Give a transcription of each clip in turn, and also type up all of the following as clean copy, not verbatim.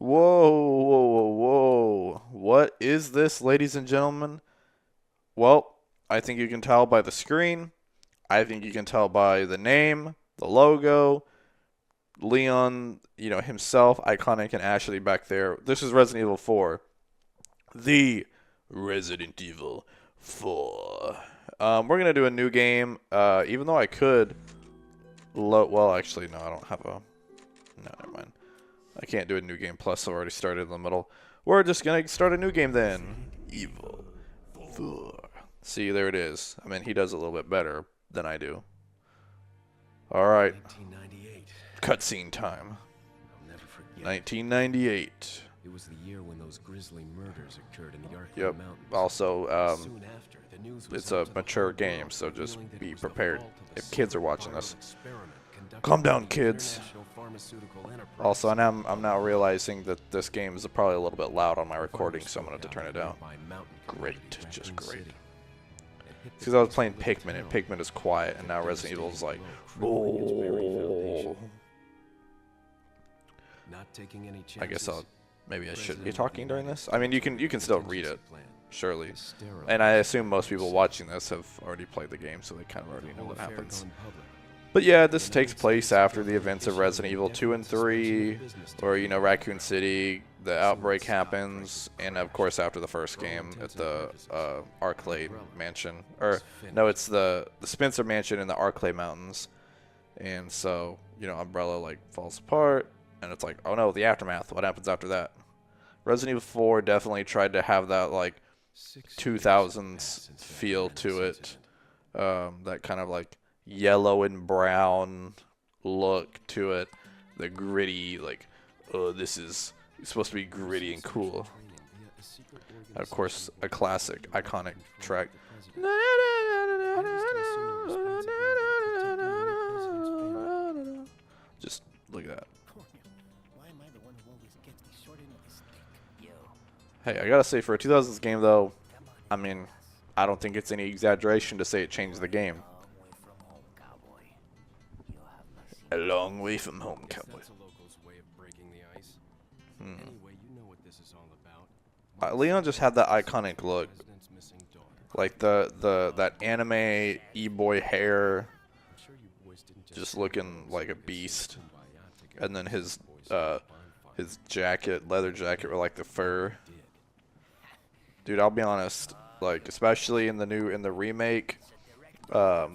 Whoa, whoa, whoa, whoa. What is this, ladies and gentlemen? Well, I think you can tell by the screen. I think you can tell by the name, the logo, Leon, himself, iconic and Ashley back there. This is Resident Evil 4. The Resident Evil 4. We're gonna do a new game. Even though I could well, actually, no, I don't have a. No, never mind. I can't do a new game plus. I've already started in the middle. We're just gonna start a new game then. Evil 4. See, there it is. I mean, he does it a little bit better than I do. All right. 1998. Cutscene time. I'll never forget. 1998. It was the year when those grisly murders occurred in the Arctic Yep. Mountains. Also, Soon after, the news was it's out a to the mature whole game, world, so just revealing that be it was the prepared fault of a if kids are secret watching this. experiment conducted Calm down, by the kids. International Pharmaceutical Enterprise. Also, I'm now realizing that this game is probably a little bit loud on my recording, so I'm gonna have to turn it down. By mountain Great, community just Raccoon great. City. It hit the Because I was place playing with a Pikmin, and town Pikmin is quiet, and now Resident Evil is like, triggering its very oh. foundation. Not taking any I guess chances, maybe I shouldn't be President talking during United this. I mean, you can States still read contingency it, plan surely. to sterilize And I assume most the people city. watching this have already played the game, so they kind of The already know whole what affair happens. gone public. But yeah, this The takes United place States after the government events of issued Resident an Evil 2 and indefinite suspension 3, of business or, to Raccoon City, the outbreak stock happens, prices and of crashed. course after the first For all game at intents and the purposes, Arclay Umbrella Mansion. was Or, no, finished. it's the Spencer Mansion in the Arclay Mountains. And so, Umbrella, like, falls apart, and it's like, oh no, the aftermath. What happens after that? Resident Evil 4 definitely tried to have that, like, 6 years 2000s passed since that feel to horrendous it. incident. That kind of like yellow and brown look to it. The gritty, like, oh, this is supposed to be gritty and cool. Of course, a classic, iconic track. Just look at that. Hey, I gotta say, for a 2000s game, though, I mean, I don't think it's any exaggeration to say it changed the game. A long way from home, cowboy. That's a local's way of breaking the ice. Anyway, you know what this is all about. Leon just had that iconic look, President's missing daughter. like that anime e-boy hair, I'm sure you boys didn't just sit looking around like a singing beast. Kumbaya together And then with his the boys at the bonfire. his jacket, leather jacket with like the fur. Did. Dude, I'll be honest, like especially in the remake,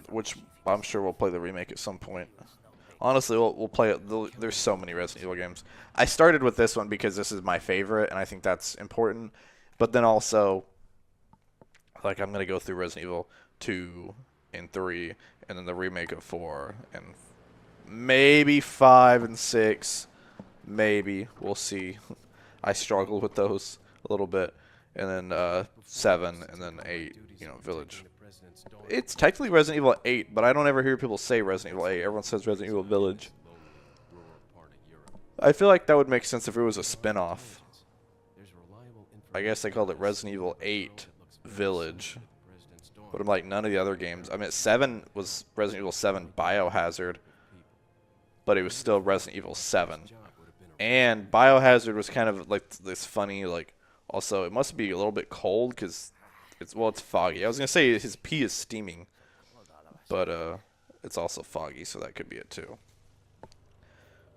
which I'm sure we'll play the remake at some point. Honestly, we'll play it. There's so many Resident Evil games. I started with this one because this is my favorite, and I think that's important. But then also, like, I'm gonna go through Resident Evil 2 and 3, and then the remake of 4, and maybe 5 and 6. Maybe, we'll see. I struggled with those a little bit, and then 7, and then 8. Village. It's technically Resident Evil 8, but I don't ever hear people say Resident Evil 8. Everyone says Resident Evil Village. I feel like that would make sense if it was a spin-off. I guess they called it Resident Evil 8 Village. But I'm like, none of the other games. I mean, 7 was Resident Evil 7 Biohazard, but it was still Resident Evil 7. And Biohazard was kind of like this funny, like, also, it must be a little bit cold because it's foggy. I was going to say his pee is steaming, but it's also foggy, so that could be it too.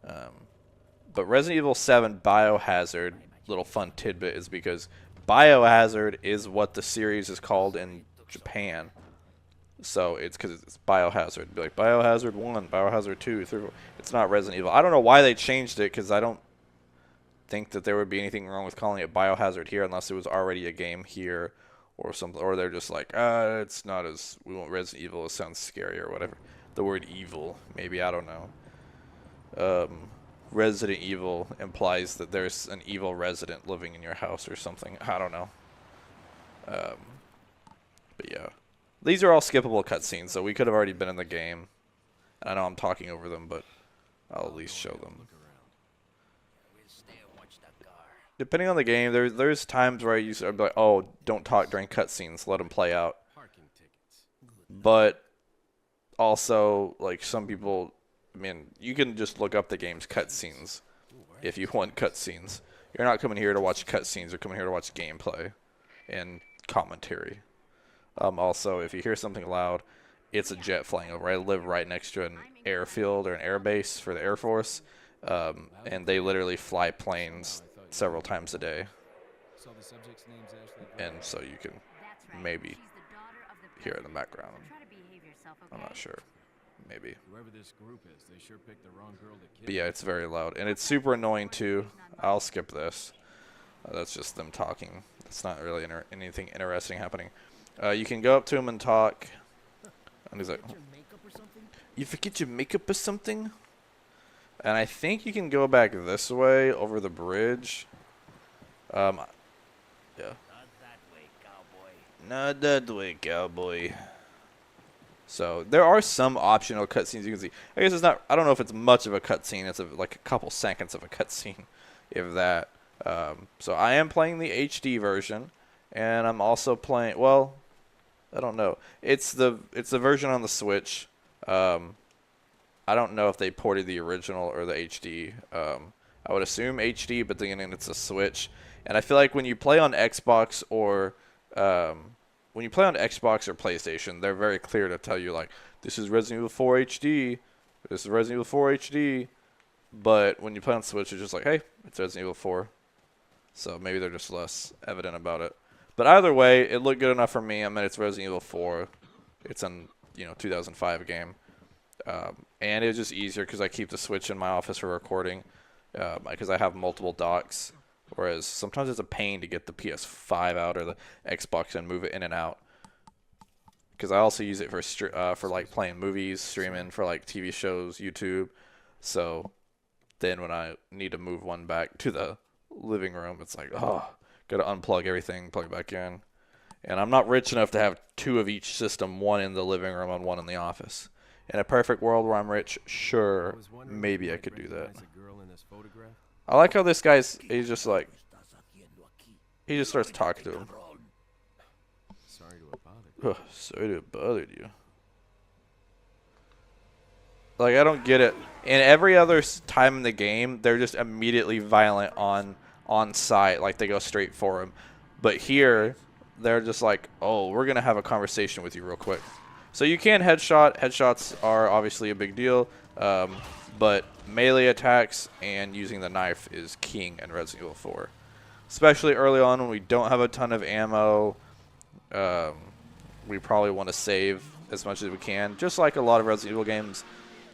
But Resident Evil 7 Biohazard, little fun tidbit, is because Biohazard is what the series is called in Japan. So it's because it's Biohazard. It'd be like Biohazard 1, Biohazard 2, 3, 4. It's not Resident Evil. I don't know why they changed it, because I don't think that there would be anything wrong with calling it Biohazard here unless it was already a game here or something. Or they're just like, it's not as, we want Resident Evil, it sounds scary or whatever. The word evil, maybe, I don't know. Resident Evil implies that there's an evil resident living in your house or something. I don't know. But yeah. These are all skippable cutscenes, so we could have already been in the game. And I know I'm talking over them, but I'll at least show them. Depending on the game, there's times where I'd be like, oh, don't talk during cutscenes, let them play out. But also, like, some people, I mean, you can just look up the game's cutscenes if you want cutscenes. You're not coming here to watch cutscenes. You're coming here to watch gameplay and commentary. Also, if you hear something loud, it's a jet flying over. I live right next to an airfield or an air base for the Air Force, and they literally fly planes several times a day. And so you can maybe hear it in the background. I'm not sure. Maybe. Whoever this group is, they sure picked the wrong girl to But yeah, it's very loud. And it's super annoying too. I'll skip this. That's just them talking. It's not really anything interesting happening. You can go up to him and talk. And he's like, you forget your makeup or something? And I think you can go back this way over the bridge. Yeah. Not that way, cowboy. Not that way, cowboy. So there are some optional cutscenes you can see. I guess it's not. I don't know if it's much of a cutscene. It's like a couple seconds of a cutscene, if that. So I am playing the HD version, and I'm also playing. Well, I don't know. It's the version on the Switch. I don't know if they ported the original or the HD. I would assume HD, but then it's a Switch. And I feel like when you play on Xbox or PlayStation, they're very clear to tell you, like, this is Resident Evil 4 HD, this is Resident Evil 4 HD, but when you play on Switch, it's just like, hey, it's Resident Evil 4. So maybe they're just less evident about it. But either way, it looked good enough for me. I mean, it's Resident Evil 4. It's an 2005 game. And it was just easier because I keep the Switch in my office for recording because I have multiple docks. Whereas sometimes it's a pain to get the PS5 out or the Xbox and move it in and out. Because I also use it for like playing movies, streaming for like TV shows, YouTube. So then when I need to move one back to the living room, it's like, oh, gotta unplug everything, plug it back in. And I'm not rich enough to have two of each system, one in the living room and one in the office. In a perfect world where I'm rich, sure, maybe I could do that. I like how this he's just like, he just starts talking to him. Sorry to have bothered. Sorry to have bothered you. Like, I don't get it. In every other time in the game, they're just immediately violent on sight. Like, they go straight for him. But here, they're just like, oh, we're going to have a conversation with you real quick. So you can headshot. Headshots are obviously a big deal. But melee attacks and using the knife is king in Resident Evil 4. Especially early on when we don't have a ton of ammo. We probably want to save as much as we can. Just like a lot of Resident Evil games.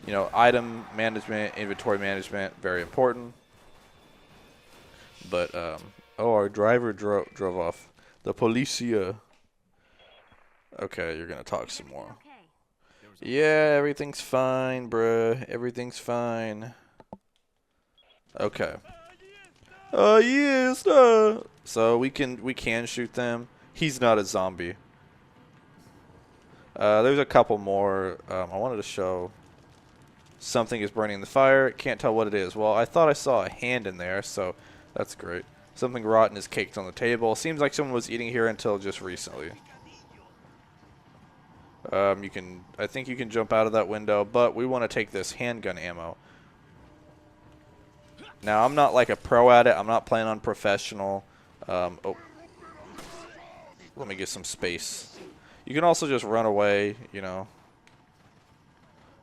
You know, item management, inventory management, very important. But, oh, our driver drove off. The policia. Okay, you're going to talk some more. Yeah, everything's fine, bruh. Everything's fine. Okay. Yes. So we can shoot them. He's not a zombie. There's a couple more. I wanted to show. Something is burning in the fire. Can't tell what it is. Well, I thought I saw a hand in there, so that's great. Something rotten is caked on the table. Seems like someone was eating here until just recently. I think you can jump out of that window, but we want to take this handgun ammo. Now, I'm not like a pro at it. I'm not playing on professional. Oh. Let me get some space. You can also just run away, you know.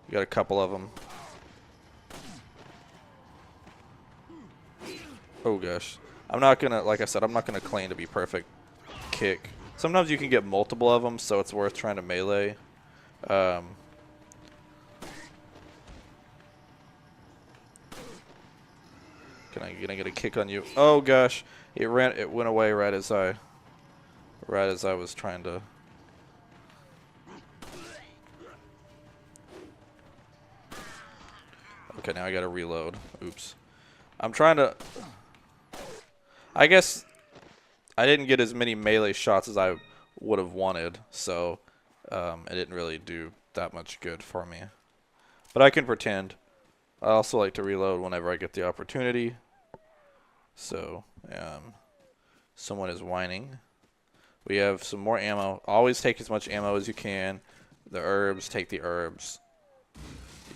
You got a couple of them. Oh, gosh. I'm not going to, like I said, I'm not going to claim to be perfect kick. Sometimes you can get multiple of them, so it's worth trying to melee. Can I get a kick on you? Oh gosh, it went away right as I was trying to. Okay, now I gotta reload. Oops. I'm trying to. I guess I didn't get as many melee shots as I would have wanted, so it didn't really do that much good for me. But I can pretend. I also like to reload whenever I get the opportunity. So, someone is whining. We have some more ammo. Always take as much ammo as you can. The herbs, take the herbs.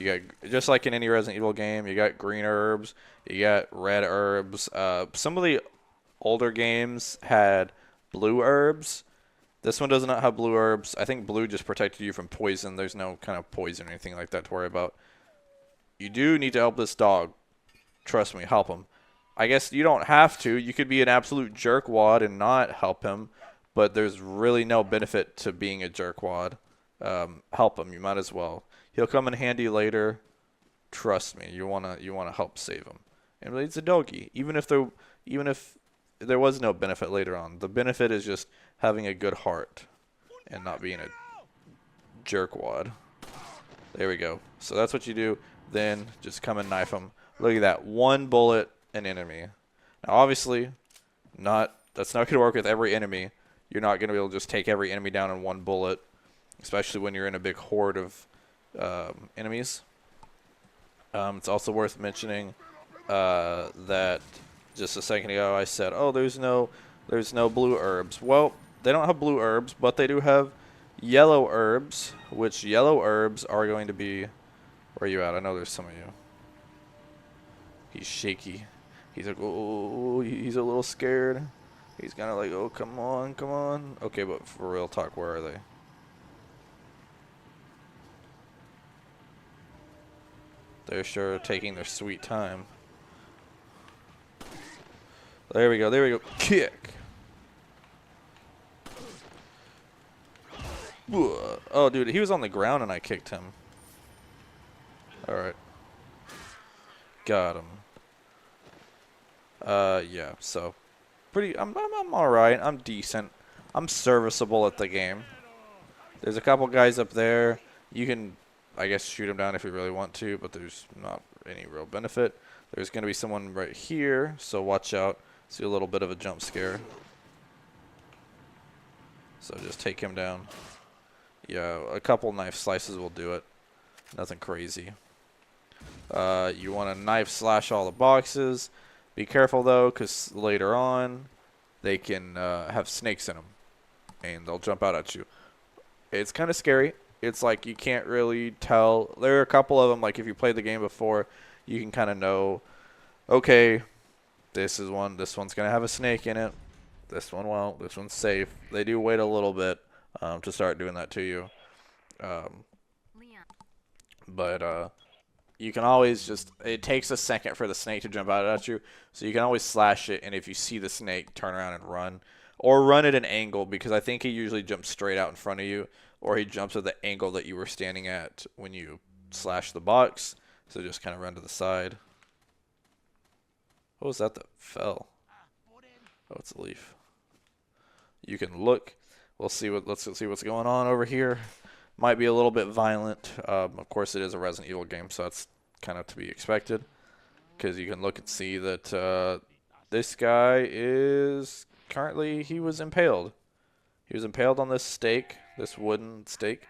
You got just like in any Resident Evil game, you got green herbs, you got red herbs. Some of the older games had blue herbs. This one does not have blue herbs. I think blue just protected you from poison. There's no kind of poison or anything like that to worry about. You do need to help this dog. Trust me, help him. I guess you don't have to. You could be an absolute jerkwad and not help him, but there's really no benefit to being a jerkwad. Help him. You might as well. He'll come in handy later. Trust me. You wanna help save him. And really, it's a doggy. Even if there was no benefit later on, the benefit is just having a good heart and not being a jerkwad. There we go. So that's what you do. Then just come and knife him. Look at that. One bullet, an enemy. Now, obviously, that's not going to work with every enemy. You're not going to be able to just take every enemy down in one bullet, especially when you're in a big horde of enemies. It's also worth mentioning that just a second ago I said, oh, there's no blue herbs. Well, they don't have blue herbs, but they do have yellow herbs, which yellow herbs are going to be... Where are you at? I know there's some of you. He's shaky. He's like, oh, he's a little scared. He's kind of like, oh, come on, come on. Okay, but for real talk, where are they? They're sure taking their sweet time. There we go, there we go. Kick. Oh, dude, he was on the ground and I kicked him. Alright. Got him. Yeah, so I'm alright. I'm decent. I'm serviceable at the game. There's a couple guys up there. You can, I guess, shoot them down if you really want to, but there's not any real benefit. There's going to be someone right here, so watch out. See a little bit of a jump scare. So just take him down. Yeah, a couple knife slices will do it. Nothing crazy. You want to knife slash all the boxes. Be careful though, because later on they can have snakes in them, and they'll jump out at you. It's kind of scary. It's like you can't really tell. There are a couple of them, like if you played the game before, you can kind of know, okay, this one's going to have a snake in it. This one won't. This one's safe. They do wait a little bit to start doing that to you. But you can always just, it takes a second for the snake to jump out at you, so you can always slash it, and if you see the snake, turn around and run. Or run at an angle, because I think he usually jumps straight out in front of you, or he jumps at the angle that you were standing at when you slash the box, so just kind of run to the side. What was that fell? Oh, it's a leaf. You can look. Let's see what's going on over here. Might be a little bit violent. Of course, it is a Resident Evil game, so that's kind of to be expected. Because you can look and see that this guy is currently, he was impaled. He was impaled on this stake, this wooden stake.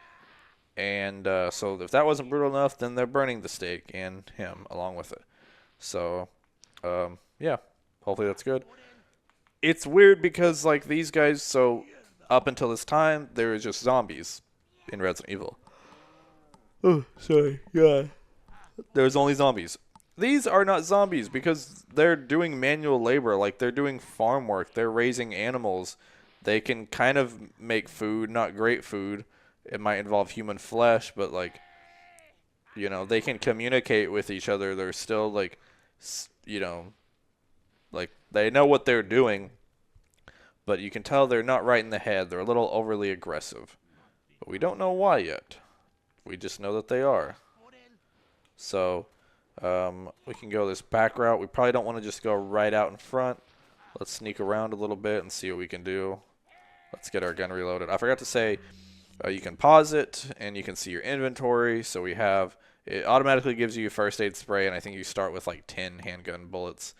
And so if that wasn't brutal enough, then they're burning the stake and him along with it. So, yeah, hopefully that's good. It's weird because, like, these guys, so up until this time, there was just zombies in Resident Evil. Oh, sorry. Yeah. There's only zombies. These are not zombies because they're doing manual labor. Like, they're doing farm work. They're raising animals. They can kind of make food, not great food. It might involve human flesh, but, like, you know, they can communicate with each other. They're still, like, you know, like, they know what they're doing. But you can tell they're not right in the head. They're a little overly aggressive. But we don't know why yet. We just know that they are. So, we can go this back route. We probably don't want to just go right out in front. Let's sneak around a little bit and see what we can do. Let's get our gun reloaded. I forgot to say, you can pause it, and you can see your inventory. So we have, it automatically gives you first aid spray, and I think you start with like 10 handgun bullets.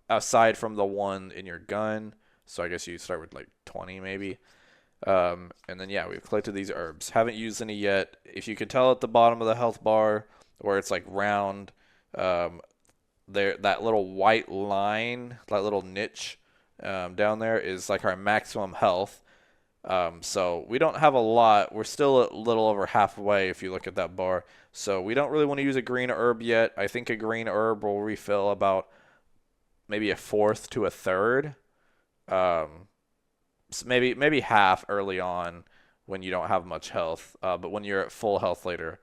Aside from the one in your gun. So I guess you start with like 20 maybe. And then, yeah, we've collected these herbs. Haven't used any yet. If you can tell at the bottom of the health bar where it's like round, there, that little white line, that little niche down there is like our maximum health. So we don't have a lot. We're still a little over halfway if you look at that bar. So we don't really want to use a green herb yet. I think a green herb will refill about maybe a fourth to a third. Um, so maybe half early on when you don't have much health. But when you're at full health later,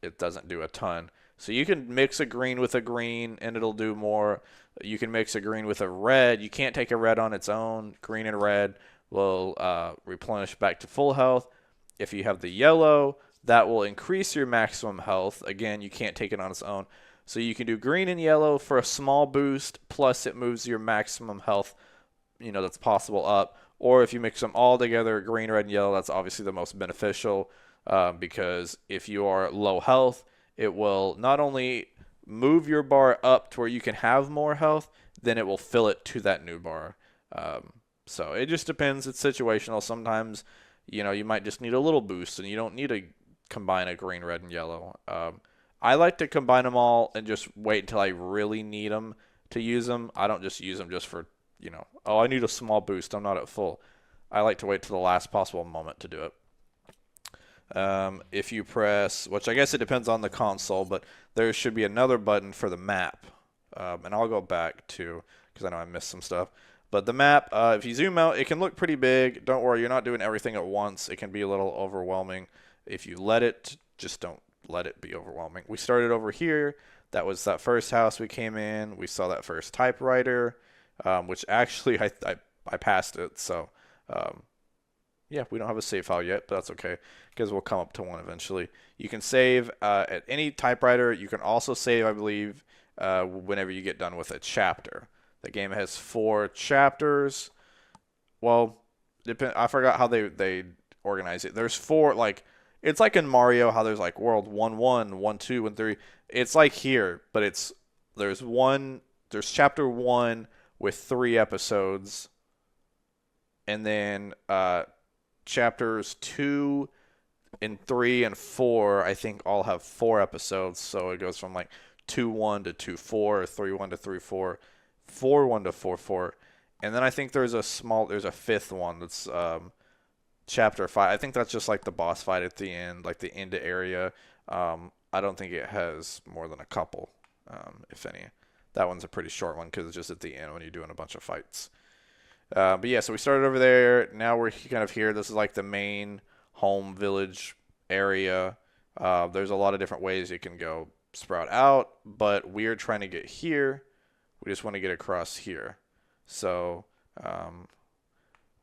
it doesn't do a ton. So you can mix a green with a green and it'll do more. You can mix a green with a red. You can't take a red on its own. Green and red will replenish back to full health. If you have the yellow, that will increase your maximum health. Again, you can't take it on its own. So you can do green and yellow for a small boost, plus it moves your maximum health, that's possible up. Or if you mix them all together, green, red, and yellow, that's obviously the most beneficial because if you are low health, it will not only move your bar up to where you can have more health, then it will fill it to that new bar. So it just depends. It's situational. Sometimes, you might just need a little boost, and you don't need to combine a green, red, and yellow. I like to combine them all and just wait until I really need them to use them. I don't just use them just for, oh, I need a small boost. I'm not at full. I like to wait to the last possible moment to do it. If you press, which I guess it depends on the console, but there should be another button for the map. And I'll go back to, because I know I missed some stuff. But the map, if you zoom out, it can look pretty big. Don't worry, you're not doing everything at once. It can be a little overwhelming. If you let it, just don't let it be overwhelming. We started over here. That was that first house we came in. We saw that first typewriter, which actually I passed it. So, yeah, we don't have a save file yet, but that's okay because we'll come up to one eventually. You can save at any typewriter. You can also save, I believe, whenever you get done with a chapter. The game has 4 chapters. Well, I forgot how they organize it. There's 4, like, it's like in Mario how there's like world 1-1, 1-2, and 3. It's like here, but there's chapter 1 with 3 episodes, and then chapters 2 and 3 and 4 I think all have 4 episodes. So it goes from like 2-1 to 2-4, 3-1 to 3-4, 4-1 to 4-4, and then I think there's a 5th one that's chapter 5. I think that's just like the boss fight at the end, like the end area. I don't think it has more than a couple, if any. That one's a pretty short one because it's just at the end when you're doing a bunch of fights. But yeah, so we started over there. Now we're kind of here. This is like the main home village area. There's a lot of different ways you can go sprout out, but we're trying to get here. We just want to get across here. So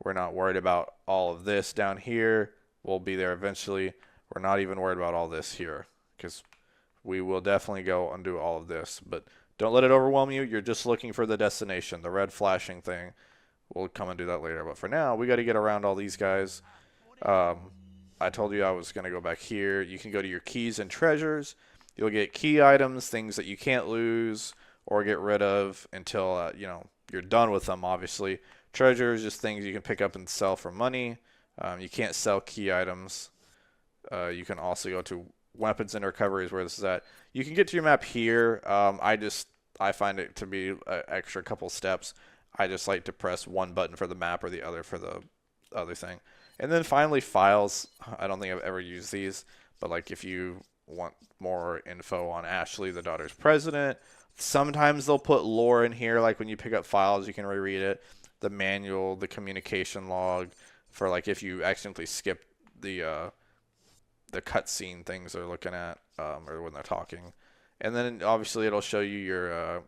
we're not worried about all of this down here. We'll be there eventually. We're not even worried about all this here because we will definitely go and do all of this. But don't let it overwhelm you. You're just looking for the destination, the red flashing thing. We'll come and do that later. But for now, we got to get around all these guys. I told you I was going to go back here. You can go to your keys and treasures. You'll get key items, things that you can't lose or get rid of until, you're done with them, obviously. Treasures, just things you can pick up and sell for money. You can't sell key items. You can also go to weapons and recoveries where this is at. You can get to your map here. I find it to be an extra couple steps. I just like to press one button for the map or the other for the other thing. And then finally, files. I don't think I've ever used these, but like if you want more info on Ashley, the daughter's president, sometimes they'll put lore in here. Like when you pick up files, you can reread it. The manual, the communication log for like if you accidentally skip the cutscene things they're looking at or when they're talking. And then obviously it'll show you your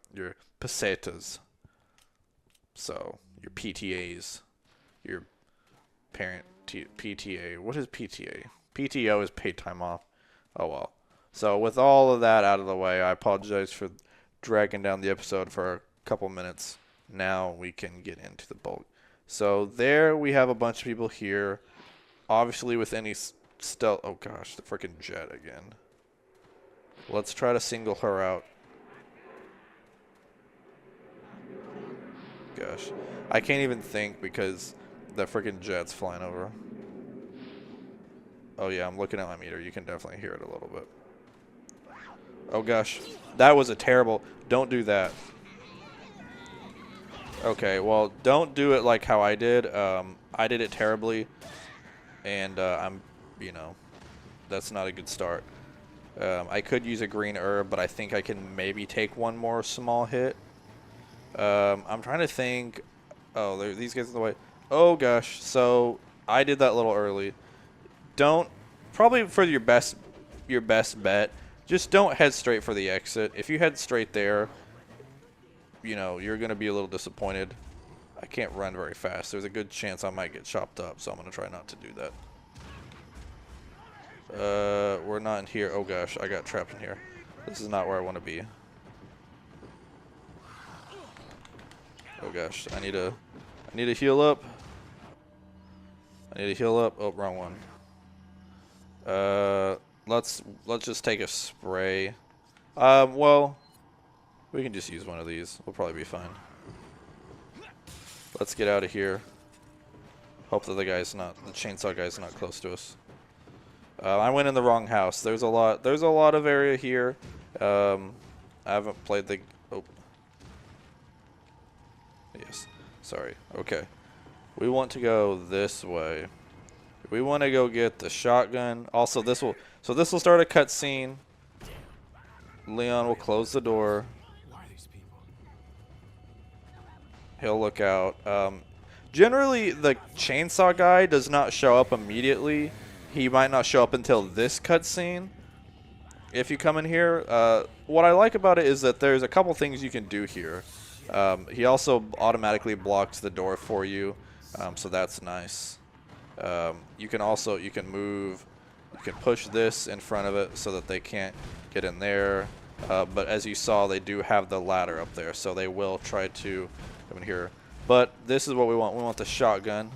pesetas. So your PTAs, your parent PTA. What is PTA? PTO is paid time off. Oh well. So with all of that out of the way, I apologize for dragging down the episode for a couple minutes. Now we can get into the bulk. So there we have a bunch of people here. Obviously with any stealth. Oh gosh, the freaking jet again. Let's try to single her out. Gosh, I can't even think because the freaking jet's flying over. Oh yeah, I'm looking at my meter. You can definitely hear it a little bit. Oh gosh, that was a terrible. Don't do that. Okay, well, don't do it like how I did. I did it terribly, and you know, that's not a good start. I could use a green herb, but I think I can maybe take one more small hit. I'm trying to think. Oh, these guys in the way. Oh gosh, so I did that a little early. Don't probably for your best bet. Just don't head straight for the exit. If you head straight there, you know you're gonna be a little disappointed. I can't run very fast. There's a good chance I might get chopped up, so I'm gonna try not to do that. We're not in here. Oh gosh, I got trapped in here. This is not where I want to be. Oh gosh, I need to heal up. I need to heal up. Oh, wrong one. Let's just take a spray. Well, we can just use one of these. We'll probably be fine. Let's get out of here. Hope that the chainsaw guy's not close to us. I went in the wrong house. There's a lot of area here. I haven't played the. Oh. Yes. Sorry. Okay. We want to go this way. We want to go get the shotgun. Also, this will start a cutscene. Leon will close the door. Why are these people? He'll look out. Generally, the chainsaw guy does not show up immediately. He might not show up until this cutscene. If you come in here, what I like about it is that there's a couple things you can do here. He also automatically blocks the door for you, so that's nice. You can move, you can push this in front of it so that they can't get in there. But as you saw, they do have the ladder up there, so they will try to come in here. But this is what we want. We want the shotgun.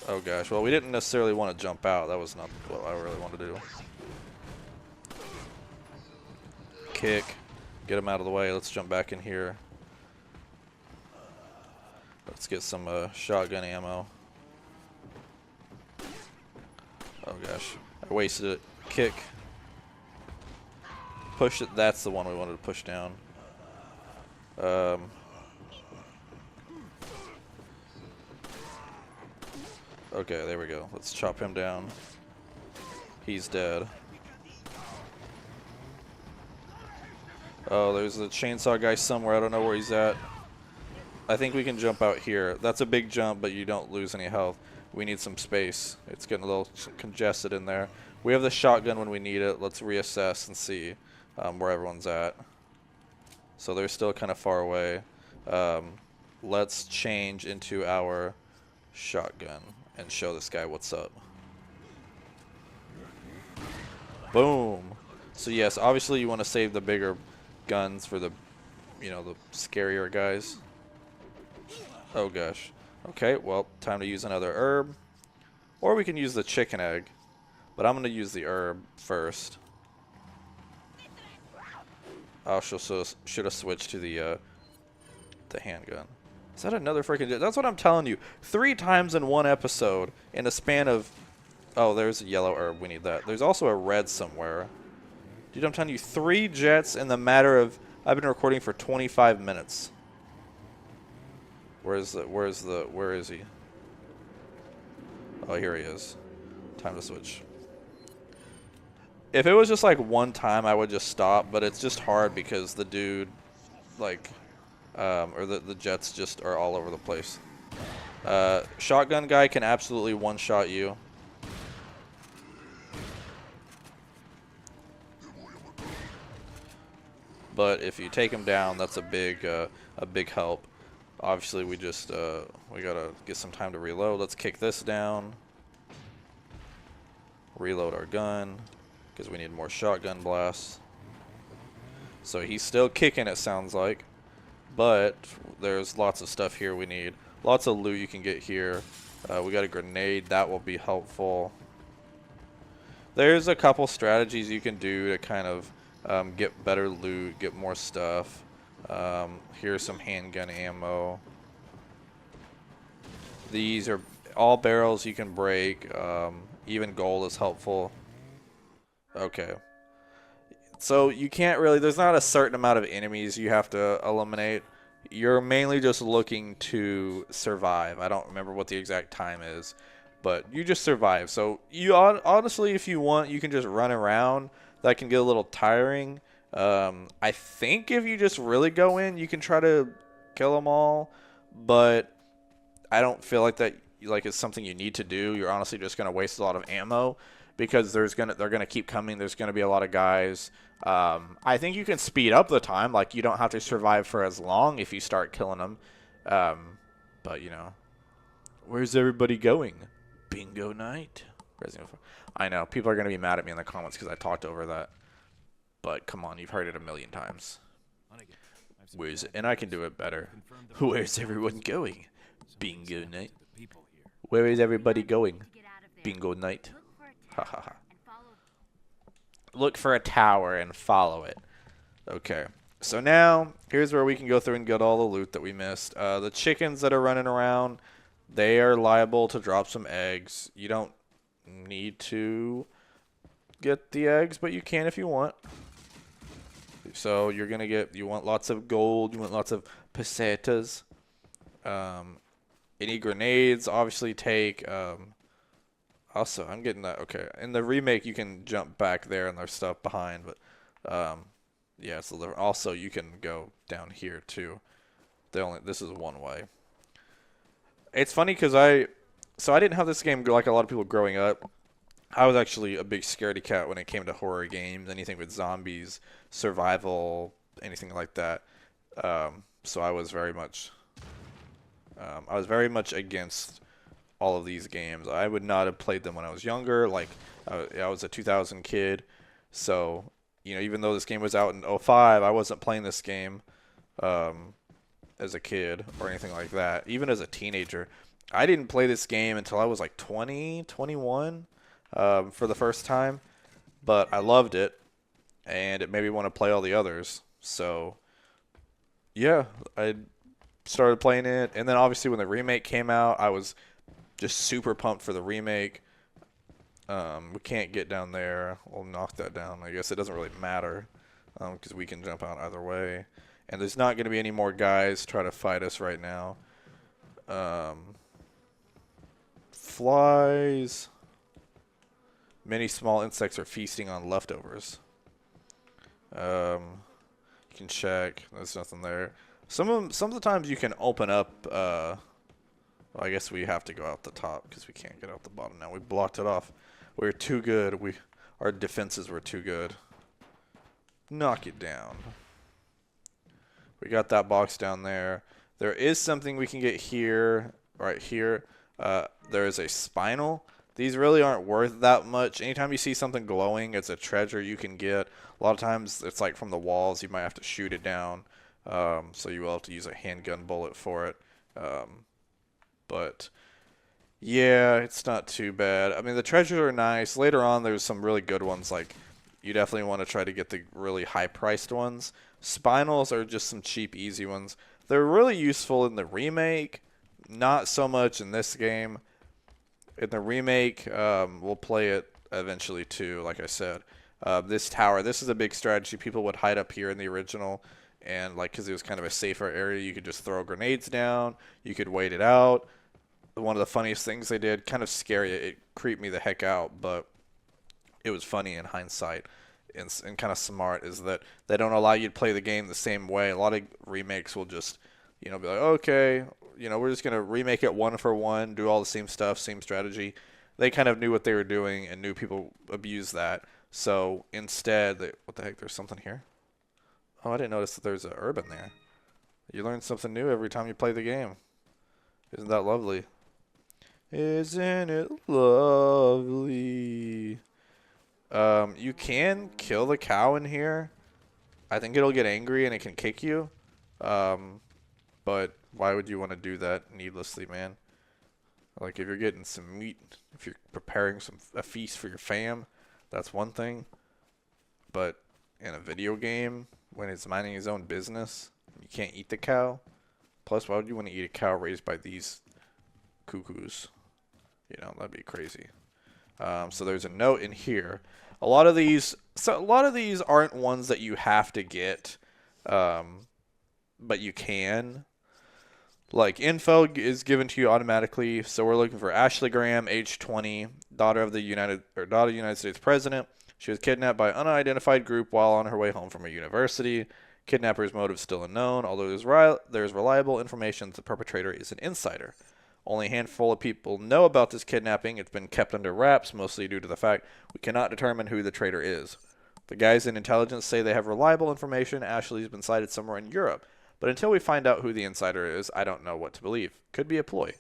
Oh gosh, well we didn't necessarily want to jump out. That was not what I really wanted to do. Kick. Get him out of the way. Let's jump back in here. Let's get some shotgun ammo. Oh gosh. I wasted it. Kick. Push it. That's the one we wanted to push down. Okay, there we go. Let's chop him down. He's dead. Oh, there's a chainsaw guy somewhere. I don't know where he's at. I think we can jump out here. That's a big jump, but you don't lose any health. We need some space. It's getting a little congested in there. We have the shotgun when we need it. Let's reassess and see where everyone's at. So they're still kind of far away. Let's change into our shotgun and show this guy what's up. Boom. So yes, obviously you want to save the bigger guns for the, the scarier guys. Oh gosh. Okay, well, time to use another herb. Or we can use the chicken egg. But I'm going to use the herb first. I should have switched to the handgun. Is that another freaking... That's what I'm telling you. 3 times in one episode in a span of... Oh, there's a yellow herb. We need that. There's also a red somewhere. Dude, I'm telling you, 3 jets in the matter of... I've been recording for 25 minutes. Where is he? Oh, here he is. Time to switch. If it was just like one time, I would just stop, but it's just hard because the dude, like, or the jets just are all over the place. Shotgun guy can absolutely one-shot you. But if you take him down, that's a big help. Obviously, we gotta get some time to reload. Let's kick this down. Reload our gun, because we need more shotgun blasts. So he's still kicking, it sounds like. But there's lots of stuff here we need. Lots of loot you can get here. We got a grenade. That will be helpful. There's a couple strategies you can do to kind of get better loot, get more stuff. Here's some handgun ammo. These are all barrels you can break. Even gold is helpful. Okay. So you can't really, there's not a certain amount of enemies you have to eliminate. You're mainly just looking to survive. I don't remember what the exact time is, but you just survive. So you honestly, if you want, you can just run around. That can get a little tiring. I think if you just really go in, you can try to kill them all, but I don't feel like that like it's something you need to do. You're honestly just gonna waste a lot of ammo because they're gonna keep coming. There's gonna be a lot of guys. I think you can speed up the time. Like you don't have to survive for as long if you start killing them. But you know, where's everybody going? Bingo night. Resident Evil 4. I know people are gonna be mad at me in the comments because I talked over that. But come on, you've heard it a million times. Where's and I can do it better. Where's everyone going? Bingo night. Where is everybody going? Bingo night. Ha ha ha. Look for a tower and follow it. Okay. So now, here's where we can go through and get all the loot that we missed. The chickens that are running around, they are liable to drop some eggs. You don't need to get the eggs, but you can if you want. So you're going to get, you want lots of gold, you want lots of pesetas. Any grenades, obviously take. Also, I'm getting that. Okay, in the remake, you can jump back there and there's stuff behind, but yeah. So also you can go down here too. This is one way. It's funny because I didn't have this game like a lot of people growing up. I was actually a big scaredy cat when it came to horror games, anything with zombies, survival, anything like that. So I was very much against all of these games. I would not have played them when I was younger. Like, I was a 2000 kid. So, you know, even though this game was out in '05, I wasn't playing this game as a kid or anything like that. Even as a teenager, I didn't play this game until I was like 20, 21 for the first time. But I loved it, and it made me want to play all the others. So, yeah, I started playing it. And then obviously when the remake came out, I was just super pumped for the remake. We can't get down there. We'll knock that down. I guess it doesn't really matter because we can jump out either way. And there's not going to be any more guys try to fight us right now. Flies. Many small insects are feasting on leftovers. You can check. There's nothing there. Some of the times you can open up. Well, I guess we have to go out the top because we can't get out the bottom now. We blocked it off. We're too good. Our defenses were too good. Knock it down. We got that box down there. There is something we can get here, right here. There is a spinal. These really aren't worth that much. Anytime you see something glowing, it's a treasure you can get. A lot of times it's like from the walls. You might have to shoot it down. So you will have to use a handgun bullet for it. But yeah, it's not too bad. I mean, the treasures are nice. Later on, there's some really good ones. Like, you definitely want to try to get the really high-priced ones. Spinals are just some cheap, easy ones. They're really useful in the remake. Not so much in this game. In the remake, we'll play it eventually too, like I said. This tower, this is a big strategy. People would hide up here in the original. And, like, because it was kind of a safer area, you could just throw grenades down. You could wait it out. One of the funniest things they did, kind of scary, it creeped me the heck out, but it was funny in hindsight and kind of smart, is that they don't allow you to play the game the same way. A lot of remakes will just, you know, be like, okay, you know, we're just going to remake it one for one, do all the same stuff, same strategy. They kind of knew what they were doing and knew people abuse that. So instead, what the heck, there's something here? Oh, I didn't notice that there's a herb in there. You learn something new every time you play the game. Isn't that lovely? Isn't it lovely? You can kill the cow in here. I think it'll get angry and it can kick you. But why would you want to do that needlessly, man? Like, if you're getting some meat, if you're preparing a feast for your fam, that's one thing. But in a video game, when it's minding his own business, you can't eat the cow. Plus, why would you want to eat a cow raised by these cuckoos? You know, that'd be crazy. So there's a note in here. a lot of these aren't ones that you have to get, um, but you can. Like info is given to you automatically. So we're looking for Ashley Graham, age 20, daughter of the United States President. She was kidnapped by an unidentified group while on her way home from a university. Kidnapper's motive still unknown, although there's reliable information that the perpetrator is an insider. Only a handful of people know about this kidnapping. It's been kept under wraps, mostly due to the fact we cannot determine who the traitor is. The guys in intelligence say they have reliable information. Ashley's been sighted somewhere in Europe. But until we find out who the insider is, I don't know what to believe. Could be a ploy.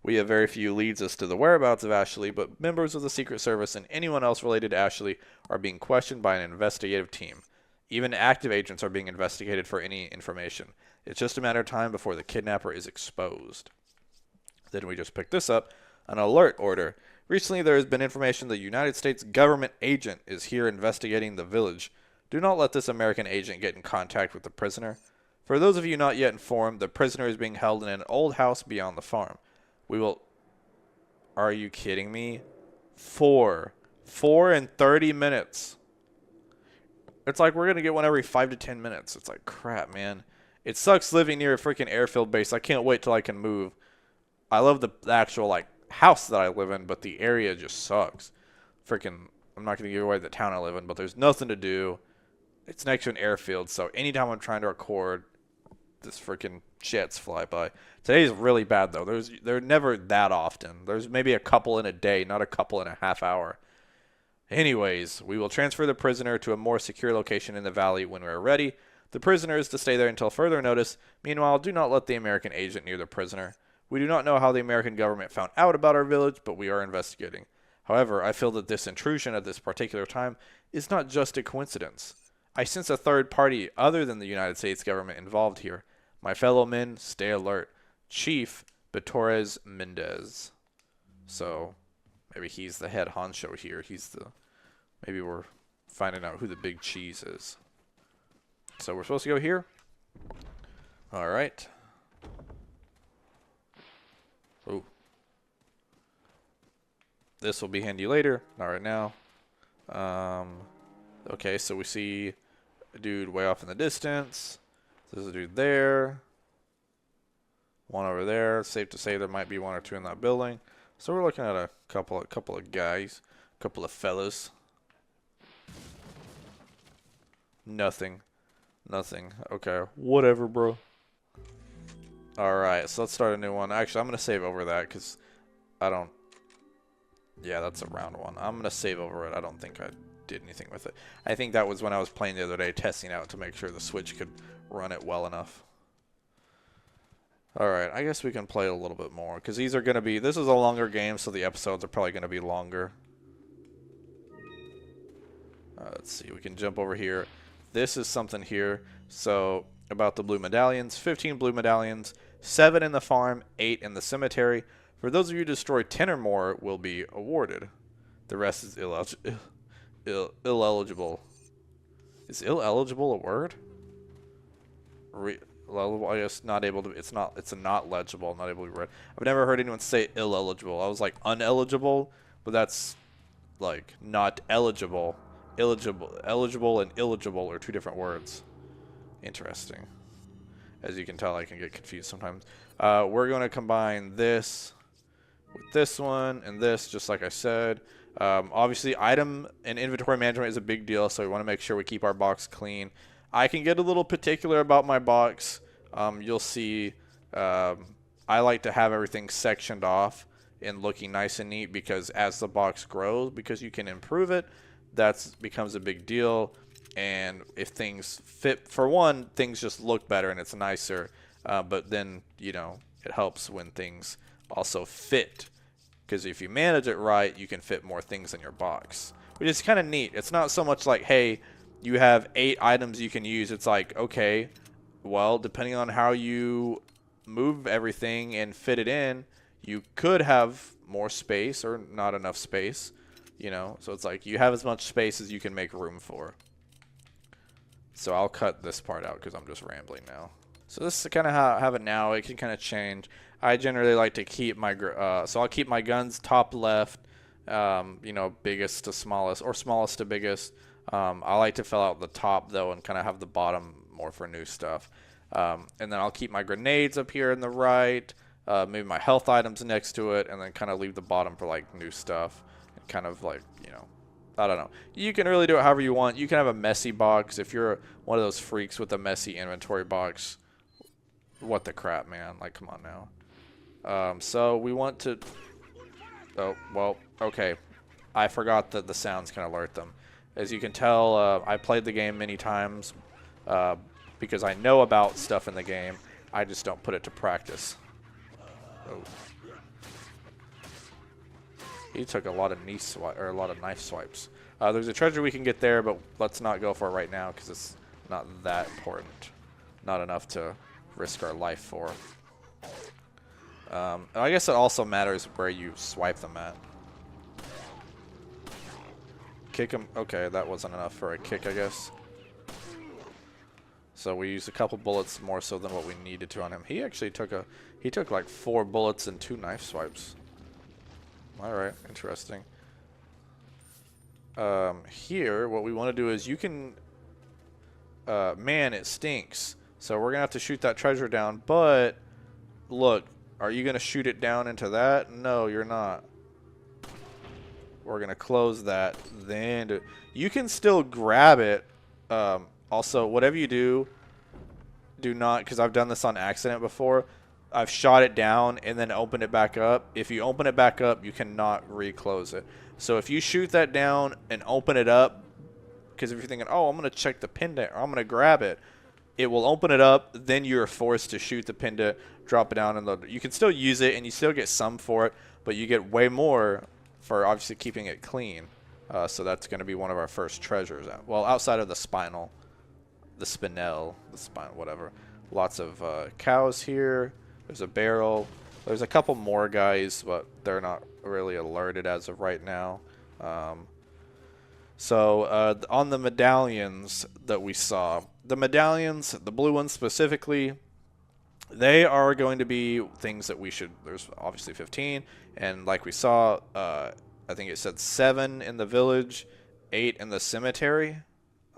We have very few leads as to the whereabouts of Ashley, but members of the Secret Service and anyone else related to Ashley are being questioned by an investigative team. Even active agents are being investigated for any information. It's just a matter of time before the kidnapper is exposed. Then we just picked this up. An alert order. Recently there has been information the United States government agent is here investigating the village. Do not let this American agent get in contact with the prisoner. For those of you not yet informed, the prisoner is being held in an old house beyond the farm. We will... Are you kidding me? 4 and 30 minutes. It's like we're going to get one every 5 to 10 minutes. It's like, crap, man. It sucks living near a freaking airfield base. I can't wait till I can move. I love the actual, like, house that I live in, but the area just sucks. Freaking, I'm not going to give away the town I live in, but there's nothing to do. It's next to an airfield, so anytime I'm trying to record, this freaking jets fly by. Today's really bad, though. They're never that often. There's maybe a couple in a day, not a couple in a half hour. Anyways, we will transfer the prisoner to a more secure location in the valley when we're ready. The prisoner is to stay there until further notice. Meanwhile, do not let the American agent near the prisoner. We do not know how the American government found out about our village, but we are investigating. However, I feel that this intrusion at this particular time is not just a coincidence. I sense a third party other than the United States government involved here. My fellow men, stay alert. Chief Torres Mendez. So, maybe he's the head honcho here. Maybe we're finding out who the big cheese is. So we're supposed to go here? Alright. Ooh. This will be handy later, not right now. Okay, so we see a dude way off in the distance. There's a dude there. One over there. Safe to say there might be one or two in that building. So we're looking at a couple of guys, a couple of fellas. Nothing. Okay, whatever, bro. Alright, so let's start a new one. Actually, I'm going to save over that because I don't... Yeah, that's a round one. I'm going to save over it. I don't think I did anything with it. I think that was when I was playing the other day, testing out to make sure the Switch could run it well enough. Alright, I guess we can play a little bit more because these are going to be... This is a longer game, so the episodes are probably going to be longer. Let's see, we can jump over here. This is something here. So, about the blue medallions. 15 blue medallions. 7 in the farm. 8 in the cemetery. For those of you who destroy 10 or more will be awarded. The rest is ineligible. Is ineligible a word? I guess not able to... It's not legible. Not able to be read. I've never heard anyone say ineligible. I was like uneligible. But that's like not eligible. Eligible and illegible are two different words. Interesting. As you can tell, I can get confused sometimes. We're going to combine this with this one and this, just like I said. Obviously, item and inventory management is a big deal, so we want to make sure we keep our box clean. I can get a little particular about my box. You'll see I like to have everything sectioned off and looking nice and neat because as the box grows, because you can improve it, that becomes a big deal. And if things fit, for one, things just look better and it's nicer. But then, you know, it helps when things also fit. Because if you manage it right, you can fit more things in your box. Which is kind of neat. It's not so much like, hey, you have 8 items you can use. It's like, okay, well, depending on how you move everything and fit it in, you could have more space or not enough space. You know, so it's like you have as much space as you can make room for. So I'll cut this part out because I'm just rambling now. So this is kind of how I have it now. It can kind of change. I generally like to keep my, so I'll keep my guns top left, You know, biggest to smallest or smallest to biggest. I like to fill out the top though and kind of have the bottom more for new stuff. And then I'll keep my grenades up here in the right, maybe my health items next to it, and then kind of leave the bottom for like new stuff and kind of like, you know, I don't know. You can really do it however you want. You can have a messy box if you're one of those freaks with a messy inventory box. What the crap, man? Like, come on now. So we want to. Oh well, okay. I forgot that the sounds can alert them. As you can tell, I played the game many times uh, because I know about stuff in the game. I just don't put it to practice. Oh. He took a lot of knife swipes. There's a treasure we can get there, but let's not go for it right now because it's not that important. Not enough to risk our life for. I guess it also matters where you swipe them at. Kick him. Okay, that wasn't enough for a kick, I guess. So we used a couple bullets more so than what we needed to on him. He actually took like 4 bullets and 2 knife swipes. Alright, interesting. Here, what we want to do is you can... man, it stinks. So we're going to have to shoot that treasure down. But, look, are you going to shoot it down into that? No, you're not. We're going to close that. Then you can still grab it. Also, whatever you do, do not... Because I've done this on accident before. I've shot it down and then opened it back up. If you open it back up, you cannot reclose it. So if you shoot that down and open it up, because if you're thinking, oh, I'm going to check the pendant or I'm going to grab it, it will open it up. Then you're forced to shoot the pendant, drop it down, and load it. You can still use it and you still get some for it, but you get way more for obviously keeping it clean. So that's going to be one of our first treasures. Well, outside of the spinel, the spinel, whatever. Lots of cows here. There's a barrel. There's a couple more guys, but they're not really alerted as of right now. So on the medallions that we saw, the medallions, the blue ones specifically, they are going to be things that we should, there's obviously 15, and like we saw, I think it said 7 in the village, 8 in the cemetery.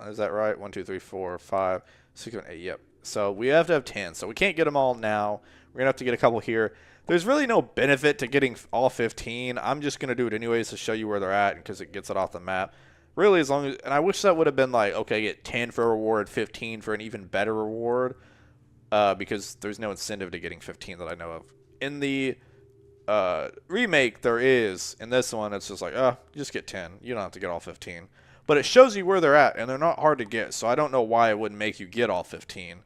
Is that right? 1, 2, 3, 4, 5, 6, 7, 8, yep. So we have to have 10, so we can't get them all now. We're going to have to get a couple here. There's really no benefit to getting all 15. I'm just going to do it anyways to show you where they're at because it gets it off the map. Really, as long as... And I wish that would have been like, okay, get 10 for a reward, 15 for an even better reward. Because there's no incentive to getting 15 that I know of. In the remake, there is. In this one, it's just like, you just get 10. You don't have to get all 15. But it shows you where they're at, and they're not hard to get. So I don't know why it wouldn't make you get all 15.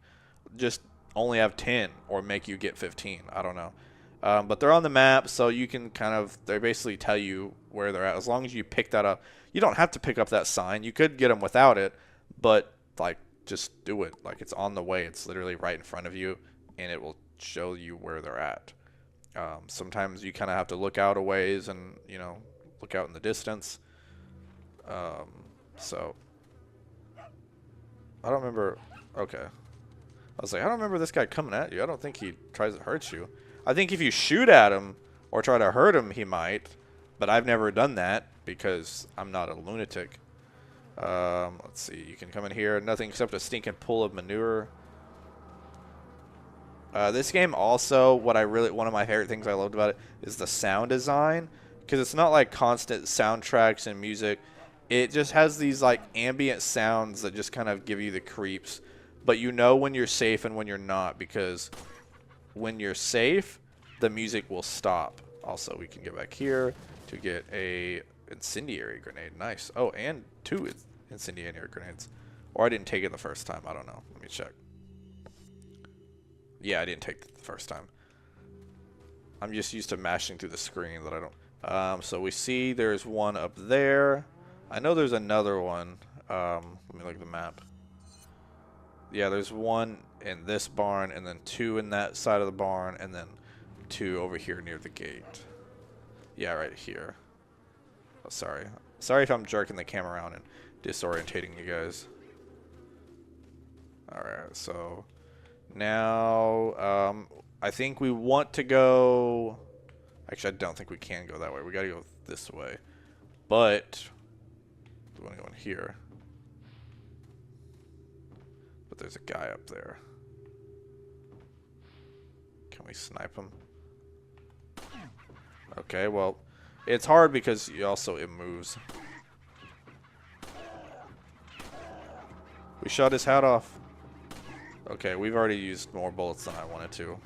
Just only have 10 or make you get 15. I don't know. But they're on the map, so you can kind of, they basically tell you where they're at. As long as you pick that up. You don't have to pick up that sign. You could get them without it, but like just do it. Like it's on the way. It's literally right in front of you, and it will show you where they're at. Sometimes you kind of have to look out a ways and, you know, look out in the distance. So I don't remember. Okay. I was like, I don't remember this guy coming at you. I don't think he tries to hurt you. I think if you shoot at him or try to hurt him, he might. But I've never done that because I'm not a lunatic. Let's see. You can come in here. Nothing except a stinking pool of manure. This game also, one of my favorite things I loved about it is the sound design. Because it's not like constant soundtracks and music. It just has these like ambient sounds that just kind of give you the creeps. But you know when you're safe and when you're not, because when you're safe, the music will stop. Also, we can get back here to get a incendiary grenade. Nice. Oh, and 2 incendiary grenades. Or I didn't take it the first time. I don't know. Let me check. Yeah, I didn't take it the first time. I'm just used to mashing through the screen that I don't. So we see there's one up there. I know there's another one. Let me look at the map. Yeah, there's one in this barn, and then 2 in that side of the barn, and then 2 over here near the gate. Yeah, right here. Oh, sorry. Sorry if I'm jerking the camera around and disorientating you guys. Alright, so now I think we want to go... Actually, I don't think we can go that way. We gotta go this way. But we want to go in here. But there's a guy up there. Can we snipe him? Okay, well, it's hard because it moves. We shot his hat off. Okay, we've already used more bullets than I wanted to.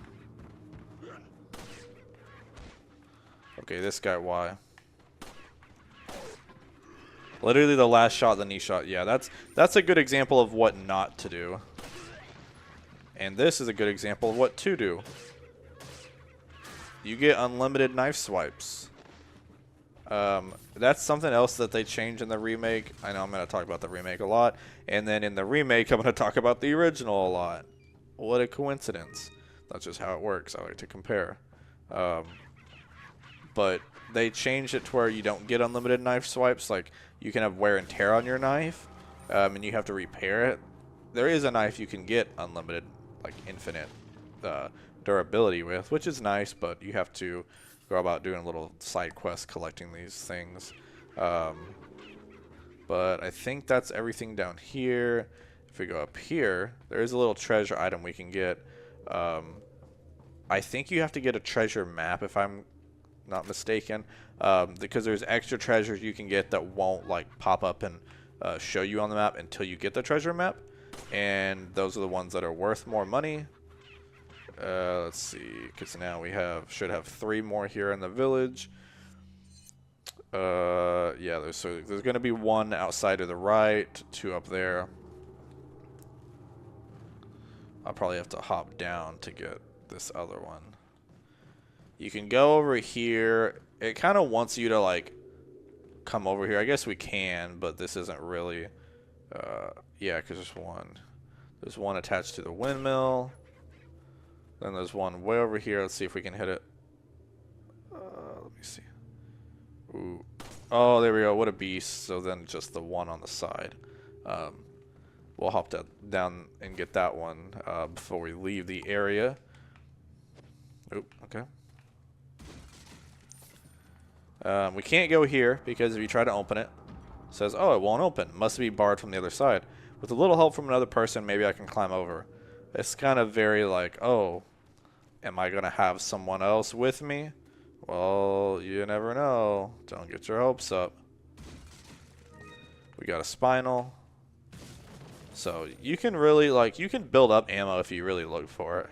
Okay, this guy, why? Literally the last shot, the knee shot. Yeah, that's a good example of what not to do. And this is a good example of what to do. You get unlimited knife swipes. That's something else that they changed in the remake. I know I'm going to talk about the remake a lot. And then in the remake, I'm going to talk about the original a lot. What a coincidence. That's just how it works. I like to compare. But they changed it to where you don't get unlimited knife swipes. Like, you can have wear and tear on your knife, and you have to repair it. There is a knife you can get unlimited, like infinite durability with, which is nice, but you have to go about doing a little side quest collecting these things. But I think that's everything down here. If we go up here, there is a little treasure item we can get. I think you have to get a treasure map if I'm not mistaken, because there's extra treasures you can get that won't like pop up and show you on the map until you get the treasure map, and those are the ones that are worth more money. Let's see, because now we should have 3 more here in the village. Yeah, there's going to be 1 outside to the right, 2 up there. I'll probably have to hop down to get this other one. You can go over here. It kind of wants you to like come over here. I guess we can, but this isn't really. Yeah, because there's one. There's one attached to the windmill. Then there's one way over here. Let's see if we can hit it. Let me see. Ooh. Oh, there we go. What a beast. So then just the one on the side. We'll hop that down and get that one before we leave the area. Oop, okay. We can't go here because if you try to open it, it says, oh, it won't open. Must be barred from the other side. With a little help from another person, maybe I can climb over. It's kind of very like, oh, am I going to have someone else with me? Well, you never know. Don't get your hopes up. We got a spinal. So you can really, like, you can build up ammo if you really look for it.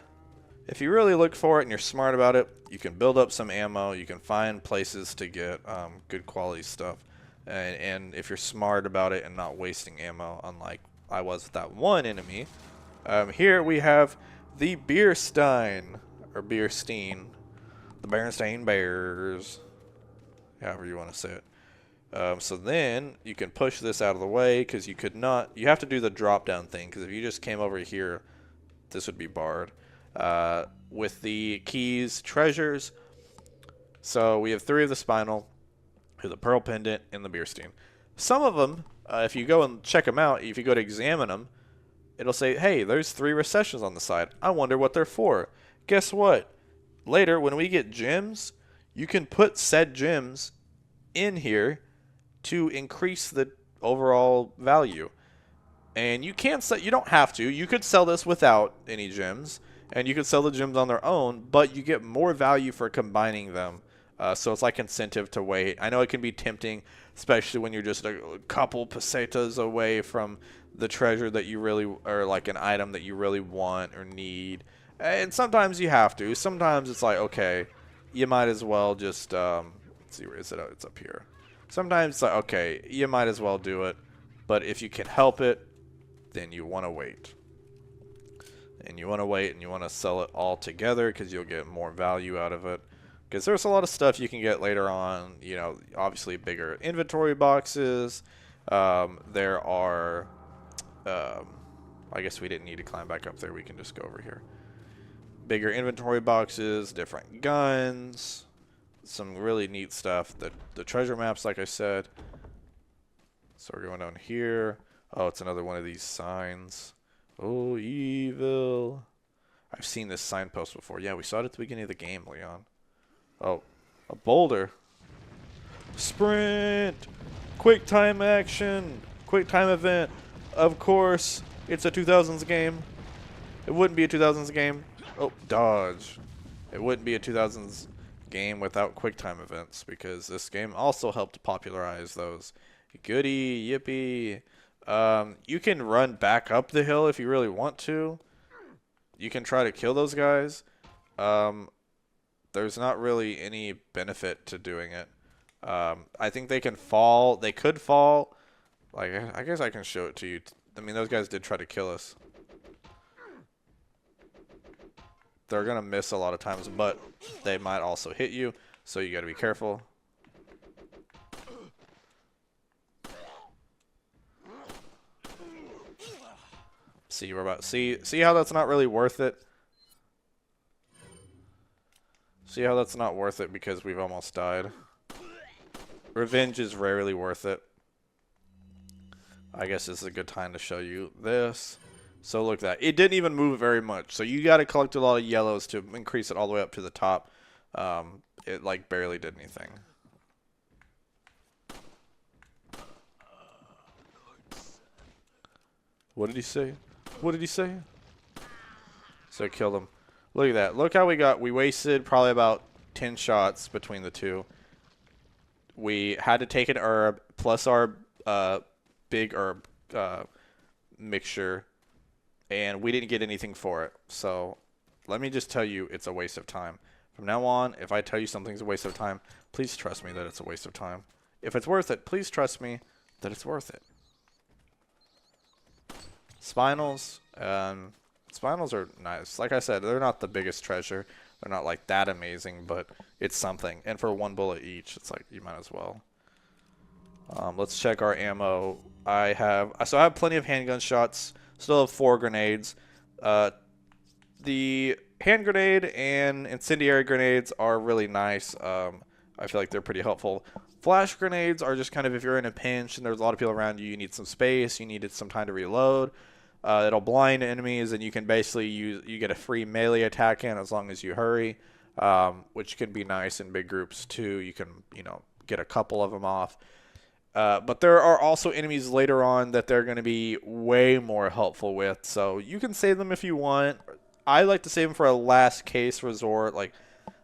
If you really look for it and you're smart about it, you can build up some ammo. You can find places to get good quality stuff. And if you're smart about it and not wasting ammo, unlike I was with that one enemy, here we have the Beerstein, or Beerstein, the Berenstain Bears, however you want to say it. So then you can push this out of the way because you could not, you have to do the drop down thing because if you just came over here, this would be barred. With the keys, treasures. So we have 3 of the spinal, the pearl pendant, and the Beerstein. Some of them, if you go and check them out, if you go to examine them, it'll say, hey, there's 3 recessions on the side. I wonder what they're for. Guess what? Later, when we get gems, you can put said gems in here to increase the overall value. And you can't sell, you don't have to. You could sell this without any gems, and you could sell the gems on their own, but you get more value for combining them. So it's like incentive to wait. I know it can be tempting, especially when you're just a couple pesetas away from the treasure that you really, or like an item that you really want or need. And sometimes you have to. Sometimes it's like, okay, you might as well just, let's see, where is it? Oh, it's up here. Sometimes it's like, okay, you might as well do it. But if you can help it, then you want to wait. And you want to wait and you want to sell it all together because you'll get more value out of it. Because there's a lot of stuff you can get later on, you know, obviously bigger inventory boxes. There are, I guess we didn't need to climb back up there. We can just go over here. Bigger inventory boxes, different guns, some really neat stuff. The treasure maps, like I said. So we're going down here. Oh, it's another one of these signs. Oh, evil. I've seen this signpost before. Yeah, we saw it at the beginning of the game, Leon. Oh, A boulder. Sprint! Quick time action! Quick time event. Of course, it's a 2000s game. It wouldn't be a 2000s game. Oh, dodge. It wouldn't be a 2000s game without quick time events because this game also helped popularize those. Goody, yippee. You can run back up the hill if you really want to. You can try to kill those guys. There's not really any benefit to doing it. I think they can fall. They could fall. Like, I guess I can show it to you. I mean, those guys did try to kill us. They're going to miss a lot of times, but they might also hit you. So you got to be careful. See, we're about see how that's not really worth it. See how that's not worth it because we've almost died. Revenge is rarely worth it. I guess this is a good time to show you this. So look at that. It didn't even move very much. So you got to collect a lot of yellows to increase it all the way up to the top. It like barely did anything. What did he say? What did he say? So I killed him. Look at that. Look how we got. We wasted probably about 10 shots between the two. We had to take an herb plus our big herb mixture. And we didn't get anything for it. So let me just tell you it's a waste of time. From now on, if I tell you something's a waste of time, please trust me that it's a waste of time. If it's worth it, please trust me that it's worth it. Spinals. Spinals are nice. Like I said, they're not the biggest treasure. They're not like that amazing, but it's something. And for 1 bullet each, it's like you might as well. Let's check our ammo. I have plenty of handgun shots. Still have 4 grenades. The hand grenade and incendiary grenades are really nice. I feel like they're pretty helpful. Flash grenades are just kind of if you're in a pinch and there's a lot of people around you, you need some space, you needed some time to reload. It'll blind enemies and you can basically you get a free melee attack in as long as you hurry, which can be nice in big groups too. You can, get a couple of them off. But there are also enemies later on that they're going to be way more helpful with. So you can save them if you want. I like to save them for a last case resort. Like,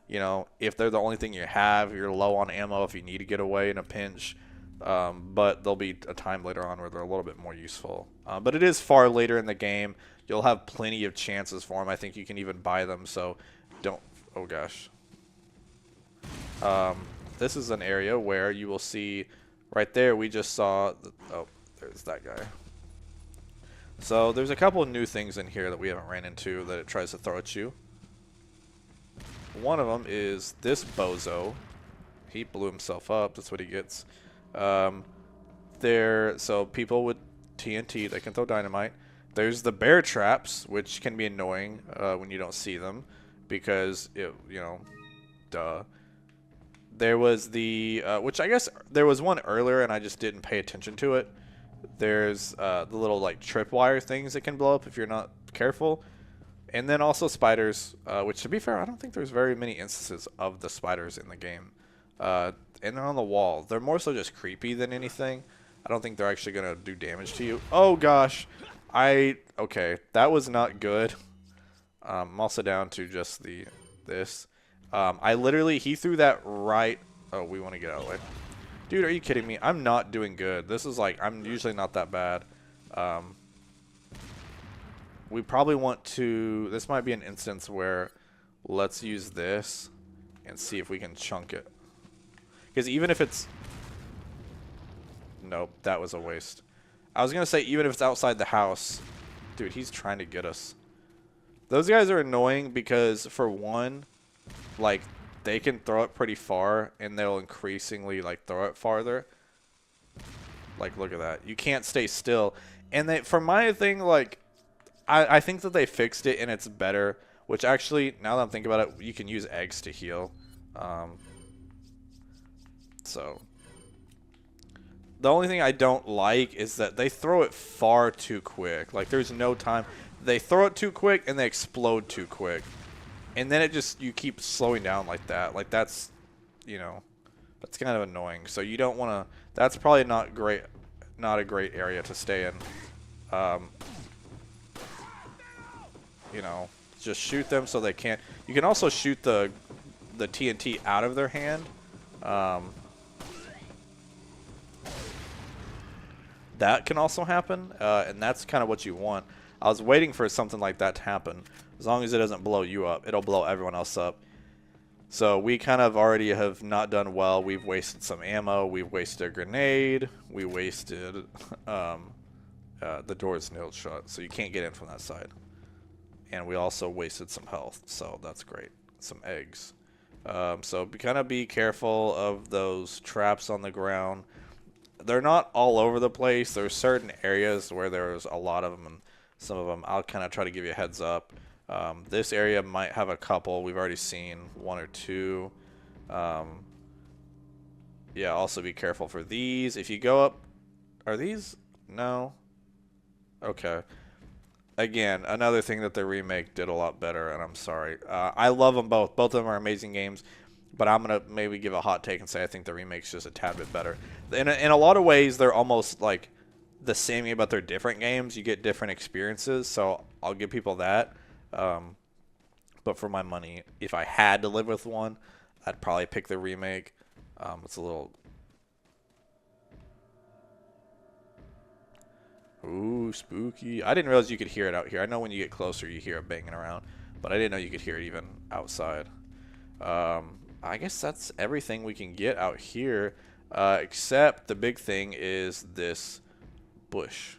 if they're the only thing you have, you're low on ammo if you need to get away in a pinch. But there'll be a time later on where they're a little bit more useful. But it is far later in the game. You'll have plenty of chances for them. I think you can even buy them. So don't. Oh, gosh. This is an area where you will see... Right there, we just saw... Oh, there's that guy. So, there's a couple of new things in here that we haven't ran into that it tries to throw at you. One of them is this bozo. He blew himself up. That's what he gets. So, people with TNT, they can throw dynamite. There's the bear traps, which can be annoying when you don't see them. Because, duh. There was the, which I guess there was one earlier and I just didn't pay attention to it. There's the little like tripwire things that can blow up if you're not careful. And then also spiders, which to be fair, I don't think there's very many instances of the spiders in the game. And they're on the wall. They're more so just creepy than anything. I don't think they're actually going to do damage to you. Oh gosh. Okay, that was not good. I'm also down to just this. He threw that right. Oh, we want to get out of the way. Dude, are you kidding me? I'm not doing good. This is like, I'm usually not that bad. We probably want to, this might be an instance where let's use this and see if we can chunk it. Because even if it's, nope, that was a waste. I was going to say, even if it's outside the house, dude, he's trying to get us. Those guys are annoying because for one, like, they can throw it pretty far, and they'll increasingly, like, throw it farther. Like, look at that. You can't stay still. And for my thing, like, I think that they fixed it, and it's better. Which, actually, now that I'm thinking about it, you can use eggs to heal. So, the only thing I don't like is that they throw it far too quick. Like, there's no time. They throw it too quick, and they explode too quick. And then you keep slowing down like that. Like, that's you know, that's kind of annoying. So you don't want to. That's probably not great. Not a great area to stay in. Um, you know, just shoot them so they can't. You can also shoot the TNT out of their hand. Um, that can also happen, and that's kind of what you want. I was waiting for something like that to happen. As long as it doesn't blow you up, it'll blow everyone else up. So we kind of already have not done well. We've wasted some ammo. We've wasted a grenade. We wasted the door's nailed shut, so you can't get in from that side. And we also wasted some health, so that's great. Some eggs. So kind of be careful of those traps on the ground. They're not all over the place. There's certain areas where there's a lot of them, and some of them I'll kind of try to give you a heads up. This area might have a couple. We've already seen one or two. Yeah, also be careful for these. If you go up, are these? No. Okay. Again, another thing that the remake did a lot better, and I'm sorry. I love them both. Both of them are amazing games, but I'm going to maybe give a hot take and say I think the remake's just a tad bit better. In a lot of ways, they're almost like the same game, but they're different games. You get different experiences, so I'll give people that. But for my money, if I had to live with one, I'd probably pick the remake. It's a little... Ooh, spooky. I didn't realize you could hear it out here. I know when you get closer, you hear it banging around, but I didn't know you could hear it even outside. I guess that's everything we can get out here, except the big thing is this bush,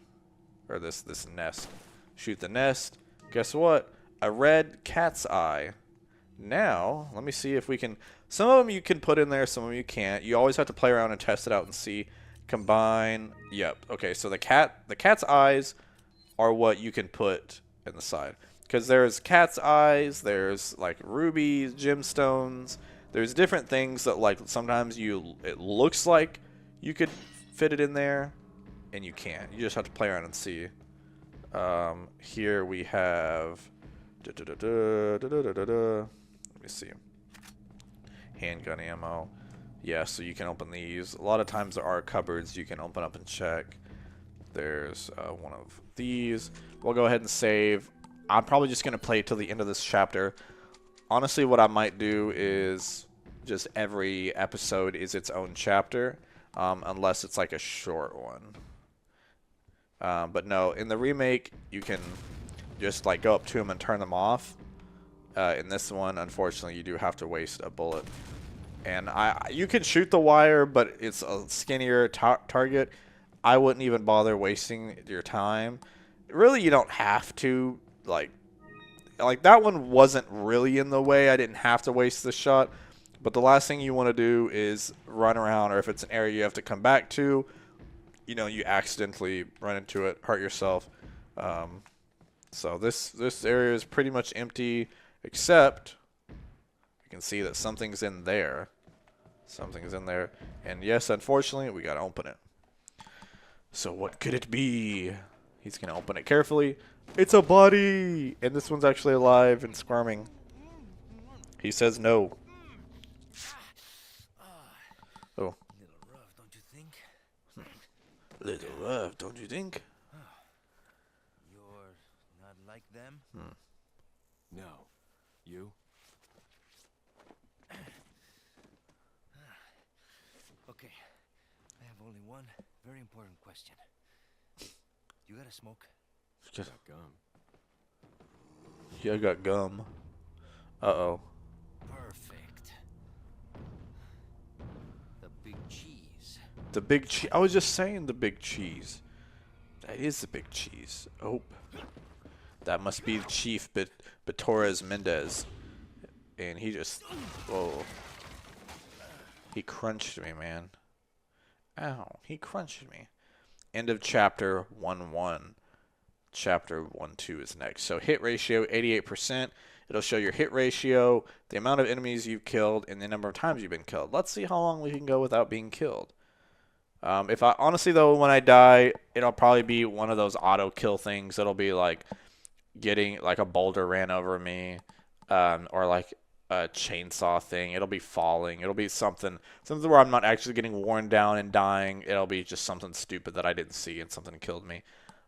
or this nest. Shoot the nest. Guess what? A red cat's eye. Now, let me see if we can... Some of them you can put in there, some of them you can't. You always have to play around and test it out and see. Combine. Yep. Okay, so the cat's eyes are what you can put in the side. Because there's cat's eyes, there's like rubies, gemstones. There's different things that like sometimes it looks like you could fit it in there, and you can't. You just have to play around and see. Here we have... Let me see. Handgun ammo. Yeah, so you can open these. A lot of times there are cupboards you can open up and check. There's one of these. We'll go ahead and save. I'm probably just going to play till the end of this chapter. Honestly, what I might do is just every episode is its own chapter, unless it's like a short one. But no, in the remake, you can just like go up to them and turn them off. In this one, unfortunately, you do have to waste a bullet. And you can shoot the wire, but it's a skinnier target. I wouldn't even bother wasting your time. Really, you don't have to. Like that one wasn't really in the way. I didn't have to waste the shot. But the last thing you want to do is run around, or if it's an area you have to come back to, you know, you accidentally run into it, hurt yourself. So this area is pretty much empty, except you can see that something's in there. Something's in there. And yes, unfortunately, we gotta open it. So what could it be? He's gonna open it carefully. It's a body! And this one's actually alive and squirming. He says no. Oh. Little rough, don't you think? Little rough, don't you think? You're not like them? No. You? Okay. I have only one very important question. You got a smoke? Got gum. Yeah, I got gum. Uh-oh. Perfect. The big cheese. The big cheese. I was just saying the big cheese. That is the big cheese. Oh. That must be Chief Torres Mendez. And he just... Whoa. He crunched me, man. Ow. He crunched me. End of chapter 1-1. Chapter 1-2 is next. So hit ratio 88%. It'll show your hit ratio, the amount of enemies you've killed, and the number of times you've been killed. Let's see how long we can go without being killed. Honestly though, when I die, it'll probably be one of those auto kill things. It'll be like getting like a boulder ran over me, or like a chainsaw thing. It'll be falling. It'll be something where I'm not actually getting worn down and dying. It'll be just something stupid that I didn't see and something killed me.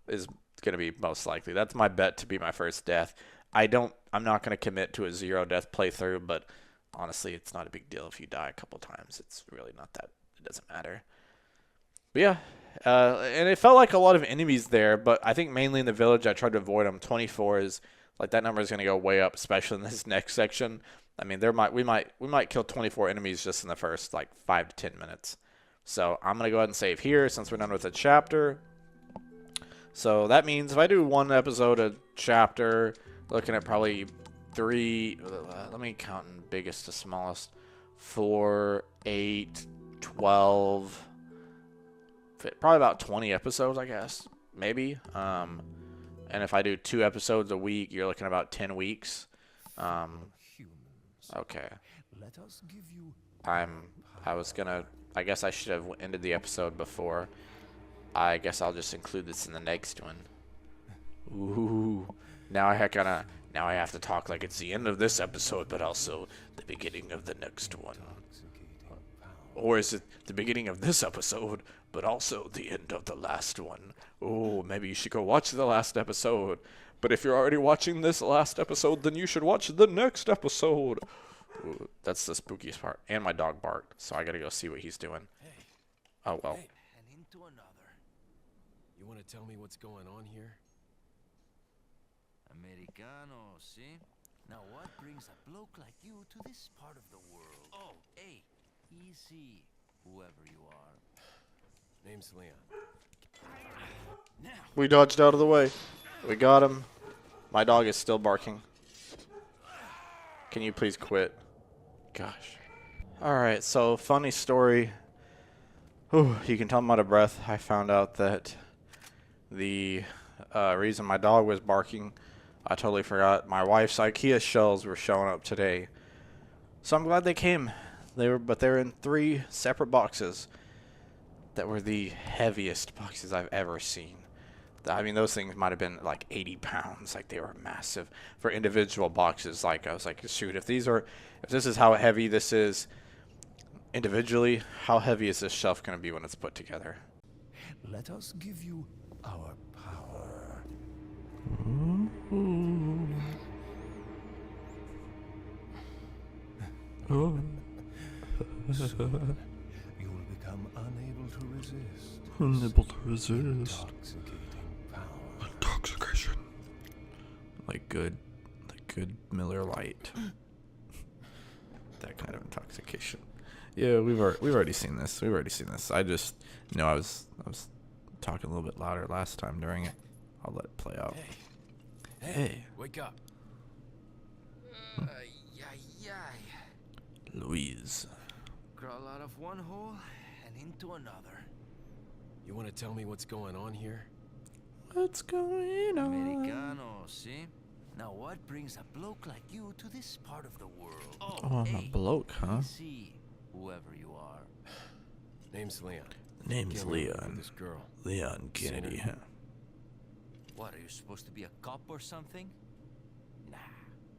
Is going to be most likely. That's my bet to be my first death. I'm not going to commit to a 0 death playthrough, but honestly, it's not a big deal if you die a couple times. It's really not that. It doesn't matter. But yeah, and it felt like a lot of enemies there, but I think mainly in the village I tried to avoid them. 24 is like that number is going to go way up, especially in this next section. I mean, we might kill 24 enemies just in the first like 5 to 10 minutes. So I'm gonna go ahead and save here since we're done with the chapter. So that means if I do one episode a chapter, looking at probably 3. Let me count in biggest to smallest. 4, 8, 12. Probably about 20 episodes, I guess. Maybe. And if I do 2 episodes a week, you're looking at about 10 weeks. Okay. I guess I should have ended the episode before. I guess I'll just include this in the next one. Ooh. Now I have to talk like it's the end of this episode, but also the beginning of the next one. Or is it the beginning of this episode, but also the end of the last one? Oh, maybe you should go watch the last episode. But if you're already watching this last episode, then you should watch the next episode. Ooh, that's the spookiest part. And my dog barked, so I gotta go see what he's doing. Oh, well. And into another. You want to tell me what's going on here? Americano, see? Now what brings a bloke like you to this part of the world? Oh, hey, easy, whoever you are. Name's Leon. Now. We dodged out of the way. We got him. My dog is still barking. Can you please quit? Gosh. Alright, so funny story. Whew, you can tell I'm out of breath. I found out that the reason my dog was barking, I totally forgot. My wife's IKEA shelves were showing up today. So I'm glad they came. They were in 3 separate boxes that were the heaviest boxes I've ever seen. I mean, those things might have been like 80 pounds. Like, they were massive for individual boxes. Like, I was like, shoot, if this is how heavy this is individually, how heavy is this shelf going to be when it's put together? Let us give you our power. Soon, you will become unable to resist. Unable to resist. Intoxicating power. Intoxication. Like good Miller Lite. That kind of intoxication. Yeah, we've already seen this. I just I was talking a little bit louder last time during it. I'll let it play out. Hey. Wake up. Louise. Crawl out of one hole and into another. You want to tell me what's going on here? What's going on? Americano, see? Now what brings a bloke like you to this part of the world? Oh, I'm a hey, bloke, huh? easy, whoever you are. Name's Leon. Name's Can't remember Leon. This girl. Leon Kennedy. Sinner. What, are you supposed to be a cop or something? Nah,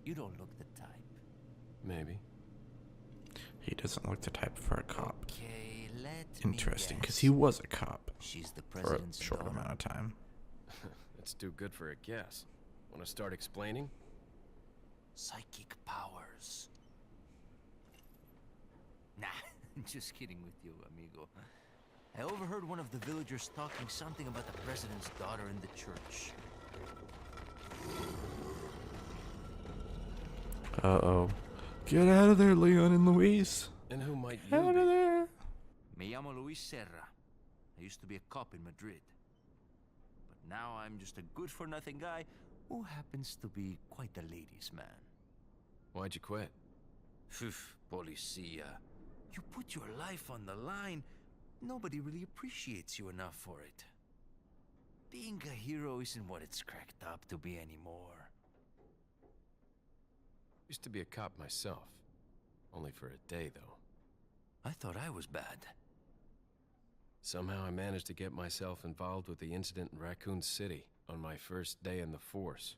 you don't look the type. Maybe. He doesn't look the type for a cop. Okay, let Interesting, me because guess. he was a cop She's the for a president's short daughter. amount of time. That's too good for a guess. Want to start explaining? Psychic powers. Nah, just kidding with you, amigo. I overheard one of the villagers talking something about the president's daughter in the church. Uh-oh. Get out of there, Leon and Louise. And who might you Out of be? there. Me llamo Luis Serra. I used to be a cop in Madrid. But now I'm just a good-for-nothing guy who happens to be quite a ladies' man. Why'd you quit? Phew, policia. You put your life on the line. Nobody really appreciates you enough for it. Being a hero isn't what it's cracked up to be anymore. Used to be a cop myself. Only for a day, though. I thought I was bad. Somehow I managed to get myself involved with the incident in Raccoon City on my first day in the force.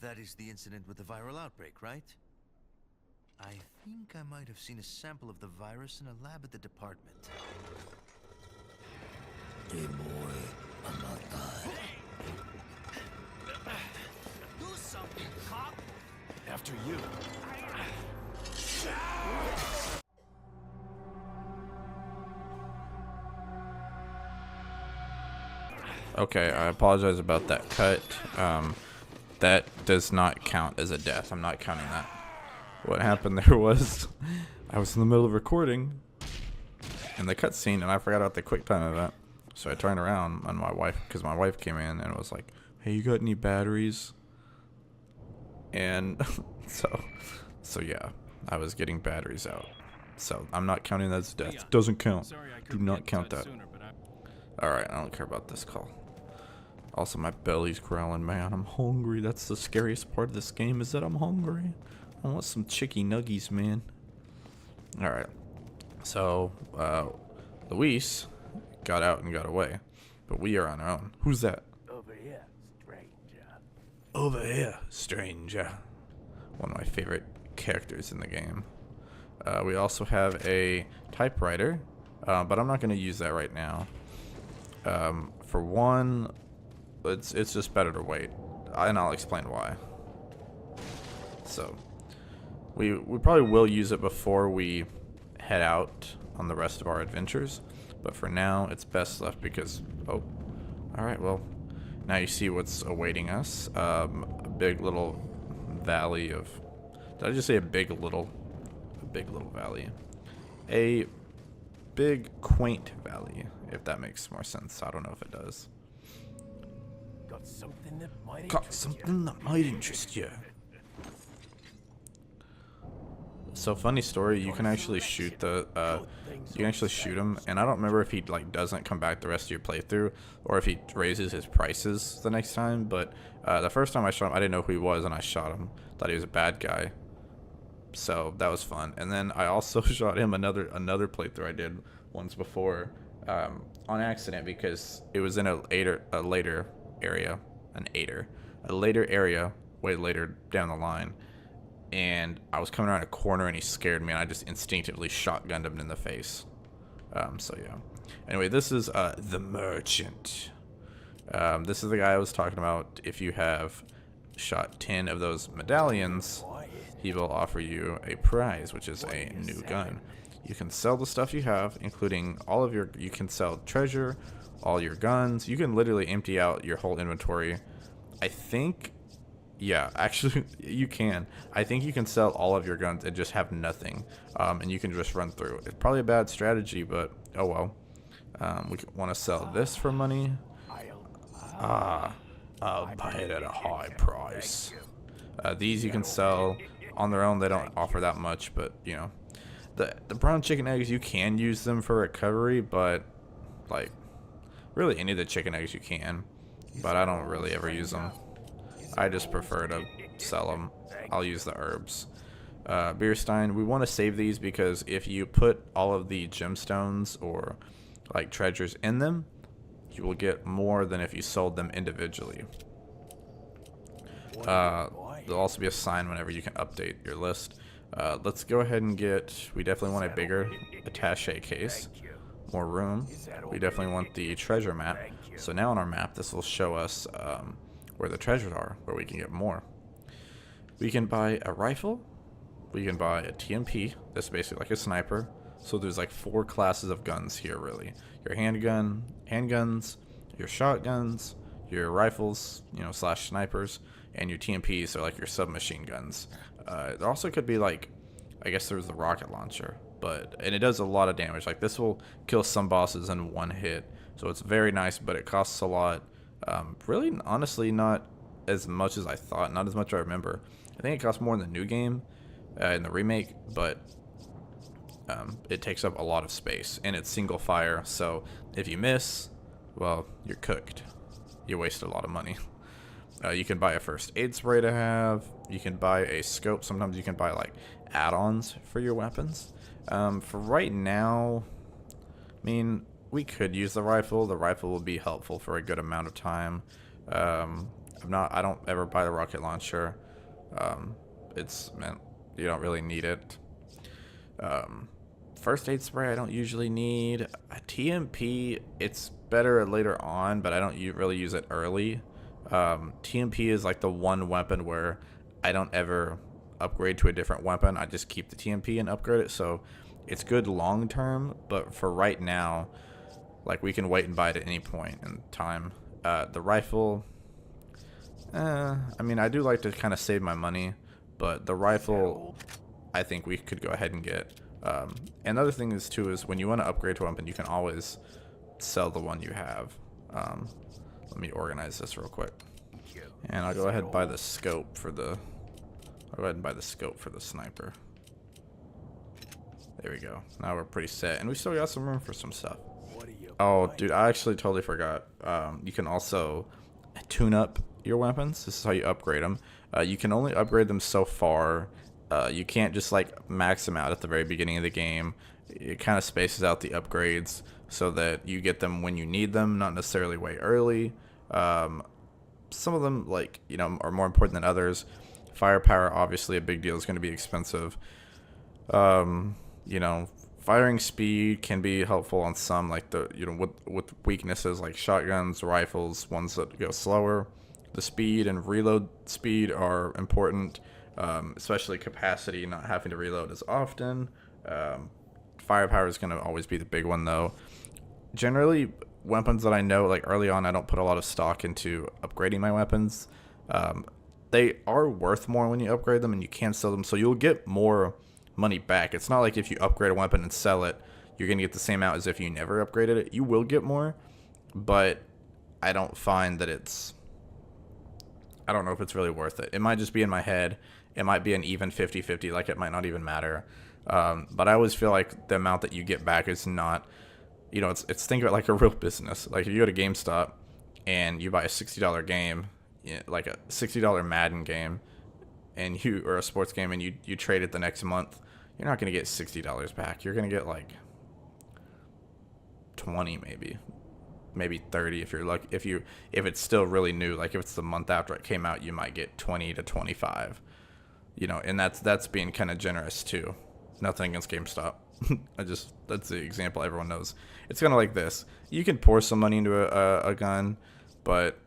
That is the incident with the viral outbreak, right? I think I might have seen a sample of the virus in a lab at the department. Hey boy, I'm not done. Do something, cop! After you. Okay, I apologize about that cut. That does not count as a death. I'm not counting that. What happened there was I was in the middle of recording in the cutscene and I forgot about the QuickTime event. So I turned around and my wife came in and was like, "Hey, you got any batteries?" And so yeah, I was getting batteries out. So I'm not counting that as a death. It doesn't count. Sorry I Do couldn't not get count inside that. sooner, but Alright, I don't care about this call. Also, my belly's growling, man. I'm hungry. That's the scariest part of this game, is that I'm hungry. I want some chicky nuggies, man. Alright. So, Luis got out and got away. But we are on our own. Who's that? Over here, stranger. Over here, stranger. One of my favorite characters in the game. We also have a typewriter, but I'm not going to use that right now. For one, it's just better to wait, and I'll explain why. So, we probably will use it before we head out on the rest of our adventures, but for now, it's best left because, oh, alright, well, now you see what's awaiting us. A big little valley of, did I just say a big little valley? A big, quaint valley, if that makes more sense. I don't know if it does. Got something that might Got interest something that might interest you. So, funny story, you can actually shoot him, and I don't remember if he like doesn't come back the rest of your playthrough, or if he raises his prices the next time. But the first time I shot him, I didn't know who he was, and I shot him. Thought he was a bad guy. So that was fun. And then I also shot him another playthrough I did once before, on accident, because it was in a later area, way later down the line. And I was coming around a corner and he scared me and I just instinctively shotgunned him in the face. So yeah. Anyway, this is the merchant. This is the guy I was talking about. If you have shot 10 of those medallions, he will offer you a prize, which is a new gun. You can sell the stuff you have, including all of your, you can sell treasure, all your guns. You can literally empty out your whole inventory. I think, yeah, actually, you can. I think you can sell all of your guns and just have nothing, and you can just run through. It's probably a bad strategy, but oh well. We want to sell this for money. I'll buy it at a high price. These you can sell on their own. They don't offer that much, but you know, the brown chicken eggs, you can use them for recovery, but like really any of the chicken eggs you can, but I don't really ever use them. I just prefer to sell them. I'll use the herbs. Beerstein, we want to save these because if you put all of the gemstones or like treasures in them, you will get more than if you sold them individually. There'll also be a sign whenever you can update your list. Let's go ahead and get, we definitely want a bigger attaché case, more room. We definitely want the treasure map. So now on our map, this will show us where the treasures are, where we can get more. We can buy a rifle. We can buy a TMP. That's basically like a sniper. So there's like 4 classes of guns here, really. Your handguns, your shotguns, your rifles, you know, / snipers, and your TMPs are like your submachine guns. There also could be like, I guess there's the rocket launcher, and it does a lot of damage. Like this will kill some bosses in 1 hit. So it's very nice, but it costs a lot. Really, honestly, not as much as I thought, not as much as I remember. I think it costs more in the new game, in the remake, but it takes up a lot of space, and it's single fire, so if you miss, well, you're cooked. You waste a lot of money. You can buy a first aid spray to have. You can buy a scope. Sometimes you can buy like add-ons for your weapons. For right now, I mean, we could use the rifle. The rifle will be helpful for a good amount of time. I don't ever buy the rocket launcher. Man, don't really need it. First aid spray I don't usually need. A TMP, it's better later on, but I don't really use it early. TMP is like the one weapon where I don't ever upgrade to a different weapon. I just keep the TMP and upgrade it, so it's good long term, but for right now, like, we can wait and buy it at any point in time. The rifle, I mean, I do like to kind of save my money, but the rifle, I think we could go ahead and get. And the other thing is too, is when you want to upgrade to a weapon, you can always sell the one you have. Let me organize this real quick, and I'll go ahead and buy the scope for the. I'll go ahead and buy the scope for the sniper. There we go. Now we're pretty set, and we still got some room for some stuff. Oh, dude, I actually totally forgot. You can also tune up your weapons. This is how you upgrade them. You can only upgrade them so far. You can't just like max them out at the very beginning of the game. It kind of spaces out the upgrades so that you get them when you need them, not necessarily way early. Some of them, like, you know, are more important than others. Firepower, obviously a big deal, is going to be expensive. You know, firing speed can be helpful on some, like the, you know, with weaknesses like shotguns, rifles, ones that go slower. The speed and reload speed are important, especially capacity, not having to reload as often. Firepower is going to always be the big one, though. Generally, weapons that I know, like early on, I don't put a lot of stock into upgrading my weapons. They are worth more when you upgrade them, and you can sell them, so you'll get more money back. It's not like if you upgrade a weapon and sell it, you're going to get the same amount as if you never upgraded it. You will get more, but I don't find that it's... I don't know if it's really worth it. It might just be in my head. It might be an even 50-50, like it might not even matter. But I always feel like the amount that you get back is not... You know, it's think of it like a real business. Like if you go to GameStop and you buy a $60 game, like a $60 Madden game, and or a sports game, and you trade it the next month, you're not going to get $60 back. You're going to get like 20 maybe 30 if you're lucky. If it's still really new, like if it's the month after it came out, you might get 20 to 25. You know, and that's being kind of generous too. Nothing against GameStop. That's the example everyone knows. It's kind of like this. You can pour some money into a gun, but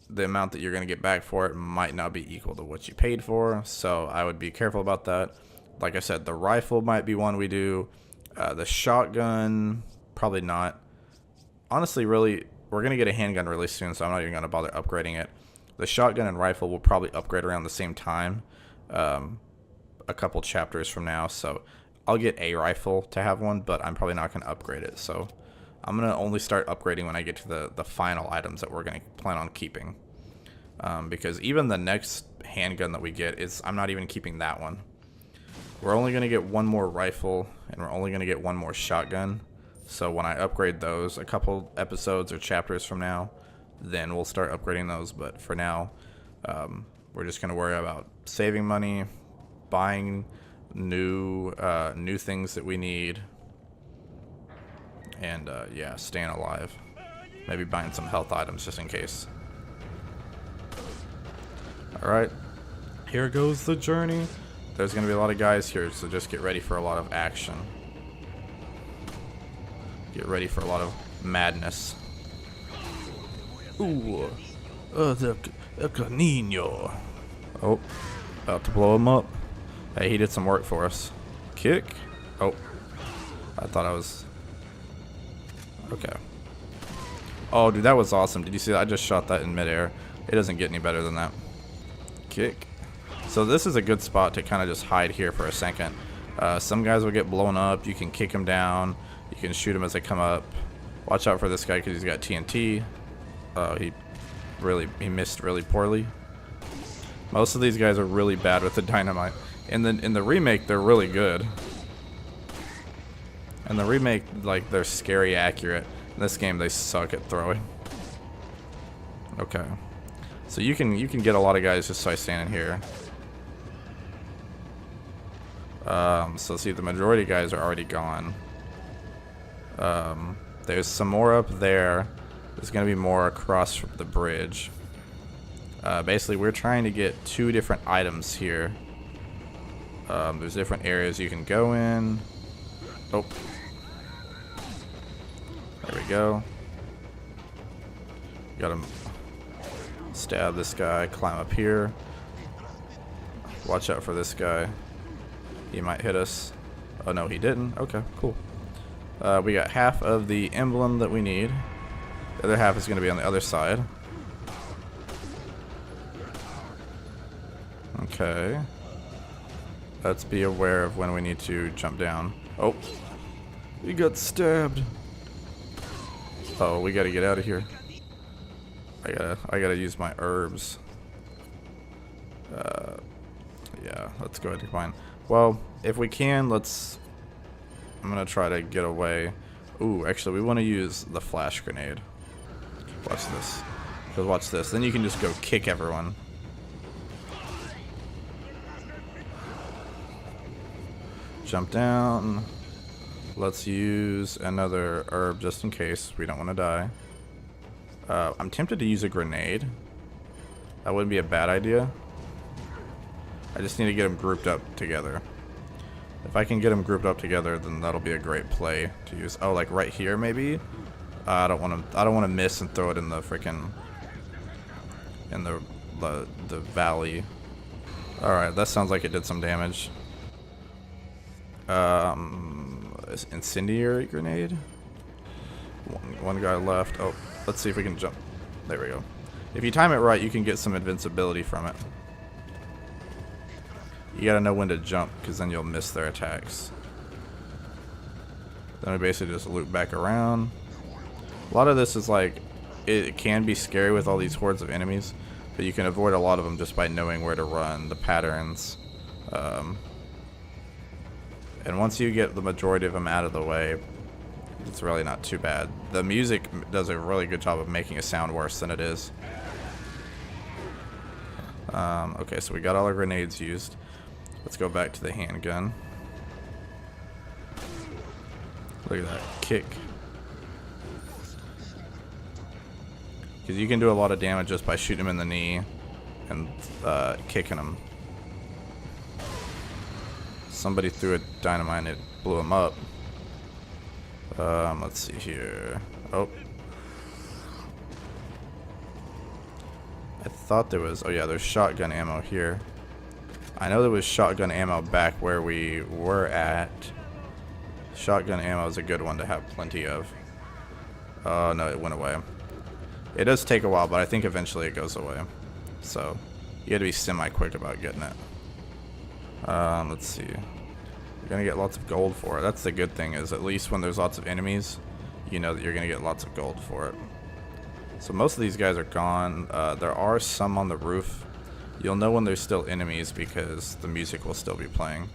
the amount that you're going to get back for it might not be equal to what you paid for. So I would be careful about that. Like I said, the rifle might be one we do. The shotgun, probably not. Honestly, really, we're going to get a handgun really soon, so I'm not even going to bother upgrading it. The shotgun and rifle will probably upgrade around the same time, a couple chapters from now. So I'll get a rifle to have one, but I'm probably not going to upgrade it. So I'm going to only start upgrading when I get to the final items that we're going to plan on keeping. Because even the next handgun that we get, I'm not even keeping that one. We're only going to get one more rifle, and we're only going to get one more shotgun. So when I upgrade those a couple episodes or chapters from now, then we'll start upgrading those. But for now, we're just going to worry about saving money, buying new things that we need, and yeah, staying alive. Maybe buying some health items just in case. Alright, here goes the journey. There's going to be a lot of guys here, so just get ready for a lot of action. Get ready for a lot of madness. Ooh, the canino. Oh, about to blow him up. Hey, he did some work for us. Kick. Oh, I thought I was... Okay. Oh, dude, that was awesome. Did you see that? I just shot that in midair. It doesn't get any better than that. Kick. So this is a good spot to kind of just hide here for a second. Some guys will get blown up. You can kick them down. You can shoot them as they come up. Watch out for this guy because he's got TNT. He missed really poorly. Most of these guys are really bad with the dynamite. And then in the remake, they're really good. In the remake, like, they're scary accurate. In this game, they suck at throwing. Okay. So you can get a lot of guys just by standing here. So see, the majority of guys are already gone. There's some more up there. There's gonna be more across the bridge. Basically, we're trying to get 2 different items here. There's different areas you can go in. Oh. There we go. Gotta stab this guy, climb up here. Watch out for this guy. He might hit us. Oh no, he didn't. Okay, cool. We got half of the emblem that we need. The other half is going to be on the other side. Okay. Let's be aware of when we need to jump down. Oh, we got stabbed. Oh, we gotta get out of here. I gotta use my herbs. Yeah, let's go ahead and combine. Well, if we can, I'm gonna try to get away. Ooh, actually, we want to use the flash grenade. Watch this. Because watch this. Then you can just go kick everyone. Jump down. Let's use another herb just in case we don't want to die. I'm tempted to use a grenade. That wouldn't be a bad idea. I just need to get them grouped up together. If I can get them grouped up together, then that'll be a great play to use. Oh, like right here maybe. I don't want to miss and throw it in the freaking the valley. All right, that sounds like it did some damage. Incendiary grenade. One guy left. Oh, let's see if we can jump. There we go. If you time it right, you can get some invincibility from it. You gotta know when to jump, because then you'll miss their attacks. Then we basically just loop back around. A lot of this is like, it can be scary with all these hordes of enemies, but you can avoid a lot of them just by knowing where to run, the patterns. And once you get the majority of them out of the way, it's really not too bad. The music does a really good job of making it sound worse than it is. Okay, so we got all our grenades used. Let's go back to the handgun. Look at that kick. Because you can do a lot of damage just by shooting him in the knee and kicking him. Somebody threw a dynamite and it blew him up. Let's see here. Oh. I thought there was... Oh yeah, there's shotgun ammo here. I know there was shotgun ammo back where we were at. Shotgun ammo is a good one to have plenty of. Oh no, it went away. It does take a while, but I think eventually it goes away. So, you gotta be semi-quick about getting it. Let's see. You're gonna get lots of gold for it. That's the good thing, is at least when there's lots of enemies, you know that you're gonna get lots of gold for it. So most of these guys are gone. There are some on the roof. You'll know when there's still enemies because the music will still be playing.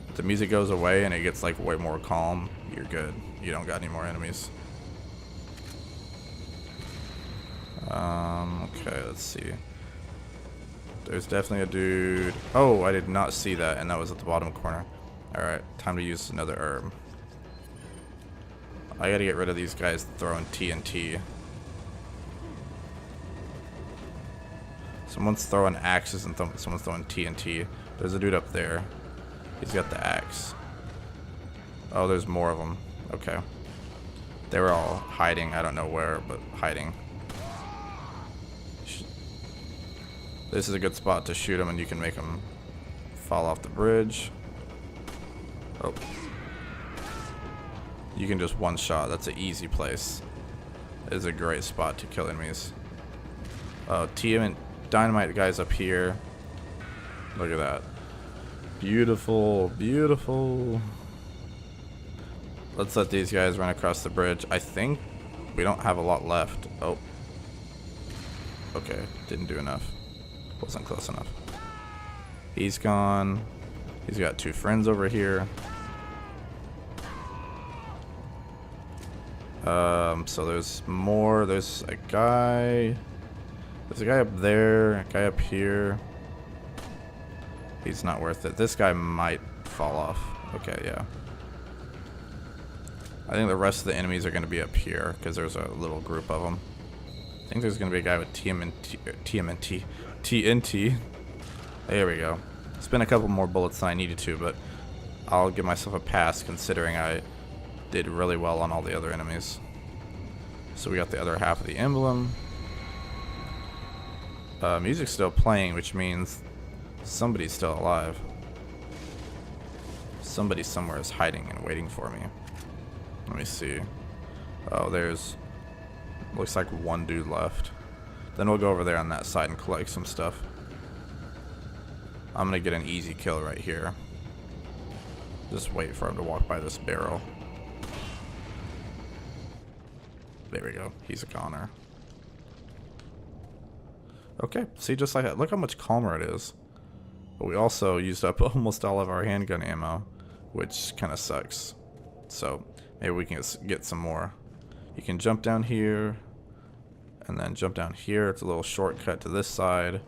If the music goes away and it gets like way more calm, you're good. You don't got any more enemies. Okay, let's see. There's definitely a dude. Oh, I did not see that, and that was at the bottom corner. Alright, time to use another herb. I gotta get rid of these guys throwing TNT. Someone's throwing axes and someone's throwing TNT. There's a dude up there. He's got the axe. Oh, there's more of them. Okay. They were all hiding. I don't know where, but hiding. This is a good spot to shoot them, and you can make them fall off the bridge. Oh. You can just one shot. That's an easy place. It is a great spot to kill enemies. Oh, dynamite guys up here. Look at that. Beautiful, beautiful. Let's let these guys run across the bridge. I think we don't have a lot left. Oh. Okay, didn't do enough. Wasn't close enough. He's gone. He's got two friends over here. So there's more. There's a guy. There's a guy up there. A guy up here. He's not worth it. This guy might fall off. Okay, yeah. I think the rest of the enemies are going to be up here because there's a little group of them. I think there's going to be a guy with TNT. There we go. spent a couple more bullets than I needed to, but I'll give myself a pass considering I did really well on all the other enemies. So we got the other half of the emblem. Music's still playing, which means somebody's still alive. Somebody somewhere is hiding and waiting for me. Let me see. Oh, there's... looks like one dude left. Then we'll go over there on that side and collect some stuff. I'm gonna get an easy kill right here. Just wait for him to walk by this barrel. There we go. He's a goner. Okay, see, just like that. Look how much calmer it is. But we also used up almost all of our handgun ammo, which kind of sucks. So maybe we can get some more. You can jump down here, and then jump down here. It's a little shortcut to this side.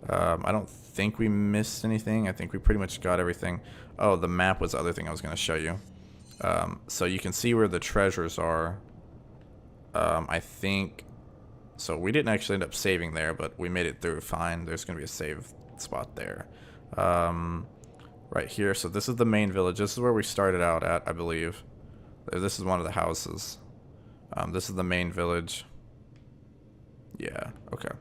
I don't think we missed anything. I think we pretty much got everything. Oh, the map was the other thing I was going to show you. So you can see where the treasures are. I think... so we didn't actually end up saving there, but we made it through fine. There's going to be a save spot there. Right here. So this is the main village. This is where we started out at, I believe. This is one of the houses. This is the main village. Yeah, okay.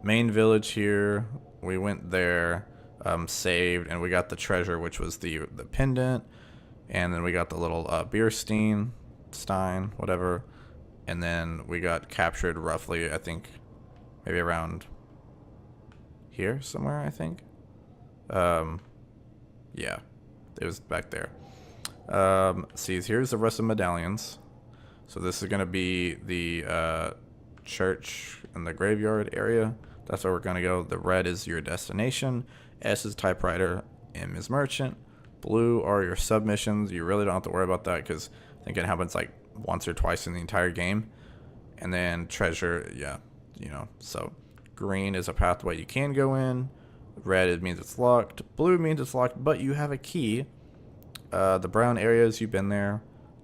Main village here. We went there, saved, and we got the treasure, which was the pendant. And then we got the little beer stein, whatever. And then we got captured roughly, I think, maybe around here somewhere, I think. Yeah, it was back there. See, here's the rest of the medallions. So this is going to be the church and the graveyard area. That's where we're going to go. The red is your destination. S is typewriter. M is merchant. Blue are your submissions. You really don't have to worry about that because I think it happens like once or twice in the entire game. And then treasure, yeah, you know. So green is a pathway you can go in. Red, it means it's locked. Blue means it's locked, but you have a key. The brown areas, you've been there.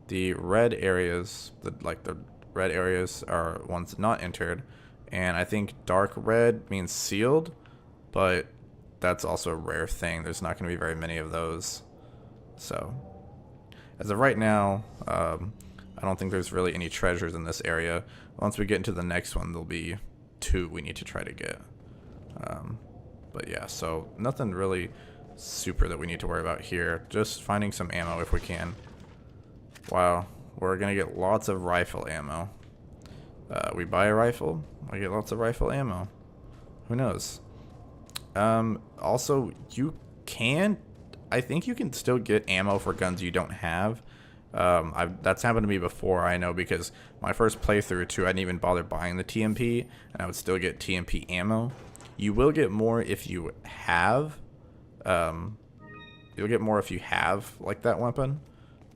The red areas, the red areas are ones not entered. And I think dark red means sealed, but that's also a rare thing. There's not going to be very many of those. So, as of right now, I don't think there's really any treasures in this area. Once we get into the next one, there'll be 2 we need to try to get. But yeah, so nothing really super that we need to worry about here. Just finding some ammo if we can. Wow, we're going to get lots of rifle ammo. We buy a rifle, I get lots of rifle ammo. Who knows? Also, I think you can still get ammo for guns you don't have. That's happened to me before, I know, because my first playthrough too, I didn't even bother buying the TMP, and I would still get TMP ammo. You will get more if you have, you'll get more if you have, like, that weapon.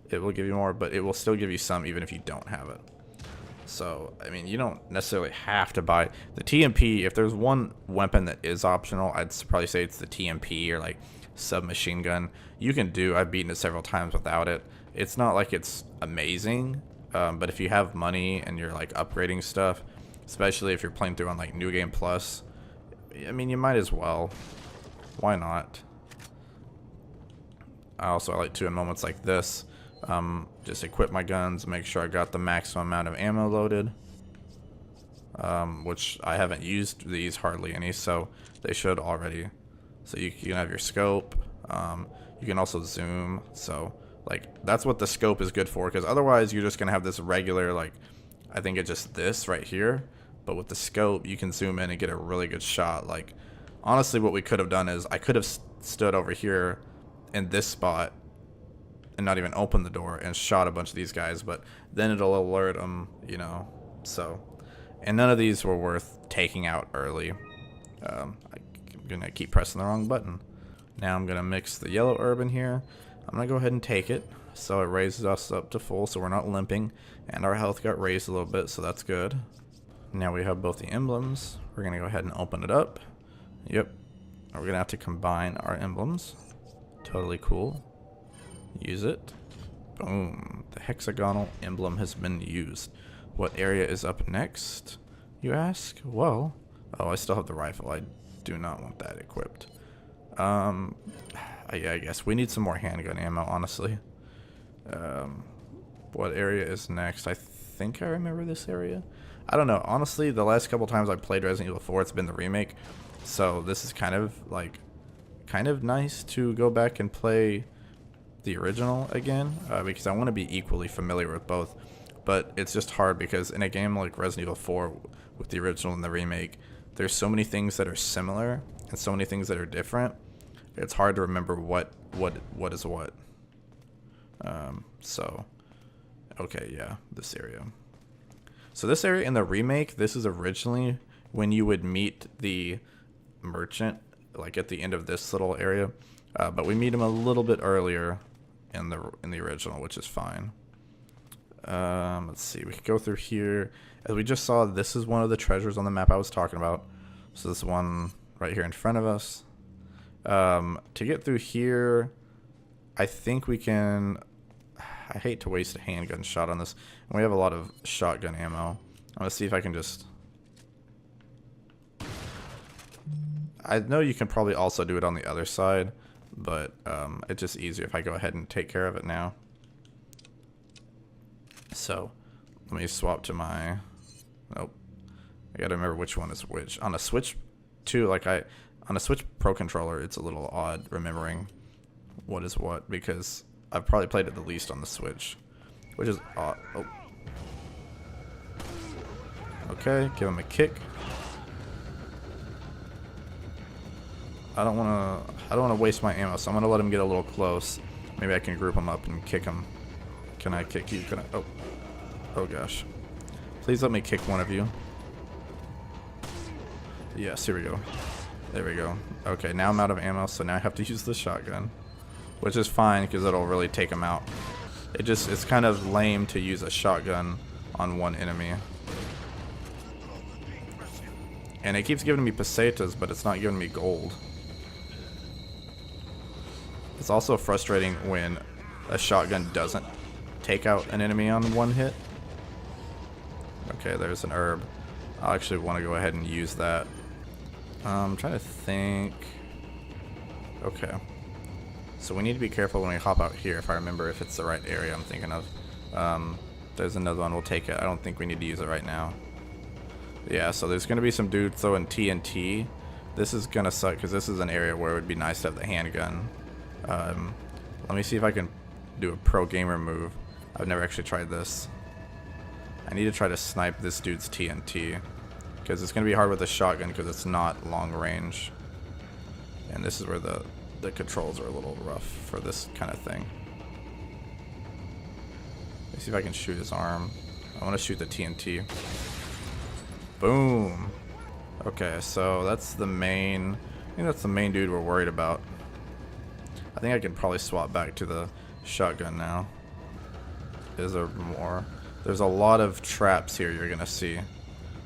It will give you more, but it will still give you some even if you don't have it. So, I mean, you don't necessarily have to buy the TMP. If there's one weapon that is optional, I'd probably say it's the TMP or, like, submachine gun. You can do, I've beaten it several times without it. It's not like it's amazing, but if you have money and you're, like, upgrading stuff, especially if you're playing through on, like, New Game Plus, I mean, you might as well. Why not? I also like to, in moments like this, just equip my guns, make sure I got the maximum amount of ammo loaded, which I haven't used these hardly any, so they should already. So you can have your scope, you can also zoom, so like that's what the scope is good for, because otherwise you're just gonna have this regular, like, I think it's just this right here, but with the scope you can zoom in and get a really good shot. Like, honestly, what we could have done is I could have stood over here in this spot and not even open the door and shot a bunch of these guys, but then it'll alert them, you know. So, and none of these were worth taking out early. I'm gonna keep pressing the wrong button. Now I'm gonna mix the yellow herb in here. I'm gonna go ahead and take it, so it raises us up to full, so we're not limping, and our health got raised a little bit, so that's good. Now we have both the emblems. We're gonna go ahead and open it up. Yep, we're gonna have to combine our emblems. Totally cool. Use it. Boom. The hexagonal emblem has been used. What area is up next, you ask? Well, oh, I still have the rifle. I Do not want that equipped. Yeah, I guess we need some more handgun ammo, honestly. What area is next? I think I remember this area. I don't know. Honestly, the last couple times I played Resident Evil 4, it's been the remake. So this is kind of nice to go back and play the original again, because I want to be equally familiar with both. But it's just hard because in a game like Resident Evil 4 with the original and the remake, there's so many things that are similar and so many things that are different. It's hard to remember what is what. So, okay, yeah, this area. So this area in the remake, this is originally when you would meet the merchant, like at the end of this little area. But we meet him a little bit earlier in the original, which is fine. Let's see, we could go through here. As we just saw, this is one of the treasures on the map I was talking about. So this one right here in front of us. To get through here, I think we can... I hate to waste a handgun shot on this. And we have a lot of shotgun ammo. I'm going to see if I can just... I know you can probably also do it on the other side, but it's just easier if I go ahead and take care of it now. So, let me swap to my... Nope. I gotta remember which one is which. On a Switch, too, on a Switch Pro Controller, it's a little odd remembering what is what, because I've probably played it the least on the Switch, which is odd. Oh. Okay, give him a kick. I don't wanna waste my ammo, so I'm gonna let him get a little close. Maybe I can group him up and kick him. Can I kick you? Can I? Oh. Oh gosh. Please let me kick one of you. Yes, here we go. There we go. Okay, now I'm out of ammo, so now I have to use the shotgun. Which is fine, because it'll really take him out. It's kind of lame to use a shotgun on one enemy. And it keeps giving me pesetas, but it's not giving me gold. It's also frustrating when a shotgun doesn't take out an enemy on one hit. Okay, there's an herb. I actually want to go ahead and use that. I'm trying to think. Okay. So we need to be careful when we hop out here, if I remember if it's the right area I'm thinking of. There's another one, we'll take it. I don't think we need to use it right now. Yeah, so there's going to be some dudes throwing TNT. This is going to suck because this is an area where it would be nice to have the handgun. Let me see if I can do a pro gamer move. I've never actually tried this. I need to try to snipe this dude's TNT, because it's going to be hard with a shotgun because it's not long range. And this is where the controls are a little rough for this kind of thing. Let me see if I can shoot his arm. I want to shoot the TNT. Boom. Okay, so that's the main... I think that's the main dude we're worried about. I think I can probably swap back to the shotgun now. Is there more? There's a lot of traps here you're gonna see.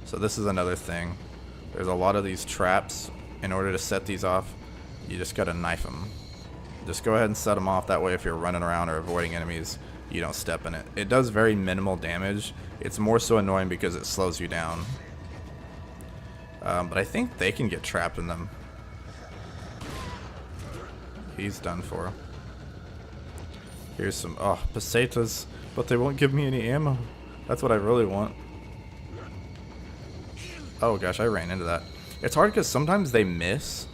So this is another thing. There's a lot of these traps. In order to set these off, you just gotta knife them. Just go ahead and set them off. That way if you're running around or avoiding enemies, you don't step in it. It does very minimal damage. It's more so annoying because it slows you down. But I think they can get trapped in them. He's done for. Here's some, pesetas, but they won't give me any ammo. That's what I really want. Oh gosh, I ran into that. It's hard because sometimes they miss.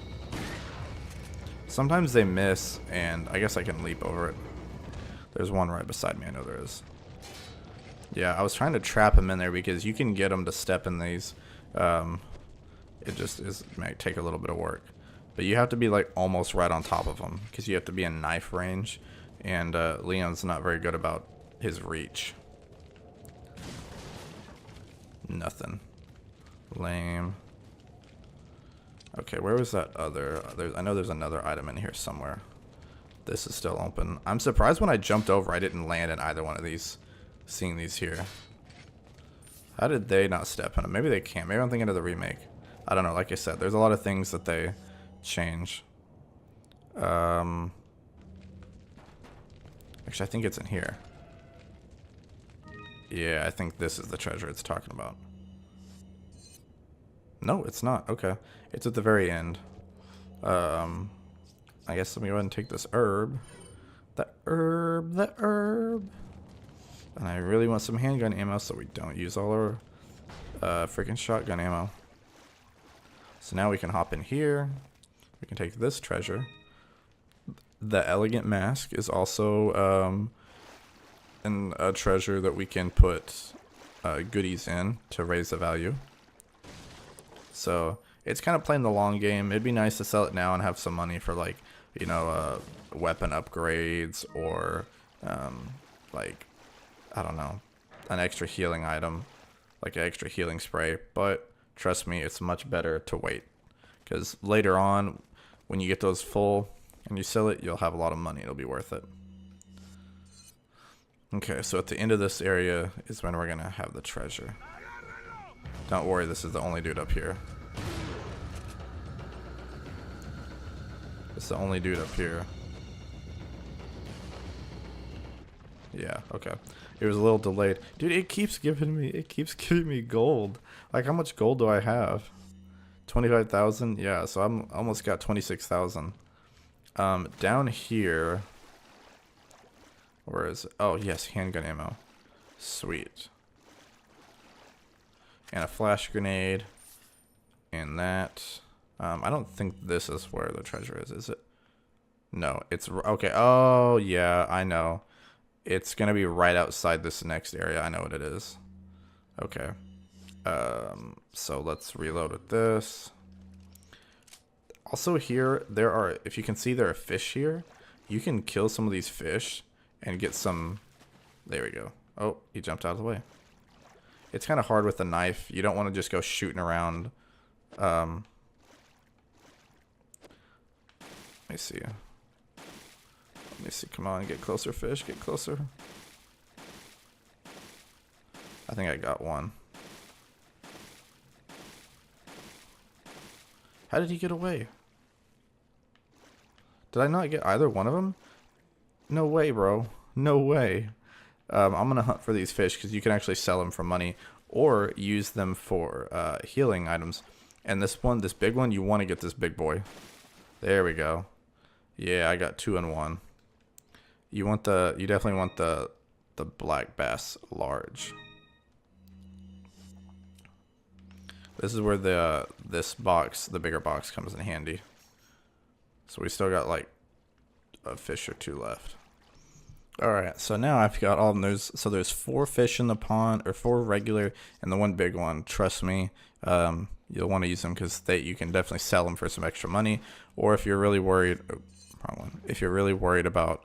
Sometimes they miss, and I guess I can leap over it. There's one right beside me, I know there is. Yeah, I was trying to trap him in there because you can get him to step in these. It just might take a little bit of work. But you have to be like almost right on top of him because you have to be in knife range. And Leon's not very good about his reach. Nothing. Lame. Okay, where was that other... I know there's another item in here somewhere. This is still open. I'm surprised when I jumped over I didn't land in either one of these. Seeing these here. How did they not step in them? Maybe they can't. Maybe I'm thinking of the remake. I don't know. Like I said, there's a lot of things that they change. Actually, I think it's in here. Yeah, I think this is the treasure it's talking about. No, it's not. Okay. It's at the very end. I guess let me go ahead and take this herb. The herb, the herb. And I really want some handgun ammo so we don't use all our freaking shotgun ammo. So now we can hop in here. We can take this treasure. The elegant mask is also a treasure that we can put goodies in to raise the value. So it's kind of playing the long game. It'd be nice to sell it now and have some money for, like, you know, weapon upgrades or like, I don't know, an extra healing item, like an extra healing spray. But trust me, it's much better to wait, because later on when you get those full and you sell it, you'll have a lot of money. It'll be worth it. Okay, so at the end of this area is when we're gonna have the treasure. Don't worry, this is the only dude up here. It's the only dude up here. Yeah, okay. It was a little delayed. Dude, it keeps giving me gold. Like, how much gold do I have? 25,000? Yeah, so I'm almost got 26,000. Down here, where is it? Oh, yes, handgun ammo. Sweet. And a flash grenade. And that. I don't think this is where the treasure is it? No, it's okay. Oh, yeah, I know. It's gonna be right outside this next area. I know what it is. Okay. So let's reload with this. Also here, there are, if you can see, there are fish here. You can kill some of these fish and get some. There we go. Oh, he jumped out of the way. It's kind of hard with the knife. You don't want to just go shooting around. Let me see. Let me see. Come on, get closer, fish. Get closer. I think I got one. How did he get away? Did I not get either one of them? No way, bro. No way. I'm going to hunt for these fish because you can actually sell them for money or use them for healing items. And this big one, you want to get this big boy. There we go. Yeah, I got 2 in 1. You definitely want the black bass large. This is where the bigger box comes in handy. So we still got like a fish or 2 left. All right, so now I've got all of those. So there's 4 fish in the pond, or 4 regular, and the 1 big one. Trust me, you'll want to use them because you can definitely sell them for some extra money. Or if you're really worried, wrong one. If you're really worried about,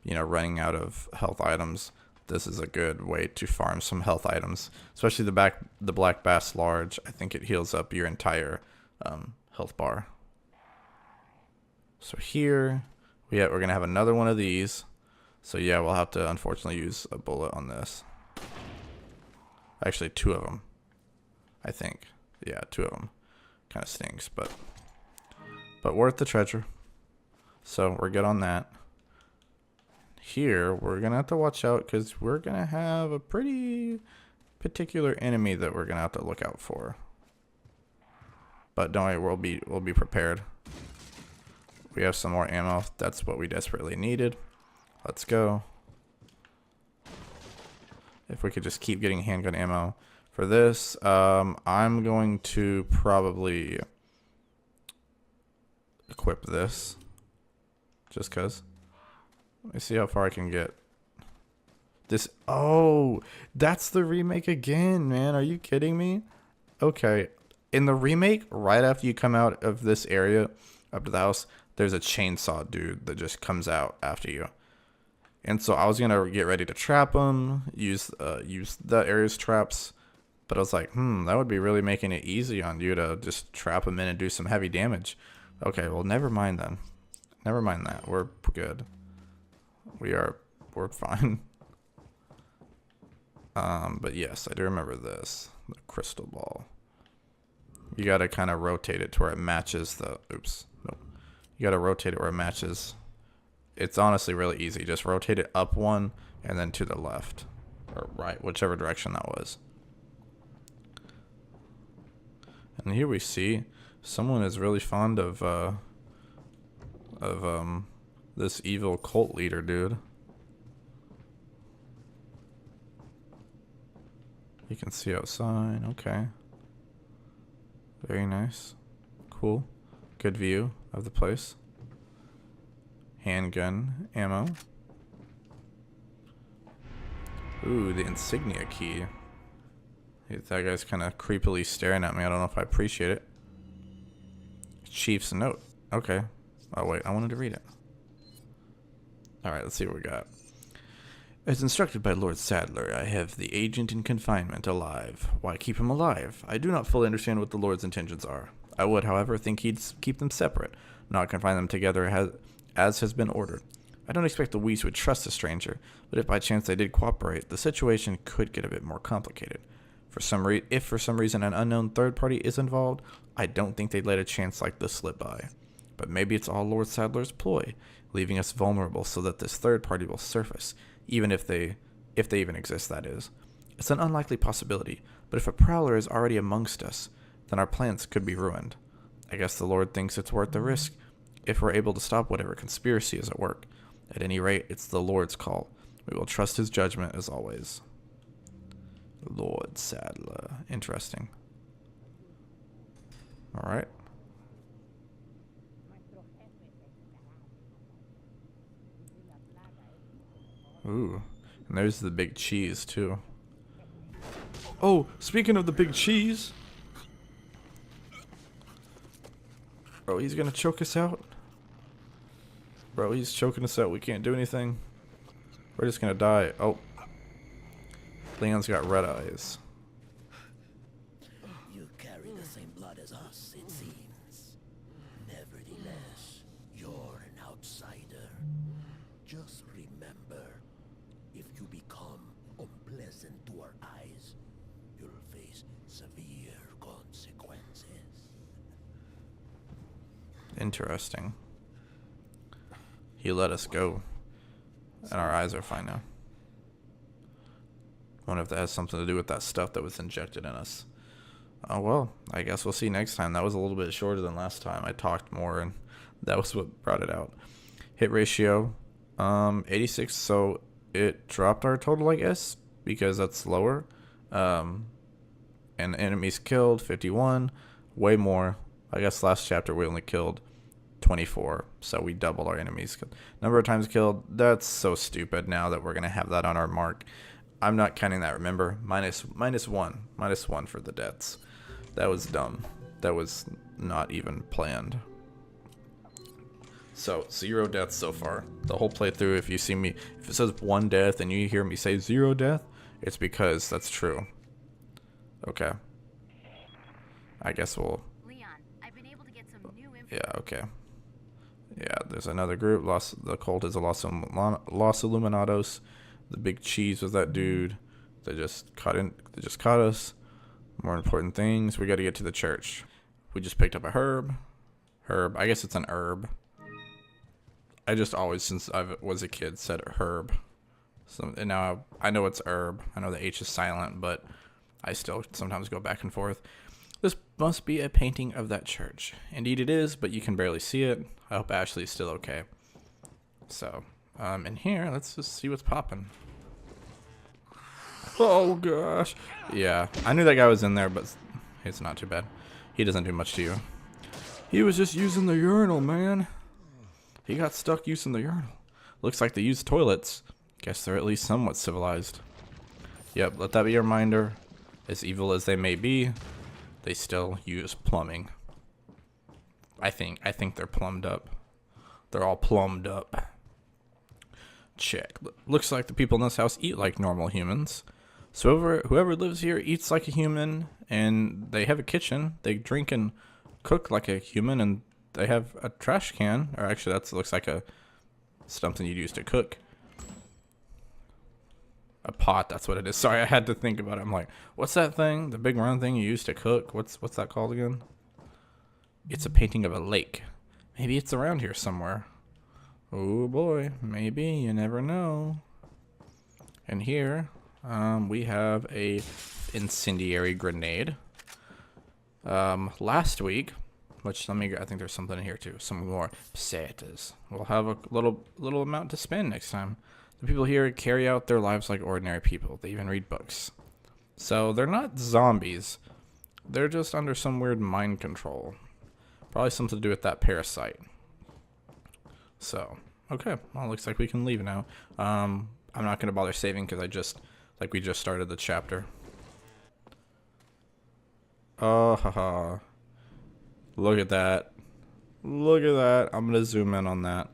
you know, running out of health items, this is a good way to farm some health items, especially the black bass large. I think it heals up your entire health bar. So here we're gonna have another one of these. So yeah, we'll have to unfortunately use a bullet on this. Actually, 2 of them, I think. Yeah, 2 of them. Kind of stinks, but worth the treasure. So we're good on that. Here, we're gonna have to watch out because we're gonna have a pretty particular enemy that we're gonna have to look out for. But don't worry, we'll be prepared. We have some more ammo. That's what we desperately needed. Let's go. If we could just keep getting handgun ammo for this, I'm going to probably equip this just because. Let me see how far I can get. This. Oh, that's the remake again, man. Are you kidding me? Okay. In the remake, right after you come out of this area up to the house, there's a chainsaw dude that just comes out after you. And so I was going to get ready to trap him, use the area's traps. But I was like, that would be really making it easy on you to just trap him in and do some heavy damage. Okay, well, never mind then. Never mind that. We're good. We're fine. But yes, I do remember this. The crystal ball. You got to kind of rotate it to where it matches the... Oops. Nope. You got to rotate it where it matches. It's honestly really easy. Just rotate it up 1 and then to the left. Or right, whichever direction that was. And here we see someone is really fond of this evil cult leader dude. You can see outside. Okay. Very nice. Cool. Good view of the place. Handgun ammo. Ooh, the insignia key. That guy's kind of creepily staring at me. I don't know if I appreciate it. Chief's note. Okay. Oh, wait. I wanted to read it. Alright, let's see what we got. As instructed by Lord Sadler, I have the agent in confinement alive. Why keep him alive? I do not fully understand what the Lord's intentions are. I would, however, think he'd keep them separate, not confine them together as has been ordered. I don't expect the Weiss would trust a stranger, but if by chance they did cooperate, the situation could get a bit more complicated. If for some reason an unknown third party is involved, I don't think they'd let a chance like this slip by. But maybe it's all Lord Sadler's ploy, leaving us vulnerable so that this third party will surface, even if they even exist, that is. It's an unlikely possibility, but if a prowler is already amongst us, then our plans could be ruined. I guess the Lord thinks it's worth the risk, if we're able to stop whatever conspiracy is at work. At any rate, it's the Lord's call. We will trust his judgment as always. Lord Sadler. Interesting. Alright. Ooh. And there's the big cheese, too. Oh, speaking of the big cheese. Bro, he's gonna choke us out. Bro, he's choking us out. We can't do anything. We're just gonna die. Oh. Leon's got red eyes. You carry the same blood as us, it seems. Nevertheless, you're an outsider. Just remember, if you become unpleasant to our eyes, you'll face severe consequences. Interesting. He let us go. And our eyes are fine now. Wonder if that has something to do with that stuff that was injected in us. Oh well, I guess we'll see next time. That was a little bit shorter than last time. I talked more and that was what brought it out. Hit ratio, 86, so it dropped our total, I guess, because that's lower. And enemies killed, 51, way more. I guess last chapter we only killed 24, so we doubled our enemies. Number of times killed, that's so stupid now that we're going to have that on our mark. I'm not counting that, remember? Minus one for the deaths. That was dumb. That was not even planned. So, 0 deaths so far. The whole playthrough, if you see me, if it says 1 death and you hear me say 0 death, it's because that's true. Okay. I guess we'll... Leon, I've been able to get some new info. Yeah, okay. Yeah, there's another group. The cult is a Los Illuminados. The big cheese was that dude. They just caught us. More important things. We got to get to the church. We just picked up a herb. I guess it's an herb. I just always, since I was a kid, said herb. So, and now I know it's herb. I know the H is silent, but I still sometimes go back and forth. This must be a painting of that church. Indeed it is, but you can barely see it. I hope Ashley's still okay. So, in here, let's just see what's popping. Oh gosh. Yeah, I knew that guy was in there, but it's not too bad. He doesn't do much to you. He was just using the urinal, man. He got stuck using the urinal. Looks like they use toilets. Guess they're at least somewhat civilized. Yep, let that be a reminder. As evil as they may be, they still use plumbing. I think they're plumbed up. They're all plumbed up. Check. Looks like the people in this house eat like normal humans. So whoever lives here eats like a human, and they have a kitchen. They drink and cook like a human, and they have a trash can. Or actually, that looks like something you'd use to cook. A pot, that's what it is. Sorry, I had to think about it. I'm like, what's that thing? The big round thing you use to cook? What's that called again? It's a painting of a lake. Maybe it's around here somewhere. Oh boy, maybe, you never know. And here, we have a incendiary grenade. Last week, which I think there's something in here too. Some more pesetas. We'll have a little amount to spend next time. The people here carry out their lives like ordinary people. They even read books. So they're not zombies. They're just under some weird mind control. Probably something to do with that parasite. So, okay. Well, it looks like we can leave now. I'm not going to bother saving because we just started the chapter. Oh, haha. Look at that. Look at that. I'm going to zoom in on that.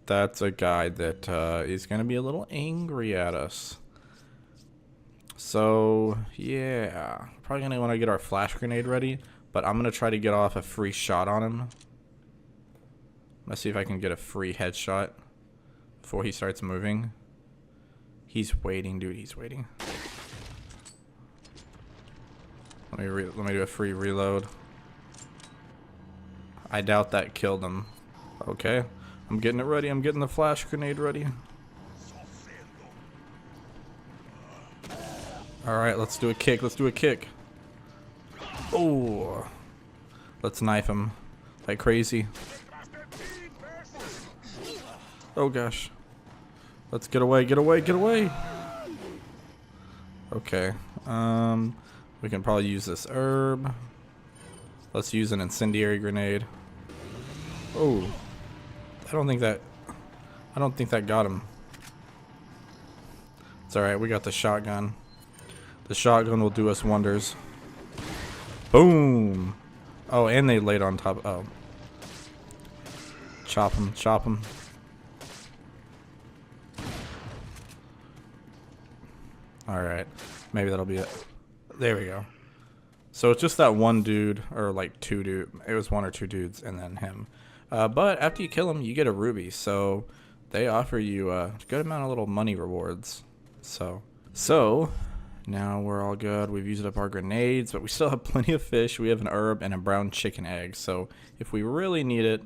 That's a guy that is going to be a little angry at us. So, yeah. Probably going to want to get our flash grenade ready. But I'm going to try to get off a free shot on him. Let's see if I can get a free headshot before he starts moving. He's waiting, dude. He's waiting. Let me do a free reload. I doubt that killed him. Okay. I'm getting it ready. I'm getting the flash grenade ready. Alright, let's do a kick. Let's do a kick. Oh. Let's knife him like crazy. Oh gosh. Let's get away, get away, get away. Okay. We can probably use this herb. Let's use an incendiary grenade. Oh. I don't think that got him. It's alright, we got the shotgun. The shotgun will do us wonders. Boom! Oh, and they laid on top. Oh. Chop him, chop him. Alright. Maybe that'll be it. There we go. So it's just that one dude, or like two dude. It was one or two dudes, and then him. But after you kill him, you get a ruby. So they offer you a good amount of little money rewards. So now we're all good. We've used up our grenades, but we still have plenty of fish. We have an herb and a brown chicken egg. So if we really need it,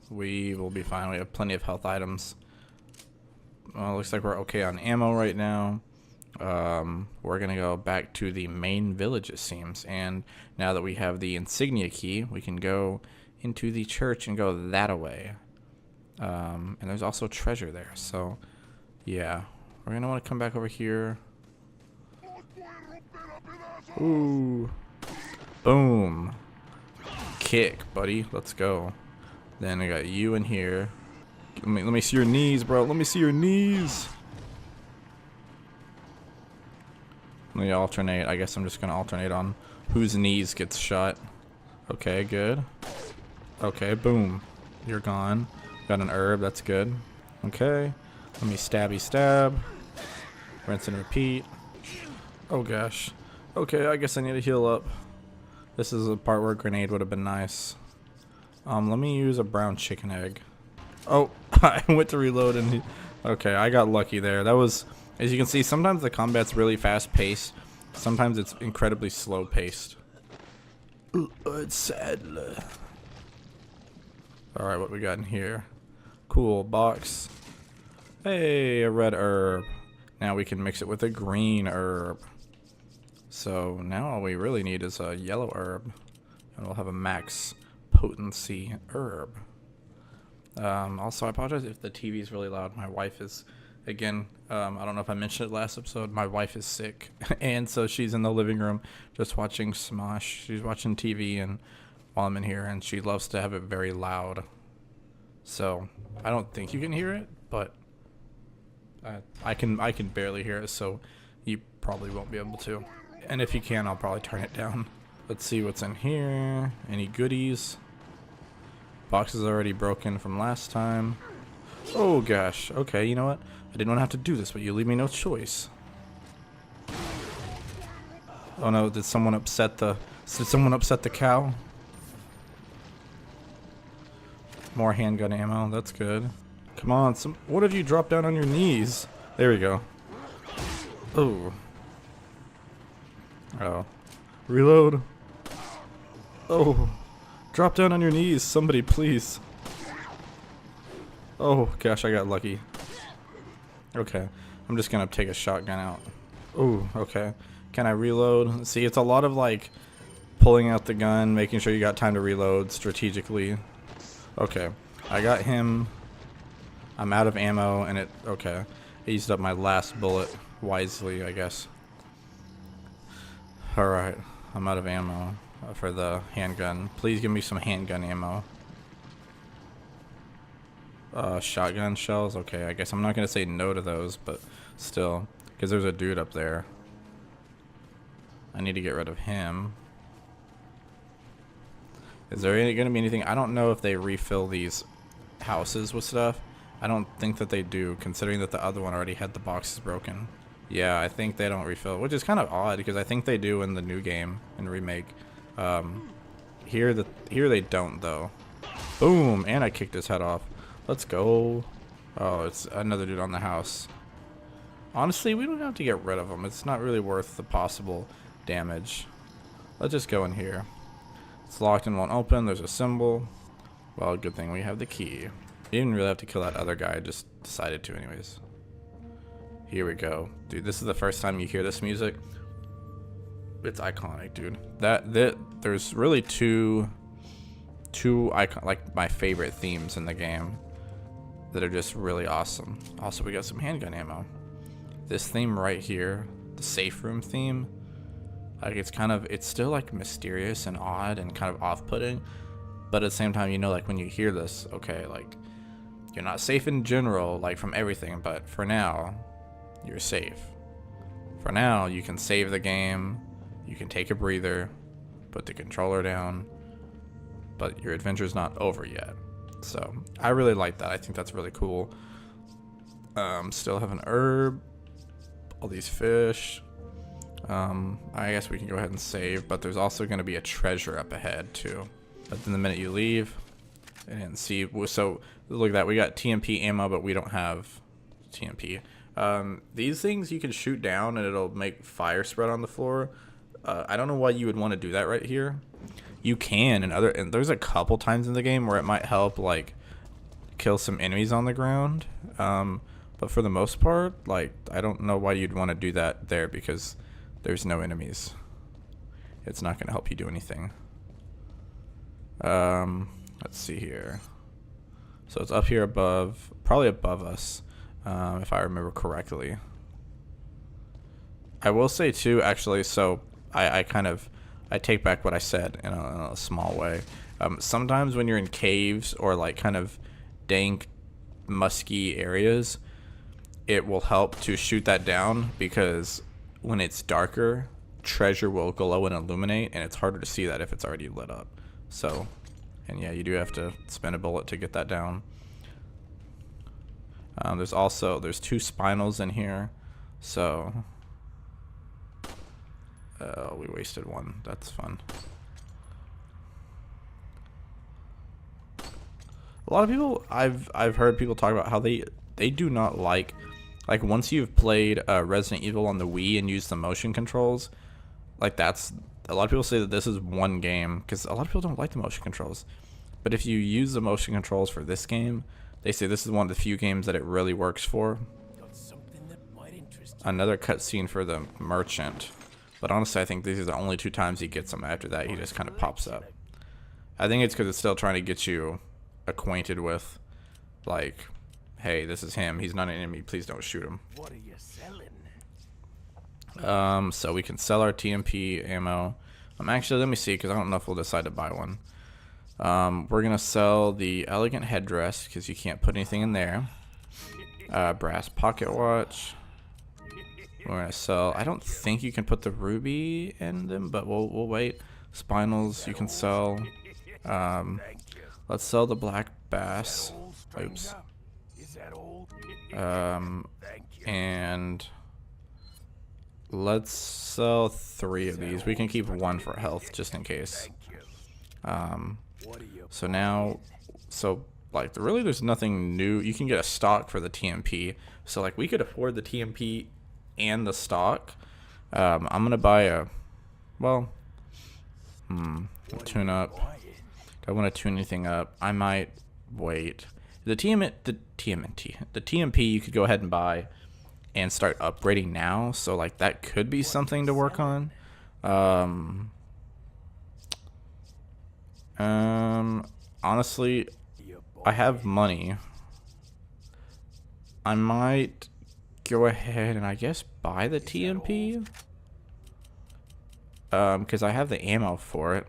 we will be fine. We have plenty of health items. Well, looks like we're okay on ammo right now. We're gonna go back to the main village, it seems, and now that we have the insignia key, we can go into the church and go that way. And there's also treasure there, so yeah, we're gonna want to come back over here. Ooh, boom, kick, buddy, let's go. Then I got you in here. Let me see your knees, bro. Let me see your knees. Let me alternate. I guess I'm just gonna alternate on whose knees gets shot. Okay, good. Okay, boom. You're gone. Got an herb, that's good. Okay. Let me stabby stab. Rinse and repeat. Oh gosh. Okay, I guess I need to heal up. This is the part where a grenade would have been nice. Let me use a brown chicken egg. Oh, I went to reload and okay, I got lucky there. That was, as you can see, sometimes the combat's really fast paced. Sometimes it's incredibly slow paced. It's sad. Alright, what we got in here? Cool, box. Hey, a red herb. Now we can mix it with a green herb. So now all we really need is a yellow herb. And we'll have a max potency herb. Also, I apologize if the TV is really loud. My wife is, again, I don't know if I mentioned it last episode, my wife is sick. And so she's in the living room just watching Smosh. She's watching TV and while I'm in here, and she loves to have it very loud. So I don't think you can hear it, but I can barely hear it, so you probably won't be able to. And if you can, I'll probably turn it down. Let's see what's in here. Any goodies? Box is already broken from last time. Oh gosh. Okay, you know what? I didn't want to have to do this, but you leave me no choice. Oh no, did someone upset the cow? More handgun ammo, that's good. Come on, what if you drop down on your knees? There we go. Oh. Oh. Reload. Oh. Drop down on your knees, somebody please. Oh gosh, I got lucky. Okay, I'm just gonna take a shotgun out. Oh, okay. Can I reload? See, it's a lot of like pulling out the gun, making sure you got time to reload strategically. Okay, I got him. I'm out of ammo, and okay. I used up my last bullet wisely, I guess. Alright, I'm out of ammo for the handgun. Please give me some handgun ammo. Shotgun shells? Okay, I guess I'm not gonna say no to those, but still. Because there's a dude up there. I need to get rid of him. Is there gonna be anything? I don't know if they refill these houses with stuff. I don't think that they do, considering that the other one already had the boxes broken. Yeah, I think they don't refill, which is kind of odd because I think they do in the new game and remake. Here they don't though. Boom! And I kicked his head off. Let's go. Oh, it's another dude on the house. Honestly, we don't have to get rid of him. It's not really worth the possible damage. Let's just go in here. It's locked and won't open. There's a symbol. Well, good thing we have the key. You didn't really have to kill that other guy. I just decided to anyways. Here we go. Dude, this is the first time you hear this music. It's iconic, dude. There's really two icon, like my favorite themes in the game that are just really awesome. Also, we got some handgun ammo. This theme right here, the safe room theme, like it's still like mysterious and odd and kind of off-putting, but at the same time, you know, like when you hear this, okay, like you're not safe in general, like from everything, but for now, you're safe. For now, you can save the game, you can take a breather, put the controller down, but your adventure's not over yet. So I really like that. I think that's really cool. Still have an herb, all these fish. I guess we can go ahead and save, but there's also going to be a treasure up ahead too. But then the minute you leave, I didn't see. So look at that. We got TMP ammo, but we don't have TMP. These things you can shoot down and it'll make fire spread on the floor. I don't know why you would want to do that right here. You can, and there's a couple times in the game where it might help like kill some enemies on the ground. But for the most part, like I don't know why you'd want to do that there because there's no enemies. It's not going to help you do anything. Let's see here. So it's up here above, probably above us, if I remember correctly. I will say too, actually, so I take back what I said in a small way. Sometimes when you're in caves or like kind of dank, musky areas, it will help to shoot that down because when it's darker, treasure will glow and illuminate, and it's harder to see that if it's already lit up. So, and yeah, you do have to spend a bullet to get that down. There's two spinals in here, so we wasted one. That's fun. A lot of people, I've heard people talk about how they do not like once you've played Resident Evil on the Wii and used the motion controls, like that's a lot of people say that this is one game because a lot of people don't like the motion controls. But if you use the motion controls for this game, they say this is one of the few games that it really works for. Another cutscene for the merchant. But honestly, I think these are the only 2 times he gets them. After that, he just kind of pops up. I think it's because it's still trying to get you acquainted with, like, hey, this is him. He's not an enemy. Please don't shoot him. What are you selling? So we can sell our TMP ammo. Actually, let me see, because I don't know if we'll decide to buy one. We're going to sell the elegant headdress, because you can't put anything in there. Brass pocket watch. We're going to sell, I don't think you can put the ruby in them, but we'll wait. Spinals you can sell. Let's sell the black bass. Oops. And let's sell 3 of these. We can keep 1 for health just in case. So now, like really there's nothing new. You can get a stock for the TMP. So like we could afford the TMP and the stock. I'm gonna buy a, well, tune up. Do I want to tune anything up? I might wait. The TMP you could go ahead and buy and start upgrading now. So like that could be something to work on. Honestly, I have money. I might go ahead and I guess buy the TMP. Because I have the ammo for it,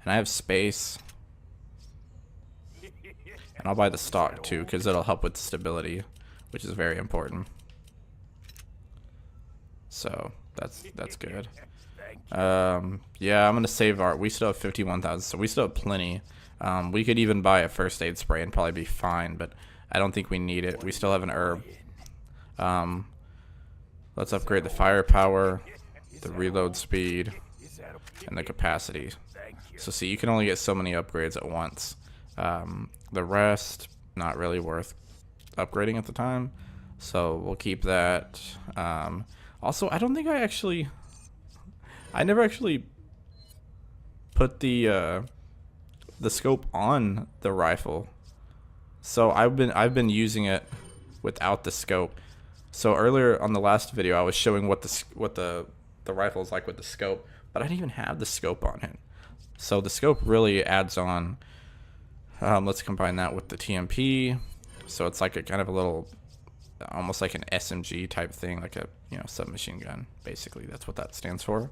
and I have space. And I'll buy the stock too, because it'll help with stability, which is very important. So that's good. Yeah, I'm gonna save our. We still have 51,000, so we still have plenty. We could even buy a first aid spray and probably be fine, but I don't think we need it. We still have an herb. Let's upgrade the firepower, the reload speed, and the capacity. So see, you can only get so many upgrades at once. The rest, not really worth upgrading at the time. So we'll keep that. Also, I don't think I never actually put the scope on the rifle. So I've been using it without the scope. So earlier on the last video, I was showing what the rifle is like with the scope, but I didn't even have the scope on it. So the scope really adds on. Let's combine that with the TMP. So it's like a kind of a little, almost like an SMG type thing, like a submachine gun. Basically, that's what that stands for.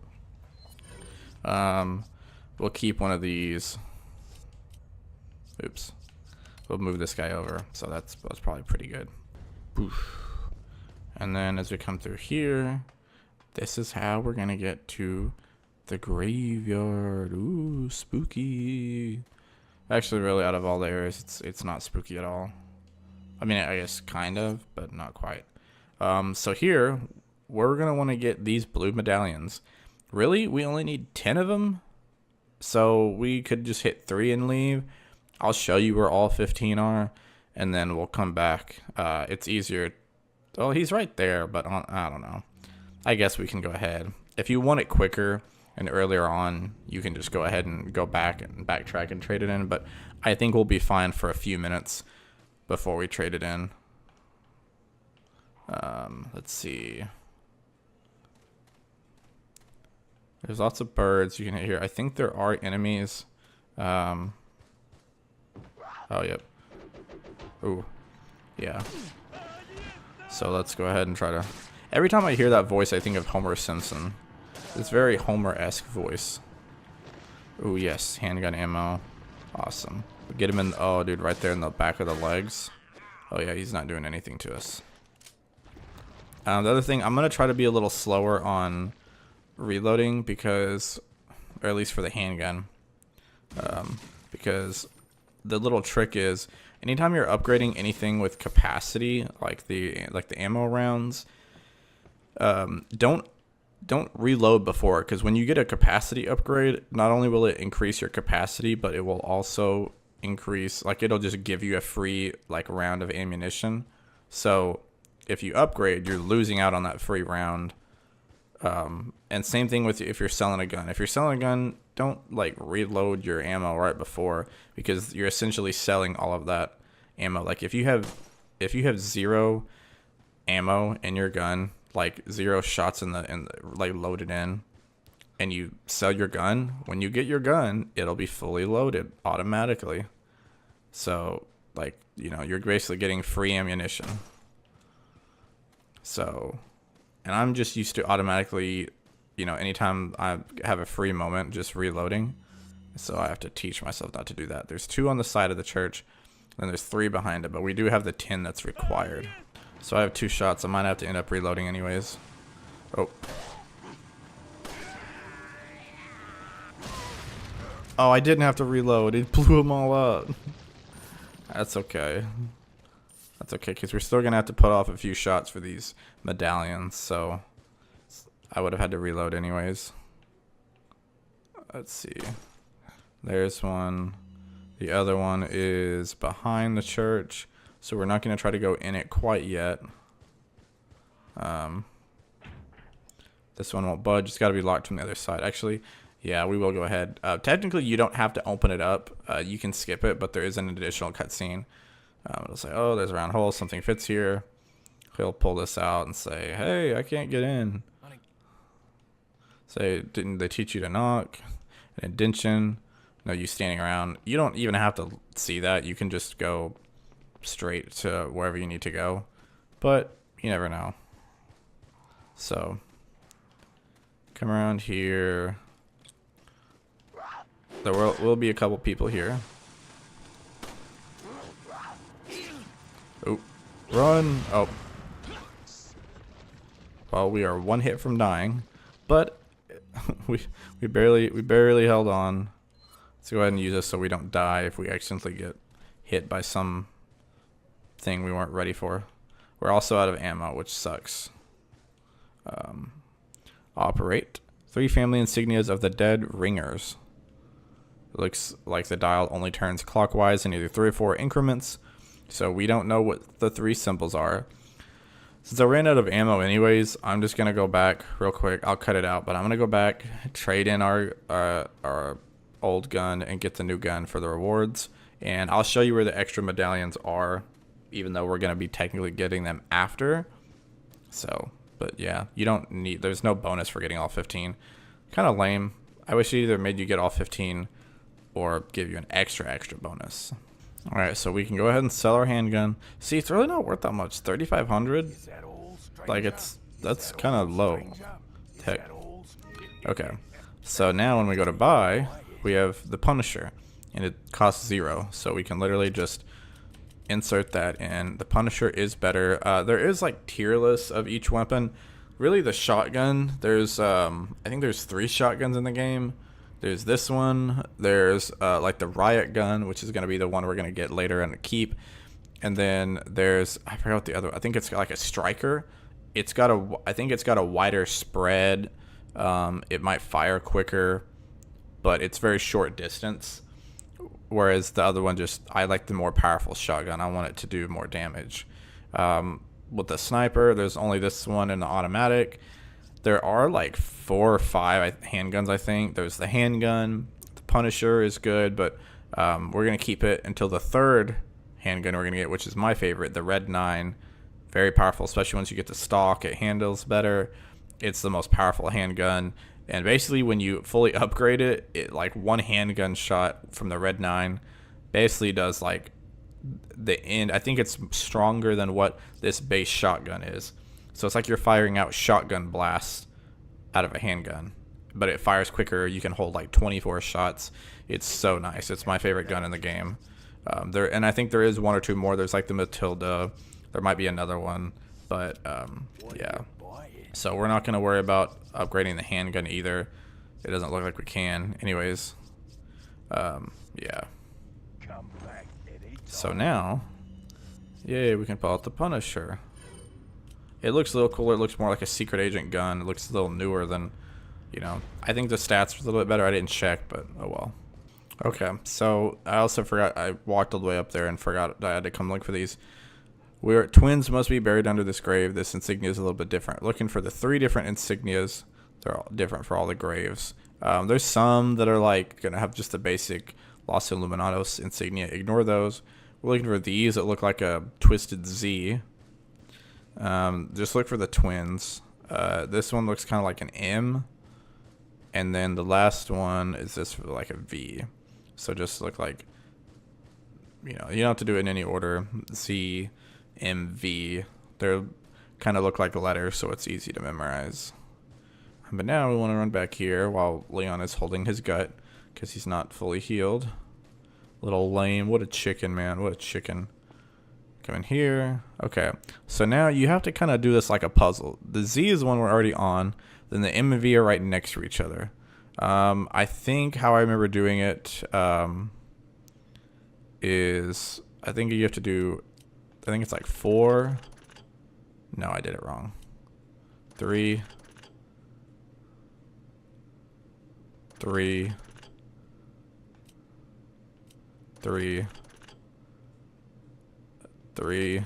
We'll keep one of these. Oops. We'll move this guy over. So that's probably pretty good. Boof. And then as we come through here, this is how we're gonna get to the graveyard. Ooh, spooky. Actually, really, out of all the areas, it's not spooky at all. I mean, I guess kind of, but not quite. So here, we're gonna want to get these blue medallions. Really, we only need 10 of them, so we could just hit 3 and leave. I'll show you where all 15 are, and then we'll come back. It's easier. Well, he's right there, but I don't know. I guess we can go ahead. If you want it quicker and earlier on, you can just go ahead and go back and backtrack and trade it in. But I think we'll be fine for a few minutes before we trade it in. Let's see. There's lots of birds you can hit here. I think there are enemies. Oh, yep. Ooh. Yeah. So let's go ahead and try to... Every time I hear that voice, I think of Homer Simpson. It's very Homer-esque voice. Ooh, yes. Handgun ammo. Awesome. Get him in... Oh, dude, right there in the back of the legs. Oh, yeah, he's not doing anything to us. The other thing, I'm going to try to be a little slower on reloading because... Or at least for the handgun. Because the little trick is... Anytime you're upgrading anything with capacity, like the ammo rounds, don't reload before, because when you get a capacity upgrade, not only will it increase your capacity, but it will also increase, like, it'll just give you a free round of ammunition. So if you upgrade, you're losing out on that free round. And same thing with if you're selling a gun. If you're selling a gun, don't reload your ammo right before, because you're essentially selling all of that ammo. Like if you have 0 ammo in your gun, like 0 shots in the loaded in, and you sell your gun, when you get your gun, it'll be fully loaded automatically. So you're basically getting free ammunition. So, and I'm just used to automatically, anytime I have a free moment, just reloading. So I have to teach myself not to do that. There's 2 on the side of the church, and there's 3 behind it, but we do have the 10 that's required. So I have 2 shots. I might have to end up reloading anyways. Oh. Oh, I didn't have to reload. It blew them all up. That's okay. That's okay, because we're still going to have to put off a few shots for these medallions, so I would have had to reload anyways. Let's see. There's one. The other one is behind the church, so we're not going to try to go in it quite yet. This one won't budge. It's got to be locked from the other side. Actually, yeah, we will go ahead. Technically, you don't have to open it up. You can skip it, but there is an additional cutscene. It'll say, oh, there's a round hole. Something fits here. He'll pull this out and say, hey, I can't get in. Say, didn't they teach you to knock? An indention. you standing around. You don't even have to see that. You can just go straight to wherever you need to go. But you never know. So come around here. There will be a couple people here. Oh, run! Oh, well, we are one hit from dying, but we barely held on. Let's go ahead and use this so we don't die if we accidentally get hit by some thing we weren't ready for. We're also out of ammo, which sucks. Operate 3 family insignias of the dead ringers. It looks like the dial only turns clockwise in either 3 or 4 increments, so we don't know what the 3 symbols are. Since I ran out of ammo anyways, I'm just going to go back real quick. I'll cut it out, but I'm going to go back, trade in our old gun, and get the new gun for the rewards. And I'll show you where the extra medallions are, even though we're going to be technically getting them after. So, but yeah, you don't need, there's no bonus for getting all 15. Kind of lame. I wish it either made you get all 15 or give you an extra bonus. All right, so we can go ahead and sell our handgun. See, it's really not worth that much. 3,500. Like that's kind of low. Heck. Okay, so now when we go to buy, we have the Punisher, and it costs 0. So we can literally just insert that in. The Punisher is better. There is like tier lists of each weapon. Really, the shotgun. There's I think there's 3 shotguns in the game. There's this one. There's like the riot gun, which is going to be the one we're going to get later and keep. And then there's, I forgot what the other, I think it's like a striker. I think it's got a wider spread. It might fire quicker, but it's very short distance. Whereas the other one I like the more powerful shotgun. I want it to do more damage. With the sniper, there's only this one in the automatic. There are like 4 or 5 handguns, I think. There's the handgun. The Punisher is good, but we're going to keep it until the 3rd handgun we're going to get, which is my favorite, the Red 9. Very powerful, especially once you get the stock. It handles better. It's the most powerful handgun. And basically, when you fully upgrade it, like one handgun shot from the Red 9 basically does like the end. I think it's stronger than what this base shotgun is. So it's like you're firing out shotgun blasts out of a handgun, but it fires quicker. You can hold like 24 shots. It's so nice. It's my favorite gun in the game. And I think there is 1 or 2 more. There's like the Matilda. There might be another one, but yeah. So we're not going to worry about upgrading the handgun either. It doesn't look like we can. Anyways, yeah. So now, yay, we can pull out the Punisher. It looks a little cooler. It looks more like a secret agent gun. It looks a little newer than, I think the stats are a little bit better. I didn't check, but oh well. Okay, so I also forgot. I walked all the way up there and forgot I had to come look for these. Twins must be buried under this grave. This insignia is a little bit different. Looking for the 3 different insignias. They're all different for all the graves. There's some that are like going to have just the basic Los Illuminados insignia. Ignore those. We're looking for these that look like a twisted Z. Just look for the twins. This one looks kind of like an M, and then the last one is this for like a V. So just look like, you don't have to do it in any order. Z, M, V. They kind of look like letters, so it's easy to memorize. But now we want to run back here while Leon is holding his gut because he's not fully healed. Little lame. What a chicken, man. What a chicken. Come in here. Okay, so now you have to kind of do this like a puzzle. The Z is the one we're already on. Then the M and V are right next to each other. I think how I remember doing it is I think you have to do, I think it's like 4. No, I did it wrong. 3. 3. 3. 3.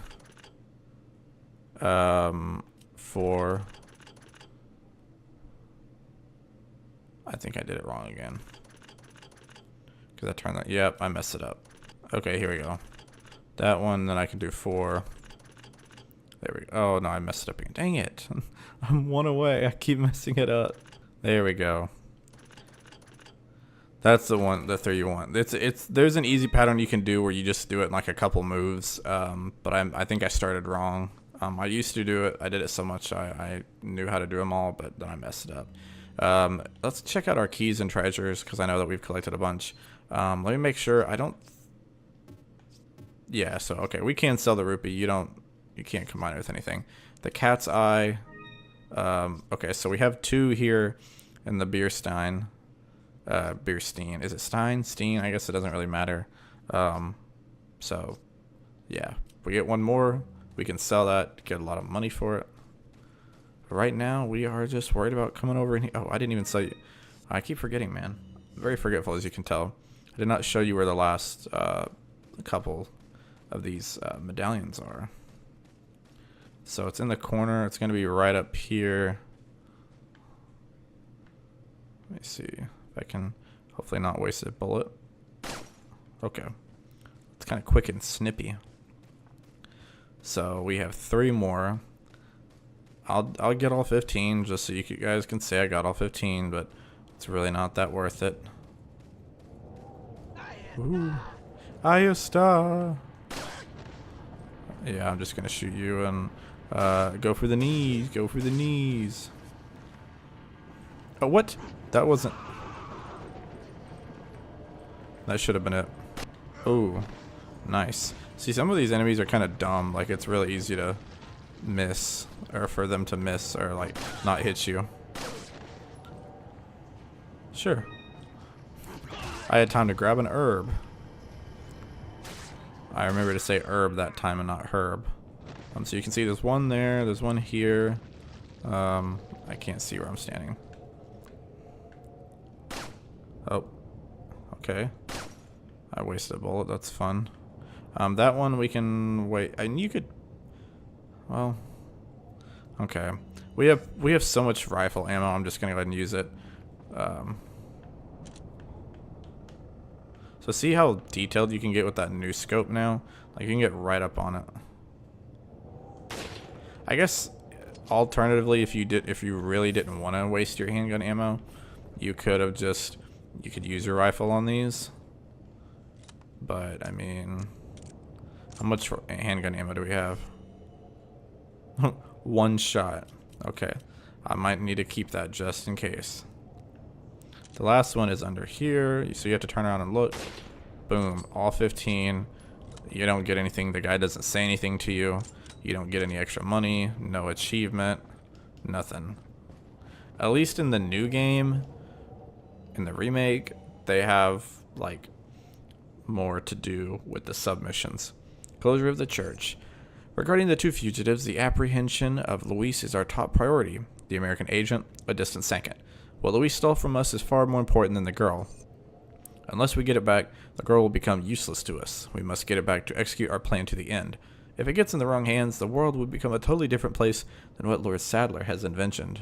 4. I think I did it wrong again. Because I turned that. Yep, I messed it up. Okay, here we go. That one, then I can do 4. There we go. Oh, no, I messed it up again. Dang it. I'm 1 away. I keep messing it up. There we go. That's the one, the 3 you want. There's an easy pattern you can do where you just do it in like a couple moves. But I think I started wrong. I used to do it. I did it so much I knew how to do them all, but then I messed it up. Let's check out our keys and treasures because I know that we've collected a bunch. Let me make sure I don't. Yeah. So okay, we can sell the rupee. You can't combine it with anything. The cat's eye. Okay, so we have 2 here in the beer stein. Beerstein. Is it Stein? Steen? I guess it doesn't really matter. So, yeah. If we get 1 more, we can sell that, get a lot of money for it. But right now, we are just worried about coming over in here. Oh, I didn't even sell you. I keep forgetting, man. I'm very forgetful, as you can tell. I did not show you where the last couple of these medallions are. So it's in the corner. It's going to be right up here. Let me see. I can hopefully not waste a bullet. Okay. It's kind of quick and snippy. So we have 3 more. I'll get all 15 just so you guys can say I got all 15, but it's really not that worth it. Ooh. Ayusta. Yeah, I'm just gonna shoot you and go for the knees. Go for the knees. Oh, what? That wasn't. That should have been it. Oh, nice. See, some of these enemies are kind of dumb. Like, it's really easy to miss, or for them to miss, or like not hit you. Sure. I had time to grab an herb. I remember to say herb that time and not herb. So you can see there's 1 there. There's 1 here. I can't see where I'm standing. Oh. Okay. I wasted a bullet. That's fun. That one we can wait. And you could. Well. Okay. We have so much rifle ammo. I'm just gonna go ahead and use it. So see how detailed you can get with that new scope now. Like you can get right up on it. I guess alternatively, if you really didn't want to waste your handgun ammo, you could use your rifle on these. But I mean, how much handgun ammo do we have? 1 shot. Okay, I might need to keep that just in case. The last one is under here, so you have to turn around and look. Boom, all 15. You don't get anything. The guy doesn't say anything to you. You don't get any extra money, no achievement, nothing. At least in the new game, in the remake, they have like more to do with the submissions. Closure of the church. Regarding the 2 fugitives, the apprehension of Luis is our top priority. The American agent, a distant second. What Luis stole from us is far more important than the girl. Unless we get it back, the girl will become useless to us. We must get it back to execute our plan to the end. If it gets in the wrong hands, the world would become a totally different place than what Lord Sadler has envisioned.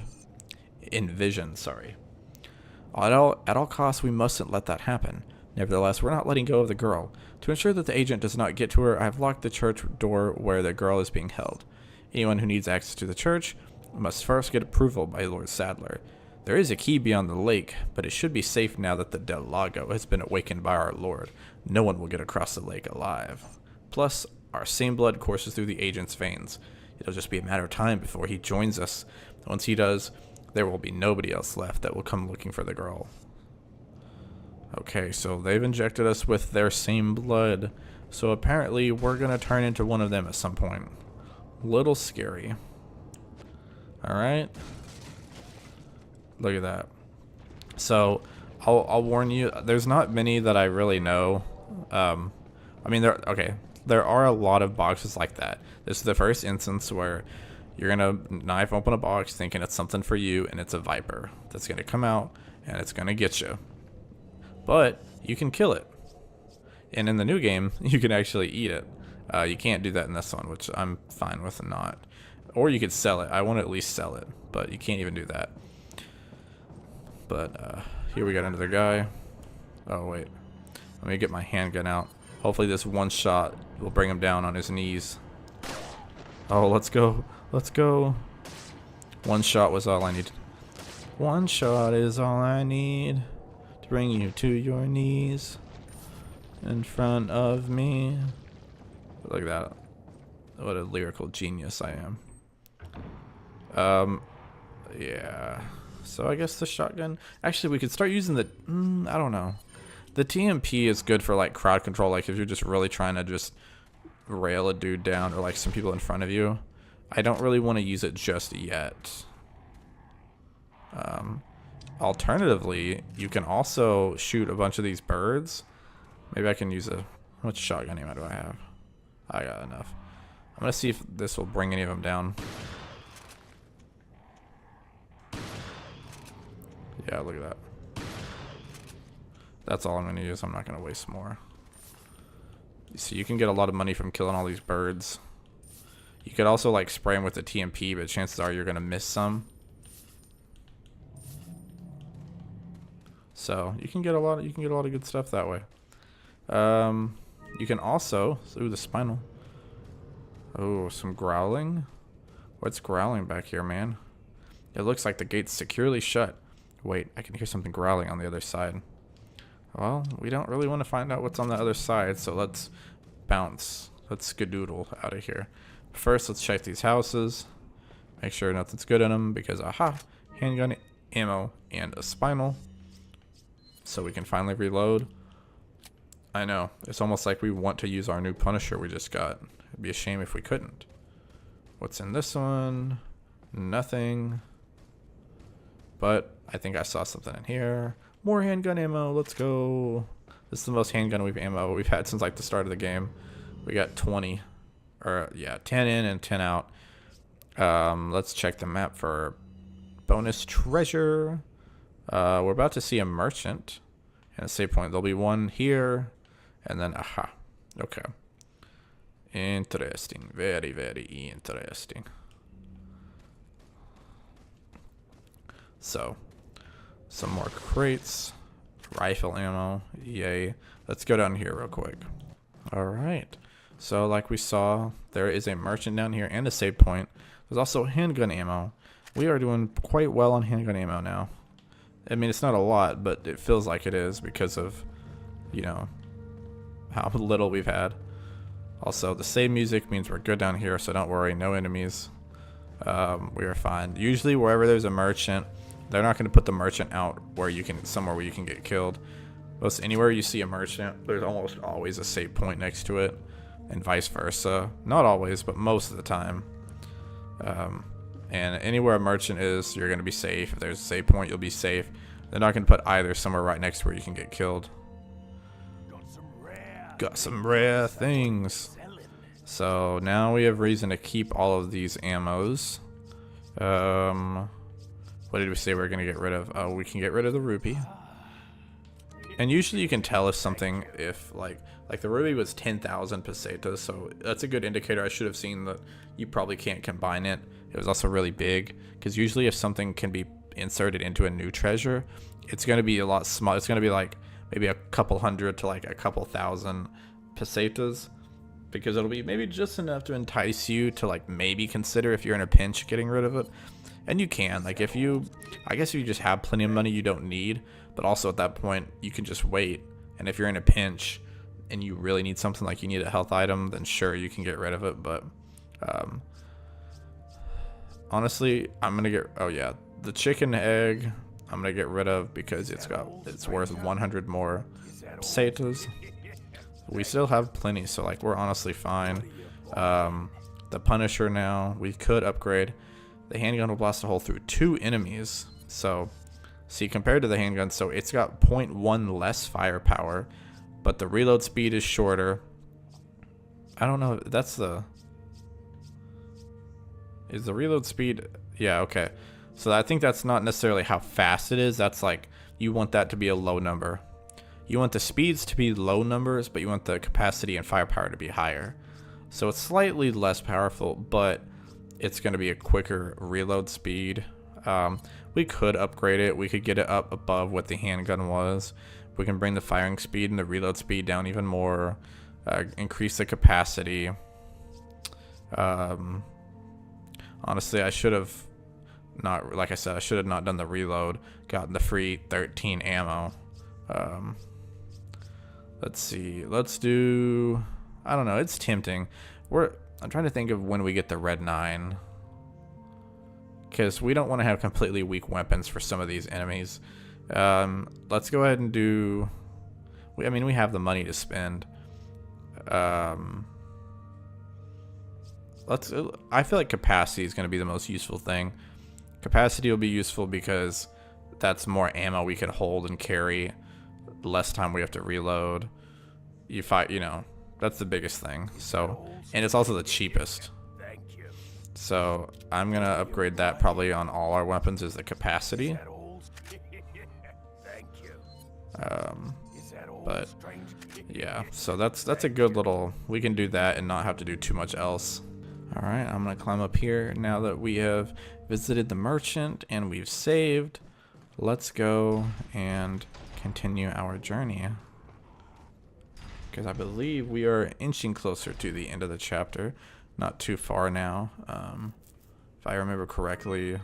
At all costs, we mustn't let that happen. Nevertheless, we're not letting go of the girl. To ensure that the agent does not get to her, I have locked the church door where the girl is being held. Anyone who needs access to the church must first get approval by Lord Sadler. There is a key beyond the lake, but it should be safe now that the Del Lago has been awakened by our Lord. No one will get across the lake alive. Plus, our same blood courses through the agent's veins. It'll just be a matter of time before he joins us. Once he does, there will be nobody else left that will come looking for the girl. Okay, so they've injected us with their same blood. So apparently we're going to turn into one of them at some point. Little scary. Alright. Look at that. So I'll warn you, there's not many that I really know. I mean, there are a lot of boxes like that. This is the first instance where you're gonna knife open a box thinking it's something for you, and it's a viper that's gonna come out and it's gonna get you. But you can kill it, and in the new game you can actually eat it. You can't do that in this one, which I'm fine with not. Or you could sell it. I want to at least sell it, but you can't even do that. But here we got another guy. Oh wait, let me get my handgun out. Hopefully this 1 shot will bring him down on his knees. Oh, let's go. Let's go. 1 shot was all I needed. 1 shot is all I need. bring you to your knees in front of me. Look at that. What a lyrical genius I am. Yeah. So I guess the shotgun. Actually, we could start using the. I don't know. The TMP is good for like crowd control. Like if you're just really trying to just rail a dude down or like some people in front of you. I don't really want to use it just yet. Alternatively, you can also shoot a bunch of these birds. Maybe I can use a. How much shotgun ammo do I have? I got enough. I'm gonna see if this will bring any of them down. Yeah, look at that. That's all I'm gonna use. I'm not gonna waste more. So you can get a lot of money from killing all these birds. You could also like spray them with the TMP, but chances are you're gonna miss some. So you can get a lot. You can get a lot of good stuff that way. You can also. Ooh, the spinal. Oh, some growling. What's growling back here, man? It looks like the gate's securely shut. Wait, I can hear something growling on the other side. Well, we don't really want to find out what's on the other side, so let's bounce. Let's skedoodle out of here. First, let's check these houses. Make sure nothing's good in them, because aha, handgun ammo and a spinal. So we can finally reload. I know, it's almost like we want to use our new Punisher we just got. It'd be a shame if we couldn't. What's in this one? Nothing. But I think I saw something in here. More handgun ammo. Let's go. This is the most handgun ammo we've had since like the start of the game. We got 20. Or yeah, 10 in and 10 out. Let's check the map for bonus treasure. We're about to see a merchant and a save point. There'll be one here. And then aha. Okay. Interesting. Very, very interesting. So, some more crates. Rifle ammo. Yay. Let's go down here real quick. Alright. So, like we saw, there is a merchant down here and a save point. There's also handgun ammo. We are doing quite well on handgun ammo now. I mean, it's not a lot, but it feels like it is because of, you know, how little we've had. Also, the save music means we're good down here, so don't worry, no enemies. We are fine. Usually, wherever there's a merchant, they're not going to put the merchant out where you can somewhere where you can get killed. Most anywhere you see a merchant, there's almost always a save point next to it, and vice versa. Not always, but most of the time. And anywhere a merchant is, you're going to be safe. If there's a save point, you'll be safe. They're not going to put either somewhere right next to where you can get killed. Got some rare things. So now we have reason to keep all of these ammos. What did we say we're going to get rid of? Oh, we can get rid of the rupee. And usually you can tell if something, if like the rupee was 10,000 pesetas, so that's a good indicator. I should have seen that you probably can't combine it. It was also really big, because usually if something can be inserted into a new treasure, it's going to be a lot smaller. It's going to be like maybe a couple hundred to like a couple thousand pesetas, because it'll be maybe just enough to entice you to like maybe consider if you're in a pinch getting rid of it. And you can, like if you, I guess if you just have plenty of money you don't need, but also at that point you can just wait. And if you're in a pinch and you really need something, like you need a health item, then sure, you can get rid of it. But honestly, I'm gonna get, oh yeah, the chicken egg I'm gonna get rid of because it's worth 100 more pesetas. We still have plenty, so like we're honestly fine. The Punisher now, we could upgrade. The handgun will blast a hole through 2 enemies. So, see, compared to the handgun, so it's got 0.1 less firepower, but the reload speed is shorter. I don't know, that's the... Is the reload speed... Yeah, okay. So I think that's not necessarily how fast it is. That's like, you want that to be a low number. You want the speeds to be low numbers, but you want the capacity and firepower to be higher. So it's slightly less powerful, but it's going to be a quicker reload speed. We could upgrade it. We could get it up above what the handgun was. We can bring the firing speed and the reload speed down even more. Increase the capacity. Honestly, I should have not, like I said, I should have not done the reload. Gotten the free 13 ammo. Let's see. Let's do. I don't know. It's tempting. I'm trying to think of when we get the red 9. Because we don't want to have completely weak weapons for some of these enemies. Let's go ahead and do. I mean, we have the money to spend. I feel like capacity is going to be the most useful thing. Capacity will be useful because that's more ammo we can hold and carry. Less time we have to reload. That's the biggest thing. So, and it's also the cheapest. So I'm gonna upgrade that probably on all our weapons is the capacity. But yeah, so that's a good little. We can do that and not have to do too much else. All right, I'm gonna climb up here now that we have visited the merchant and we've saved. Let's go and continue our journey. Because I believe we are inching closer to the end of the chapter. Not too far now. If I remember correctly,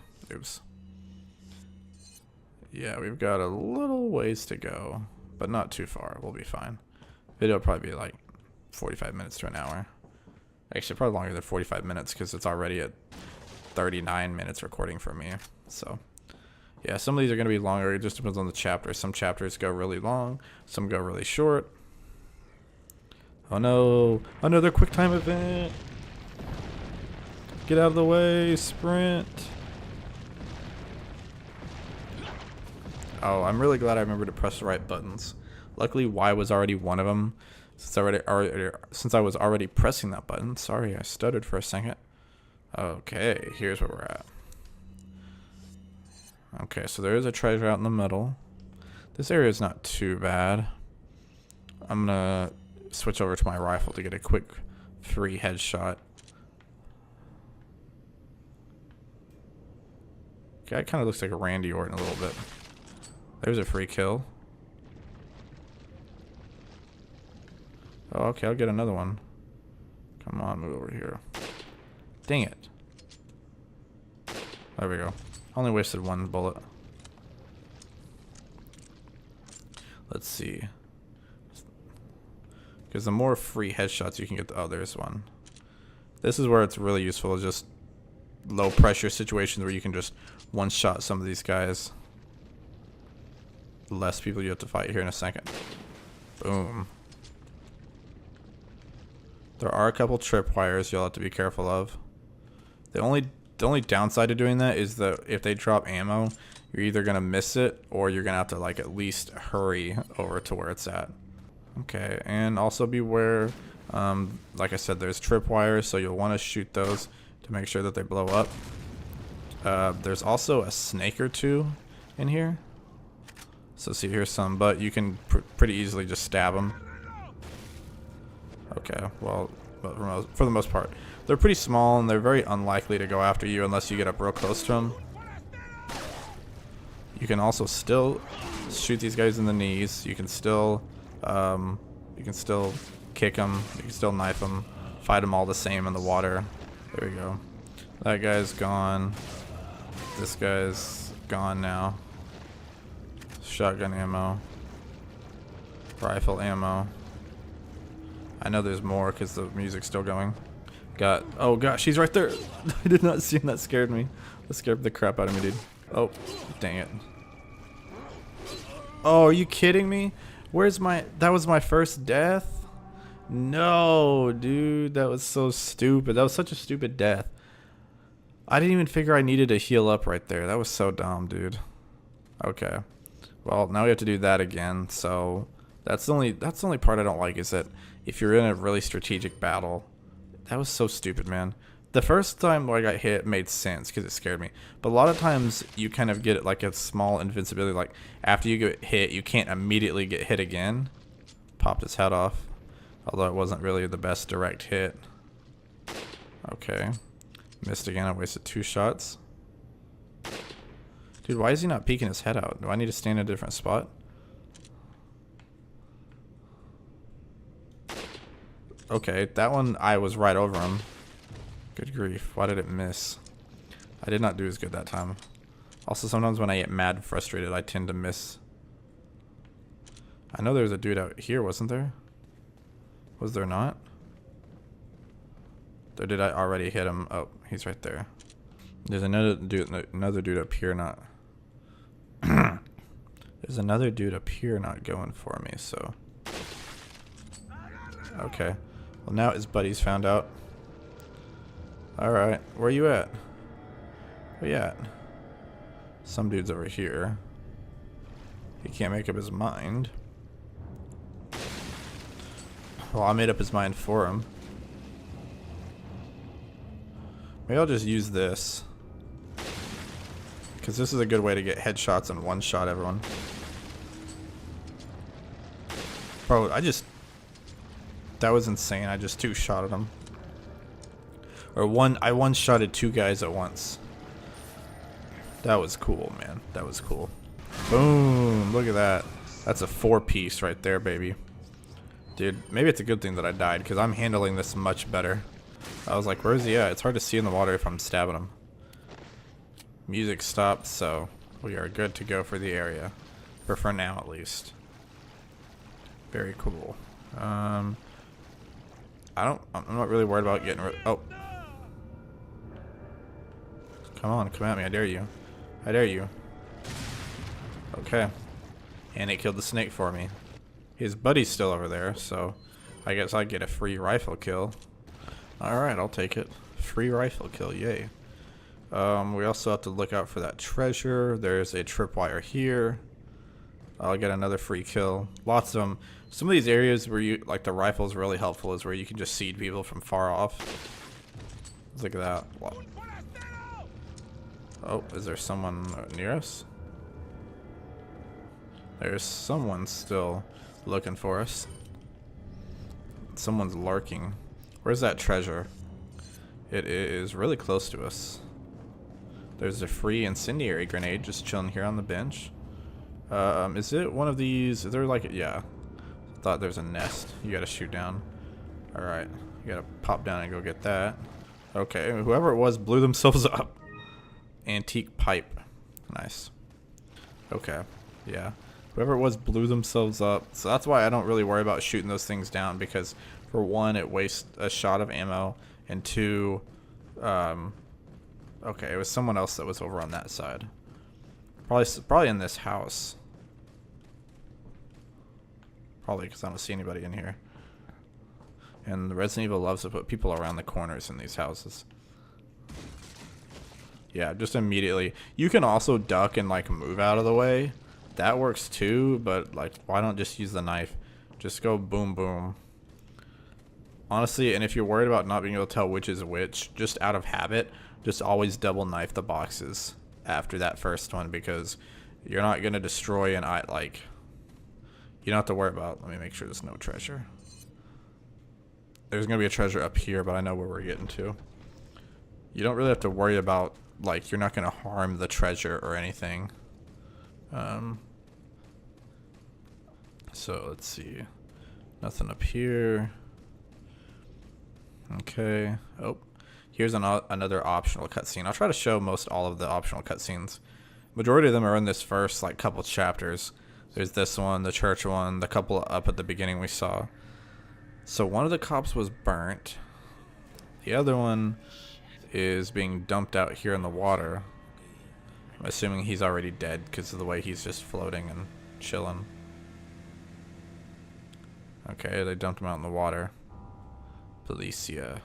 yeah, we've got a little ways to go, but not too far. We'll be fine. Video will probably be like 45 minutes to an hour. Actually, probably longer than 45 minutes because it's already at 39 minutes recording for me. So, yeah, some of these are going to be longer. It just depends on the chapter. Some chapters go really long. Some go really short. Oh no, another quick time event. Get out of the way, sprint. Oh, I'm really glad I remembered to press the right buttons. Luckily, Y was already one of them, since I was already pressing that button. Sorry, I stuttered for a second. Okay, here's where we're at. Okay, so there is a treasure out in the middle. This area is not too bad. I'm gonna switch over to my rifle to get a quick free headshot. Guy kind of looks like a Randy Orton a little bit. There's a free kill. Oh, okay, I'll get another one. Come on, move over here. Dang it. There we go. Only wasted one bullet. Let's see. Because the more free headshots you can get, oh, there's one. This is where it's really useful, just low pressure situations where you can just one-shot some of these guys. Less people you have to fight here in a second. Boom. There are a couple tripwires you'll have to be careful of. The only downside to doing that is that if they drop ammo, you're either gonna miss it or you're gonna have to like at least hurry over to where it's at. Okay, and also beware. Like I said, there's tripwires, so you'll want to shoot those to make sure that they blow up. There's also a snake or two in here. So see, here's some, but you can pretty easily just stab them. Okay, well, for the most part, they're pretty small and they're very unlikely to go after you unless you get up real close to them. You can also still shoot these guys in the knees. You can still kick them. You can still knife them. Fight them all the same in the water. There we go. That guy's gone. This guy's gone now. Shotgun ammo. Rifle ammo. I know there's more because the music's still going. Oh gosh, she's right there. I did not see him. That scared me. That scared the crap out of me, dude. Oh, dang it. Oh, are you kidding me? That was my first death? No, dude, that was so stupid. That was such a stupid death. I didn't even figure I needed to heal up right there. That was so dumb, dude. Okay. Well, now we have to do that again. So that's the only part I don't like is that if you're in a really strategic battle, that was so stupid, man. The first time I got hit made sense because it scared me. But a lot of times you kind of get like a small invincibility. Like after you get hit, you can't immediately get hit again. Popped his head off. Although it wasn't really the best direct hit. Okay. Missed again. I wasted 2 shots. Dude, why is he not peeking his head out? Do I need to stand in a different spot? Okay, that one I was right over him. Good grief. Why did it miss? I did not do as good that time. Also, sometimes when I get mad and frustrated, I tend to miss. I know there's a dude out here, wasn't there? Was there not? Or did I already hit him? Oh, he's right there. There's another dude up here not. There's another dude up here not going for me, so. Okay. Well, now his buddies found out. Alright, where you at? Where you at? Some dude's over here. He can't make up his mind. Well, I made up his mind for him. Maybe I'll just use this. Because this is a good way to get headshots and one-shot everyone. Bro, that was insane. I just two-shotted him. Or I one-shotted 2 guys at once. That was cool, man. That was cool. Boom! Look at that. That's a 4-piece right there, baby. Dude, maybe it's a good thing that I died, because I'm handling this much better. I was like, where's he at? It's hard to see in the water if I'm stabbing him. Music stopped, so we are good to go for the area. For now, at least. Very cool. I'm not really worried about getting rid. Oh. Come on, come at me. I dare you. I dare you. Okay. And it killed the snake for me. His buddy's still over there, so I guess I get a free rifle kill. Alright, I'll take it. Free rifle kill, yay. We also have to look out for that treasure. There's a tripwire here. I'll get another free kill. Lots of them. Some of these areas where you, like the rifle is really helpful is where you can just seed people from far off. Look at that. Wow. Oh, is there someone near us? There's someone still looking for us. Someone's lurking. Where's that treasure? It is really close to us. There's a free incendiary grenade just chilling here on the bench. Is it one of these? Is there like yeah. I thought there's a nest you gotta shoot down. Alright. You gotta pop down and go get that. Okay, whoever it was blew themselves up. Antique pipe. Nice. Okay. Yeah. Whoever it was blew themselves up. So that's why I don't really worry about shooting those things down, because for one, it wastes a shot of ammo, and two, okay, it was someone else that was over on that side. Probably in this house. Probably because I don't see anybody in here. And the Resident Evil loves to put people around the corners in these houses. Yeah, just immediately. You can also duck and like move out of the way. That works too, but like, why don't just use the knife? Just go boom boom. Honestly, and if you're worried about not being able to tell which is which, just out of habit, just always double knife the boxes after that first one, because you're not gonna destroy an like. You don't have to worry about. Let me make sure there's no treasure. There's gonna be a treasure up here, but I know where we're getting to. You don't really have to worry about, like, you're not gonna harm the treasure or anything. So let's see. Nothing up here. Okay. Oh, here's another optional cutscene. I'll try to show all of the optional cutscenes. Majority of them are in this first like couple chapters. There's this one, the church one, the couple up at the beginning we saw. So one of the cops was burnt. The other one is being dumped out here in the water. I'm assuming he's already dead because of the way he's just floating and chilling. Okay, they dumped him out in the water. Policia.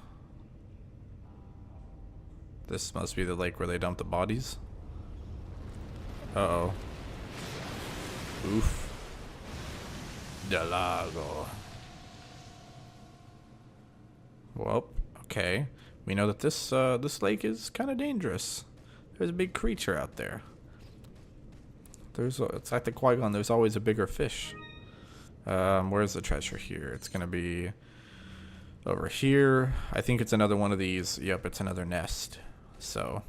This must be the lake where they dumped the bodies. Uh-oh. Oof. Del Lago. Well, okay. We know that this lake is kind of dangerous. There's a big creature out there. It's like the Qui-Gon, there's always a bigger fish. Where's the treasure here? It's gonna be over here. I think it's another one of these. Yep, it's another nest. So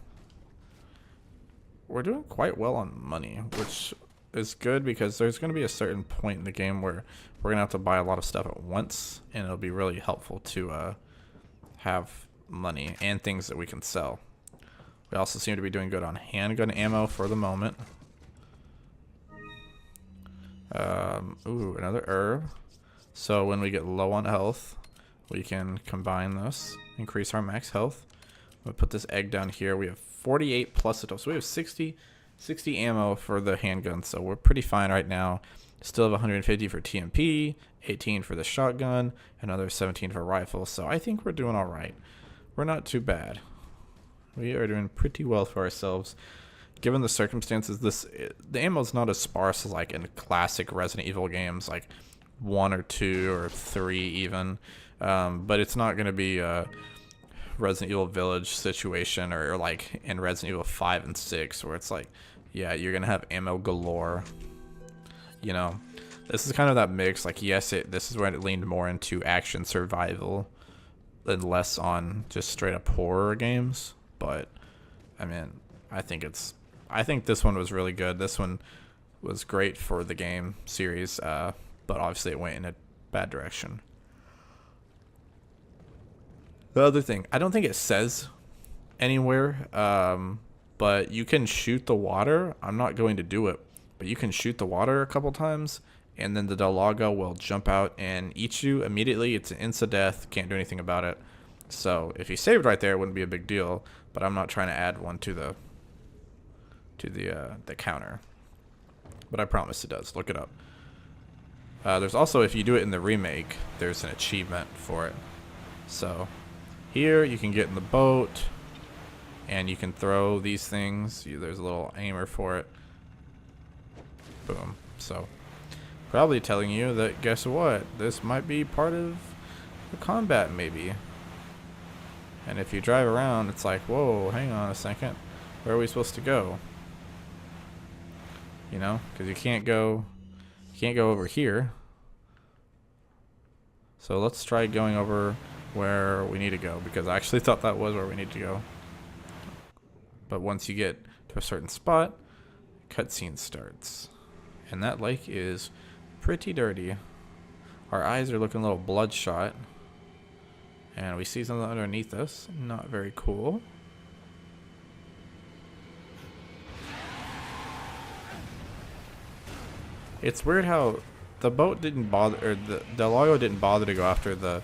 we're doing quite well on money, which is good because there's going to be a certain point in the game where we're going to have to buy a lot of stuff at once, and it'll be really helpful to have money and things that we can sell. We also seem to be doing good on handgun ammo for the moment. Ooh, another herb. So when we get low on health, we can combine this, increase our max health. We'll put this egg down here. We have 48 plus it, so we have 60 ammo for the handgun, so we're pretty fine right now. Still have 150 for TMP, 18 for the shotgun, another 17 for rifle, so I think we're doing all right. We're not too bad. We are doing pretty well for ourselves. Given the circumstances, the ammo is not as sparse as like in classic Resident Evil games, like 1 or 2 or 3 even. But it's not going to be a Resident Evil Village situation or like in Resident Evil 5 and 6 where it's like, yeah, you're going to have ammo galore. You know, this is kind of that mix. Like, yes, this is where it leaned more into action survival and less on just straight up horror games. But I mean, I think this one was really good. This one was great for the game series, but obviously it went in a bad direction. The other thing, I don't think it says anywhere, but you can shoot the water. I'm not going to do it, but you can shoot the water a couple times, and then the Dalaga will jump out and eat you immediately. It's an insta-death, can't do anything about it. So if you saved right there, it wouldn't be a big deal, but I'm not trying to add one to the counter. But I promise it does. Look it up. There's also, if you do it in the remake, there's an achievement for it. So here you can get in the boat and you can throw these things. There's a little aimer for it. Boom. So probably telling you that, guess what? This might be part of the combat maybe. And if you drive around, it's like, whoa, hang on a second. Where are we supposed to go? You know, because you can't go over here. So let's try going over where we need to go, because I actually thought that was where we need to go. But once you get to a certain spot, cutscene starts. And that lake is pretty dirty. Our eyes are looking a little bloodshot. And we see something underneath us. Not very cool. It's weird how the boat didn't bother, or the Delago didn't bother to go after the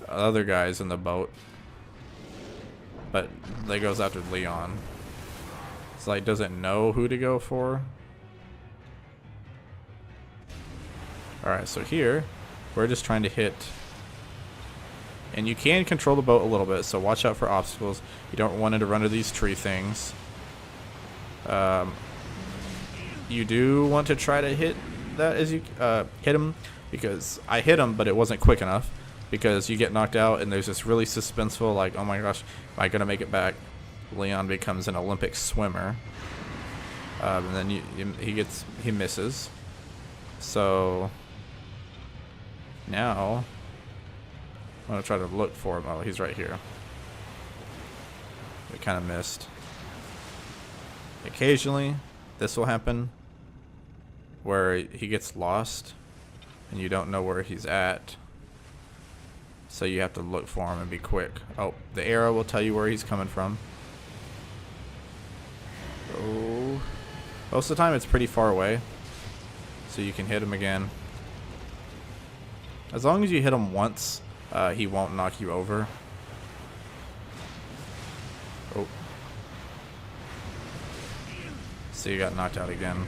other guys in the boat, but they goes after Leon. It's like, doesn't know who to go for. Alright, so here we're just trying to hit, and you can control the boat a little bit, so watch out for obstacles. You don't want it to run into these tree things. You do want to try to hit that as you hit him, because I hit him, but it wasn't quick enough, because you get knocked out and there's this really suspenseful, like, oh my gosh, am I gonna make it back? Leon becomes an Olympic swimmer, and then he misses. So now I'm gonna try to look for him. Oh, he's right here. We kind of missed. Occasionally this will happen where he gets lost and you don't know where he's at, so you have to look for him and be quick. Oh, the arrow will tell you where he's coming from. Oh, most of the time it's pretty far away, so you can hit him again. As long as you hit him once, he won't knock you over. Oh, so you got knocked out again.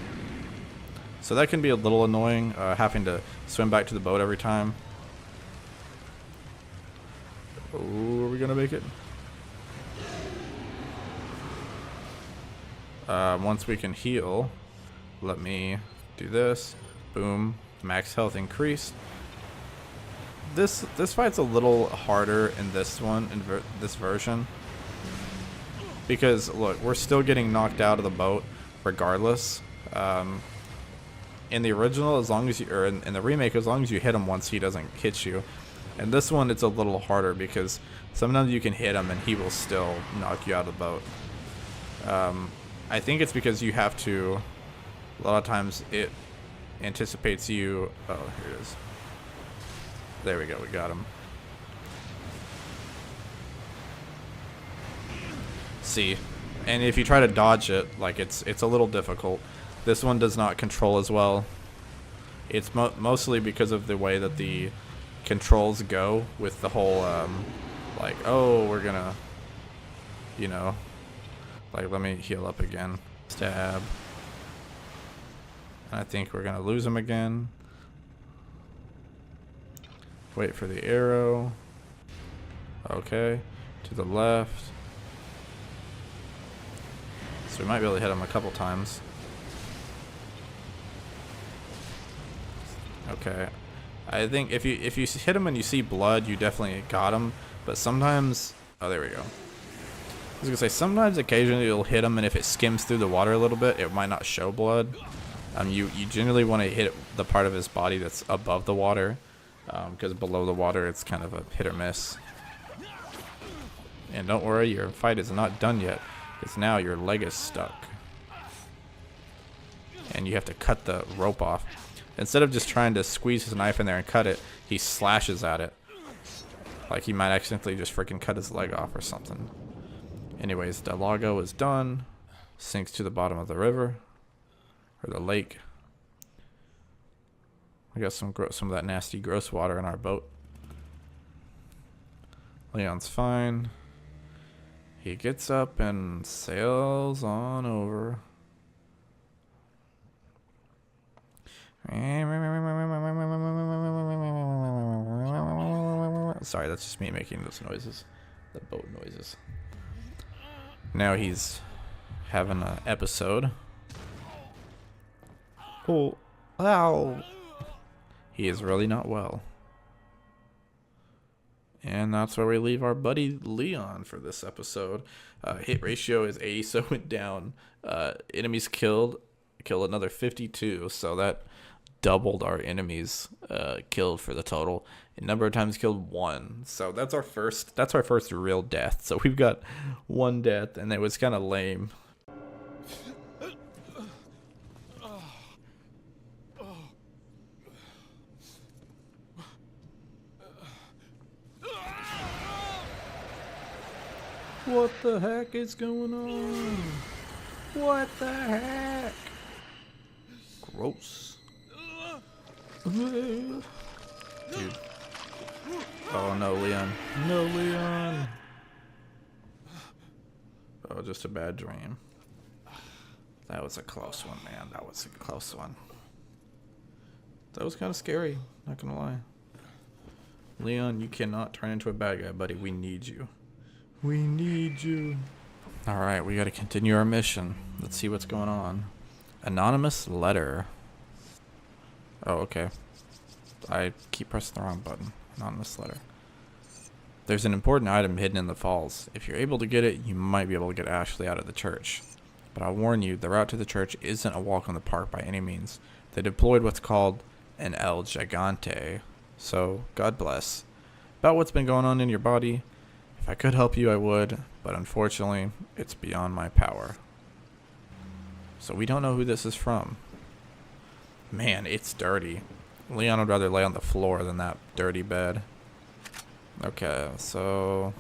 So that can be a little annoying, having to swim back to the boat every time. Oh, are we gonna make it? Once we can heal, let me do this. Boom, max health increased. This fight's a little harder in this one, in this version, because look, we're still getting knocked out of the boat regardless. In the original, as long as you, or in the remake, as long as you hit him once, he doesn't hit you. And this one, it's a little harder because sometimes you can hit him and he will still knock you out of the boat. I think it's because you have to, a lot of times it anticipates you. Oh, here it is. There we go, we got him. See, and if you try to dodge it, like it's a little difficult. This one does not control as well. It's mostly because of the way that the controls go with the whole, like, oh, we're gonna, you know, like, let me heal up again. Stab. I think we're gonna lose him again. Wait for the arrow. Okay. To the left. So we might be able to hit him a couple times. Okay. I think if you hit him and you see blood, you definitely got him. But sometimes, oh, there we go. I was gonna say sometimes, occasionally you'll hit him, and if it skims through the water a little bit, it might not show blood. You generally want to hit the part of his body that's above the water, because below the water it's kind of a hit or miss. And don't worry, your fight is not done yet, because now your leg is stuck, and you have to cut the rope off. Instead of just trying to squeeze his knife in there and cut it, he slashes at it. Like he might accidentally just freaking cut his leg off or something. Anyways, the Lago is done. Sinks to the bottom of the river. Or the lake. We got some of that nasty gross water in our boat. Leon's fine. He gets up and sails on over. Sorry, that's just me making those noises. The boat noises. Now he's having an episode. Oh, ow. He is really not well. And that's where we leave our buddy Leon for this episode. Hit ratio is 80, so it went down. Enemies killed another 52, so that doubled our enemies killed for the total. And number of times killed 1. So that's our first real death. So we've got 1 death, and it was kind of lame. What the heck is going on? What the heck? Gross. Dude. Oh no, Leon. No, Leon. Oh, just a bad dream. That was a close one, man. That was a close one. That was kind of scary, not gonna lie. Leon, you cannot turn into a bad guy, buddy. We need you. We need you. Alright, we gotta continue our mission. Let's see what's going on. Anonymous letter. Oh, okay. I keep pressing the wrong button. Anonymous letter. There's an important item hidden in the falls. If you're able to get it, you might be able to get Ashley out of the church. But I warn you, the route to the church isn't a walk in the park by any means. They deployed what's called an El Gigante. So, God bless. About what's been going on in your body, if I could help you, I would, but unfortunately, it's beyond my power. So we don't know who this is from. Man, it's dirty. Leon would rather lay on the floor than that dirty bed. Okay, so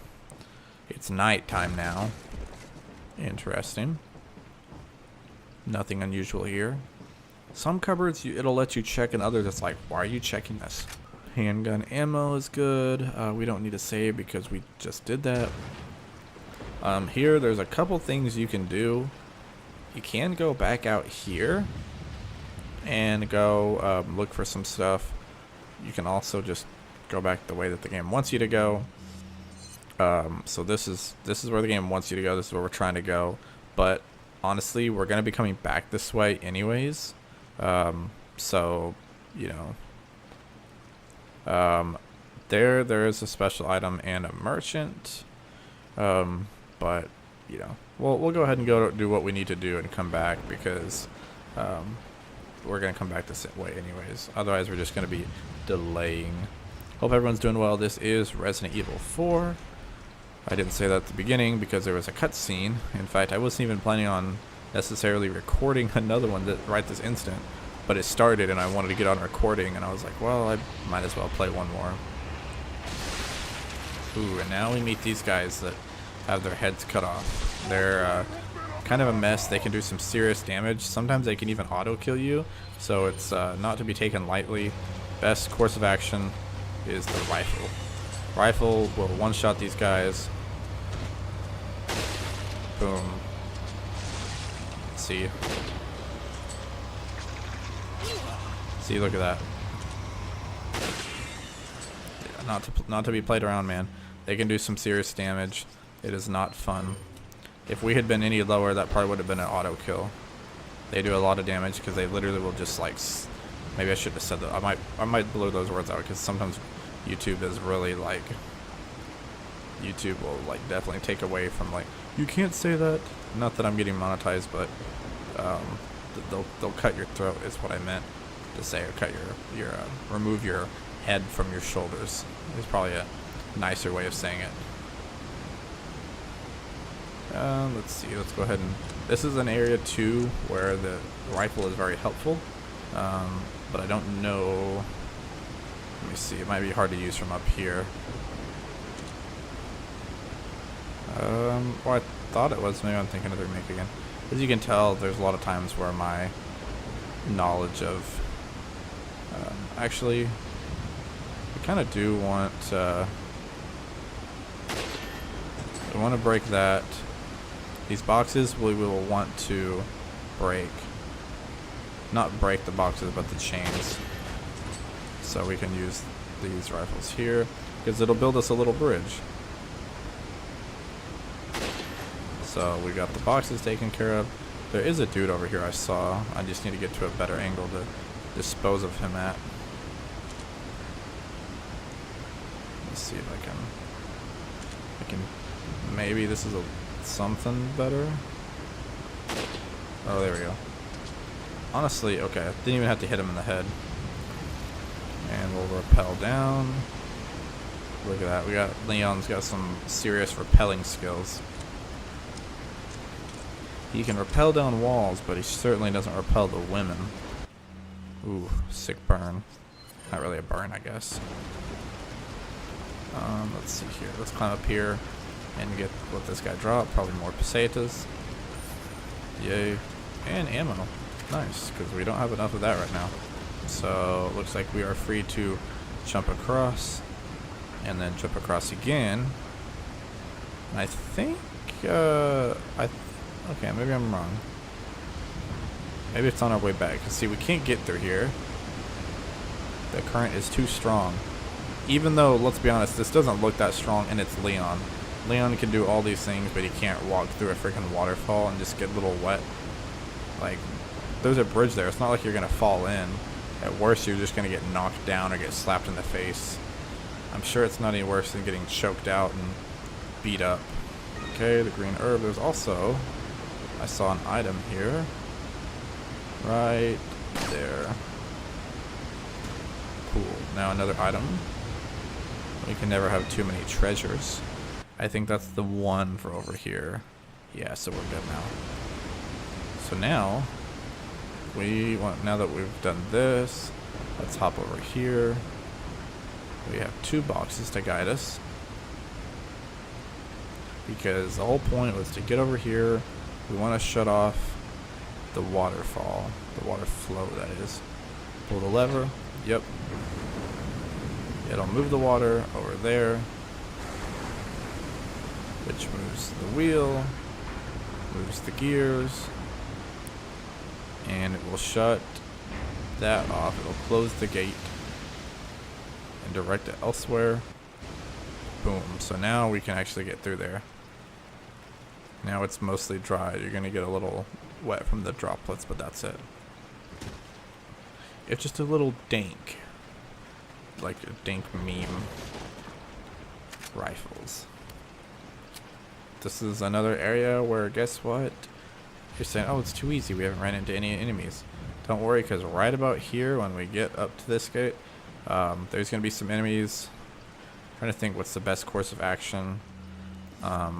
it's nighttime now. Interesting. Nothing unusual here. Some cupboards, it'll let you check, and others it's like, why are you checking this? Handgun ammo is good. We don't need to save because we just did that. Here, there's a couple things you can do. You can go back out here and go look for some stuff. You can also just go back the way that the game wants you to go. So this is where the game wants you to go. This is where we're trying to go. But honestly, we're gonna be coming back this way anyways. So you know. There is a special item and a merchant, but you know, we'll go ahead and go do what we need to do and come back because we're gonna come back this way anyways. Otherwise, we're just gonna be delaying. Hope everyone's doing well. This is Resident Evil 4. I didn't say that at the beginning because there was a cutscene. In fact, I wasn't even planning on necessarily recording another one right this instant. But it started and I wanted to get on recording and I was like, well, I might as well play one more. Ooh, and now we meet these guys that have their heads cut off. They're kind of a mess. They can do some serious damage. Sometimes they can even auto kill you, so it's not to be taken lightly. Best course of action is the rifle. Rifle will one-shot these guys. Boom. See, look at that. Yeah, not to be played around, man. They can do some serious damage. It is not fun. If we had been any lower, that probably would have been an auto kill. They do a lot of damage because they literally will just like. Maybe I shouldn't have said that. I might blur those words out because sometimes YouTube is really like. YouTube will like definitely take away from like you can't say that. Not that I'm getting monetized, but they'll cut your throat is what I meant to say, or cut your remove your head from your shoulders. Is probably a nicer way of saying it. Let's see. Let's go ahead and. This is an area too where the rifle is very helpful, but I don't know. Let me see. It might be hard to use from up here. Well, I thought it was. Maybe I'm thinking of the remake again. As you can tell, there's a lot of times where my knowledge of actually, we kind of do want we want to break that. These boxes we will want to break. Not break the boxes, but the chains. So we can use these rifles here because it'll build us a little bridge. So we got the boxes taken care of. There is a dude over here I saw. I just need to get to a better angle to dispose of him at. Let's see if I can. Maybe this is something better. Oh, there we go. Honestly, okay. Didn't even have to hit him in the head. And we'll rappel down. Look at that. Leon's got some serious rappelling skills. He can rappel down walls, but he certainly doesn't rappel the women. Ooh, sick burn. Not really a burn, I guess. Let's see here. Let's climb up here and get what this guy dropped. Probably more pesetas. Yay. And ammo. Nice, because we don't have enough of that right now. So, looks like we are free to jump across. And then jump across again. I think, okay, maybe I'm wrong. Maybe it's on our way back. See, we can't get through here. The current is too strong. Even though, let's be honest, this doesn't look that strong, and it's Leon. Leon can do all these things, but he can't walk through a freaking waterfall and just get a little wet. Like, there's a bridge there. It's not like you're going to fall in. At worst, you're just going to get knocked down or get slapped in the face. I'm sure it's not any worse than getting choked out and beat up. Okay, the green herb. There's also... I saw an item here. Right there. Cool. Now another item. We can never have too many treasures. I think that's the one for over here. Yeah, so we're good now. So now, now that we've done this, let's hop over here. We have 2 boxes to guide us. Because the whole point was to get over here. We want to shut off the waterfall. The water flow, that is. Pull the lever. Yep. It'll move the water over there. Which moves the wheel. Moves the gears. And it will shut that off. It'll close the gate. And direct it elsewhere. Boom. So now we can actually get through there. Now it's mostly dry. You're going to get a little wet from the droplets, but that's it. It's just a little dank. Like a dank meme. Rifles. This is another area where, guess what? You're saying, oh, it's too easy. We haven't ran into any enemies. Don't worry, because right about here, when we get up to this gate, there's going to be some enemies. I'm trying to think what's the best course of action.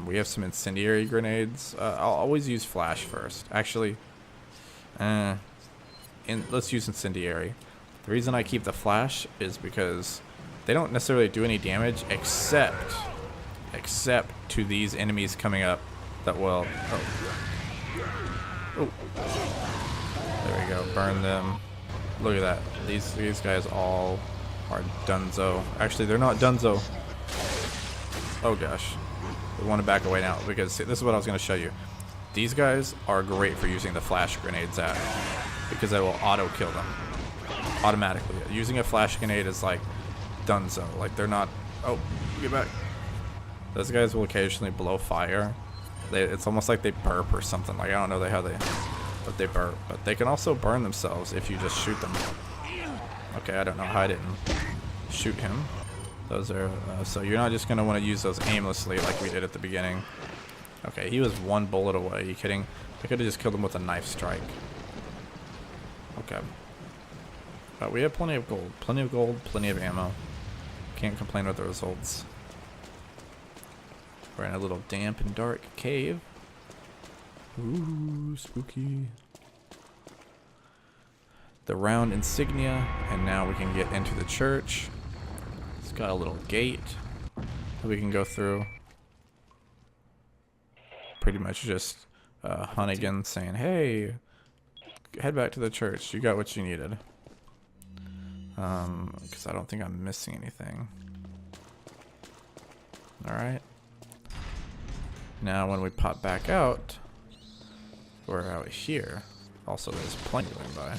We have some incendiary grenades. I'll always use flash first. Actually, let's use incendiary. The reason I keep the flash is because they don't necessarily do any damage except to these enemies coming up that will... Oh. Oh. There we go. Burn them. Look at that. These guys all are dunzo. Actually, they're not dunzo. Oh gosh. We want to back away now because see, this is what I was going to show you. These guys are great for using the flash grenades at because they will auto kill them automatically. Using a flash grenade is like dunzo. Like they're not. Oh, get back. Those guys will occasionally blow fire. It's almost like they burp or something. Like I don't know how they burp, but they can also burn themselves if you just shoot them. Okay, I don't know how I didn't shoot him. Those are so you're not just gonna want to use those aimlessly like we did at the beginning. Okay, he was one bullet away. Are you kidding? I could have just killed him with a knife strike. Okay. But we have plenty of gold. Plenty of gold, plenty of ammo. Can't complain with the results. We're in a little damp and dark cave. Ooh, spooky. The round insignia, and now we can get into the church. It's got a little gate that we can go through. Pretty much just Hunnigan saying, hey, head back to the church. You got what you needed. Because I don't think I'm missing anything. Alright. Now when we pop back out, we're out here. Also, there's plenty going by.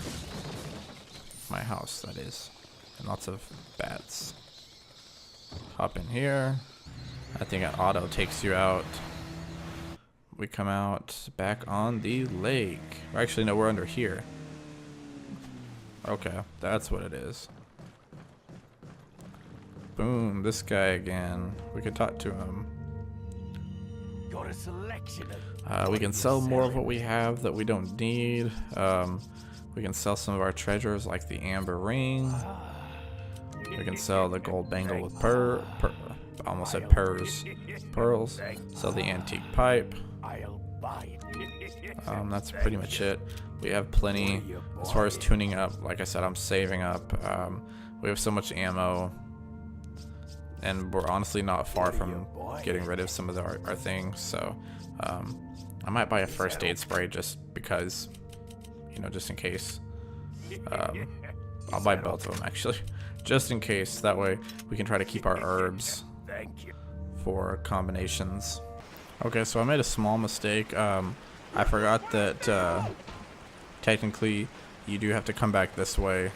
My house, that is. And lots of bats. Hop in here. I think an auto takes you out. We come out back on the lake. Or actually, no, we're under here. Okay, that's what it is. Boom, this guy again. We could talk to him. Got a selection We can sell more of what we have that we don't need. We can sell some of our treasures like the amber ring. We can sell the gold bangle with I almost said pearls. Sell the antique pipe. I'll buy it. That's pretty much it. We have plenty. As far as tuning up, like I said, I'm saving up. We have so much ammo. And we're honestly not far from getting rid of some of our things. So I might buy a first aid spray just because, you know, just in case. I'll buy both of them actually. Just in case. That way we can try to keep our herbs for combinations. Okay, so I made a small mistake. I forgot that technically you do have to come back this way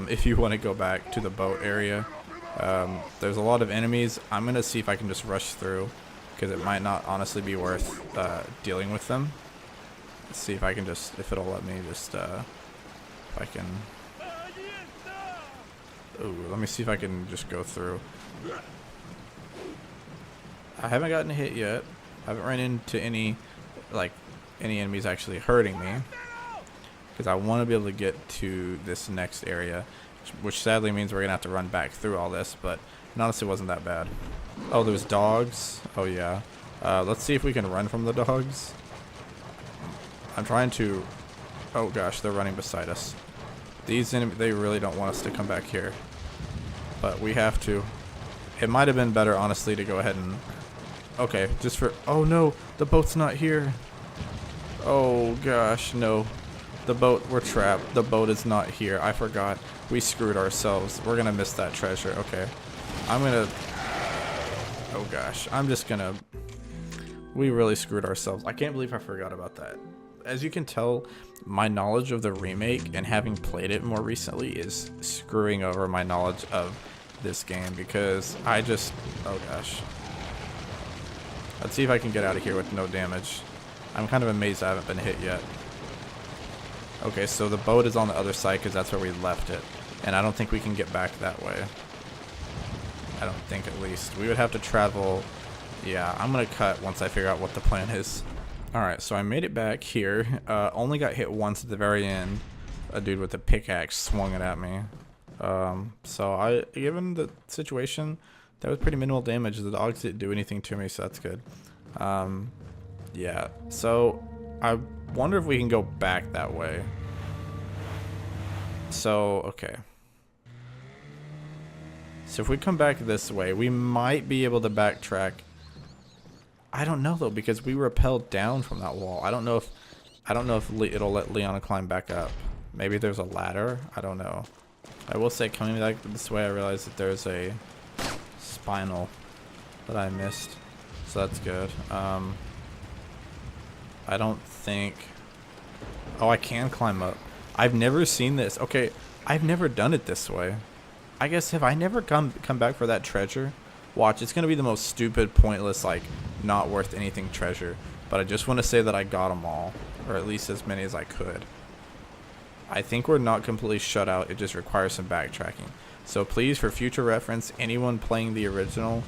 if you want to go back to the boat area. There's a lot of enemies. I'm going to see if I can just rush through because it might not honestly be worth dealing with them. Let's see if I can just, if it'll let me just, if I can. Ooh, let me see if I can just go through. I haven't gotten hit yet. I haven't run into any enemies actually hurting me. Because I want to be able to get to this next area. Which sadly means we're going to have to run back through all this. But it honestly wasn't that bad. Oh, there's dogs. Oh, yeah. Let's see if we can run from the dogs. I'm trying to... Oh, gosh, they're running beside us. These enemies, they really don't want us to come back here. But we have to. It might have been better, honestly, to go ahead and... Okay, just for... Oh, no. The boat's not here. Oh, gosh, no. The boat, we're trapped. The boat is not here. I forgot. We screwed ourselves. We're going to miss that treasure. Okay. I'm going to... Oh, gosh. I'm just going to... We really screwed ourselves. I can't believe I forgot about that. As you can tell, my knowledge of the remake and having played it more recently is screwing over my knowledge of this game because I just... Oh, gosh. Let's see if I can get out of here with no damage. I'm kind of amazed I haven't been hit yet. Okay, so the boat is on the other side because that's where we left it. And I don't think we can get back that way. I don't think, at least. We would have to travel... Yeah, I'm going to cut once I figure out what the plan is. Alright, so I made it back here. Only got hit once at the very end. A dude with a pickaxe swung it at me. So given the situation, that was pretty minimal damage. The dogs didn't do anything to me, so that's good. Yeah, so I wonder if we can go back that way. So, okay. So if we come back this way, we might be able to backtrack I don't know though, because we rappelled down from that wall. I don't know if it'll let Leon climb back up. Maybe there's a ladder. I don't know. I will say, coming back this way, I realized that there's a spinal that I missed, so that's good. I don't think. Oh, I can climb up. I've never seen this. Okay, I've never done it this way. I guess if I never come back for that treasure, watch, it's gonna be the most stupid, pointless, like not worth anything treasure. But I just want to say that I got them all, or at least as many as I could. I think we're not completely shut out. It just requires some backtracking. So please, for future reference, anyone playing the original,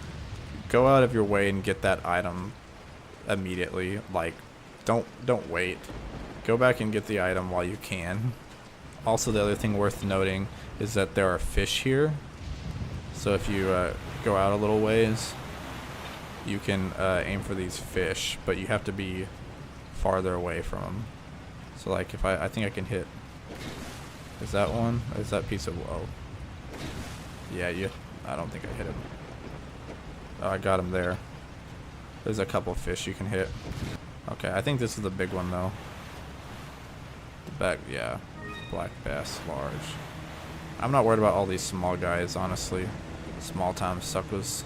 go out of your way and get that item immediately. Like, don't wait. Go back and get the item while you can. Also, the other thing worth noting is that there are fish here. So if you go out a little ways, you can aim for these fish, but you have to be farther away from them. So like, if I think I can hit. Is that one? Or is that piece of whoa? Yeah, I don't think I hit him. Oh, I got him there. There's a couple fish you can hit. Okay, I think this is the big one though. The back, yeah. Black bass, large. I'm not worried about all these small guys, honestly. Small time suckers.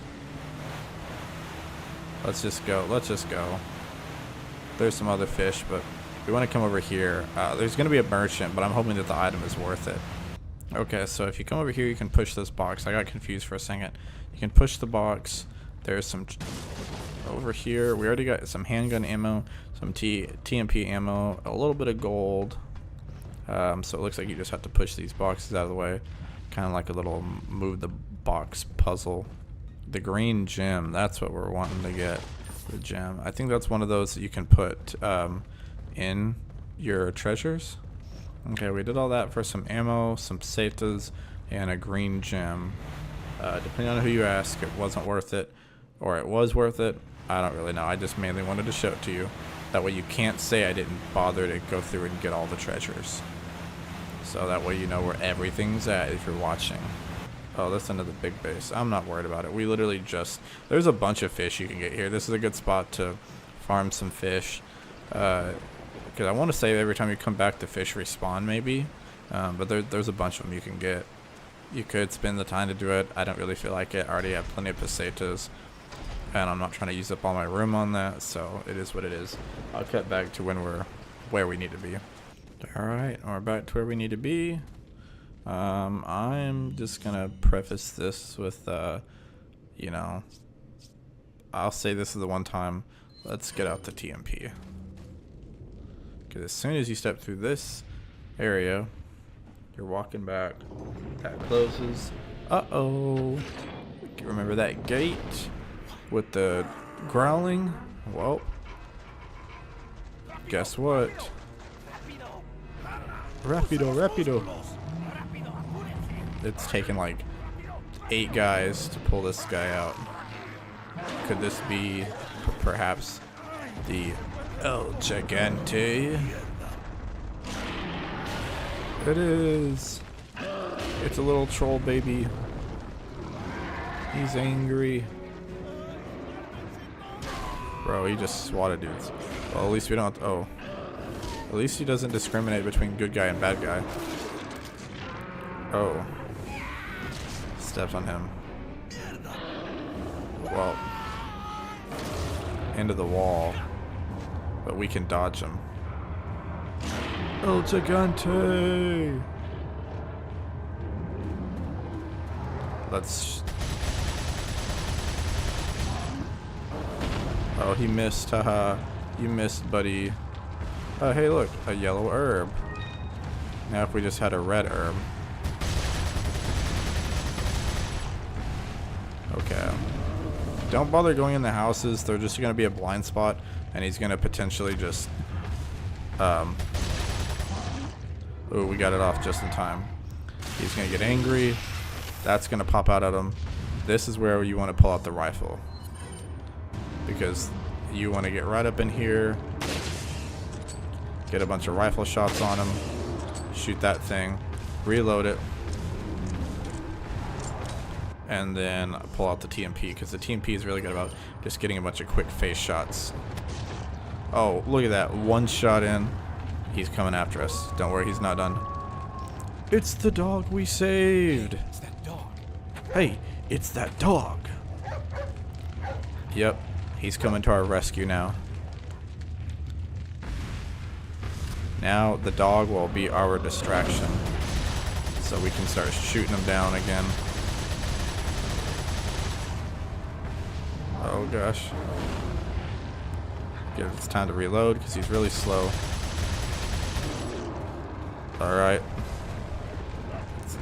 Let's just go. Let's just go. There's some other fish, but we want to come over here. There's going to be a merchant, but I'm hoping that the item is worth it. Okay, so if you come over here, you can push this box. I got confused for a second. You can push the box. There's some over here. We already got some handgun ammo, some TMP ammo, a little bit of gold. So it looks like you just have to push these boxes out of the way. Kind of like a little move the box puzzle. The green gem, that's what we're wanting to get. The gem. I think that's one of those that you can put in your treasures. Okay, we did all that for some ammo, some pesetas, and a green gem. Depending on who you ask, it wasn't worth it, or it was worth it. I don't really know. I just mainly wanted to show it to you. That way you can't say I didn't bother to go through and get all the treasures. So that way you know where everything's at if you're watching. Oh, that's another big base. I'm not worried about it. We literally just... There's a bunch of fish you can get here. This is a good spot to farm some fish. Because I want to say every time you come back, the fish respawn maybe. But there's a bunch of them you can get. You could spend the time to do it. I don't really feel like it. I already have plenty of pesetas. And I'm not trying to use up all my room on that. So it is what it is. I'll cut back to when we're where we need to be. Alright, we're back to where we need to be. I'm just gonna preface this with, you know, I'll say this is the one time. Let's get out the TMP. Because as soon as you step through this area, you're walking back. That closes. Uh-oh. Remember that gate with the growling? Well, guess what? Rapido. It's taken like 8 guys to pull this guy out. Could this be perhaps the El Gigante? It is. It's a little troll baby. He's angry. Bro, he just swatted dudes. Well, at least we don't... Oh. At least he doesn't discriminate between good guy and bad guy. Oh. Steps on him. Well. Into the wall. But we can dodge him. El Gigante! Let's... Oh, he missed. Haha. You missed, buddy. Hey, look. A yellow herb. Now if we just had a red herb. Okay. Don't bother going in the houses. They're just going to be a blind spot. And he's going to potentially just... Ooh, we got it off just in time. He's going to get angry. That's going to pop out at him. This is where you want to pull out the rifle. Because you want to get right up in here. Get a bunch of rifle shots on him. Shoot that thing. Reload it. and then pull out the TMP, because the TMP is really good about just getting a bunch of quick face shots. Oh, look at that. One shot in. He's coming after us. Don't worry, he's not done. It's the dog we saved. It's that dog. Hey, it's that dog. Yep, he's coming to our rescue now. Now the dog will be our distraction, so we can start shooting him down again. Oh gosh. It's time to reload because he's really slow. Alright.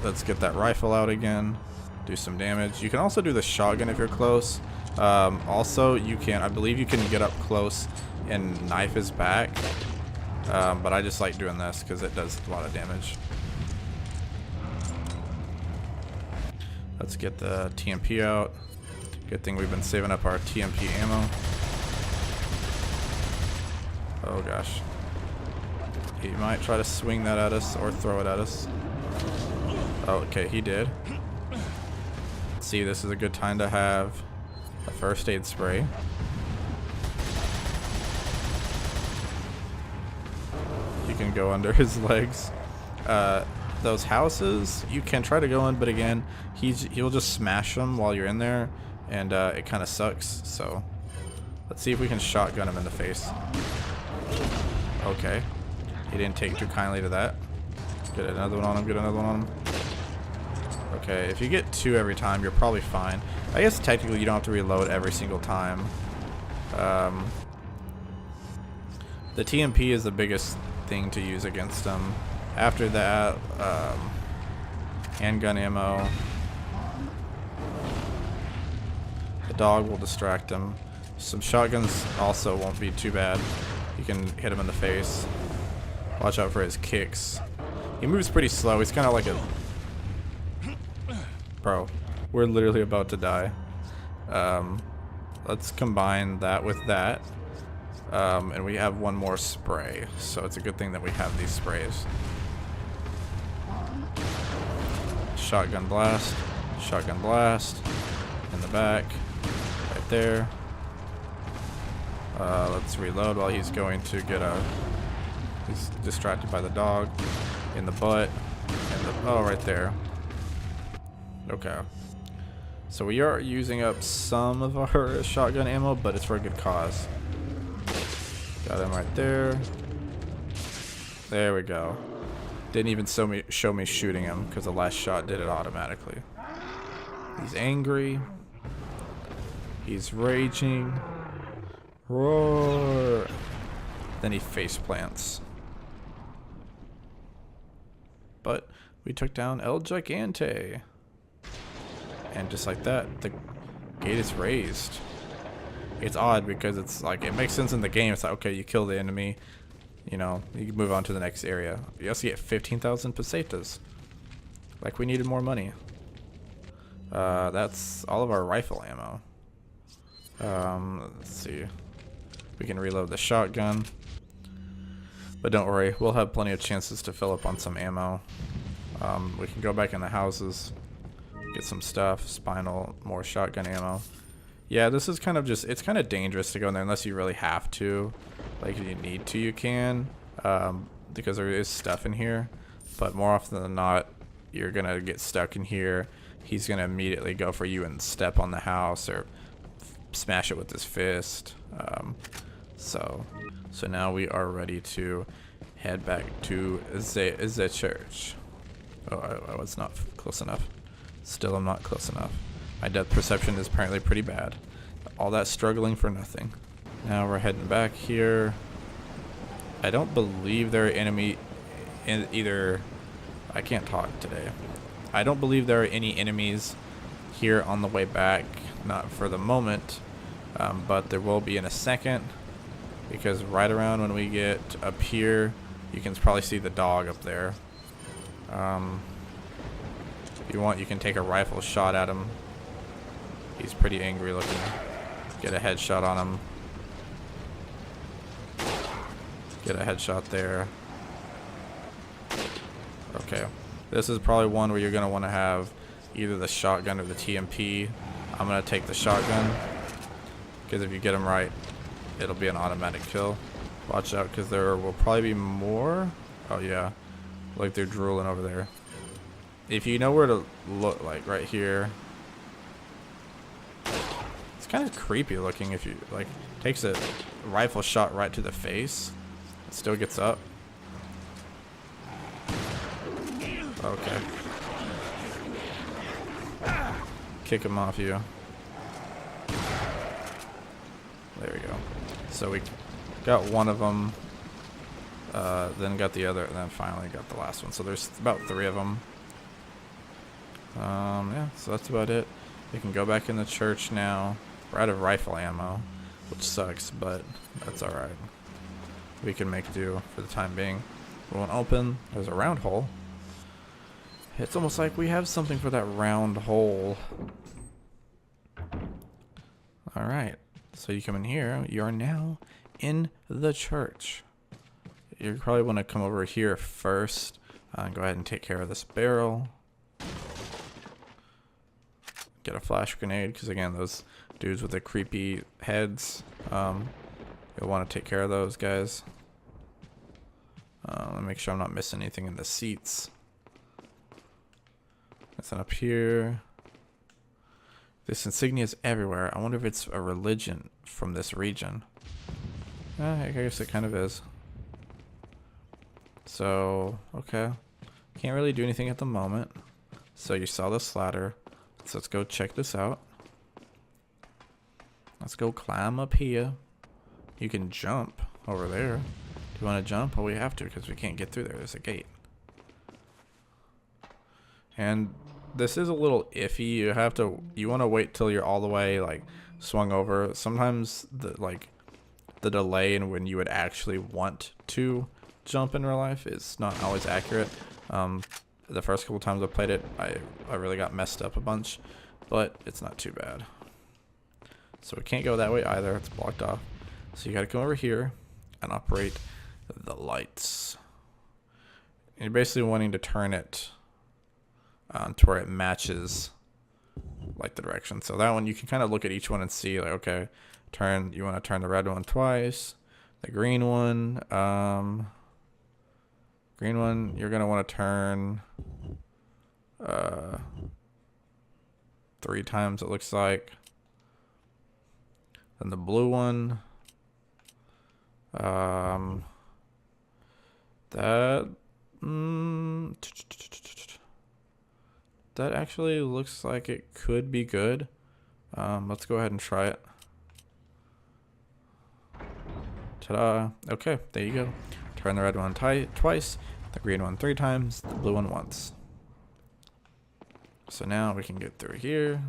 Let's get that rifle out again. Do some damage. You can also do the shotgun if you're close. Also, you can, I believe you can get up close and knife his back. But I just like doing this because it does a lot of damage. Let's get the TMP out. Good thing we've been saving up our TMP ammo. Oh gosh. He might try to swing that at us or throw it at us. Oh, okay, he did. See, this is a good time to have a first aid spray. You can go under his legs. Those houses, you can try to go in, but again, he'll just smash them while you're in there, and it kind of sucks. So let's see if we can shotgun him in the face. Okay, he didn't take too kindly to that. Get another one on him. Get another one on him. Okay, if you get 2 every time, you're probably fine. I guess technically you don't have to reload every single time. The TMP is the biggest thing to use against them. After that, handgun ammo. The dog will distract him. Some shotguns also won't be too bad. You can hit him in the face. Watch out for his kicks. He moves pretty slow. He's kind of like a... Bro, we're literally about to die. Let's combine that with that. And we have one more spray. So it's a good thing that we have these sprays. Shotgun blast. Shotgun blast. In the back. Right there. Let's reload while he's going to get a... He's distracted by the dog. In the butt. And the, oh, right there. Okay. So we are using up some of our shotgun ammo, but it's for a good cause. Got him right there. There we go. Didn't even show me shooting him because the last shot did it automatically. He's angry. He's raging. Roar. Then he face plants. But we took down El Gigante. And just like that, the gate is raised. It's odd because it's like, it makes sense in the game. It's like, okay, you kill the enemy, you know, you can move on to the next area. You also get 15,000 pesetas. Like, we needed more money. That's all of our rifle ammo. Let's see. We can reload the shotgun. But don't worry, we'll have plenty of chances to fill up on some ammo. We can go back in the houses. Get some stuff, spinal, more shotgun ammo. Yeah, this is kind of just, it's kind of dangerous to go in there unless you really have to. Like, if you need to, you can. Because there is stuff in here. But more often than not, you're going to get stuck in here. He's going to immediately go for you and step on the house or smash it with his fist. So now we are ready to head back to the church. Oh, I was not close enough. Still, I'm not close enough. My depth perception is apparently pretty bad. All that struggling for nothing. Now we're heading back here. I don't believe there are enemy in either. I can't talk today. I don't believe there are any enemies here on the way back. Not for the moment, but there will be in a second. Because right around when we get up here, you can probably see the dog up there. If you want, you can take a rifle shot at him. He's pretty angry looking. Get a headshot on him. Get a headshot there. Okay. This is probably one where you're going to want to have either the shotgun or the TMP. I'm gonna take the shotgun because if you get them right, it'll be an automatic kill. Watch out because there will probably be more. Oh yeah, like they're drooling over there. If you know where to look, like right here. It's kind of creepy looking if you like takes a rifle shot right to the face. It still gets up. Okay. Kick him off you. There we go. So we got one of them, then got the other, and then finally got the last one. So there's about 3 of them. Yeah, so that's about it. We can go back in the church now. We're out of rifle ammo, which sucks, but that's alright. We can make do for the time being. We won't open. There's a round hole. It's almost like we have something for that round hole. Alright, so you come in here. You are now in the church. You probably want to come over here first. Go ahead and take care of this barrel. Get a flash grenade, because again, those dudes with the creepy heads, you'll want to take care of those guys. Let me make sure I'm not missing anything in the seats. Nothing up here. This insignia is everywhere. I wonder if it's a religion from this region. I guess it kind of is. So, okay. Can't really do anything at the moment. So you saw this ladder. So let's go check this out. Let's go climb up here. You can jump over there. Do you want to jump? Well, we have to because we can't get through there. There's a gate. And this is a little iffy. You want to wait till you're all the way like swung over. Sometimes the delay in when you would actually want to jump in real life is not always accurate. The first couple times I played it, I really got messed up a bunch, but it's not too bad. So we can't go that way either. It's blocked off. So you got to come over here and operate the lights. And you're basically wanting to turn it to where it matches like the direction. So that one you can kind of look at each one and see like, okay, you want to turn the red one twice, the green one, you're gonna want to turn 3 times it looks like. Then the blue one, that actually looks like it could be good. Let's go ahead and try it. Ta-da. Okay, there you go. Turn the red one twice, the green one 3 times, the blue one once. So now we can get through here.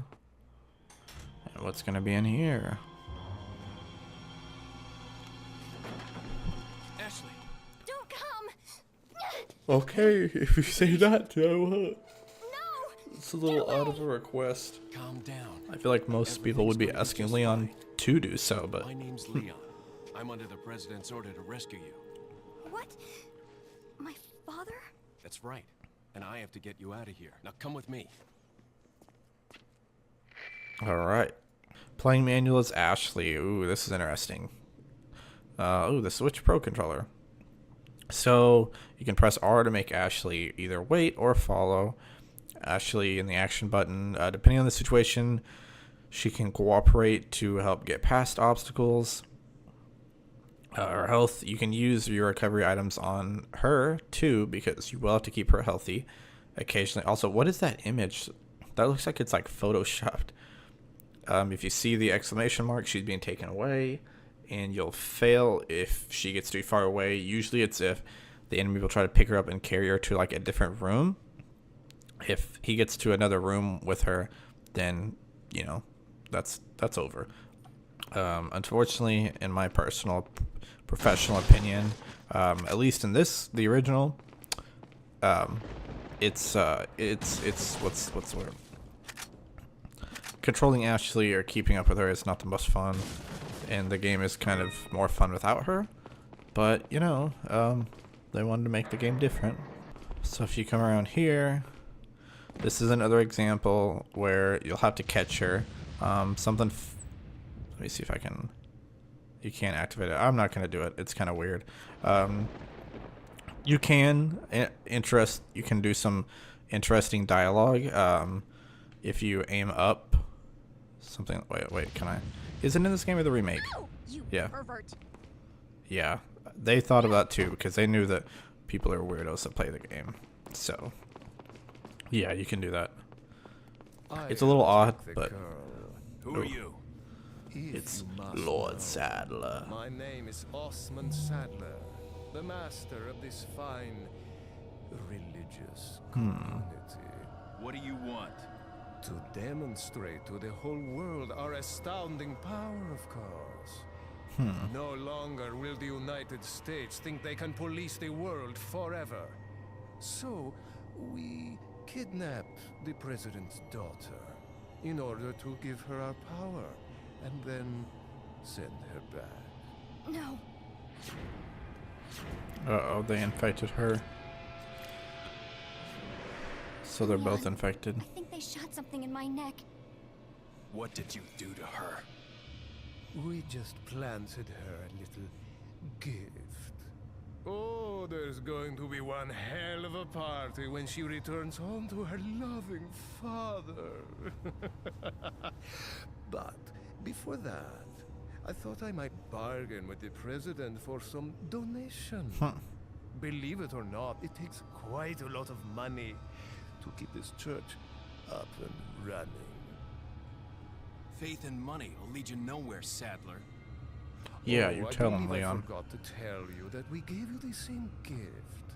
And what's going to be in here? Ashley. Don't come! Okay, if you say that, I will. No! It's a little out of a request. Calm down. I feel like most people would be asking Leon to do so, but My name's Leon. I'm under the president's order to rescue you. What? My father? That's right. And I have to get you out of here. Now come with me. alright. Playing manual as Ashley. Ooh, this is interesting. Ooh, the Switch Pro controller. So you can press R to make Ashley either wait or follow. Ashley in the action button. Depending on the situation, she can cooperate to help get past obstacles. Her health, you can use your recovery items on her too, because you will have to keep her healthy occasionally. Also, what is that image? That looks like it's like photoshopped. If you see the exclamation mark, she's being taken away, and you'll fail if she gets too far away. Usually it's if the enemy will try to pick her up and carry her to like a different room. If he gets to another room with her, then, you know, that's over. Unfortunately, in my professional opinion, at least in the original, it's what's the word? Controlling Ashley or keeping up with her is not the most fun, and the game is kind of more fun without her. But you know, they wanted to make the game different. So if you come around here, This is another example where you'll have to catch her. Something. Let me see if I can. You can't activate it. I'm not gonna do it. It's kind of weird. You can You can do some interesting dialogue. If you aim up, something. Wait. Can I? Is it in this game or the remake? Oh, you Yeah. pervert. Yeah, they thought of that too because they knew that people are weirdos that play the game. So, yeah, you can do that. It's a little odd, but Who are you? it's Lord Sadler. My name is Osmond Sadler, the master of this fine religious community. What do you want? To demonstrate to the whole world our astounding power, of course. No longer will the United States think they can police the world forever. So, we kidnap the president's daughter in order to give her our power and then send her back. No. Uh-oh, they infected her. So they're both infected. I think they shot something in my neck. What did you do to her? We just planted her a little gift. Oh, there's going to be one hell of a party when she returns home to her loving father. But before that, I thought I might bargain with the president for some donation. Believe it or not, it takes quite a lot of money to keep this church up and running. Faith and money will lead you nowhere, Sadler. Yeah, Oh, you I tell believe him, Leon. I forgot to tell you that we gave you the same gift.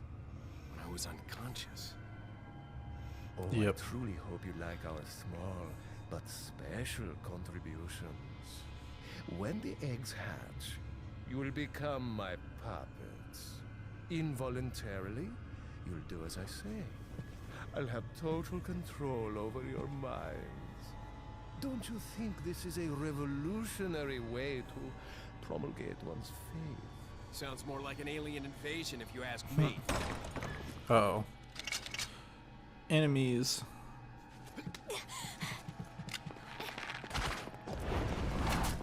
When I was unconscious. Oh, Yep. I truly hope you like our small but special contributions. When the eggs hatch, you will become my puppets. Involuntarily, you'll do as I say. I'll have total control over your minds. Don't you think this is a revolutionary way to promulgate one's faith? Sounds more like an alien invasion if you ask me. Uh-oh. Enemies.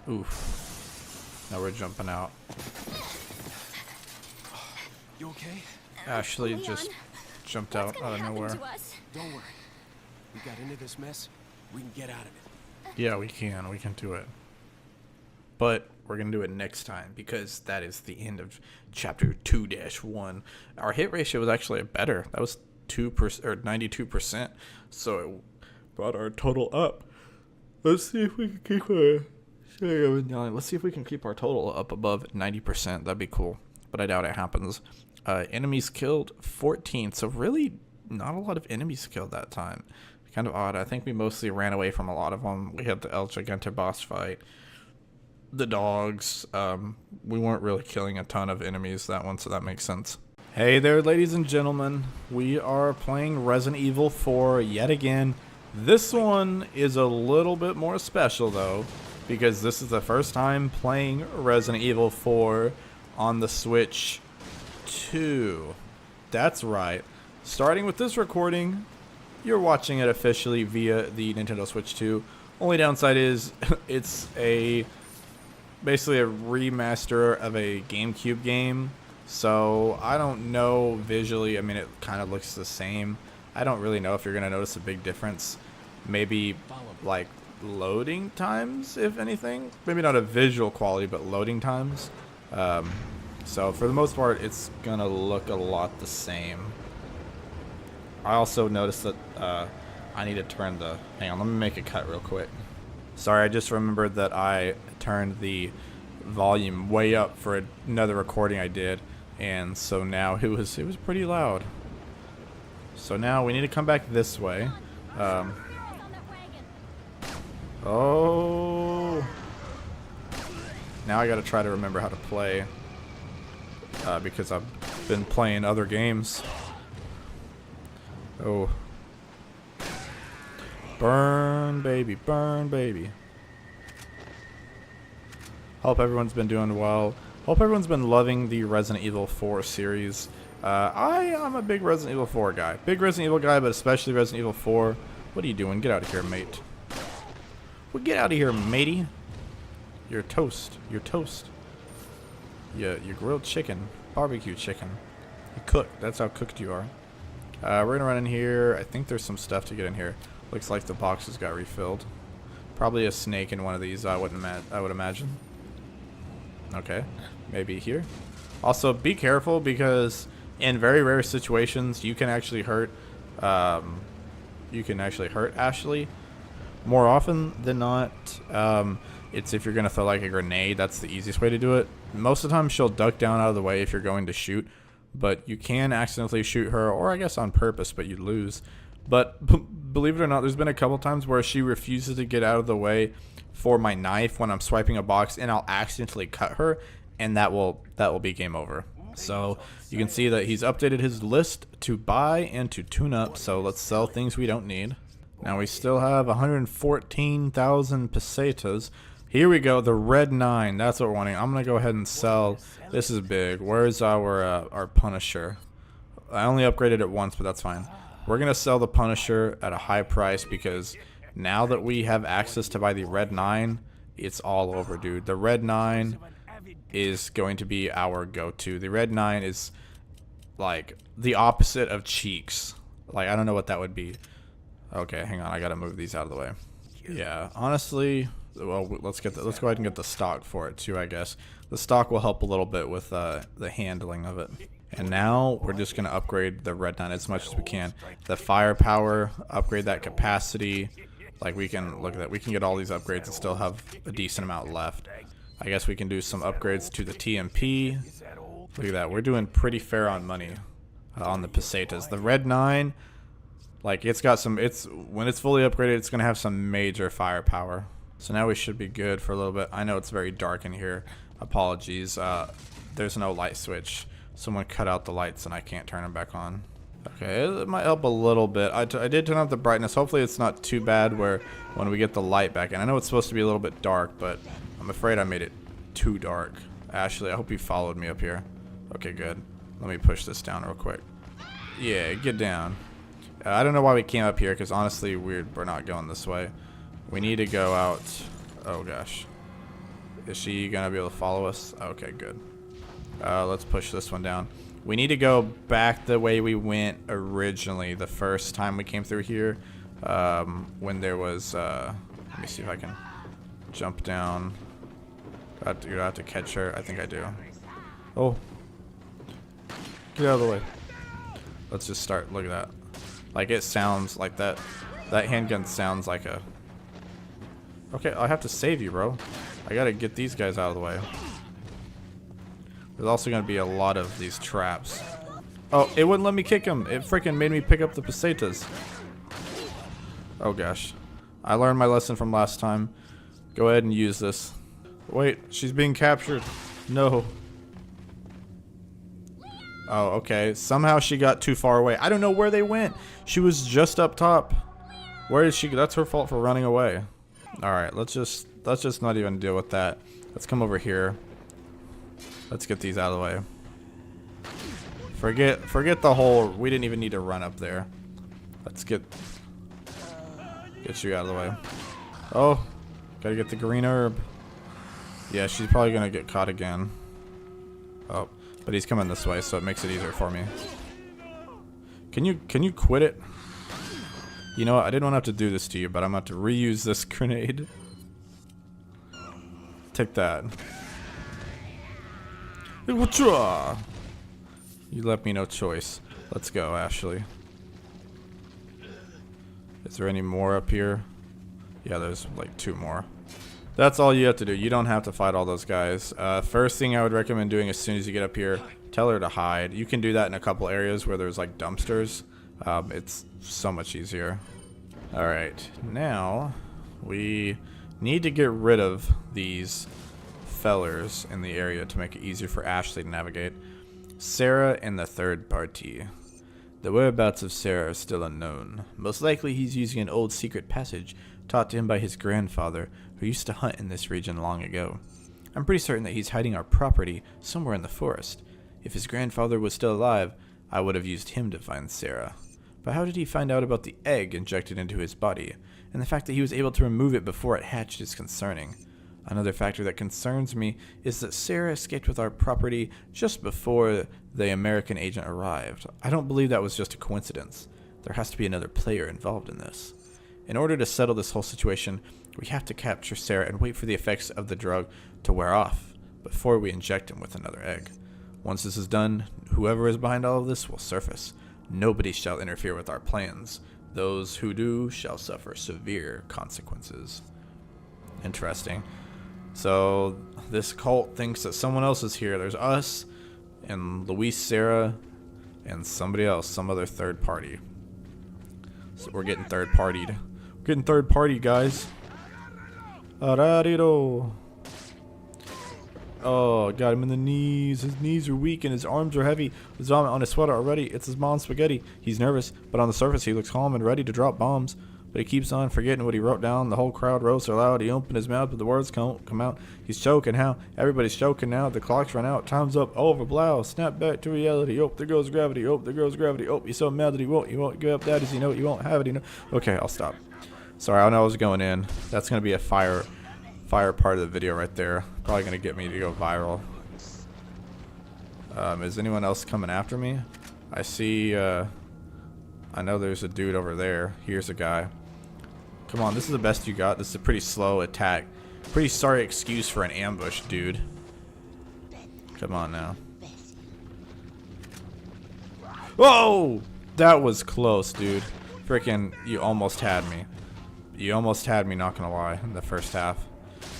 Oof. Now we're jumping out. You okay? Ashley Leon, just jumped what's out gonna out of happen nowhere. to us? Don't worry. We got into this mess. We can get out of it. Yeah, we can. We can do it. But we're going to do it next time because that is the end of chapter 2-1. Our hit ratio was actually better. That was 2% or 92%. So it brought our total up. Let's see if we can keep let's see if we can keep our total up above 90%. That'd be cool. But I doubt it happens. Enemies killed 14. So really not a lot of enemies killed that time. Kind of odd. I think we mostly ran away from a lot of them. We had the El Gigante boss fight. The dogs. We weren't really killing a ton of enemies that one, so that makes sense. Hey there, ladies and gentlemen. We are playing Resident Evil 4 yet again. This one is a little bit more special, though, because this is the first time playing Resident Evil 4 on the Switch 2. That's right. Starting with this recording, you're watching it officially via the Nintendo Switch 2. Only downside is it's basically a remaster of a GameCube game. So I don't know visually. I mean, it kind of looks the same. I don't really know if you're going to notice a big difference. Maybe like loading times, if anything. Maybe not a visual quality, but loading times. So for the most part, it's going to look a lot the same. I also noticed that I need to turn the... Hang on, let me make a cut real quick. Sorry, I just remembered that I turned the volume way up for another recording I did, and so now it was pretty loud. So now we need to come back this way. Oh! Now I gotta try to remember how to play, because I've been playing other games. Oh. Burn, baby, burn, baby. Hope everyone's been doing well. Hope everyone's been loving the Resident Evil 4 series. I'm a big Resident Evil 4 guy. Big Resident Evil guy, but especially Resident Evil 4. What are you doing? Get out of here, mate. Well, get out of here, matey. You're toast. You're toast. Yeah, you're grilled chicken. Barbecue chicken. You cooked. That's how cooked you are. We're gonna run in here. I think there's some stuff to get in here. Looks like the boxes got refilled. Probably a snake in one of these. I would imagine. Okay, maybe here. Also, be careful because in very rare situations you can actually hurt. Ashley. More often than not, it's if you're gonna throw like a grenade. That's the easiest way to do it. Most of the time, she'll duck down out of the way if you're going to shoot. But you can accidentally shoot her, or I guess on purpose, but you lose. But believe it or not, there's been a couple times where she refuses to get out of the way for my knife when I'm swiping a box, and I'll accidentally cut her, and that will be game over. So you can see that he's updated his list to buy and to tune up. So let's sell things we don't need. Now we still have 114,000 pesetas. Here we go, the red 9. That's what we're wanting. I'm gonna go ahead and sell. This is big. Where's our Punisher? I only upgraded it once, but that's fine. We're gonna sell the Punisher at a high price because now that we have access to buy the red 9, it's all over, dude. The red 9 is going to be our go-to. The red 9 is like the opposite of cheeks. Like, I don't know what that would be. Okay, hang on. I gotta move these out of the way. Yeah, honestly, well, let's go ahead and get the stock for it too, I guess. The stock will help a little bit with the handling of it. And now we're just gonna upgrade the red 9 as much as we can. The firepower, upgrade that capacity. Like, we can look at that. We can get all these upgrades and still have a decent amount left. I guess we can do some upgrades to the TMP. Look at that. We're doing pretty fair on money on the pesetas. The red 9, like, it's got some, when it's fully upgraded, it's going to have some major firepower. So now we should be good for a little bit. I know it's very dark in here. Apologies. There's no light switch. Someone cut out the lights and I can't turn them back on. Okay, it might help a little bit. I did turn up the brightness. Hopefully it's not too bad where when we get the light back in. I know it's supposed to be a little bit dark, but I'm afraid I made it too dark. Ashley, I hope you followed me up here. Okay, good. Let me push this down real quick. Yeah, get down. I don't know why we came up here, because honestly, we're not going this way. We need to go out. Oh, gosh. Is she going to be able to follow us? Okay, good. Let's push this one down. We need to go back the way we went originally the first time we came through here. When there was... let me see if I can jump down. Do I have to catch her? I think I do. Oh. Get out of the way. Let's just start. Look at that. Like, it sounds like that. That handgun sounds like a... Okay, I have to save you, bro. I gotta get these guys out of the way. There's also gonna be a lot of these traps. Oh, it wouldn't let me kick him. It freaking made me pick up the pesetas. Oh, gosh. I learned my lesson from last time. Go ahead and use this. Wait, she's being captured. No. Oh, okay. Somehow she got too far away. I don't know where they went. She was just up top. Where is she? That's her fault for running away. All right, let's just not even deal with that. Let's come over here. Let's get these out of the way. Forget the whole. We didn't even need to run up there. Let's get you out of the way. Oh, gotta get the green herb. Yeah, she's probably gonna get caught again. Oh, but he's coming this way, so it makes it easier for me. Can you quit it? You know what? I didn't want to have to do this to you, but I'm about to reuse this grenade. Take that. You left me no choice. Let's go, Ashley. Is there any more up here? Yeah, there's like 2 more. That's all you have to do. You don't have to fight all those guys. First thing I would recommend doing as soon as you get up here, tell her to hide. You can do that in a couple areas where there's like dumpsters. It's so much easier. Alright, now we need to get rid of these fellers in the area to make it easier for Ashley to navigate. Sarah and the third party. The whereabouts of Sarah are still unknown. Most likely he's using an old secret passage taught to him by his grandfather, who used to hunt in this region long ago. I'm pretty certain that he's hiding our property somewhere in the forest. If his grandfather was still alive, I would have used him to find Sarah. But how did he find out about the egg injected into his body? And the fact that he was able to remove it before it hatched is concerning. Another factor that concerns me is that Sarah escaped with our property just before the American agent arrived. I don't believe that was just a coincidence. There has to be another player involved in this. In order to settle this whole situation, we have to capture Sarah and wait for the effects of the drug to wear off before we inject him with another egg. Once this is done, whoever is behind all of this will surface. Nobody shall interfere with our plans. Those who do shall suffer severe consequences. Interesting. So this cult thinks that someone else is here. There's us and Luis, Sarah, and somebody else, some other third party. So we're getting third partied. We're getting third party, guys. Arariro. Oh, got him in the knees. His knees are weak and his arms are heavy. There's vomit on his sweater already. It's his mom's spaghetti. He's nervous, but on the surface he looks calm and ready to drop bombs. But he keeps on forgetting what he wrote down. The whole crowd rose so loud he opened his mouth, but the words can't come out. He's choking. How? Everybody's choking now. The clock's run out. Time's up. Over. Blow. Snap back to reality. Oh, there goes gravity. Oh, there goes gravity. Oh, he's so mad that he won't give up. That is, you know, you won't have it. You know. Okay, I'll stop. Sorry, I know I was going in. That's gonna be a fire part of the video right there. Probably gonna get me to go viral. Is anyone else coming after me? I see. I know there's a dude over there. Here's a guy. Come on, this is the best you got. This is a pretty slow attack. Pretty sorry excuse for an ambush, dude. Come on now. Whoa! That was close, dude. Freaking, you almost had me. You almost had me, not gonna lie, in the first half.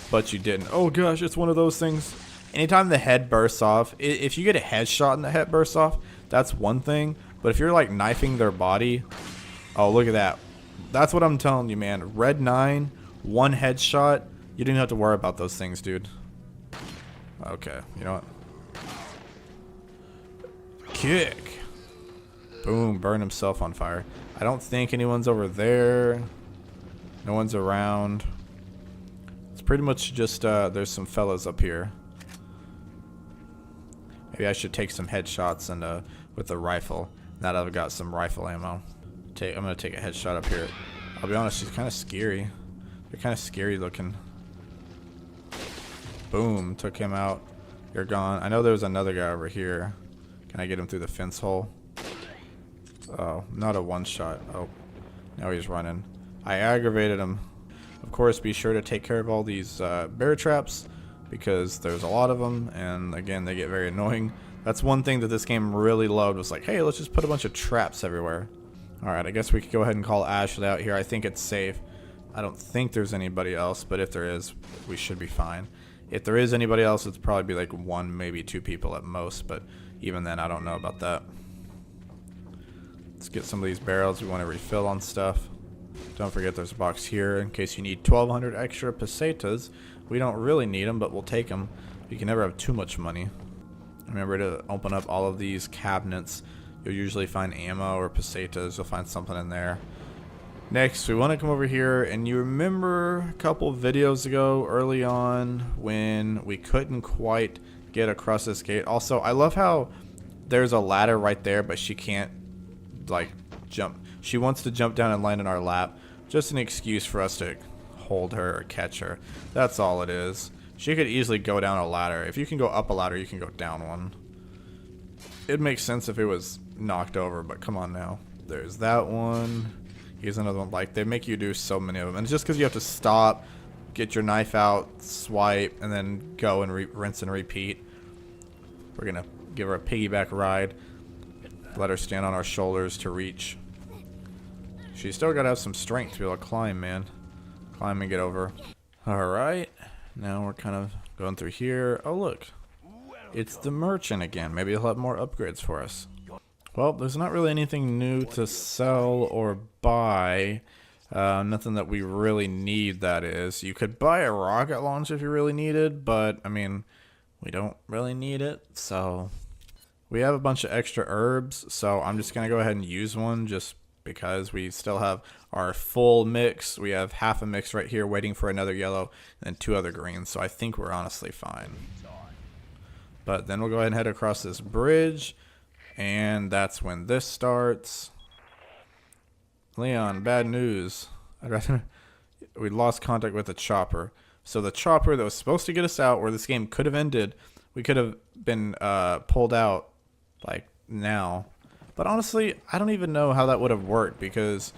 But you didn't. Oh gosh, it's one of those things. Anytime the head bursts off, if you get a headshot and the head bursts off, that's one thing. But if you're like knifing their body, oh, look at that. That's what I'm telling you, man. Red 9, one headshot. You didn't have to worry about those things, dude. Okay, you know what? Kick. Boom, burn himself on fire. I don't think anyone's over there. No one's around. It's pretty much just, there's some fellas up here. Maybe I should take some headshots and with the rifle. Now that I've got some rifle ammo. I'm gonna take a headshot up here. I'll be honest, she's kind of scary. They're kind of scary looking. Boom, took him out. You're gone. I know there was another guy over here. Can I get him through the fence hole? Oh, not a one shot. Oh, now he's running. I aggravated him. Of course, be sure to take care of all these bear traps because there's a lot of them, and again, they get very annoying. That's one thing that this game really loved, was like, hey, let's just put a bunch of traps everywhere. Alright, I guess we could go ahead and call Ashley out here. I think it's safe. I don't think there's anybody else, but if there is, we should be fine. If there is anybody else, it'd probably be like one, maybe two people at most, but even then, I don't know about that. Let's get some of these barrels. We want to refill on stuff. Don't forget there's a box here in case you need 1,200 extra pesetas. We don't really need them, but we'll take them. You can never have too much money. Remember to open up all of these cabinets. You'll usually find ammo or pesetas. You'll find something in there. Next, we want to come over here, and you remember a couple videos ago early on when we couldn't quite get across this gate. Also, I love how there's a ladder right there, but she can't like jump. She wants to jump down and land in our lap. Just an excuse for us to hold her or catch her. That's all it is. She could easily go down a ladder. If you can go up a ladder, you can go down one. It makes sense if it was knocked over, but come on now. There's that one. Here's another one. Like, they make you do so many of them. And it's just because you have to stop, get your knife out, swipe, and then go and rinse and repeat. We're going to give her a piggyback ride. Let her stand on our shoulders to reach. She's still got to have some strength to be able to climb, man. Climb and get over. Alright. Now we're kind of going through here. Oh, look. It's the merchant again. Maybe he'll have more upgrades for us. Well, there's not really anything new to sell or buy. Nothing that we really need, that is. You could buy a rocket launch if you really needed, but, I mean, we don't really need it, so... We have a bunch of extra herbs, so I'm just going to go ahead and use one just because we still have our full mix. We have half a mix right here waiting for another yellow and 2 other greens, so I think we're honestly fine. But then we'll go ahead and head across this bridge, And that's when this starts. Leon, bad news. We lost contact with the chopper. So the chopper that was supposed to get us out, where this game could have ended, we could have been pulled out like now. But honestly, I don't even know how that would have worked, because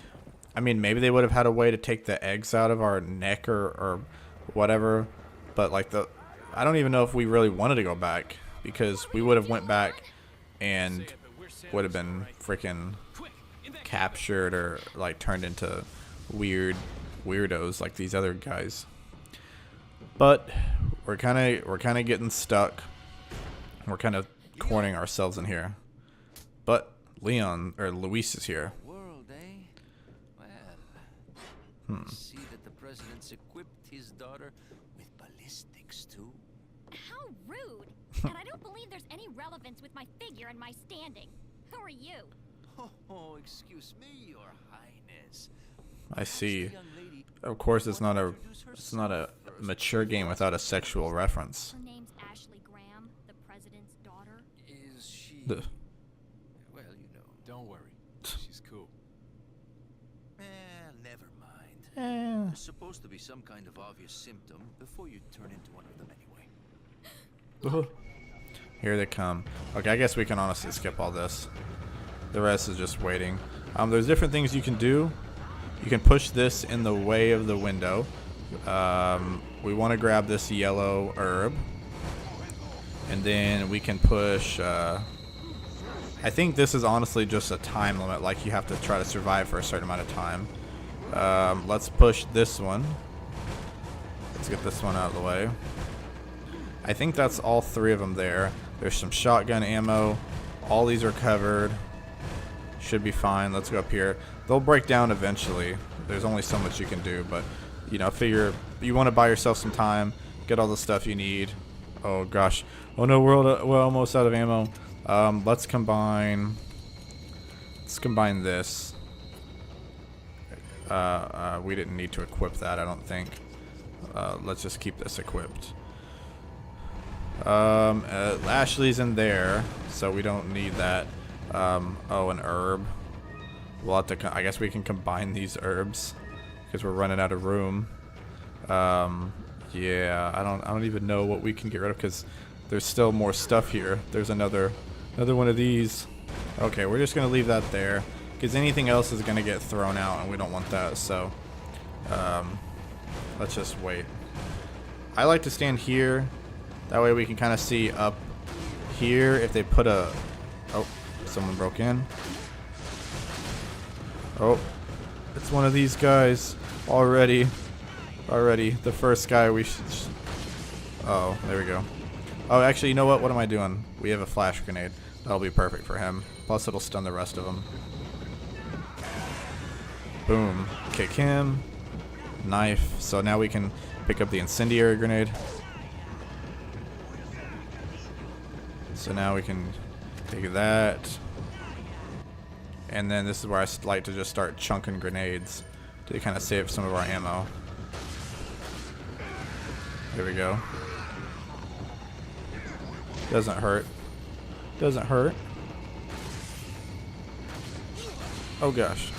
I mean, maybe they would have had a way to take the eggs out of our neck or whatever. But like I don't even know if we really wanted to go back, because we would have went back and would have been freaking captured or like turned into weirdos like these other guys. But we're kind of getting stuck. We're kind of cornering ourselves in here. But Leon or Luis is here. World, eh? Well, see that the president's equipped his daughter with ballistics too. How rude! And I don't believe there's any relevance with my figure and my standing. Who are you? Oh, excuse me, Your Highness. I see. The young lady Of course, it's not a introduce herself mature game without a sexual reference. Her name's Ashley Graham, the president's daughter. Is she? The- Well, you know. Don't worry. She's cool. Never mind. Eh. There's supposed to be some kind of obvious symptom before you turn into one of them anyway. Here they come. Okay, I guess we can honestly skip all this. The rest is just waiting. There's different things you can do. You can push this in the way of the window. We want to grab this yellow herb. And then we can push... I think this is honestly just a time limit. Like, you have to try to survive for a certain amount of time. Let's push this one. Let's get this one out of the way. I think that's all three of them there. There's some shotgun ammo. All these are covered. Should be fine. Let's go up here. They'll break down eventually. There's only so much you can do, but you know, figure you want to buy yourself some time, get all the stuff you need. Oh gosh. Oh no, we're almost out of ammo. Let's combine this. We didn't need to equip that, I don't think. Let's just keep this equipped. Ashley's in there, so we don't need that. Oh, an herb. We'll have to. I guess we can combine these herbs because we're running out of room. Yeah, I don't even know what we can get rid of because there's still more stuff here. There's another one of these. Okay, we're just gonna leave that there because anything else is gonna get thrown out, and we don't want that. So, let's just wait. I like to stand here. That way we can kind of see up here if they put a... Oh, someone broke in. Oh, it's one of these guys already. The first guy we should... Oh, there we go. Oh, actually, you know what? What am I doing? We have a flash grenade. That'll be perfect for him. Plus, it'll stun the rest of them. Boom. Kick him. Knife. So now we can pick up the incendiary grenade. So now we can take that. And then this is where I like to just start chunking grenades to kind of save some of our ammo. There we go. Doesn't hurt. Doesn't hurt. Oh gosh.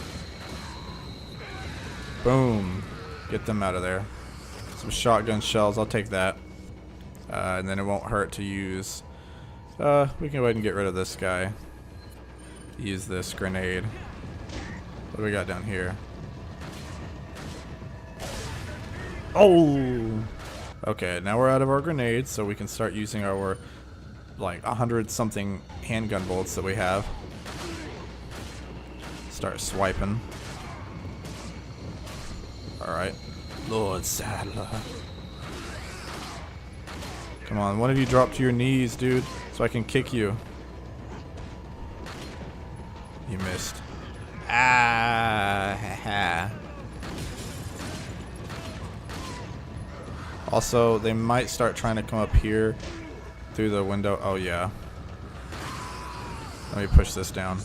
Boom. Get them out of there. Some shotgun shells. I'll take that. And then it won't hurt to use... we can go ahead and get rid of this guy. Use this grenade. What do we got down here? Oh! Okay, now we're out of our grenades, so we can start using our, like, 100-something handgun bullets that we have. Start swiping. Alright. Lord Sadler. Come on, one of you drop to your knees, dude, so I can kick you. You missed. Ah, ha. Also, they might start trying to come up here through the window. Oh, yeah. Let me push this down.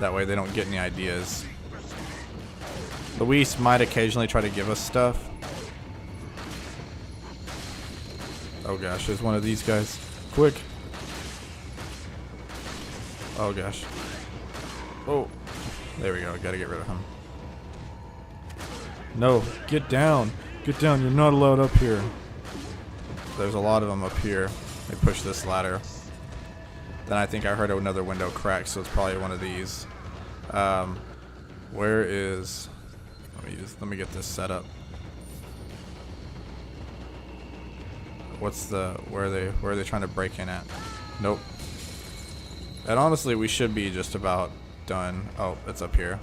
That way they don't get any ideas. Luis might occasionally try to give us stuff. Oh gosh, there's one of these guys. Quick. Oh gosh. Oh, there we go. Gotta get rid of him. No, get down. Get down. You're not allowed up here. There's a lot of them up here. They push this ladder. Then I think I heard another window crack, so it's probably one of these. Where is? Let me get this set up. What's the? Where are they trying to break in at? Nope. And honestly, we should be just about done. Oh, it's up here.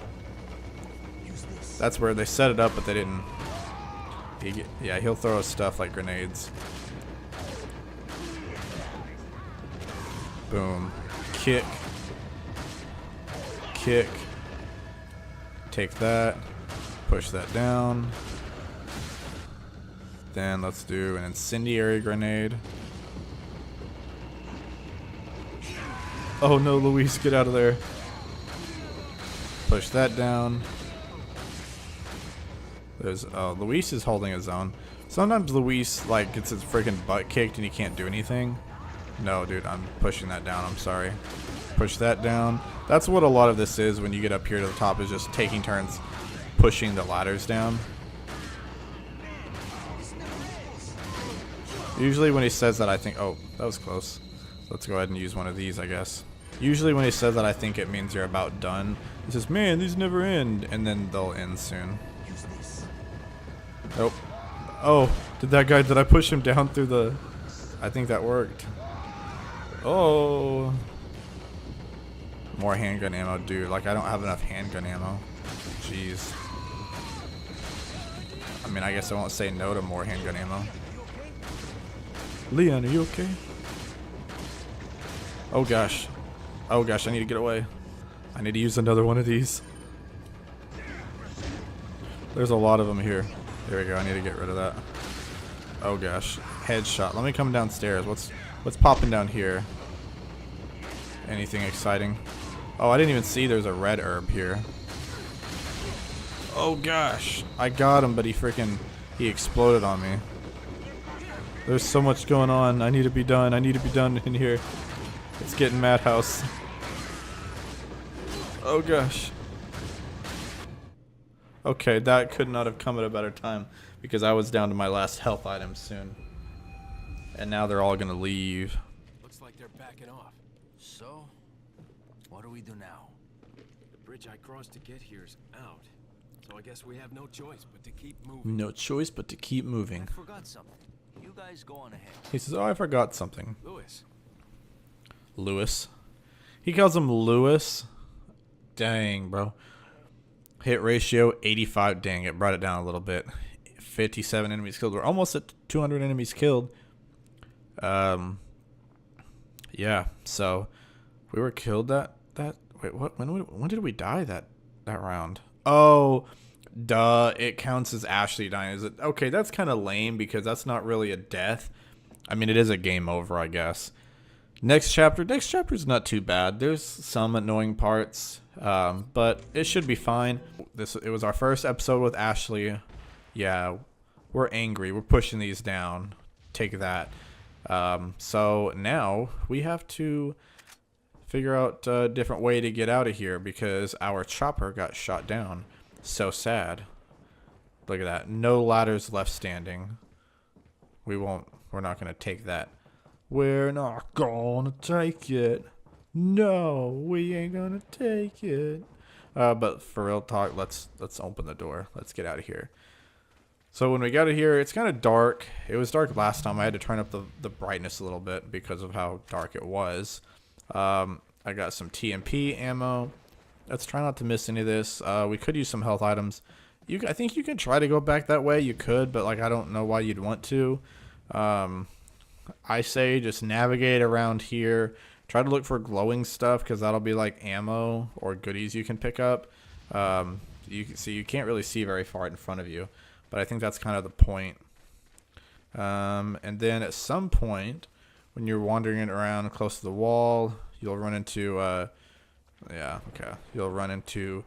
That's where they set it up, but they didn't. Yeah, he'll throw us stuff like grenades. Boom. Kick. Kick. Take that. Push that down. Then let's do an incendiary grenade. Oh no, Luis, get out of there. Push that down. There's Luis is holding his own. Sometimes Luis like gets his freaking butt kicked and he can't do anything. No, dude, I'm pushing that down. I'm sorry. Push that down. That's what a lot of this is when you get up here to the top, is just taking turns pushing the ladders down. Usually when he says that, I think, oh, that was close. Let's go ahead and use one of these, I guess. Usually when he says that, I think it means you're about done. He says, man, these never end. And then they'll end soon. Nope. Oh, did I push him down through the... I think that worked. Oh. More handgun ammo, dude. Like, I don't have enough handgun ammo. Jeez. I mean, I guess I won't say no to more handgun ammo. Leon, are you okay? Oh gosh. Oh gosh, I need to get away. I need to use another one of these. There's a lot of them here. There we go, I need to get rid of that. Oh gosh. Headshot. Let me come downstairs. What's popping down here? Anything exciting? Oh, I didn't even see there's a red herb here. Oh gosh. I got him, but he exploded on me. There's so much going on. I need to be done. I need to be done in here. It's getting madhouse. Oh gosh. Okay, that could not have come at a better time, because I was down to my last health item soon. And now they're all gonna leave. Looks like they're backing off. So, what do we do now? The bridge I crossed to get here's out. So I guess we have no choice but to keep moving. No choice but to keep moving. I forgot something. You guys go on ahead. He says, oh, I forgot something. Lewis. He calls him Lewis. Dang, bro. Hit ratio 85. Dang, it brought it down a little bit. 57 enemies killed. We're almost at 200 enemies killed. Yeah, so we were killed that wait, what? When did we die that round? Oh, duh, it counts as Ashley dying. Is it okay? That's kind of lame, because that's not really a death. I mean, it is a game over, I guess. Next chapter's not too bad. There's some annoying parts, but it should be fine. It was our first episode with Ashley. Yeah, we're angry. We're pushing these down. Take that. So now we have to figure out a different way to get out of here, because our chopper got shot down. So sad. Look at that. No ladders left standing. We're not going to take that. We're not going to take it. No, we ain't going to take it. But for real talk, let's open the door. Let's get out of here. So when we got to here, it's kind of dark. It was dark last time. I had to turn up the brightness a little bit because of how dark it was. I got some TMP ammo. Let's try not to miss any of this. We could use some health items. I think you can try to go back that way. You could, but like, I don't know why you'd want to. I say just navigate around here. Try to look for glowing stuff, because that'll be like ammo or goodies you can pick up. You can't really see very far in front of you, but I think that's kind of the point. And then at some point, when you're wandering around close to the wall, you'll run into you'll run into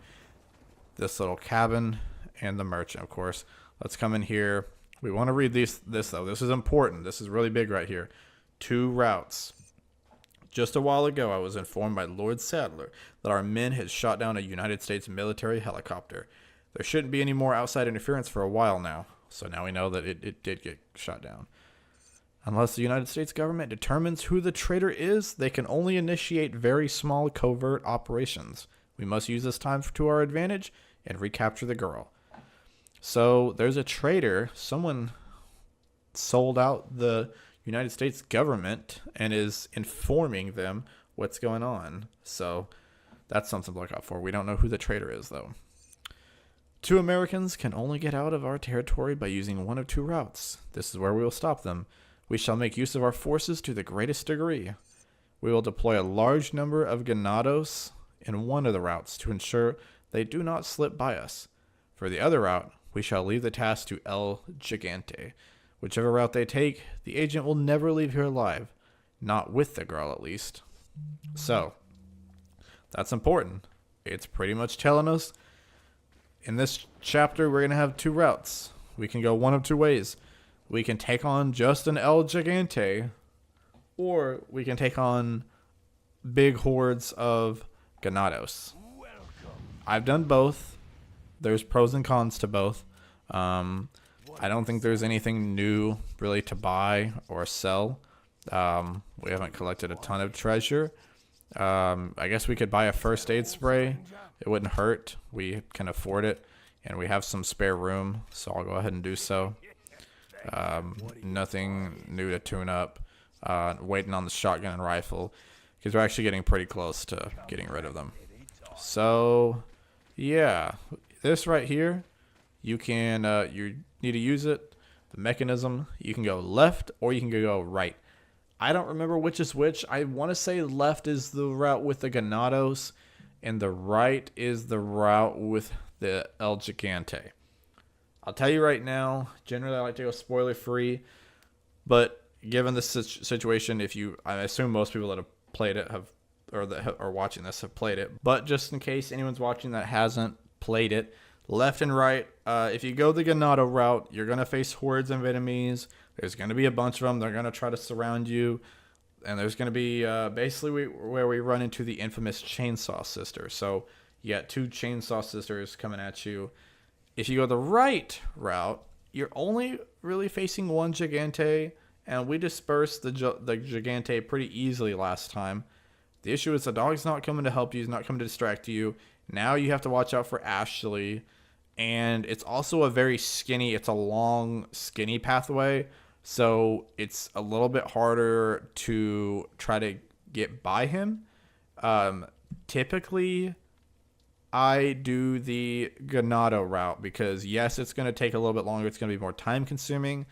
this little cabin and the merchant, of course. Let's come in here. We want to read this though. This is important. This is really big right here. 2 routes. Just a while ago, I was informed by Lord Sadler that our men had shot down a United States military helicopter. There shouldn't be any more outside interference for a while now, so now we know that it did get shot down. Unless the United States government determines who the traitor is, they can only initiate very small covert operations. We must use this time to our advantage and recapture the girl. So there's a traitor. Someone sold out the United States government and is informing them what's going on. So that's something to look out for. We don't know who the traitor is, though. 2 Americans can only get out of our territory by using one of 2 routes. This is where we will stop them. We shall make use of our forces to the greatest degree. We will deploy a large number of ganados in one of the routes to ensure they do not slip by us. For the other route, we shall leave the task to El Gigante. Whichever route they take, the agent will never leave here alive. Not with the girl, at least. So, that's important. It's pretty much telling us in this chapter we're going to have 2 routes. We can go one of 2 ways. We can take on just an El Gigante, or we can take on big hordes of ganados. I've done both. There's pros and cons to both. I don't think there's anything new really to buy or sell. We haven't collected a ton of treasure. I guess we could buy a first aid spray. It wouldn't hurt. We can afford it, and we have some spare room, so I'll go ahead and do so. Nothing new to tune up. Waiting on the shotgun and rifle, because we're actually getting pretty close to getting rid of them. So, yeah, this right here, you can you need to use it. The mechanism, you can go left or you can go right. I don't remember which is which. I want to say left is the route with the ganados, and the right is the route with the El Gigante. I'll tell you right now, generally I like to go spoiler free, but given this situation, I assume most people that have played it that are watching this have played it, but just in case anyone's watching that hasn't played it, left and right, if you go the ganado route, you're going to face hordes of enemies. There's going to be a bunch of them. They're going to try to surround you, and there's going to be basically where we run into the infamous chainsaw sister. So you got 2 chainsaw sisters coming at you. If you go the right route, you're only really facing one Gigante, and we dispersed the Gigante pretty easily last time. The issue is the dog's not coming to help you. He's not coming to distract you. Now you have to watch out for Ashley, and it's also it's a long, skinny pathway, so it's a little bit harder to try to get by him. Typically, I do the ganado route because, yes, it's going to take a little bit longer. It's going to be more time consuming,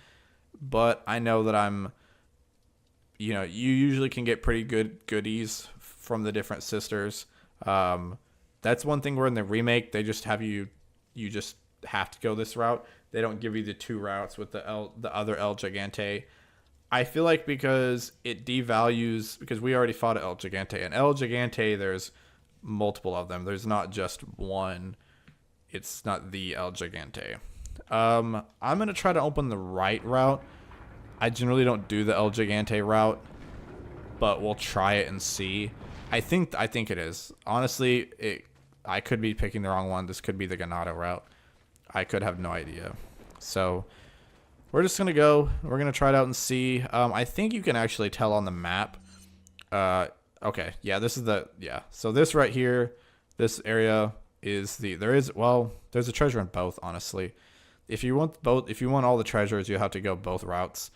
but I know that you usually can get pretty good goodies from the different sisters. That's one thing where in the remake, they just have you just have to go this route. They don't give you the 2 routes with the other El Gigante. I feel like because it devalues, because we already fought El Gigante, and El Gigante, there's multiple of them. There's not just one. It's not the El Gigante. I'm going to try to open the right route. I generally don't do the El Gigante route, but we'll try it and see. I think it is. Honestly, I could be picking the wrong one. This could be the ganado route. I could have no idea. So we're just going to go. We're going to try it out and see. I think you can actually tell on the map. Okay, yeah, this is so this right here, this area is there's a treasure in both, honestly. If you want all the treasures, you have to go both routes.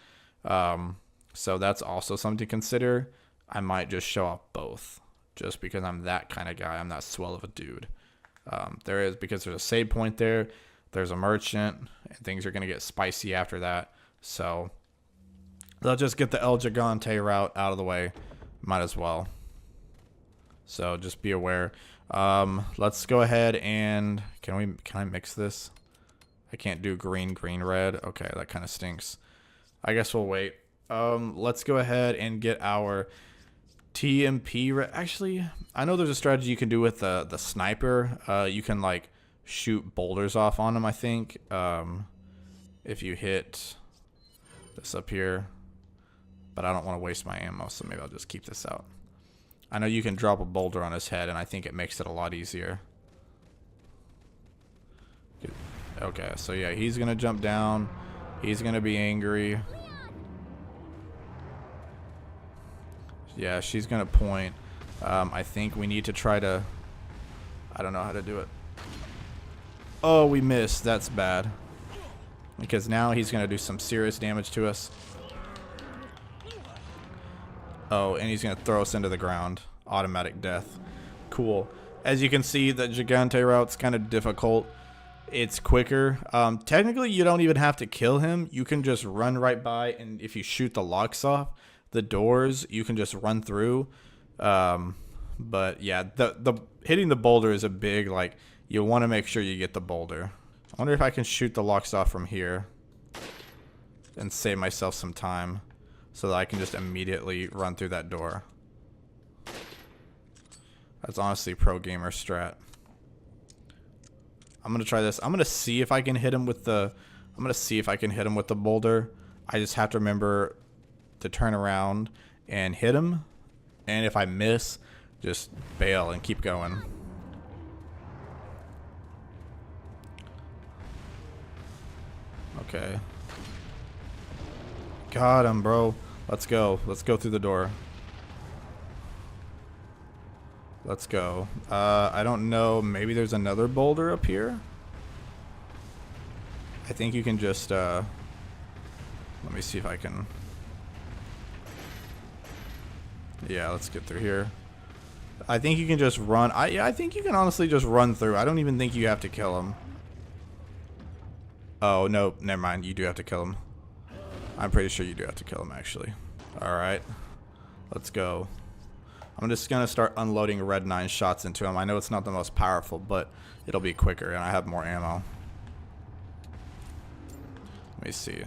So that's also something to consider. I might just show off both, just because I'm that kind of guy. I'm that swell of a dude. Because there's a save point there, there's a merchant, and things are going to get spicy after that. So they'll just get the El Gigante route out of the way. Might as well. So just be aware. Let's go ahead and can I mix this? I can't do green, red. Okay, that kind of stinks. I guess we'll wait. Let's go ahead and get our TMP. Actually, I know there's a strategy you can do with the sniper. You can like shoot boulders off on them, I think. If you hit this up here. But I don't want to waste my ammo, so maybe I'll just keep this out. I know you can drop a boulder on his head, and I think it makes it a lot easier. Okay, so yeah, he's gonna jump down. He's gonna be angry. Yeah, she's gonna point. I think we need to try to... I don't know how to do it. Oh, we missed. That's bad. Because now he's gonna do some serious damage to us. Oh, and he's going to throw us into the ground. Automatic death. Cool. As you can see, the Gigante route's kind of difficult. It's quicker. Technically, you don't even have to kill him. You can just run right by, and if you shoot the locks off, the doors, you can just run through. But yeah, the hitting the boulder is a big, like, you want to make sure you get the boulder. I wonder if I can shoot the locks off from here and save myself some time, so that I can just immediately run through that door. That's honestly pro gamer strat. I'm gonna try this. I'm gonna see if I can hit him with the... boulder. I just have to remember to turn around and hit him. And if I miss, just bail and keep going. Okay. Got him, bro. Let's go. Let's go through the door. Let's go. I don't know. Maybe there's another boulder up here. I think you can just, let me see if I can. Yeah, let's get through here. I think you can just run. I think you can honestly just run through. I don't even think you have to kill him. Oh, no. Never mind. You do have to kill him. I'm pretty sure you do have to kill him, actually. Alright. Let's go. I'm just going to start unloading red 9 shots into him. I know it's not the most powerful, but it'll be quicker, and I have more ammo. Let me see.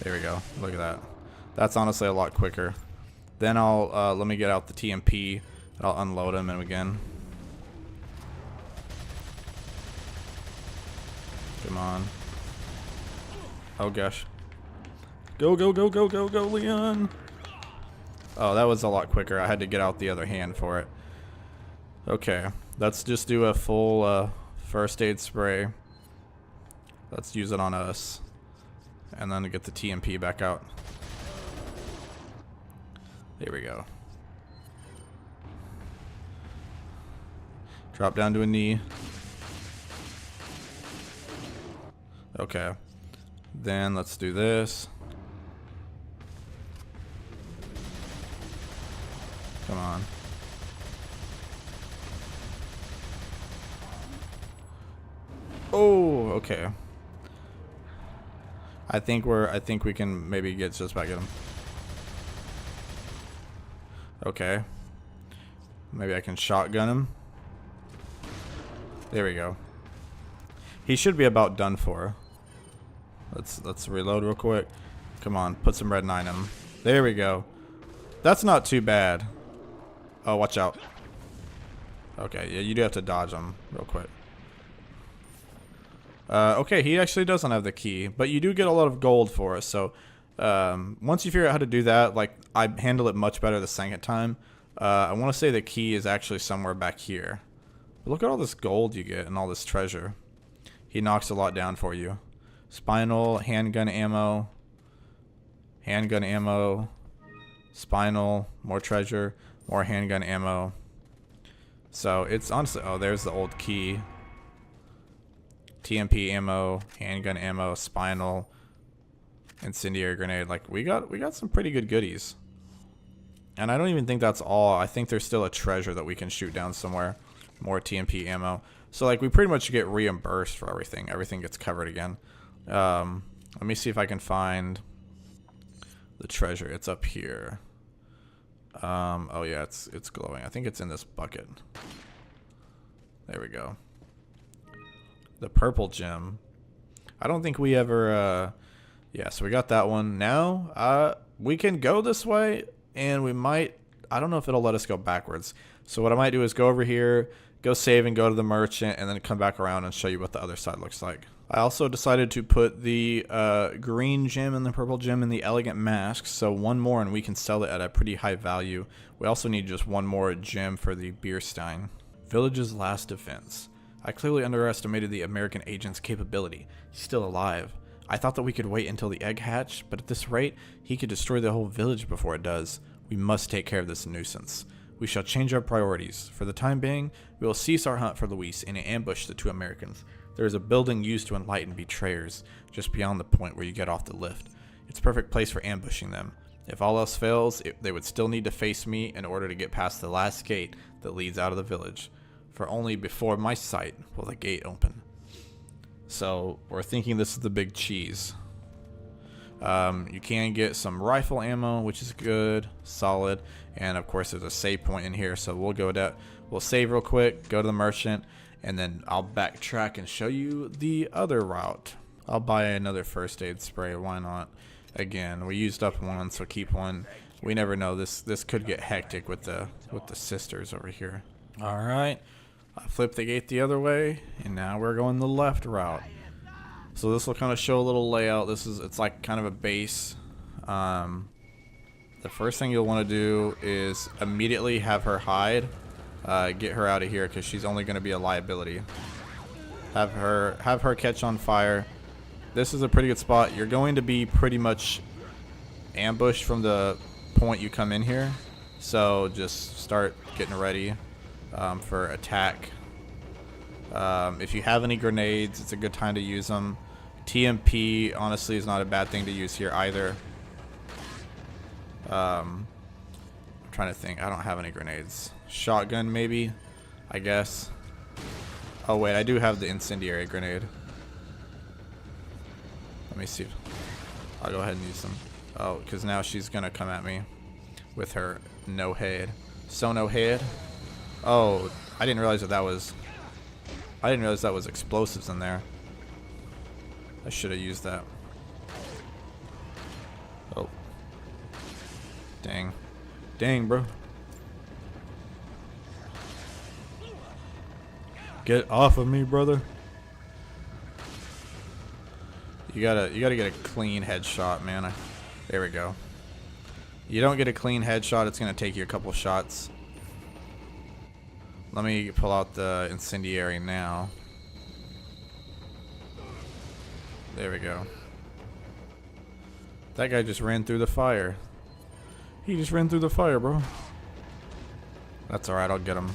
There we go. Look at that. That's honestly a lot quicker. Then I'll, let me get out the TMP, and I'll unload him again. Come on. Oh gosh. Go, go, go, go, go, go, Leon. Oh, that was a lot quicker. I had to get out the other hand for it. Okay. Let's just do a full first aid spray. Let's use it on us. And then get the TMP back out. There we go. Drop down to a knee. Okay. Then let's do this. Come on. Oh, okay. I think we can maybe get just back at him. Okay. Maybe I can shotgun him. There we go. He should be about done for. Let's reload real quick. Come on, put some red 9 in him. There we go. That's not too bad. Oh, watch out. Okay, yeah, you do have to dodge him real quick. Okay, he actually doesn't have the key, but you do get a lot of gold for it. So once you figure out how to do that, like, I handle it much better the second time. I want to say the key is actually somewhere back here. But look at all this gold you get and all this treasure. He knocks a lot down for you. Spinal, handgun ammo, spinal, more treasure, more handgun ammo. So it's honestly, oh, there's the old key. TMP ammo, handgun ammo, spinal, incendiary grenade. Like, we got some pretty good goodies. And I don't even think that's all. I think there's still a treasure that we can shoot down somewhere. More TMP ammo. So, like, we pretty much get reimbursed for everything. Everything gets covered again. Let me see if I can find the treasure. It's up here. Oh yeah, it's glowing. I think it's in this bucket. There we go. The purple gem. I don't think we ever, yeah, so we got that one. Now, we can go this way, and we might, I don't know if it'll let us go backwards. So what I might do is go over here, go save and go to the merchant, and then come back around and show you what the other side looks like. I also decided to put the green gem and the purple gem in the elegant mask, so one more and we can sell it at a pretty high value. We also need just one more gem for the beer stein. Village's last defense. I clearly underestimated the American agent's capability. He's still alive. I thought that we could wait until the egg hatched, but at this rate, he could destroy the whole village before it does. We must take care of this nuisance. We shall change our priorities. For the time being, we will cease our hunt for Luis and ambush the 2 Americans. There is a building used to enlighten betrayers, just beyond the point where you get off the lift. It's a perfect place for ambushing them. If all else fails, they would still need to face me in order to get past the last gate that leads out of the village. For only before my sight will the gate open. So, we're thinking this is the big cheese. You can get some rifle ammo, which is good, solid, and of course there's a save point in here, so we'll go to, we'll save real quick, go to the merchant, and then I'll backtrack and show you the other route. I'll buy another first aid spray, why not? Again, we used up one, so keep one. We never know, this could get hectic with the sisters over here. All right, I flipped the gate the other way, and now we're going the left route. So this will kind of show a little layout. It's like kind of a base. The first thing you'll want to do is immediately have her hide, get her out of here because she's only going to be a liability. Have her catch on fire. This is a pretty good spot. You're going to be pretty much ambushed from the point you come in here, so just start getting ready for attack. If you have any grenades, it's a good time to use them. TMP honestly is not a bad thing to use here either. I'm trying to think. I don't have any grenades. Shotgun maybe, I guess. Oh wait, I do have the incendiary grenade. Let me see. I'll go ahead and use them. Oh, because now she's gonna come at me with her no head. So no head. Oh, I didn't realize that was explosives in there. I should have used that. Oh. Dang. Dang, bro. Get off of me, brother. You gotta get a clean headshot, man. There we go. You don't get a clean headshot, it's gonna take you a couple shots. Let me pull out the incendiary now. There we go. That guy just ran through the fire. He just ran through the fire, bro. That's alright, I'll get him.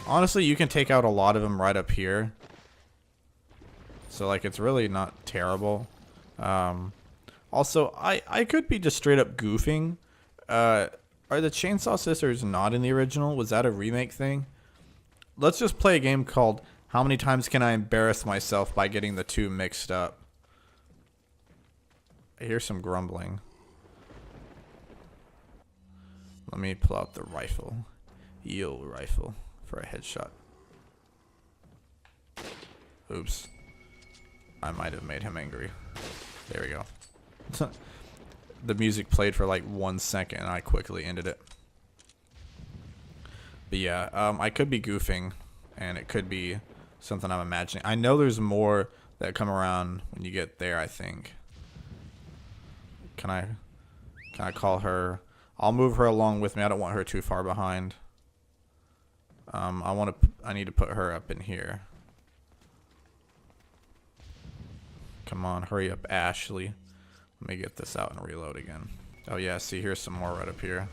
Honestly, you can take out a lot of them right up here. So, like, it's really not terrible. Also, I could be just straight up goofing. Are the Chainsaw Sisters not in the original? Was that a remake thing? Let's just play a game called How Many Times Can I Embarrass Myself by Getting the Two Mixed Up? I hear some grumbling. Let me pull out the rifle. Yo, rifle for a headshot. Oops. I might have made him angry. There we go. The music played for like 1 second and I quickly ended it. But yeah, I could be goofing and it could be something I'm imagining. I know there's more that come around when you get there, I think. Can I call her? I'll move her along with me. I don't want her too far behind. I need to put her up in here. Come on, hurry up, Ashley. Let me get this out and reload again. Oh yeah, see, here's some more right up here.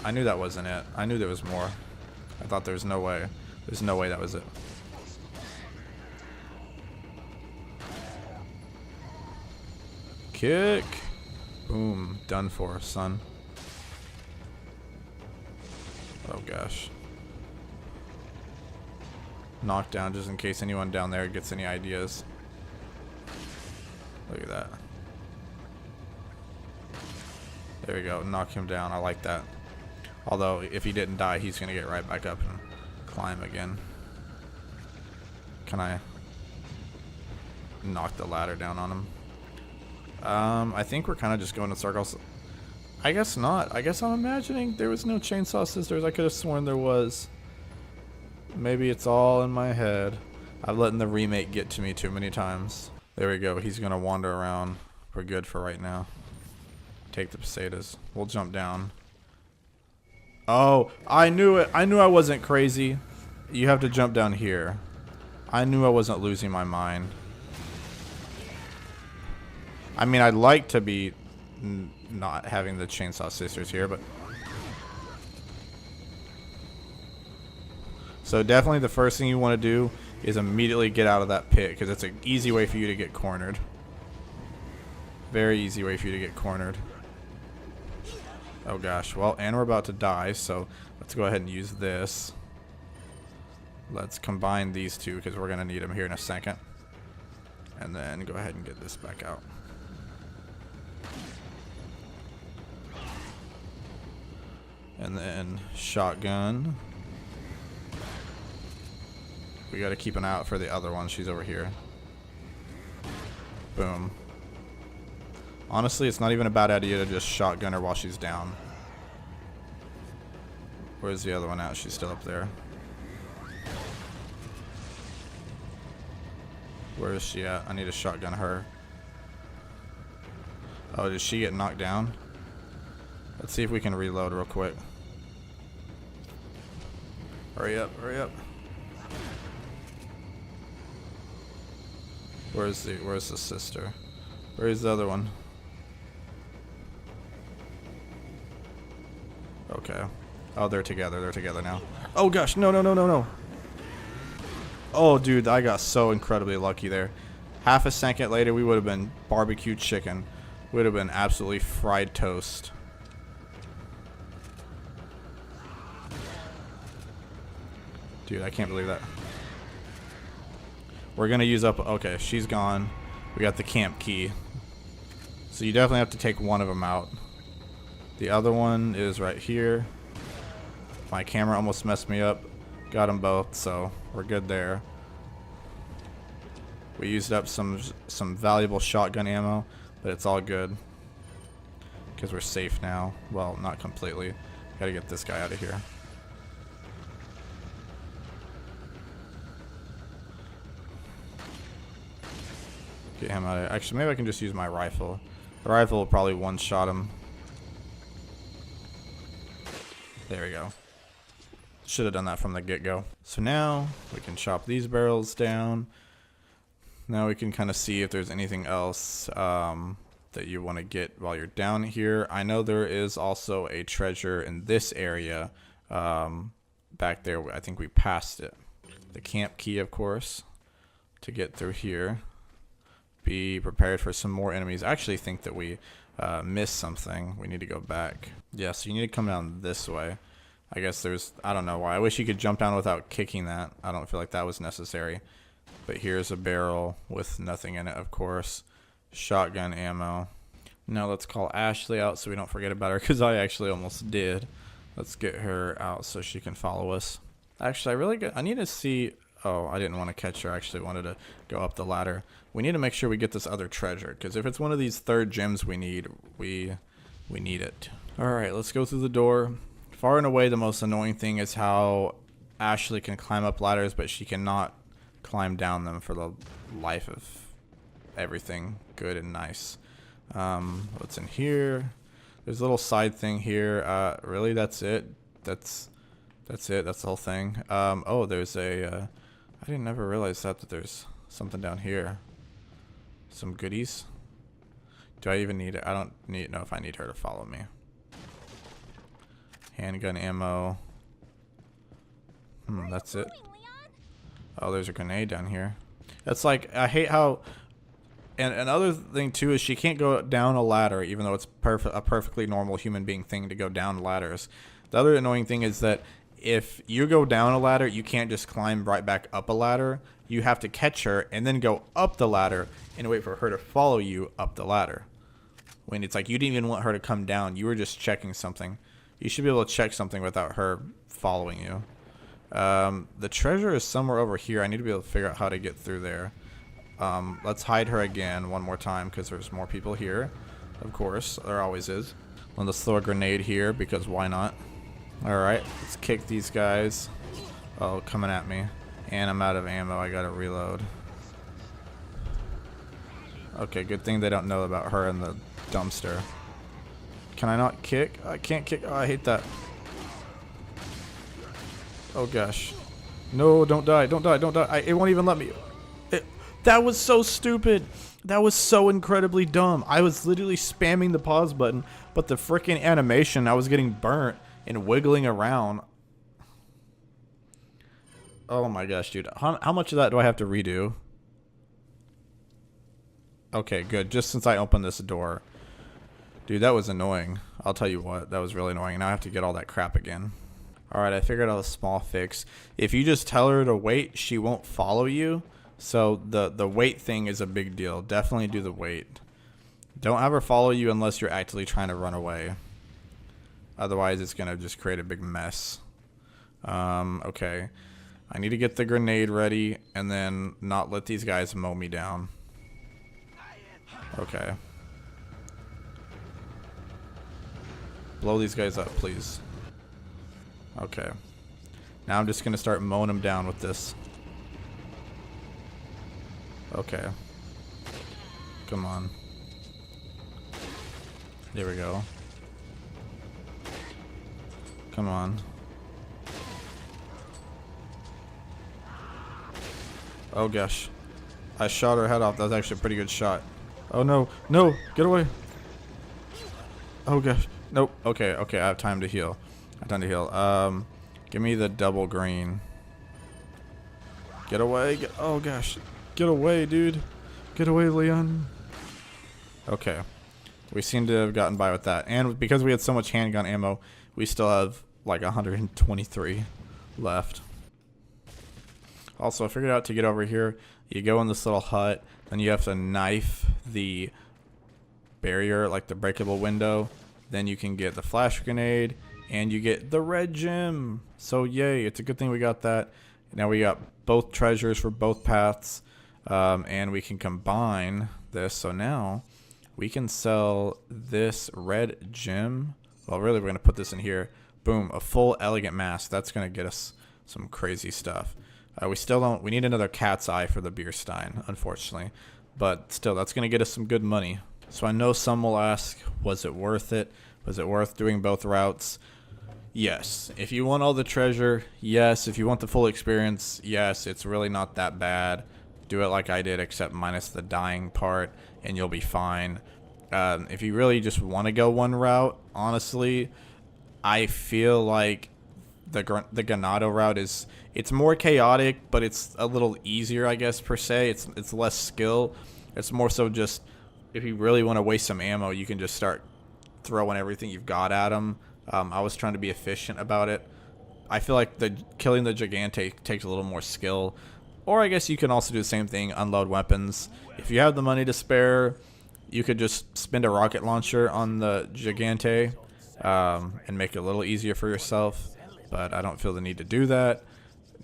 I knew that wasn't it. I knew there was more. I thought there was no way. There's no way that was it. Kick. Boom. Done for, son. Oh gosh. Knockdown just in case anyone down there gets any ideas. Look at that. There we go. Knock him down. I like that. Although, if he didn't die, he's going to get right back up and climb again. Can I knock the ladder down on him? I think we're kind of just going in circles. I guess not. I guess I'm imagining there was no chainsaw sisters. I could have sworn there was. Maybe it's all in my head. I've let the remake get to me too many times. There we go. He's gonna wander around. We're good for right now. Take the pesetas. We'll jump down. Oh, I knew it. I knew I wasn't crazy. You have to jump down here. I knew I wasn't losing my mind. I mean, I'd like to be not having the chainsaw sisters here, but... So definitely the first thing you want to do is immediately get out of that pit, because it's an easy way for you to get cornered. Very easy way for you to get cornered. Oh gosh, well, and we're about to die, so let's go ahead and use this. Let's combine these two, because we're going to need them here in a second. And then go ahead and get this back out. And then shotgun. We got to keep an eye out for the other one. She's over here. Boom. Honestly, it's not even a bad idea to just shotgun her while she's down. Where's the other one at? She's still up there. Where is she at? I need to shotgun her. Oh, did she get knocked down? Let's see if we can reload real quick. Hurry up, hurry up. Where's the sister? Where's the other one? Okay. Oh, they're together. They're together now. Oh gosh, no, no, no, no, no. Oh, dude, I got so incredibly lucky there. Half a second later, we would have been barbecued chicken. Would have been absolutely fried toast. Dude, I can't believe that. We're going to use up... Okay, she's gone. We got the camp key. So you definitely have to take one of them out. The other one is right here. My camera almost messed me up. Got them both, so we're good there. We used up some valuable shotgun ammo, but it's all good. Because we're safe now. Well, not completely. Gotta get this guy out of here. Get him out of here. Actually, maybe I can just use my rifle. The rifle will probably one-shot him. There we go. Should have done that from the get-go. So now we can chop these barrels down. Now we can kind of see if there's anything else that you want to get while you're down here. I know there is also a treasure in this area back there. I think we passed it. The camp key, of course, to get through here. Be prepared for some more enemies. I actually think that we missed something. We need to go back. Yeah, so you need to come down this way. I guess there's... I don't know why. I wish you could jump down without kicking that. I don't feel like that was necessary. But here's a barrel with nothing in it, of course. Shotgun ammo. Now let's call Ashley out so we don't forget about her, because I actually almost did. Let's get her out so she can follow us. Actually, I need to see... Oh, I didn't want to catch her. I actually wanted to go up the ladder. We need to make sure we get this other treasure, because if it's one of these third gems we need, we need it. Alright, let's go through the door. Far and away, the most annoying thing is how Ashley can climb up ladders, but she cannot climb down them for the life of everything good and nice. What's in here? There's a little side thing here. Really, that's it? That's it? That's the whole thing? Oh, there's a... I didn't ever realize that there's something down here. Some goodies. Do I even need it? I don't know if I need her to follow me. Handgun ammo. That's it. Oh, there's a grenade down here. That's like, I hate how... And another thing, too, is she can't go down a ladder, even though it's a perfectly normal human being thing to go down ladders. The other annoying thing is that if you go down a ladder, you can't just climb right back up a ladder. You have to catch her and then go up the ladder and wait for her to follow you up the ladder. When it's like you didn't even want her to come down. You were just checking something. You should be able to check something without her following you. The treasure is somewhere over here. I need to be able to figure out how to get through there. Let's hide her again one more time because there's more people here. Of course, there always is. Let's throw a grenade here because why not? Alright, let's kick these guys. Oh, coming at me. And I'm out of ammo. I gotta reload. Okay, good thing they don't know about her in the dumpster. Can I not kick? I can't kick. Oh, I hate that. Oh gosh. No, don't die. Don't die. Don't die. It won't even let me. That was so stupid. That was so incredibly dumb. I was literally spamming the pause button, but the freaking animation, I was getting burnt and wiggling around. Oh my gosh, dude. How much of that do I have to redo? Okay, good. Just since I opened this door. Dude, that was annoying. I'll tell you what. That was really annoying. Now I have to get all that crap again. Alright, I figured out a small fix. If you just tell her to wait, she won't follow you. So the wait thing is a big deal. Definitely do the wait. Don't have her follow you unless you're actively trying to run away. Otherwise, it's going to just create a big mess. Okay. I need to get the grenade ready and then not let these guys mow me down. Okay. Blow these guys up, please. Okay. Now I'm just going to start mowing them down with this. Okay. Come on. There we go. Come on. Oh gosh. I shot her head off. That was actually a pretty good shot. Oh no. No! Get away! Oh gosh. Nope. Okay, okay. I have time to heal. I have time to heal. Give me the double green. Get away. Oh gosh. Get away, dude. Get away, Leon. Okay. We seem to have gotten by with that. And because we had so much handgun ammo, we still have like 123 left. Also, I figured out to get over here, you go in this little hut, then you have to knife the barrier, like the breakable window. Then you can get the flash grenade, and you get the red gem. So yay, it's a good thing we got that. Now we got both treasures for both paths, and we can combine this. So now we can sell this red gem. Well, really, we're going to put this in here. Boom, a full elegant mask. That's going to get us some crazy stuff. We still don't, we need another cat's eye for the beer stein, unfortunately. But still, that's going to get us some good money. So I know some will ask, was it worth it? Was it worth doing both routes? Yes. If you want all the treasure, yes. If you want the full experience, yes. It's really not that bad. Do it like I did, except minus the dying part, and you'll be fine. If you really just want to go one route, honestly, I feel like the Ganado route is, it's more chaotic, but it's a little easier, I guess, per se. It's less skill. It's more so just, if you really want to waste some ammo, you can just start throwing everything you've got at them. I was trying to be efficient about it. I feel like killing the Gigante takes a little more skill. Or I guess you can also do the same thing, unload weapons. If you have the money to spare, you could just spend a rocket launcher on the Gigante and make it a little easier for yourself. But I don't feel the need to do that.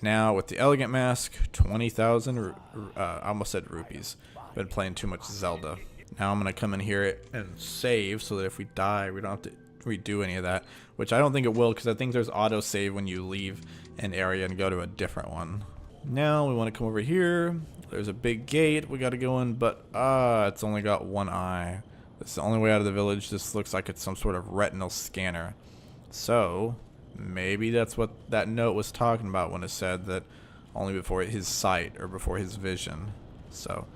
Now with the Elegant Mask, 20,000, I almost said rupees. Been playing too much Zelda. Now I'm going to come in here and save so that if we die, we don't have to redo any of that. Which I don't think it will, because I think there's auto-save when you leave an area and go to a different one. Now we want to come over here. There's a big gate we got to go in, but it's only got one eye. This is the only way out of the village. This looks like it's some sort of retinal scanner. So maybe that's what that note was talking about when it said that only before his sight or before his vision. So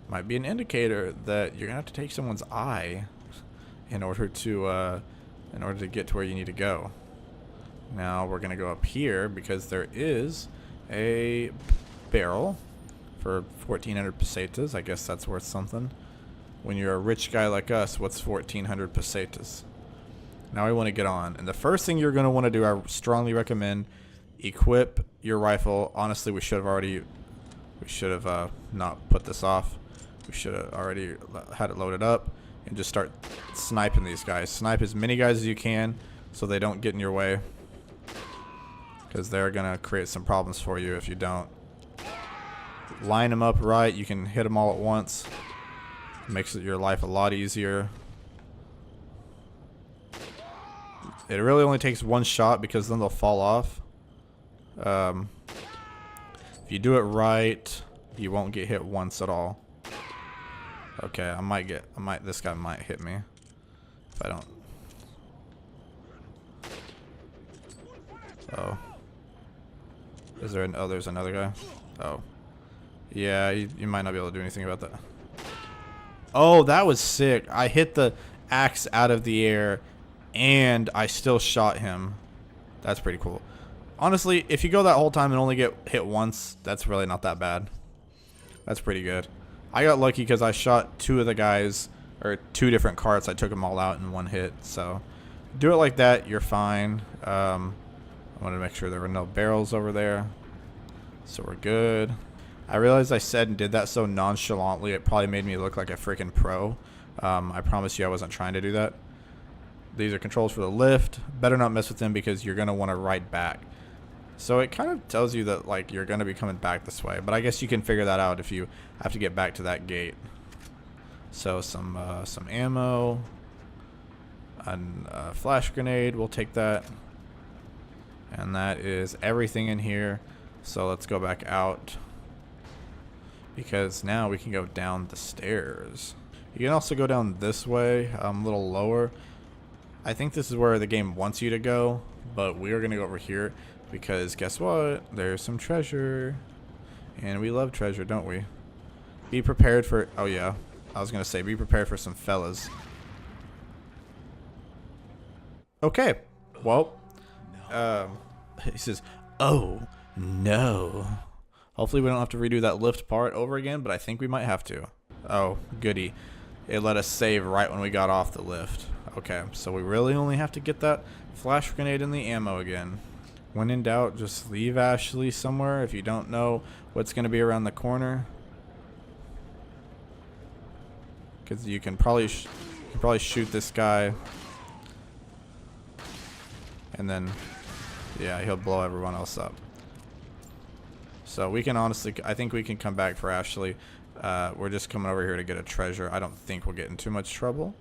might be an indicator that you're gonna have to take someone's eye in order to get to where you need to go. Now we're gonna go up here because there is a barrel for 1,400 pesetas. I guess that's worth something. When you're a rich guy like us, what's 1,400 pesetas? Now we want to get on, and the first thing you're going to want to do, I strongly recommend, equip your rifle. Honestly, we should have not put this off. We should have already had it loaded up and just start sniping these guys. Snipe as many guys as you can so they don't get in your way, because they're going to create some problems for you if you don't. Line them up right. You can hit them all at once. Makes your life a lot easier. It really only takes one shot because then they'll fall off. If you do it right, you won't get hit once at all. Okay, this guy might hit me if I don't. Oh. There's another guy. Oh. Yeah, you might not be able to do anything about that. Oh, that was sick. I hit the axe out of the air and I still shot him. That's pretty cool. Honestly, if you go that whole time and only get hit once, that's really not that bad. That's pretty good. I got lucky because I shot two of the guys, or two different carts. I took them all out in one hit. So do it like that, you're fine. I wanted to make sure there were no barrels over there. So we're good. I realized I said and did that so nonchalantly, it probably made me look like a freaking pro. I promise you I wasn't trying to do that. These are controls for the lift. Better not mess with them because you're going to want to ride back. So it kind of tells you that like you're going to be coming back this way. But I guess you can figure that out if you have to get back to that gate. So some ammo. And a flash grenade. We'll take that. And that is everything in here. So let's go back out. Because now we can go down the stairs. You can also go down this way, a little lower. I think this is where the game wants you to go, but we are going to go over here because guess what? There's some treasure. And we love treasure, don't we? Be prepared for... Oh, yeah. I was going to say, be prepared for some fellas. Okay. Well, he says, oh, no. Hopefully we don't have to redo that lift part over again, but I think we might have to. Oh, goody. It let us save right when we got off the lift. Okay, so we really only have to get that flash grenade and the ammo again. When in doubt, just leave Ashley somewhere if you don't know what's going to be around the corner. Because you can probably shoot this guy. And then, yeah, he'll blow everyone else up. So we can honestly, I think we can come back for Ashley. We're just coming over here to get a treasure. I don't think we'll get in too much trouble.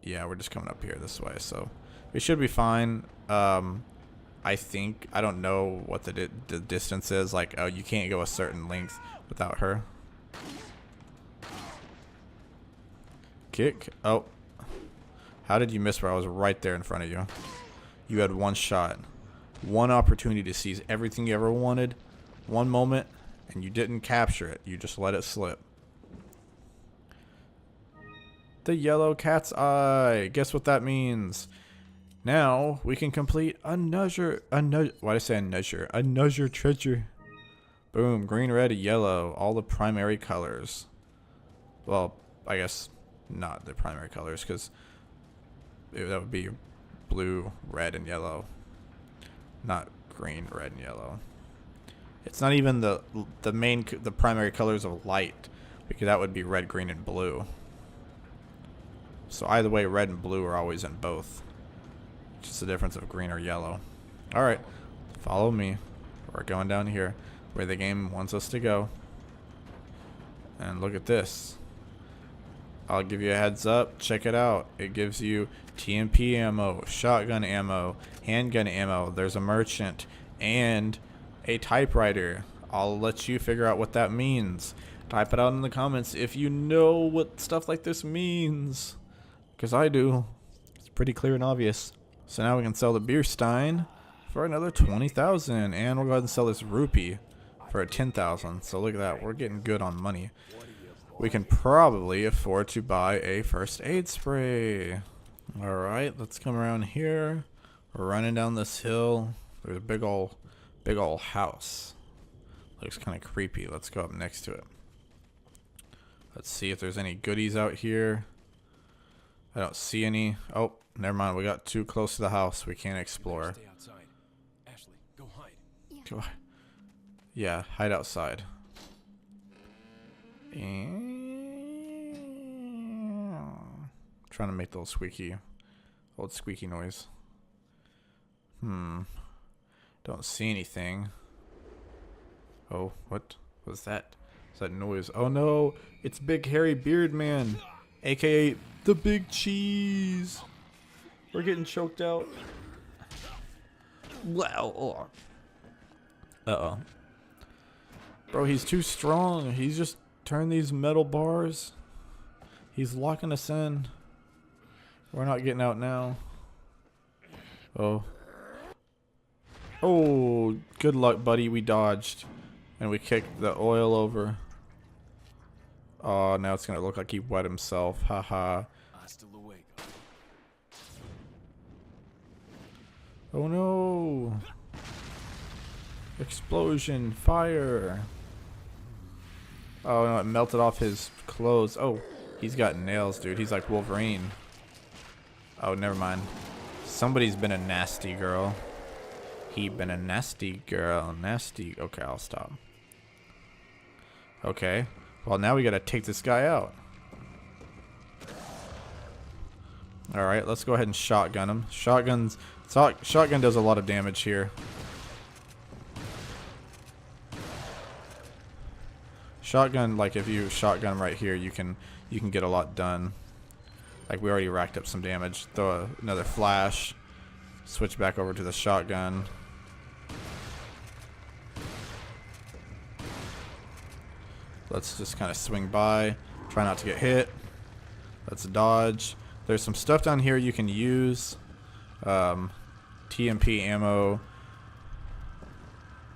Yeah, we're just coming up here this way, so we should be fine. I think, I don't know what the distance is. Like, oh, you can't go a certain length without her. Kick. Oh. How did you miss where I was right there in front of you? You had one shot. One opportunity to seize everything you ever wanted. One moment, and you didn't capture it. You just let it slip. The yellow cat's eye. Guess what that means? Now we can complete another treasure. Boom, green, red, yellow, all the primary colors. Well, I guess not the primary colors because that would be blue, red, and yellow. Not green, red, and yellow. It's not even the primary colors of light because that would be red, green, and blue. So either way, red and blue are always in both. Just the difference of green or yellow. Alright, follow me. We're going down here where the game wants us to go. And look at this. I'll give you a heads up. Check it out. It gives you TMP ammo, shotgun ammo, handgun ammo. There's a merchant and a typewriter. I'll let you figure out what that means. Type it out in the comments if you know what stuff like this means. Because I do. It's pretty clear and obvious. So now we can sell the beer stein for another 20,000. And we'll go ahead and sell this rupee for 10,000. So look at that. We're getting good on money. We can probably afford to buy a first aid spray. Alright, let's come around here. We're running down this hill. There's a big ol' house. Looks kind of creepy. Let's go up next to it. Let's see if there's any goodies out here. I don't see any. Oh, never mind. We got too close to the house. We can't explore. Stay outside. Ashley, go hide. Go. Yeah, hide outside. Trying to make the little old squeaky noise. Don't see anything. Oh, what was that? What's that noise? Oh no, it's Big Hairy Beard Man, aka the Big Cheese. We're getting choked out. Wow. Uh-oh. Bro, he's too strong. He's just turned these metal bars. He's locking us in. We're not getting out now. Oh. Oh, good luck, buddy. We dodged. And we kicked the oil over. Oh, now it's going to look like he wet himself. Haha. Hasta luego. Oh no. Explosion. Fire. Oh no, it melted off his clothes. Oh, he's got nails, dude. He's like Wolverine. Oh, never mind. Somebody's been a nasty girl. He been a nasty girl. Nasty. Okay, I'll stop. Okay. Well, now we gotta take this guy out. Alright, let's go ahead and shotgun him. Shotgun does a lot of damage here. Shotgun, like if you shotgun right here, you can get a lot done. Like we already racked up some damage. Throw another flash. Switch back over to the shotgun. Let's just kind of swing by. Try not to get hit. Let's dodge. There's some stuff down here you can use. TMP ammo.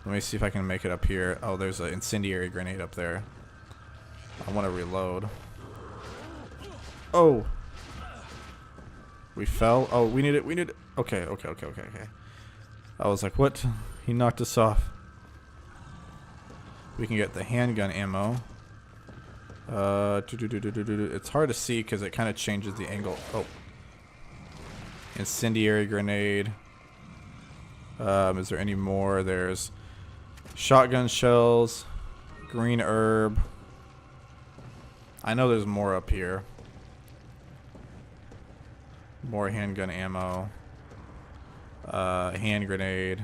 Let me see if I can make it up here. Oh, there's an incendiary grenade up there. I want to reload. Oh. We fell. Oh, we need it. We need it. Okay. I was like, what? He knocked us off. We can get the handgun ammo. It's hard to see because it kind of changes the angle. Oh. Incendiary grenade. Is there any more? There's shotgun shells. Green herb. I know there's more up here. More handgun ammo. Hand grenade.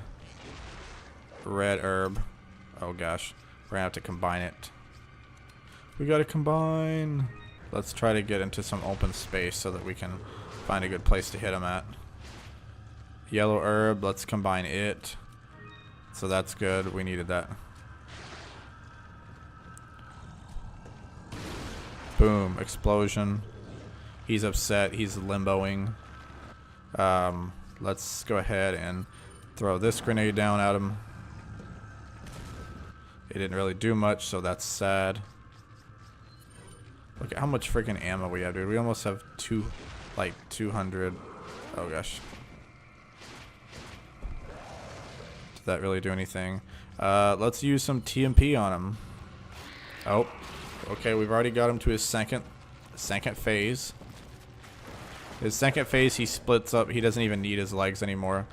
Red herb. Oh gosh. We're gonna have to combine it. We gotta combine. Let's try to get into some open space so that we can find a good place to hit them at. Yellow herb. Let's combine it. So that's good. We needed that. Boom. Explosion. He's upset. He's limboing. Let's go ahead and throw this grenade down at him. It didn't really do much, so that's sad. Look at how much freaking ammo we have, dude. We almost have 200. Oh gosh. Did that really do anything? Let's use some TMP on him. Oh. Okay, we've already got him to his second phase. His second phase, he splits up. He doesn't even need his legs anymore.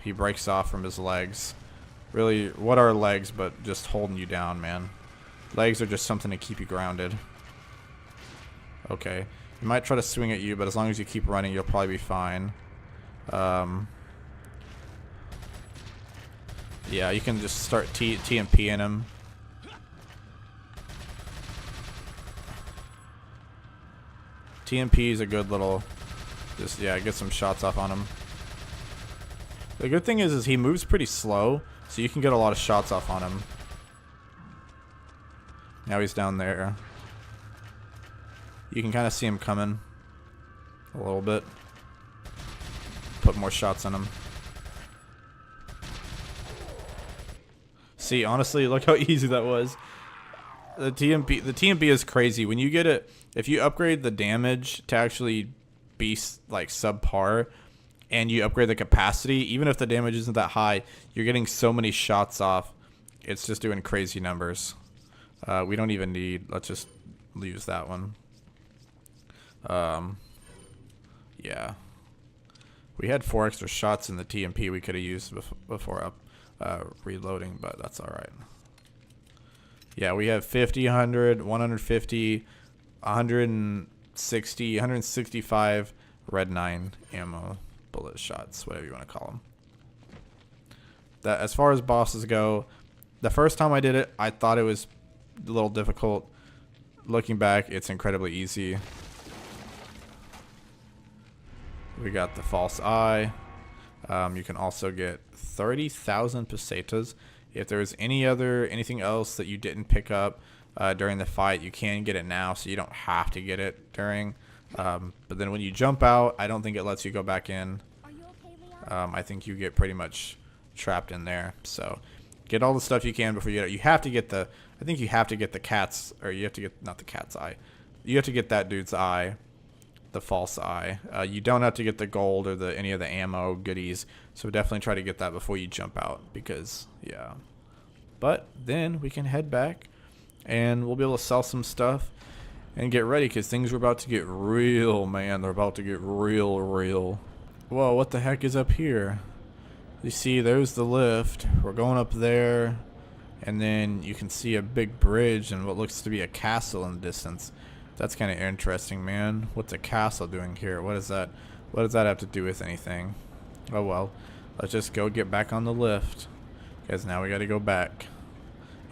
He breaks off from his legs. Really, what are legs but just holding you down, man? Legs are just something to keep you grounded. Okay. He might try to swing at you, but as long as you keep running, you'll probably be fine. Yeah, you can just start TMPing him. TMP is a good little, just, yeah, get some shots off on him. The good thing is he moves pretty slow, so you can get a lot of shots off on him. Now he's down there. You can kind of see him coming a little bit. Put more shots on him. See, honestly, look how easy that was. The TMP is crazy. When you get it, if you upgrade the damage to actually be like subpar, and you upgrade the capacity, even if the damage isn't that high, you're getting so many shots off. It's just doing crazy numbers. We don't even need. Let's just use that one. Yeah. We had 4 extra shots in the TMP we could have used before reloading, but that's all right. Yeah, we have 50, 100, 150, 160, 165 red 9 ammo bullet shots, whatever you want to call them. That, as far as bosses go, the first time I did it, I thought it was a little difficult. Looking back, it's incredibly easy. We got the false eye. You can also get 30,000 pesetas. If there's anything else that you didn't pick up during the fight, you can get it now, so you don't have to get it during. But then when you jump out, I don't think it lets you go back in. Are you okay, Leon? I think you get pretty much trapped in there. So get all the stuff you can before you get out. You have to get the, I think you have to get the cat's, or you have to get, not the cat's eye. You have to get that dude's eye, the false eye. You don't have to get the gold or any of the ammo goodies. So definitely try to get that before you jump out, because yeah. But then we can head back and we'll be able to sell some stuff and get ready, because things are about to get real, man. They're about to get real. Whoa, what the heck is up here? You see, there's the lift. We're going up there, and then you can see a big bridge and what looks to be a castle in the distance. That's kind of interesting, man. What's a castle doing here? What is that? What does that have to do with anything? Oh well, let's just go get back on the lift, because now we got to go back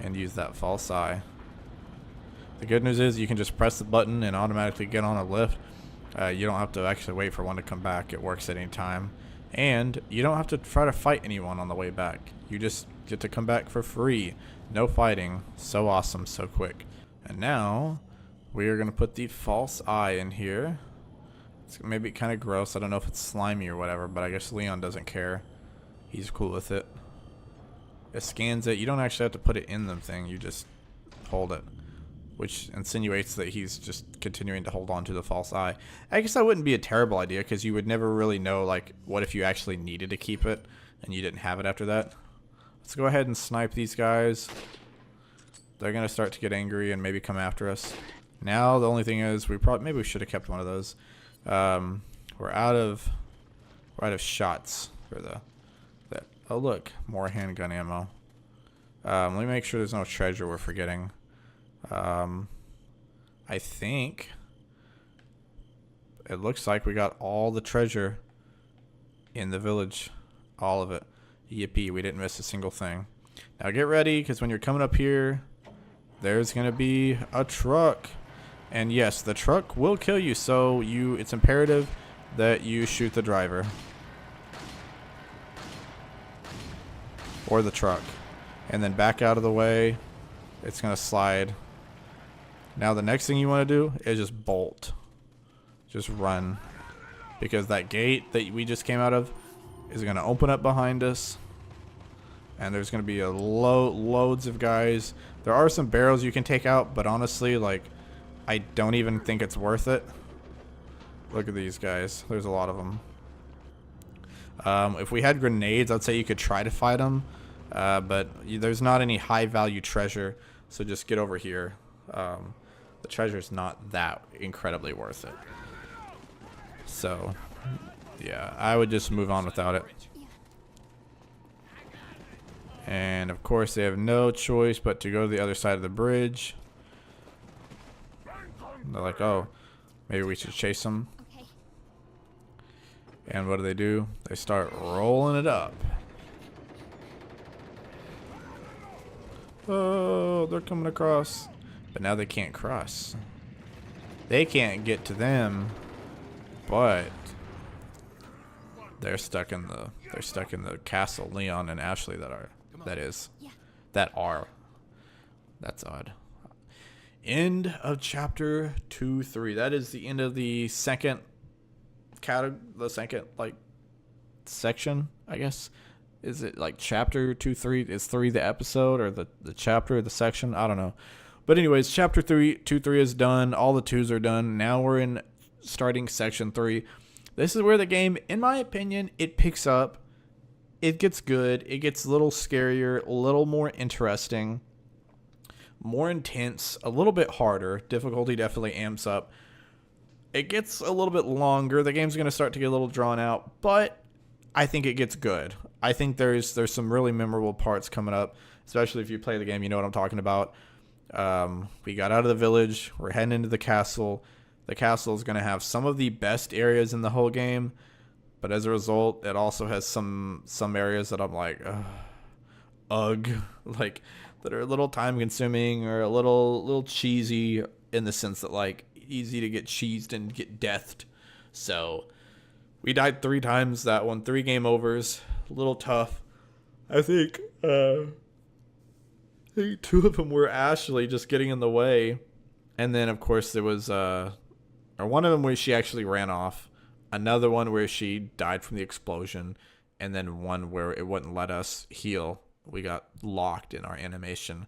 and use that false eye. The good news is you can just press the button and automatically get on a lift. You don't have to actually wait for one to come back. It works at any time. And you don't have to try to fight anyone on the way back. You just get to come back for free. No fighting. So awesome, so quick. And now we are going to put the false eye in here. It's maybe kind of gross. I don't know if it's slimy or whatever, but I guess Leon doesn't care. He's cool with it. It scans it. You don't actually have to put it in the thing. You just hold it, which insinuates that he's just continuing to hold on to the false eye. I guess that wouldn't be a terrible idea, because you would never really know, like, what if you actually needed to keep it and you didn't have it after that. Let's go ahead and snipe these guys. They're going to start to get angry and maybe come after us. Now the only thing is, maybe we should have kept one of those. We're out of shots for that. Oh look, more handgun ammo. Let me make sure there's no treasure we're forgetting. I think it looks like we got all the treasure in the village. All of it. Yippee, we didn't miss a single thing. Now get ready, because when you're coming up here, there's going to be a truck. And yes, the truck will kill you, so it's imperative that you shoot the driver. Or the truck. And then back out of the way. It's going to slide. Now the next thing you want to do is just bolt. Just run. Because that gate that we just came out of is going to open up behind us. And there's going to be loads of guys. There are some barrels you can take out, but honestly, like, I don't even think it's worth it. Look at these guys. There's a lot of them. If we had grenades, I'd say you could try to fight them. But there's not any high value treasure. So just get over here. The treasure's not that incredibly worth it. So, yeah, I would just move on without it. And of course they have no choice but to go to the other side of the bridge. They're like, oh, maybe we should chase them. Okay. And what do? They start rolling it up. Oh, they're coming across. But now they can't cross. They can't get to them, but they're stuck in the castle. Leon and Ashley that's odd. End of chapter 2-3. That is the end of the second section, I guess. Is it like chapter 2-3? Is 3 the episode, or the chapter, the section? I don't know. But anyways, chapter 2-3 is done. All the 2s are done. Now we're starting section 3. This is where the game, in my opinion, it picks up. It gets good. It gets a little scarier, a little more interesting, more intense, a little bit harder. Difficulty definitely amps up. It gets a little bit longer. The game's going to start to get a little drawn out, but I think it gets good. I think there's some really memorable parts coming up, especially if you play the game, you know what I'm talking about. We got out of the village. We're heading into the castle. The castle is going to have some of the best areas in the whole game, but as a result, it also has some areas that I'm like, ugh, like that are a little time consuming or a little cheesy, in the sense that, like, easy to get cheesed and get deathed. So We died 3 times that one. 3 game overs. A little tough. I think 2 of them were Ashley just getting in the way. And then, of course, there was or one of them where she actually ran off. Another one where she died from the explosion. And then one where it wouldn't let us heal. We got locked in our animation.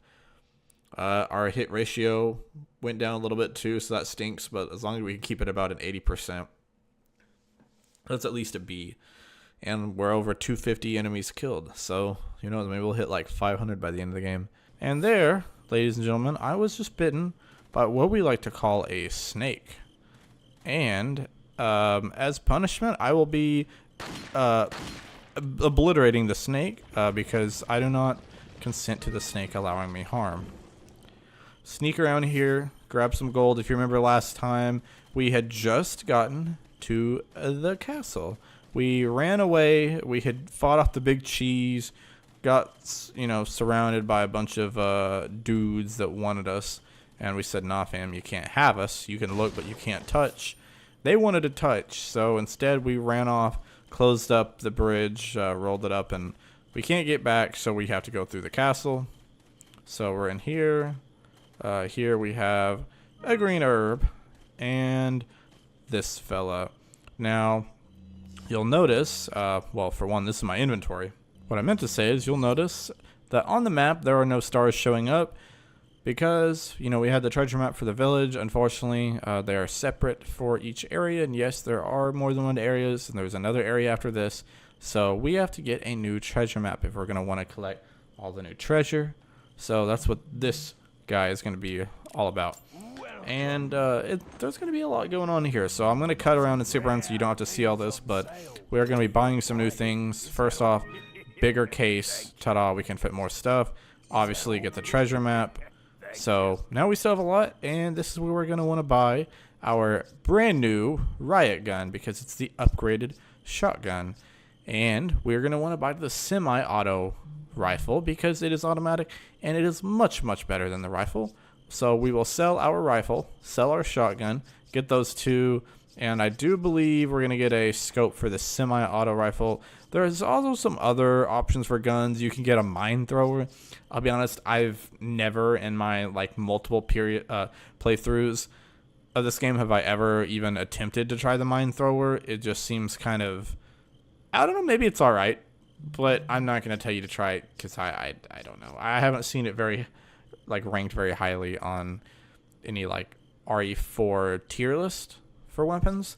Our hit ratio went down a little bit too, so that stinks. But as long as we can keep it about an 80%, that's at least a B. And we're over 250 enemies killed. So, you know, maybe we'll hit like 500 by the end of the game. And there, ladies and gentlemen, I was just bitten by what we like to call a snake. And as punishment, I will be obliterating the snake because I do not consent to the snake allowing me harm. Sneak around here, grab some gold. If you remember last time, we had just gotten to the castle. We ran away. We had fought off the big cheese, got, you know, surrounded by a bunch of dudes that wanted us. And we said, nah, fam, you can't have us. You can look, but you can't touch. They wanted to touch, so instead we ran off, closed up the bridge, rolled it up, and we can't get back, so we have to go through the castle. So we're in here. Here we have a green herb and this fella. Now, you'll notice, well, for one, this is my inventory. What I meant to say is you'll notice that on the map there are no stars showing up because, you know, we had the treasure map for the village. Unfortunately, they are separate for each area, and yes, there are more than one areas, and there's another area after this. So we have to get a new treasure map if we're going to want to collect all the new treasure. So that's what this guy is going to be all about. And there's going to be a lot going on here, so I'm going to cut around and skip around so you don't have to see all this, but we're going to be buying some new things. First off, bigger case. Ta-da, we can fit more stuff. Obviously, get the treasure map. So now we still have a lot, and this is where we're going to want to buy our brand new riot gun because it's the upgraded shotgun. And we're going to want to buy the semi-auto rifle because it is automatic and it is much, much better than the rifle. So we will sell our rifle, sell our shotgun, get those two, and I do believe we're going to get a scope for the semi-auto rifle. There's also some other options for guns. You can get a mine thrower. I'll be honest, I've never in my like multiple playthroughs of this game have I ever even attempted to try the mine thrower. It just seems kind of, I don't know, maybe it's alright, but I'm not going to tell you to try it because I don't know. I haven't seen it very like ranked very highly on any like RE4 tier list for weapons.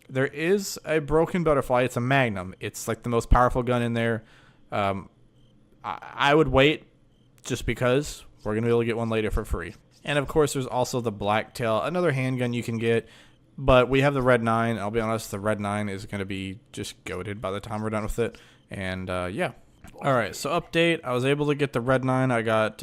There is a broken butterfly. It's a magnum. It's like the most powerful gun in there. I would wait just because we're going to be able to get one later for free. And of course, there's also the blacktail, another handgun you can get. But we have the Red 9. I'll be honest, the Red 9 is going to be just goated by the time we're done with it. And yeah. All right, so update. I was able to get the Red 9. I got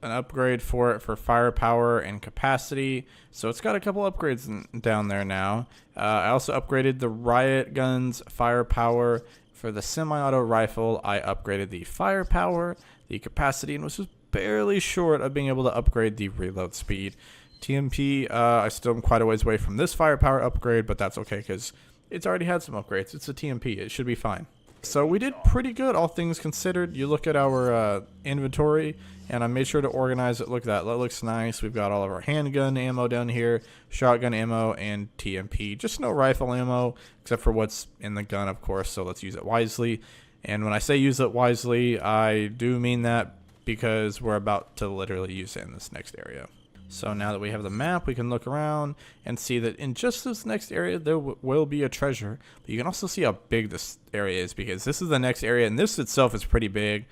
an upgrade for it for firepower and capacity. So it's got a couple upgrades down there now. I also upgraded the riot guns firepower. For the semi-auto rifle, I upgraded the firepower, the capacity, and was just barely short of being able to upgrade the reload speed. TMP, I still am quite a ways away from this firepower upgrade, but that's okay because it's already had some upgrades. It's a TMP. It should be fine. So we did pretty good, all things considered. You look at our inventory, and I made sure to organize it. Look at that. That looks nice. We've got all of our handgun ammo down here, shotgun ammo, and TMP. Just no rifle ammo, except for what's in the gun, of course, so let's use it wisely. And when I say use it wisely, I do mean that because we're about to literally use it in this next area. So now that we have the map, we can look around and see that in just this next area, there will be a treasure. But you can also see how big this area is because this is the next area, and this itself is pretty big.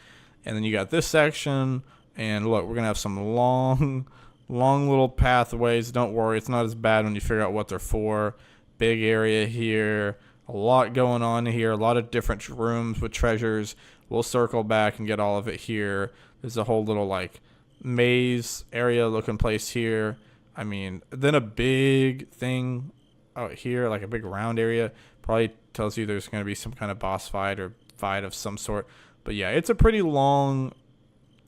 And then you got this section, and look, we're going to have some long little pathways. Don't worry, it's not as bad when you figure out what they're for. Big area here, a lot going on here, a lot of different rooms with treasures. We'll circle back and get all of it here. There's a whole little, like, maze area looking place here. I mean, then a big thing out here, like a big round area, probably tells you there's going to be some kind of boss fight or fight of some sort. But yeah, it's a pretty long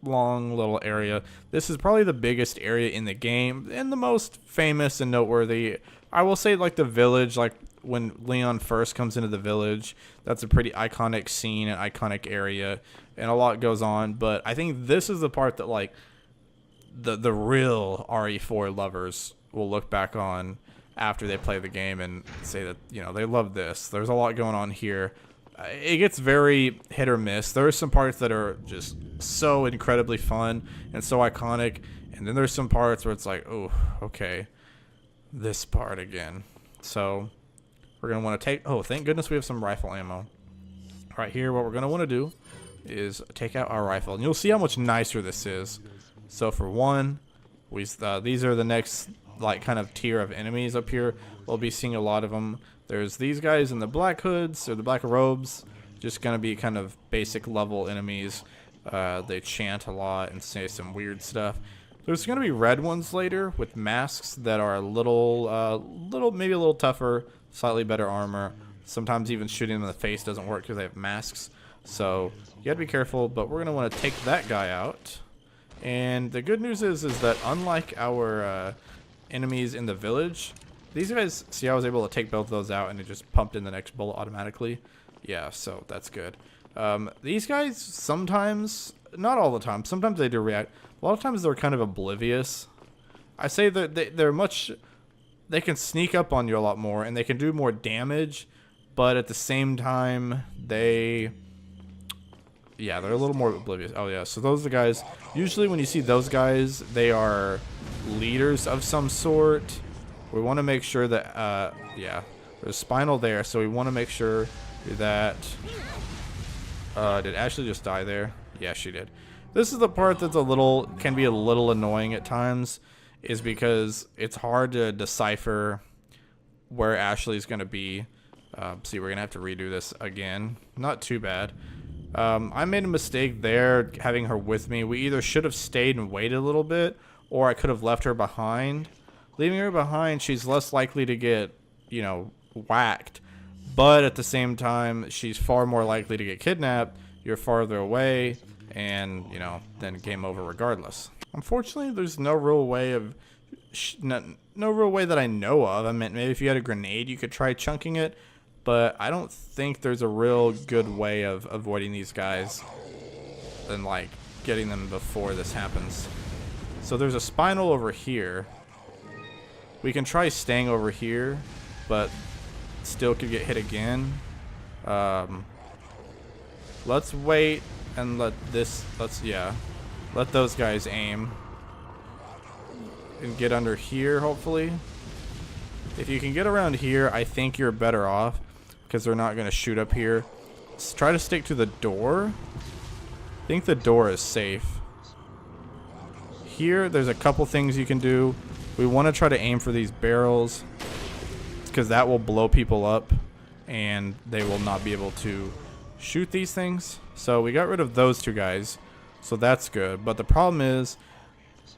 little area. This is probably the biggest area in the game and the most famous and noteworthy. I will say, like, the village, like when Leon first comes into the village. That's a pretty iconic scene, an iconic area, and a lot goes on. But I think this is the part that like the real RE4 lovers will look back on after they play the game and say that, you know, they love this. There's a lot going on here. It gets very hit or miss. There are some parts that are just so incredibly fun and so iconic, and then there's some parts where it's like, oh, okay, this part again. So we're gonna want to take, oh, thank goodness we have some rifle ammo right here. What we're gonna want to do is take out our rifle, and you'll see how much nicer this is. So for one, these are the next like kind of tier of enemies up here. We'll be seeing a lot of them. There's these guys in the black hoods or the black robes, just gonna be kind of basic level enemies. They chant a lot and say some weird stuff. There's gonna be red ones later with masks that are a little maybe a little tougher, slightly better armor. Sometimes even shooting them in the face doesn't work because they have masks. So you gotta be careful. But we're gonna want to take that guy out. And the good news is that unlike our enemies in the village, these guys, see, I was able to take both of those out and it just pumped in the next bullet automatically. Yeah, so that's good. These guys sometimes, not all the time, sometimes they do react. A lot of times they're kind of oblivious. I say that they can sneak up on you a lot more and they can do more damage, but at the same time, they're a little more oblivious. Oh yeah, so those are the guys. Usually when you see those guys, they are leaders of some sort. We want to make sure that, there's spinal there, so we want to make sure that, did Ashley just die there? Yeah, she did. This is the part that's can be a little annoying at times, is because it's hard to decipher where Ashley's going to be. See, we're going to have to redo this again. Not too bad. I made a mistake there having her with me. We either should have stayed and waited a little bit, or I could have left her behind. Leaving her behind, she's less likely to get, you know, whacked. But at the same time, she's far more likely to get kidnapped. You're farther away, and, you know, then game over regardless. Unfortunately, there's no real way of... no real way that I know of. I mean, maybe if you had a grenade, you could try chunking it. But I don't think there's a real good way of avoiding these guys and, like, getting them before this happens. So there's a spinal over here. We can try staying over here, but still could get hit again. Let's wait and let those guys aim and get under here, hopefully. If you can get around here, I think you're better off because they're not going to shoot up here. Let's try to stick to the door. I think the door is safe. Here, there's a couple things you can do. We want to try to aim for these barrels because that will blow people up and they will not be able to shoot these things. So we got rid of those two guys, so that's good. But the problem is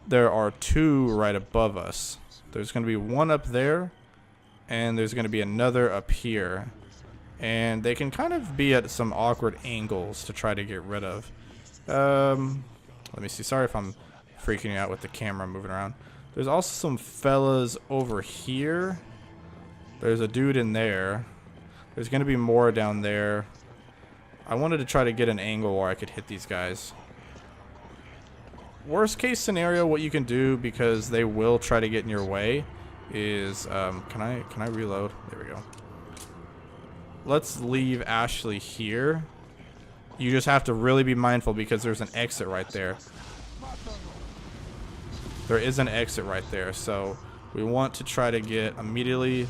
there are two right above us. There's going to be one up there and there's going to be another up here. And they can kind of be at some awkward angles to try to get rid of. Let me see. Sorry if I'm freaking you out with the camera moving around. There's also some fellas over here. There's a dude in there. There's going to be more down there. I wanted to try to get an angle where I could hit these guys. Worst case scenario, what you can do, because they will try to get in your way, is can I reload? There we go. Let's leave Ashley here. You just have to really be mindful because there's an exit right there. There is an exit right there, so we want to try to get immediately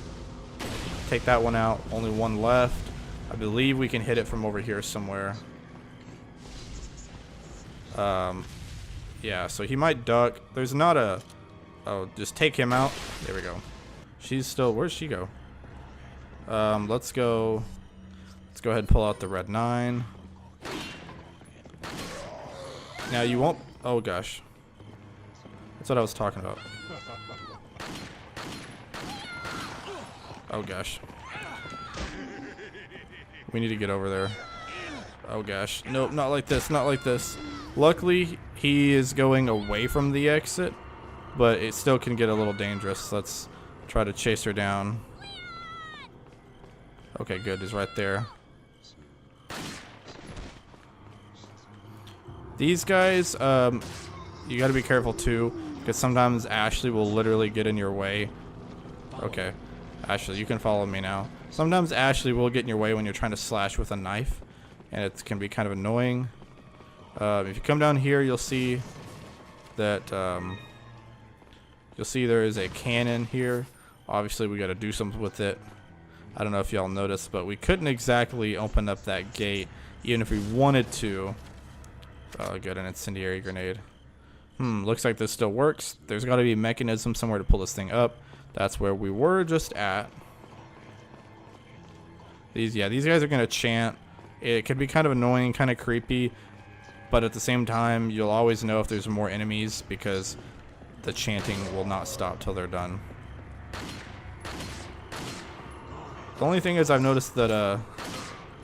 take that one out. Only one left. I believe we can hit it from over here somewhere. Yeah, so he might duck. There's not a... Oh, just take him out. There we go. She's still... Where'd she go? Let's go ahead and pull out the red 9. Now you won't... Oh, gosh. That's what I was talking about. Oh, gosh. We need to get over there. Oh, gosh. Nope, not like this. Not like this. Luckily, he is going away from the exit, but it still can get a little dangerous. Let's try to chase her down. Okay, good. He's right there. These guys, you got to be careful too, because sometimes Ashley will literally get in your way. Okay, Ashley, you can follow me now. Sometimes Ashley will get in your way when you're trying to slash with a knife, and it can be kind of annoying. If you come down here, you'll see that there is a cannon here. Obviously, we got to do something with it. I don't know if y'all noticed, but we couldn't exactly open up that gate, even if we wanted to. Got an incendiary grenade. Looks like this still works. There's got to be a mechanism somewhere to pull this thing up. That's where we were just at. These guys are gonna chant. It could be kind of annoying, kind of creepy, but at the same time, you'll always know if there's more enemies because the chanting will not stop till they're done. The only thing is, I've noticed that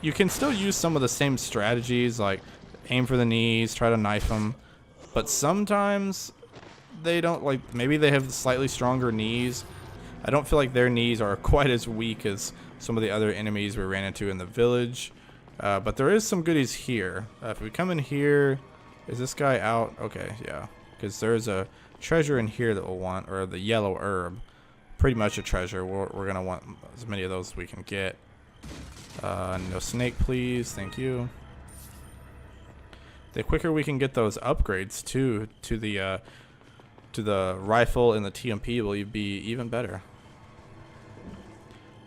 you can still use some of the same strategies, like aim for the knees, try to knife them, but sometimes they don't, like, maybe they have slightly stronger knees. I don't feel like their knees are quite as weak as some of the other enemies we ran into in the village, but there is some goodies here. If we come in here, is this guy out? Okay, yeah, because there's a treasure in here that we'll want, or the yellow herb. Pretty much a treasure. We're gonna want as many of those as we can get. No snake, please. Thank you. The quicker we can get those upgrades too to the rifle and the TMP will be even better.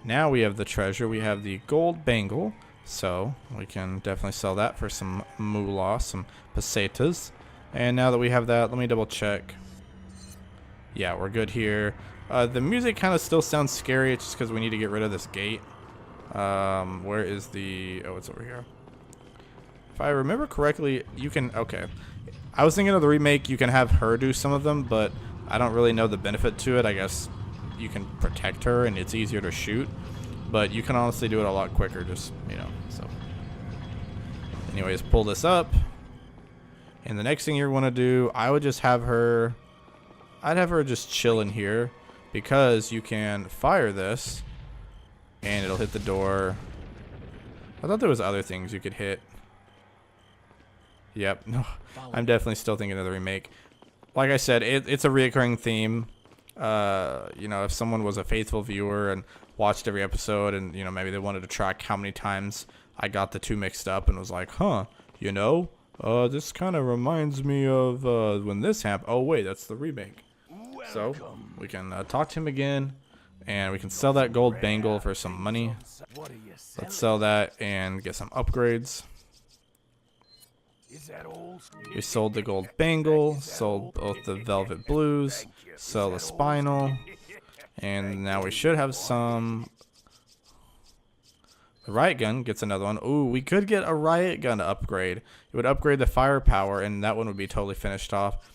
Now we have the treasure. We have the gold bangle, so we can definitely sell that for some moolah, some pesetas. And now that we have that, let me double check. Yeah, we're good here. The music kind of still sounds scary. It's just because we need to get rid of this gate. Where is the... Oh, it's over here. If I remember correctly, you can... Okay. I was thinking of the remake, you can have her do some of them, but I don't really know the benefit to it. I guess you can protect her and it's easier to shoot, but you can honestly do it a lot quicker, just, you know, so. Anyways, pull this up. And the next thing you want to do, I would just have her... I'd have her just chill in here, because you can fire this and it'll hit the door. I thought there was other things you could hit. Yep, no, I'm definitely still thinking of the remake. Like I said, it's a reoccurring theme. You know, if someone was a faithful viewer and watched every episode and, you know, maybe they wanted to track how many times I got the two mixed up and was like, huh, you know, this kind of reminds me of when this happened. Oh, wait, that's the remake. So we can talk to him again, and we can sell that gold bangle for some money. Let's sell that and get some upgrades. We sold the gold bangle, sold both the velvet blues, sell the spinal, and now we should have some. The riot gun gets another one. Ooh, we could get a riot gun to upgrade. It would upgrade the firepower, and that one would be totally finished off.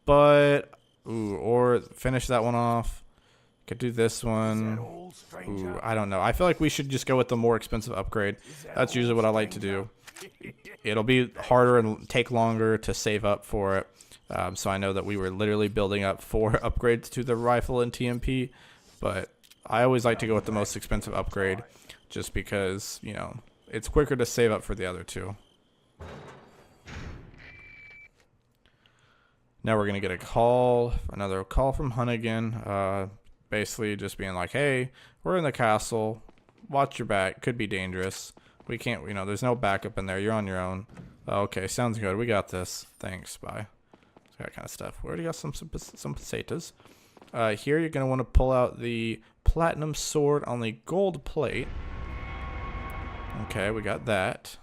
But ooh, or finish that one off. Could do this one. Ooh, I don't know. I feel like we should just go with the more expensive upgrade. That's usually what I like to do. It'll be harder and take longer to save up for it. So I know that we were literally building up 4 upgrades to the rifle and TMP. But I always like to go with the most expensive upgrade, just because, you know, it's quicker to save up for the other two. Now we're going to get a call, another call from Hunnigan, basically just being like, hey, we're in the castle, watch your back, could be dangerous. We can't, you know, there's no backup in there, you're on your own. Okay, sounds good, we got this, thanks, bye. That kind of stuff. We already got some pesetas. Here you're going to want to pull out the platinum sword on the gold plate. Okay, we got that.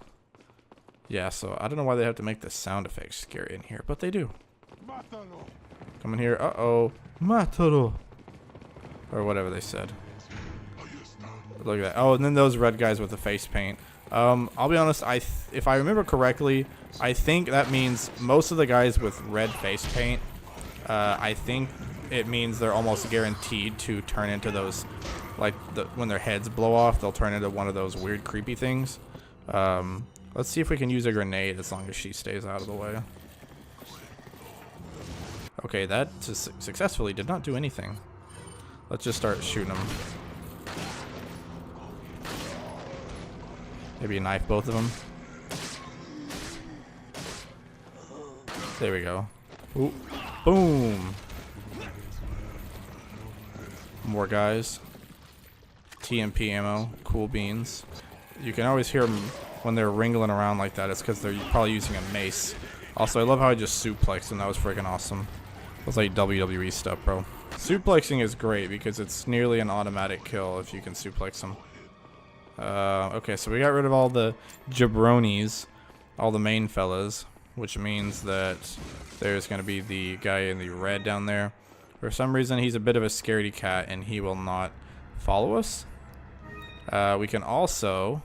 Yeah, so I don't know why they have to make the sound effects scary in here, but they do. Come in here. Uh-oh. Mataro. Or whatever they said. Look at that. Oh, and then those red guys with the face paint. I'll be honest, if I remember correctly, I think that means most of the guys with red face paint, I think it means they're almost guaranteed to turn into those, like, when their heads blow off, they'll turn into one of those weird creepy things. Let's see if we can use a grenade as long as she stays out of the way. Okay, that successfully did not do anything. Let's just start shooting them. Maybe knife both of them. There we go. Ooh. Boom. More guys. TMP ammo. Cool beans. You can always hear them when they're wriggling around like that. It's because they're probably using a mace. Also, I love how I just suplexed and that was freaking awesome. It was like WWE stuff, bro. Suplexing is great because it's nearly an automatic kill if you can suplex them. Okay, so we got rid of all the jabronis, all the main fellas, which means that there's going to be the guy in the red down there. For some reason, he's a bit of a scaredy cat and he will not follow us. We can also...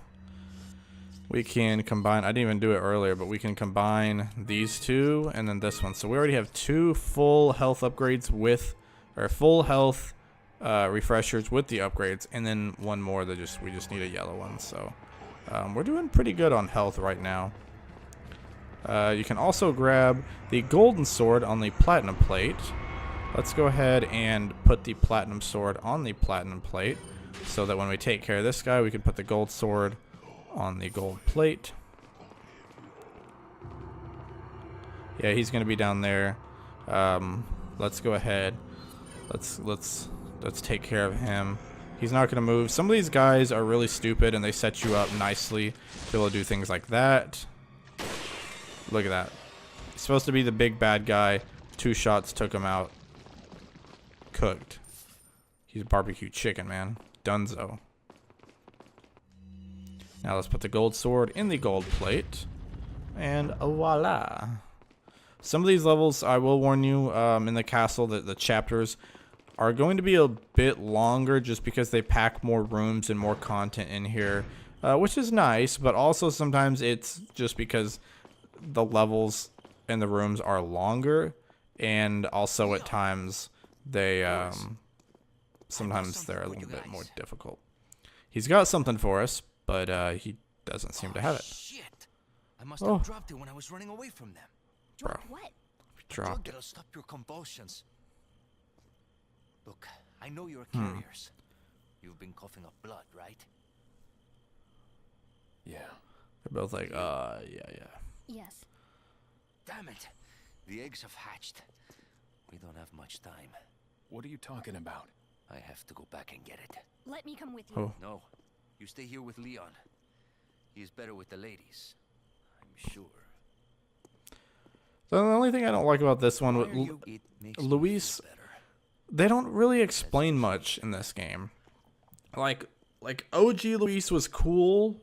We can combine, I didn't even do it earlier, but we can combine these two and then this one. So we already have 2 full health upgrades with, or full health refreshers with the upgrades, and then one more that we just need a yellow one. So we're doing pretty good on health right now. You can also grab the golden sword on the platinum plate. Let's go ahead and put the platinum sword on the platinum plate so that when we take care of this guy, we can put the gold sword on the gold plate. Yeah, he's gonna be down there. Let's go ahead. Let's take care of him. He's not gonna move. Some of these guys are really stupid and they set you up nicely to be able to do things like that. Look at that. He's supposed to be the big bad guy. 2 shots took him out. Cooked. He's barbecue chicken, man. Dunzo. Now let's put the gold sword in the gold plate. And voila. Some of these levels, I will warn you, in the castle, the chapters are going to be a bit longer just because they pack more rooms and more content in here. Which is nice, but also sometimes it's just because the levels and the rooms are longer. And also at times, sometimes they're a little bit more difficult. He's got something for us. But he doesn't seem to have it. Shit! I must have dropped it when I was running away from them. Bro. What? Dropped it. That'll stop your convulsions. Look, I know you're carriers. You've been coughing up blood, right? Yeah. They're both like, yeah. Yes. Damn it! The eggs have hatched. We don't have much time. What are you talking about? I have to go back and get it. Let me come with you. Oh. No. You stay here with Leon. He's better with the ladies, I'm sure. The only thing I don't like about this one with Luis, they don't really explain much in this game. Like OG Luis was cool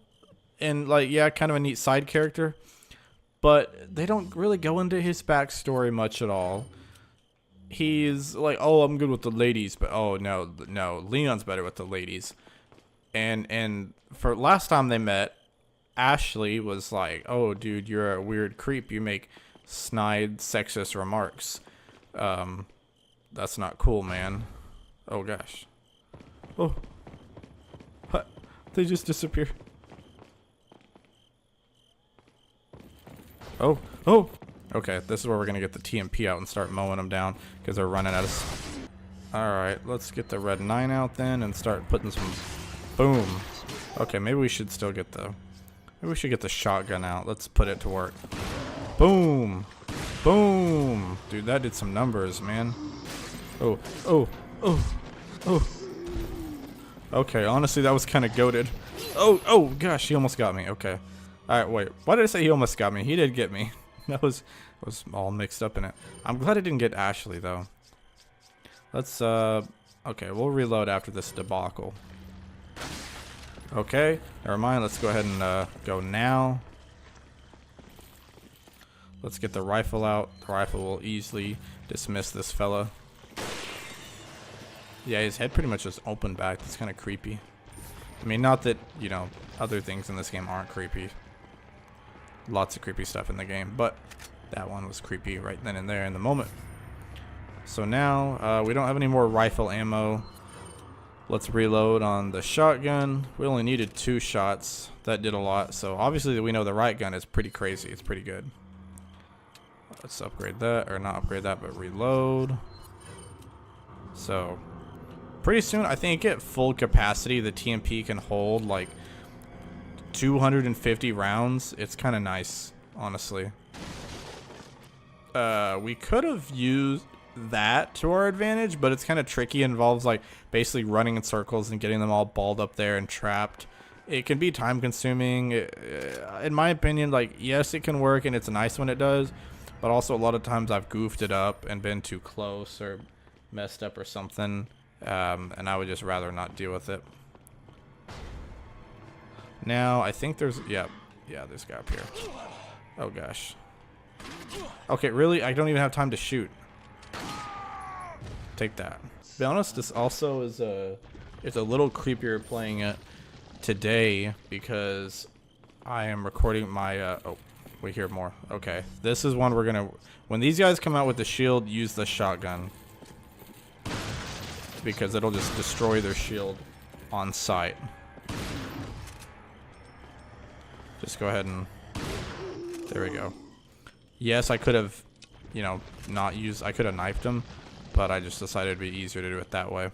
and like, yeah, kind of a neat side character, but they don't really go into his backstory much at all. He's like, oh, I'm good with the ladies, but oh no, Leon's better with the ladies. And for last time they met, Ashley was like, oh, dude, you're a weird creep. You make snide, sexist remarks. That's not cool, man. Oh, gosh. Oh. What? They just disappear. Oh. Okay, this is where we're going to get the TMP out and start mowing them down because they're running out of... Alright, let's get the red 9 out then and start putting some... Boom. Okay, maybe we should still get the... Maybe we should get the shotgun out. Let's put it to work. Boom. Boom. Dude, that did some numbers, man. Oh. Okay, honestly, that was kind of goated. Oh, gosh, he almost got me. Okay. Alright, wait. Why did I say he almost got me? He did get me. That was all mixed up in it. I'm glad I didn't get Ashley, though. Let's, okay, we'll reload after this debacle. Okay, never mind. Let's go ahead and go now. Let's get the rifle out. The rifle will easily dismiss this fella. Yeah, his head pretty much just opened back. That's kind of creepy. I mean, not that, you know, other things in this game aren't creepy. Lots of creepy stuff in the game, but that one was creepy right then and there in the moment. So now, we don't have any more rifle ammo. Let's reload on the shotgun. We only needed 2 shots. That did a lot. So obviously we know the right gun is pretty crazy. It's pretty good. Let's upgrade that, or not upgrade that, but reload. So pretty soon, I think at full capacity, the TMP can hold like 250 rounds. It's kind of nice, honestly. We could have used that to our advantage, but it's kind of tricky. It involves like basically running in circles and getting them all balled up there and trapped. It can be time consuming. In my opinion, like, yes, it can work and it's nice when it does, but also a lot of times I've goofed it up and been too close or messed up or something, and I would just rather not deal with it. Now I think there's there's a guy up here. Oh gosh. Okay, really? I don't even have time to shoot. Take that. To be honest, this also is it's a little creepier playing it today because I am recording my oh, we hear more. Okay, this is one we're gonna, when these guys come out with the shield, use the shotgun because it'll just destroy their shield on sight. Just go ahead and, there we go. Yes, I could have, you know, not used, I could have knifed him, but I just decided it'd be easier to do it that way.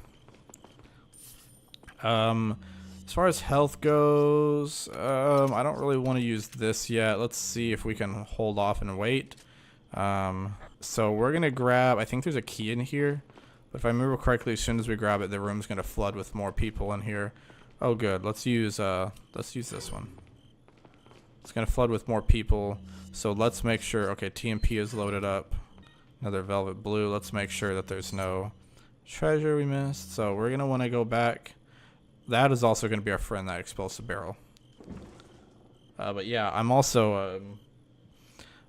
As far as health goes, I don't really want to use this yet. Let's see if we can hold off and wait. So we're gonna grab, I think there's a key in here, but if I remember correctly, as soon as we grab it, the room's gonna flood with more people in here. Oh good, let's use this one. It's gonna flood with more people, so let's make sure. Okay, TMP is loaded up. Another velvet blue. Let's make sure that there's no treasure we missed. So we're gonna want to go back. That is also gonna be our friend, that explosive barrel. But yeah, I'm also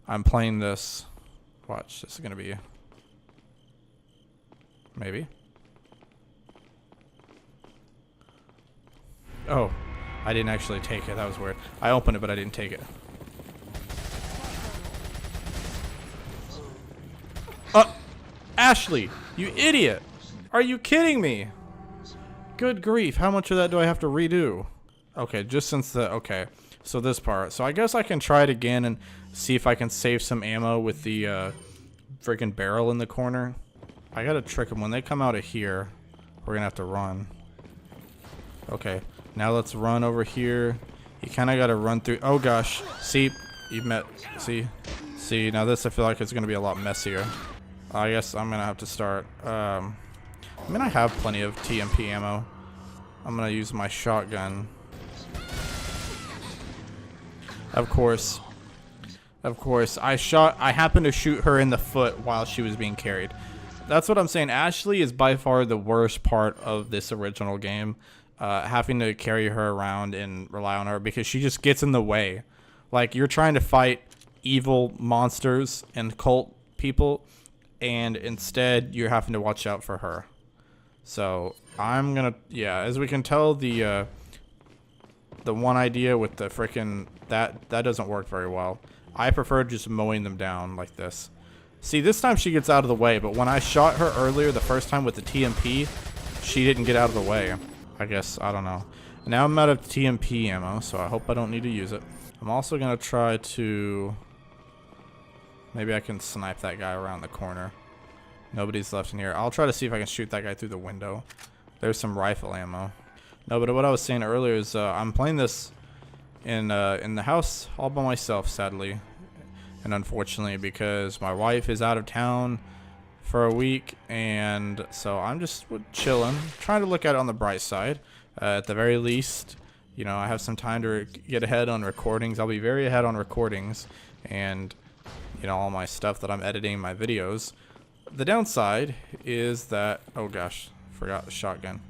I'm playing this. Watch, this is gonna be maybe. Oh. I didn't actually take it. That was weird. I opened it, but I didn't take it. Ashley, you idiot. Are you kidding me? Good grief. How much of that do I have to redo? Okay, just since the... Okay, so this part. So I guess I can try it again and see if I can save some ammo with the freaking barrel in the corner. I gotta trick them. When they come out of here, we're gonna have to run. Okay. Now let's run over here. You kind of got to run through. Oh gosh. See, you've met. See, now this I feel like it's going to be a lot messier. I guess I'm going to have to start. I mean, I have plenty of TMP ammo. I'm going to use my shotgun. Of course, I happened to shoot her in the foot while she was being carried. That's what I'm saying. Ashley is by far the worst part of this original game. Having to carry her around and rely on her because she just gets in the way. Like, you're trying to fight evil monsters and cult people, and instead you're having to watch out for her. So I'm gonna, yeah, as we can tell, the one idea with the frickin' that doesn't work very well. I prefer just mowing them down like this. See, this time she gets out of the way, but when I shot her earlier the first time with the TMP, she didn't get out of the way. I guess, I don't know. Now I'm out of TMP ammo, so I hope I don't need to use it. I'm also going to try to... Maybe I can snipe that guy around the corner. Nobody's left in here. I'll try to see if I can shoot that guy through the window. There's some rifle ammo. No, but what I was saying earlier is I'm playing this in the house all by myself, sadly. And unfortunately, because my wife is out of town for a week, and so I'm just chilling, trying to look at it on the bright side. At the very least, you know, I have some time to get ahead on recordings. I'll be very ahead on recordings and, you know, all my stuff that I'm editing, my videos. The downside is that, oh gosh, forgot the shotgun.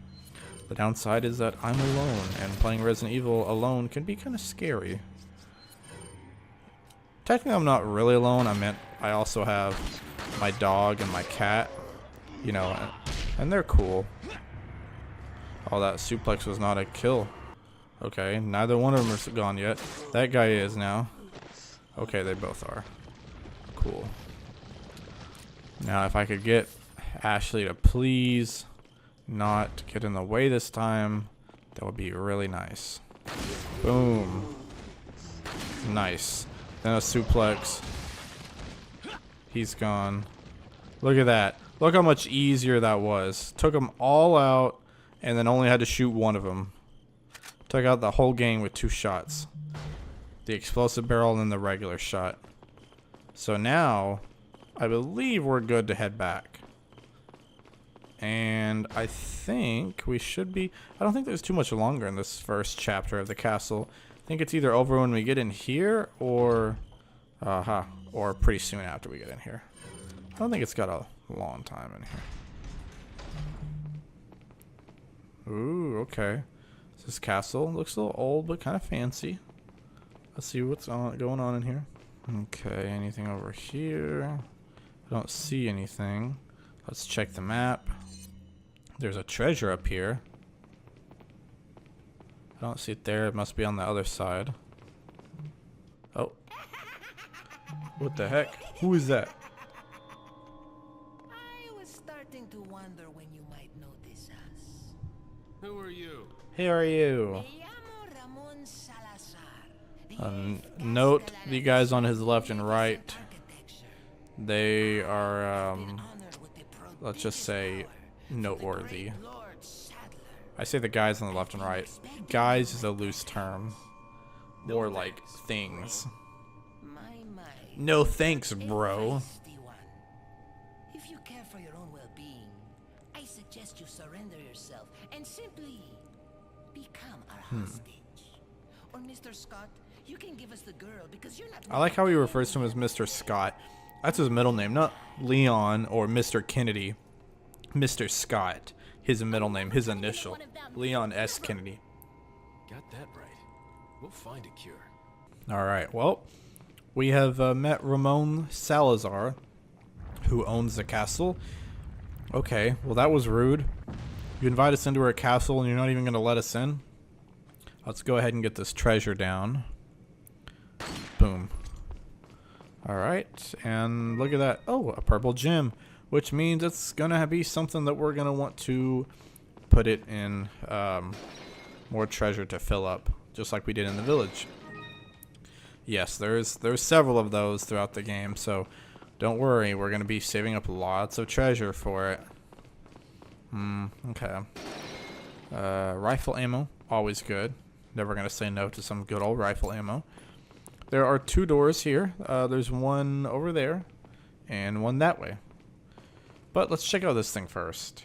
The downside is that I'm alone, and playing Resident Evil alone can be kind of scary. Technically, I'm not really alone. I meant I also have my dog and my cat, you know, and they're cool. Oh, that suplex was not a kill. Okay, neither one of them are gone yet. That guy is now. Okay, they both are. Cool. Now, if I could get Ashley to please not get in the way this time, that would be really nice. Boom. Nice. Then a suplex. He's gone. Look at that. Look how much easier that was. Took them all out and then only had to shoot one of them. Took out the whole gang with 2 shots. the explosive barrel, and then the regular shot. So now, I believe we're good to head back. And I think we should be... I don't think there's too much longer in this first chapter of the castle. I think it's either over when we get in here, or... or pretty soon after we get in here. I don't think it's got a long time in here. Ooh, okay. This castle looks a little old, but kind of fancy. Let's see what's going on in here. Okay, anything over here? I don't see anything. Let's check the map. There's a treasure up here. I don't see it there. It must be on the other side. Oh. What the heck? Who is that? I was starting to wonder when you might notice us. Who are you? Who are you? Note the guys on his left and right. They are, let's just say, noteworthy. I say the guys on the left and right. Guys is a loose term. More like things. No thanks, bro. If you care for your own well-being, I suggest you surrender yourself and simply become our hostage. Or Mr. Scott, you can give us the girl because you're not... I like how he refers to him as Mr. Scott. That's his middle name, not Leon or Mr. Kennedy. Mr. Scott, his middle name, his initial. Leon S. Kennedy. Got that right. We'll find a cure. Alright, well, we have met Ramon Salazar, who owns the castle. Okay, well that was rude. You invite us into our castle and you're not even going to let us in? Let's go ahead and get this treasure down. Boom. Alright, and look at that. Oh, a purple gem, which means it's going to be something that we're going to want to put it in more treasure to fill up, just like we did in the village. Yes, there's several of those throughout the game, so don't worry, we're going to be saving up lots of treasure for it. Okay. Rifle ammo, always good. Never going to say no to some good old rifle ammo. There are two doors here. There's one over there and one that way. But let's check out this thing first.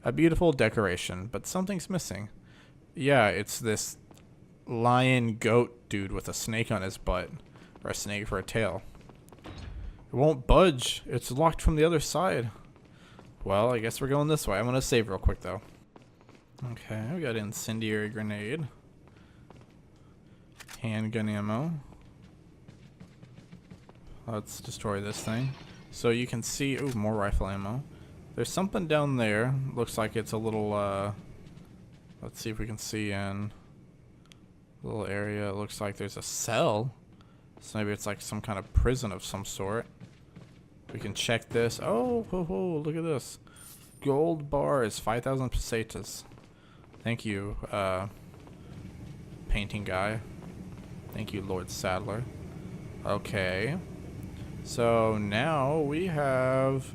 A beautiful decoration, but something's missing. Yeah, it's this lion goat dude with a snake on his butt, or a snake for a tail. It won't budge. It's locked from the other side. Well, I guess we're going this way. I'm going to save real quick though. Okay, we got incendiary grenade. Handgun ammo. Let's destroy this thing. So you can see, ooh, more rifle ammo. There's something down there. Looks like it's a little, let's see if we can see in a little area. It looks like there's a cell. So maybe it's like some kind of prison of some sort. We can check this. Oh, ho, ho, look at this. Gold bar is 5,000 pesetas. Thank you, painting guy. Thank you, Lord Sadler. Okay. So now we have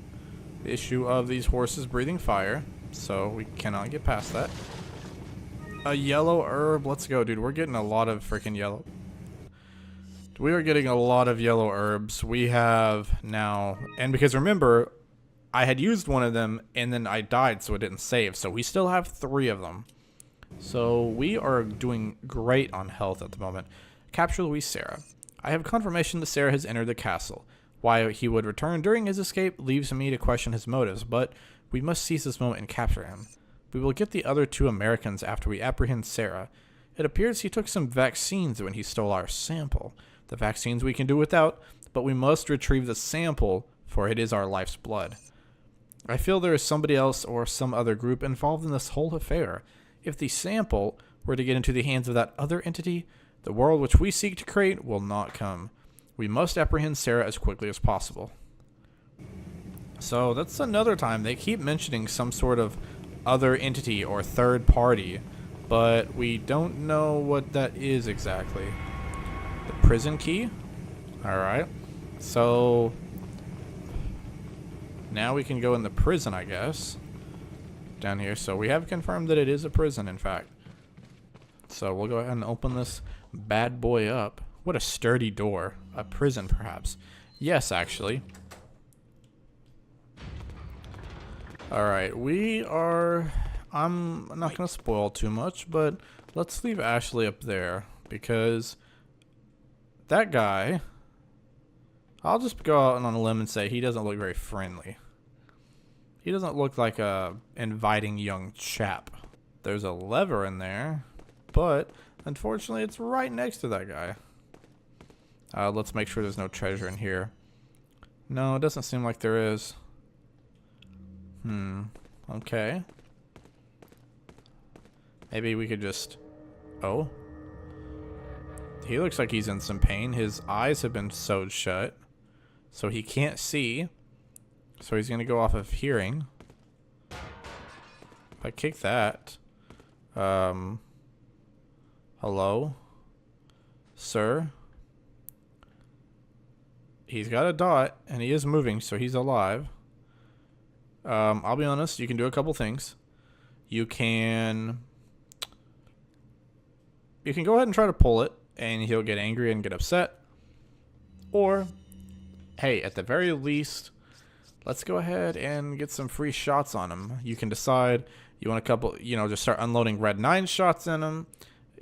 the issue of these horses breathing fire. So we cannot get past that. A yellow herb. Let's go, dude. We're getting a lot of freaking yellow. We are getting a lot of yellow herbs. We have now, and because remember, I had used one of them and then I died, so it didn't save. So we still have 3 of them. So we are doing great on health at the moment. Capture Luis Serra. I have confirmation that Serra has entered the castle. Why he would return during his escape leaves me to question his motives, but we must seize this moment and capture him. We will get the other 2 Americans after we apprehend Serra. It appears he took some vaccines when he stole our sample. The vaccines we can do without, but we must retrieve the sample, for it is our life's blood. I feel there is somebody else or some other group involved in this whole affair. If the sample were to get into the hands of that other entity, the world which we seek to create will not come. We must apprehend Serra as quickly as possible. So that's another time they keep mentioning some sort of other entity or third party, but we don't know what that is exactly. The prison key? Alright. So now we can go in the prison, I guess. Down here. So we have confirmed that it is a prison, in fact. So we'll go ahead and open this bad boy up. What a sturdy door. A prison, perhaps. Yes, actually. Alright, we are... I'm not going to spoil too much, but let's leave Ashley up there. Because that guy... I'll just go out on a limb and say he doesn't look very friendly. He doesn't look like a inviting young chap. There's a lever in there, but unfortunately it's right next to that guy. Let's make sure there's no treasure in here. No, it doesn't seem like there is. Okay. Maybe we could just... Oh. He looks like he's in some pain. His eyes have been sewed shut, so he can't see. So he's going to go off of hearing. If I kick that... Hello? Sir? He's got a dot, and he is moving, so he's alive. I'll be honest, you can do a couple things. You can go ahead and try to pull it, and he'll get angry and get upset. Or, hey, at the very least, let's go ahead and get some free shots on him. You can decide you want a couple, just start unloading red 9 shots in him.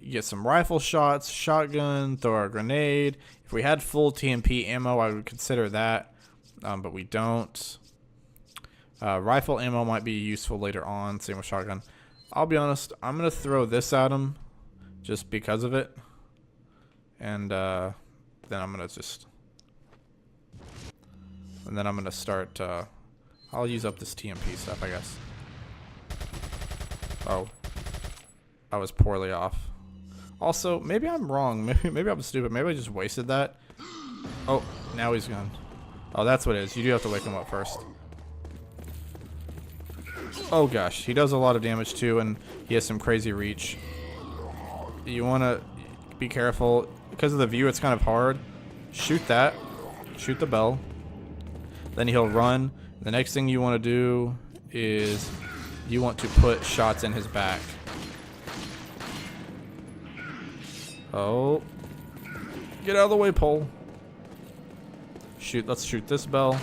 You get some rifle shots, shotgun, throw a grenade. If we had full TMP ammo, I would consider that, but we don't. Rifle ammo might be useful later on, same with shotgun. I'll be honest, I'm going to throw this at him just because of it. And then I'm going to just... And then I'm going to start... I'll use up this TMP stuff, I guess. Oh. I was poorly off. Also, maybe I'm wrong. Maybe I'm stupid. Maybe I just wasted that. Oh, now he's gone. Oh, that's what it is. You do have to wake him up first. Oh gosh, he does a lot of damage too, and he has some crazy reach. You want to be careful. Because of the view, it's kind of hard. Shoot that. Shoot the bell. Then he'll run. The next thing you want to do is you want to put shots in his back. Oh. Get out of the way, pole. Shoot, let's shoot this bell.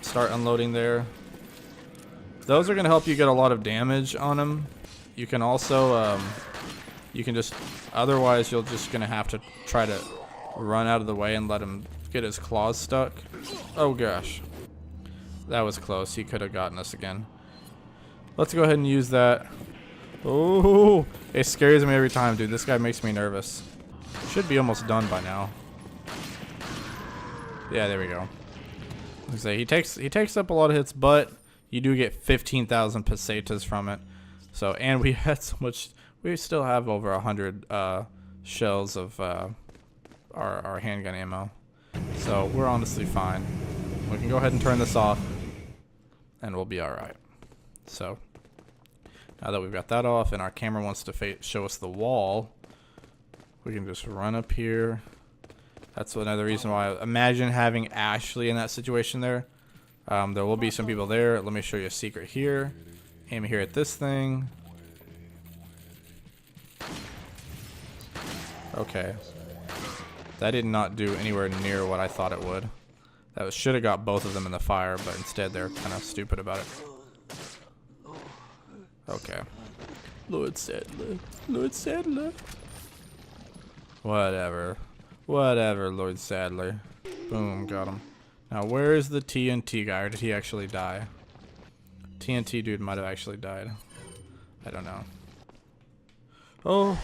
Start unloading there. Those are going to help you get a lot of damage on him. You can also, otherwise you're just going to have to try to run out of the way and let him get his claws stuck. Oh gosh. That was close. He could have gotten us again. Let's go ahead and use that. Oh, it scares me every time, dude. This guy makes me nervous. Should be almost done by now. Yeah, there we go. Like I say, he takes up a lot of hits, but you do get 15,000 pesetas from it. So, and we had so much. We still have over 100 shells of our handgun ammo. So we're honestly fine. We can go ahead and turn this off, and we'll be all right. So now that we've got that off, and our camera wants to show us the wall, we can just run up here. That's another reason why. Imagine having Ashley in that situation there. There will be some people there. Let me show you a secret here. Aim here at this thing. Okay. That did not do anywhere near what I thought it would. That should have got both of them in the fire, but instead they're kind of stupid about it. Okay. Lord Sadler. Lord Sadler. Whatever. Whatever, Lord Sadler. Boom, got him. Now, where is the TNT guy, or did he actually die? TNT dude might have actually died. I don't know. Oh.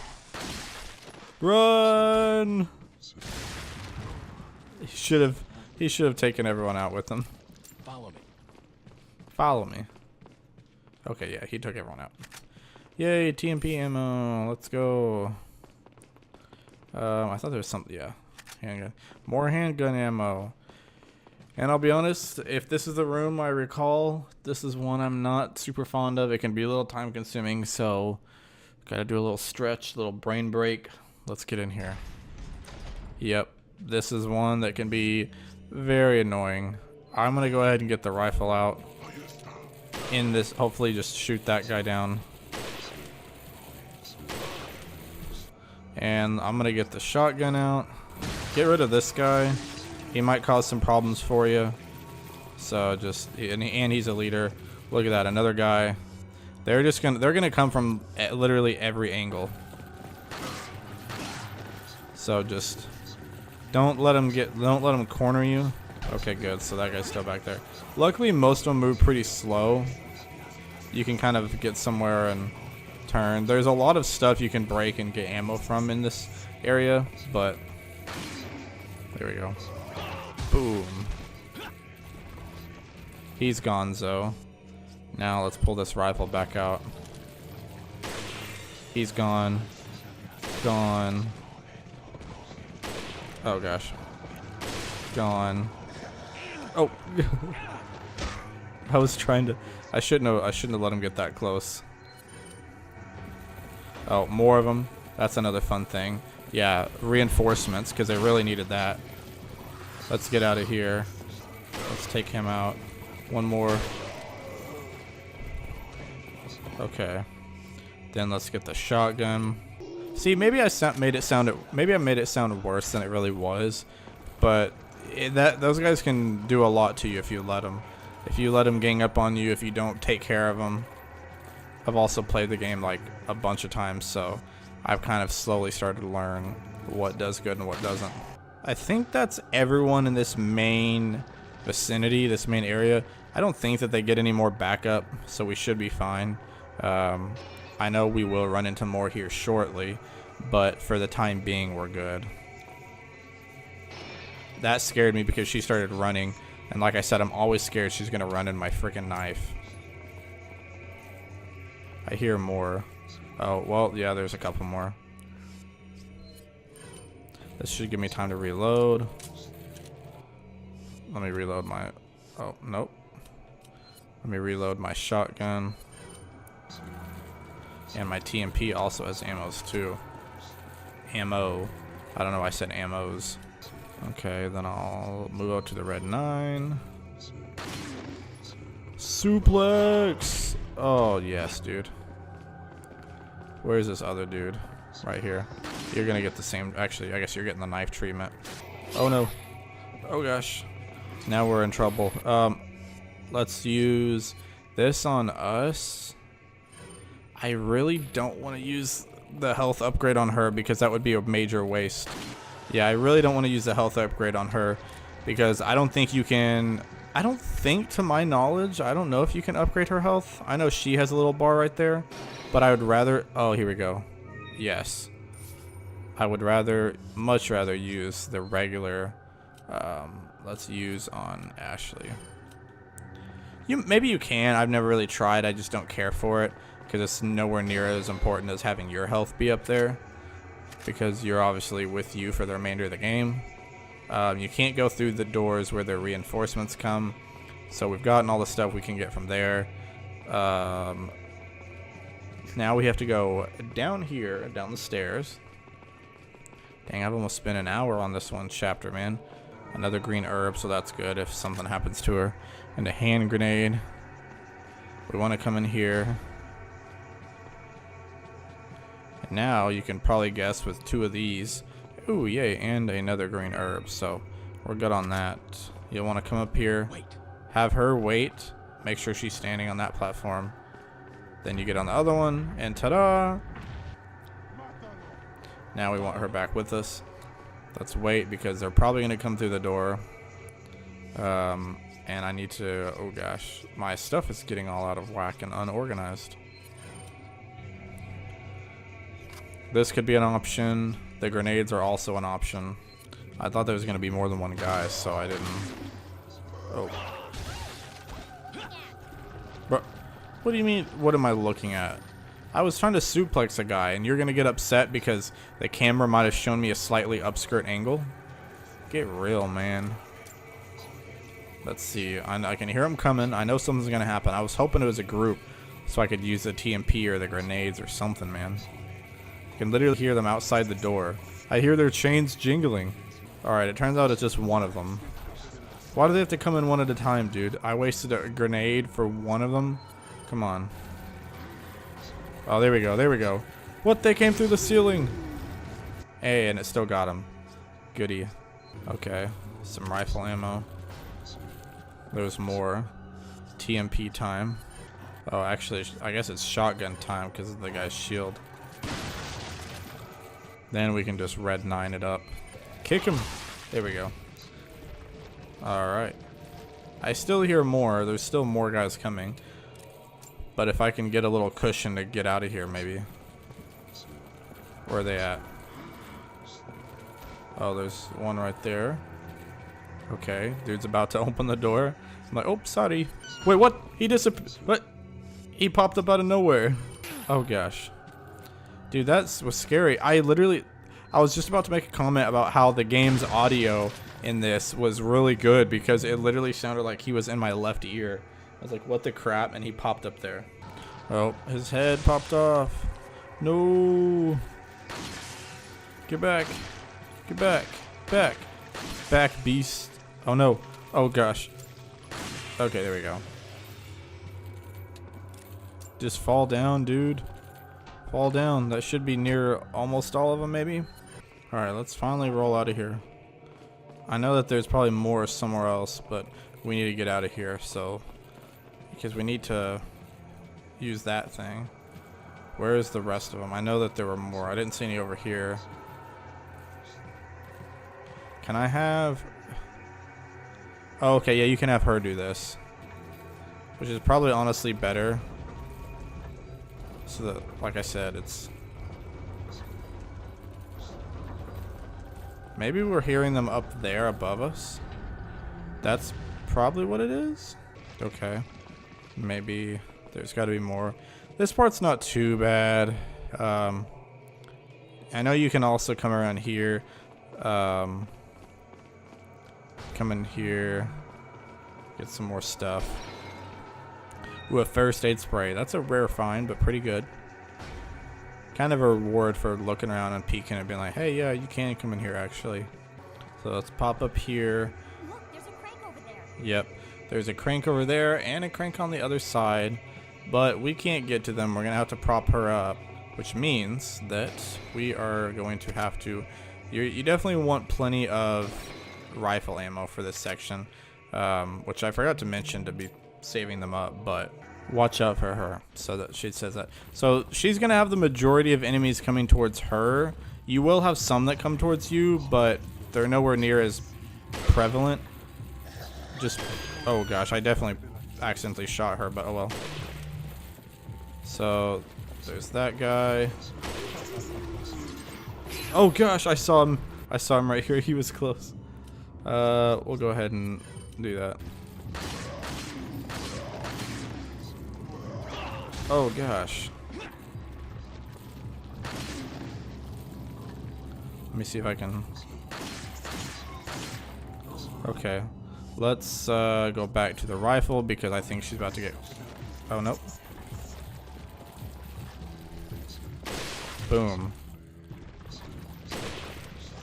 Run! He should have taken everyone out with him. Follow me. Follow me. Okay, yeah, he took everyone out. Yay, TMP ammo. Let's go. I thought there was something. Yeah, handgun. More handgun ammo. And I'll be honest, if this is the room I recall, this is one I'm not super fond of. It can be a little time consuming, so gotta do a little stretch, little brain break. Let's get in here. Yep, this is one that can be very annoying. I'm gonna go ahead and get the rifle out in this. Hopefully just shoot that guy down. And I'm gonna get the shotgun out. Get rid of this guy. He might cause some problems for you. So just, and he's a leader. Look at that, another guy. They're gonna come from literally every angle. So just don't let them corner you. Okay, good. So that guy's still back there. Luckily, most of them move pretty slow. You can kind of get somewhere and turn. There's a lot of stuff you can break and get ammo from in this area, but there we go. Boom. He's gonzo. Now let's pull this rifle back out. He's gone. Gone. Oh gosh. Gone. Oh. I was trying to. I shouldn't have let him get that close. Oh, more of them. That's another fun thing. Yeah, reinforcements, because they really needed that. Let's get out of here. Let's take him out. One more. Okay. Then let's get the shotgun. See, maybe I made it sound worse than it really was, but those guys can do a lot to you if you let them. If you let them gang up on you, if you don't take care of them. I've also played the game like a bunch of times, so I've kind of slowly started to learn what does good and what doesn't. I think that's everyone in this main vicinity, this main area. I don't think that they get any more backup, so we should be fine. I know we will run into more here shortly, but for the time being, we're good. That scared me because she started running, and like I said, I'm always scared she's gonna run in my freaking knife. I hear more. Oh, well, yeah, there's a couple more. This should give me time to reload. Let me reload my... Oh, nope. Let me reload my shotgun. And my TMP also has ammos too. Ammo. I don't know why I said ammos. Okay, then I'll move out to the red 9. Suplex! Oh, yes, dude. Where's this other dude? Right here. You're gonna get the same... Actually, I guess you're getting the knife treatment. Oh, no. Oh, gosh. Now we're in trouble. Let's use this on us. I really don't want to use the health upgrade on her because that would be a major waste. Yeah, I really don't want to use the health upgrade on her because I don't think you can... I don't think, to my knowledge, I don't know if you can upgrade her health. I know she has a little bar right there, but I would rather... Oh, here we go. Yes. I would much rather use the regular... let's use on Ashley. Maybe you can. I've never really tried. I just don't care for it because it's nowhere near as important as having your health be up there because you're obviously with you for the remainder of the game. You can't go through the doors where the reinforcements come, so we've gotten all the stuff we can get from there. Now we have to go down here, down the stairs. Dang, I've almost spent an hour on this one chapter, man. Another green herb, so that's good if something happens to her. And a hand grenade. We want to come in here. And now you can probably guess with 2 of these. Ooh, yay, and another green herb, so we're good on that. You'll want to come up here, have her wait, make sure she's standing on that platform. Then you get on the other one, and ta-da! Now we want her back with us. Let's wait because they're probably going to come through the door. And I need to... Oh gosh, my stuff is getting all out of whack and unorganized. This could be an option. The grenades are also an option. I thought there was going to be more than one guy, so I didn't... Oh. Bro, what do you mean, what am I looking at? I was trying to suplex a guy, and you're going to get upset because the camera might have shown me a slightly upskirt angle? Get real, man. Let's see. I can hear them coming. I know something's going to happen. I was hoping it was a group so I could use the TMP or the grenades or something, man. I can literally hear them outside the door. I hear their chains jingling. Alright, it turns out it's just one of them. Why do they have to come in one at a time, dude? I wasted a grenade for one of them? Come on. Oh, there we go. There we go. What? They came through the ceiling. Hey, and it still got him. Goody. Okay, some rifle ammo. There's more. TMP time. Oh, actually, I guess it's shotgun time because of the guy's shield. Then we can just red 9 it up. Kick him. There we go. Alright. I still hear more. There's still more guys coming. But if I can get a little cushion to get out of here, maybe. Where are they at? Oh, there's one right there. Okay, dude's about to open the door. I'm like, oh, sorry. Wait, what? He disappeared. What? He popped up out of nowhere. Oh, gosh. Dude, that was scary. I was just about to make a comment about how the game's audio in this was really good because it literally sounded like he was in my left ear. I was like, what the crap? And he popped up there. Oh, his head popped off. No. Get back. Get back. Back. Back, beast. Oh, no. Oh, gosh. Okay, there we go. Just fall down, dude. Fall down. That should be near almost all of them, maybe. Alright, let's finally roll out of here. I know that there's probably more somewhere else, but we need to get out of here, so... Because we need to use that thing. Where is the rest of them? I know that there were more. I didn't see any over here. Can I have... Oh, okay, yeah, you can have her do this. Which is probably honestly better. So that, like I said, it's... Maybe we're hearing them up there above us. That's probably what it is. Okay. Maybe there's got to be more. This part's not too bad. I know you can also come around here. Come in here. Get some more stuff. Ooh, a first aid spray. That's a rare find, but pretty good. Kind of a reward for looking around and peeking and being like, hey, yeah, you can come in here, actually. So let's pop up here. Look, there's a crank over there. Yep. There's a crank over there and a crank on the other side. But we can't get to them. We're going to have to prop her up, which means that we are going to have to... You definitely want plenty of rifle ammo for this section, which I forgot to mention to be saving them up, but... Watch out for her, so that she says that. So she's going to have the majority of enemies coming towards her. You will have some that come towards you, but they're nowhere near as prevalent. Just, oh gosh, I definitely accidentally shot her, but oh well. So there's that guy. Oh gosh, I saw him right here. He was close. We'll go ahead and do that. Oh gosh. Let me see if I can. Okay. Let's go back to the rifle because I think she's about to get... Oh, nope. Boom.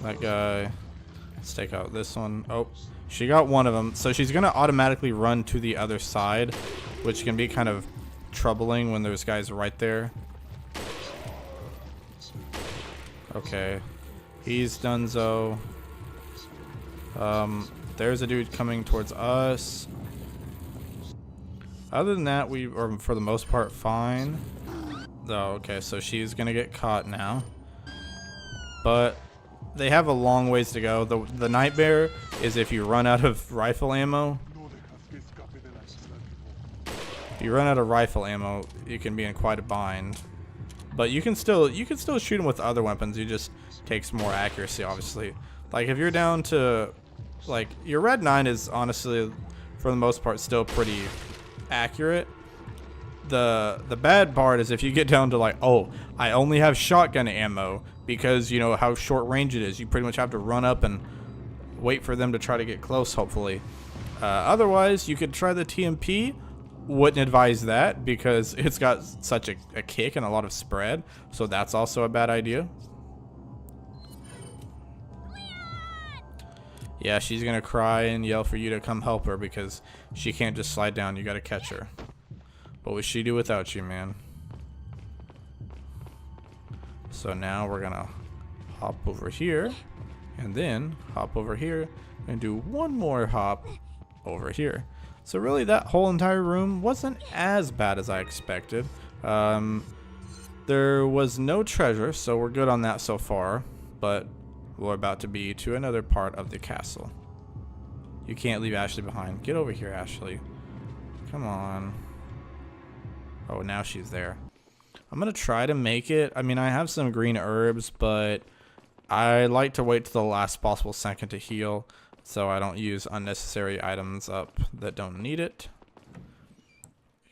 That guy. Let's take out this one. Oh, she got one of them. So she's going to automatically run to the other side, which can be kind of troubling when there's guys right there. Okay. He's donezo. There's a dude coming towards us. Other than that, we are for the most part fine. Oh, okay, so she's gonna get caught now. But they have a long ways to go. The nightmare is if you run out of rifle ammo. If you run out of rifle ammo, you can be in quite a bind. But you can still shoot them with other weapons. It just takes more accuracy, obviously. Like if you're down to, like, your red 9 is honestly, for the most part, still pretty accurate. The bad part is if you get down to like, oh, I only have shotgun ammo because you know how short range it is. You pretty much have to run up and wait for them to try to get close, hopefully. Otherwise, you could try the TMP. Wouldn't advise that because it's got such a kick and a lot of spread. So that's also a bad idea. Yeah, she's gonna cry and yell for you to come help her because she can't just slide down. You gotta catch her. What would she do without you, man? So now we're gonna hop over here, and then hop over here, and do one more hop over here. So really that whole entire room wasn't as bad as I expected. There was no treasure, so we're good on that so far, but we're about to be to another part of the castle. You can't leave Ashley behind. Get over here, Ashley. Come on. Oh, now she's there. I'm gonna try to make it. I mean, I have some green herbs, but I like to wait till the last possible second to heal, so I don't use unnecessary items up that don't need it.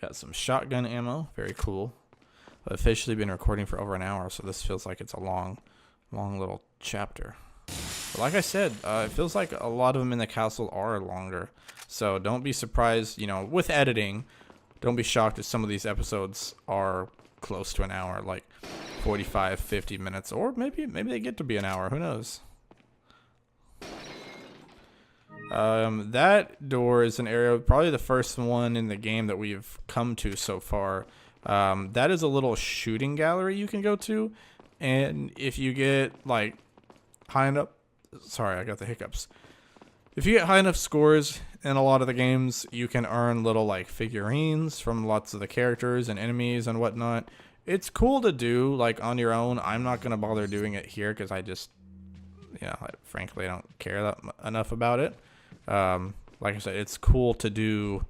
Got some shotgun ammo. Very cool. I've officially been recording for over an hour, so this feels like it's a long little chapter. But like I said, it feels like a lot of them in the castle are longer. So don't be surprised, you know, with editing, don't be shocked if some of these episodes are close to an hour, like 45, 50 minutes, or maybe they get to be an hour, who knows. That door is an area, probably the first one in the game that we've come to so far. That is a little shooting gallery you can go to, and if you get like high enough, sorry, I got the hiccups. If you get high enough scores in a lot of the games, you can earn little like figurines from lots of the characters and enemies and whatnot. It's cool to do like on your own. I'm not gonna bother doing it here because I just, you know, frankly, I don't care that enough about it. Like I said, it's cool to do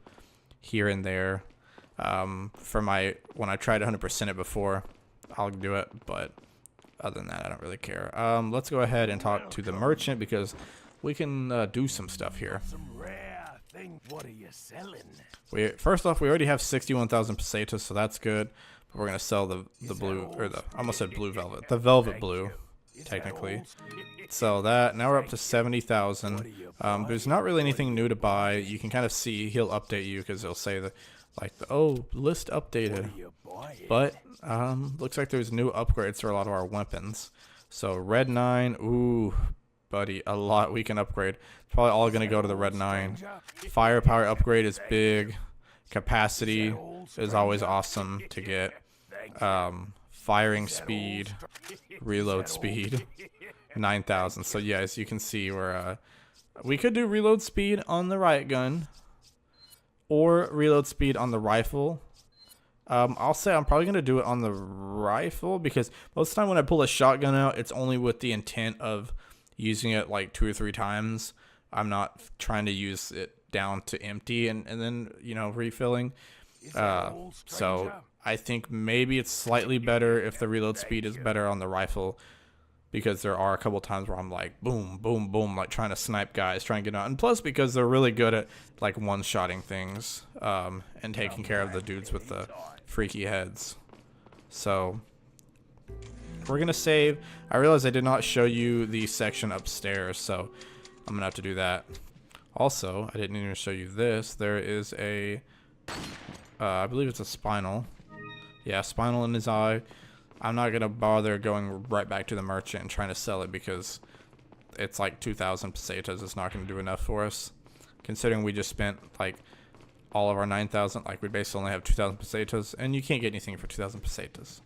here and there. For when I tried 100% it before, I'll do it, but other than that, I don't really care. Let's go ahead and talk to the merchant because we can do some stuff here. Some rare thing. What are you selling? First off, we already have 61,000 pesetas, so that's good. But we're gonna sell the blue, or I almost said blue velvet, the velvet blue, technically. Sell that. Now we're up to 70,000. There's not really anything new to buy. You can kind of see he'll update you because he'll say oh, list updated. But looks like there's new upgrades for a lot of our weapons. So red 9, ooh, buddy, a lot we can upgrade. It's probably all gonna go to the red 9. Firepower upgrade is big. Capacity is always awesome to get. Firing speed, reload speed, 9,000. So yeah, as you can see, we could do reload speed on the riot gun or reload speed on the rifle. I'll say I'm probably gonna do it on the rifle because most of the time when I pull a shotgun out, it's only with the intent of using it like 2 or 3 times. I'm not trying to use it down to empty and then, you know, refilling. So I think maybe it's slightly better if the reload speed is better on the rifle, because there are a couple times where I'm like boom, boom, boom, like trying to snipe guys, trying to get out. And plus because they're really good at like one-shotting things and taking care of the dudes with the freaky heads. So we're gonna save. I realized I did not show you the section upstairs, so I'm gonna have to do that. Also, I didn't even show you this. There is a I believe it's a spinal. Yeah, spinal in his eye. I'm not gonna bother going right back to the merchant and trying to sell it because it's like 2,000 pesetas. It's not gonna do enough for us, considering we just spent like all of our 9,000. Like we basically only have 2,000 pesetas, and you can't get anything for 2,000 pesetas.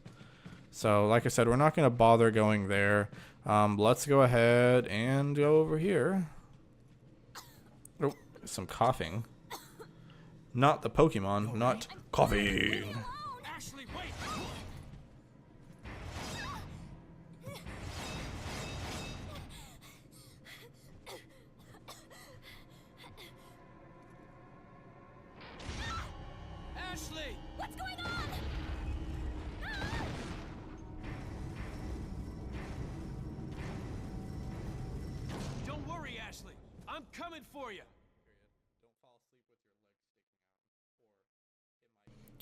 So like I said, we're not gonna bother going there. Let's go ahead and go over here. Oh, some coughing. Not the Pokemon, not coughing. Ashley, wait! Ashley! What's going on? Don't worry, Ashley. I'm coming for you.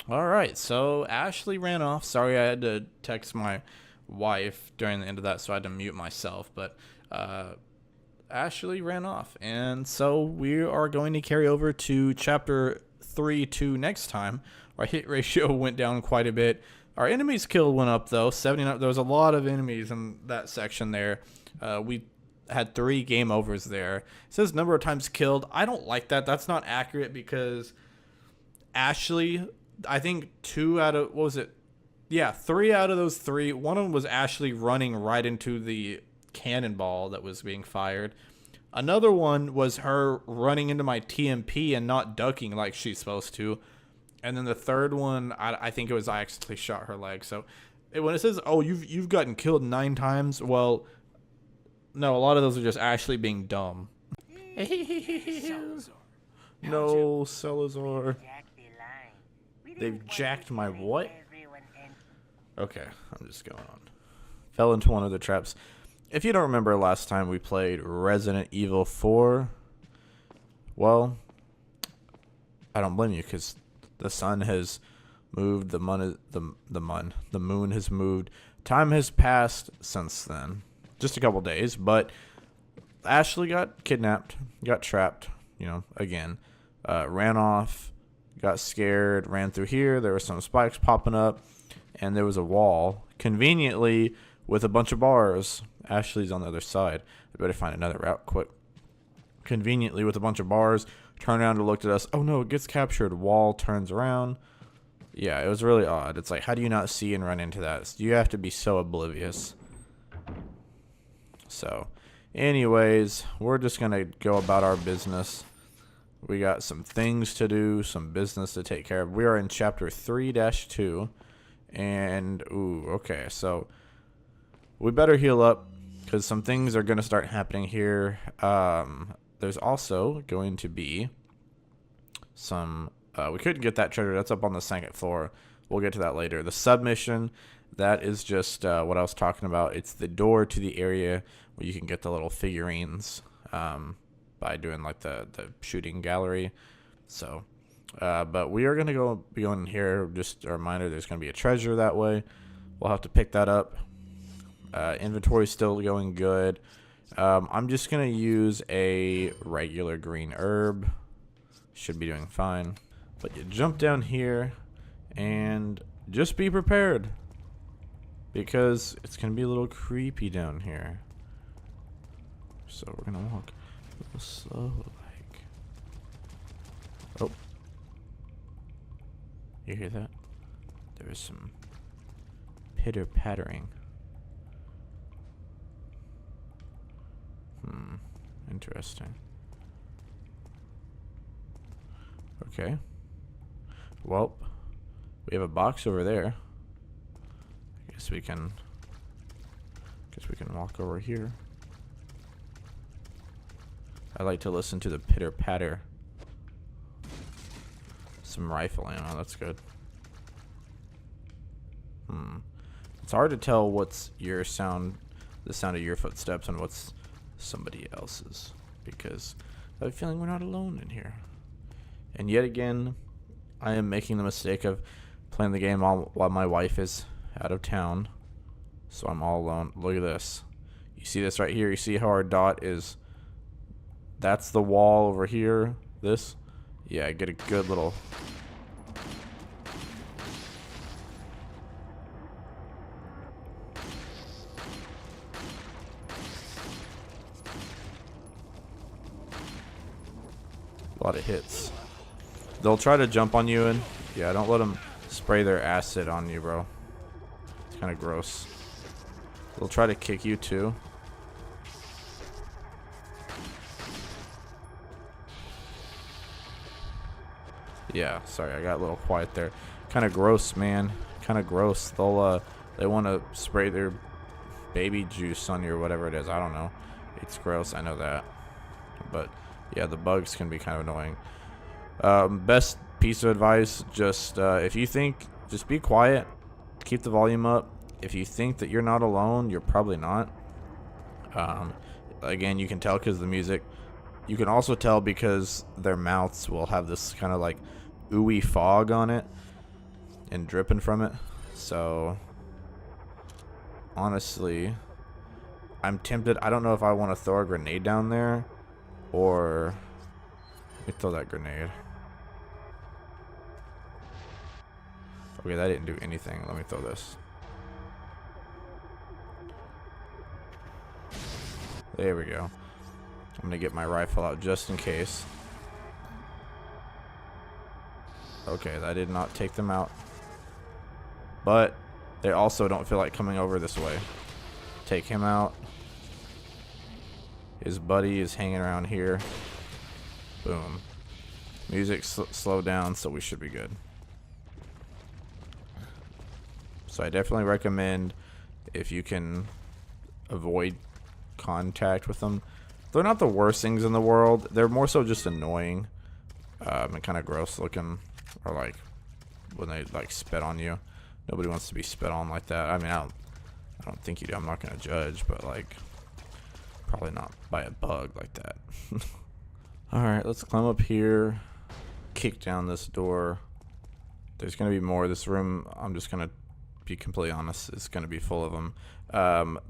Alright, so Ashley ran off. Sorry I had to text my wife during the end of that, so I had to mute myself. But Ashley ran off. And so we are going to carry over to Chapter 3-2 next time. Our hit ratio went down quite a bit. Our enemies killed went up, though. 79. There was a lot of enemies in that section there. We had 3 game overs there. It says number of times killed. I don't like that. That's not accurate because Ashley... I think 2 out of, what was it? Yeah, 3 out of those 3. One of them was Ashley running right into the cannonball that was being fired. Another one was her running into my TMP and not ducking like she's supposed to. And then the third one, I think it was I accidentally shot her leg. So when it says, "Oh, you've gotten killed 9 times," well, no, a lot of those are just actually being dumb. No, Salazar. They've jacked my what? Okay, I'm just going on. Fell into one of the traps. If you don't remember last time we played Resident Evil 4, well, I don't blame you because the sun has moved, the moon has moved. Time has passed since then. Just a couple days, but Ashley got kidnapped, got trapped, again. Ran off, got scared, ran through here. There were some spikes popping up, and there was a wall, conveniently, with a bunch of bars. Ashley's on the other side. I better find another route quick. Conveniently, with a bunch of bars, turned around and looked at us. Oh no, it gets captured. Wall turns around. Yeah, it was really odd. It's like, how do you not see and run into that? You have to be so oblivious. So, anyways, we're just going to go about our business. We got some things to do, some business to take care of. We are in chapter 3-2. And, okay, so we better heal up because some things are going to start happening here. There's also going to be some, we couldn't get that treasure. That's up on the second floor. We'll get to that later. The submission, that is just what I was talking about. It's the door to the area where you can get the little figurines by doing like the shooting gallery. So, but we are going to be going here. Just a reminder, there's going to be a treasure that way. We'll have to pick that up. Inventory's still going good. I'm just going to use a regular green herb. Should be doing fine. But you jump down here and just be prepared because it's going to be a little creepy down here. So we're going to walk a little slow like. Oh. You hear that? There is some pitter-pattering. Interesting. Okay. Well, we have a box over there. I guess we can walk over here. I like to listen to the pitter-patter. Some rifle ammo, that's good. It's hard to tell what's your sound, the sound of your footsteps, and what's somebody else's, because I have a feeling we're not alone in here. And yet again, I am making the mistake of playing the game while my wife is out of town, so I'm all alone. Look at this. You see this right here? You see how our dot is? That's the wall over here. This? Yeah, get a good little... a lot of hits. They'll try to jump on you, and yeah, don't let them spray their acid on you, bro. It's kind of gross. They'll try to kick you too. Yeah, sorry, I got a little quiet there. Kind of gross, man. Kind of gross. They want to spray their baby juice on you or whatever it is. I don't know. It's gross. I know that. But yeah, the bugs can be kind of annoying. Best piece of advice, just if you think, just be quiet. Keep the volume up. If you think that you're not alone, you're probably not. Again, you can tell because of the music. You can also tell because their mouths will have this kind of like ooey fog on it and dripping from it. So honestly, I'm tempted. I don't know if I want to throw a grenade down there or let me throw that grenade. Okay, that didn't do anything. Let me throw this. There we go. I'm gonna get my rifle out just in case. Okay, that did not take them out. But they also don't feel like coming over this way. Take him out. His buddy is hanging around here. Boom. Music slowed down, so we should be good. So I definitely recommend, if you can avoid contact with them. They're not the worst things in the world. They're more so just annoying and kind of gross looking, or like when they like spit on you. Nobody wants to be spit on like that. I mean, I don't think you do. I'm not gonna judge, but like probably not by a bug like that. All right, let's climb up here, kick down this door. There's gonna be more. This room, I'm just gonna be completely honest, is gonna be full of them.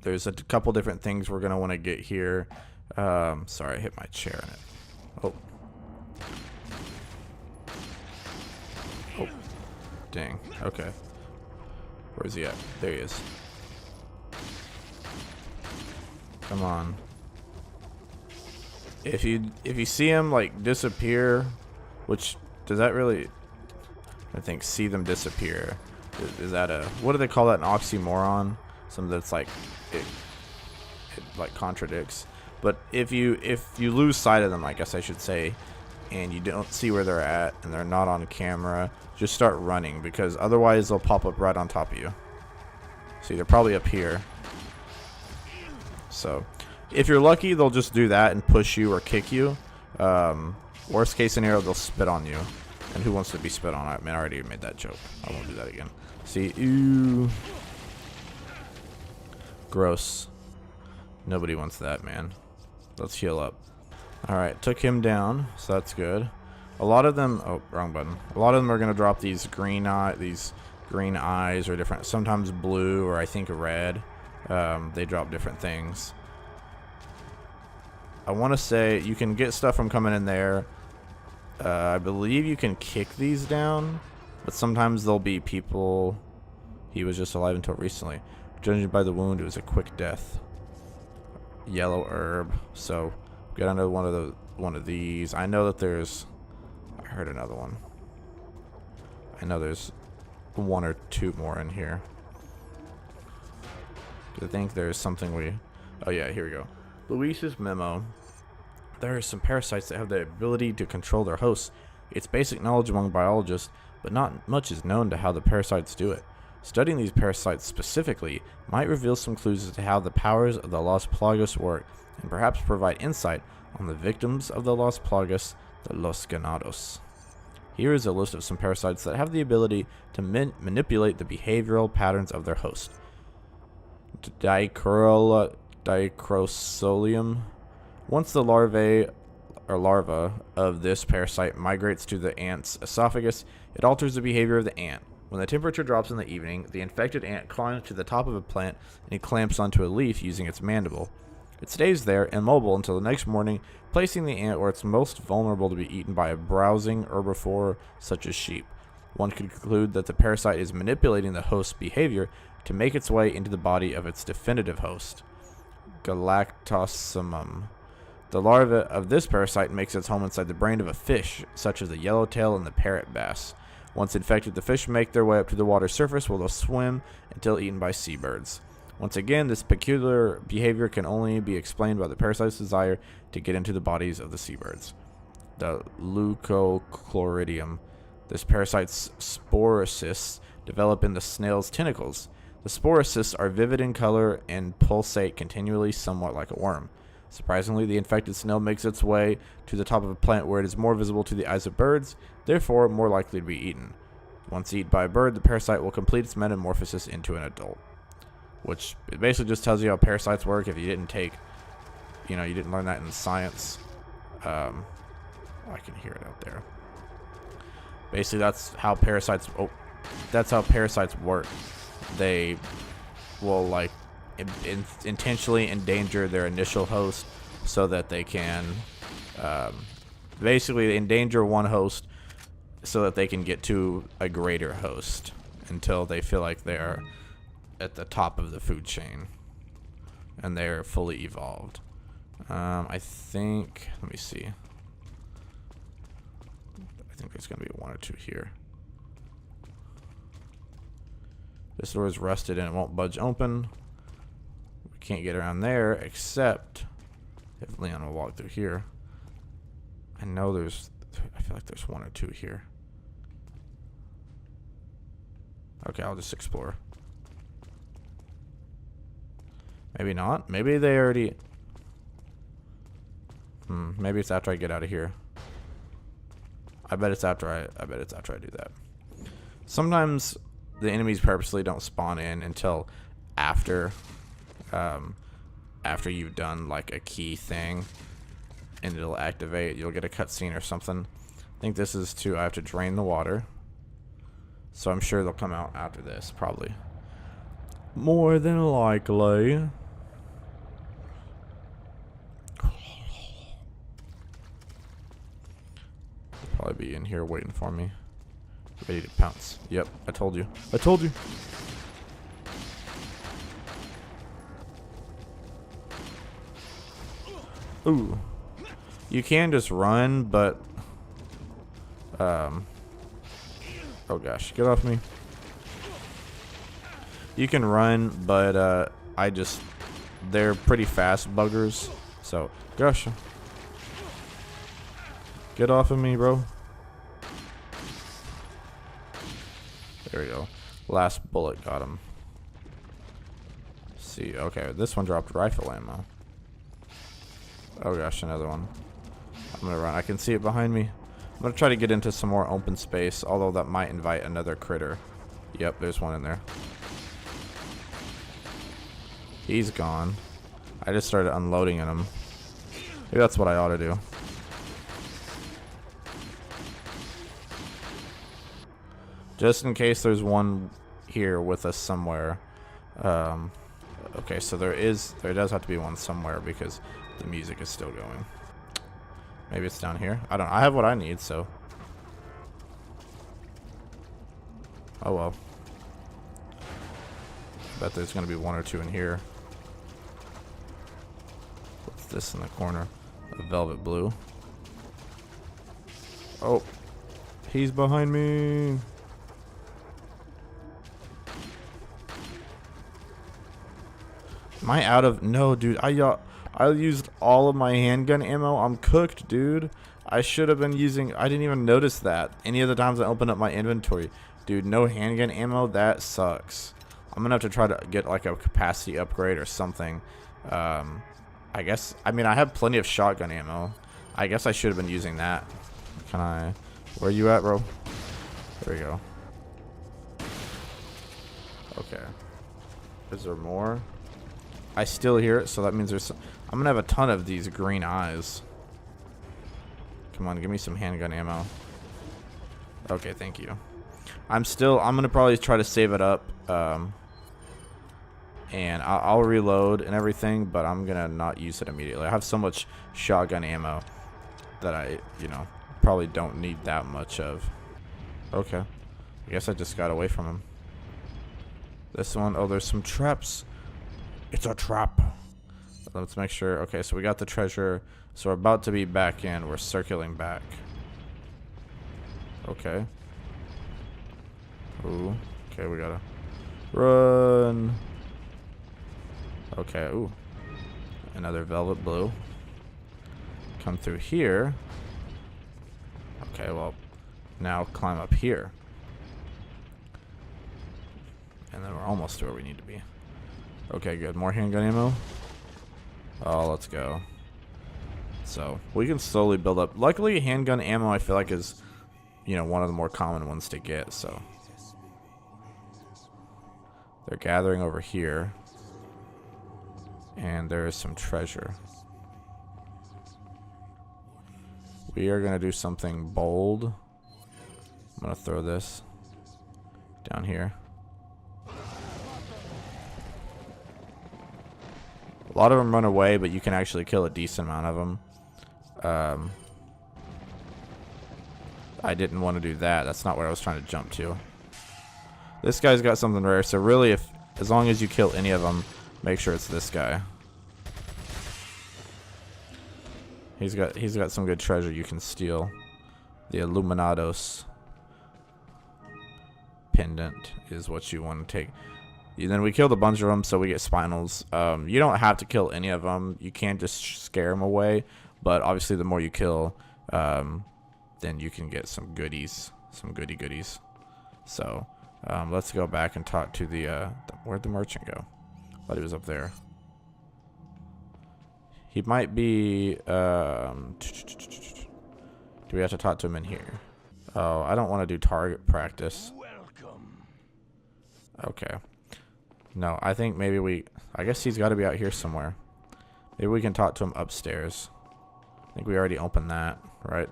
There's a couple different things we're gonna want to get here. Sorry, I hit my chair in it. Oh. Oh. Dang. Okay. Where is he at? There he is. Come on. If you see him like disappear, which does that really? I think see them disappear. Is that a, what do they call that? An oxymoron? Something that's like it like contradicts. But if you lose sight of them, I guess I should say, and you don't see where they're at and they're not on camera, just start running, because otherwise they'll pop up right on top of you. See, they're probably up here. So if you're lucky, they'll just do that and push you or kick you. Worst case scenario, they'll spit on you. And who wants to be spit on? I mean, I already made that joke. I won't do that again. See, ew. Gross. Nobody wants that, man. Let's heal up. Alright, took him down, so that's good. A lot of them, oh, wrong button. A lot of them are going to drop these green eyes or different, sometimes blue or I think red. They drop different things. I want to say you can get stuff from coming in there. I believe you can kick these down, but sometimes there'll be people. He was just alive until recently. Judging by the wound, it was a quick death. Yellow herb. So get under one of these. I know that there's. I heard another one. I know there's one or two more in here. I think there's something we. Oh yeah, here we go. Luis's memo. There are some parasites that have the ability to control their hosts. It's basic knowledge among biologists, but not much is known to how the parasites do it. Studying these parasites specifically might reveal some clues as to how the powers of the Las Plagas work, and perhaps provide insight on the victims of the Las Plagas, the Los Ganados. Here is a list of some parasites that have the ability to manipulate the behavioral patterns of their host. Dicrosolium. Once the larva of this parasite migrates to the ant's esophagus, it alters the behavior of the ant. When the temperature drops in the evening, the infected ant climbs to the top of a plant and it clamps onto a leaf using its mandible. It stays there, immobile, until the next morning, placing the ant where it's most vulnerable to be eaten by a browsing herbivore such as sheep. One could conclude that the parasite is manipulating the host's behavior to make its way into the body of its definitive host. Galactosimum. The larva of this parasite makes its home inside the brain of a fish, such as the yellowtail and the parrot bass. Once infected, the fish make their way up to the water's surface where they'll swim until eaten by seabirds. Once again, this peculiar behavior can only be explained by the parasite's desire to get into the bodies of the seabirds. The Leucochloridium. This parasite's sporocysts develop in the snail's tentacles. The sporocysts are vivid in color and pulsate continually, somewhat like a worm. Surprisingly, the infected snail makes its way to the top of a plant where it is more visible to the eyes of birds, therefore more likely to be eaten. Once eaten by a bird, the parasite will complete its metamorphosis into an adult. Which it basically just tells you how parasites work if you didn't take, you didn't learn that in science. I can hear it out there. Basically, that's how parasites work. They will intentionally endanger their initial host so that they can basically endanger one host so that they can get to a greater host until they feel like they're at the top of the food chain and they're fully evolved. I think, let me see. I think there's going to be one or two here. This door is rusted and it won't budge open. We can't get around there except if Leon will walk through here. I know there's... I feel like there's one or two here. Okay, I'll just explore. Maybe not. Maybe they already... maybe it's after I get out of here. I bet it's after I do that. Sometimes the enemies purposely don't spawn in until after after you've done like a key thing, and it'll activate. You'll get a cutscene or something. I think this is I have to drain the water. So I'm sure they'll come out after this, probably. More than likely. Probably be in here waiting for me. Ready to pounce. Yep, I told you. I told you. Ooh. You can just run, but... oh gosh, get off me. You can run, but they're pretty fast buggers. So, gosh. Get off of me, bro. There we go. Last bullet got him. See, okay, this one dropped rifle ammo. Oh gosh, another one. I'm gonna run. I can see it behind me. I'm gonna try to get into some more open space, although that might invite another critter. Yep, there's one in there. He's gone. I just started unloading on him. Maybe that's what I ought to do. Just in case there's one here with us somewhere. Okay, so there does have to be one somewhere because the music is still going. Maybe it's down here. I don't know. I have what I need, so. Oh well. Bet there's gonna be one or two in here. What's this in the corner? A velvet blue. Oh. He's behind me. Am I out of... No, dude. I used all of my handgun ammo. I'm cooked, dude. I should have been using... I didn't even notice that. Any of the times I opened up my inventory. Dude, no handgun ammo? That sucks. I'm going to have to try to get like a capacity upgrade or something. I guess... I mean, I have plenty of shotgun ammo. I guess I should have been using that. Can I... Where are you at, bro? There we go. Okay. Is there more? I still hear it, so that means there's... I'm gonna have a ton of these green eyes. Come on, give me some handgun ammo. Okay, thank you. I'm gonna probably try to save it up. And I'll reload and everything, but I'm gonna not use it immediately. I have so much shotgun ammo that I, probably don't need that much of. Okay. I guess I just got away from him. This one, oh, there's some traps. It's a trap. Let's make sure. Okay, so we got the treasure. So we're about to be back in. We're circling back. Okay. Ooh. Okay, we gotta run. Okay, ooh. Another velvet blue. Come through here. Okay, well, now climb up here. And then we're almost to where we need to be. Okay, good. More handgun ammo. Oh, let's go. So, we can slowly build up. Luckily, handgun ammo, I feel like, is, one of the more common ones to get, so. They're gathering over here. And there is some treasure. We are going to do something bold. I'm going to throw this down here. A lot of them run away, but you can actually kill a decent amount of them. I didn't want to do that. That's not where I was trying to jump to. This guy's got something rare, so really, as long as you kill any of them, make sure it's this guy. He's got some good treasure you can steal. The Illuminados pendant is what you want to take. Then we killed a bunch of them, so we get spinals. You don't have to kill any of them. You can just scare them away. But obviously, the more you kill, then you can get some goodies, some goodies. So let's go back and talk to where'd the merchant go? I thought he was up there. He might be. Do we have to talk to him in here? Oh, I don't want to do target practice. Okay. No, I think maybe I guess he's got to be out here somewhere. Maybe we can talk to him upstairs. I think we already opened that, right?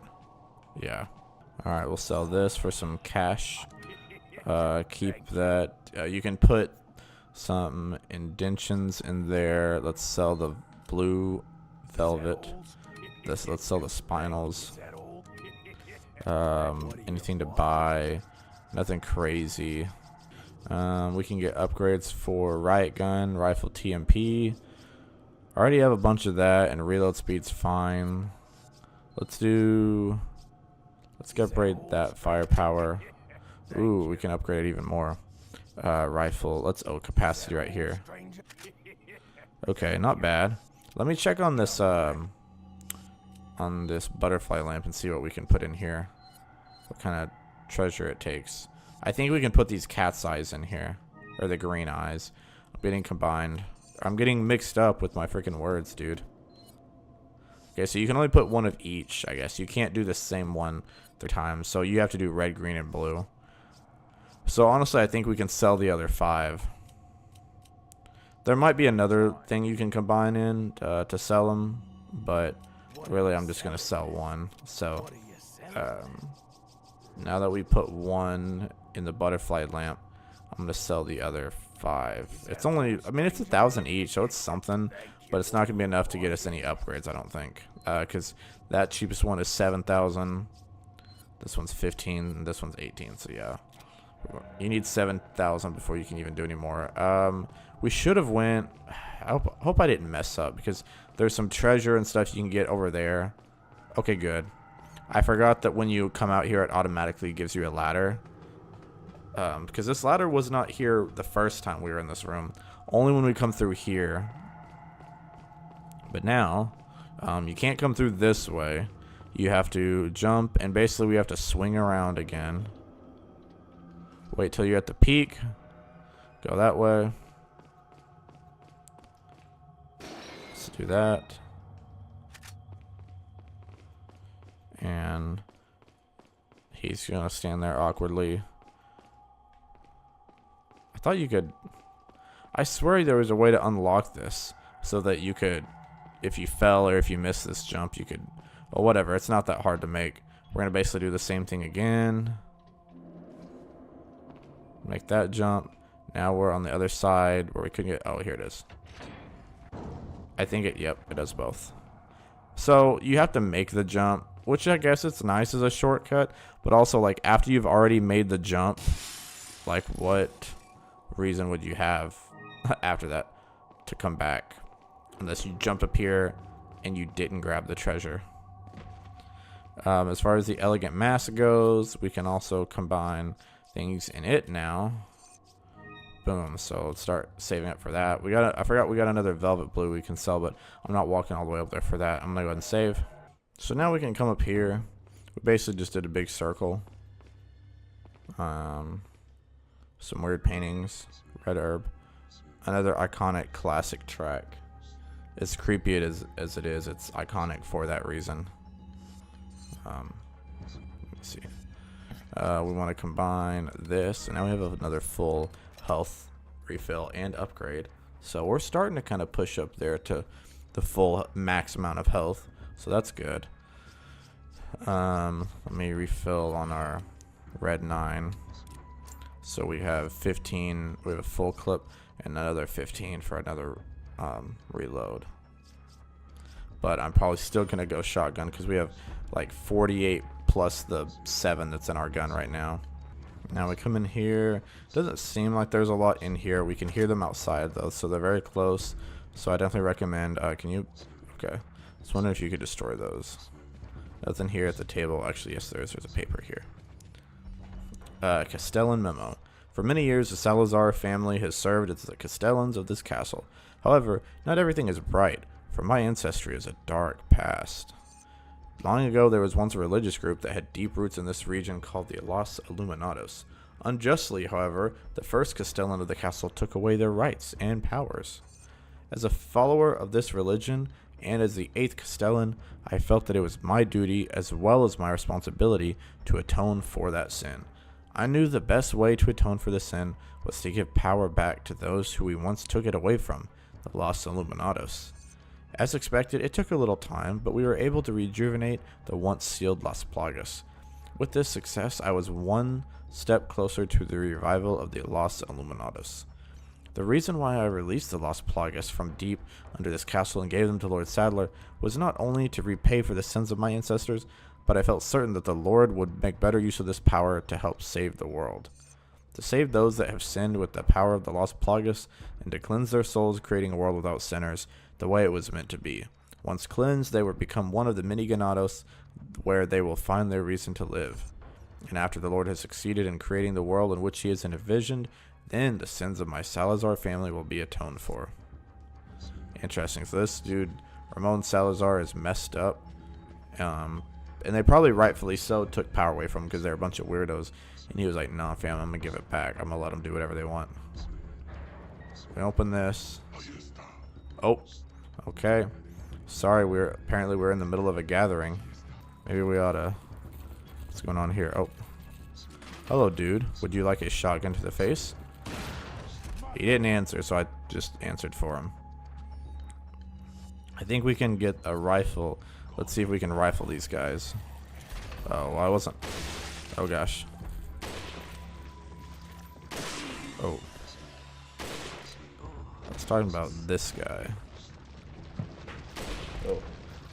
Yeah. Alright, we'll sell this for some cash. Keep that. You can put some indentions in there. Let's sell the blue velvet. Let's sell the spinals. Anything to buy. Nothing crazy. We can get upgrades for riot gun, rifle TMP. I already have a bunch of that, and reload speed's fine. Let's upgrade that firepower. Ooh, we can upgrade it even more. Rifle. Capacity right here. Okay, not bad. Let me check on this butterfly lamp and see what we can put in here. What kind of treasure it takes. I think we can put these cat's eyes in here. Or the green eyes. I'm getting combined. I'm getting mixed up with my freaking words, dude. Okay, so you can only put one of each, I guess. You can't do the same one 3 times. So you have to do red, green, and blue. So honestly, I think we can sell the other 5. There might be another thing you can combine in to sell them. But really, I'm just going to sell one. So now that we put one in the butterfly lamp, I'm going to sell the other 5. It's only, I mean, it's 1,000 each, so it's something, but it's not going to be enough to get us any upgrades, I don't think. Because that cheapest one is 7,000. This one's 15, and this one's 18, so yeah. You need 7,000 before you can even do any more. We should have went, I hope I didn't mess up, because there's some treasure and stuff you can get over there. Okay, good. I forgot that when you come out here, it automatically gives you a ladder. Because this ladder was not here the first time we were in this room. Only when we come through here. But now, you can't come through this way. You have to jump, and basically we have to swing around again. Wait till you're at the peak. Go that way. Let's do that. And he's gonna stand there awkwardly. I thought you could, I swear there was a way to unlock this so that you could, if you fell or if you missed this jump, you could, well, whatever, it's not that hard to make. We're gonna basically do the same thing again. Make that jump. Now we're on the other side where we couldn't get, oh, here it is. I think yep, it does both. So you have to make the jump, which I guess it's nice as a shortcut, but also like after you've already made the jump, like what reason would you have after that to come back unless you jumped up here and you didn't grab the treasure. As far as the elegant mask goes, we can also combine things in it now. Boom. So let's start saving up for that. I forgot we got another velvet blue we can sell, but I'm not walking all the way up there for that. I'm gonna go ahead and save. So now we can come up here. We basically just did a big circle. Some weird paintings. Red herb. Another iconic classic track. As creepy as it is, it's iconic for that reason. Let me see. We want to combine this, and now we have another full health refill and upgrade. So we're starting to kind of push up there to the full max amount of health. So that's good. Let me refill on our red 9. So we have 15. We have a full clip and another 15 for another reload. But I'm probably still gonna go shotgun because we have like 48 plus the 7 that's in our gun right now. Now we come in here. Doesn't seem like there's a lot in here. We can hear them outside though, so they're very close. So I definitely recommend. Can you? Okay. Just wondering if you could destroy those. Nothing here at the table. Actually, yes, there is. There's a paper here. Castellan memo. For many years, the Salazar family has served as the castellans of this castle. However, not everything is bright, for my ancestry is a dark past. Long ago, there was once a religious group that had deep roots in this region called the Los Illuminados. Unjustly, however, the first castellan of the castle took away their rights and powers. As a follower of this religion, and as the 8th castellan, I felt that it was my duty as well as my responsibility to atone for that sin. I knew the best way to atone for the sin was to give power back to those who we once took it away from, the Los Illuminados. As expected, it took a little time, but we were able to rejuvenate the once sealed Las Plagas. With this success, I was one step closer to the revival of the Los Illuminados. The reason why I released the Las Plagas from deep under this castle and gave them to Lord Sadler was not only to repay for the sins of my ancestors, but I felt certain that the Lord would make better use of this power to help save the world. To save those that have sinned with the power of the Las Plagas, and to cleanse their souls, creating a world without sinners, the way it was meant to be. Once cleansed, they will become one of the many Ganados, where they will find their reason to live. And after the Lord has succeeded in creating the world in which he has envisioned, then the sins of my Salazar family will be atoned for. Interesting. So this dude, Ramon Salazar, is messed up. And they probably rightfully so took power away from him because they're a bunch of weirdos. And he was like, nah, fam, I'm going to give it back. I'm going to let them do whatever they want. We open this. Oh, okay. Sorry, apparently we're in the middle of a gathering. Maybe we ought to... What's going on here? Oh. Hello, dude. Would you like a shotgun to the face? He didn't answer, so I just answered for him. I think we can get a rifle. Let's see if we can rifle these guys. Oh, well, I wasn't... Oh, gosh. Oh. I was talking about this guy. Oh,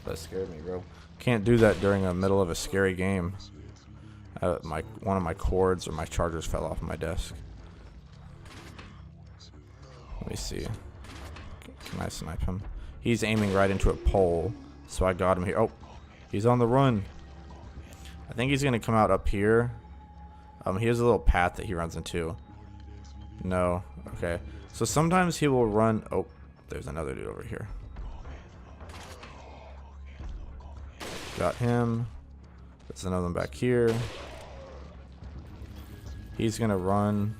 that scared me, bro. Can't do that during the middle of a scary game. One of my cords or my chargers fell off my desk. Let me see. Can I snipe him? He's aiming right into a pole, so I got him here. Oh, he's on the run. I think he's gonna come out up here. He has a little path that he runs into. No, okay. So sometimes he will run. Oh, there's another dude over here. Got him. There's another one back here. He's gonna run.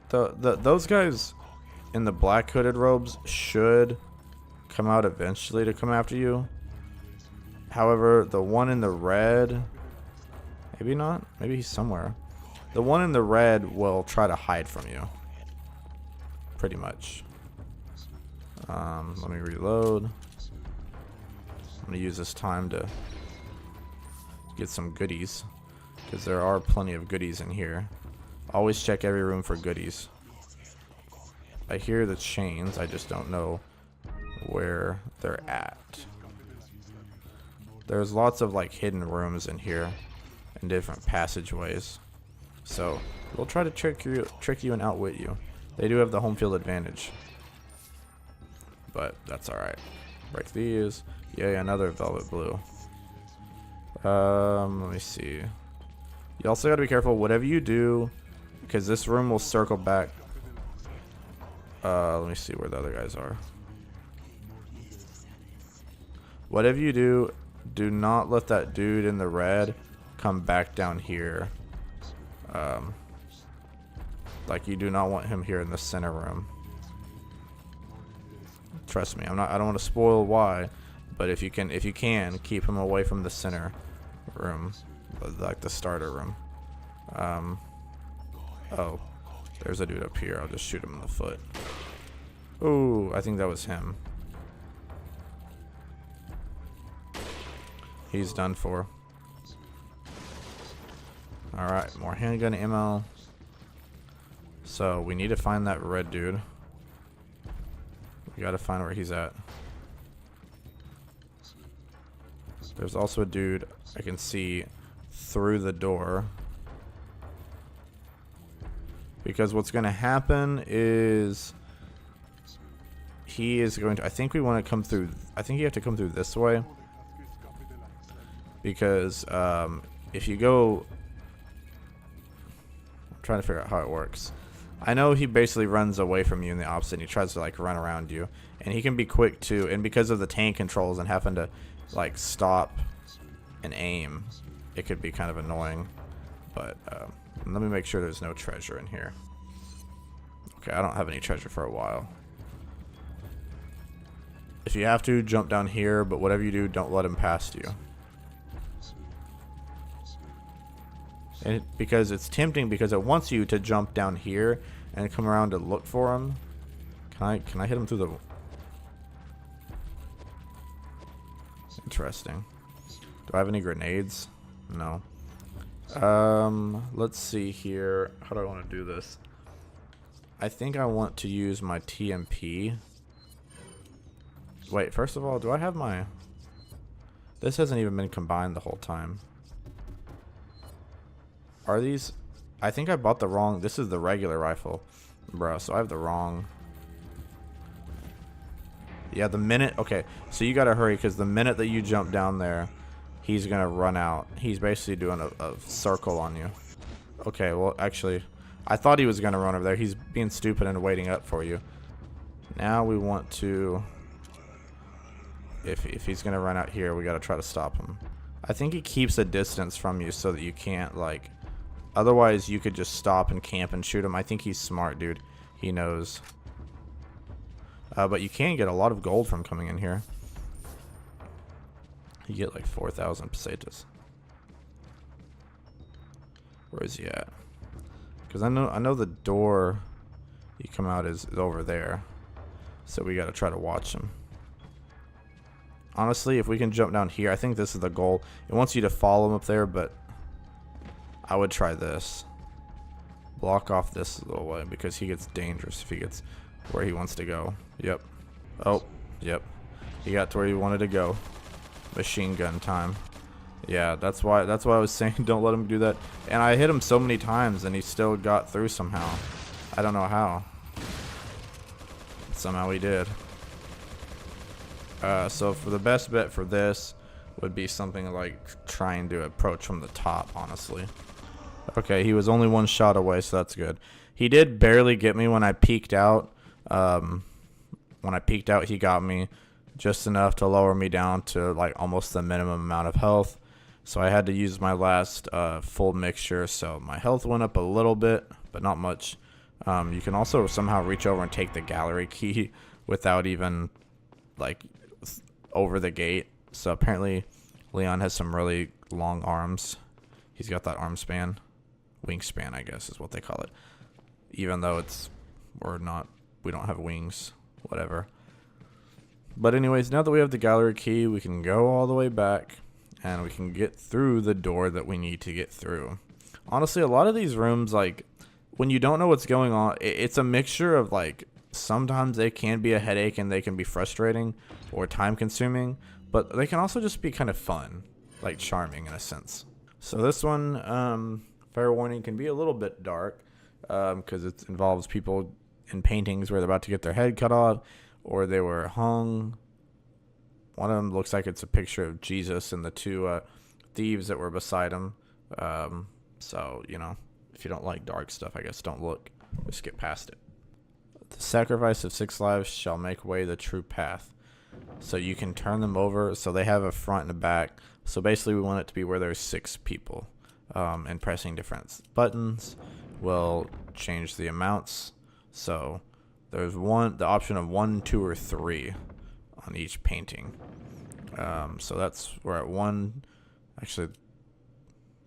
Those guys in the black hooded robes should come out eventually to come after you. However, the one in the red, maybe not. Maybe he's somewhere. The one in the red will try to hide from you. Pretty much. Let me reload. I'm going to use this time to get some goodies, because there are plenty of goodies in here. Always check every room for goodies. I hear the chains, I just don't know where they're at. There's lots of like hidden rooms in here and different passageways. So we'll try to trick you and outwit you. They do have the home field advantage, but that's alright. Break these. Yay, another velvet blue. Let me see. You also gotta be careful whatever you do, because this room will circle back. Let me see where the other guys are. Whatever you do, do not let that dude in the red come back down here. Like you do not want him here in the center room. Trust me, I don't want to spoil why, but if you can keep him away from the center room, like the starter room. Oh, there's a dude up here. I'll just shoot him in the foot. Oh, I think that was him. He's done for. Alright, more handgun ammo. So we need to find that red dude. We gotta find where he's at. There's also a dude I can see through the door. Because what's gonna happen is he is going to, I think we want to come through, I think you have to come through this way. Because if you go trying to figure out how it works. I know he basically runs away from you in the opposite, and he tries to like run around you, and he can be quick too. And because of the tank controls and having to like stop and aim, it could be kind of annoying. But let me make sure there's no treasure in here. Okay, I don't have any treasure for a while. If you have to, jump down here, but whatever you do, don't let him past you. And because it's tempting, because it wants you to jump down here and come around to look for him. Can I hit him through the... Interesting. Do I have any grenades? No. Let's see here. How do I want to do this? I think I want to use my TMP. Wait, first of all, do I have my... This hasn't even been combined the whole time. Are these... I think I bought the wrong... This is the regular rifle. Bro, so I have the wrong... Yeah, the minute... Okay, so you gotta hurry, because the minute that you jump down there, he's gonna run out. He's basically doing a circle on you. Okay, well, actually, I thought he was gonna run over there. He's being stupid and waiting up for you. Now we want to... If he's gonna run out here, we gotta try to stop him. I think he keeps a distance from you so that you can't, like... Otherwise, you could just stop and camp and shoot him. I think he's smart, dude. He knows. But you can get a lot of gold from coming in here. You get like 4,000 pesetas. Where is he at? Because I know the door you come out is over there. So we gotta try to watch him. Honestly, if we can jump down here, I think this is the goal. It wants you to follow him up there, but I would try this. Block off this little way because he gets dangerous if he gets where he wants to go. Yep. Oh, yep. He got to where he wanted to go. Machine gun time. Yeah, that's why I was saying don't let him do that. And I hit him so many times and he still got through somehow. I don't know how. Somehow he did. So for the best bet for this would be something like trying to approach from the top, honestly. Okay, he was only one shot away, so that's good. He did barely get me when I peeked out. When I peeked out, he got me just enough to lower me down to like almost the minimum amount of health. So I had to use my last full mixture, so my health went up a little bit, but not much. You can also somehow reach over and take the gallery key without even like over the gate. So apparently Leon has some really long arms. He's got that arm span. Wingspan, I guess is what they call it. Even though we don't have wings. Whatever. But anyways, now that we have the gallery key, we can go all the way back and we can get through the door that we need to get through. Honestly, a lot of these rooms, like, when you don't know what's going on, it's a mixture of, like, sometimes they can be a headache and they can be frustrating or time consuming, but they can also just be kind of fun, like charming in a sense. So this one, fair warning, can be a little bit dark because it involves people in paintings where they're about to get their head cut off or they were hung. One of them looks like it's a picture of Jesus and the two thieves that were beside him. So, you know, if you don't like dark stuff, I guess don't look. Just skip past it. The sacrifice of 6 lives shall make way the true path. So you can turn them over so they have a front and a back. So basically we want it to be where there's 6 people. And pressing different buttons will change the amounts. So there's the option of 1, 2, or 3 on each painting. So we're at 1. Actually,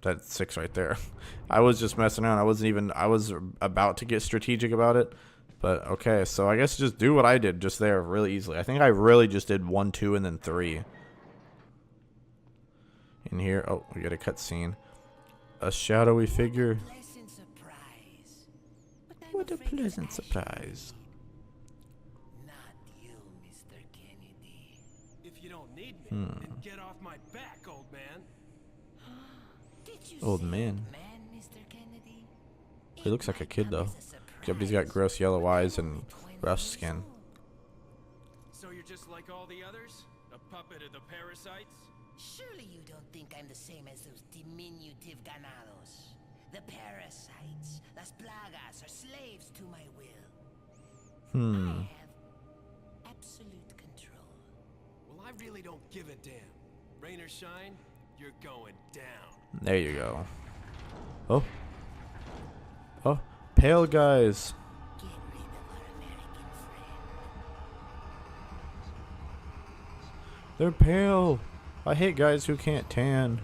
that's 6 right there. I was just messing around. I was about to get strategic about it. But okay, so I guess just do what I did just there really easily. I think I really just did 1, 2, and then 3. In here, oh, we got a cutscene. A shadowy figure. What a pleasant surprise. Not you, Mr. Kennedy. If you don't need me, then get off my back, old man. Did you Old say man. Mr. Kennedy? He looks like a kid though. Except he's got gross yellow eyes and rough skin. So you're just like all the others? A puppet of the parasites? Surely you don't think I'm the same as those diminutive ganados. The parasites, las plagas, are slaves to my will. Hmm. I have absolute control. Well, I really don't give a damn. Rain or shine, you're going down. There you go. Oh. Oh. Pale guys. Get rid of our American friend. They're pale. I hate guys who can't tan.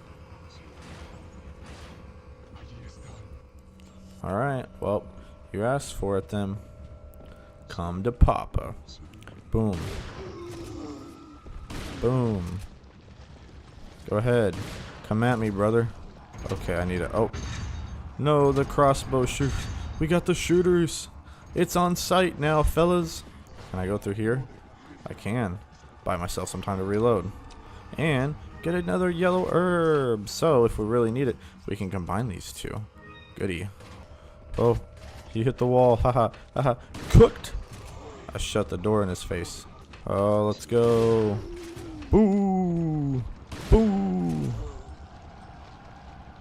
Alright, well, you asked for it then. Come to Papa. Boom. Boom. Go ahead. Come at me, brother. Okay, I need a... Oh. No, the crossbow shoot. We got the shooters. It's on site now, fellas. Can I go through here? I can. Buy myself some time to reload. And get another yellow herb. So, if we really need it, we can combine these two. Goody. Oh, he hit the wall. Haha. Haha. Cooked. I shut the door in his face. Oh, let's go. Boo. Boo.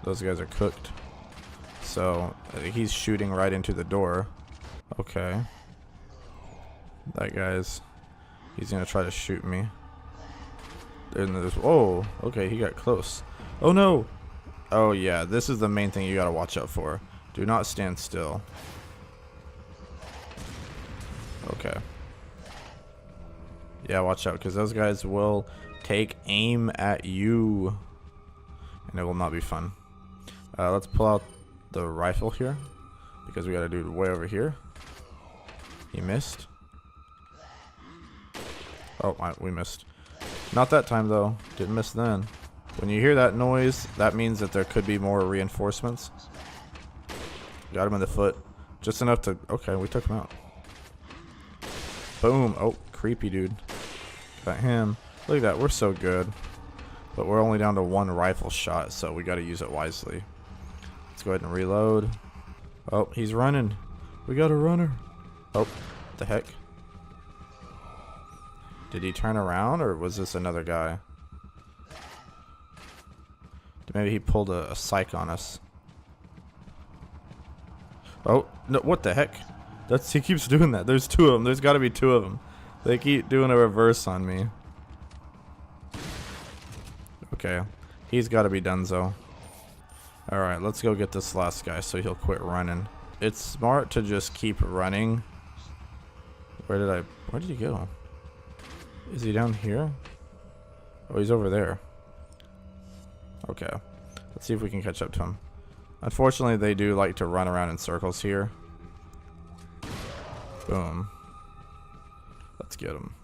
Those guys are cooked. So, he's shooting right into the door. Okay. That guy's... He's gonna try to shoot me. And there's... Oh, okay, he got close. Oh, no. Oh, yeah, this is the main thing you gotta watch out for. Do not stand still. Okay. Yeah, watch out, because those guys will take aim at you. And it will not be fun. Let's pull out the rifle here. Because we got to do it way over here. He missed. Oh, we missed. Not that time, though. Didn't miss then. When you hear that noise, that means that there could be more reinforcements. Got him in the foot. Just enough to... Okay, we took him out. Boom. Oh, creepy dude. Got him. Look at that. We're so good. But we're only down to one rifle shot, so we got to use it wisely. Let's go ahead and reload. Oh, he's running. We got a runner. Oh, what the heck? Did he turn around, or was this another guy? Maybe he pulled a psych on us. Oh, no, what the heck? He keeps doing that. There's two of them. There's got to be two of them. They keep doing a reverse on me. Okay. He's got to be donezo. Alright, let's go get this last guy so he'll quit running. It's smart to just keep running. Where did he go? Is he down here? Oh, he's over there. Okay. Let's see if we can catch up to him. Unfortunately, they do like to run around in circles here. Boom. Let's get him.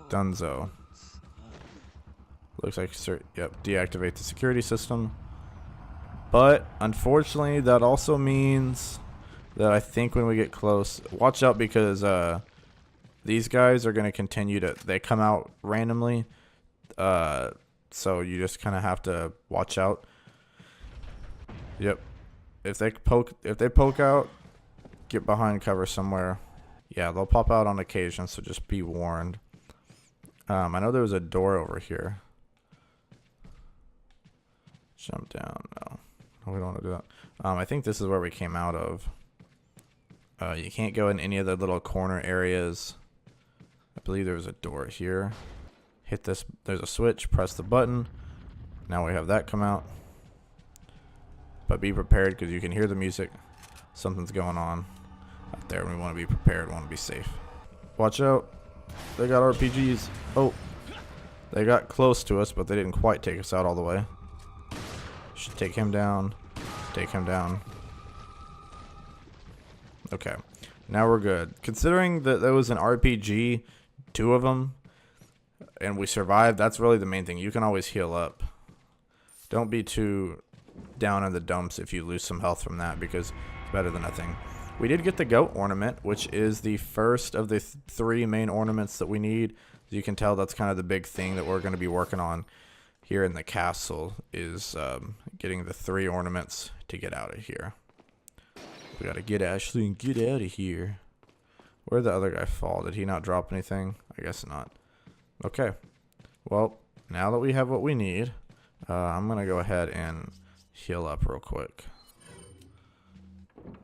Dunzo. Looks like, yep, deactivate the security system. But, unfortunately, that also means that I think when we get close, watch out because these guys are going to continue to, they come out randomly. So you just kind of have to watch out. Yep. If they poke out, get behind cover somewhere. Yeah, they'll pop out on occasion, so just be warned. I know there was a door over here. Jump down. No, we don't want to do that. I think this is where we came out of. You can't go in any of the little corner areas. I believe there was a door here. Hit this. There's a switch. Press the button. Now we have that come out. But be prepared because you can hear the music. Something's going on out there. We want to be prepared. We want to be safe. Watch out. They got RPGs. Oh. They got close to us, but they didn't quite take us out all the way. Should take him down. Take him down. Okay. Now we're good. Considering that there was an RPG, 2 of them, and we survived, that's really the main thing. You can always heal up. Don't be too down in the dumps if you lose some health from that, because it's better than nothing. We did get the goat ornament, which is the first of the 3 main ornaments that we need. As you can tell, that's kind of the big thing that we're going to be working on here in the castle, is getting the 3 ornaments to get out of here. We got to get Ashley and get out of here. Where'd the other guy fall? Did he not drop anything? I guess not. Okay. Well, now that we have what we need, I'm going to go ahead and heal up real quick.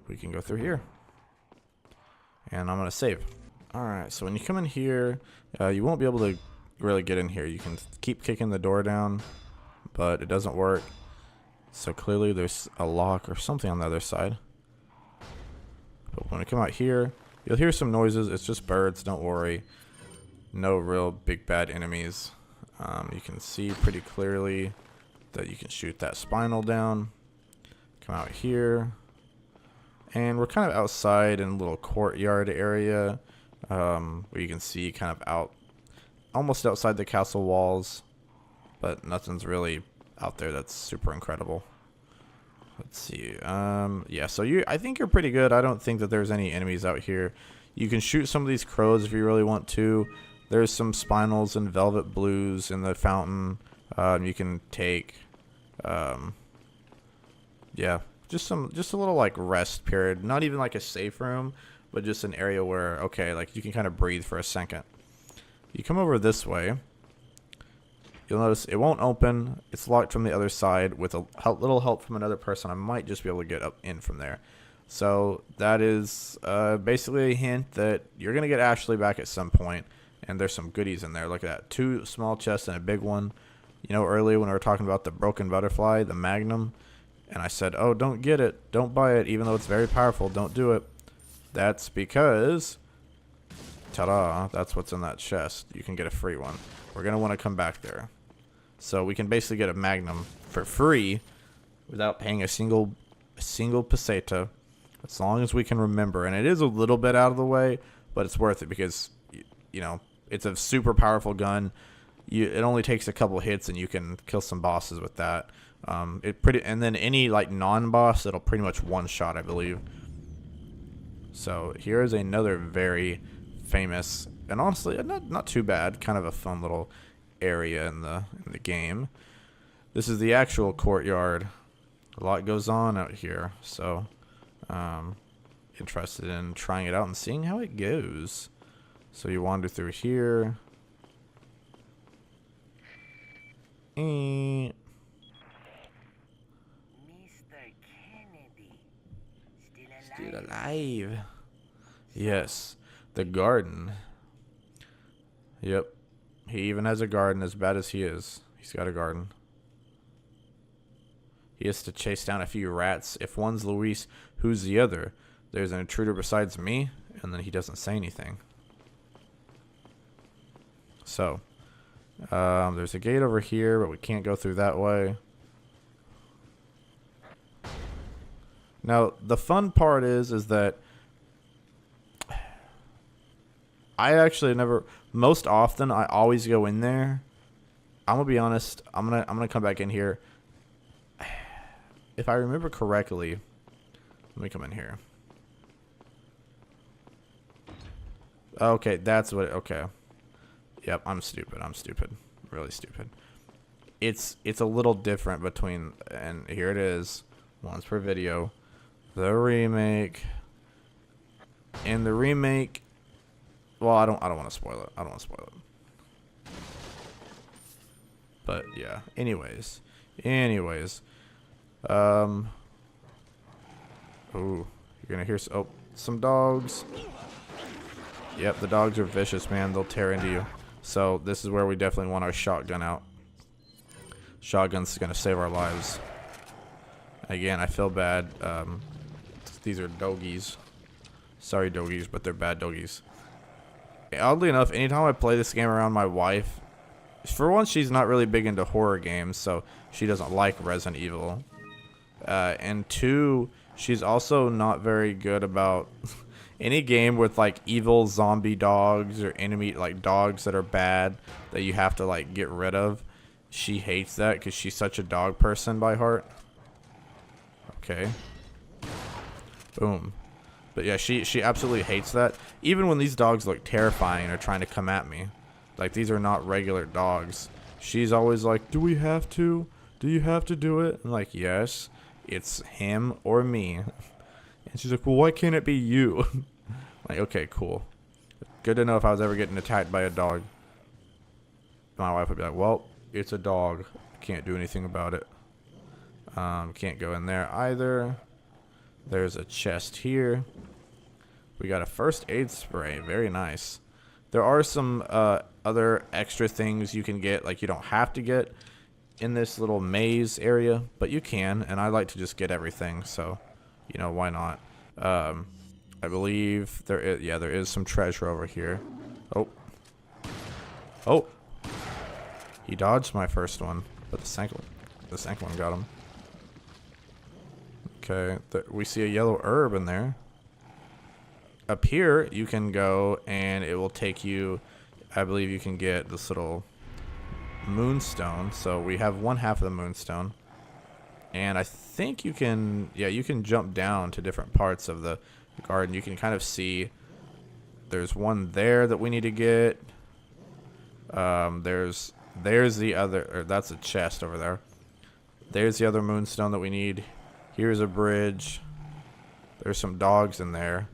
We can go through here. And I'm going to save. Alright, so when you come in here, you won't be able to really get in here. You can keep kicking the door down, but it doesn't work. So clearly there's a lock or something on the other side. But when I come out here, you'll hear some noises. It's just birds, don't worry. No real big bad enemies. You can see pretty clearly that you can shoot that spinal down. Come out here. And we're kind of outside in a little courtyard area, where you can see kind of out, almost outside the castle walls, but nothing's really out there that's super incredible. Let's see. Yeah, so I think you're pretty good. I don't think that there's any enemies out here. You can shoot some of these crows if you really want to. There's some spinals and velvet blues in the fountain. You can take, yeah. Just a little like rest period, not even like a safe room, but just an area where, okay, like you can kind of breathe for a second. You come over this way, you'll notice it won't open. It's locked from the other side. With a little help from another person, I might just be able to get up in from there. So that is basically a hint that you're gonna get Ashley back at some point, and there's some goodies in there. Look at that, 2 small chests and a big one. You know, earlier when we were talking about the broken butterfly, the magnum, and I said, oh, don't get it. Don't buy it, even though it's very powerful. Don't do it. That's because, ta-da, that's what's in that chest. You can get a free one. We're going to want to come back there. So we can basically get a magnum for free without paying a single peseta, as long as we can remember. And it is a little bit out of the way, but it's worth it because, you know, it's a super powerful gun. It only takes a couple hits, and you can kill some bosses with that. And then any like non-boss, it'll pretty much one-shot, I believe. So here is another very famous, and honestly not too bad, kind of a fun little area in the game. This is the actual courtyard. A lot goes on out here, so interested in trying it out and seeing how it goes. So you wander through here. And still alive. Yes, the garden. Yep, he even has a garden. As bad as he is, he's got a garden. He has to chase down a few rats. If one's Luis, who's the other? There's an intruder besides me, and then he doesn't say anything. So there's a gate over here, but we can't go through that way. Now, the fun part is that I actually never, most often I always go in there. I'm gonna be honest, I'm gonna come back in here. If I remember correctly, let me come in here. Okay, that's what, okay. Yep, I'm stupid. Really stupid. It's a little different between, and here it is, once per video. The remake. And the remake, well, I don't want to spoil it. But yeah, anyways. Ooh, you're gonna hear some dogs. Yep, the dogs are vicious, man. They'll tear into you. So this is where we definitely want our shotgun out. Shotgun's gonna save our lives. Again, I feel bad. These are doggies. Sorry, doggies, but they're bad doggies. Oddly enough, anytime I play this game around my wife, for one, she's not really big into horror games, so she doesn't like Resident Evil. And two, she's also not very good about any game with like evil zombie dogs or enemy like dogs that are bad that you have to like get rid of. She hates that because she's such a dog person by heart. Okay. Boom. But yeah, she absolutely hates that. Even when these dogs look terrifying and are trying to come at me. Like, these are not regular dogs. She's always like, do we have to? Do you have to do it? I'm like, yes. It's him or me. And she's like, well, why can't it be you? Like, okay, cool. Good to know if I was ever getting attacked by a dog. My wife would be like, well, it's a dog. Can't do anything about it. Can't go in there either. There's a chest here. We got a first aid spray. Very nice. There are some other extra things you can get. Like, you don't have to get in this little maze area, but you can. And I like to just get everything. So, you know, why not? I believe there is, yeah, there is some treasure over here. Oh. Oh. He dodged my first one, but the second one got him. Okay, we see a yellow herb in there. Up here, you can go and it will take you, I believe you can get this little moonstone. So we have one half of the moonstone. And I think you can, yeah, you can jump down to different parts of the garden. You can kind of see there's one there that we need to get. There's the other, or that's a chest over there. There's the other moonstone that we need. Here's a bridge. There's some dogs in there.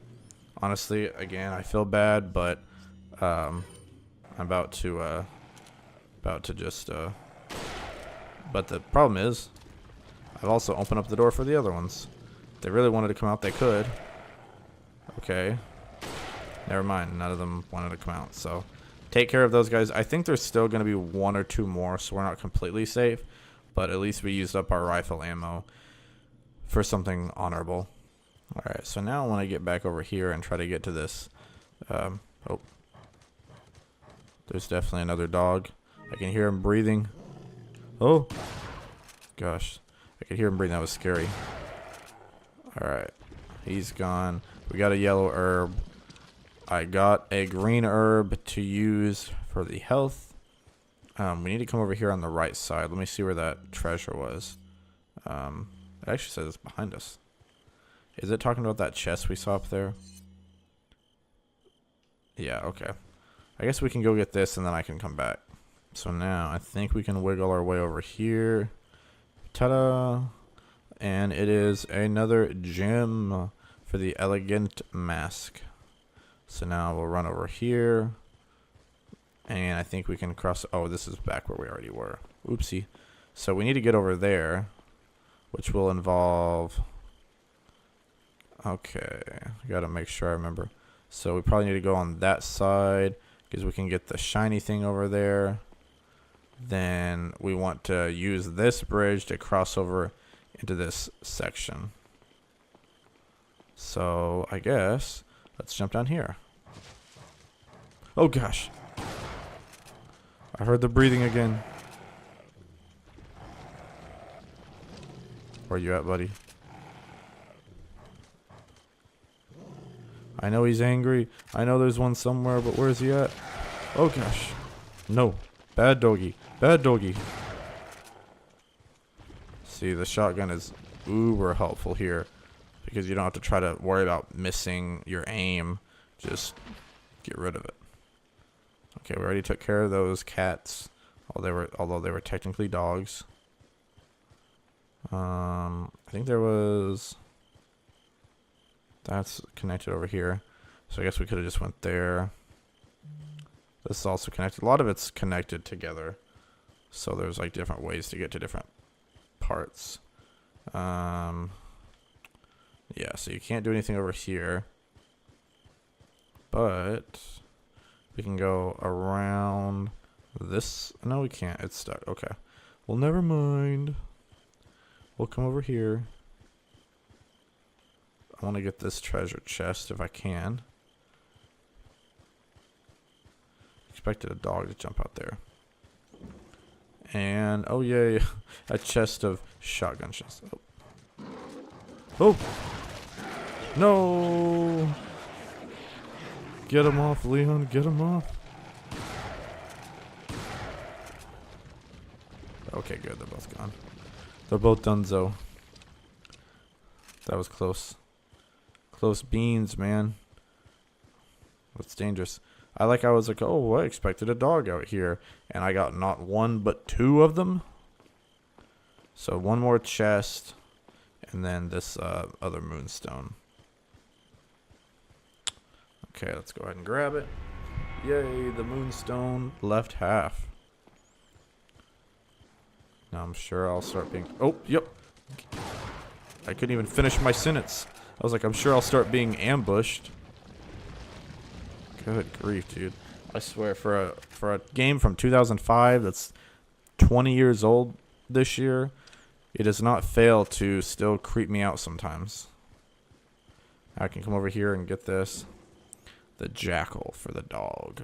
Honestly, again, I feel bad, but I'm about to just but the problem is I've also opened up the door for the other ones. If they really wanted to come out, they could. Okay. Never mind, none of them wanted to come out, so take care of those guys. I think there's still going to be one or two more, so we're not completely safe, but at least we used up our rifle ammo for something honorable. Alright, so now I want to get back over here and try to get to this. Oh. There's definitely another dog. I can hear him breathing. Oh. Gosh. I could hear him breathing. That was scary. Alright. He's gone. We got a yellow herb. I got a green herb to use for the health. We need to come over here on the right side. Let me see where that treasure was. It actually says it's behind us. Is it talking about that chest we saw up there? Yeah, okay. I guess we can go get this and then I can come back. So now I think we can wiggle our way over here. Ta-da! And it is another gem for the elegant mask. So now we'll run over here. And I think we can cross. Oh, this is back where we already were. Oopsie. So we need to get over there, which will involve... Okay, I gotta make sure I remember. So we probably need to go on that side because we can get the shiny thing over there. Then we want to use this bridge to cross over into this section. So I guess let's jump down here. Oh gosh. I heard the breathing again. Where you at, buddy? I know he's angry. I know there's one somewhere, but where's he at? Oh gosh. No. Bad doggy. Bad doggy. See, the shotgun is uber helpful here because you don't have to try to worry about missing your aim. Just get rid of it. Okay, we already took care of those cats, although they were technically dogs. I think there was... That's connected over here. So I guess we could have just went there. This is also connected. A lot of it's connected together. So there's like different ways to get to different parts. Yeah, so you can't do anything over here. But we can go around this. No, we can't. It's stuck. Okay. Well, never mind. We'll come over here. I want to get this treasure chest if I can. Expected a dog to jump out there. And, oh yay, a chest of shotgun shells. Oh. Oh! No! Get him off, Leon. Get him off. Okay, good. They're both gone. They're both donezo. That was close. Close beans, man. That's dangerous. I was like, oh, I expected a dog out here. And I got not one, but two of them. So one more chest. And then this other moonstone. Okay, let's go ahead and grab it. Yay, the moonstone left half. Now I'm sure I'll start being... Oh, yep. I couldn't even finish my sentence. I was like, I'm sure I'll start being ambushed. Good grief, dude. I swear, for a game from 2005 that's 20 years old this year, it does not fail to still creep me out sometimes. I can come over here and get this. The jackal for the dog.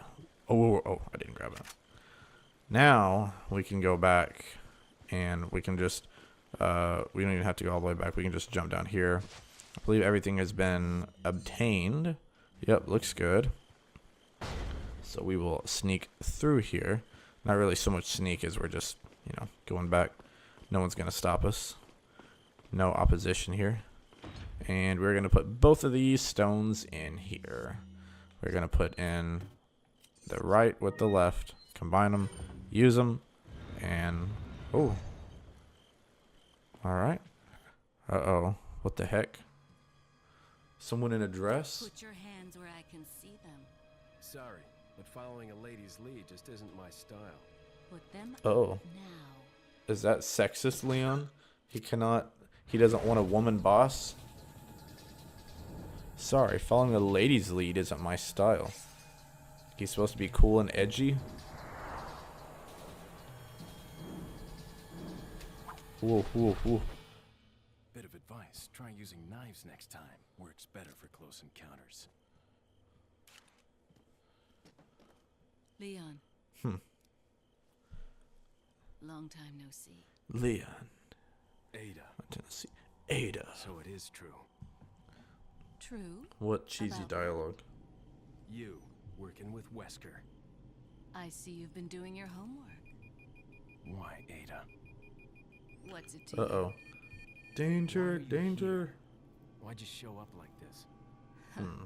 Oh, I didn't grab it. Now we can go back and we can just, we don't even have to go all the way back. We can just jump down here. I believe everything has been obtained. Yep, looks good. So we will sneak through here. Not really so much sneak as we're just, you know, going back. No one's going to stop us. No opposition here. And we're going to put both of these stones in here. We're going to put in the right with the left. Combine them. Use them. And, oh. Alright. Uh-oh. What the heck? Someone in a dress? Put your hands where I can see them. Sorry, but following a lady's lead just isn't my style. Put them Oh. up now. Is that sexist, Leon? He doesn't want a woman boss? Sorry, following a lady's lead isn't my style. He's supposed to be cool and edgy? Whoa, whoa, whoa. Bit of advice, try using knives next time. Works better for close encounters. Leon. Hmm. Long time no see. Leon. Ada. Tennessee. Ada. So it is true. True. What cheesy About dialogue. You, working with Wesker. I see you've been doing your homework. Why, Ada? What's it to you? Uh-oh. Danger, danger. Why'd you show up like this? Hmm.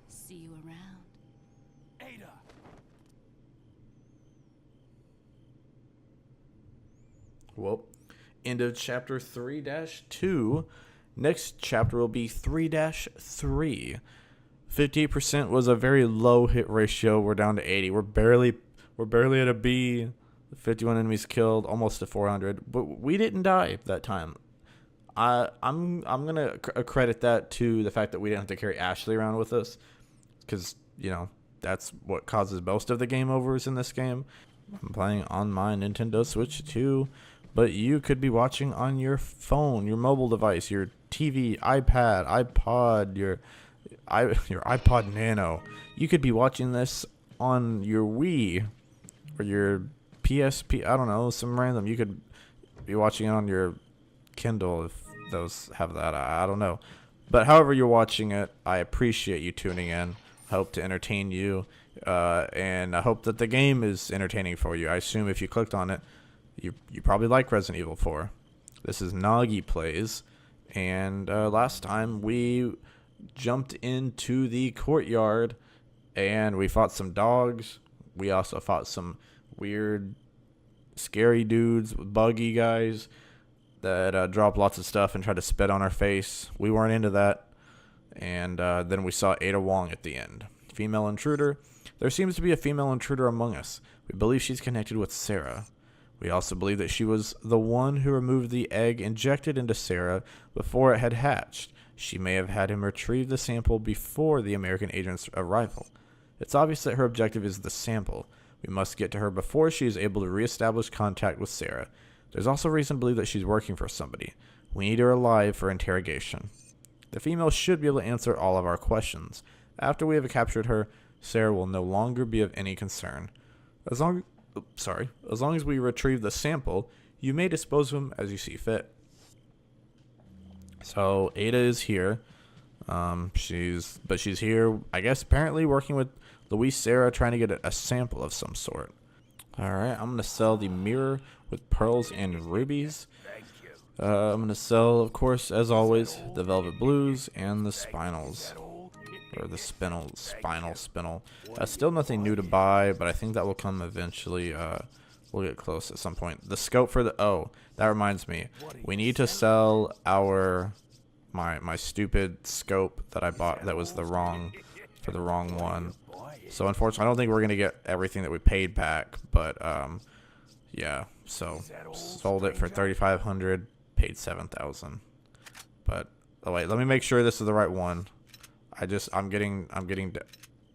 See you around. Ada! Well, end of chapter 3-2. Next chapter will be 3-3. 58% was a very low hit ratio. We're down to 80. We're barely at a B. 51 enemies killed, almost to 400. But we didn't die that time. I'm gonna credit that to the fact that we didn't have to carry Ashley around with us, because you know that's what causes most of the game overs in this game. I'm playing on my Nintendo Switch 2, but you could be watching on your phone, your mobile device, your TV, iPad, iPod, your iPod Nano. You could be watching this on your Wii or your PSP. I don't know, some random. You could be watching it on your Kindle if those have that. I don't know. But however you're watching it, I appreciate you tuning in. I hope to entertain you. And I hope that the game is entertaining for you. I assume if you clicked on it, you probably like Resident Evil 4. This is Nagi Plays. And last time we jumped into the courtyard and we fought some dogs. We also fought some weird, scary dudes, buggy guys that drop lots of stuff and try to spit on our face. We weren't into that. And then we saw Ada Wong at the end. Female intruder. There seems to be a female intruder among us. We believe she's connected with Sarah. We also believe that she was the one who removed the egg injected into Sarah before it had hatched. She may have had him retrieve the sample before the American agent's arrival. It's obvious that her objective is the sample. We must get to her before she is able to reestablish contact with Sarah. There's also reason to believe that she's working for somebody. We need her alive for interrogation. The female should be able to answer all of our questions. After we have captured her, Sarah will no longer be of any concern. As long as we retrieve the sample, you may dispose of him as you see fit. So Ada is here. She's here, I guess, apparently working with Luis Sarah, trying to get a sample of some sort. All right, I'm gonna sell the mirror with pearls and rubies. I'm gonna sell, of course, as always, the velvet blues and the spinels. Or the spinal. Still nothing new to buy, but I think that will come eventually. We'll get close at some point. The scope for that reminds me. We need to sell my stupid scope that I bought that was for for the wrong one. So unfortunately, I don't think we're gonna get everything that we paid back. But yeah. So sold it for 3,500, paid 7,000. But oh wait, let me make sure this is the right one. I'm getting.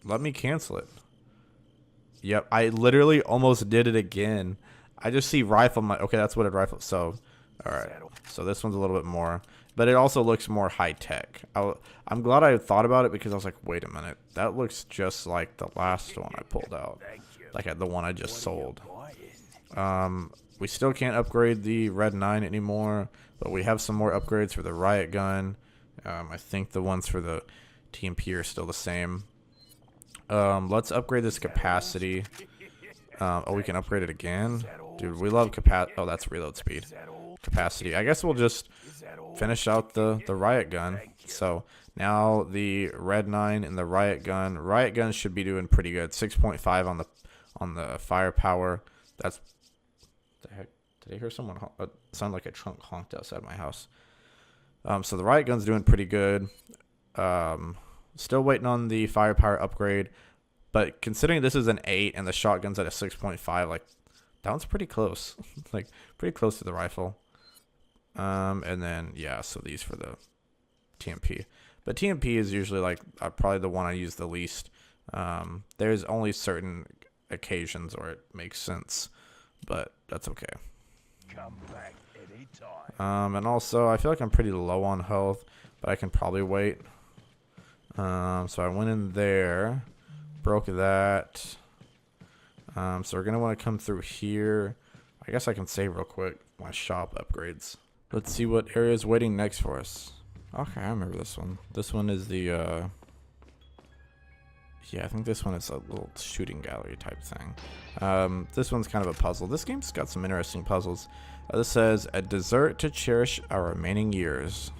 Let me cancel it. Yep, I literally almost did it again. I just see rifle. Okay, that's what a rifle. So, all right. So this one's a little bit more, but it also looks more high tech. I'm glad I thought about it because I was like, wait a minute, that looks just like the last one I pulled out, like the one I just sold. We still can't upgrade the Red 9 anymore, but we have some more upgrades for the riot gun. I think the ones for the TMP are still the same. Let's upgrade this capacity. Oh, we can upgrade it again? Dude, we love capacity. Oh, that's reload speed. Capacity. I guess we'll just finish out the riot gun. So now the Red 9 and the riot gun. Riot gun should be doing pretty good. 6.5 on the firepower. That's the heck. Did I hear someone sound like a trunk honked outside my house? So the riot gun's doing pretty good. Still waiting on the firepower upgrade, but considering this is an 8 and the shotgun's at a 6.5, like that one's pretty close. Like pretty close to the rifle. And then yeah, so these for the TMP. But TMP is usually like probably the one I use the least. There's only certain occasions where it makes sense, but that's okay. Come back anytime. And also I feel like I'm pretty low on health, but I can probably wait. So I went in there, broke that. So we're gonna want to come through here. I guess I can save real quick my shop upgrades. Let's see what area is waiting next for us. Okay, I remember this one. This one is the yeah, I think this one is a little shooting gallery type thing. This one's kind of a puzzle. This game's got some interesting puzzles. This says a dessert to cherish our remaining years.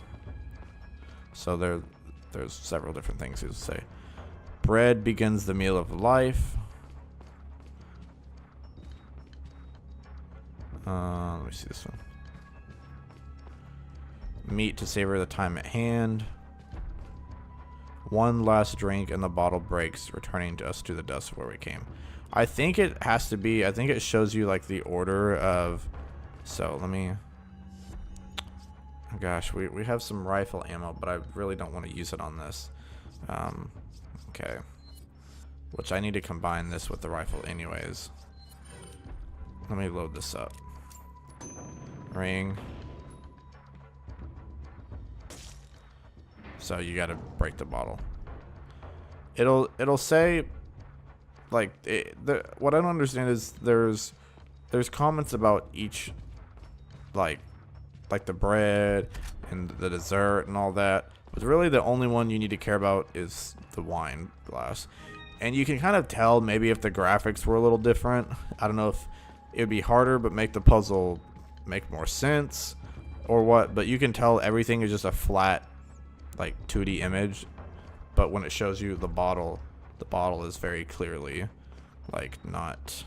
So there's several different things you say. Bread begins the meal of life. Let me see this one. Meat to savor the time at hand. One last drink and the bottle breaks, returning us to the dust where we came. I think it has to be, I think it shows you like the order of, so let me, gosh, we have some rifle ammo, but I really don't want to use it on this. Okay. Which I need to combine this with the rifle anyways. Let me load this up. Ring. So you gotta break the bottle. It'll say, like, what I don't understand is there's comments about each, like the bread and the dessert and all that, but really the only one you need to care about is the wine glass. And you can kind of tell maybe if the graphics were a little different. I don't know if it would be harder but make the puzzle make more sense or what, but you can tell everything is just a flat like 2D image, but when it shows you the bottle is very clearly like not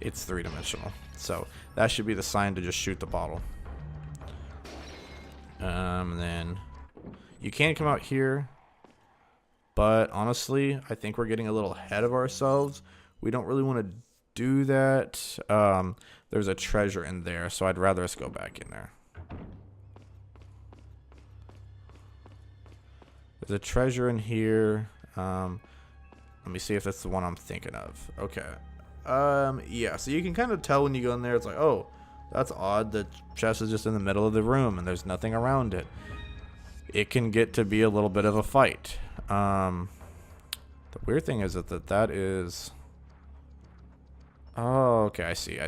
it's three-dimensional. So that should be the sign to just shoot the bottle. Then you can come out here, but honestly I think we're getting a little ahead of ourselves. We don't really want to do that. There's a treasure in there, so I'd rather us go back in there. There's a treasure in here. Let me see if that's the one I'm thinking of. Okay. Yeah, so you can kind of tell when you go in there, it's like, oh, that's odd. The chest is just in the middle of the room and there's nothing around it. It can get to be a little bit of a fight. The weird thing is that is... Oh, okay, I see.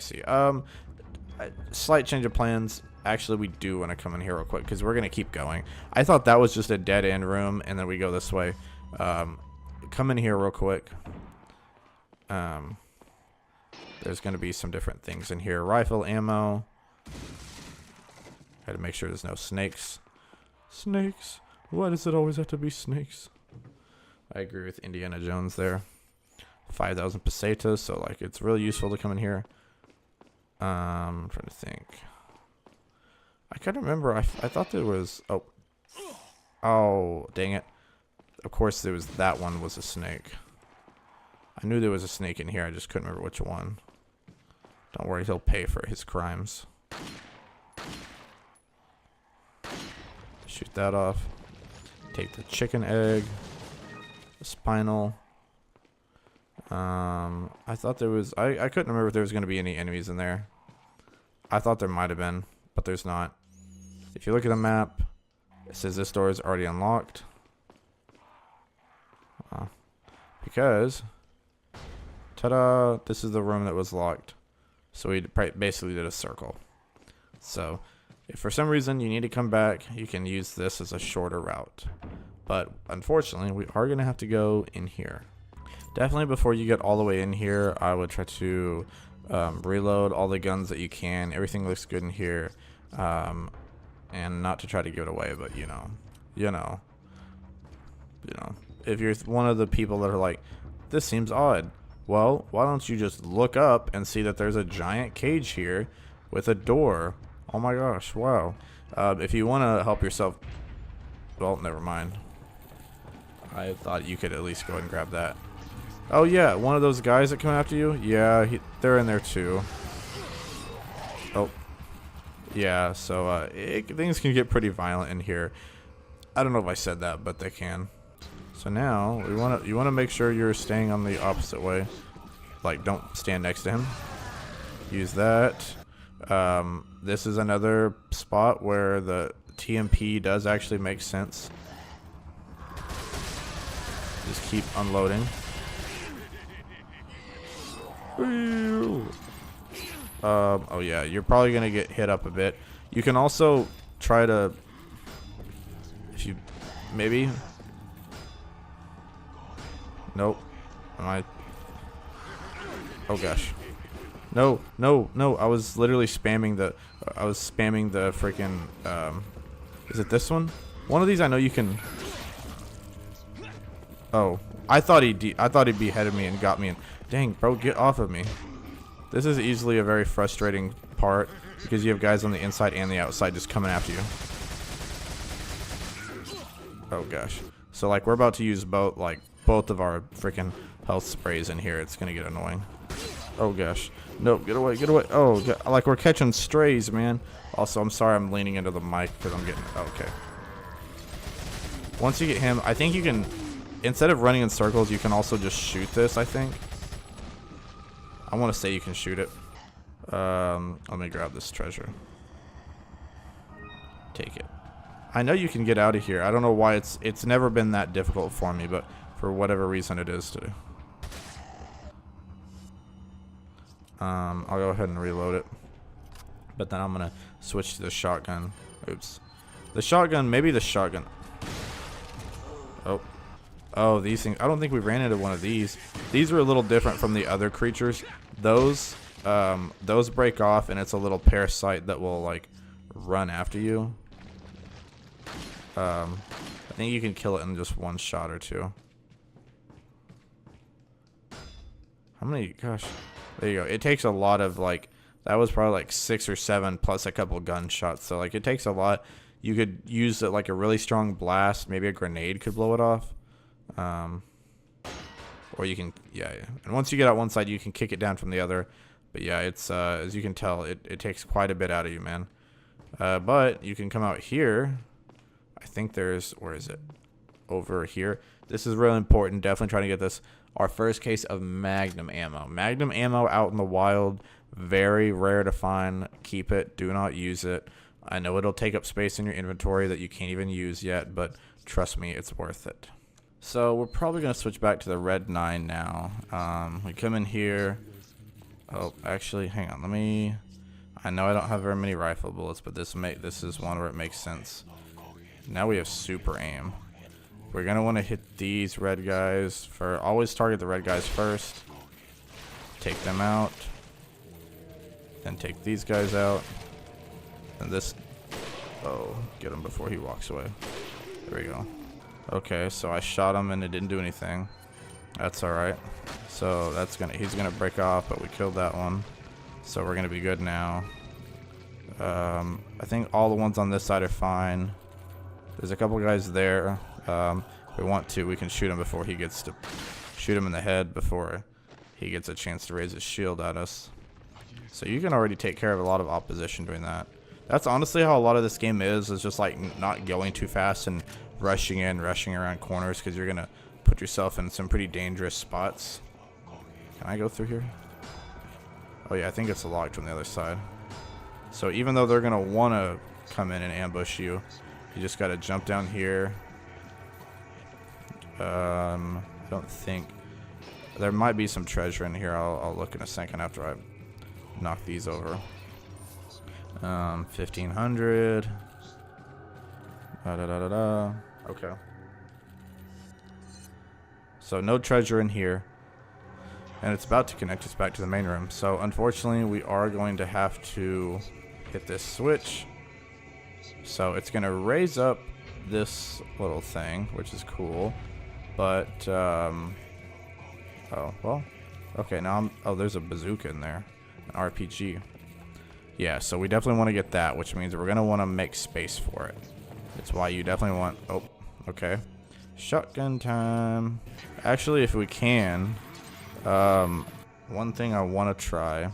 Slight change of plans. Actually, we do want to come in here real quick because we're going to keep going. I thought that was just a dead-end room, and then we go this way. Come in here real quick. There's going to be some different things in here. Rifle ammo. Got to make sure there's no snakes. Snakes. Why does it always have to be snakes? I agree with Indiana Jones there. 5,000 pesetas, so like it's really useful to come in here. I'm trying to think. I can't remember. I thought there was. Oh, dang it! of course there was that one was a snake. I knew there was a snake in here. I just couldn't remember which one. Don't worry, he'll pay for his crimes. Shoot that off. Take the chicken egg. The spinal. I thought there was... I couldn't remember if there was going to be any enemies in there. I thought there might have been, but there's not. If you look at the map, it says this door is already unlocked. Because... Ta-da! This is the room that was locked. So we basically did a circle. So, if for some reason you need to come back, you can use this as a shorter route. But, unfortunately, we are going to have to go in here. Definitely before you get all the way in here, I would try to reload all the guns that you can. Everything looks good in here. And not to try to give it away, but you know. If you're one of the people that are like, this seems odd. Well, why don't you just look up and see that there's a giant cage here with a door. Oh my gosh, wow. If you want to help yourself, well, never mind. I thought you could at least go ahead and grab that. Oh yeah, one of those guys that come after you? Yeah, they're in there too. Oh. Yeah, so things can get pretty violent in here. I don't know if I said that, but they can. So now you want to make sure you're staying on the opposite way. Like, don't stand next to him. Use that. This is another spot where the TMP does actually make sense. Just keep unloading. Oh yeah, you're probably gonna get hit up a bit. You can also try to, if you maybe. Nope. Am I? Oh gosh. No, no, no. I was literally spamming the. I was spamming the freaking. Is it this one? One of these I know you can. Oh, I thought he beheaded me and got me. Dang, bro, get off of me. This is easily a very frustrating part because you have guys on the inside and the outside just coming after you. Oh gosh. So like we're about to use both of our freaking health sprays in here. It's gonna get annoying. Oh gosh. Nope, get away, get away. Oh, like we're catching strays, man. Also, I'm sorry I'm leaning into the mic because I'm getting... Okay. Once you get him, I think you can... Instead of running in circles, you can also just shoot this, I think. I want to say you can shoot it. Let me grab this treasure. Take it. I know you can get out of here. I don't know why it's never been that difficult for me, but for whatever reason it is to. I'll go ahead and reload it. But then I'm going to switch to the shotgun. Oops. The shotgun, maybe the shotgun. Oh. Oh, these things. I don't think we ran into one of these. These are a little different from the other creatures. Those break off, and it's a little parasite that will, like, run after you. I think you can kill it in just one shot or two. How many? Gosh. There you go. It takes a lot of, like, that was probably like 6 or 7 plus a couple gunshots. So, like, it takes a lot. You could use it like a really strong blast. Maybe a grenade could blow it off. Or you can, yeah. And once you get out one side, you can kick it down from the other. But yeah, it's, as you can tell, it takes quite a bit out of you, man. But you can come out here. I think there's, where is it? Over here. This is really important. Definitely trying to get this. Our first case of Magnum ammo. Magnum ammo out in the wild. Very rare to find. Keep it. Do not use it. I know it'll take up space in your inventory that you can't even use yet, but trust me, it's worth it. So we're probably going to switch back to the Red 9 now. We come in here. Oh, actually, hang on. Let me... I know I don't have very many rifle bullets, but this is one where it makes sense. Now we have super aim. We're going to want to hit these red guys. Always target the red guys first. Take them out. Then take these guys out. And this... Oh, get him before he walks away. There we go. Okay, so I shot him and it didn't do anything. That's alright. So he's gonna break off, but we killed that one. So we're gonna be good now. I think all the ones on this side are fine. There's a couple guys there. If we want to, we can shoot him before he gets to shoot him in the head before he gets a chance to raise his shield at us. So you can already take care of a lot of opposition doing that. That's honestly how a lot of this game is just like not going too fast and rushing in, rushing around corners, because you're gonna put yourself in some pretty dangerous spots. Can I go through here? Oh yeah, I think it's locked from the other side. So even though they're gonna wanna come in and ambush you, you just gotta jump down here. I don't think there might be some treasure in here. I'll look in a second after I knock these over. 1500. Okay. So no treasure in here. And it's about to connect us back to the main room. So unfortunately, we are going to have to hit this switch. So it's going to raise up this little thing, which is cool. But, oh, well. Okay, now oh, there's a bazooka in there. An RPG. Yeah, so we definitely want to get that, which means we're going to want to make space for it. That's why you definitely want... Oh, okay. Shotgun time. Actually, if we can... one thing I want to try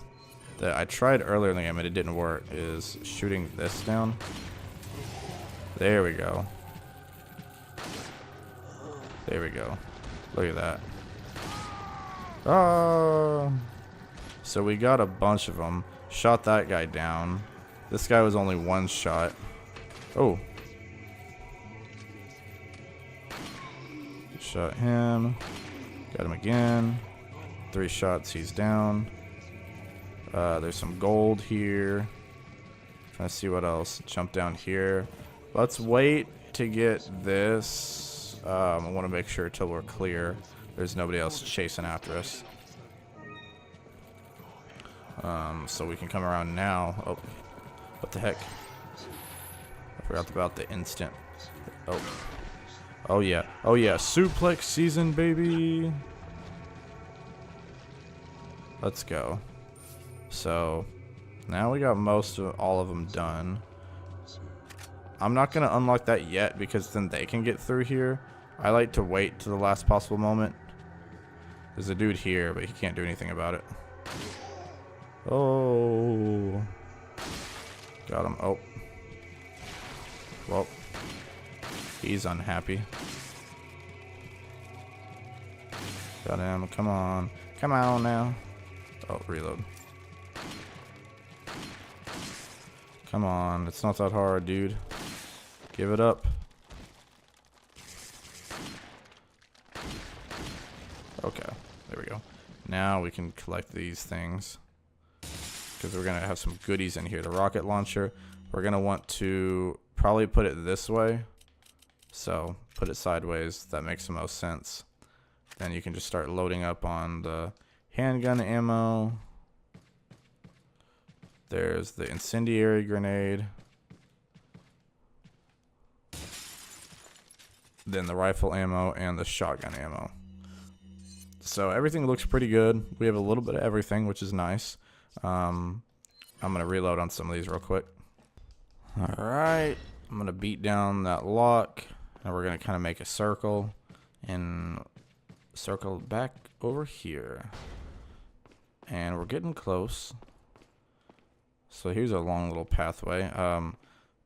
that I tried earlier in the game and it didn't work is shooting this down. There we go. There we go. Look at that. Oh! So we got a bunch of them. Shot that guy down. This guy was only one shot. Oh. Shot him. Got him again. 3 shots, he's down. There's some gold here. Trying to see what else. Jump down here. Let's wait to get this. I want to make sure till we're clear there's nobody else chasing after us. So we can come around now. Oh, what the heck? I forgot about the instant. Oh. Oh yeah. Oh yeah. Suplex season, baby. Let's go. So now we got most of all of them done. I'm not gonna unlock that yet because then they can get through here. I like to wait to the last possible moment. There's a dude here, but he can't do anything about it. Oh, got him. Oh, well, he's unhappy. Got him. Come on, come on now. Oh, reload. Come on, it's not that hard, dude. Give it up. Okay, there we go. Now we can collect these things, because we're going to have some goodies in here. The rocket launcher, we're going to want to probably put it this way. So put it sideways. That makes the most sense. Then you can just start loading up on the handgun ammo. There's the incendiary grenade. Then the rifle ammo and the shotgun ammo. So everything looks pretty good. We have a little bit of everything, which is nice. I'm going to reload on some of these real quick. Alright. I'm going to beat down that lock. And we're going to kind of make a circle. And circle back over here. And we're getting close. So here's a long little pathway.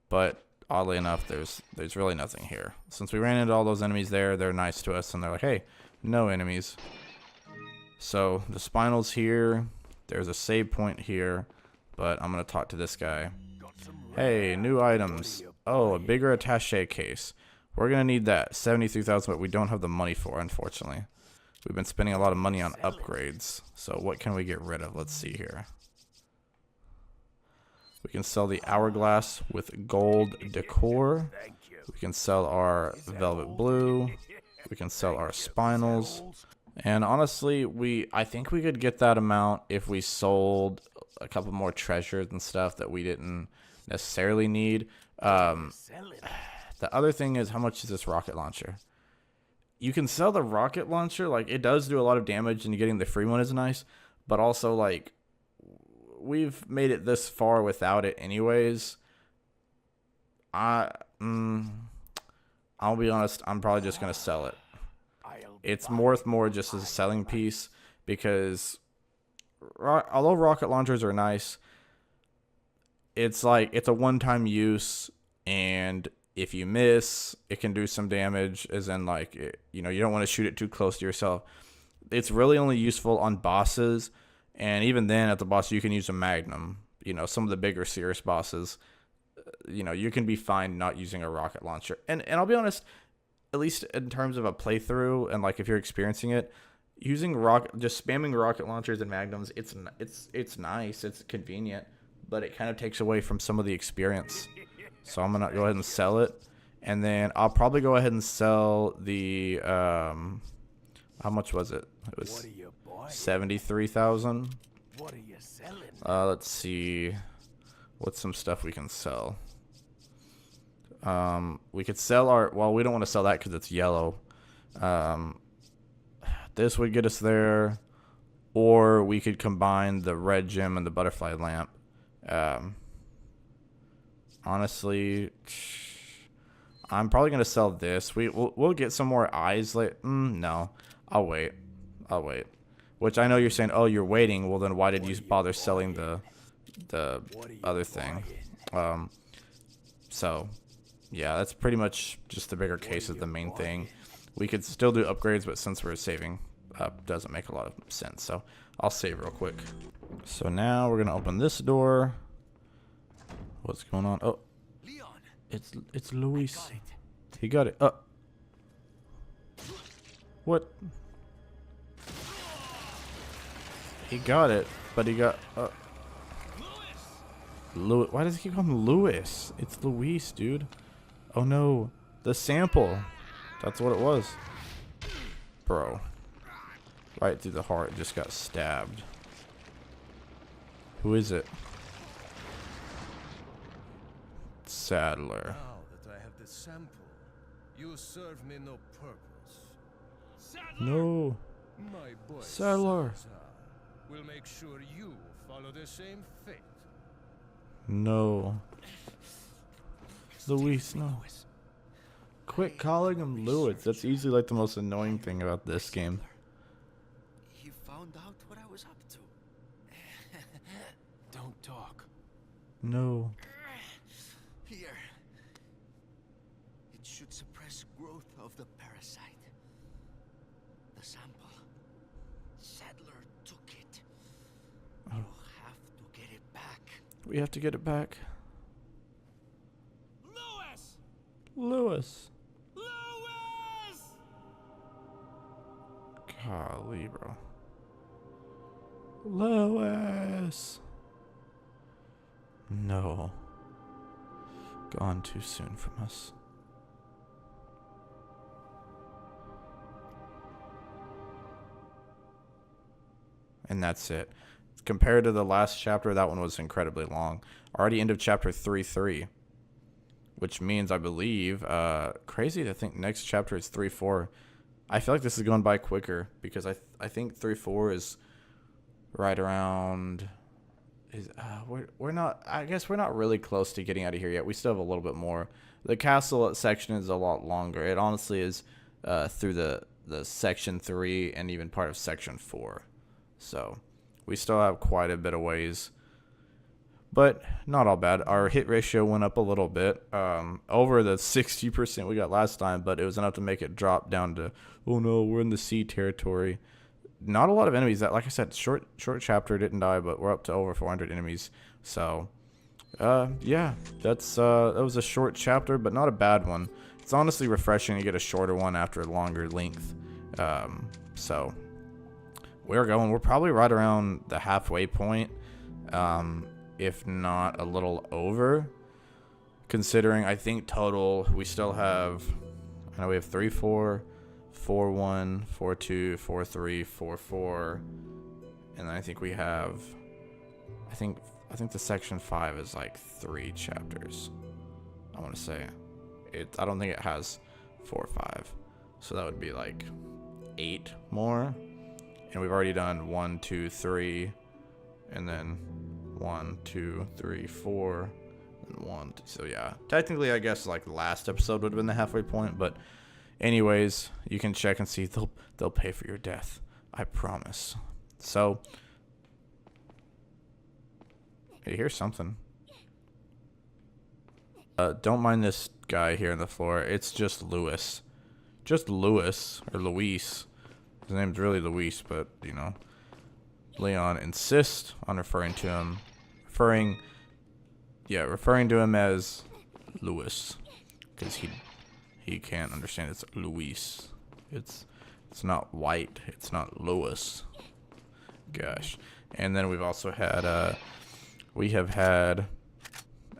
But oddly enough, there's really nothing here. Since we ran into all those enemies there, they're nice to us. And they're like, hey, no enemies. So the spinal's here. There's a save point here. But I'm going to talk to this guy. Hey, new items. Oh, a bigger attaché case. We're going to need that. 73,000, but we don't have the money for, unfortunately. We've been spending a lot of money on upgrades. So what can we get rid of? Let's see here. We can sell the hourglass with gold decor. We can sell our velvet blue. We can sell our spinals. And honestly, I think we could get that amount if we sold a couple more treasures and stuff that we didn't necessarily need. The other thing is, how much is this rocket launcher? You can sell the rocket launcher. Like, it does do a lot of damage, and getting the free one is nice. But also, like, we've made it this far without it anyways. I'm I'll be honest, I'm probably just gonna sell it. It's more just as a selling piece because although rocket launchers are nice, it's like it's a one-time use, and if you miss, it can do some damage. As in, like you don't want to shoot it too close to yourself. It's really only useful on bosses, and even then, at the boss, you can use a magnum. Some of the bigger serious bosses, you can be fine not using a rocket launcher. And I'll be honest, at least in terms of a playthrough, and like if you're experiencing it, just spamming rocket launchers and magnums, it's nice, it's convenient, but it kind of takes away from some of the experience. So I'm gonna go ahead and sell it, and then I'll probably go ahead and sell the how much was it? It was 73,000. What are you selling? Let's see, what's some stuff we can sell. We could sell we don't want to sell that because it's yellow. This would get us there, or we could combine the red gem and the butterfly lamp. Honestly, I'm probably gonna sell this. We'll get some more eyes. No, I'll wait. Which I know you're saying, oh, you're waiting. Well, then why did you bother selling the other thing? So yeah, that's pretty much just the bigger case of the main thing. We could still do upgrades, but since we're saving up, doesn't make a lot of sense. So I'll save real quick. So now we're gonna open this door. What's going on? Oh, Leon, it's Luis. got it. He got it. What? He got it, but he got Louis. Why does he keep calling him Luis? It's Luis, dude. Oh no, the sample. That's what it was, bro. Right through the heart. Just got stabbed. Who is it? Sadler. Now that I have the sample, you serve me no purpose. No. My boy Sadler. Salazar will make sure you follow the same fate. No. Luis, no. Quit calling him Lewis. That's easily like the most annoying thing about this game. He found out what I was up to. Don't talk. No. Here. It should suppress growth of the parasite. The sample. Sadler took it. You have to get it back. We have to get it back. Lewis! Lewis. Lewis! Golly, bro. Lewis. No. Gone too soon from us. And that's it. Compared to the last chapter, that one was incredibly long. Already end of chapter 3-3. Which means, I believe, crazy to think next chapter is 3-4. I feel like this is going by quicker because I think 3-4 is right around. We're not. I guess we're not really close to getting out of here yet. We still have a little bit more. The castle section is a lot longer. It honestly is through the section 3 and even part of section 4. So we still have quite a bit of ways, but not all bad. Our hit ratio went up a little bit, over the 60% we got last time, but it was enough to make it drop down to, oh no, we're in the C territory. Not a lot of enemies. That, like I said, short chapter, didn't die, but we're up to over 400 enemies. So, yeah, that was a short chapter, but not a bad one. It's honestly refreshing to get a shorter one after a longer length. So we're probably right around the halfway point, if not a little over, considering I think total we still have, I know we have 3-4, 4-1, 4-2, 4-3, 4-4, and then I think we have, I think the section 5 is like 3 chapters. I want to say I don't think it has 4 or 5, so that would be like 8 more, and we've already done 1, 2, 3, and then 1, 2, 3, 4. and 1. So yeah, technically I guess like the last episode would have been the halfway point, but anyways, you can check and see they'll pay for your death. I promise. So hey, here's something. Don't mind this guy here on the floor. It's just Louis. Just Louis, or Luis. His name's really Luis, but, you know. Leon insists on referring to him. Referring to him as Louis. Because he can't understand it's Luis. It's not white. It's not Louis. Gosh. And then we've also had, we have had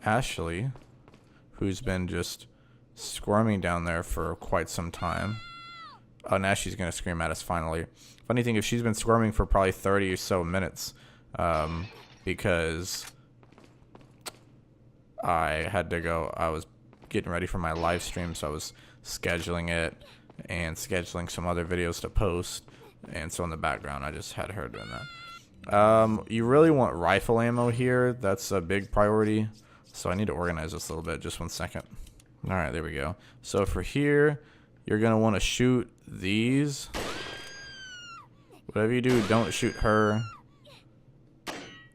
Ashley, who's been just squirming down there for quite some time. Oh, now she's going to scream at us finally. Funny thing is she's been squirming for probably 30 or so minutes because I had to go. I was getting ready for my live stream, so I was scheduling it and scheduling some other videos to post. And so in the background, I just had her doing that. You really want rifle ammo here. That's a big priority. So I need to organize this a little bit. Just 1 second. All right, there we go. So for here, you're going to want to shoot these. Whatever you do, don't shoot her.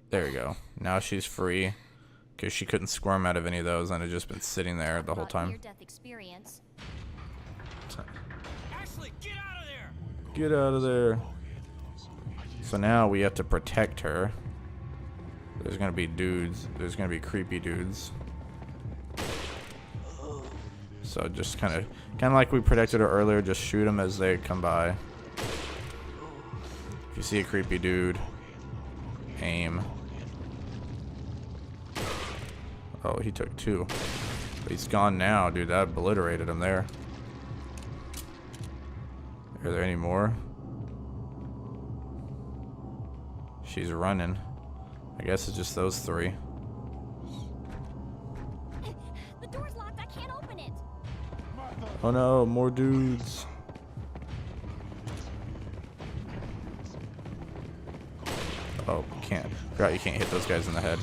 There we go. Now she's free because she couldn't squirm out of any of those and had just been sitting there the whole time. Near-death experience. Ashley, get out of there! Get out of there. So now we have to protect her. There's going to be dudes. There's going to be creepy dudes. So just kind of like we protected her earlier, just shoot them as they come by. If you see a creepy dude, aim. Oh, he took 2. He's gone now, dude. That obliterated him there. Are there any more? She's running. I guess it's just those 3. The door's locked. I can't open it. Oh no, more dudes. Oh, can't. Forgot you can't hit those guys in the head.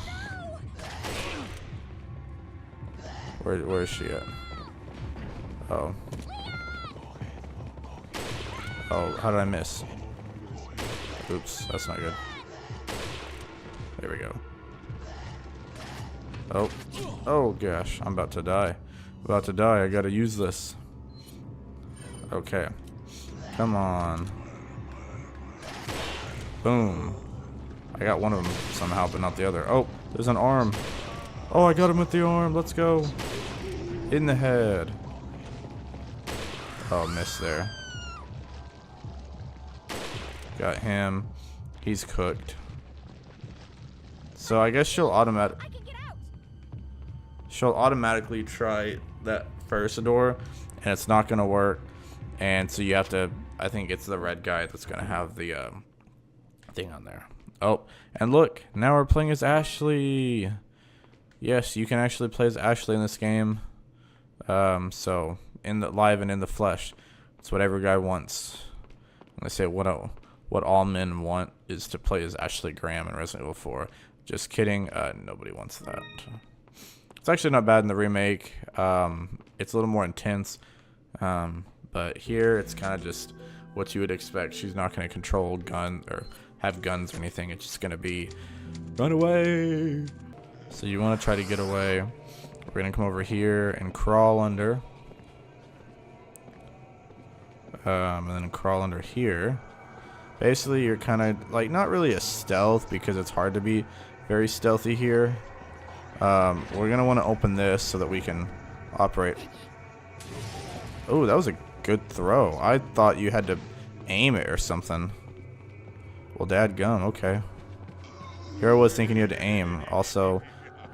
Where is she at? Oh. Oh, how did I miss? Oops, that's not good. There we go. Oh. Oh gosh, I'm about to die. About to die, I gotta use this. Okay. Come on. Boom. I got one of them somehow, but not the other. Oh, there's an arm. Oh, I got him with the arm. Let's go. In the head. Oh, missed there. Got him. He's cooked. So I guess she'll I can get out. she'll automatically try that first door, and it's not gonna work. And so you have to. I think it's the red guy that's gonna have the thing on there. Oh, and look, now we're playing as Ashley. Yes, you can actually play as Ashley in this game. So in the live and in the flesh, it's what every guy wants. They say what all men want is to play as Ashley Graham in Resident Evil 4. Just kidding. Nobody wants that. It's actually not bad in the remake. It's a little more intense. But here it's kind of just what you would expect. She's not going to control gun or have guns or anything. It's just going to be run away. So you want to try to get away. We're going to come over here and crawl under. And then crawl under here. Basically, you're kind of like not really a stealth because it's hard to be very stealthy here. We're going to want to open this so that we can operate. Oh, that was a good throw. I thought you had to aim it or something. Well, dadgum, okay. Here I was thinking you had to aim. Also,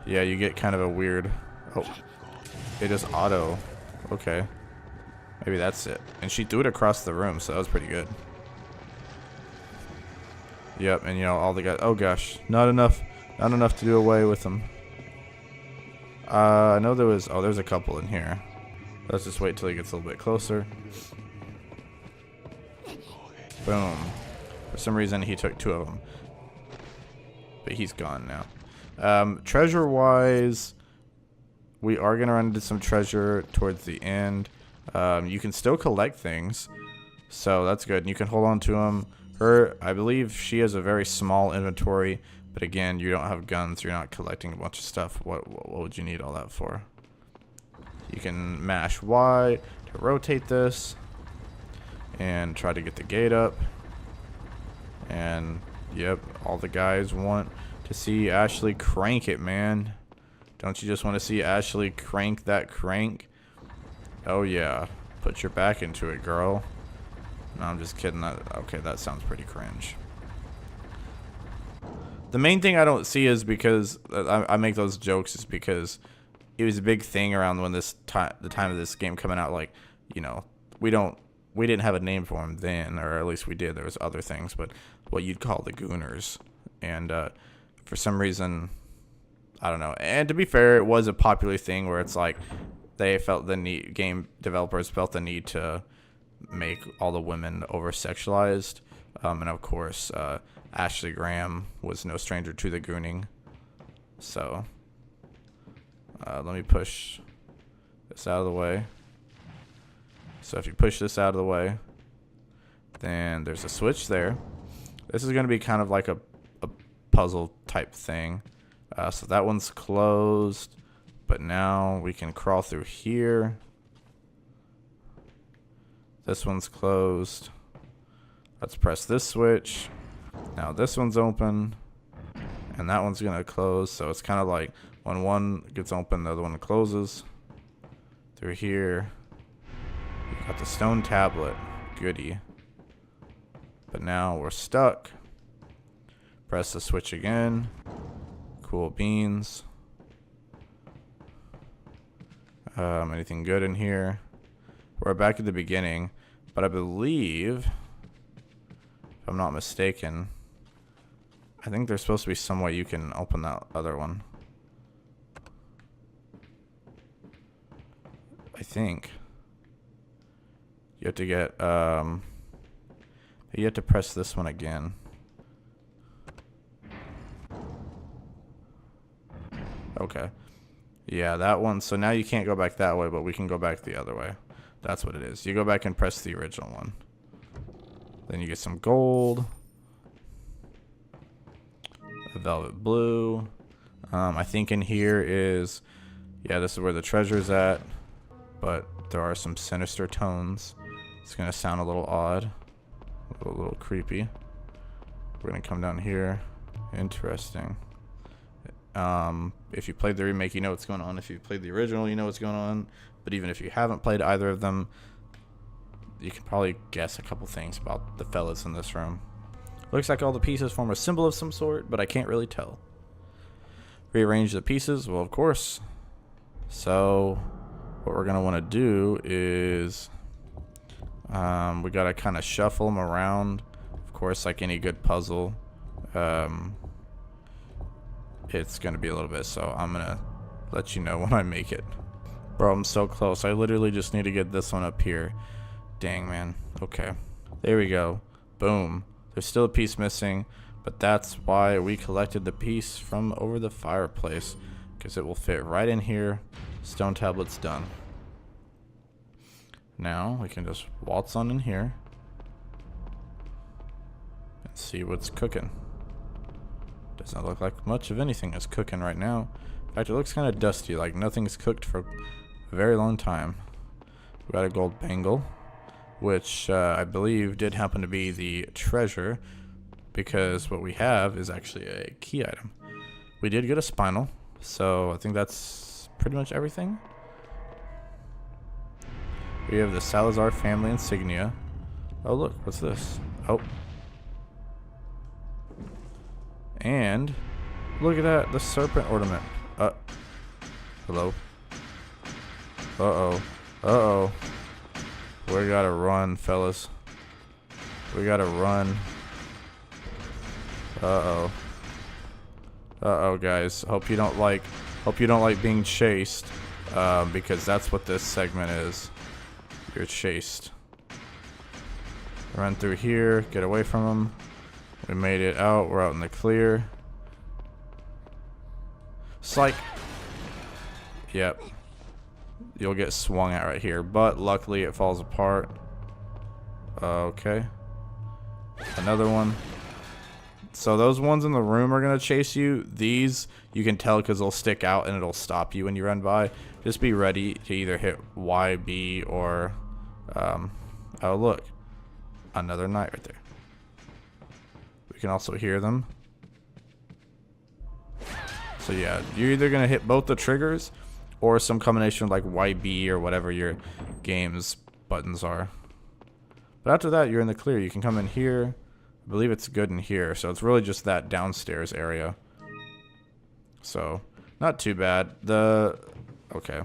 yeah, you get kind of a weird... Oh, it just auto. Okay. Maybe that's it. And she threw it across the room, so that was pretty good. Yep, and you know, all the guys... Oh, gosh. Not enough to do away with them. I know there was... Oh, there's a couple in here. Let's just wait till he gets a little bit closer. Boom. For some reason, he took 2 of them. But he's gone now. Treasure-wise, we are going to run into some treasure towards the end. You can still collect things, so that's good. And you can hold on to them. I believe she has a very small inventory, but again, you don't have guns. You're not collecting a bunch of stuff. What would you need all that for? You can mash Y to rotate this and try to get the gate up. And yep, all the guys want to see Ashley crank it, man. Don't you just want to see Ashley crank that crank? Oh yeah, put your back into it, girl. No, I'm just kidding. Okay, that sounds pretty cringe. The main thing I don't see is because I make those jokes is because it was a big thing around when the time of this game coming out. Like, you know, we didn't have a name for them then, or at least we did. There was other things, but what you'd call the gooners. And for some reason, I don't know. And to be fair, it was a popular thing where it's like they felt the need, game developers felt the need to make all the women over-sexualized. And of course, Ashley Graham was no stranger to the gooning. So let me push this out of the way. So if you push this out of the way, then there's a switch there. This is going to be kind of like a puzzle type thing. So that one's closed, but now we can crawl through here. This one's closed. Let's press this switch. Now this one's open, and that one's going to close. So it's kind of like when one gets open, the other one closes. Through here. Got the stone tablet. Goody. But now we're stuck. Press the switch again. Cool beans. Anything good in here? We're back at the beginning. But I believe, if I'm not mistaken, I think there's supposed to be some way you can open that other one. I think. You have to get, you have to press this one again. Okay. Yeah, that one. So now you can't go back that way, but we can go back the other way. That's what it is. You go back and press the original one. Then you get some gold. A velvet blue. I think in here is, yeah, this is where the treasure's at. But there are some sinister tones. It's going to sound a little odd. A little creepy. We're going to come down here. Interesting. If you played the remake, you know what's going on. If you played the original, you know what's going on. But even if you haven't played either of them, you can probably guess a couple things about the fellas in this room. Looks like all the pieces form a symbol of some sort, but I can't really tell. Rearrange the pieces? Well, of course. So what we're going to want to do is we got to kind of shuffle them around. Of course, like any good puzzle. It's going to be a little bit, so I'm going to let you know when I make it. Bro, I'm so close. I literally just need to get this one up here. Dang, man. Okay. There we go. Boom. There's still a piece missing, but that's why we collected the piece from over the fireplace, because it will fit right in here. Stone tablet's done. Now we can just waltz on in here and see what's cooking. Doesn't look like much of anything is cooking right now. In fact, it looks kind of dusty, like nothing's cooked for a very long time. We got a gold bangle, which I believe did happen to be the treasure, because what we have is actually a key item. We did get a spinel, so I think that's pretty much everything. We have the Salazar family insignia. Oh, look, what's this? Oh. And look at that, the serpent ornament. Hello. Uh-oh. Uh-oh. We gotta run, fellas. We gotta run. Uh-oh. Uh-oh, guys. Hope you don't like being chased, because that's what this segment is. You're chased. Run through here, get away from them. We made it out. We're out in the clear. It's like, Yep. You'll get swung at right here, but luckily it falls apart. Okay. Another one. So those ones in the room are going to chase you. These, you can tell because they'll stick out and it'll stop you when you run by. Just be ready to either hit Y, B, or... oh, look. Another knight right there. We can also hear them. So yeah, you're either going to hit both the triggers or some combination of like YB or whatever your game's buttons are. But after that, you're in the clear. You can come in here. I believe it's good in here. So it's really just that downstairs area. So, not too bad. Okay.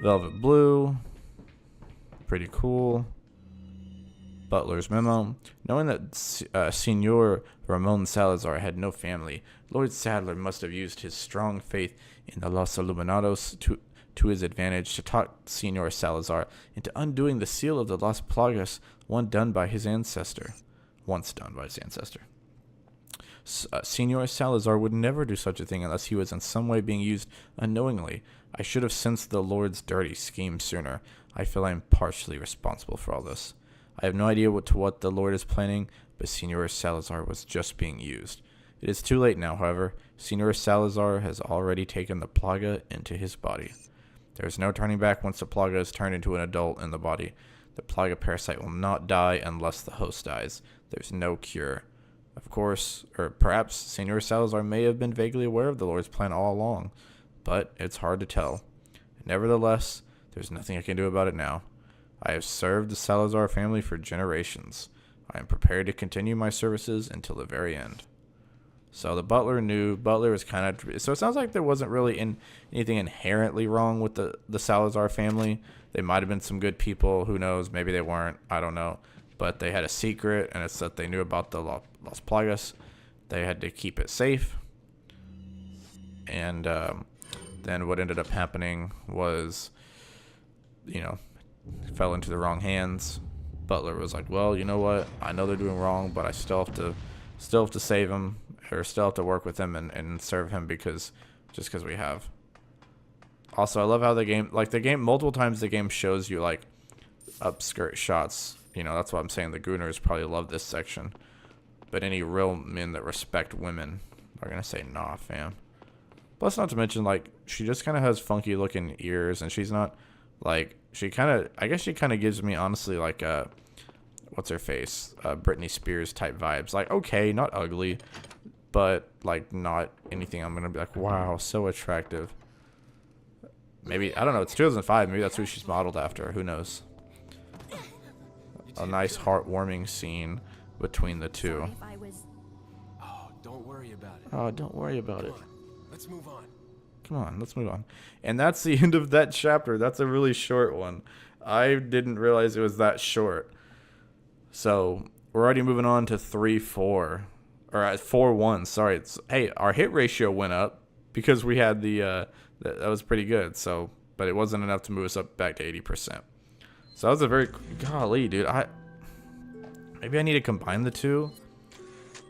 Velvet Blue. Pretty cool. Butler's memo. Knowing that Senor Ramon Salazar had no family, Lord Sadler must have used his strong faith in the Los Iluminados to his advantage to talk Senor Salazar into undoing the seal of the Las Plagas once done by his ancestor. Senor Salazar would never do such a thing unless he was in some way being used unknowingly. I should have sensed the Lord's dirty scheme sooner. I feel I am partially responsible for all this. I have no idea what the Lord is planning, but Senor Salazar was just being used. It is too late now, however. Senor Salazar has already taken the Plaga into his body. There is no turning back once the Plaga is turned into an adult in the body. The Plaga parasite will not die unless the host dies. There's no cure. Of course, or perhaps Senor Salazar may have been vaguely aware of the Lord's plan all along, but it's hard to tell. Nevertheless, there's nothing I can do about it now. I have served the Salazar family for generations. I am prepared to continue my services until the very end. So the butler knew. Butler was kind of... So it sounds like there wasn't really anything inherently wrong with the Salazar family. They might have been some good people. Who knows? Maybe they weren't. I don't know. But they had a secret, and it's that they knew about the Las Plagas. They had to keep it safe. And then what ended up happening was, fell into the wrong hands. Butler was like, well, you know what? I know they're doing wrong, but I still have to save him, or still have to work with him and serve him because we have. Also, I love how the game multiple times the game shows you like upskirt shots. That's what I'm saying. The Gooners probably love this section, but any real men that respect women are gonna say, nah, fam. Plus, not to mention, like, she just kind of has funky looking ears, and she's not like, I guess she kind of gives me honestly like what's her face, Britney Spears type vibes. Like, okay, not ugly, but like not anything I'm gonna be like, wow, so attractive. Maybe, I don't know, it's 2005, maybe that's who she's modeled after, who knows. A nice heartwarming scene between the two. Sorry if I was... Oh, don't worry about it. Oh, don't worry about it. Come on, let's move on. Come on, let's move on. And that's the end of that chapter. That's a really short one. I didn't realize it was that short. So we're already moving on to 3-4, or 4-1. Sorry. Hey, our hit ratio went up because we had that was pretty good. So, but it wasn't enough to move us up back to 80%. So that was a very golly, dude. Maybe I need to combine the two.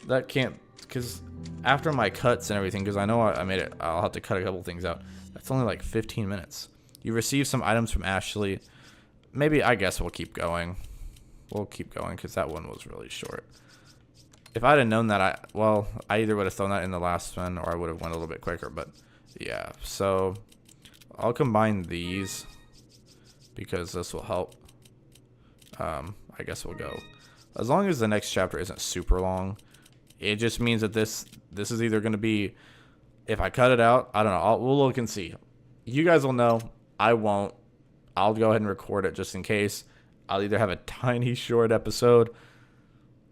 That can't, because after my cuts and everything, because I know I made it, I'll have to cut a couple things out. That's only like 15 minutes. You received some items from Ashley. Maybe, I guess we'll keep going. We'll keep going because that one was really short. If I'd have known that, I either would have thrown that in the last one or I would have went a little bit quicker. But yeah, so I'll combine these because this will help. I guess we'll go. As long as the next chapter isn't super long, it just means that this is either going to be, if I cut it out, I don't know. We'll look and see. You guys will know. I won't. I'll go ahead and record it just in case. I'll either have a tiny short episode,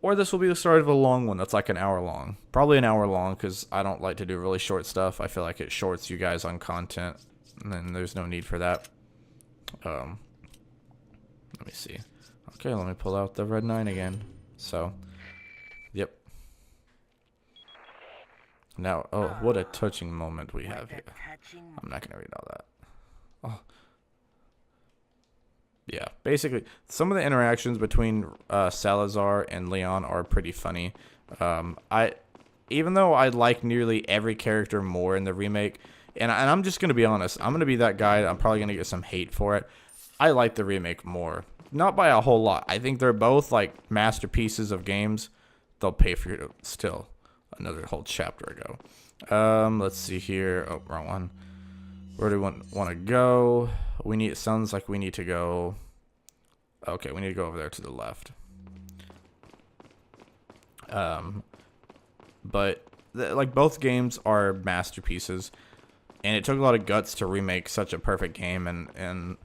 or this will be the start of a long one that's like an hour long. Probably an hour long because I don't like to do really short stuff. I feel like it shorts you guys on content, and then there's no need for that. Let me see. Okay, let me pull out the red 9 again. So, yep. Now, oh, what a touching moment we have here. I'm not going to read all that. Oh. Yeah, basically, some of the interactions between Salazar and Leon are pretty funny. Even though I like nearly every character more in the remake, And I'm just going to be honest. I'm going to be that guy. I'm probably going to get some hate for it. I like the remake more. Not by a whole lot. I think they're both like masterpieces of games. They'll pay for you to still. Another whole chapter ago. Let's see here. Oh, wrong one. Where do we want to go? It sounds like we need to go. Okay, we need to go over there to the left. But like both games are masterpieces, and it took a lot of guts to remake such a perfect game and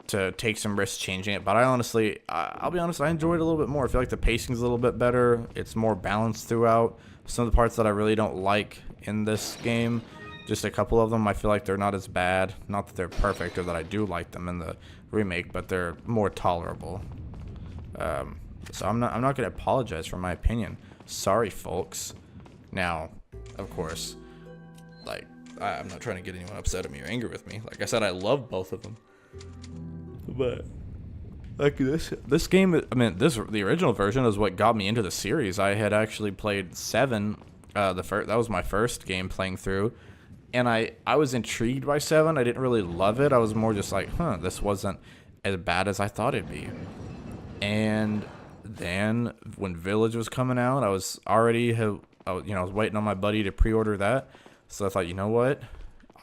to take some risks changing it. But I'll be honest, I enjoyed it a little bit more. I feel like the pacing's a little bit better. It's more balanced throughout. Some of the parts that I really don't like in this game, just a couple of them, I feel like they're not as bad. Not that they're perfect or that I do like them in the remake, but they're more tolerable. So I'm not gonna apologize for my opinion. Sorry, folks. Now, of course, like I'm not trying to get anyone upset at me or angry with me. Like I said, I love both of them. But like this game, I mean, the original version is what got me into the series. I had actually played 7. That was my first game playing through, and I was intrigued by 7. I didn't really love it. I was more just like, this wasn't as bad as I thought it'd be. And then when Village was coming out, I was waiting on my buddy to pre-order that. So I thought, you know what?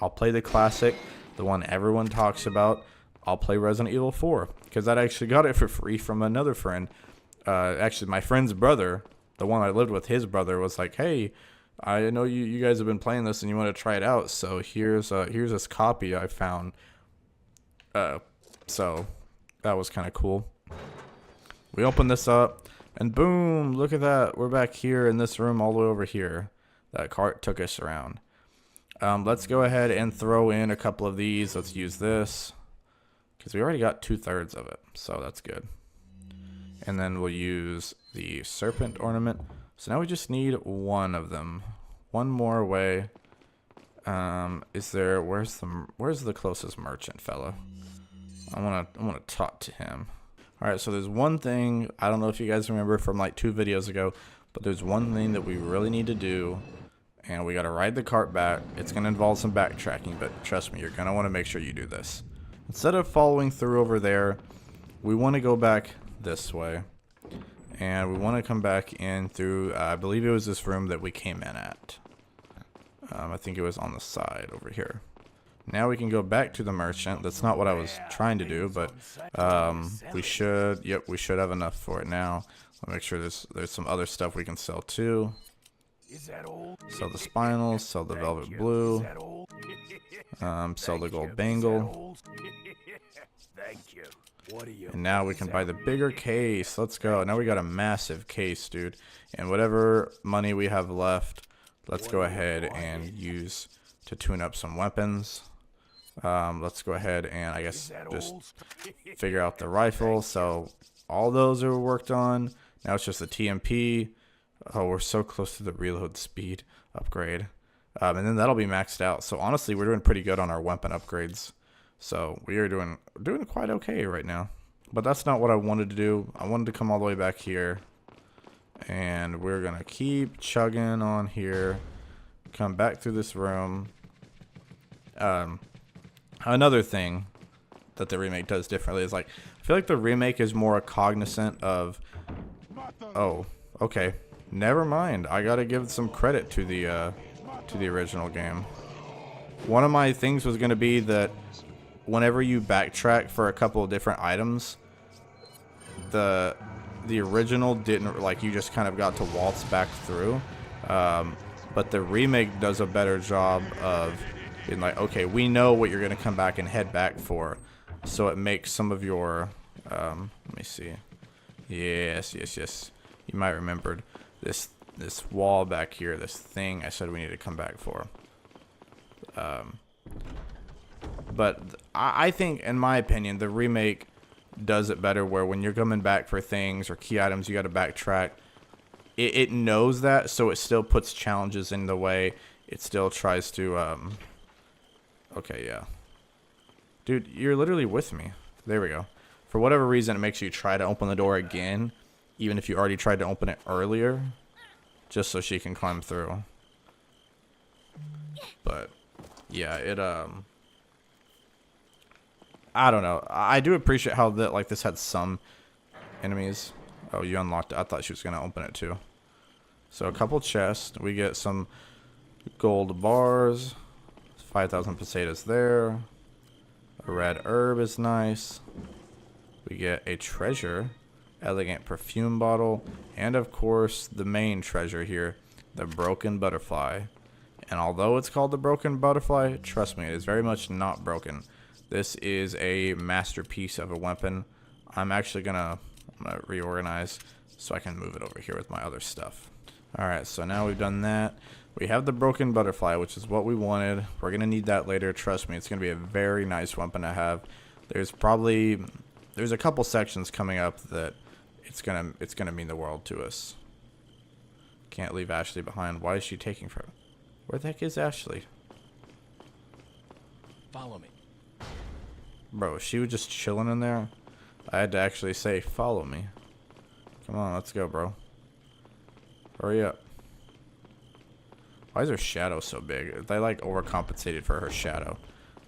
I'll play the classic, the one everyone talks about. I'll play Resident Evil 4 because I actually got it for free from another friend. Actually, my friend's brother, the one I lived with, his brother was like, "Hey, I know you guys have been playing this and you want to try it out. So here's this copy I found." So that was kind of cool. We opened this up, and boom! Look at that. We're back here in this room, all the way over here. That cart took us around. Let's go ahead and throw in a couple of these. Let's use this. Because we already got 2/3 of it, so that's good. And then we'll use the serpent ornament. So now we just need one of them. One more away. Where's the closest merchant fella? I wanna talk to him. Alright, so there's one thing, I don't know if you guys remember from like 2 videos ago, but there's one thing that we really need to do, and we gotta ride the cart back. It's gonna involve some backtracking, but trust me, you're gonna wanna make sure you do this. Instead of following through over there, we want to go back this way. And we want to come back in through, I believe it was this room that we came in at. I think it was on the side over here. Now we can go back to the merchant. That's not what I was trying to do, but we should have enough for it now. I'll make sure there's some other stuff we can sell too. Sell the spinels, sell the velvet blue, sell the gold bangle. And now we can buy the bigger case. Let's go. Now we got a massive case, dude. And whatever money we have left, let's go ahead and use to tune up some weapons. Let's go ahead and I guess just figure out the rifle. So all those are worked on. Now it's just the TMP. Oh, we're so close to the reload speed upgrade. And then that'll be maxed out. So honestly, we're doing pretty good on our weapon upgrades. So we are doing quite okay right now. But that's not what I wanted to do. I wanted to come all the way back here. And we're going to keep chugging on here. Come back through this room. Another thing that the remake does differently is like, I feel like the remake is more cognizant of, oh, okay. Never mind. I gotta give some credit to the original game. One of my things was gonna be that whenever you backtrack for a couple of different items, the original didn't, like, you just kind of got to waltz back through. But the remake does a better job of being like, okay, we know what you're gonna come back and head back for, so it makes some of your let me see. Yes. You might remembered this wall back here, this thing I said we need to come back for. But I think, in my opinion, the remake does it better where when you're coming back for things or key items, you got to backtrack. It knows that, so it still puts challenges in the way. It still tries to, okay, yeah. Dude, you're literally with me. There we go. For whatever reason, it makes you try to open the door again, even if you already tried to open it earlier, just so she can climb through. But yeah, it I don't know. I do appreciate how that like this had some enemies. Oh, you unlocked it. I thought she was gonna open it too. So a couple chests. We get some gold bars. 5,000 pesetas there. A red herb is nice. We get a treasure, elegant perfume bottle, and of course the main treasure here, the broken butterfly. And although it's called the broken butterfly, trust me, it is very much not broken. This is a masterpiece of a weapon. I'm gonna reorganize so I can move it over here with my other stuff. Alright, so now we've done that. We have the broken butterfly, which is what we wanted. We're gonna need that later. Trust me, it's gonna be a very nice weapon to have. There's a couple sections coming up that it's gonna mean the world to us. Can't leave Ashley behind. Why is she taking forever? Where the heck is Ashley? Follow me. Bro, she was just chilling in there. I had to actually say, follow me. Come on, let's go, bro. Hurry up. Why is her shadow so big? They like overcompensated for her shadow.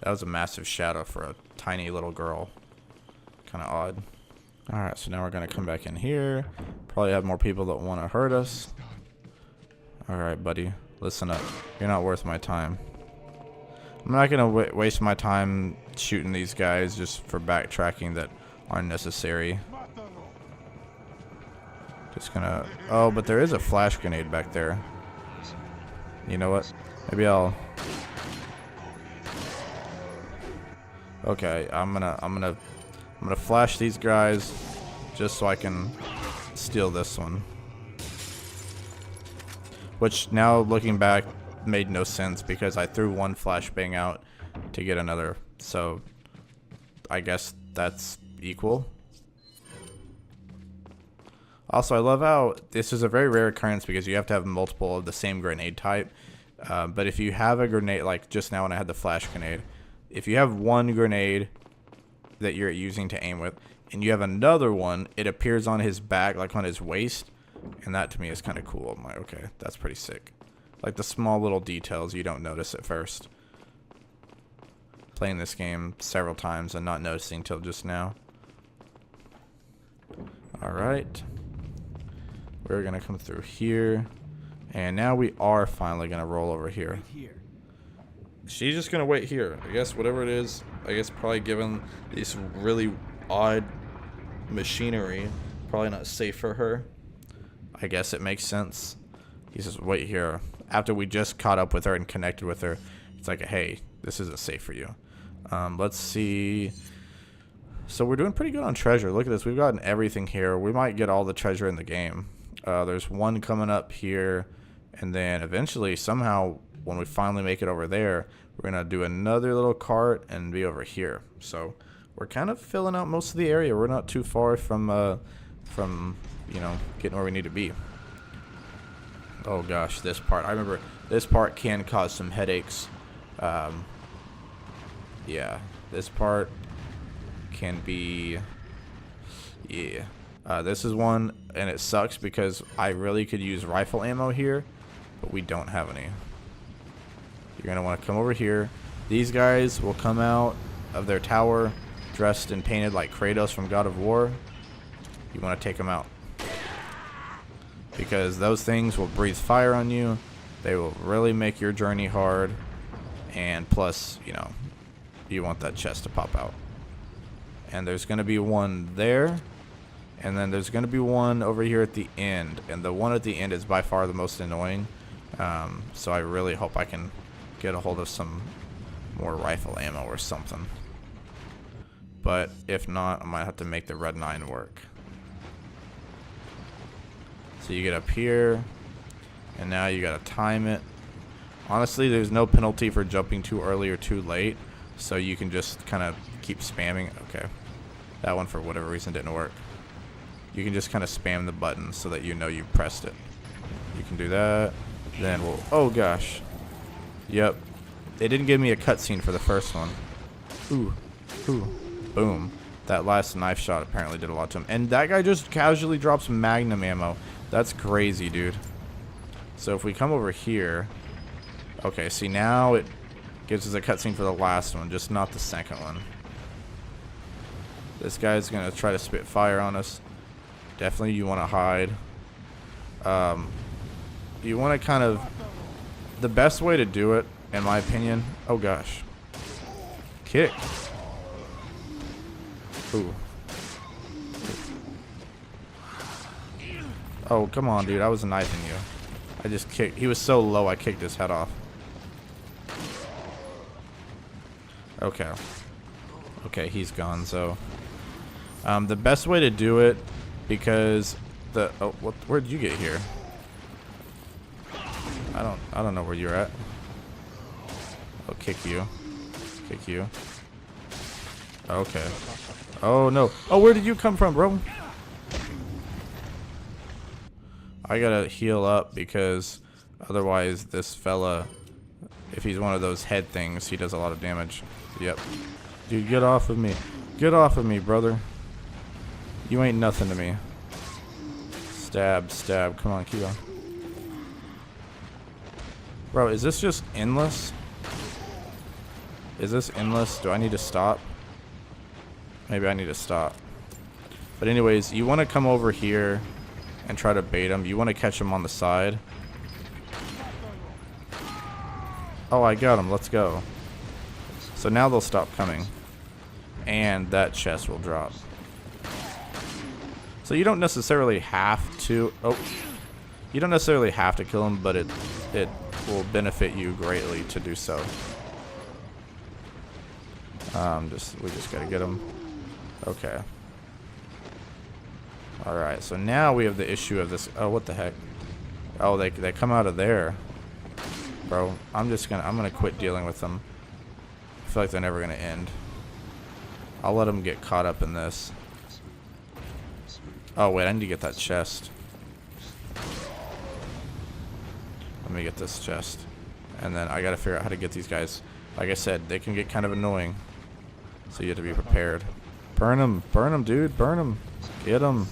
That was a massive shadow for a tiny little girl. Kind of odd. Alright, so now we're going to come back in here. Probably have more people that want to hurt us. Alright, buddy. Listen up. You're not worth my time. I'm not going to waste my time shooting these guys just for backtracking that aren't necessary. Just gonna... Oh, but there is a flash grenade back there. You know what? Maybe I'll... Okay, I'm gonna flash these guys just so I can steal this one. Which now looking back made no sense because I threw one flashbang out to get another. So I guess that's equal. Also, I love how this is a very rare occurrence because you have to have multiple of the same grenade type. But if you have a grenade, like just now when I had the flash grenade, if you have one grenade that you're using to aim with, and you have another one, it appears on his back, like on his waist. And that to me is kind of cool. I'm like, okay, that's pretty sick. Like the small little details you don't notice at first. Playing this game several times and not noticing till just now. Alright. We're going to come through here. And now we are finally going to roll over here. She's just going to wait here. I guess whatever it is, I guess probably given this really odd machinery, probably not safe for her. I guess it makes sense. He says, wait here. After we just caught up with her and connected with her, it's like, hey, this isn't safe for you. Let's see. So we're doing pretty good on treasure. Look at this. We've gotten everything here. We might get all the treasure in the game. There's one coming up here. And then eventually, somehow, when we finally make it over there, we're going to do another little cart and be over here. So we're kind of filling out most of the area. We're not too far from you know, getting where we need to be. Oh gosh, this part. I remember this part can cause some headaches. Yeah, this part can be... Yeah. This is one, and it sucks because I really could use rifle ammo here, but we don't have any. You're going to want to come over here. These guys will come out of their tower dressed and painted like Kratos from God of War. You want to take them out. Because those things will breathe fire on you. They will really make your journey hard. And plus, you know, you want that chest to pop out. And there's going to be one there. And then there's going to be one over here at the end. And the one at the end is by far the most annoying. So I really hope I can get a hold of some more rifle ammo or something. But if not, I might have to make the red 9 work. So you get up here, and now you gotta time it. Honestly, there's no penalty for jumping too early or too late, so you can just kind of keep spamming. Okay, that one for whatever reason didn't work. You can just kind of spam the button so that you know you pressed it. You can do that. Then we'll... Oh gosh. Yep. It didn't give me a cutscene for the first one. Ooh. Ooh. Boom. That last knife shot apparently did a lot to him. And that guy just casually drops magnum ammo. That's crazy, dude. So if we come over here... Okay, see now it Gives us a cutscene for the last one, just not the second one. This guy's gonna try to spit fire on us. Definitely you want to hide. You want to kind of... The best way to do it, in my opinion... Oh gosh. Kick. Ooh. Oh, come on, dude. I was knifing you. I just kicked. He was so low, I kicked his head off. Okay. Okay, he's gone, so... the best way to do it, because the... Oh, where'd you get here? I don't know where you're at. I'll kick you. Kick you. Okay. Oh, no. Oh, where did you come from, bro? I gotta heal up because otherwise this fella, if he's one of those head things, he does a lot of damage. Yep. Dude, get off of me. Get off of me, brother. You ain't nothing to me. Stab, stab. Come on, keep on. Bro, is this just endless? Is this endless? Do I need to stop? Maybe I need to stop. But anyways, you want to come over here and try to bait him. You want to catch him on the side. Oh, I got him. Let's go. So now they'll stop coming. And that chest will drop. So you don't necessarily have to... Oh. You don't necessarily have to kill him, but it will benefit you greatly to do so. We just gotta get him. Okay. Alright, so now we have the issue of this. Oh, what the heck? Oh, they come out of there. Bro, I'm gonna quit dealing with them. I feel like they're never gonna end. I'll let them get caught up in this. Oh, wait, I need to get that chest. Let me get this chest. And then I gotta figure out how to get these guys. Like I said, they can get kind of annoying. So you have to be prepared. Burn them, dude, burn them. Get them.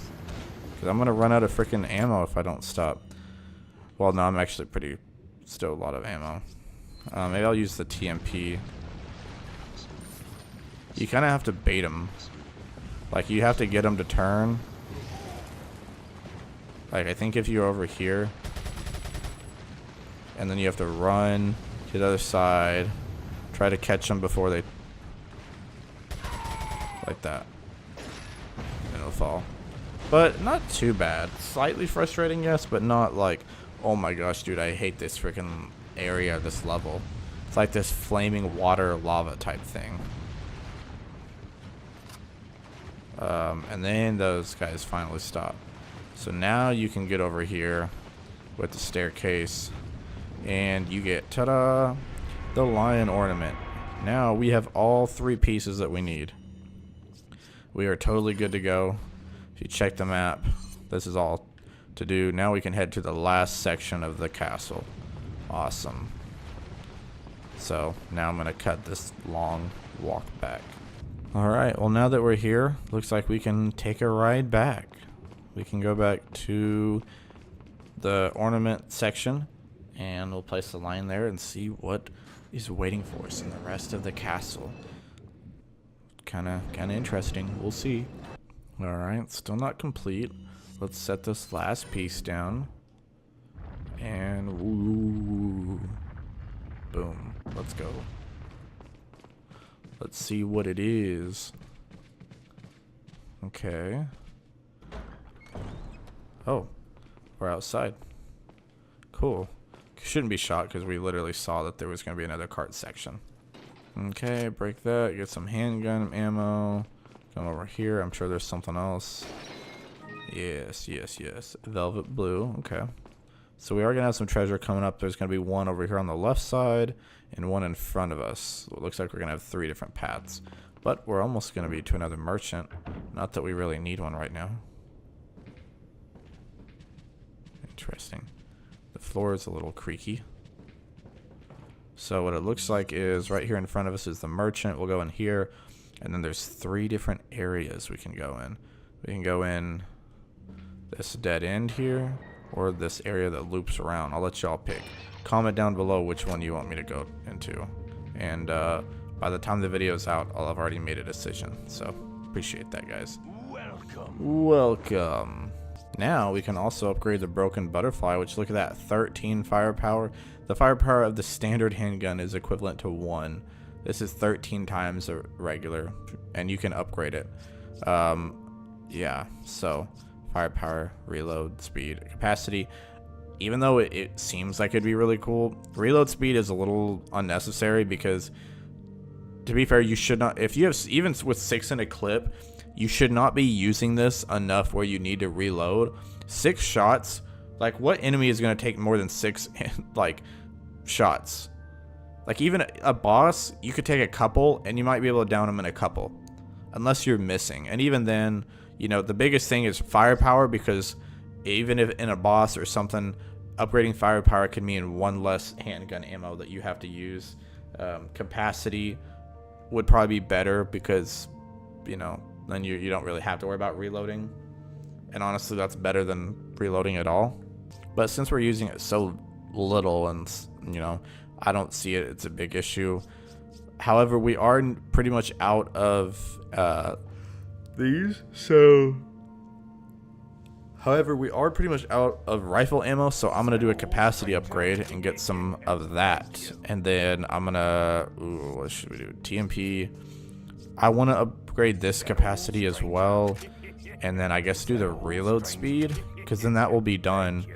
Because I'm gonna run out of freaking ammo if I don't stop. Well, no, I'm actually still a lot of ammo. Maybe I'll use the TMP. You kind of have to bait them. Like, you have to get them to turn. Like, I think if you're over here, and then you have to run to the other side, try to catch them before they... Like that. And it'll fall. But not too bad. Slightly frustrating, yes, but not like, oh my gosh, dude, I hate this freaking area, this level. It's like this flaming water lava type thing. And then those guys finally stop. So now you can get over here with the staircase and you get, ta-da, the lion ornament. Now we have all 3 pieces that we need. We are totally good to go. If you check the map, this is all to do. Now we can head to the last section of the castle. Awesome. So now I'm going to cut this long walk back. Alright, well now that we're here, looks like we can take a ride back. We can go back to the ornament section and we'll place the line there and see what is waiting for us in the rest of the castle. Kinda interesting. We'll see. Alright, still not complete. Let's set this last piece down. And ooh, boom. Let's go. Let's see what it is. Okay. Oh, we're outside. Cool. Shouldn't be shot because we literally saw that there was going to be another cart section. Okay, break that. Get some handgun ammo. Come over here. I'm sure there's something else. Yes. Velvet blue. Okay. So we are going to have some treasure coming up. There's going to be one over here on the left side and one in front of us. So it looks like we're going to have 3 different paths. But we're almost going to be to another merchant. Not that we really need one right now. Interesting. The floor is a little creaky. So what it looks like is right here in front of us is the merchant. We'll go in here. And then there's 3 different areas we can go in. We can go in this dead end here, or this area that loops around. I'll let y'all pick. Comment down below which one you want me to go into. And by the time the video's out, I'll have already made a decision. So appreciate that, guys. Welcome. Now we can also upgrade the broken butterfly, which, look at that, 13 firepower. The firepower of the standard handgun is equivalent to 1. This is 13 times a regular, and you can upgrade it. Yeah, so firepower, reload speed, capacity. Even though it seems like it'd be really cool, reload speed is a little unnecessary because, to be fair, you should not, if you have, even with 6 in a clip, you should not be using this enough where you need to reload. 6 shots, like, what enemy is going to take more than 6 like shots? Like, even a boss, you could take a couple and you might be able to down him in a couple, unless you're missing. And even then, you know, the biggest thing is firepower, because even if in a boss or something, upgrading firepower can mean 1 less handgun ammo that you have to use. Capacity would probably be better because, you know, then you don't really have to worry about reloading. And honestly, that's better than reloading at all. But since we're using it so little, and, you know, I don't see it's a big issue. However, we are pretty much out of these, so... However, we are pretty much out of rifle ammo, so I'm going to do a capacity upgrade and get some of that. And then I'm going to... Ooh, what should we do? TMP. I want to upgrade this capacity as well. And then I guess do the reload speed, because then that will be done.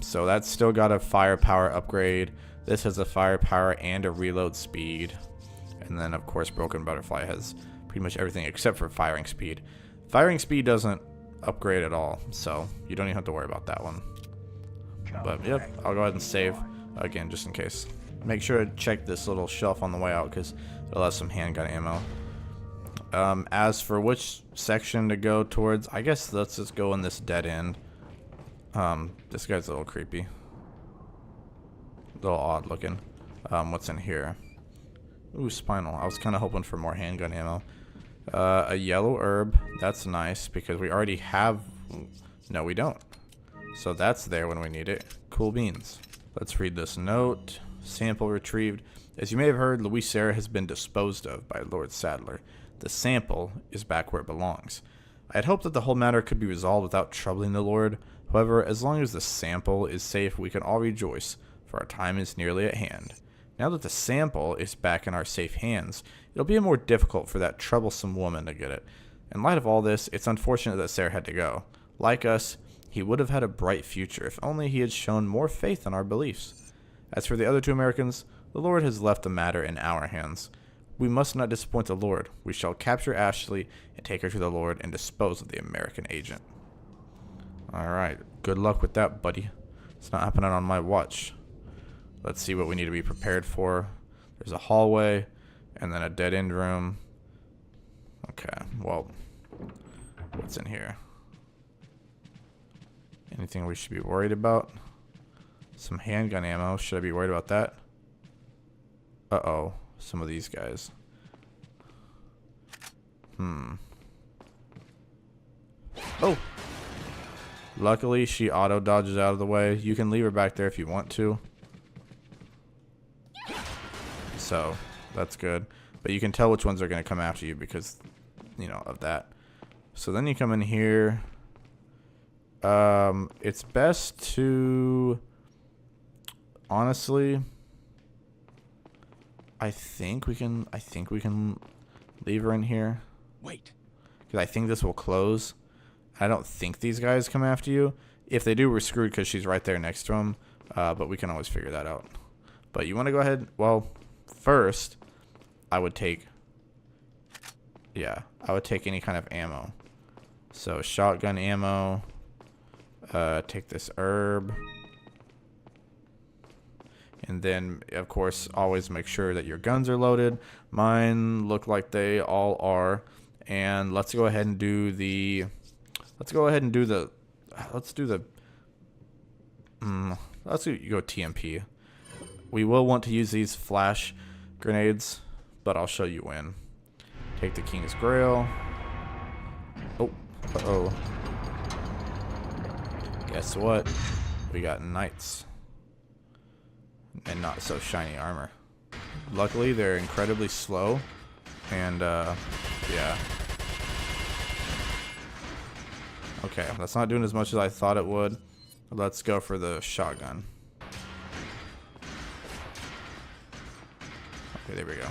So that's still got a firepower upgrade. This has a firepower and a reload speed. And then, of course, Broken Butterfly has pretty much everything except for firing speed. Firing speed doesn't upgrade at all, so you don't even have to worry about that one. But yep, I'll go ahead and save again just in case. Make sure to check this little shelf on the way out because it'll have some handgun ammo. As for which section to go towards, I guess let's just go in this dead end. This guy's a little creepy, a little odd looking. What's in here? Ooh, spinal. I was kind of hoping for more handgun ammo. A yellow herb, that's nice because we already have... No, we don't. So that's there when we need it. Cool beans. Let's read this note. Sample retrieved. As you may have heard, Louis Serra has been disposed of by Lord Sadler. The sample is back where it belongs. I had hoped that the whole matter could be resolved without troubling the Lord. However, as long as the sample is safe, we can all rejoice, for our time is nearly at hand. Now that the sample is back in our safe hands, it'll be more difficult for that troublesome woman to get it. In light of all this, it's unfortunate that Sarah had to go. Like us, he would have had a bright future if only he had shown more faith in our beliefs. As for the other 2 Americans, the Lord has left the matter in our hands. We must not disappoint the Lord. We shall capture Ashley and take her to the Lord and dispose of the American agent. Alright, good luck with that, buddy. It's not happening on my watch. Let's see what we need to be prepared for. There's a hallway, and then a dead-end room. Okay, well, what's in here? Anything we should be worried about? Some handgun ammo. Should I be worried about that? Uh-oh, some of these guys. Oh! Luckily, she auto-dodges out of the way. You can leave her back there if you want to. So that's good, but you can tell which ones are going to come after you because, you know, of that. So then you come in here. It's best to, honestly, I think we can leave her in here. Wait. Because I think this will close. I don't think these guys come after you. If they do, we're screwed because she's right there next to them. But we can always figure that out. But you want to go ahead, well, first, I would take any kind of ammo. So shotgun ammo. Take this herb. And then, of course, always make sure that your guns are loaded. Mine look like they all are. And let's go ahead and do the... Let's go TMP. We will want to use these flash grenades, but I'll show you when. Take the King's Grail. Oh, uh-oh. Guess what? We got knights. And not so shiny armor. Luckily, they're incredibly slow. And, yeah. Okay, that's not doing as much as I thought it would. Let's go for the shotgun. Okay, there we go.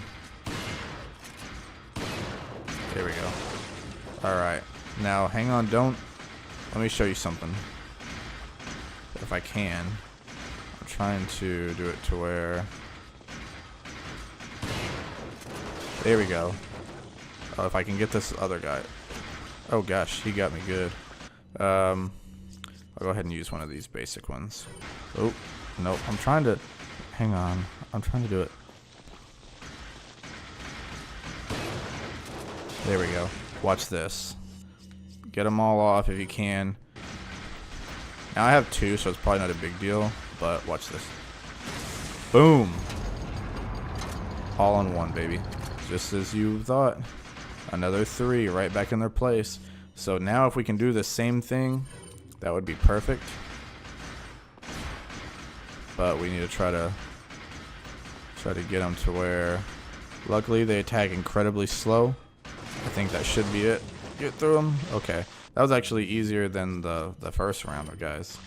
There we go. Alright. Now, hang on, don't... Let me show you something. If I can. I'm trying to do it to where... There we go. Oh, if I can get this other guy. Oh gosh, he got me good. I'll go ahead and use one of these basic ones. Oh, nope. I'm trying to... Hang on. I'm trying to do it. There we go. Watch this. Get them all off if you can. Now I have 2, so it's probably not a big deal, but watch this. Boom! All on 1, baby. Just as you thought. Another 3 right back in their place. So now if we can do the same thing, that would be perfect. But we need to try to get them to where... Luckily, they attack incredibly slow. I think that should be it. Get through them. Okay. That was actually easier than the first round, guys.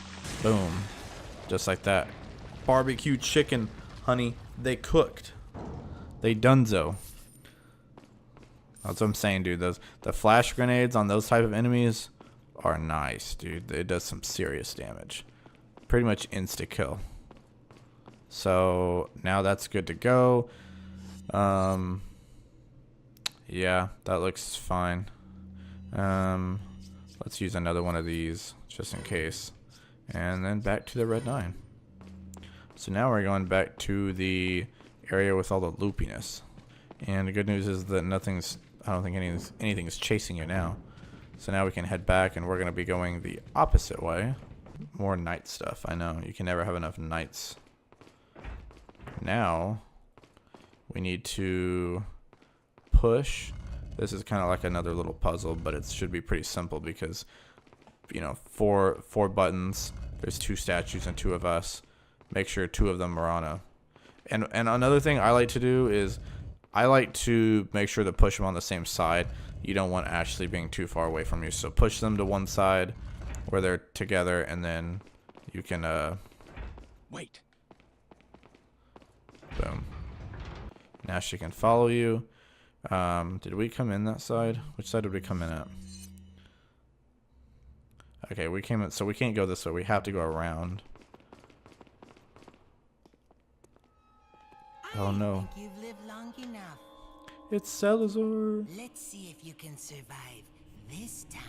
Boom. Just like that. Barbecue chicken, honey. They cooked. They donezo. That's what I'm saying, dude. The flash grenades on those type of enemies are nice, dude. It does some serious damage. Pretty much insta kill. So now that's good to go. Yeah, that looks fine. Let's use another one of these just in case. And then back to the red 9. So now we're going back to the area with all the loopiness. And the good news is that I don't think anything's chasing you now. So now we can head back, and we're going to be going the opposite way. More night stuff. I know, you can never have enough nights. Now, we need to push. This is kind of like another little puzzle, but it should be pretty simple because, you know, four buttons. There's 2 statues and 2 of us. Make sure 2 of them are on a... And another thing I like to do is I like to make sure to push them on the same side. You don't want Ashley being too far away from you, so push them to one side where they're together, and then you can Wait. Boom. Now she can follow you. Did we come in that side? Which side did we come in at? Okay, we came in, so we can't go this way. We have to go around. Oh no. You've lived long enough. It's Salazar. Let's see if you can survive this time.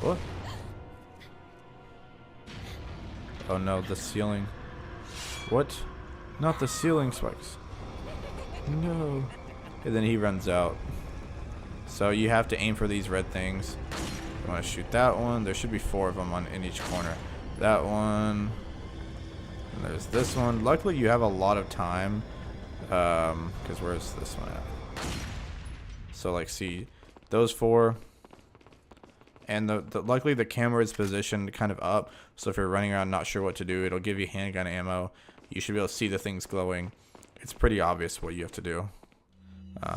What? Oh no, the ceiling. What? Not the ceiling spikes. No. And then he runs out. So you have to aim for these red things. You want to shoot that one. There should be 4 of them in each corner. That one. And there's this one. Luckily you have a lot of time. Because where's this one at? So like see those 4. And luckily the camera is positioned kind of up. So if you're running around not sure what to do, it'll give you handgun ammo. You should be able to see the things glowing. It's pretty obvious what you have to do.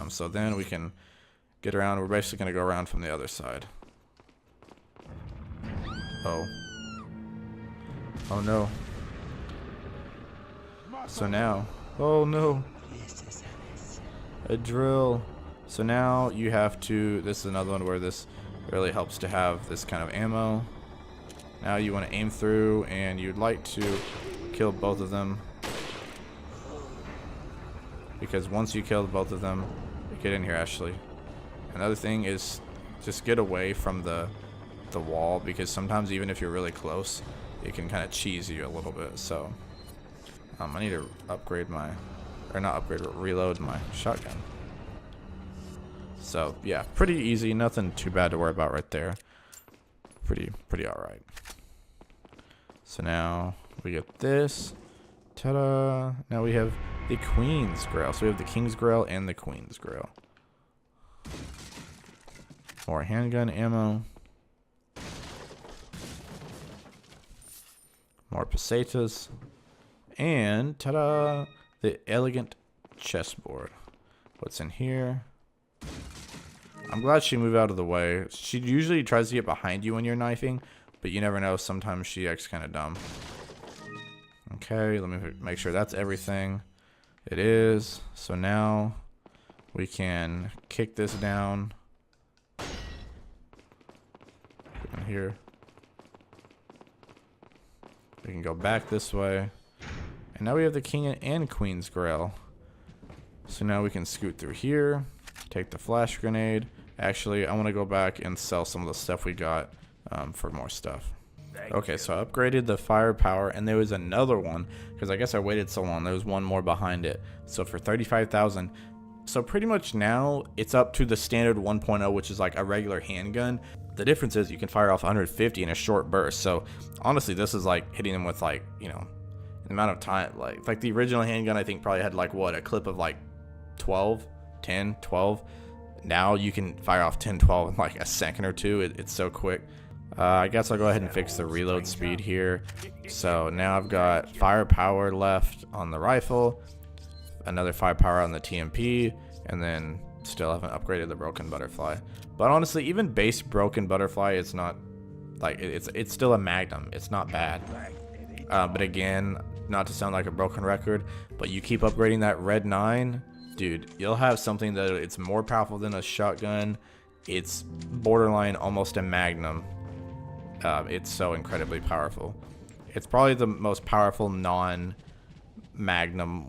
So then we can get around. We're basically going to go around from the other side. Oh. Oh no. So now. Oh no. A drill. So now you have to. This is another one where this really helps to have this kind of ammo. Now you want to aim through, and you'd like to kill both of them. Because once you kill both of them, get in here, Ashley. Another thing is just get away from the wall, because sometimes even if you're really close, it can kind of cheese you a little bit. So I need to upgrade my, or not upgrade, but reload my shotgun. So yeah, pretty easy, nothing too bad to worry about right there. Pretty all right. So now we get this. Ta-da! Now we have the Queen's Grail. So we have the King's Grail and the Queen's Grail. More handgun ammo. More pesetas. And ta-da! The elegant chessboard. What's in here? I'm glad she moved out of the way. She usually tries to get behind you when you're knifing, but you never know. Sometimes she acts kind of dumb. Okay, let me make sure that's everything. It is. So now we can kick this down. In here. We can go back this way. And now we have the king and queen's grail. So now we can scoot through here. Take the flash grenade. Actually, I want to go back and sell some of the stuff we got for more stuff. Okay, so I upgraded the firepower, and there was another one because I guess I waited so long. There was one more behind it. So for 35,000. So pretty much now it's up to the standard 1.0, which is like a regular handgun. The difference is you can fire off 150 in a short burst. So honestly, this is like hitting them with like, you know, the amount of time. Like the original handgun, I think probably had like what, a clip of like 12, 10, 12. Now you can fire off 10, 12 in like a second or two. It's so quick. I guess I'll go ahead and fix the reload speed here. So now I've got firepower left on the rifle, another firepower on the TMP, and then still haven't upgraded the broken butterfly. But honestly, even base broken butterfly, it's not like it's still a magnum. It's not bad. But again, not to sound like a broken record, but you keep upgrading that red 9, dude, you'll have something that it's more powerful than a shotgun. It's borderline almost a magnum. It's so incredibly powerful. It's probably the most powerful non-magnum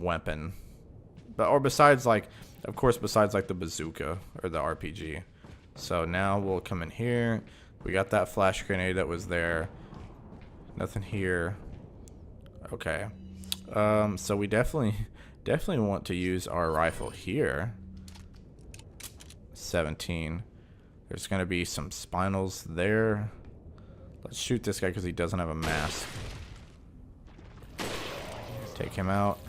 weapon, or besides like, of course, besides like the bazooka or the RPG. So now we'll come in here. We got that flash grenade that was there. Nothing here. Okay. So we definitely want to use our rifle here. 17. There's gonna be some spinals there. Let's shoot this guy because he doesn't have a mask. Take him out.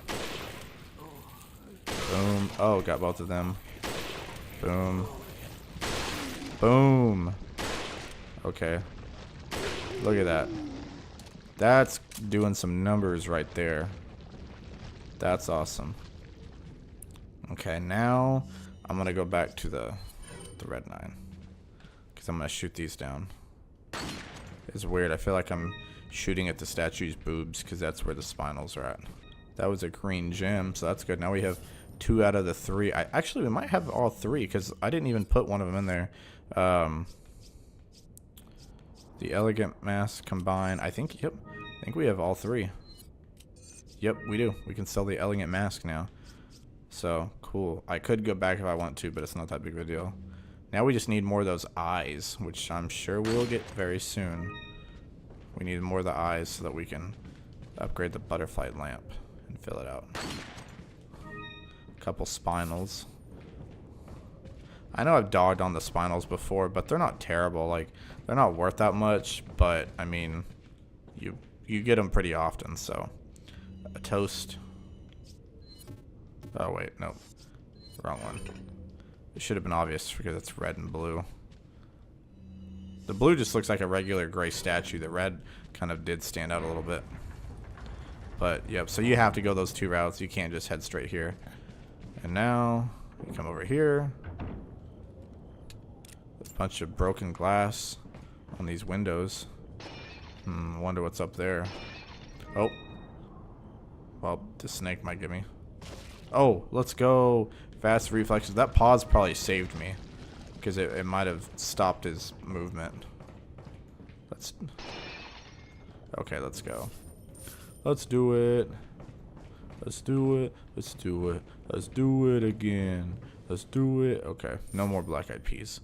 Boom. Oh, got both of them. Boom. Boom. Okay. Look at that. That's doing some numbers right there. That's awesome. Okay, now I'm going to go back to the red 9. Because I'm going to shoot these down. It's weird. I feel like I'm shooting at the statue's boobs because that's where the spinals are at. That was a green gem, so that's good. Now we have 2 out of the 3. Actually, we might have all 3 because I didn't even put one of them in there. The elegant mask combined. I think, yep. I think we have all 3. Yep, we do. We can sell the elegant mask now. So, cool. I could go back if I want to, but it's not that big of a deal. Now we just need more of those eyes, which I'm sure we'll get very soon. We need more of the eyes so that we can upgrade the butterfly lamp and fill it out. A couple spinals. I know I've dogged on the spinals before, but they're not terrible. Like, they're not worth that much, but I mean, you get them pretty often. So, a toast. Oh wait, no, wrong one. It should have been obvious because it's red and blue. The blue just looks like a regular gray statue. The red kind of did stand out a little bit. But, yep, so you have to go those 2 routes. You can't just head straight here. And now, we come over here. A bunch of broken glass on these windows. Wonder what's up there. Oh. Well, the snake might get me. Oh, let's go. Fast reflexes. That pause probably saved me because it might have stopped his movement. Okay, let's go. Let's do it. Let's do it. Let's do it. Let's do it again. Let's do it. Okay, no more black eyed peas.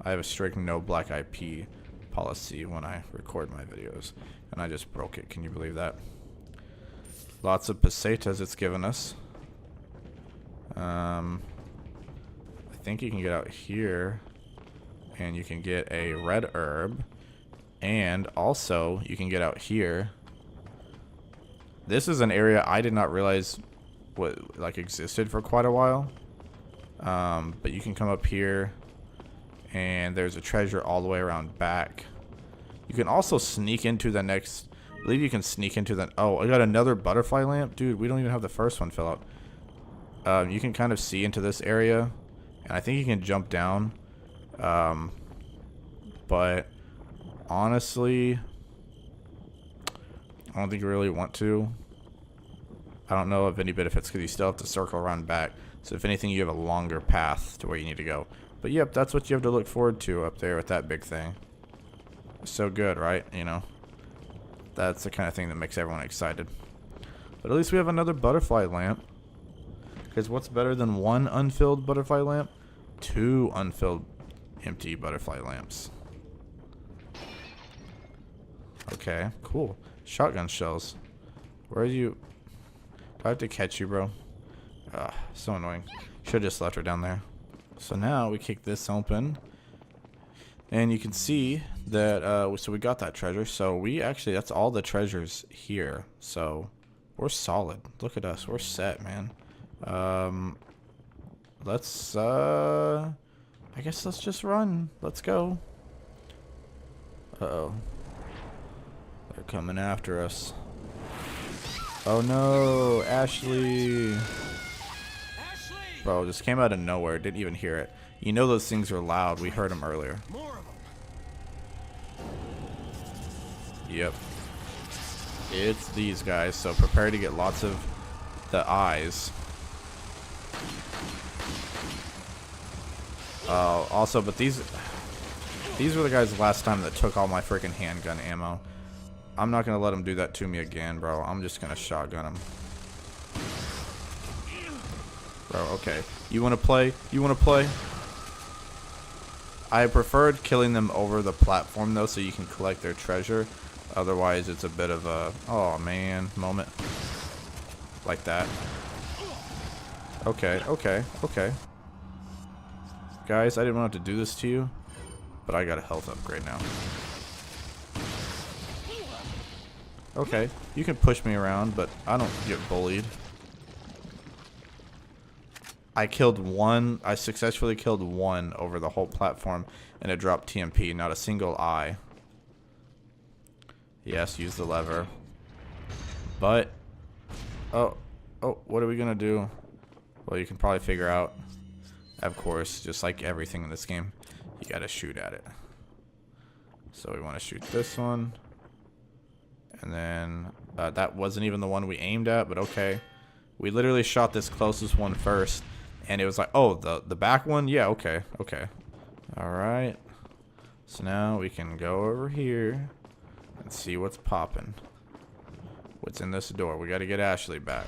I have a strict no black eyed pea policy when I record my videos, and I just broke it. Can you believe that? Lots of pesetas it's given us. I think you can get out here and you can get a red herb, and also you can get out here. This is an area I did not realize what like existed for quite a while, but you can come up here and there's a treasure all the way around back. You can also sneak into the next I believe you can sneak into that. Oh, I got another butterfly lamp. Dude, we don't even have the first one fill out. You can kind of see into this area. And I think you can jump down. But honestly, I don't think you really want to. I don't know of any benefits because you still have to circle around back. So if anything, you have a longer path to where you need to go. But yep, that's what you have to look forward to up there with that big thing. So good, right? You know, that's the kind of thing that makes everyone excited. But at least we have another butterfly lamp. Because what's better than one unfilled butterfly lamp? Two unfilled empty butterfly lamps. Okay, cool. Shotgun shells. Where are you? Do I have to catch you, bro? So annoying. Should've just left her down there. So now we kick this open. And you can see that, so we got that treasure. So we actually, that's all the treasures here. So we're solid. Look at us. We're set, man. Let's, I guess let's just run. Let's go. Uh-oh. They're coming after us. Oh no, Ashley. Bro, just came out of nowhere. Didn't even hear it. You know those things are loud. We heard them earlier. More of them. Yep. It's these guys, so prepare to get lots of the eyes. Also, but these were the guys last time that took all my freaking handgun ammo. I'm not gonna let them do that to me again, bro. I'm just gonna shotgun them. Bro, okay. You wanna play? You wanna play? I preferred killing them over the platform, though, so you can collect their treasure. Otherwise, it's a bit of a, oh, man, moment. Like that. Okay, okay, okay. Guys, I didn't want to have to do this to you, but I got a health upgrade now. Okay, you can push me around, but I don't get bullied. I killed one. I successfully killed one over the whole platform, and it dropped TMP, not a single eye. Yes, use the lever. But, oh, what are we gonna do? Well, you can probably figure out. Of course, just like everything in this game, you gotta shoot at it. So we want to shoot this one. And then, that wasn't even the one we aimed at, but okay. We literally shot this closest one first. And it was like, oh, the back one? Yeah, okay, okay. Alright. So now we can go over here and see what's popping. What's in this door? We gotta get Ashley back.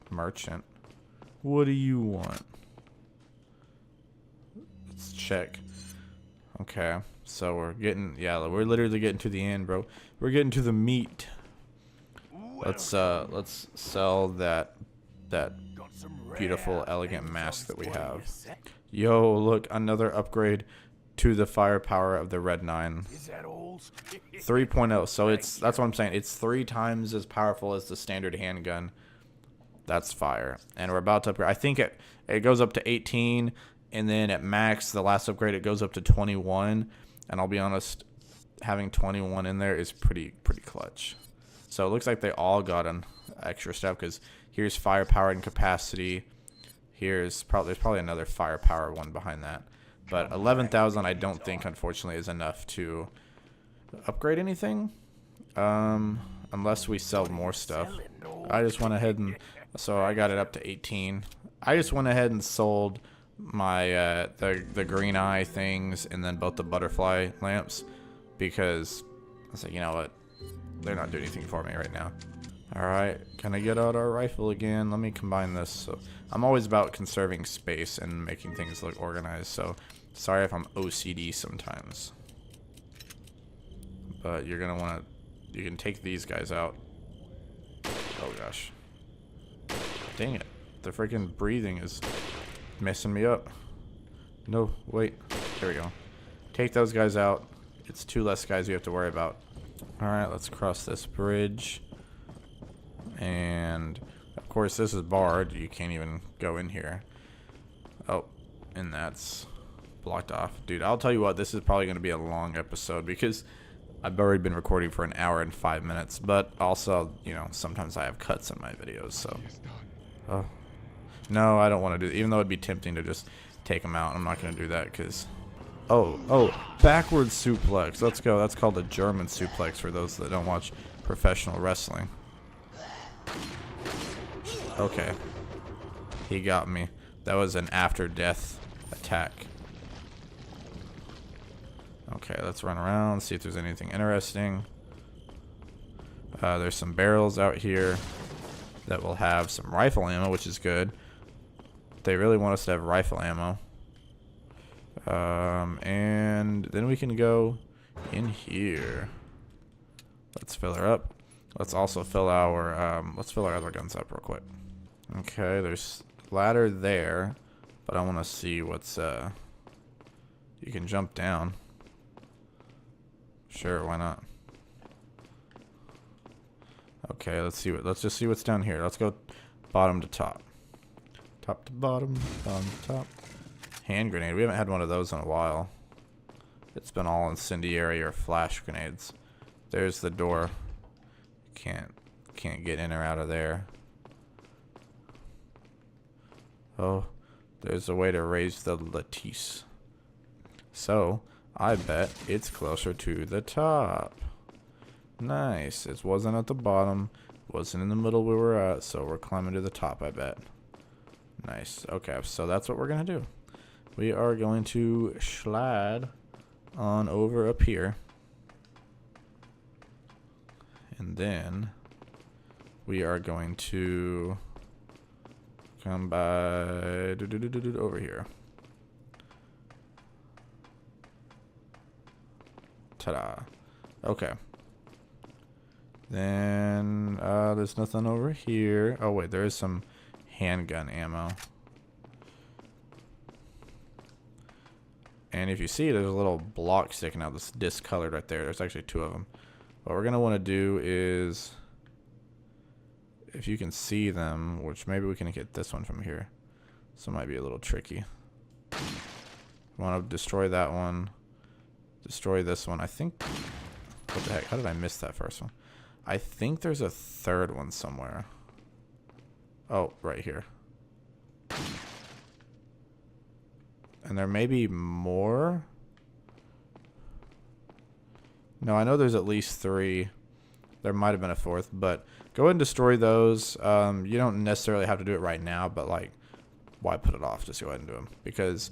Merchant. What do you want? Let's check. Okay. So we're getting, yeah, we're literally getting to the end, bro. We're getting to the meat. Let's sell that beautiful, elegant mask that we have. Yo, look, another upgrade to the firepower of the Red 9. 3.0. So that's what I'm saying. It's 3 times as powerful as the standard handgun. That's fire. And we're about to upgrade. I think it goes up to 18, and then at max, the last upgrade, it goes up to 21. And I'll be honest, having 21 in there is pretty clutch. So it looks like they all got an extra stuff, because here's firepower and capacity. There's probably another firepower one behind that. But 11,000 I don't think, unfortunately, is enough to upgrade anything. Unless we sell more stuff. I just went ahead and, so I got it up to 18. I just went ahead and sold my the green eye things and then both the butterfly lamps, because I was like, you know what? They're not doing anything for me right now. Alright, can I get out our rifle again? Let me combine this. So I'm always about conserving space and making things look organized, so sorry if I'm OCD sometimes. But you're gonna want to, you can take these guys out. Oh gosh. Dang it. The freaking breathing is messing me up. No, wait. There we go. Take those guys out. It's 2 less guys you have to worry about. Alright, let's cross this bridge. And, of course, this is barred. You can't even go in here. Oh, and that's blocked off. Dude, I'll tell you what, this is probably going to be a long episode because I've already been recording for an hour and 5 minutes. But also, you know, sometimes I have cuts in my videos, so. Oh. No, I don't want to do it. Even though it'd be tempting to just take them out. I'm not going to do that because... Oh, backwards suplex. Let's go. That's called a German suplex for those that don't watch professional wrestling. Okay. He got me. That was an after-death attack. Okay, let's run around, see if there's anything interesting. There's some barrels out here that will have some rifle ammo, which is good. They really want us to have rifle ammo. And then we can go in here. Let's fill her up. Let's also fill our other guns up real quick. Okay, there's ladder there, but I want to see what's you can jump down. Sure, why not? Okay, let's just see what's down here. Let's go bottom to top. Top to bottom, bottom to top. Hand grenade. We haven't had one of those in a while. It's been all incendiary or flash grenades. There's the door. Can't get in or out of there. Oh, there's a way to raise the lattice. So, I bet it's closer to the top. Nice. It wasn't at the bottom. Wasn't in the middle we were at, so we're climbing to the top, I bet. Nice. Okay, so that's what we're going to do. We are going to slide on over up here. And then we are going to come by over here. Ta-da. Okay. Then there's nothing over here. Oh wait, there is some handgun ammo. And if you see, there's a little block sticking out that's discolored right there. There's actually 2 of them. What we're going to want to do is, if you can see them, which maybe we can get this one from here. So it might be a little tricky. We want to destroy that one. Destroy this one. I think, what the heck? How did I miss that first one? I think there's a third one somewhere. Oh, right here. And there may be more. No, I know there's at least 3. There might have been a 4th, but go ahead and destroy those. You don't necessarily have to do it right now, but like, why put it off? Just go ahead and do them, because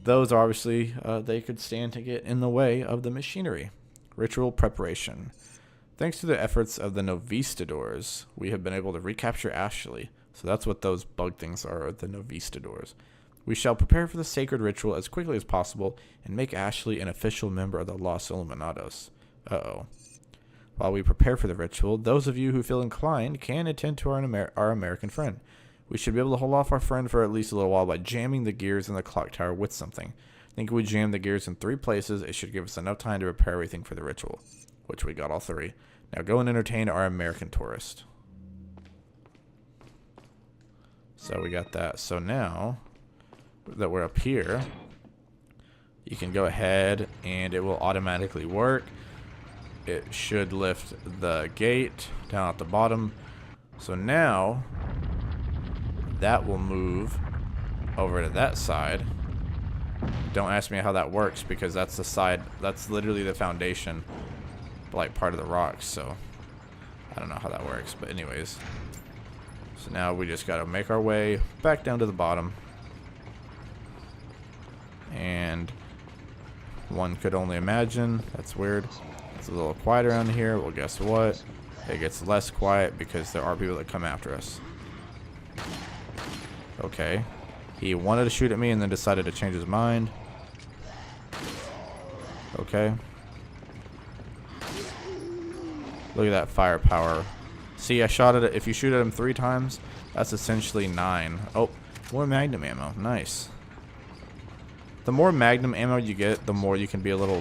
those obviously they could stand to get in the way of the machinery. Ritual preparation. Thanks to the efforts of the Novistadors, we have been able to recapture Ashley. So that's what those bug things are, the Novistadors. We shall prepare for the sacred ritual as quickly as possible and make Ashley an official member of the Los Illuminados. Uh-oh. While we prepare for the ritual, those of you who feel inclined can attend to our American friend. We should be able to hold off our friend for at least a little while by jamming the gears in the clock tower with something. I think if we jam the gears in 3 places, it should give us enough time to prepare everything for the ritual, which we got all 3. Now go and entertain our American tourist. So we got that. So now that we're up here, you can go ahead and it will automatically work. It should lift the gate down at the bottom. So now that will move over to that side. Don't ask me how that works, because that's the side, that's literally the foundation, like part of the rocks, so I don't know how that works, but anyways. So now we just gotta make our way back down to the bottom. And one could only imagine, that's weird, it's a little quiet around here. Well, guess what? It gets less quiet because there are people that come after us. Okay. He wanted to shoot at me and then decided to change his mind. Okay. Look at that firepower. See, I shot at it. If you shoot at him 3 times, that's essentially 9. Oh, more magnum ammo. Nice. The more magnum ammo you get, the more you can be a little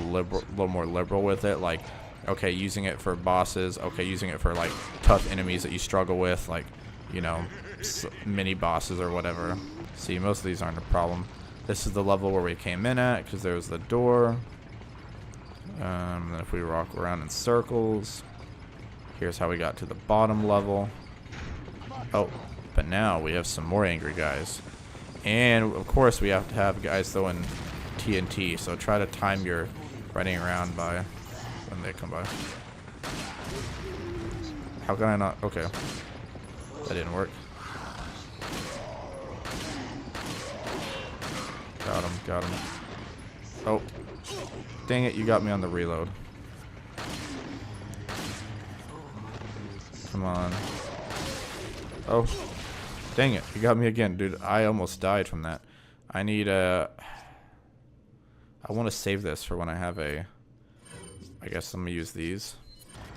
more liberal with it. Like, okay, using it for bosses. Okay, using it for like tough enemies that you struggle with, like, you know, mini bosses or whatever. See, most of these aren't a problem. This is the level where we came in at, because there's the door. Then if we walk around in circles, here's how we got to the bottom level. Oh, but now we have some more angry guys. And, of course, we have to have guys throwing TNT, so try to time your running around by when they come by. How can I not? Okay. That didn't work. Got him, got him. Oh. Dang it, you got me on the reload. Come on. Oh. Dang it, you got me again, dude. I almost died from that. I need a... I want to save this for when I have a... I guess I'm going to use these.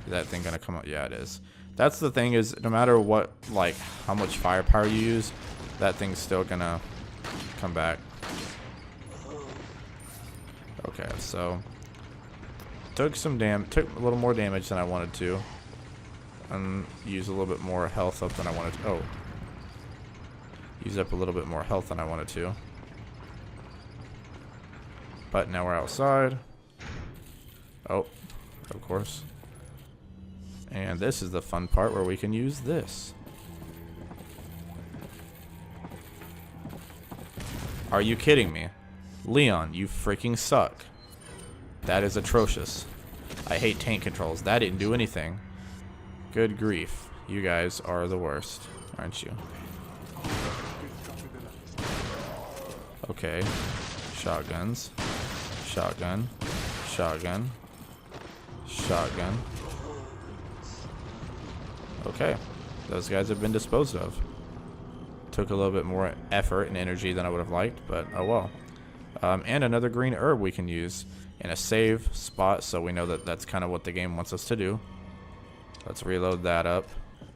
Is that thing going to come up? Yeah, it is. That's the thing is, no matter what, like, how much firepower you use, that thing's still going to come back. Okay, so... Took a little more damage than I wanted to. And used a little bit more health up than I wanted to. Oh. Used up a little bit more health than I wanted to. But now we're outside. Oh, of course. And this is the fun part where we can use this. Are you kidding me? Leon, you freaking suck. That is atrocious. I hate tank controls. That didn't do anything. Good grief. You guys are the worst, aren't you? Okay. Shotguns. Shotgun. Shotgun. Shotgun. Okay. Those guys have been disposed of. Took a little bit more effort and energy than I would have liked, but oh well. And another green herb we can use in a save spot, so we know that that's kind of what the game wants us to do. Let's reload that up.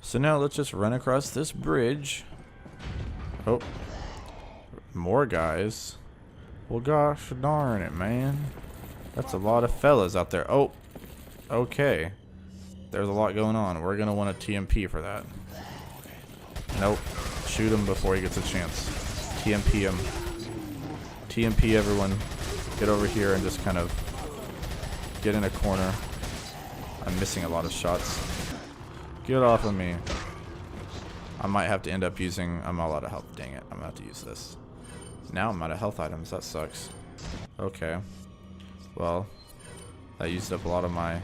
So now let's just run across this bridge. Oh. More guys. Well, gosh darn it, man. That's a lot of fellas out there. Oh. Okay. There's a lot going on. We're going to want a TMP for that. Nope. Shoot him before he gets a chance. TMP him. TMP everyone. Get over here and just kind of get in a corner. I'm missing a lot of shots. Get off of me. I might have to end up using... I'm all out of health. Dang it. I'm about to use this. Now I'm out of health items. That sucks. Okay. Well, I used up a lot of my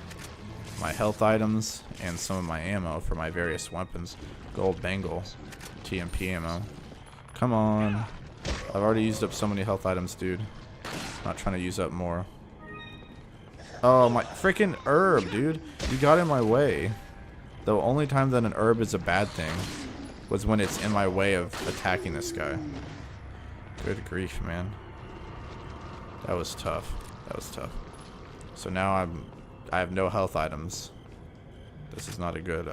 health items and some of my ammo for my various weapons. Gold bangle. TMP ammo. Come on. I've already used up so many health items, dude. I'm not trying to use up more. Oh, my freaking herb, dude. You got in my way. The only time that an herb is a bad thing was when it's in my way of attacking this guy. Good grief, man. That was tough. That was tough. So now I have no health items. This is not a good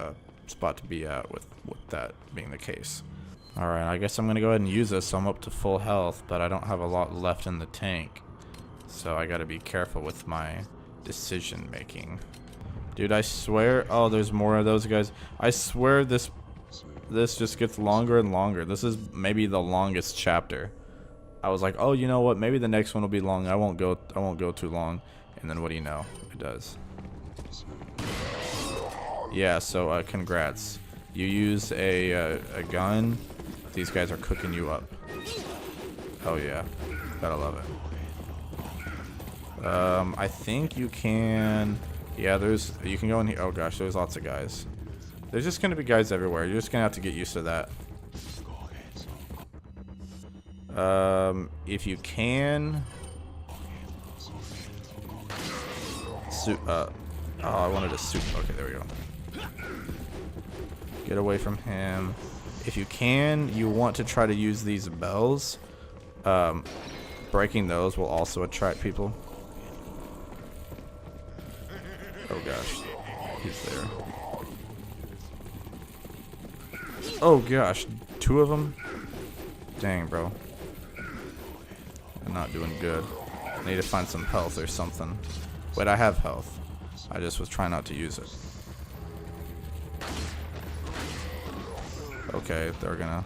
spot to be at with that being the case. Alright, I guess I'm going to go ahead and use this so I'm up to full health, but I don't have a lot left in the tank. So I got to be careful with my decision making. Dude, I swear... Oh, there's more of those guys. I swear this just gets longer and longer. This is maybe the longest chapter. I was like, oh, you know what? Maybe the next one will be long. I won't go too long. And then what do you know? It does. Yeah, so congrats. You use a gun. These guys are cooking you up. Oh yeah. Gotta love it. I think you can... Yeah, you can go in here. Oh gosh, there's lots of guys. There's just gonna be guys everywhere. You're just gonna have to get used to that. If you can... oh, I wanted a suit. Okay, there we go. Get away from him. If you can, you want to try to use these bells. Breaking those will also attract people. Oh gosh, he's there. Oh gosh, 2 of them? Dang, bro. I'm not doing good. I need to find some health or something. Wait, I have health. I just was trying not to use it. Okay, they're gonna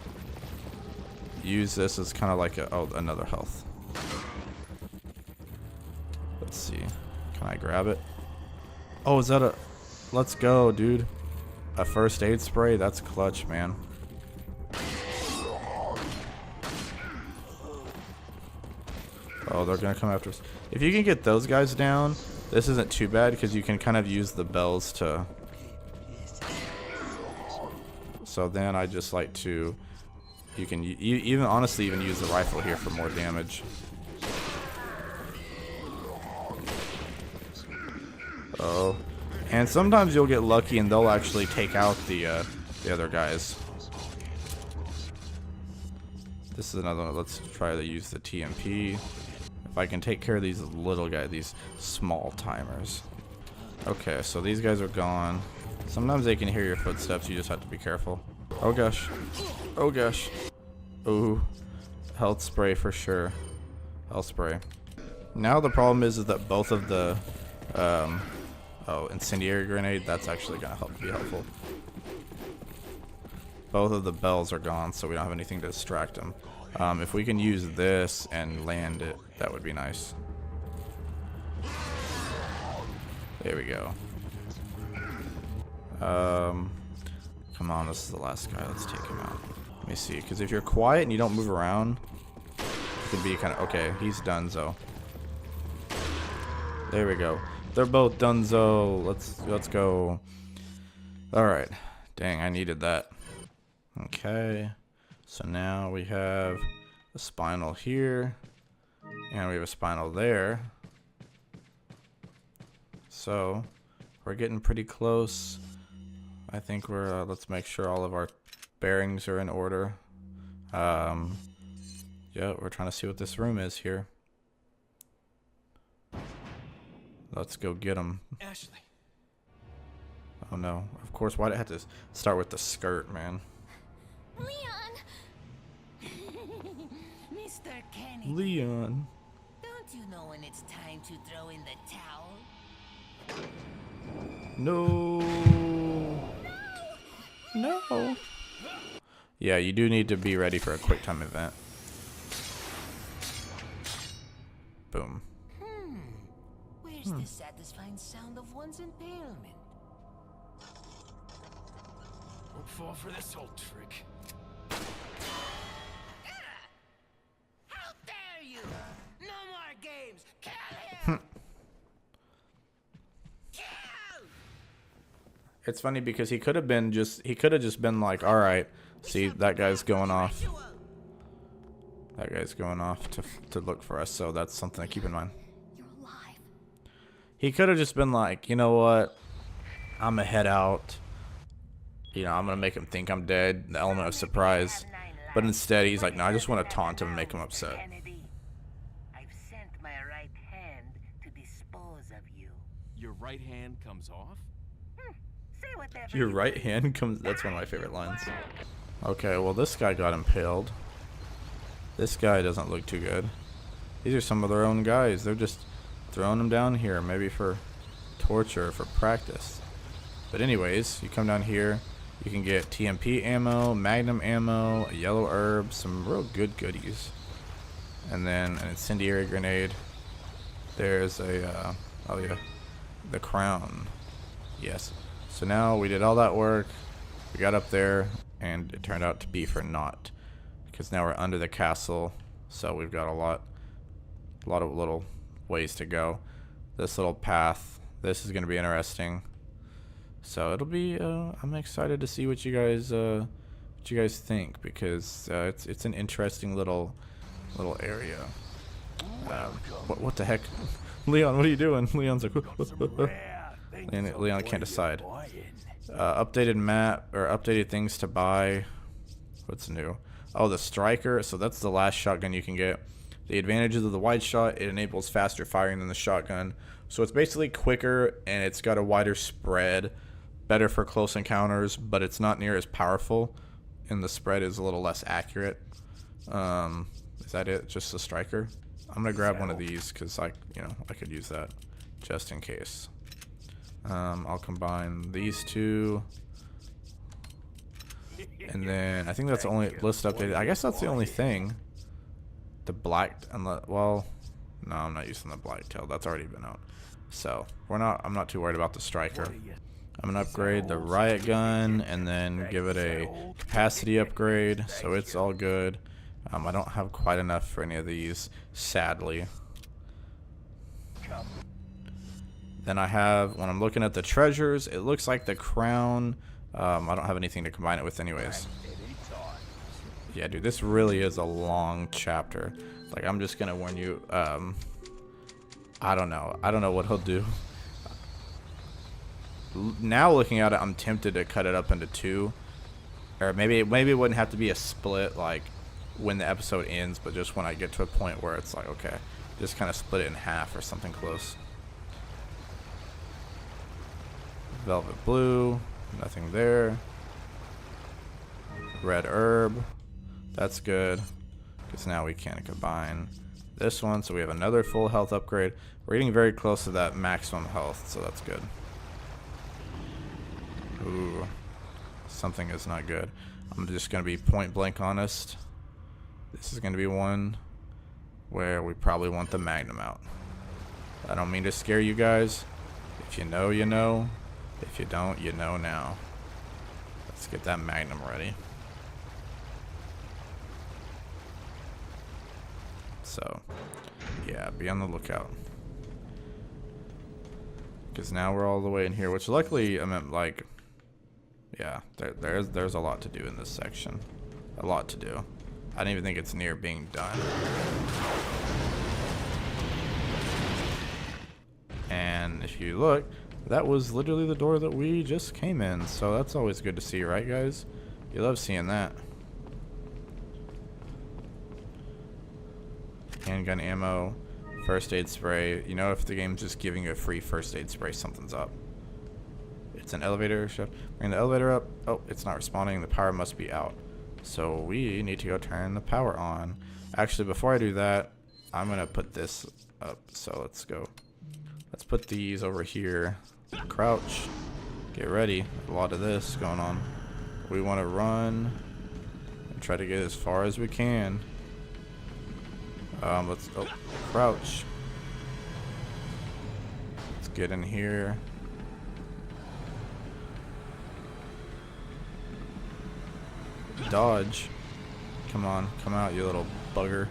use this as kind of like another health. Let's see. Can I grab it? Oh, is that a... Let's go, dude. A first aid spray? That's clutch, man. Oh, they're gonna come after us. If you can get those guys down, this isn't too bad because you can kind of use the bells to... So then I just like to... You can even honestly even use the rifle here for more damage. Oh, and sometimes you'll get lucky and they'll actually take out the other guys. This is another one. Let's try to use the TMP. If I can take care of these little guys, these small timers. Okay, so these guys are gone. Sometimes they can hear your footsteps. You just have to be careful. Oh gosh. Oh gosh. Ooh. Health spray for sure. Health spray. Now the problem is that both of the oh, incendiary grenade, that's actually gonna be helpful. Both of the bells are gone, so we don't have anything to distract them. If we can use this and land it, that would be nice. There we go. Come on, this is the last guy. Let's take him out. Let me see, because if you're quiet and you don't move around, it can be kind of... Okay, he's donezo. There we go. They're both donezo. Let's go. All right. Dang, I needed that. Okay. So now we have a spinal here, and we have a spinal there. So we're getting pretty close. I think we're, let's make sure all of our bearings are in order. Yeah, we're trying to see what this room is here. Let's go get him. Ashley. Oh no. Of course, why'd it have to start with the skirt, man? Leon! Mr. Kennedy, Leon. don't you know when it's time to throw in the towel? No. No. Yeah, you do need to be ready for a quick time event. Boom. Where's the satisfying sound of one's impalement? Don't fall for this old trick. How dare you! No more games! Kill him! Kill! It's funny because he could have just been like, all right, see, that guy's going off. That guy's going off to look for us, so that's something to keep in mind. You're alive. He could have just been like, you know what? I'm gonna head out. You know, I'm gonna make him think I'm dead. The element of surprise. But instead, he's like, no, I just want to taunt him and make him upset. Kennedy, I've sent my right hand to dispose of you. Your right hand comes off? Say whatever Your you right please. hand comes. That's one of my favorite lines. Okay, well, this guy got impaled. This guy doesn't look too good. These are some of their own guys. They're just throwing them down here, maybe for torture, for practice. But anyways, you come down here, you can get TMP ammo, magnum ammo, a yellow herb, some real good goodies. And then an incendiary grenade. There's a, oh yeah, the crown. Yes. So now we did all that work, we got up there, and it turned out to be for naught. Because now we're under the castle, so we've got a lot of little ways to go. This little path, this is going to be interesting. So it'll be, I'm excited to see what you guys think, because it's an interesting little area. What the heck? Leon, what are you doing? Leon's like, Leon can't decide. Updated map, or updated things to buy. What's new? Oh, the striker. So that's the last shotgun you can get. The advantages of the wide shot, it enables faster firing than the shotgun. So it's basically quicker, and it's got a wider spread. Better for close encounters, but it's not near as powerful, and the spread is a little less accurate. Is that it? Just the striker? I'm gonna grab one of these because I could use that just in case. I'll combine these two, and then I think that's the only list updated. I guess that's the only thing. The black, well, No, I'm not using the blacktail. That's already been out. So I'm not too worried about the striker. I'm gonna upgrade the riot gun and then give it a capacity upgrade, so it's all good. I don't have quite enough for any of these, sadly. Then I have, when I'm looking at the treasures, it looks like the crown. I don't have anything to combine it with anyways. Yeah, dude, this really is a long chapter. Like, I'm just gonna warn you, I don't know what he'll do. Now looking at it, I'm tempted to cut it up into 2, or maybe it wouldn't have to be a split like when the episode ends, but just when I get to a point where it's like, okay, just kind of split it in half or something close. Velvet blue, nothing there. Red herb, that's good, because now we can combine this one, so we have another full health upgrade. We're getting very close to that maximum health, so that's good. Ooh, something is not good. I'm just gonna be point blank honest. This is gonna be one where we probably want the magnum out. I don't mean to scare you guys. If you know, you know. If you don't, you know now. Let's get that magnum ready. So, yeah, be on the lookout. Because now we're all the way in here, which luckily, I meant like, yeah, there's a lot to do in this section. A lot to do. I don't even think it's near being done. And if you look, that was literally the door that we just came in. So that's always good to see, right, guys? You love seeing that. Handgun ammo, first aid spray. You know, if the game's just giving you a free first aid spray, something's up. It's an elevator shift. Bring the elevator up. Oh, it's not responding. The power must be out. So we need to go turn the power on. Actually, before I do that, I'm gonna put this up. So let's go. Let's put these over here. Crouch. Get ready. A lot of this going on. We want to run and try to get as far as we can. Let's crouch. Let's get in here. Dodge. Come on, come out, you little bugger.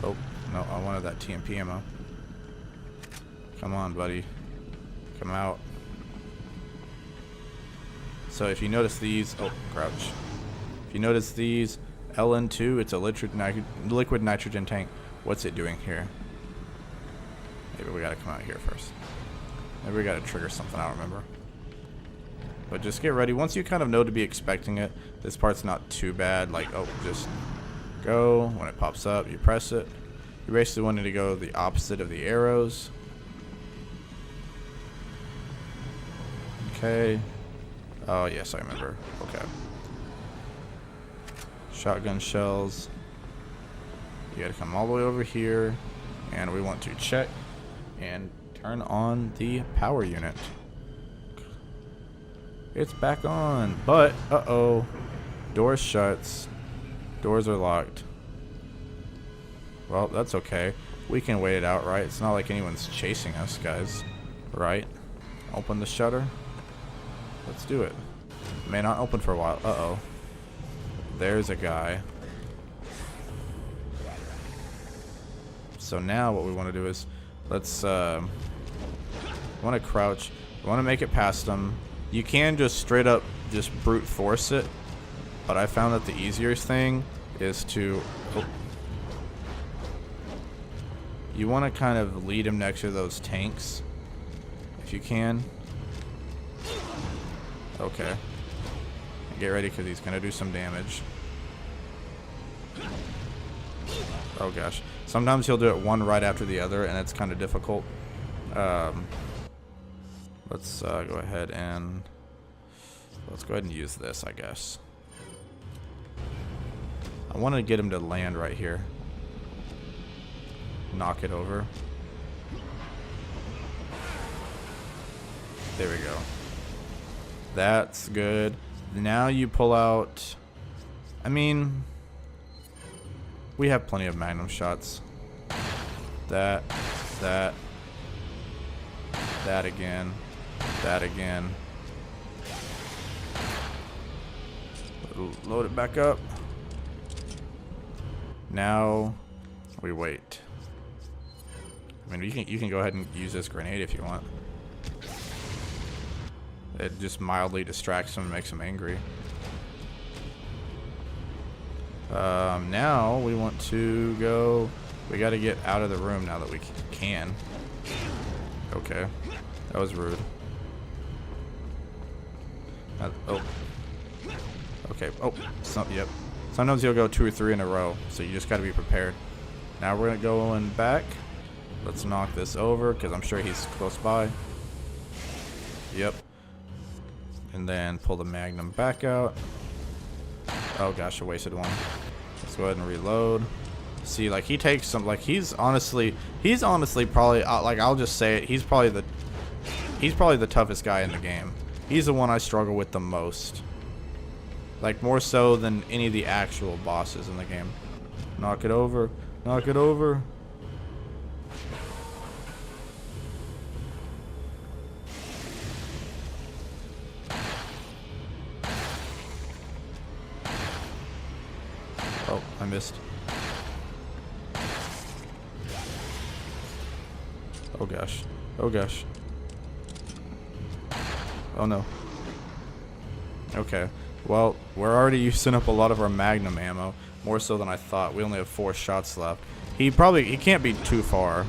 Oh, no, I wanted that TMP ammo. Come on, buddy. Come out. So if you notice these, oh, crouch. If you notice these, LN2, it's a liquid nitrogen tank. What's it doing here? Maybe we gotta come out here first. Maybe we gotta trigger something, I don't remember. But just get ready. Once you kind of know to be expecting it, this part's not too bad. Like, oh, just go. When it pops up, you press it. You basically wanted to go the opposite of the arrows. Okay. Oh, yes, I remember. Okay. Shotgun shells. You gotta come all the way over here. And we want to check and turn on the power unit. It's back on. But, uh-oh. Doors shuts. Doors are locked. Well, that's okay. We can wait it out, right? It's not like anyone's chasing us, guys. Right? Open the shutter. Let's do it. May not open for a while. Uh-oh. There's a guy. So now what we want to do is, let's, want to crouch. We want to make it past him. You can just straight up just brute force it. But I found that the easiest thing is to... Oh. You want to kind of lead him next to those tanks. If you can. Okay. Get ready because he's going to do some damage. Oh gosh. Sometimes he'll do it one right after the other and it's kind of difficult. Let's go ahead and... Let's go ahead and use this, I guess. I want to get him to land right here. Knock it over. There we go. That's good. Now you pull out... I mean, we have plenty of magnum shots. That again. That again. Load it back up. Now we wait. I mean, you can go ahead and use this grenade if you want. It just mildly distracts him and makes him angry. Now we want to go. We got to get out of the room now that we can. Okay, that was rude. Oh. Okay. Oh. Yep. Sometimes you'll go 2 or 3 in a row, so you just got to be prepared. Now we're gonna go in back. Let's knock this over because I'm sure he's close by. Yep. And then pull the magnum back out. Oh gosh, I wasted one. Let's go ahead and reload. See, like, he takes some, like, he's honestly probably, like, I'll just say it, he's probably the toughest guy in the game. He's the one I struggle with the most. Like, more so than any of the actual bosses in the game. Knock it over. Knock it over. Oh, I missed. Oh gosh. Oh gosh. Oh no. Okay. Well, we're already using up a lot of our magnum ammo. More so than I thought. We only have 4 shots left. He can't be too far.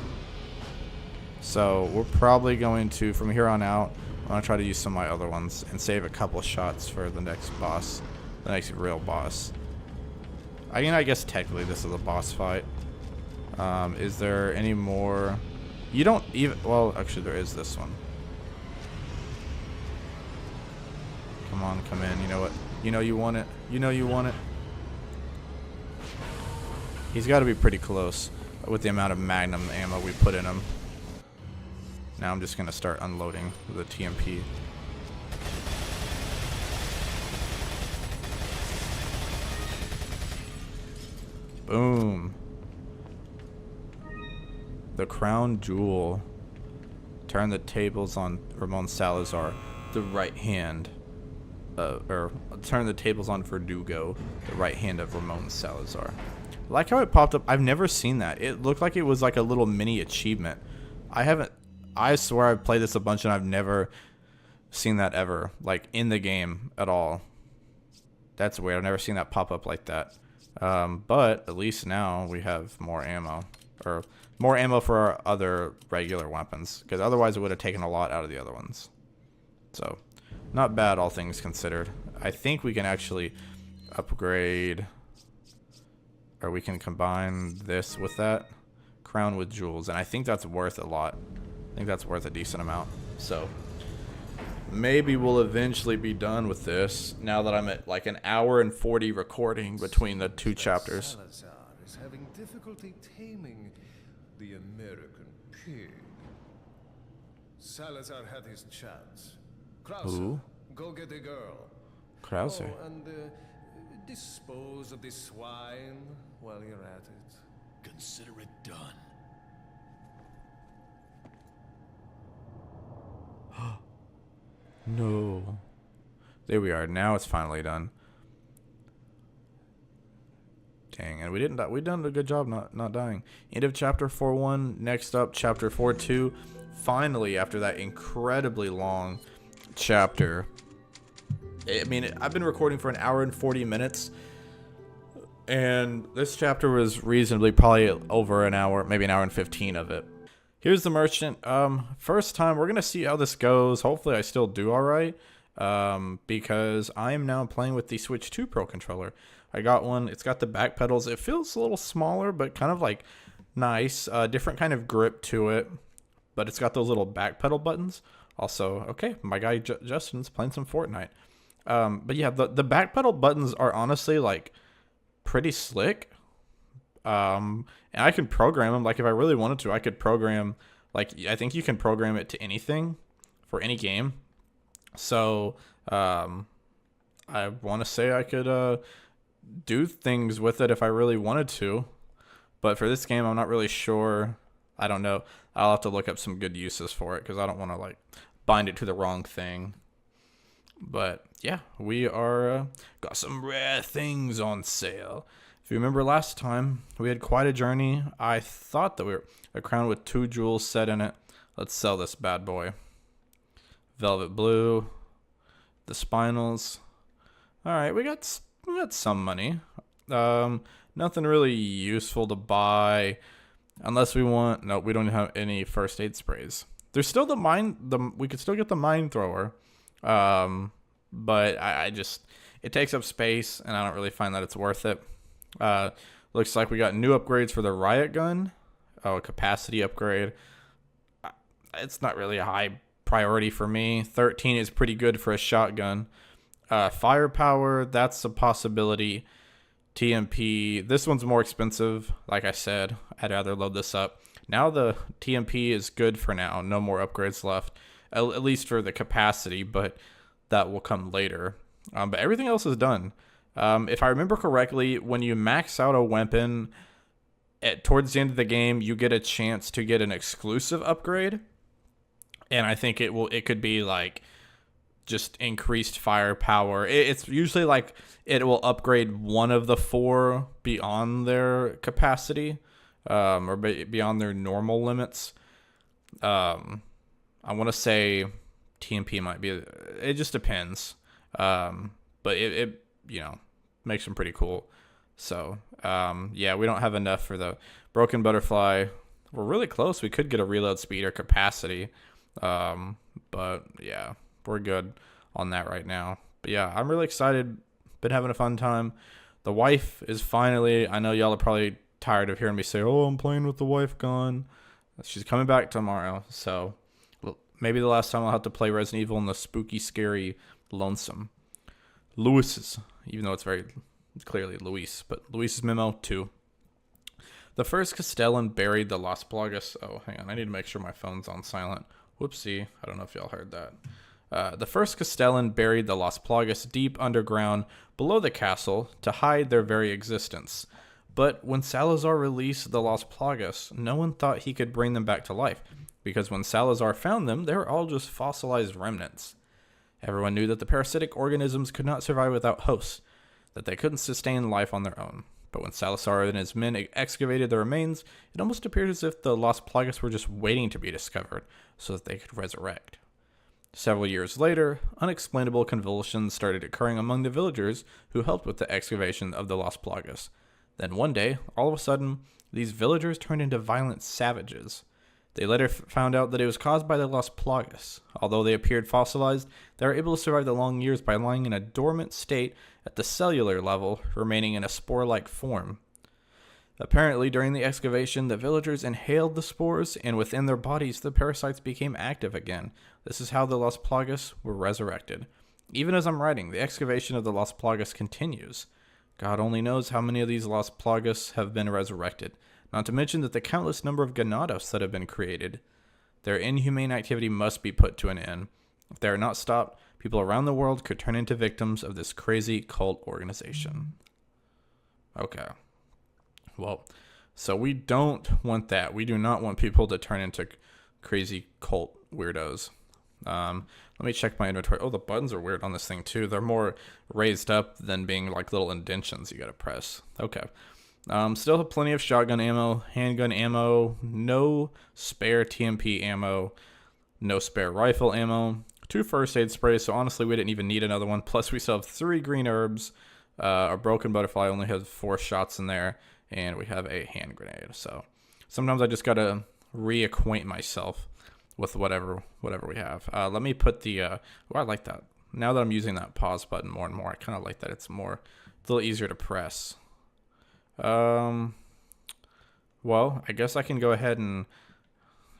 So we're probably going to, from here on out, I'm going to try to use some of my other ones and save a couple shots for the next boss. The next real boss. I mean, I guess technically this is a boss fight. Is there any more? You don't even, well, actually there is this one. Come on, come in. You know what? You know you want it. You know you want it. He's got to be pretty close with the amount of magnum ammo we put in him. Now I'm just going to start unloading the TMP. Boom. The crown jewel. Turn the tables on Ramon Salazar, the right hand. Or turn the tables on Verdugo, the right hand of Ramon Salazar. I like how it popped up. I've never seen that. It looked like it was like a little mini achievement. I swear I've played this a bunch and I've never seen that ever, like in the game at all. That's weird. I've never seen that pop up like that. But at least now we have more ammo, or more ammo for our other regular weapons, because otherwise it would have taken a lot out of the other ones. So, not bad, all things considered. I think we can actually upgrade, or we can combine this with that crown with jewels, and I think that's worth a lot. I think that's worth a decent amount. So maybe we'll eventually be done with this now that I'm at like an hour and 40 recording between the 2 chapters. Salazar is having difficulty taming the American pig. Salazar had his chance. Krauser, Who? go get the girl. Krauser. Oh, and dispose of the swine while you're at it. Consider it done. No. There we are. Now it's finally done. Dang, and we didn't die. We done a good job not dying. End of chapter 4.1. Next up, chapter 4.2. Finally, after that incredibly long chapter. I mean, I've been recording for an hour and 40 minutes. And this chapter was reasonably probably over an hour, maybe an hour and 15 of it. Here's the merchant. First time, we're going to see how this goes. Hopefully I still do all right. Because I am now playing with the Switch 2 Pro controller. I got one. It's got the back pedals. It feels a little smaller, but kind of like nice. Different kind of grip to it. But it's got those little back pedal buttons. Also, okay, my guy Justin's playing some Fortnite. But yeah, the back pedal buttons are honestly like pretty slick. And I can program them. Like if I really wanted to, I could program, like I think you can program it to anything for any game. So I want to say I could do things with it if I really wanted to. But for this game, I'm not really sure. I don't know. I'll have to look up some good uses for it because I don't want to like bind it to the wrong thing. But yeah, we are got some rare things on sale. If you remember last time, we had quite a journey. I thought that we were a crown with 2 jewels set in it. Let's sell this bad boy. Velvet blue, the spinels. All right, we got some money. Nothing really useful to buy unless we want. No, we don't have any first aid sprays. There's still we could still get the mine thrower. But I just, it takes up space and I don't really find that it's worth it. Looks like we got new upgrades for the riot gun. Oh, a capacity upgrade. It's not really a high priority for me. 13 is pretty good for a shotgun. Firepower, that's a possibility. TMP, this one's more expensive. Like I said, I'd rather load this up. Now the TMP is good for now. No more upgrades left, at least for the capacity, but that will come later. But everything else is done. If I remember correctly, when you max out a weapon towards the end of the game, you get a chance to get an exclusive upgrade. And I think it could be like just increased firepower. It's usually like it will upgrade one of the 4 beyond their capacity, or beyond their normal limits. I want to say TMP might be. It just depends. But it makes them pretty cool. So yeah, we don't have enough for the broken butterfly. We're really close. We could get a reload speed or capacity. But yeah, we're good on that right now. But yeah, I'm really excited. Been having a fun time. The wife is finally, I know y'all are probably tired of hearing me say, oh, I'm playing with the wife gone. She's coming back tomorrow. So maybe the last time I'll have to play Resident Evil in the spooky, scary, lonesome. Lewis's, even though it's very clearly Luis, but Luis's memo 2. The first Castellan buried the Las Plagas. Oh, hang on. I need to make sure my phone's on silent. Whoopsie. I don't know if y'all heard that. The first Castellan buried the Las Plagas deep underground below the castle to hide their very existence. But when Salazar released the Las Plagas, no one thought he could bring them back to life, because when Salazar found them, they were all just fossilized remnants. Everyone knew that the parasitic organisms could not survive without hosts, that they couldn't sustain life on their own. But when Salazar and his men excavated the remains, it almost appeared as if the Las Plagas were just waiting to be discovered so that they could resurrect. Several years later, unexplainable convulsions started occurring among the villagers who helped with the excavation of the Las Plagas. Then one day, all of a sudden, these villagers turned into violent savages. They later found out that it was caused by the Las Plagas. Although they appeared fossilized, they were able to survive the long years by lying in a dormant state at the cellular level, remaining in a spore-like form. Apparently, during the excavation, the villagers inhaled the spores, and within their bodies, the parasites became active again. This is how the Las Plagas were resurrected. Even as I'm writing, the excavation of the Las Plagas continues. God only knows how many of these Las Plagas have been resurrected, not to mention that the countless number of ganados that have been created. Their inhumane activity must be put to an end. If they are not stopped, people around the world could turn into victims of this crazy cult organization. Okay. Well, so we don't want that. We do not want people to turn into crazy cult weirdos. Let me check my inventory. Oh, the buttons are weird on this thing too. They're more raised up than being like little indentions you gotta press. Okay. Still have plenty of shotgun ammo, handgun ammo, no spare TMP ammo, no spare rifle ammo, 2 first aid sprays, so honestly we didn't even need another one. Plus we still have 3 green herbs. Our broken butterfly only has 4 shots in there, and we have a hand grenade. So sometimes I just gotta reacquaint myself with whatever we have. Let me put the I like that. Now that I'm using that pause button more and more, I kind of like that. It's a little easier to press. Well, I guess I can go ahead and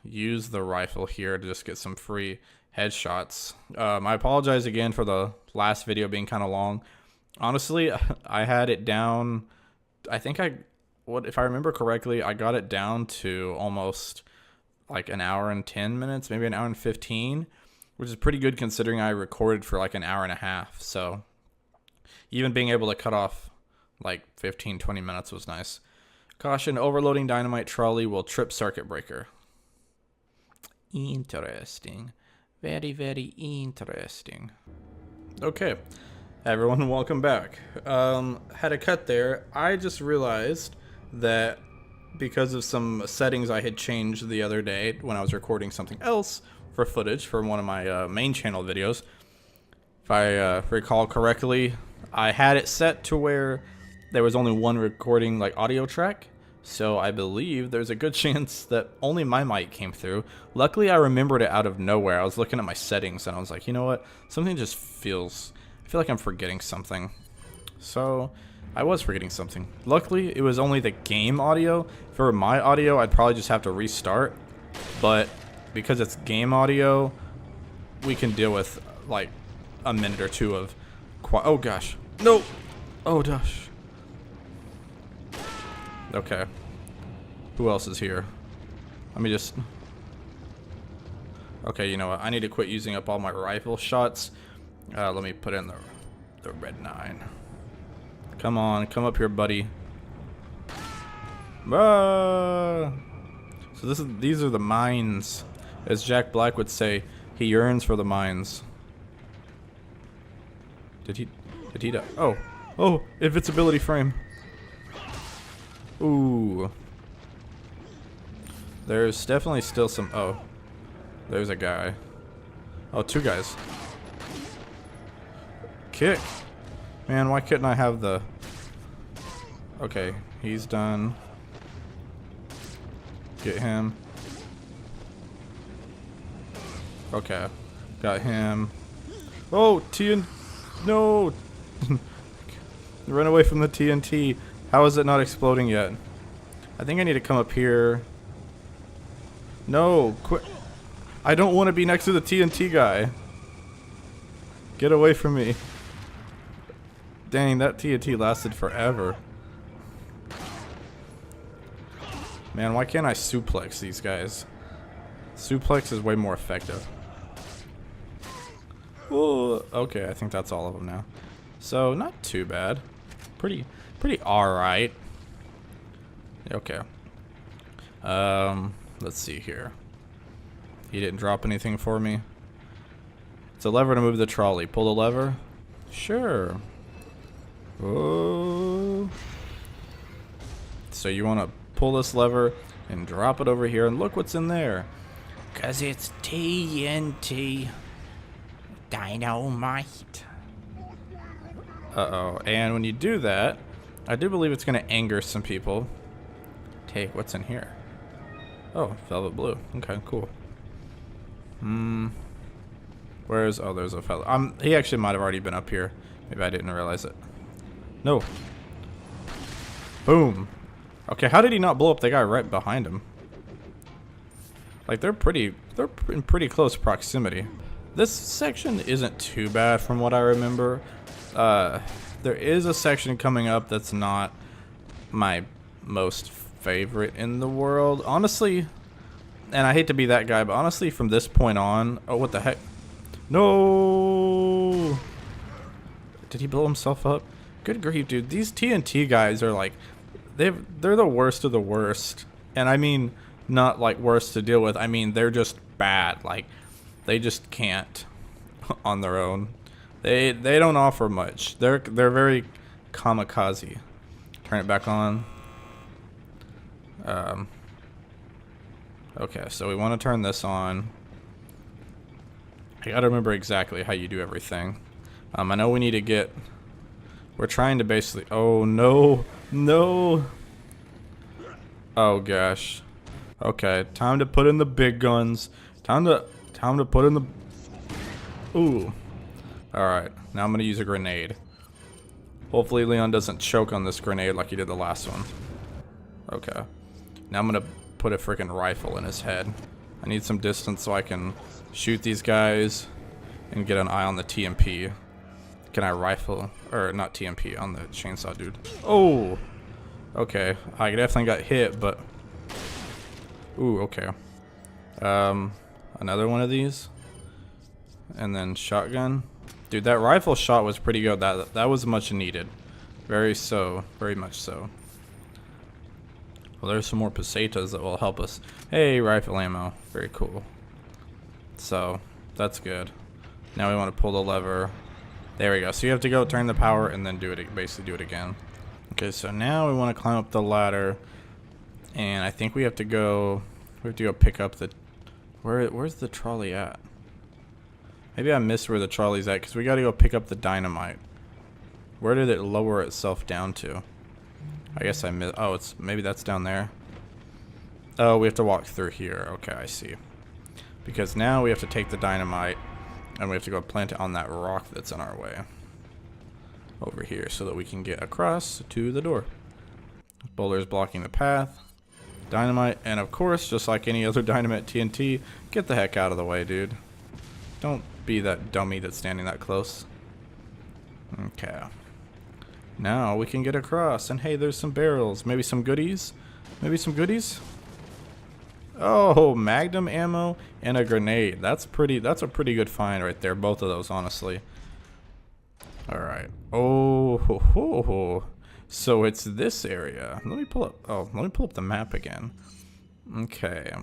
use the rifle here to just get some free headshots. I apologize again for the last video being kind of long. Honestly, I had it down. I think if I remember correctly, I got it down to almost like an hour and 10 minutes, maybe an hour and 15, which is pretty good considering I recorded for like an hour and a half. So even being able to cut off like 15-20 minutes was nice. Caution, overloading dynamite trolley will trip circuit breaker. Interesting. Very, very interesting. Okay, everyone, welcome back. Had a cut there. I just realized that because of some settings I had changed the other day when I was recording something else for footage for one of my main channel videos, if I recall correctly, I had it set to where there was only one recording like audio track. So I believe there's a good chance that only my mic came through. Luckily, I remembered it out of nowhere. I was looking at my settings and I was like, you know what? Something just feels... I feel like I'm forgetting something. So I was forgetting something. Luckily, it was only the game audio. For my audio, I'd probably just have to restart. But because it's game audio, we can deal with like a minute or two of... Oh gosh. No! Oh gosh. Okay. Who else is here? Let me just... Okay, you know what? I need to quit using up all my rifle shots. Let me put in the red 9. Come on, come up here, buddy. Ah! So these are the mines. As Jack Black would say, he yearns for the mines. Did he die? Oh. Oh, invincibility frame. Ooh. There's definitely still some... Oh. There's a guy. Oh, 2 guys. Kick. Man, why couldn't I have the... Okay, he's done. Get him. Okay. Got him. Oh, No! Run away from the TNT. How is it not exploding yet? I think I need to come up here. No, quit. I don't want to be next to the TNT guy. Get away from me. Dang, that TNT lasted forever. Man, why can't I suplex these guys? Suplex is way more effective. Ooh, okay, I think that's all of them now. So, not too bad. Pretty alright. Okay. Let's see here. He didn't drop anything for me. It's a lever to move the trolley. Pull the lever? Sure. Oh. So you want to pull this lever and drop it over here, and look what's in there. 'Cause it's TNT. Dynamite. Uh-oh. And when you do that, I do believe it's going to anger some people. Take what's in here. Oh, velvet blue. Okay, cool. Where's... Oh, there's a fellow. He actually might have already been up here. Maybe I didn't realize it. No. Boom. Okay, how did he not blow up the guy right behind him? Like, they're in pretty close proximity. This section isn't too bad from what I remember. There is a section coming up that's not my most favorite in the world. Honestly, and I hate to be that guy, but honestly, from this point on... Oh, what the heck? No! Did he blow himself up? Good grief, dude. These TNT guys are like... They're the worst of the worst. And I mean, not like worst to deal with. I mean, they're just bad. Like, they just can't on their own. They don't offer much. They're very kamikaze. Turn it back on. Okay, so we want to turn this on. I gotta remember exactly how you do everything. I know we need to get... We're trying to basically... Oh, no. No. Oh, gosh. Okay, time to put in the big guns. Time to put in the... Ooh. Alright, now I'm gonna use a grenade. Hopefully Leon doesn't choke on this grenade like he did the last one. Okay. Now I'm gonna put a freaking rifle in his head. I need some distance so I can shoot these guys and get an eye on the TMP. Can I rifle? Or not TMP, on the chainsaw dude. Oh! Okay, I definitely got hit, but... Ooh, okay. Another one of these. And then shotgun. Dude, that rifle shot was pretty good. That was much needed. Very so. Very much so. Well, there's some more pesetas that will help us. Hey, rifle ammo. Very cool. So, that's good. Now we want to pull the lever. There we go. So you have to go turn the power and then do it. Basically do it again. Okay, so now we want to climb up the ladder. And I think we have to go... We have to go pick up the... Where's the trolley at? Maybe I missed where the trolley's at because we got to go pick up the dynamite. Where did it lower itself down to? I guess I missed... Oh, maybe that's down there. Oh, we have to walk through here. Okay, I see. Because now we have to take the dynamite and we have to go plant it on that rock that's in our way. Over here so that we can get across to the door. Boulder's blocking the path. Dynamite. And of course, just like any other dynamite TNT, get the heck out of the way, dude. Don't be that dummy that's standing that close. Okay. Now we can get across. And hey, there's some barrels. Maybe some goodies? Maybe some goodies? Oh, magnum ammo and a grenade. That's a pretty good find right there. Both of those, honestly. Alright. Oh, ho, ho, ho. So it's this area. Let me pull up the map again. Okay.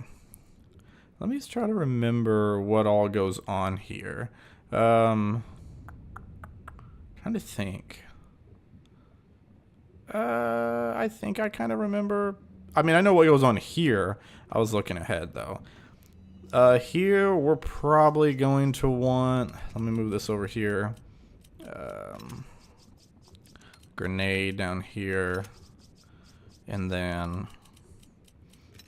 Let me just try to remember what all goes on here. Trying to think. I think I kind of remember. I mean, I know what goes on here. I was looking ahead, though. Here, we're probably going to want... Let me move this over here. Grenade down here. And then...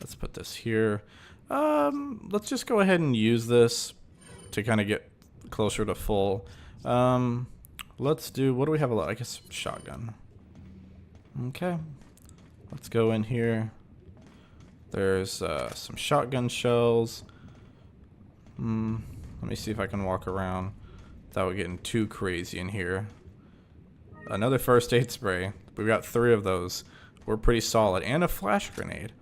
Let's put this here. Let's just go ahead and use this to kind of get closer to full. Let's do... What do we have? I guess shotgun. Okay. Let's go in here. There's some shotgun shells. Let me see if I can walk around without getting too crazy in here. Another first aid spray. We've got 3 of those. We're pretty solid. And a flash grenade.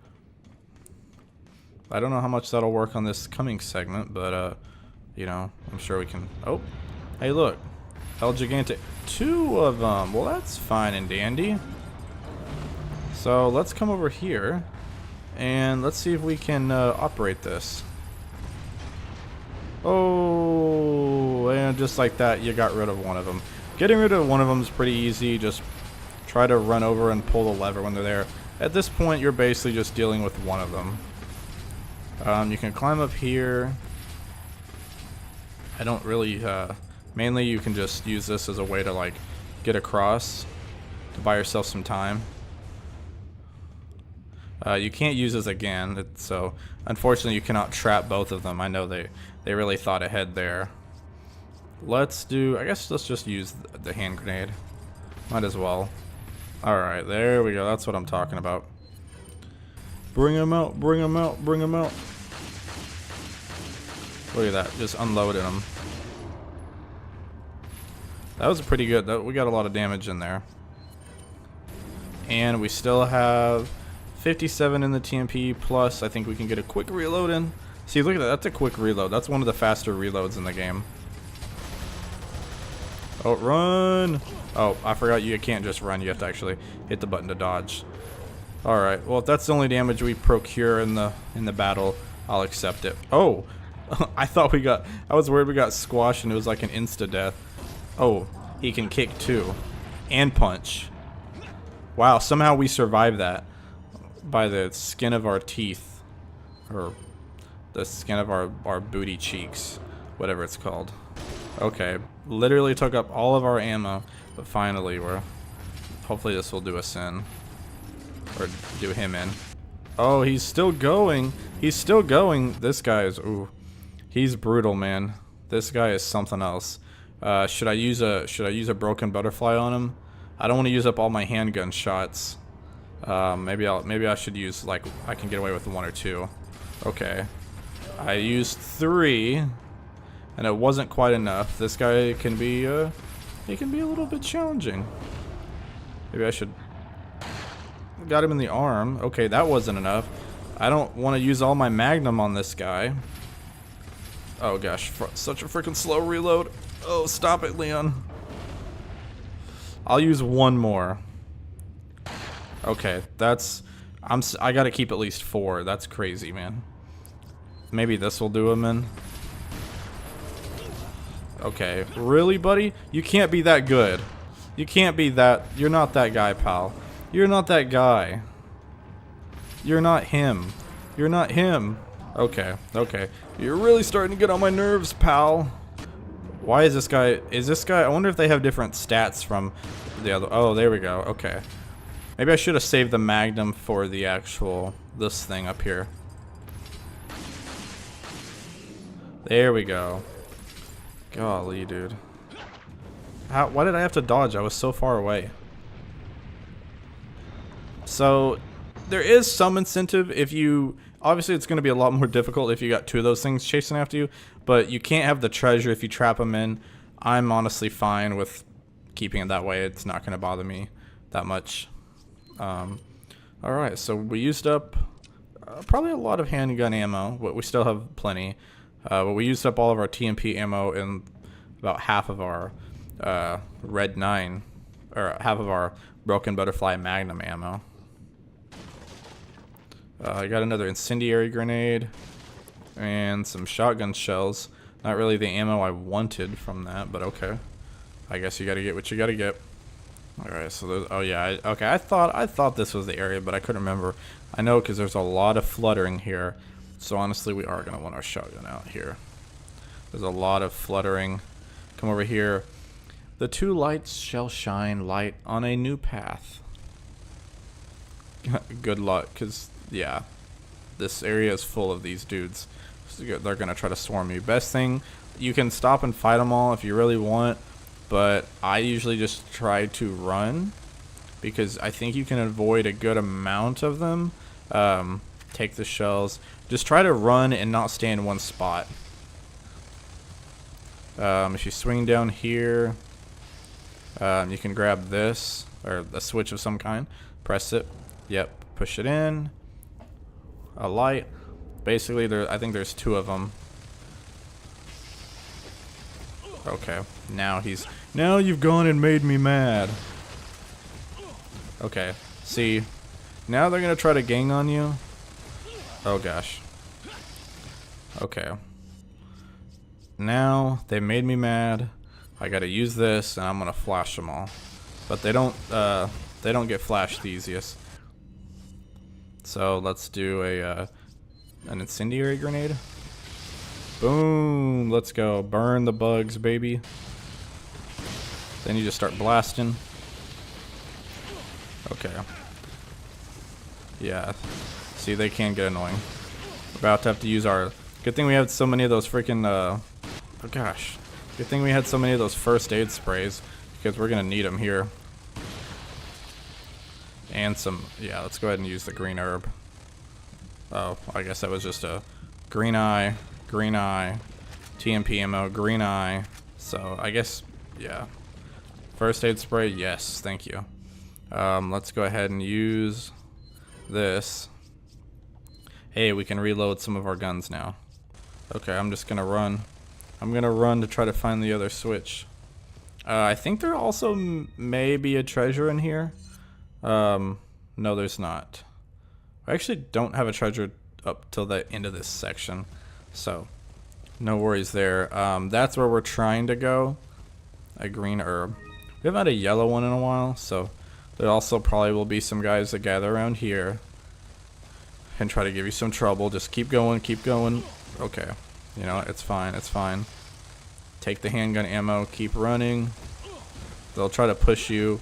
I don't know how much that'll work on this coming segment, but, you know, I'm sure we can... Oh, hey, look. El Gigante. 2 of them. Well, that's fine and dandy. So let's come over here. And let's see if we can operate this. Oh, and just like that, you got rid of one of them. Getting rid of one of them is pretty easy. Just try to run over and pull the lever when they're there. At this point, you're basically just dealing with one of them. You can climb up here. I don't really... mainly, you can just use this as a way to, like, get across to buy yourself some time. You can't use this again, so unfortunately you cannot trap both of them. I know they really thought ahead there. Let's do, I guess let's just use the hand grenade. Might as well. Alright, there we go. That's what I'm talking about. Bring them out, bring them out, bring them out. Look at that, just unloading them. That was pretty good. We got a lot of damage in there. And we still have 57 in the TMP, plus I think we can get a quick reload in. See, look at that. That's a quick reload. That's one of the faster reloads in the game. Oh, run! Oh, I forgot you can't just run. You have to actually hit the button to dodge. Alright, well, if that's the only damage we procure in the battle, I'll accept it. Oh! I thought we got... I was worried we got squashed and it was like an insta-death. Oh, he can kick too. And punch. Wow, somehow we survived that. By the skin of our teeth. Or the skin of our booty cheeks. Whatever it's called. Okay. Literally took up all of our ammo. But finally we're... Hopefully this will do us in. Or do him in. Oh, he's still going. He's still going. This guy is... Ooh. He's brutal, man. This guy is something else. Should I use a broken butterfly on him? I don't want to use up all my handgun shots. Maybe I should use, like, I can get away with 1 or 2. Okay. I used 3, and it wasn't quite enough. This guy can be, he can be a little bit challenging. Maybe I should... Got him in the arm. Okay, that wasn't enough. I don't want to use all my magnum on this guy. Oh gosh, such a freaking slow reload. Oh, stop it, Leon. I'll use 1 more. Okay, that's... I gotta keep at least 4. That's crazy, man. Maybe this will do him in. Okay, really, buddy? You can't be that good. You can't be that... You're not that guy, pal. You're not that guy. You're not him. You're not him. Okay, okay. You're really starting to get on my nerves, pal. Why is this guy... Is this guy... I wonder if they have different stats from the other... Oh, there we go. Okay. Maybe I should have saved the Magnum for the actual... This thing up here. There we go. Golly, dude. Why did I have to dodge? I was so far away. So, there is some incentive if you... Obviously, it's going to be a lot more difficult if you got 2 of those things chasing after you. But you can't have the treasure if you trap them in. I'm honestly fine with keeping it that way. It's not going to bother me that much. Alright, so we used up probably a lot of handgun ammo, but we still have plenty. But we used up all of our TMP ammo and about half of our Red 9, or half of our Broken Butterfly Magnum ammo. I got another incendiary grenade and some shotgun shells. Not really the ammo I wanted from that, but okay. I guess you gotta get what you gotta get. Alright, so there's... Oh yeah, okay, I thought this was the area, but I couldn't remember. I know because there's a lot of fluttering here. So honestly, we are gonna want our shotgun out here. There's a lot of fluttering. Come over here. The 2 lights shall shine light on a new path. Good luck, because, yeah, this area is full of these dudes. So they're going to try to swarm you. Best thing, you can stop and fight them all if you really want, but I usually just try to run, because I think you can avoid a good amount of them. Take the shells. Just try to run and not stay in one spot. If you swing down here, you can grab this, or a switch of some kind. Press it. Yep. Push it in. A light. Basically, I think there's 2 of them. Okay. Now you've gone and made me mad. Okay. See. Now they're going to try to gang on you. Oh, gosh. Okay. Now, they made me mad. I gotta use this, and I'm gonna flash them all. But they don't get flashed the easiest. So, let's do an incendiary grenade. Boom! Let's go. Burn the bugs, baby. Then you just start blasting. Okay. Yeah. See, they can get annoying. We're about to have to use our... Good thing we had so many of those freaking, oh gosh. Good thing we had so many of those first aid sprays, because we're gonna need them here. And some, yeah, let's go ahead and use the green herb. Oh, I guess that was just a green eye, TMP ammo, green eye. So, I guess, yeah. First aid spray, yes, thank you. Let's go ahead and use this. Hey, we can reload some of our guns now. Okay, I'm just gonna run. I'm gonna run to try to find the other switch. I think there also may be a treasure in here. No, there's not. I actually don't have a treasure up till the end of this section, so no worries there. That's where we're trying to go. A green herb. We haven't had a yellow one in a while, so there also probably will be some guys that gather around here and try to give you some trouble. Just keep going, keep going. Okay, you know, it's fine, it's fine. Take the handgun ammo, keep running. They'll try to push you.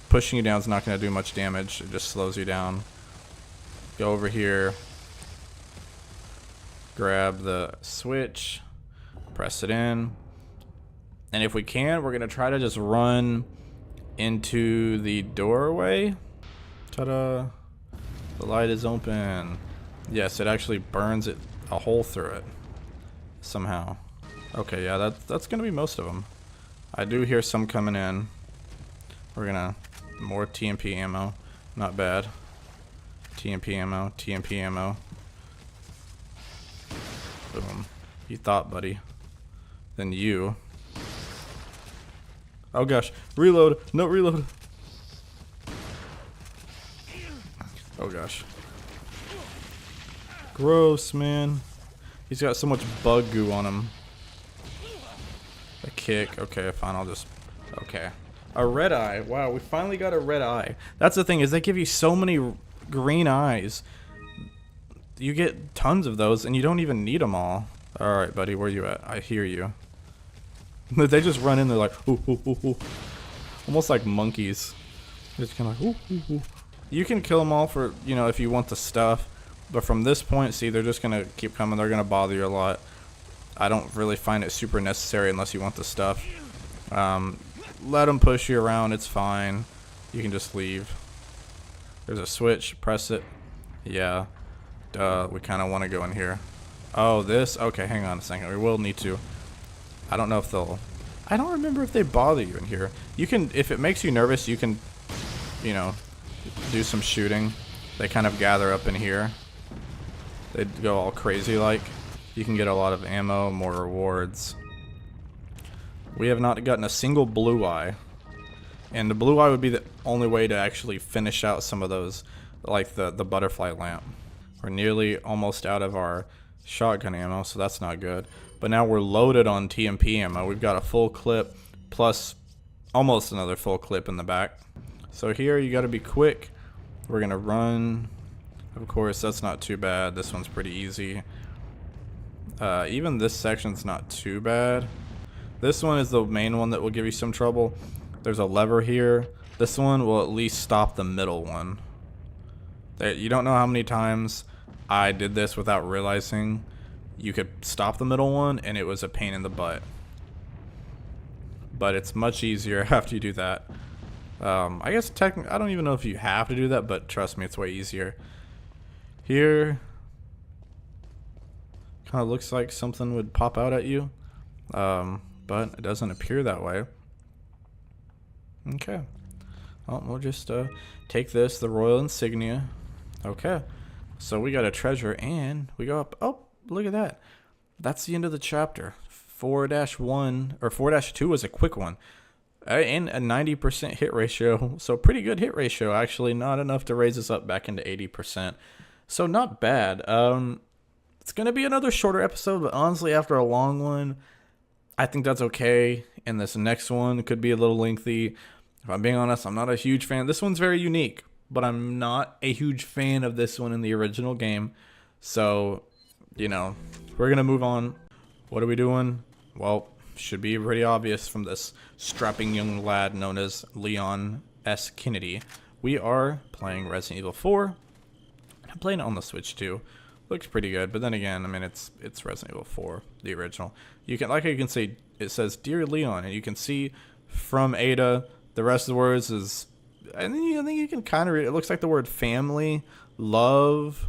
Pushing you down is not going to do much damage. It just slows you down. Go over here. Grab the switch. Press it in. And if we can, we're going to try to just run into the doorway. Ta-da. The light is open. Yes, it actually burns it a hole through it. Somehow. Okay, yeah, that's going to be most of them. I do hear some coming in. We're going to... More TMP ammo. Not bad. TMP ammo. TMP ammo. Boom. You thought, buddy. Then you. Oh gosh. Reload. No, reload. Oh gosh. Gross, man. He's got so much bug goo on him. A kick. Okay, fine. I'll just... Okay. A red eye. Wow, we finally got a red eye. That's the thing, is they give you so many green eyes. You get tons of those, and you don't even need them all. Alright, buddy, where you at? I hear you. They just run in there like, ooh, ooh, ooh, ooh. Almost like monkeys. Just kind of like, ooh, ooh, ooh. You can kill them all for, you know, if you want the stuff. But from this point, see, they're just going to keep coming. They're going to bother you a lot. I don't really find it super necessary unless you want the stuff. Let them push you around. It's fine. You can just leave. There's a switch. Press it. Yeah. Duh. We kind of want to go in here. Oh, this? Okay, hang on a second. We will need to. I don't know if they'll... I don't remember if they bother you in here. You can... If it makes you nervous, you can, you know, do some shooting. They kind of gather up in here. They go all crazy like. You can get a lot of ammo, more rewards. We have not gotten a single blue eye. And the blue eye would be the only way to actually finish out some of those, like the butterfly lamp. We're nearly almost out of our shotgun ammo, so that's not good. But now we're loaded on TMP ammo. We've got a full clip plus almost another full clip in the back. So here you got to be quick. We're going to run. Of course, that's not too bad. This one's pretty easy. Even this section's not too bad. This one is the main one that will give you some trouble. There's a lever here. This one will at least stop the middle one. You don't know how many times I did this without realizing you could stop the middle one, and it was a pain in the butt. But it's much easier after you do that. I guess technically, I don't even know if you have to do that, but trust me, it's way easier. Here, kind of looks like something would pop out at you, but it doesn't appear that way. Okay. Well, we'll just take this, the royal insignia. Okay. So we got a treasure, and we go up. Oh, look at that. That's the end of the chapter. 4-1 or 4-2 was a quick one. And a 90% hit ratio. So pretty good hit ratio, actually. Not enough to raise us up back into 80%. So not bad. It's going to be another shorter episode, but honestly, after a long one, I think that's okay. And this next one could be a little lengthy. If I'm being honest, I'm not a huge fan. This one's very unique, but I'm not a huge fan of this one in the original game. So, you know, we're going to move on. What are we doing? Well, should be pretty obvious from this strapping young lad known as Leon S. Kennedy. We are playing Resident Evil 4. I'm playing it on the Switch too. Looks pretty good, but then again, I mean, it's Resident Evil 4, the original. You can, like, you can see, it says Dear Leon, and you can see from Ada, the rest of the words is, and then I think you can kind of read it. It looks like the word family, love,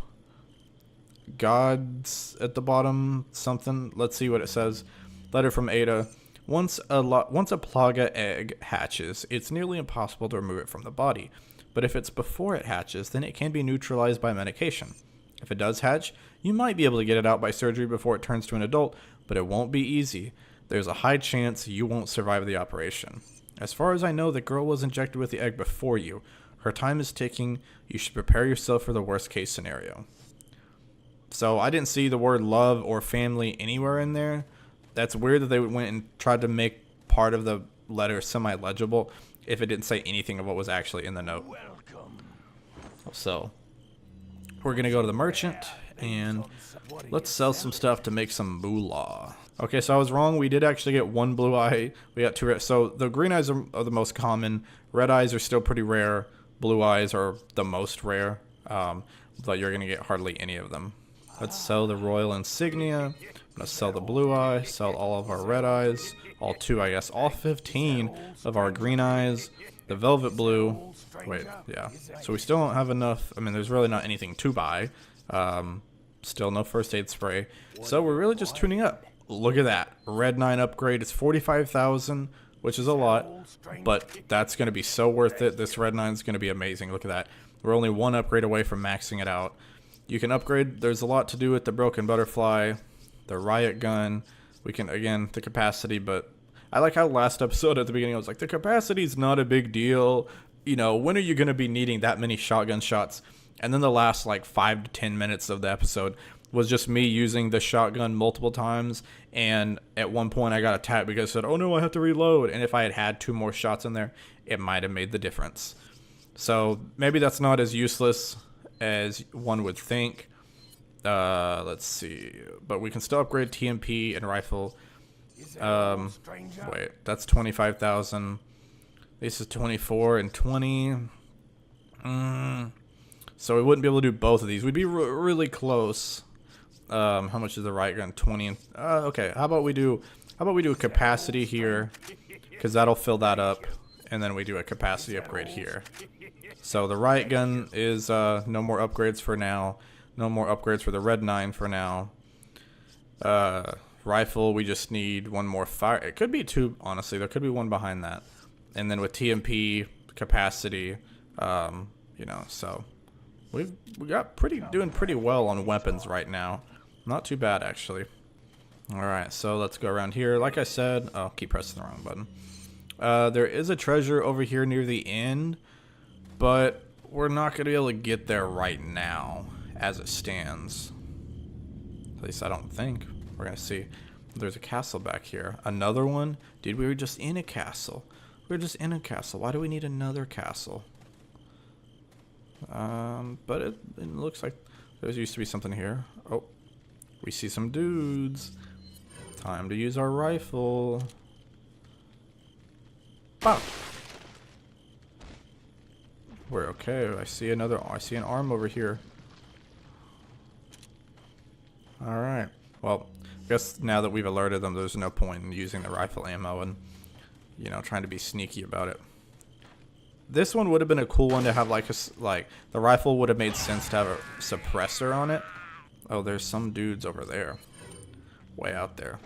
God's at the bottom, something. Let's see what it says. Letter from Ada. Once a plaga egg hatches, it's nearly impossible to remove it from the body. But if it's before it hatches, then it can be neutralized by medication. If it does hatch, you might be able to get it out by surgery before it turns to an adult, but it won't be easy. There's a high chance you won't survive the operation. As far as I know, the girl was injected with the egg before you. Her time is ticking. You should prepare yourself for the worst case scenario. So I didn't see the word love or family anywhere in there. That's weird that they went and tried to make part of the letter semi-legible if it didn't say anything of what was actually in the note. So we're going to go to the merchant and let's sell some stuff to make some moolah. Okay, so I was wrong. We did actually get one blue eye. We got two red. So the green eyes are the most common. Red eyes are still pretty rare. Blue eyes are the most rare. But you're going to get hardly any of them. Let's sell the royal insignia. I'm going to sell the blue eye, sell all of our red eyes, all 2, I guess, all 15 of our green eyes, the velvet blue. Wait, yeah. So we still don't have enough. I mean, there's really not anything to buy. Still no first aid spray. So we're really just tuning up. Look at that. Red 9 upgrade is 45,000, which is a lot, but that's going to be so worth it. This red 9 is going to be amazing. Look at that. We're only one upgrade away from maxing it out. You can upgrade. There's a lot to do with the broken butterfly, the riot gun. We can, again, the capacity, but I like how last episode at the beginning I was like, the capacity's not a big deal. You know, when are you going to be needing that many shotgun shots? And then the last like 5 to 10 minutes of the episode was just me using the shotgun multiple times. And at one point I got attacked because I said, oh no, I have to reload. And if I had had 2 more shots in there, it might have made the difference. So maybe that's not as useless as one would think. Let's see. But we can still upgrade TMP and rifle. Wait, that's 25,000. This is 24 and 20. So we wouldn't be able to do both of these. We'd be really close. How much is the right gun? 20 and okay. How about we do a capacity here, because that'll fill that up, and then we do a capacity upgrade here. So the right gun is no more upgrades for now. No more upgrades for the red 9 for now. Rifle, we just need 1 more fire. It could be 2, honestly. There could be 1 behind that. And then with TMP capacity, you know, so we got doing pretty well on weapons right now. Not too bad, actually. All right, so let's go around here. Like I said, oh, keep pressing the wrong button. There is a treasure over here near the end, but we're not going to be able to get there right now as it stands. At least I don't think. We're going to see. There's a castle back here. Another one? Dude, we were just in a castle. We were just in a castle. Why do we need another castle? But it looks like there used to be something here. Oh, we see some dudes. Time to use our rifle. Wow. We're okay. I see an arm over here. Alright. Well, I guess now that we've alerted them, there's no point in using the rifle ammo and, you know, trying to be sneaky about it. This one would have been a cool one to have, like the rifle would have made sense to have a suppressor on it. Oh, there's some dudes over there. Way out there.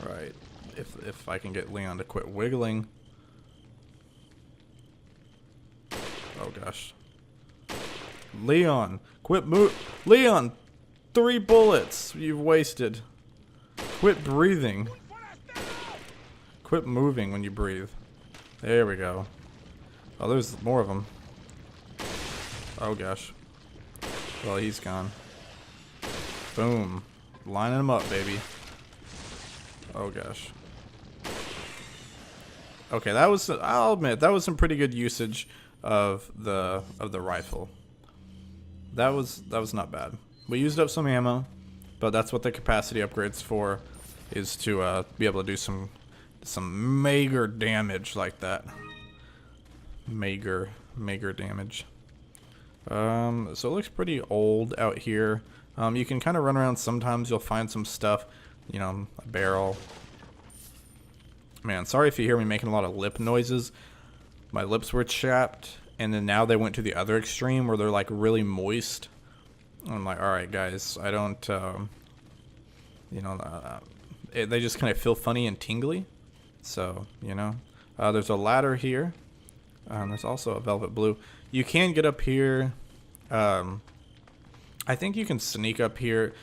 Right. If I can get Leon to quit wiggling. Oh gosh. Leon, quit Leon, 3 bullets you've wasted. Quit breathing. Quit moving when you breathe. There we go. Oh, there's more of them. Oh gosh. Well, he's gone. Boom. Lining them up, baby. Oh gosh. Okay, that was, I'll admit, that was some pretty good usage of the rifle. That was not bad. We used up some ammo, but that's what the capacity upgrade's for, is to be able to do some mager damage like that. Mager damage. So it looks pretty old out here. You can kind of run around. Sometimes you'll find some stuff, you know, a barrel. Man, sorry if you hear me making a lot of lip noises. My lips were chapped, and then now they went to the other extreme where they're like really moist. I'm like, all right, guys, I don't, you know, they just kind of feel funny and tingly. So, you know, there's a ladder here. There's also a velvet blue. You can get up here. I think you can sneak up here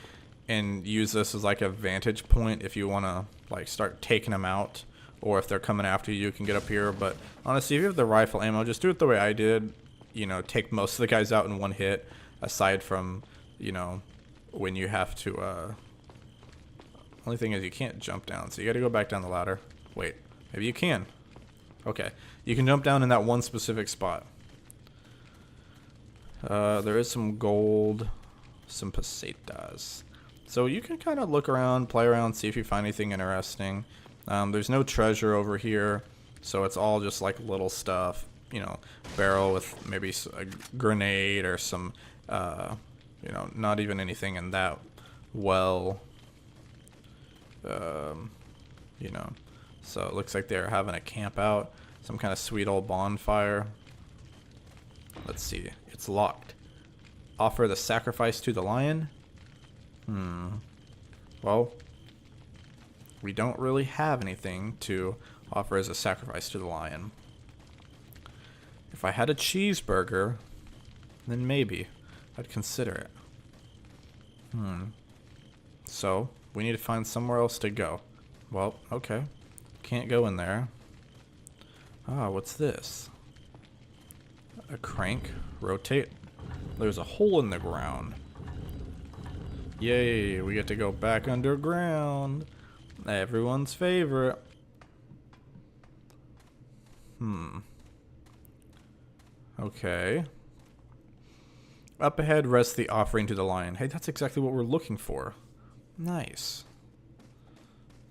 and use this as like a vantage point if you want to like start taking them out, or if they're coming after you, you can get up here. But honestly, if you have the rifle ammo, just do it the way I did. You know, take most of the guys out in one hit, aside from, you know, when you have to, only thing is you can't jump down, so you got to go back down the ladder. Wait, maybe you can. Okay, you can jump down in that one specific spot. There is some gold, some pesetas. So you can kind of look around, play around, see if you find anything interesting. There's no treasure over here, so it's all just like little stuff. You know, barrel with maybe a grenade or some, you know, not even anything in that well. You know, so it looks like they're having a camp out, some kind of sweet old bonfire. Let's see, it's locked. Offer the sacrifice to the lion. Well, we don't really have anything to offer as a sacrifice to the lion. If I had a cheeseburger, then maybe I'd consider it. So, we need to find somewhere else to go. Well, okay. Can't go in there. Ah, what's this? A crank. Rotate. There's a hole in the ground. Yay, we get to go back underground. Everyone's favorite. Okay. Up ahead rests the offering to the lion. Hey, that's exactly what we're looking for. Nice.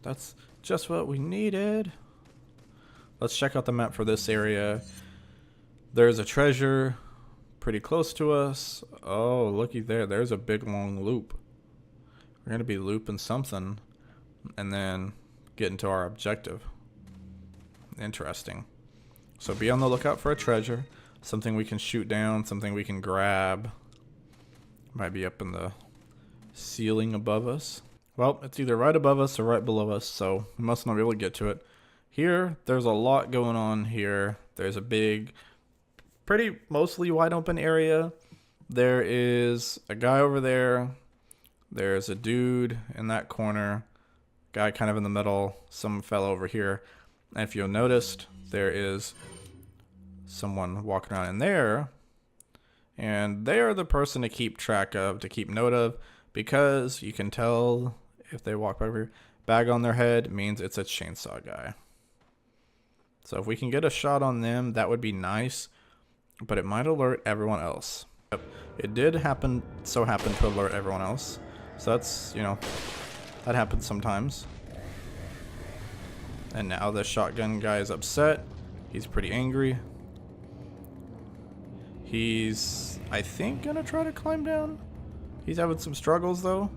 That's just what we needed. Let's check out the map for this area. There's a treasure pretty close to us. Oh, looky there. There's a big long loop. We're going to be looping something and then get into our objective. Interesting. So be on the lookout for a treasure. Something we can shoot down. Something we can grab. Might be up in the ceiling above us. Well, it's either right above us or right below us, so we must not be able to get to it. Here, there's a lot going on here. There's a big, pretty mostly wide open area. There is a guy over there. There's a dude in that corner. Guy kind of in the middle. Some fell over here. And if you'll noticed, there is someone walking around in there. And they are the person to keep track of, to keep note of, because you can tell if they walk over here. Bag on their head means it's a chainsaw guy. So if we can get a shot on them, that would be nice. But it might alert everyone else. Yep. It did happen to alert everyone else. So that's, you know, that happens sometimes. And now the shotgun guy is upset. He's pretty angry. He's, I think, gonna try to climb down. He's having some struggles though.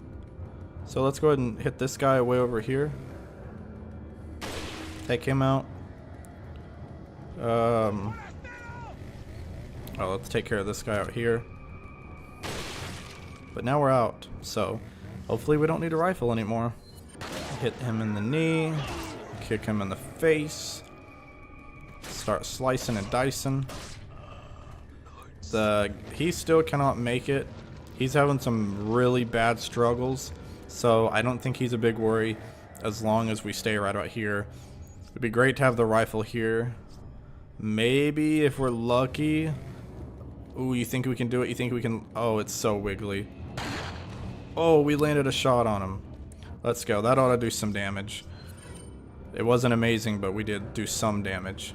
So let's go ahead and hit this guy way over here. Take him out. Oh, let's take care of this guy out here. But now we're out, so hopefully we don't need a rifle anymore. Hit him in the knee. Kick him in the face. Start slicing and dicing. He still cannot make it. He's having some really bad struggles, so I don't think he's a big worry as long as we stay right about here. It'd be great to have the rifle here. Maybe if we're lucky. Ooh, you think we can do it? You think we can? Oh, it's so wiggly. Oh, we landed a shot on him. Let's go. That ought to do some damage. It wasn't amazing, but we did do some damage.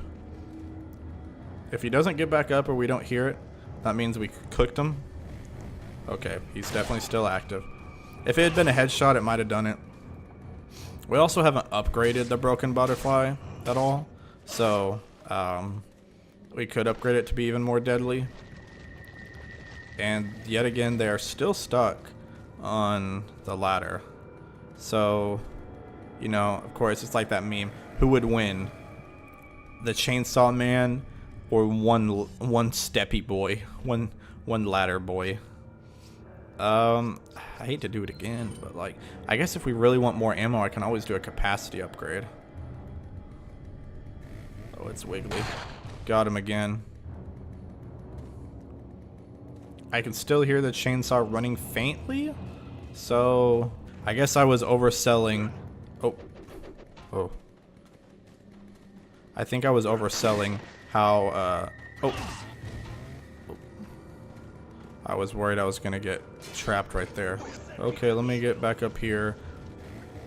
If he doesn't get back up or we don't hear it, that means we cooked him. Okay, he's definitely still active. If it had been a headshot, it might have done it. We also haven't upgraded the broken butterfly at all, so we could upgrade it to be even more deadly. And yet again, they are still stuck on the ladder. So, you know, of course, it's like that meme. Who would win? The chainsaw man or one steppy boy? One ladder boy? I hate to do it again, but like, I guess if we really want more ammo, I can always do a capacity upgrade. Oh, it's wiggly. Got him again. I can still hear the chainsaw running faintly, so I guess I was overselling. Oh. I think I was overselling how, I was worried I was gonna get trapped right there. Okay, let me get back up here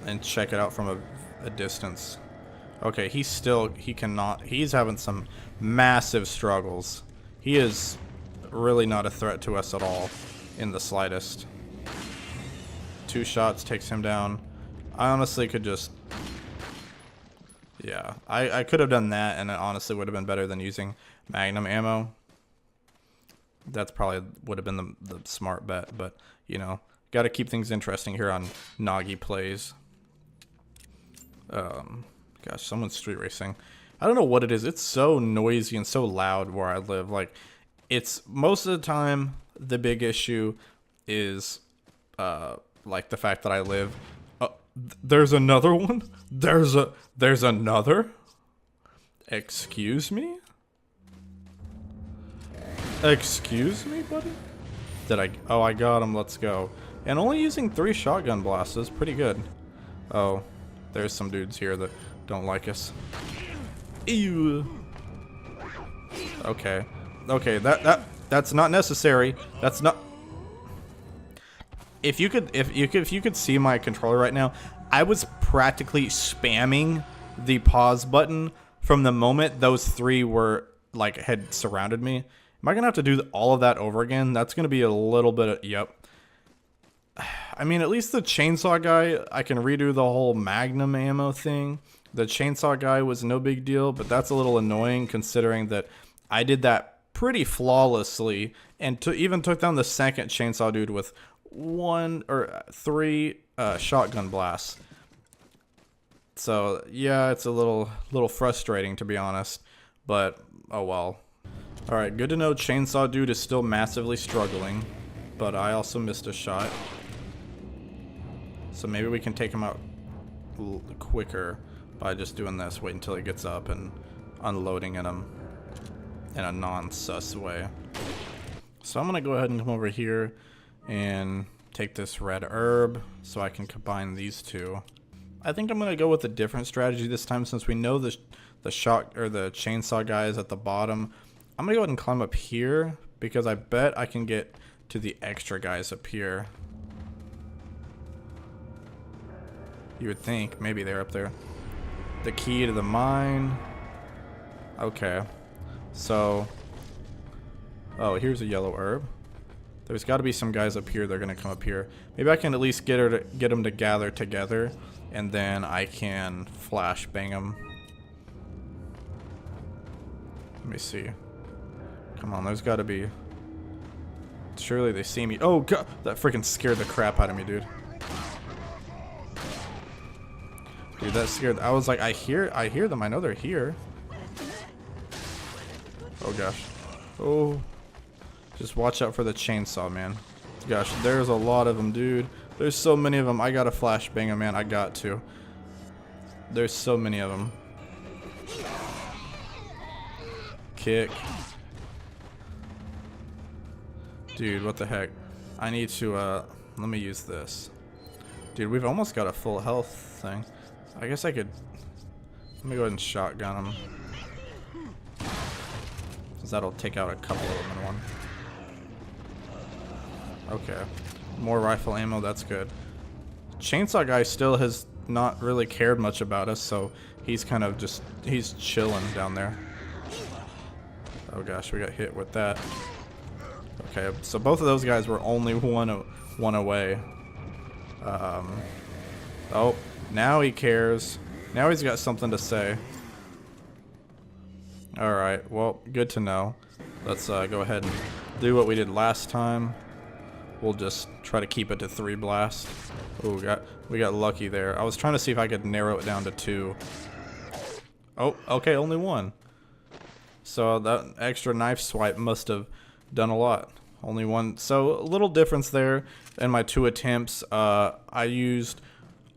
and check it out from a distance. Okay, he's having some massive struggles. He is really not a threat to us at all in the slightest. 2 shots takes him down. I honestly could just, yeah, I could have done that, and it honestly would have been better than using magnum ammo. That's probably would have been the smart bet, but you know, got to keep things interesting here on Noggy Plays. Gosh, someone's street racing. I don't know what it is. It's so noisy and so loud where I live. Like, it's most of the time the big issue is like the fact that I live. There's another one. There's another. Excuse me. Excuse me, buddy? Oh, I got him. Let's go. And only using 3 shotgun blasts is pretty good. Oh, there's some dudes here that don't like us. Ew. Okay. Okay, that's not necessary. That's not. If you could see my controller right now, I was practically spamming the pause button from the moment those three were like had surrounded me. Am I gonna have to do all of that over again? That's gonna be a little bit of, yep. I mean, at least the chainsaw guy, I can redo the whole magnum ammo thing. The chainsaw guy was no big deal, but that's a little annoying considering that I did that pretty flawlessly and even took down the second chainsaw dude with 1 or 3 shotgun blasts. So yeah, it's a little frustrating to be honest, but oh well. All right, good to know chainsaw dude is still massively struggling, but I also missed a shot. So maybe we can take him out quicker by just doing this. Wait until he gets up and unloading at him in a non-sus way. So I'm gonna go ahead and come over here and take this red herb so I can combine these two. I think I'm gonna go with a different strategy this time since we know the chainsaw guy is at the bottom. I'm gonna go ahead and climb up here because I bet I can get to the extra guys up here. You would think maybe they're up there. The key to the mine. Okay. So, oh, here's a yellow herb. There's got to be some guys up here that are going to come up here. Maybe I can at least get them to gather together, and then I can flash bang them. Let me see. Come on, there's got to be. Surely they see me. Oh god, that freaking scared the crap out of me, dude. Dude, that scared. I was like, I hear them. I know they're here. Oh gosh. Oh. Just watch out for the chainsaw, man. Gosh, there's a lot of them, dude. There's so many of them. I gotta flash bang them, man. I got to. There's so many of them. Kick. Dude, what the heck? I need to, let me use this. Dude, we've almost got a full health thing. I guess I could... Let me go ahead and shotgun him. Because that'll take out a couple of them in one. Okay. More rifle ammo, that's good. Chainsaw guy still has not really cared much about us, so he's kind of just... He's chilling down there. Oh gosh, we got hit with that. Okay, so both of those guys were only one away. Oh, now he cares. Now he's got something to say. Alright, well, good to know. Let's go ahead and do what we did last time. We'll just try to keep it to 3 blasts. Oh, we got lucky there. I was trying to see if I could narrow it down to 2. Oh, okay, only 1. So that extra knife swipe must have done a lot. Only 1. So a little difference there in my 2 attempts. I used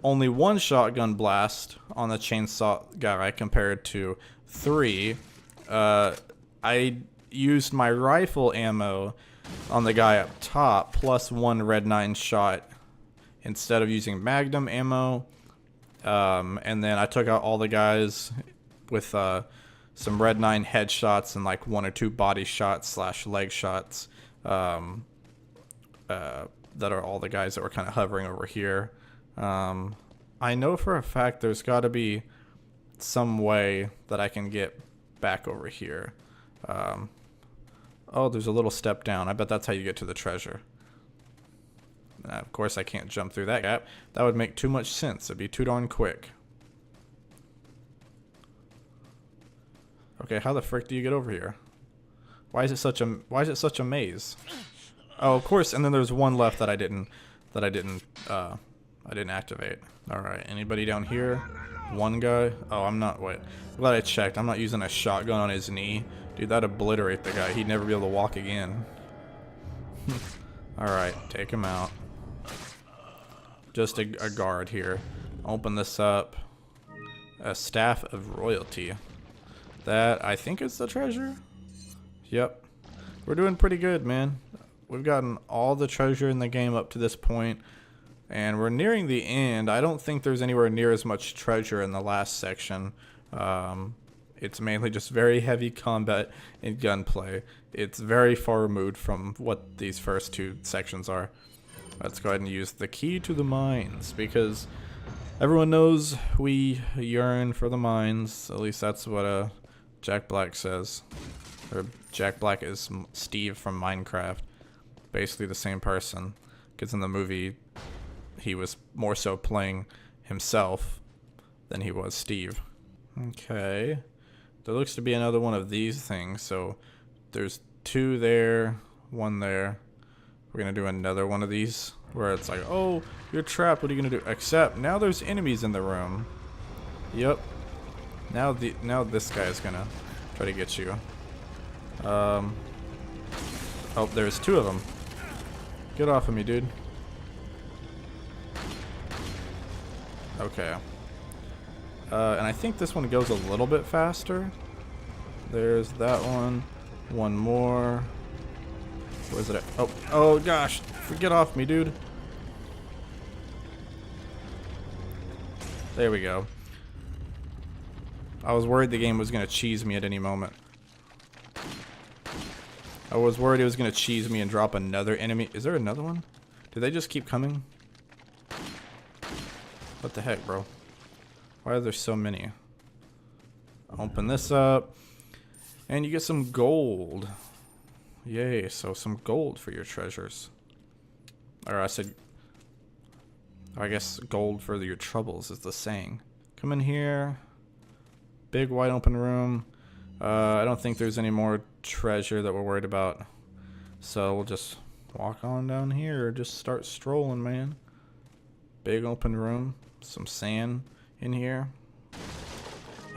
only 1 shotgun blast on the chainsaw guy compared to 3. I used my rifle ammo on the guy up top plus 1 red 9 shot instead of using magnum ammo. And then I took out all the guys with some red 9 headshots and like 1 or 2 body shots / leg shots. That are all the guys that were kind of hovering over here. I know for a fact there's got to be some way that I can get back over here. Oh, there's a little step down. I bet that's how you get to the treasure. Of course, I can't jump through that gap. That would make too much sense. It'd be too darn quick. Okay, how the frick do you get over here? Why is it such a maze? Oh, of course, and then there's 1 left that I didn't activate. All right, anybody down here? 1 guy? Oh, I'm not. Wait, I'm glad I checked. I'm not using a shotgun on his knee, dude. That'd obliterate the guy. He'd never be able to walk again. All right, take him out. Just a guard here. Open this up. A staff of royalty. That I think is the treasure. Yep. We're doing pretty good, man. We've gotten all the treasure in the game up to this point, and we're nearing the end. I don't think there's anywhere near as much treasure in the last section. It's mainly just very heavy combat and gunplay. It's very far removed from what these first two sections are. Let's go ahead and use the key to the mines, because everyone knows we yearn for the mines. At least that's what Jack Black says. Or Jack Black is Steve from Minecraft. Basically the same person. Because in the movie, he was more so playing himself than he was Steve. Okay. There looks to be another one of these things. So there's 2 there, 1 there. We're going to do another one of these where it's like, oh, you're trapped. What are you going to do? Except now there's enemies in the room. Yep. Now this guy is going to try to get you. Oh, there's 2 of them. Get off of me, dude. Okay. And I think this one goes a little bit faster. There's that one. One more. Where's it at? Oh gosh. Get off me, dude. There we go. I was worried the game was going to cheese me at any moment. I was worried it was going to cheese me and drop another enemy. Is there another one? Do they just keep coming? What the heck, bro? Why are there so many? Open this up. And you get some gold. Yay, so some gold for your treasures. Or I said... I guess gold for your troubles is the saying. Come in here. Big wide open room. I don't think there's any more treasure that we're worried about. So we'll just walk on down here. Just start strolling, man. Big open room. Some sand in here.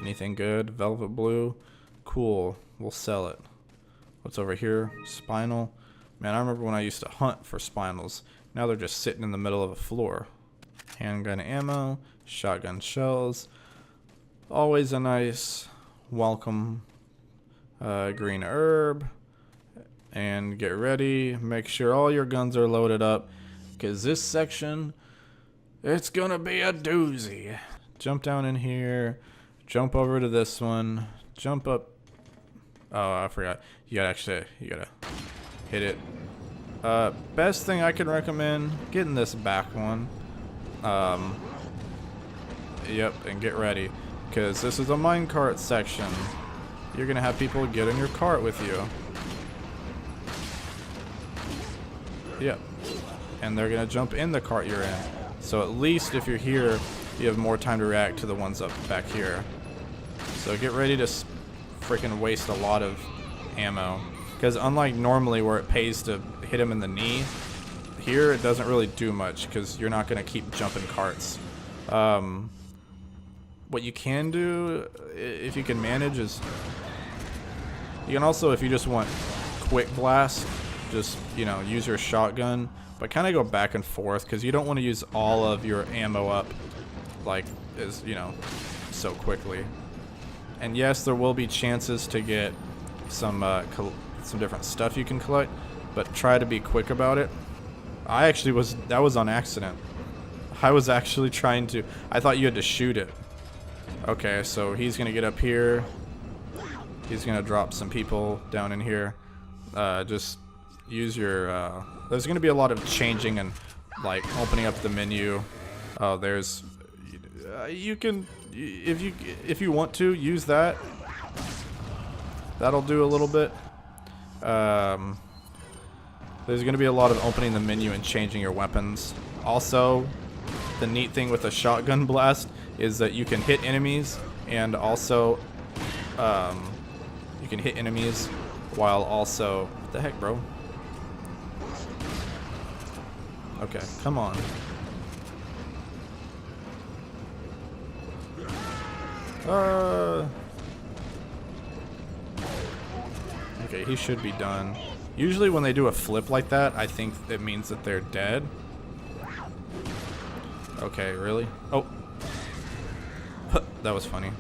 Anything good? Velvet blue. Cool. We'll sell it. What's over here? Spinal. Man, I remember when I used to hunt for spinals. Now they're just sitting in the middle of a floor. Handgun ammo. Shotgun shells. Always a nice welcome. Green herb. And get ready. Make sure all your guns are loaded up. Because this section, it's gonna be a doozy. Jump down in here. Jump over to this one. Jump up. Oh, I forgot. You gotta hit it. Best thing I can recommend, getting this back one. Yep, and get ready. Because this is a minecart section. You're gonna have people get in your cart with you. Yep. And they're gonna jump in the cart you're in. So at least if you're here, you have more time to react to the ones up back here. So get ready to freaking waste a lot of ammo. Because unlike normally where it pays to hit him in the knee, here it doesn't really do much because you're not going to keep jumping carts. What you can do, if you can manage, is you can also, if you just want quick blast, just, you know, use your shotgun, but kind of go back and forth because you don't want to use all of your ammo up, like, as you know, so quickly. And yes, there will be chances to get some different stuff you can collect, but try to be quick about it. That was on accident. I was actually trying to, I thought you had to shoot it. Okay, so he's gonna get up here. He's gonna drop some people down in here. Just use your, there's gonna be a lot of changing and like opening up the menu. Oh, there's, you can, if you want to use that, that'll do a little bit. There's gonna be a lot of opening the menu and changing your weapons. Also, the neat thing with a shotgun blast is that you can hit enemies, and also you can hit enemies while also, what the heck, bro? Okay, come on. Okay, he should be done. Usually when they do a flip like that, I think it means that they're dead. Okay, really? Oh. That was funny.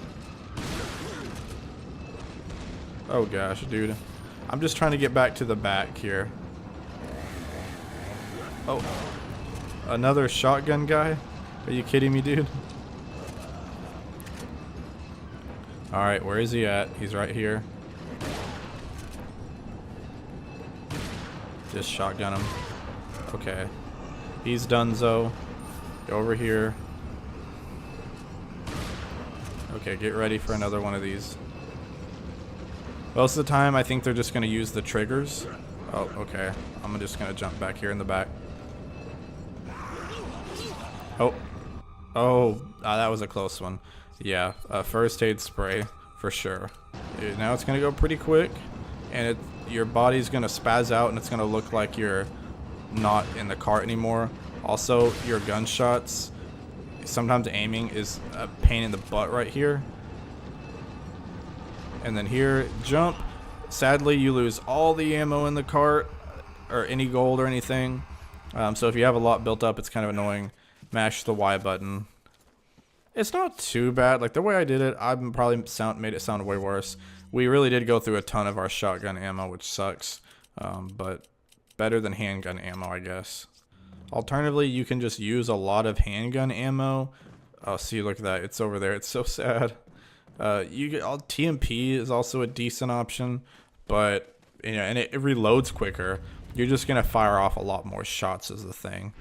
Oh gosh, dude. I'm just trying to get back to the back here. Oh. Another shotgun guy? Are you kidding me, dude? Alright, where is he at? He's right here. Just shotgun him. Okay. He's donezo. Go over here. Okay, get ready for another one of these. Most of the time, I think they're just going to use the triggers. Oh, okay. I'm just going to jump back here in the back. Oh. Oh, that was a close one. Yeah, first aid spray for sure. Now it's going to go pretty quick, and your body's going to spaz out, and it's going to look like you're not in the cart anymore. Also, your gunshots, sometimes aiming is a pain in the butt right here. And then here, jump. Sadly, you lose all the ammo in the cart, or any gold or anything. So if you have a lot built up, it's kind of annoying. Mash the Y button. It's not too bad. Like, the way I did it, I probably made it sound way worse. We really did go through a ton of our shotgun ammo, which sucks. But better than handgun ammo, I guess. Alternatively, you can just use a lot of handgun ammo. Oh, see, look at that. It's over there. It's so sad. TMP is also a decent option, but, you know, and it reloads quicker. You're just going to fire off a lot more shots is the thing.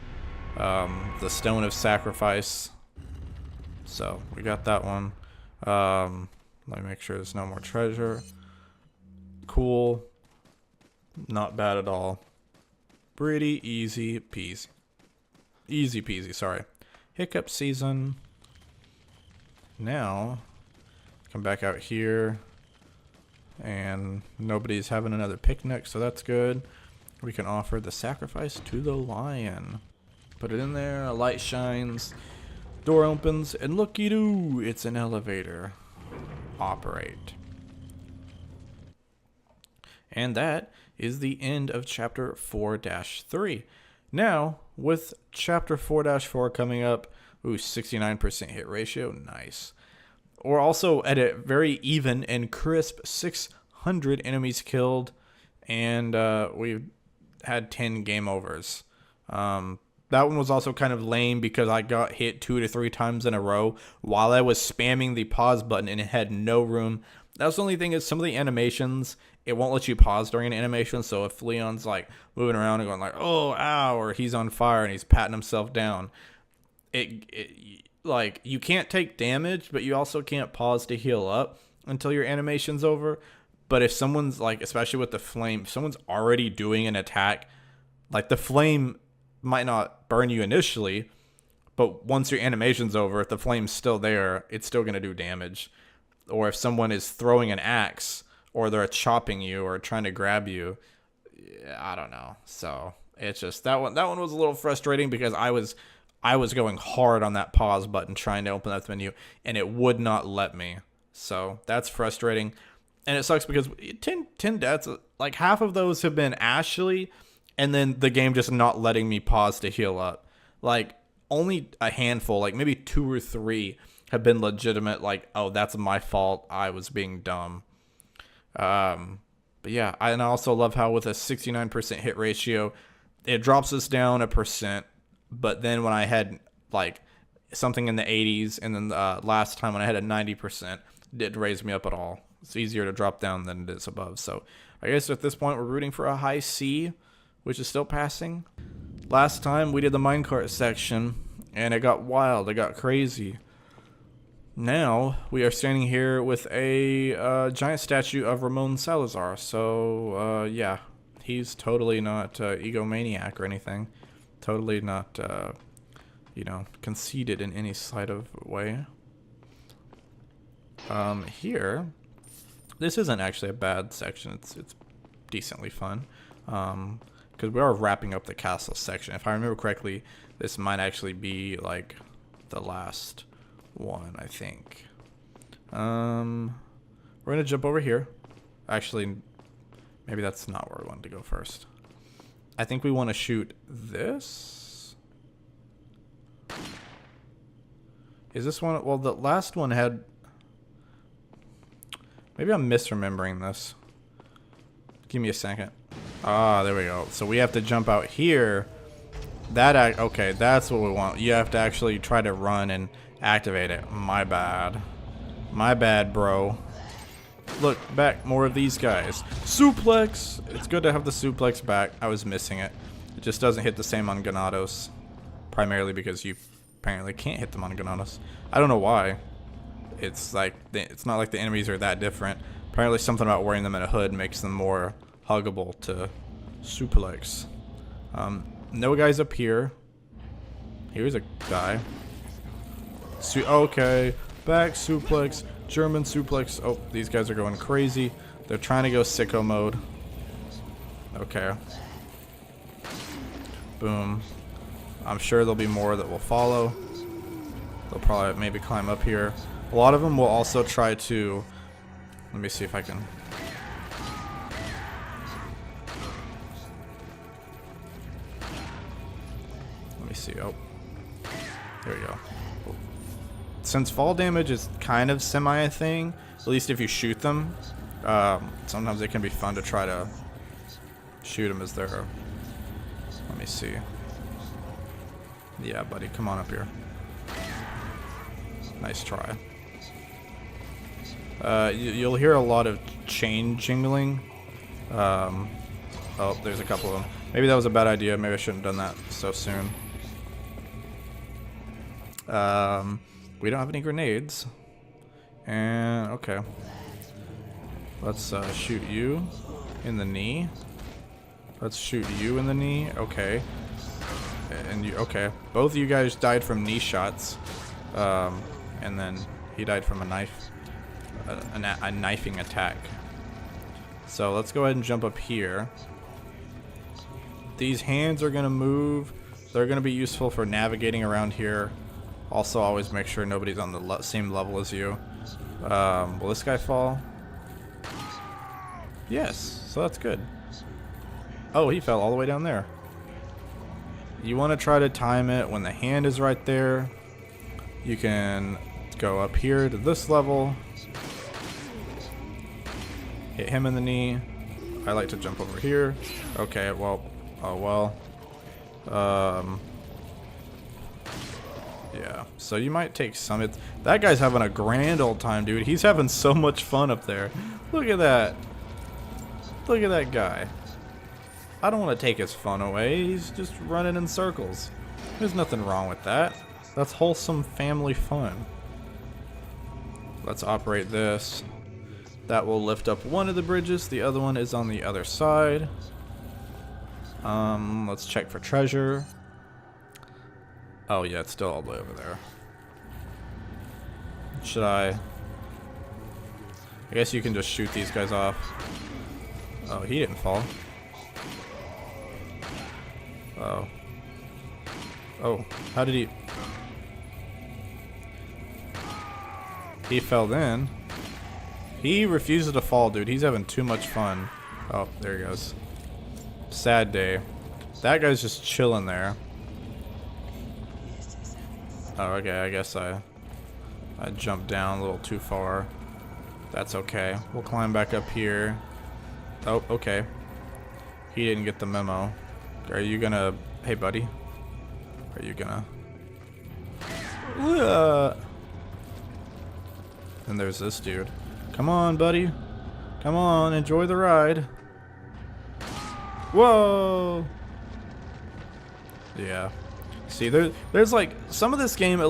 The Stone of Sacrifice. So, we got that one. Let me make sure there's no more treasure. Cool. Not bad at all. Pretty easy peasy. Easy peasy, sorry. Hiccup season. Now, come back out here. And nobody's having another picnic, so that's good. We can offer the sacrifice to the lion. Put it in there, a light shines. Door opens, and looky-doo, it's an elevator. Operate. And that is the end of chapter 4-3. Now, with chapter 4-4 coming up, ooh, 69% hit ratio, nice. We're also at a very even and crisp 600 enemies killed, and we've had 10 game overs. That one was also kind of lame because I got hit 2 to 3 times in a row while I was spamming the pause button and it had no room. That's the only thing is some of the animations, it won't let you pause during an animation. So if Leon's like moving around and going like, oh, ow, or he's on fire and he's patting himself down, like you can't take damage, but you also can't pause to heal up until your animation's over. But if someone's like, especially with the flame, if someone's already doing an attack, like the flame might not burn you initially, but once your animation's over, if the flame's still there, it's still going to do damage. Or if someone is throwing an axe, or they're chopping you or trying to grab you, I don't know. So it's just that one was a little frustrating because I was going hard on that pause button trying to open that menu, and it would not let me. So that's frustrating. And it sucks because 10 deaths, like half of those have been Ashley, and then the game just not letting me pause to heal up. Like, only a handful, like maybe 2 or 3 have been legitimate, like, oh, that's my fault, I was being dumb. But yeah, and I also love how with a 69% hit ratio, it drops us down 1%, but then when I had, like, something in the 80s, and then last time when I had a 90%, it didn't raise me up at all. It's easier to drop down than it is above. So I guess at this point, we're rooting for a high C, which is still passing. Last time we did the minecart section, and it got wild, it got crazy. Now we are standing here with a giant statue of Ramon Salazar. So yeah, he's totally not egomaniac or anything. Totally not, conceited in any slight of way. Here, this isn't actually a bad section. It's decently fun. Because we are wrapping up the castle section. If I remember correctly, this might actually be like the last one, I think. We're gonna jump over here. Actually, maybe that's not where we wanted to go first. I think we want to shoot this. Is this one? Well, the last one had. Maybe I'm misremembering this. Give me a second. Ah, there we go. So we have to jump out here. Okay, that's what we want. You have to actually try to run and activate it. My bad. My bad, bro. Look, back. More of these guys. Suplex! It's good to have the suplex back. I was missing it. It just doesn't hit the same on Ganados. Primarily because you apparently can't hit them on Ganados. I don't know why. It's like, it's not like the enemies are that different. Apparently something about wearing them in a hood makes them more huggable to suplex. No guys up here. Here's a guy. Okay. Back suplex. German suplex. Oh, these guys are going crazy. They're trying to go sicko mode. Okay. Boom. I'm sure there'll be more that will follow. They'll probably maybe climb up here. A lot of them will also try to... Let me see if I can... Let me see. Oh. There we go. Since fall damage is kind of semi a thing, at least if you shoot them, sometimes it can be fun to try to shoot them as they're... Let me see. Yeah, buddy, come on up here. Nice try. You'll hear a lot of chain jingling. Oh, there's a couple of them. Maybe that was a bad idea. Maybe I shouldn't have done that so soon. We don't have any grenades. And, okay. Let's shoot you in the knee. Let's shoot you in the knee. Okay. And you, okay. Both of you guys died from knee shots. And then he died from a knife. A knifing attack. So let's go ahead and jump up here. These hands are going to move. They're going to be useful for navigating around here. Also, always make sure nobody's on the same level as you. Will this guy fall? Yes, so that's good. Oh, he fell all the way down there. You want to try to time it when the hand is right there. You can go up here to this level. Hit him in the knee. I like to jump over here. Okay, well, oh well. Yeah, so you might take some. That guy's having a grand old time, dude. He's having so much fun up there. Look at that. Look at that guy. I don't want to take his fun away. He's just running in circles. There's nothing wrong with that. That's wholesome family fun. Let's operate this. That will lift up one of the bridges. The other one is on the other side. Let's check for treasure. Oh yeah, it's still all the way over there. Should I guess you can just shoot these guys off. Oh, he didn't fall. Oh. Oh, how did he... He fell then. He refuses to fall, dude. He's having too much fun. Oh, there he goes. Sad day. That guy's just chilling there. Oh, okay, I guess I jumped down a little too far. That's okay. We'll climb back up here. Oh, okay. He didn't get the memo. Are you gonna... Hey, buddy. Are you gonna... And there's this dude. Come on, buddy. Come on, enjoy the ride. Whoa! Yeah. See, there's like... Some of this game,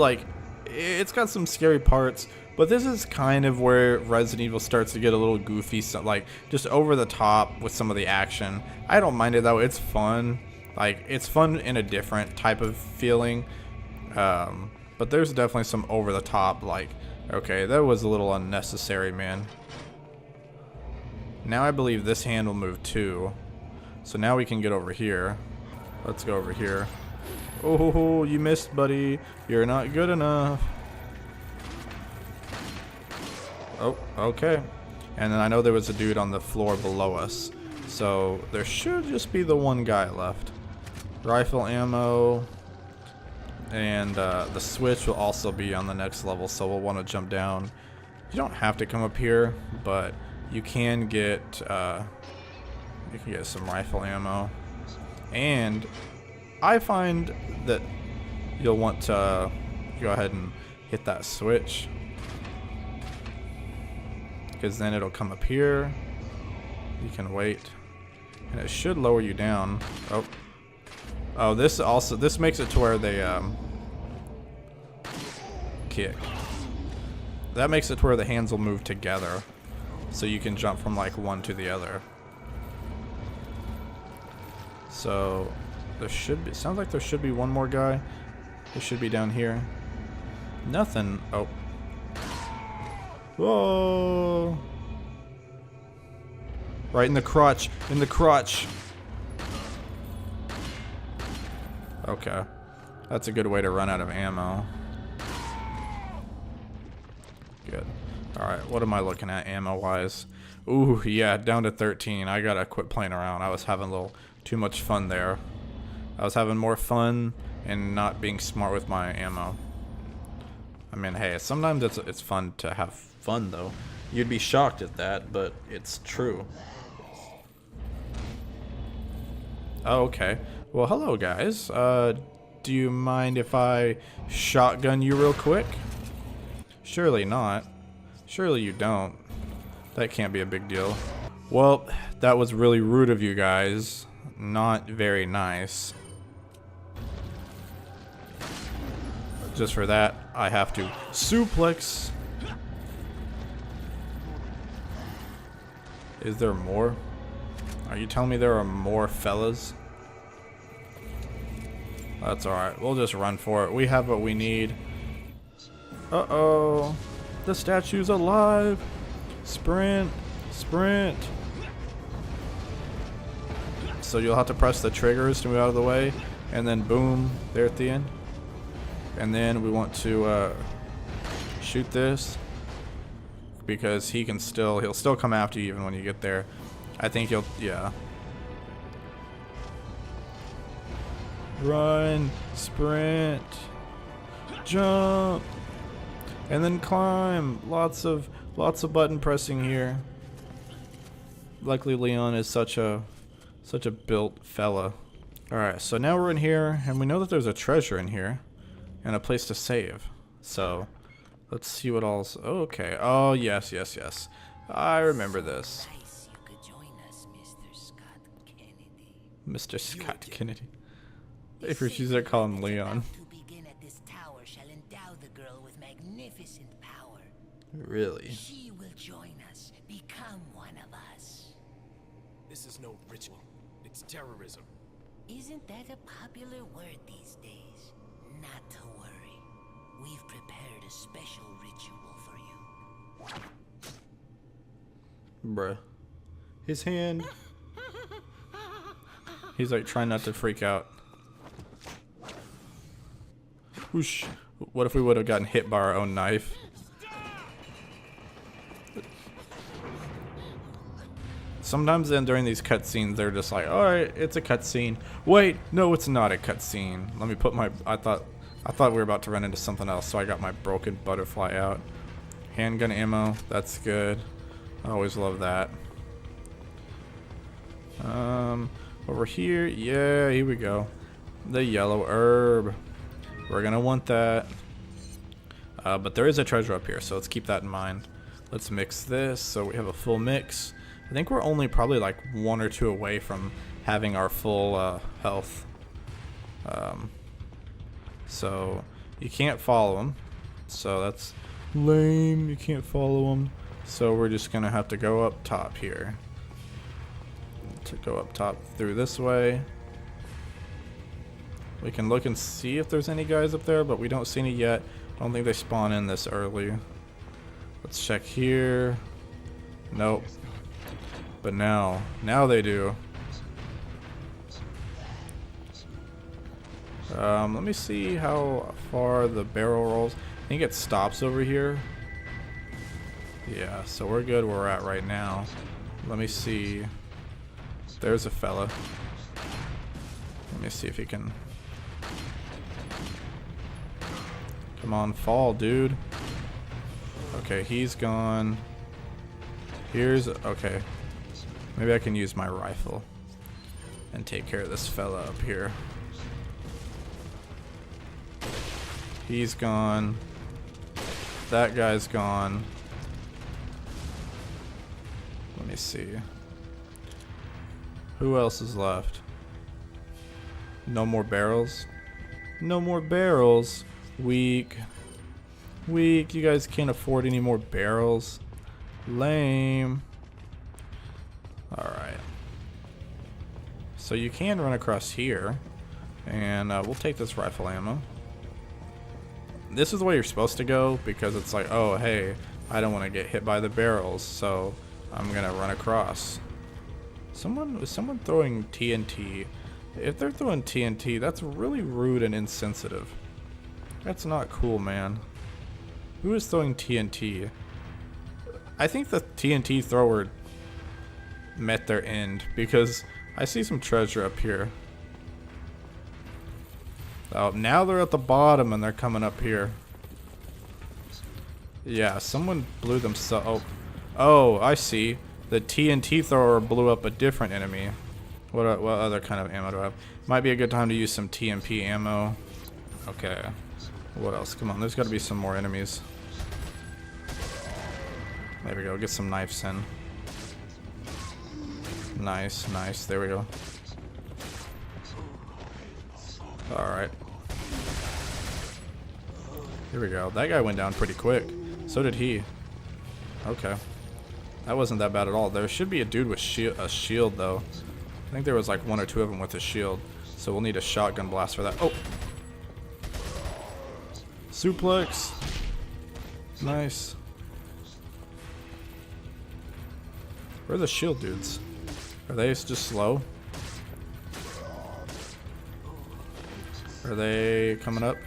it's got some scary parts. But this is kind of where Resident Evil starts to get a little goofy, so like just over the top with some of the action. I don't mind it though, it's fun. Like, it's fun in a different type of feeling. But there's definitely some over the top, like, okay, that was a little unnecessary, man. Now I believe this hand will move too. So now we can get over here. Let's go over here. Oh, you missed, buddy. You're not good enough. Oh, okay. And then I know there was a dude on the floor below us. So there should just be the one guy left. Rifle ammo. And the switch will also be on the next level, so we'll want to jump down. You don't have to come up here, but you can get some rifle ammo. And I find that you'll want to go ahead and hit that switch. because then it'll come up here. You can wait, and it should lower you down. Oh, this makes it to where they kick. That makes it to where the hands will move together, so you can jump from like one to the other. So there should be, sounds like there should be one more guy. It should be down here. Nothing. Oh. Whoa. Right in the crotch. In the crotch. Okay. That's a good way to run out of ammo. Good. Alright, what am I looking at ammo-wise? Ooh, yeah, down to 13. I gotta quit playing around. I was having a little too much fun there. I was having more fun and not being smart with my ammo. I mean, hey, sometimes it's fun to have fun, though. You'd be shocked at that, but it's true. Oh, okay. Well, hello, guys. Do you mind if I shotgun you real quick? Surely not. Surely you don't. That can't be a big deal. Well, that was really rude of you guys. Not very nice. Just for that, I have to suplex. Is there more? Are you telling me there are more fellas? That's alright. We'll just run for it. We have what we need. Uh-oh. The statue's alive. Sprint. Sprint. So you'll have to press the triggers to move out of the way. And then boom. There at the end. And then we want to shoot this. Because he'll still come after you even when you get there. I think yeah. Run, sprint, jump, and then climb. Lots of button pressing here. Luckily Leon is such a built fella. Alright, so now we're in here and we know that there's a treasure in here and a place to save. So let's see what all's okay. Oh yes. I remember this. Nice you could join us, Mr. Scott Kennedy. Mr. Scott Kennedy. If you're choosing to call him Leon. To begin at this tower shall endow the girl with magnificent power. Really? She will join us, become one of us. This is no ritual. It's terrorism. Isn't that a popular word these days? Not to worry. We've prepared a special ritual for you. Bruh. His hand. He's like trying not to freak out. Whoosh. What if we would have gotten hit by our own knife? Sometimes then during these cutscenes they're just like, alright, it's a cutscene. Wait, no, it's not a cutscene. Let me put my I thought we were about to run into something else, so I got my broken butterfly out. Handgun ammo, that's good. I always love that. Over here, yeah, here we go. The yellow herb. We're gonna want that. But there is a treasure up here, so let's keep that in mind. Let's mix this so we have a full mix. I think we're only probably like 1 or 2 away from having our full health. So you can't follow him. So that's lame. You can't follow him. So we're just gonna have to go up top here. To go up top through this way. We can look and see if there's any guys up there, but we don't see any yet. I don't think they spawn in this early. Let's check here. Nope. But now they do. Let me see how far the barrel rolls. I think it stops over here. Yeah, so we're good where we're at right now. Let me see. There's a fella. Let me see if he can. Come on, fall, dude. Okay, he's gone. Here's okay. Maybe I can use my rifle and take care of this fella up here. He's gone. That guy's gone. see. Who else is left? No more barrels? No more barrels. Weak. Weak. You guys can't afford any more barrels. Lame. Alright. So you can run across here. And we'll take this rifle ammo. This is the way you're supposed to go, because it's like, oh, hey, I don't want to get hit by the barrels, so I'm going to run across. Is someone throwing TNT? If they're throwing TNT, that's really rude and insensitive. That's not cool, man. Who is throwing TNT? I think the TNT thrower met their end, because I see some treasure up here. Oh, now they're at the bottom and they're coming up here. Yeah, someone blew themselves. Oh, I see. The TNT thrower blew up a different enemy. What other kind of ammo do I have? Might be a good time to use some TMP ammo. Okay. What else? Come on, there's got to be some more enemies. There we go. Get some knives in. Nice, nice. There we go. Alright. Here we go. That guy went down pretty quick. So did he. Okay. That wasn't that bad at all. There should be a dude with a shield, though. I think there was like one or two of them with a shield. So we'll need a shotgun blast for that. Oh! Suplex! Nice. Where are the shield dudes? Are they just slow? Are they coming up?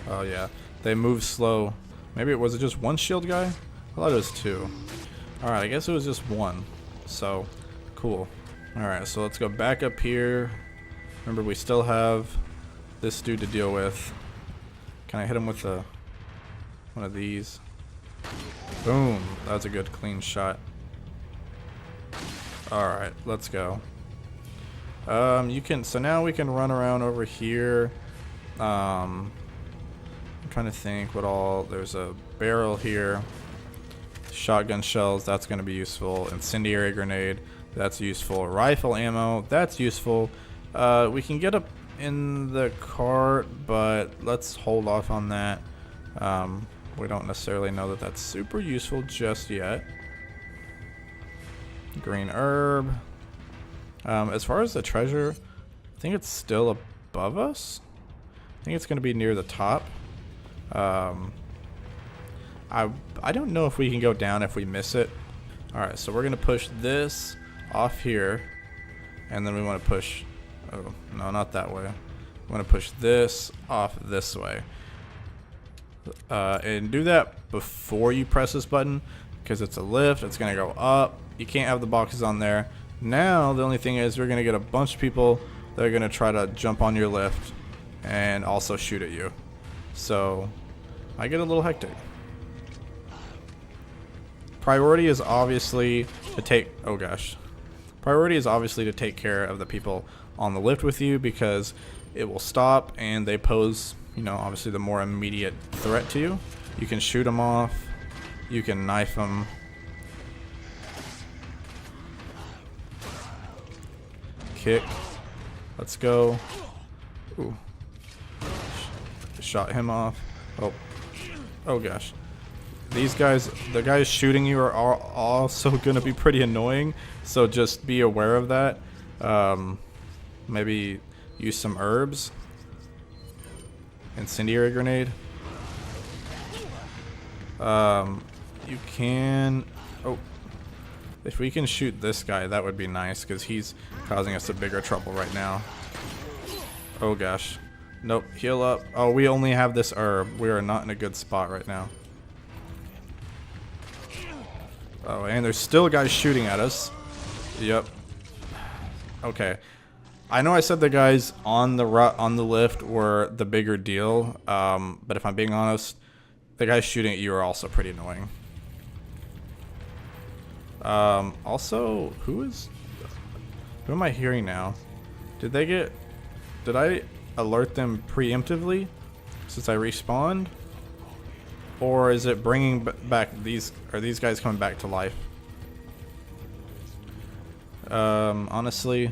Oh yeah, they move slow. Maybe was it just one shield guy? I thought it was two. Alright, I guess it was just one. So, cool. Alright, so let's go back up here. Remember, we still have this dude to deal with. Can I hit him with one of these? Boom. That was a good clean shot. Alright, let's go. So now we can run around over here. I'm trying to think what all. There's a barrel here. Shotgun shells, that's going to be useful. Incendiary grenade, that's useful. Rifle ammo, that's useful. We can get up in the cart, but let's hold off on that. We don't necessarily know that that's super useful just yet. Green herb. As far as the treasure, I think it's still above us. I think it's going to be near the top. I don't know if we can go down if we miss it. Alright, so we're going to push this off here. And then we want to push... Oh, no, not that way. We want to push this off this way. And do that before you press this button, because it's a lift. It's going to go up. You can't have the boxes on there. Now, the only thing is we're going to get a bunch of people that are going to try to jump on your lift and also shoot at you. So, I get a little hectic. Priority is obviously to take... Oh, gosh. Priority is obviously to take care of the people on the lift with you, because it will stop and they pose, you know, obviously the more immediate threat to you. You can shoot them off. You can knife them. Kick. Let's go. Ooh. Shot him off. Oh. Oh gosh. These guys, the guys shooting you are also going to be pretty annoying. So just be aware of that. Maybe use some herbs. Incendiary grenade. You can... Oh. If we can shoot this guy, that would be nice, because he's causing us a bigger trouble right now. Oh gosh. Nope, heal up. Oh, we only have this herb. We are not in a good spot right now. Oh, and there's still guys shooting at us. Yep. Okay. I know I said the guys on the lift were the bigger deal, but if I'm being honest, the guys shooting at you are also pretty annoying. Also, who am I hearing now? Did I alert them preemptively since I respawned? Or is it bringing back are these guys coming back to life? Honestly,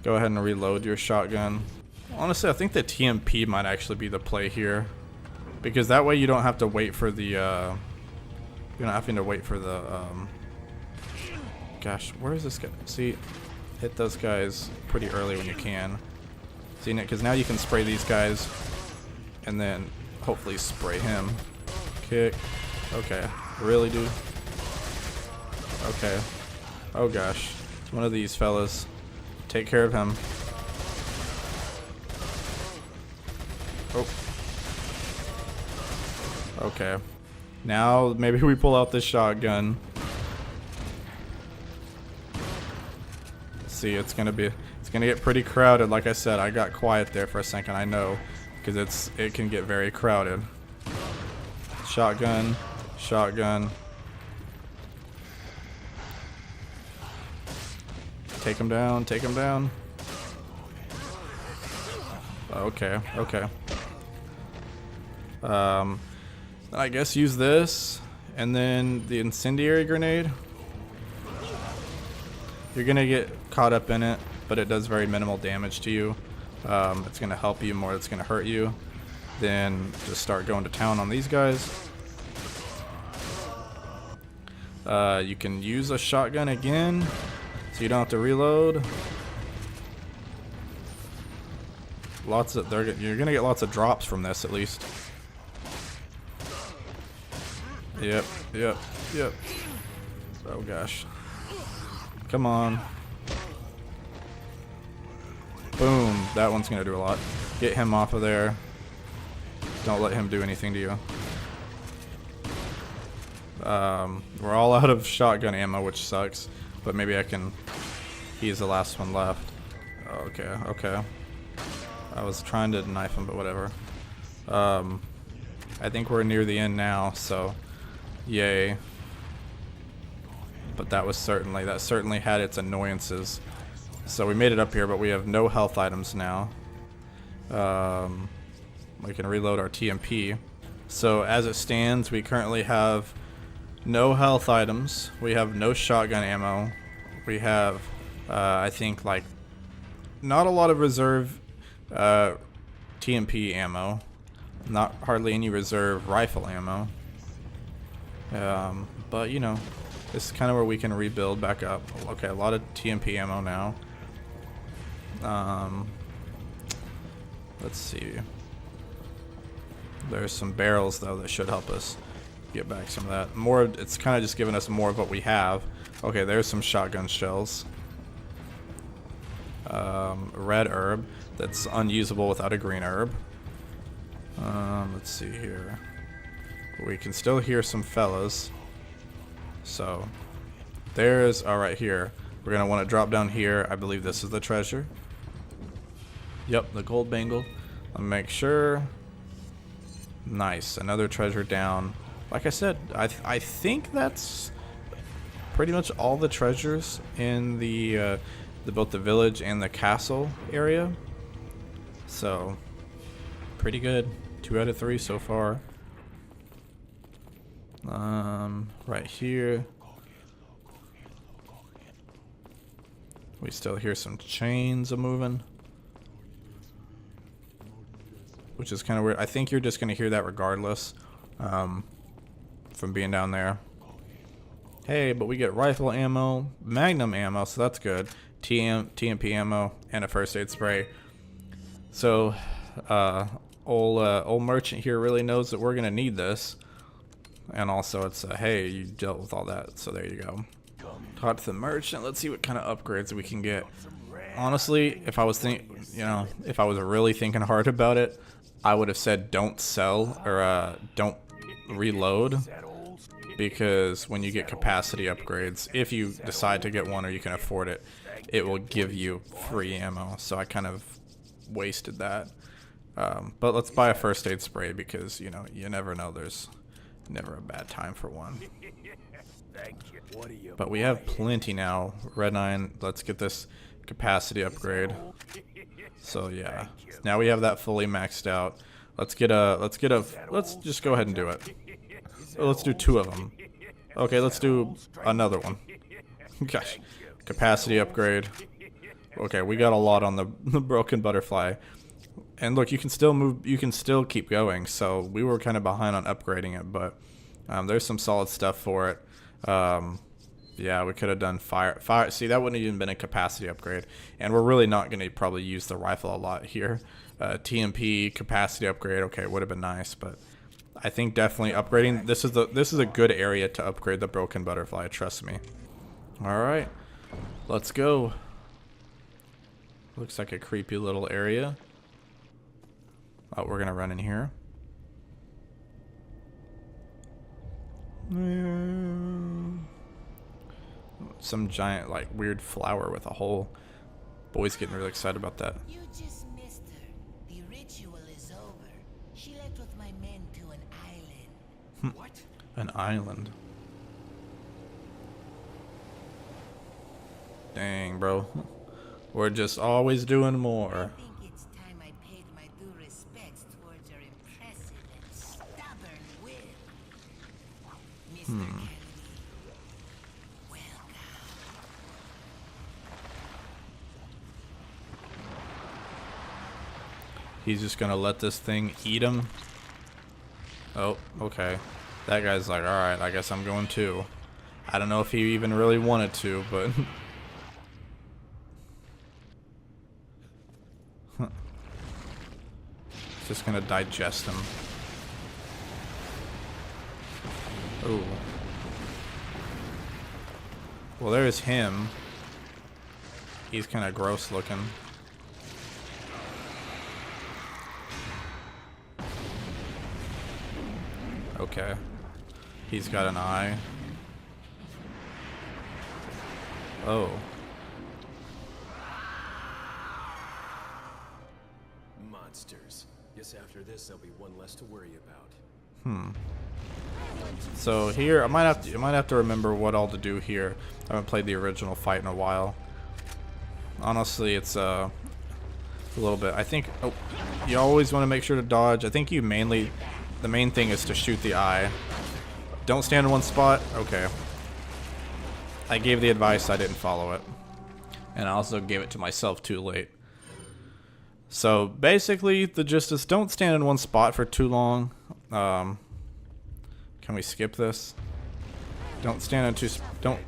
go ahead and reload your shotgun. Honestly, I think the TMP might actually be the play here, because that way you don't have to wait for the you're not having to wait for the gosh, where is this guy? See, hit those guys pretty early when you can. See, because now you can spray these guys and then hopefully spray him. Kick. Okay, really, dude? Okay. Oh gosh, one of these fellas. Take care of him. Oh. Okay. Now maybe we pull out this shotgun. See, it's gonna get pretty crowded. Like I said, I got quiet there for a second. I know, because it can get very crowded. Shotgun, shotgun. Take him down. Take him down. Okay. Okay. I guess use this, and then the incendiary grenade. You're gonna get caught up in it, but it does very minimal damage to you. It's gonna help you more. It's gonna hurt you. Then just start going to town on these guys. You can use a shotgun again, so you don't have to reload. You're gonna get lots of drops from this at least. Yep, yep, yep. Oh gosh. Come on. Boom. That one's gonna do a lot. Get him off of there. Don't let him do anything to you. We're all out of shotgun ammo, which sucks. But maybe I can... He's the last one left. Okay, okay. I was trying to knife him, but whatever. I think we're near the end now, so... Yay. But that certainly had its annoyances. So we made it up here, but we have no health items now. We can reload our TMP. So as it stands, we currently have no health items. We have no shotgun ammo. We have, I think, like, not a lot of reserve TMP ammo. Not hardly any reserve rifle ammo. But, you know, this is kind of where we can rebuild back up. Okay, a lot of TMP ammo now. Let's see. There's some barrels, though, that should help us get back some of that. More, it's kind of just giving us more of what we have. Okay, there's some shotgun shells. Red herb that's unusable without a green herb. Let's see here. We can still hear some fellas. So, there's, right here. We're going to want to drop down here. I believe this is the treasure. Yep, the gold bangle. Let me make sure. Nice, another treasure down. Like I said, I think that's pretty much all the treasures in both the village and the castle area. So, pretty good. 2 out of 3 so far. Right here. We still hear some chains a moving, which is kind of weird. I think you're just going to hear that regardless, from being down there. Hey, but we get rifle ammo, magnum ammo, so that's good. TMP ammo, and a first aid spray. So, old merchant here really knows that we're going to need this. And also it's hey, you dealt with all that, so there you go. Talk to the merchant. Let's see what kind of upgrades we can get. Honestly, if I was if I was really thinking hard about it, I would have said don't sell or don't reload, because when you get capacity upgrades, if you decide to get one or you can afford it, it will give you free ammo. So I kind of wasted that. But let's buy a first aid spray, because you never know. There's never a bad time for one. But we have plenty now. Red 9, let's get this capacity upgrade. So yeah, now we have that fully maxed out. Let's just go ahead and do it. Let's do 2 of them. Okay, let's do another one. Gosh, Capacity upgrade. Okay, we got a lot on the, the broken butterfly. And look, you can still move, you can still keep going. So we were kind of behind on upgrading it, but there's some solid stuff for it. Yeah, we could have done fire. See, that wouldn't have even been a capacity upgrade. And we're really not going to probably use the rifle a lot here. TMP capacity upgrade, okay, would have been nice, but I think definitely upgrading. This is a good area to upgrade the broken butterfly. Trust me. All right, let's go. Looks like a creepy little area. Oh, we're gonna run in here. Some giant, like, weird flower with a hole. Boy's getting really excited about that. You just missed her. The ritual is over. She left with my men to an island. What? An island. Dang, bro. We're just always doing more. I think it's time I paid my due respects towards your impressive and stubborn will. Mr. Kennedy, welcome. He's just gonna let this thing eat him. Oh, okay. That guy's like, alright, I guess I'm going too. I don't know if he even really wanted to, but... Just gonna digest him. Oh. Well, there's him. He's kind of gross looking. Okay. He's got an eye. Oh. Monsters. Guess after this there'll be one less to worry about. So here, I might have to remember what all to do here. I haven't played the original fight in a while. Honestly, it's a little bit. I think you always want to make sure to dodge. I think the main thing is to shoot the eye. Don't stand in one spot. Okay. I gave the advice, I didn't follow it. And I also gave it to myself too late. So basically, the gist is don't stand in one spot for too long. Can we skip this? Don't stand in don't.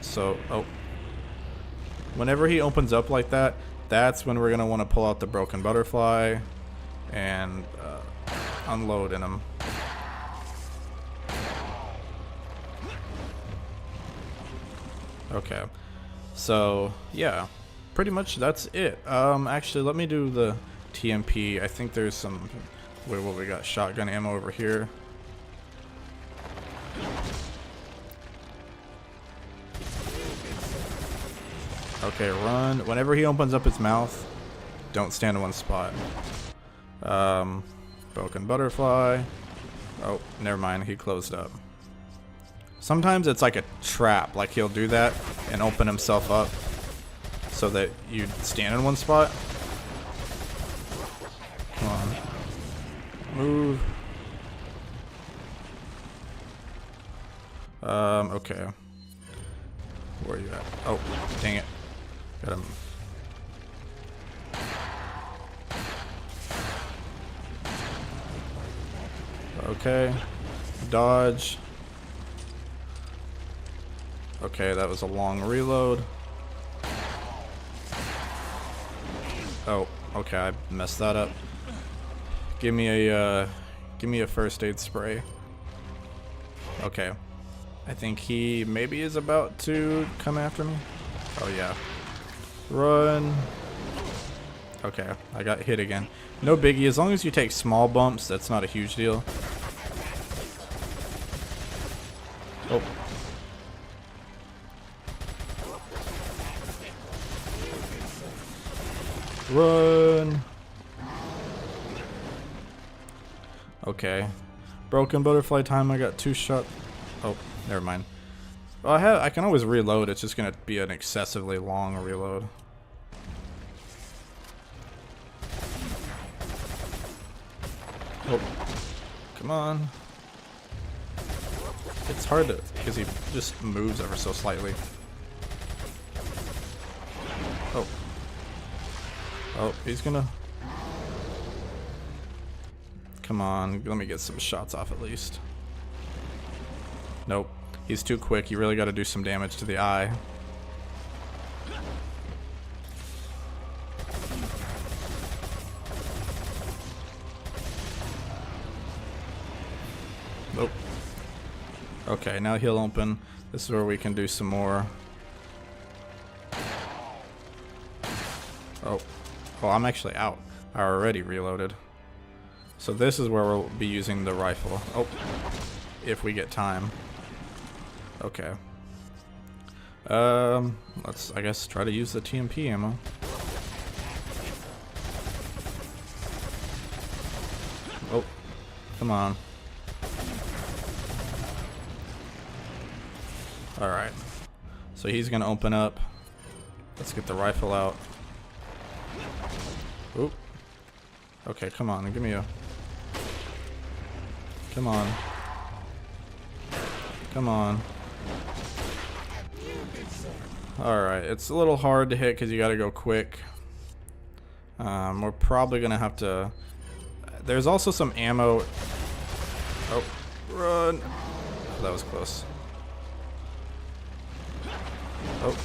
So, whenever he opens up like that, that's when we're gonna want to pull out the broken butterfly and unload in him. Okay, so yeah, pretty much that's it. Actually, let me do the TMP. I think there's some. Wait, what we got? Shotgun ammo over here. Okay, run. Whenever he opens up his mouth, don't stand in one spot. Broken butterfly. Oh, never mind. He closed up. Sometimes it's like a trap. Like he'll do that and open himself up so that you stand in one spot. Come on. Move. Okay. Where are you at? Oh, dang it. Got him. Okay. Dodge. Okay, that was a long reload. Oh, okay, I messed that up. Give me a first aid spray. Okay. I think he maybe is about to come after me. Oh yeah. Run. Okay, I got hit again. No biggie, as long as you take small bumps, that's not a huge deal. Oh. Run. Okay. Broken butterfly time, I got 2 shot. Oh, never mind. Well, I can always reload, it's just gonna be an excessively long reload. Oh, come on. It's hard to, because he just moves ever so slightly. Oh. Oh, he's gonna... Come on, let me get some shots off at least. Nope. He's too quick. You really got to do some damage to the eye. Nope. Okay, now he'll open. This is where we can do some more. Oh. Oh, I'm actually out. I already reloaded. So this is where we'll be using the rifle. Oh. If we get time. Okay. Let's, I guess, try to use the TMP ammo. Oh. Come on. Alright. So he's gonna open up. Let's get the rifle out. Oop. Okay, come on, give me a... Come on. Come on. Alright, it's a little hard to hit because you gotta go quick. We're probably gonna have to... There's also some ammo... Oh, run! Oh, that was close. Oh.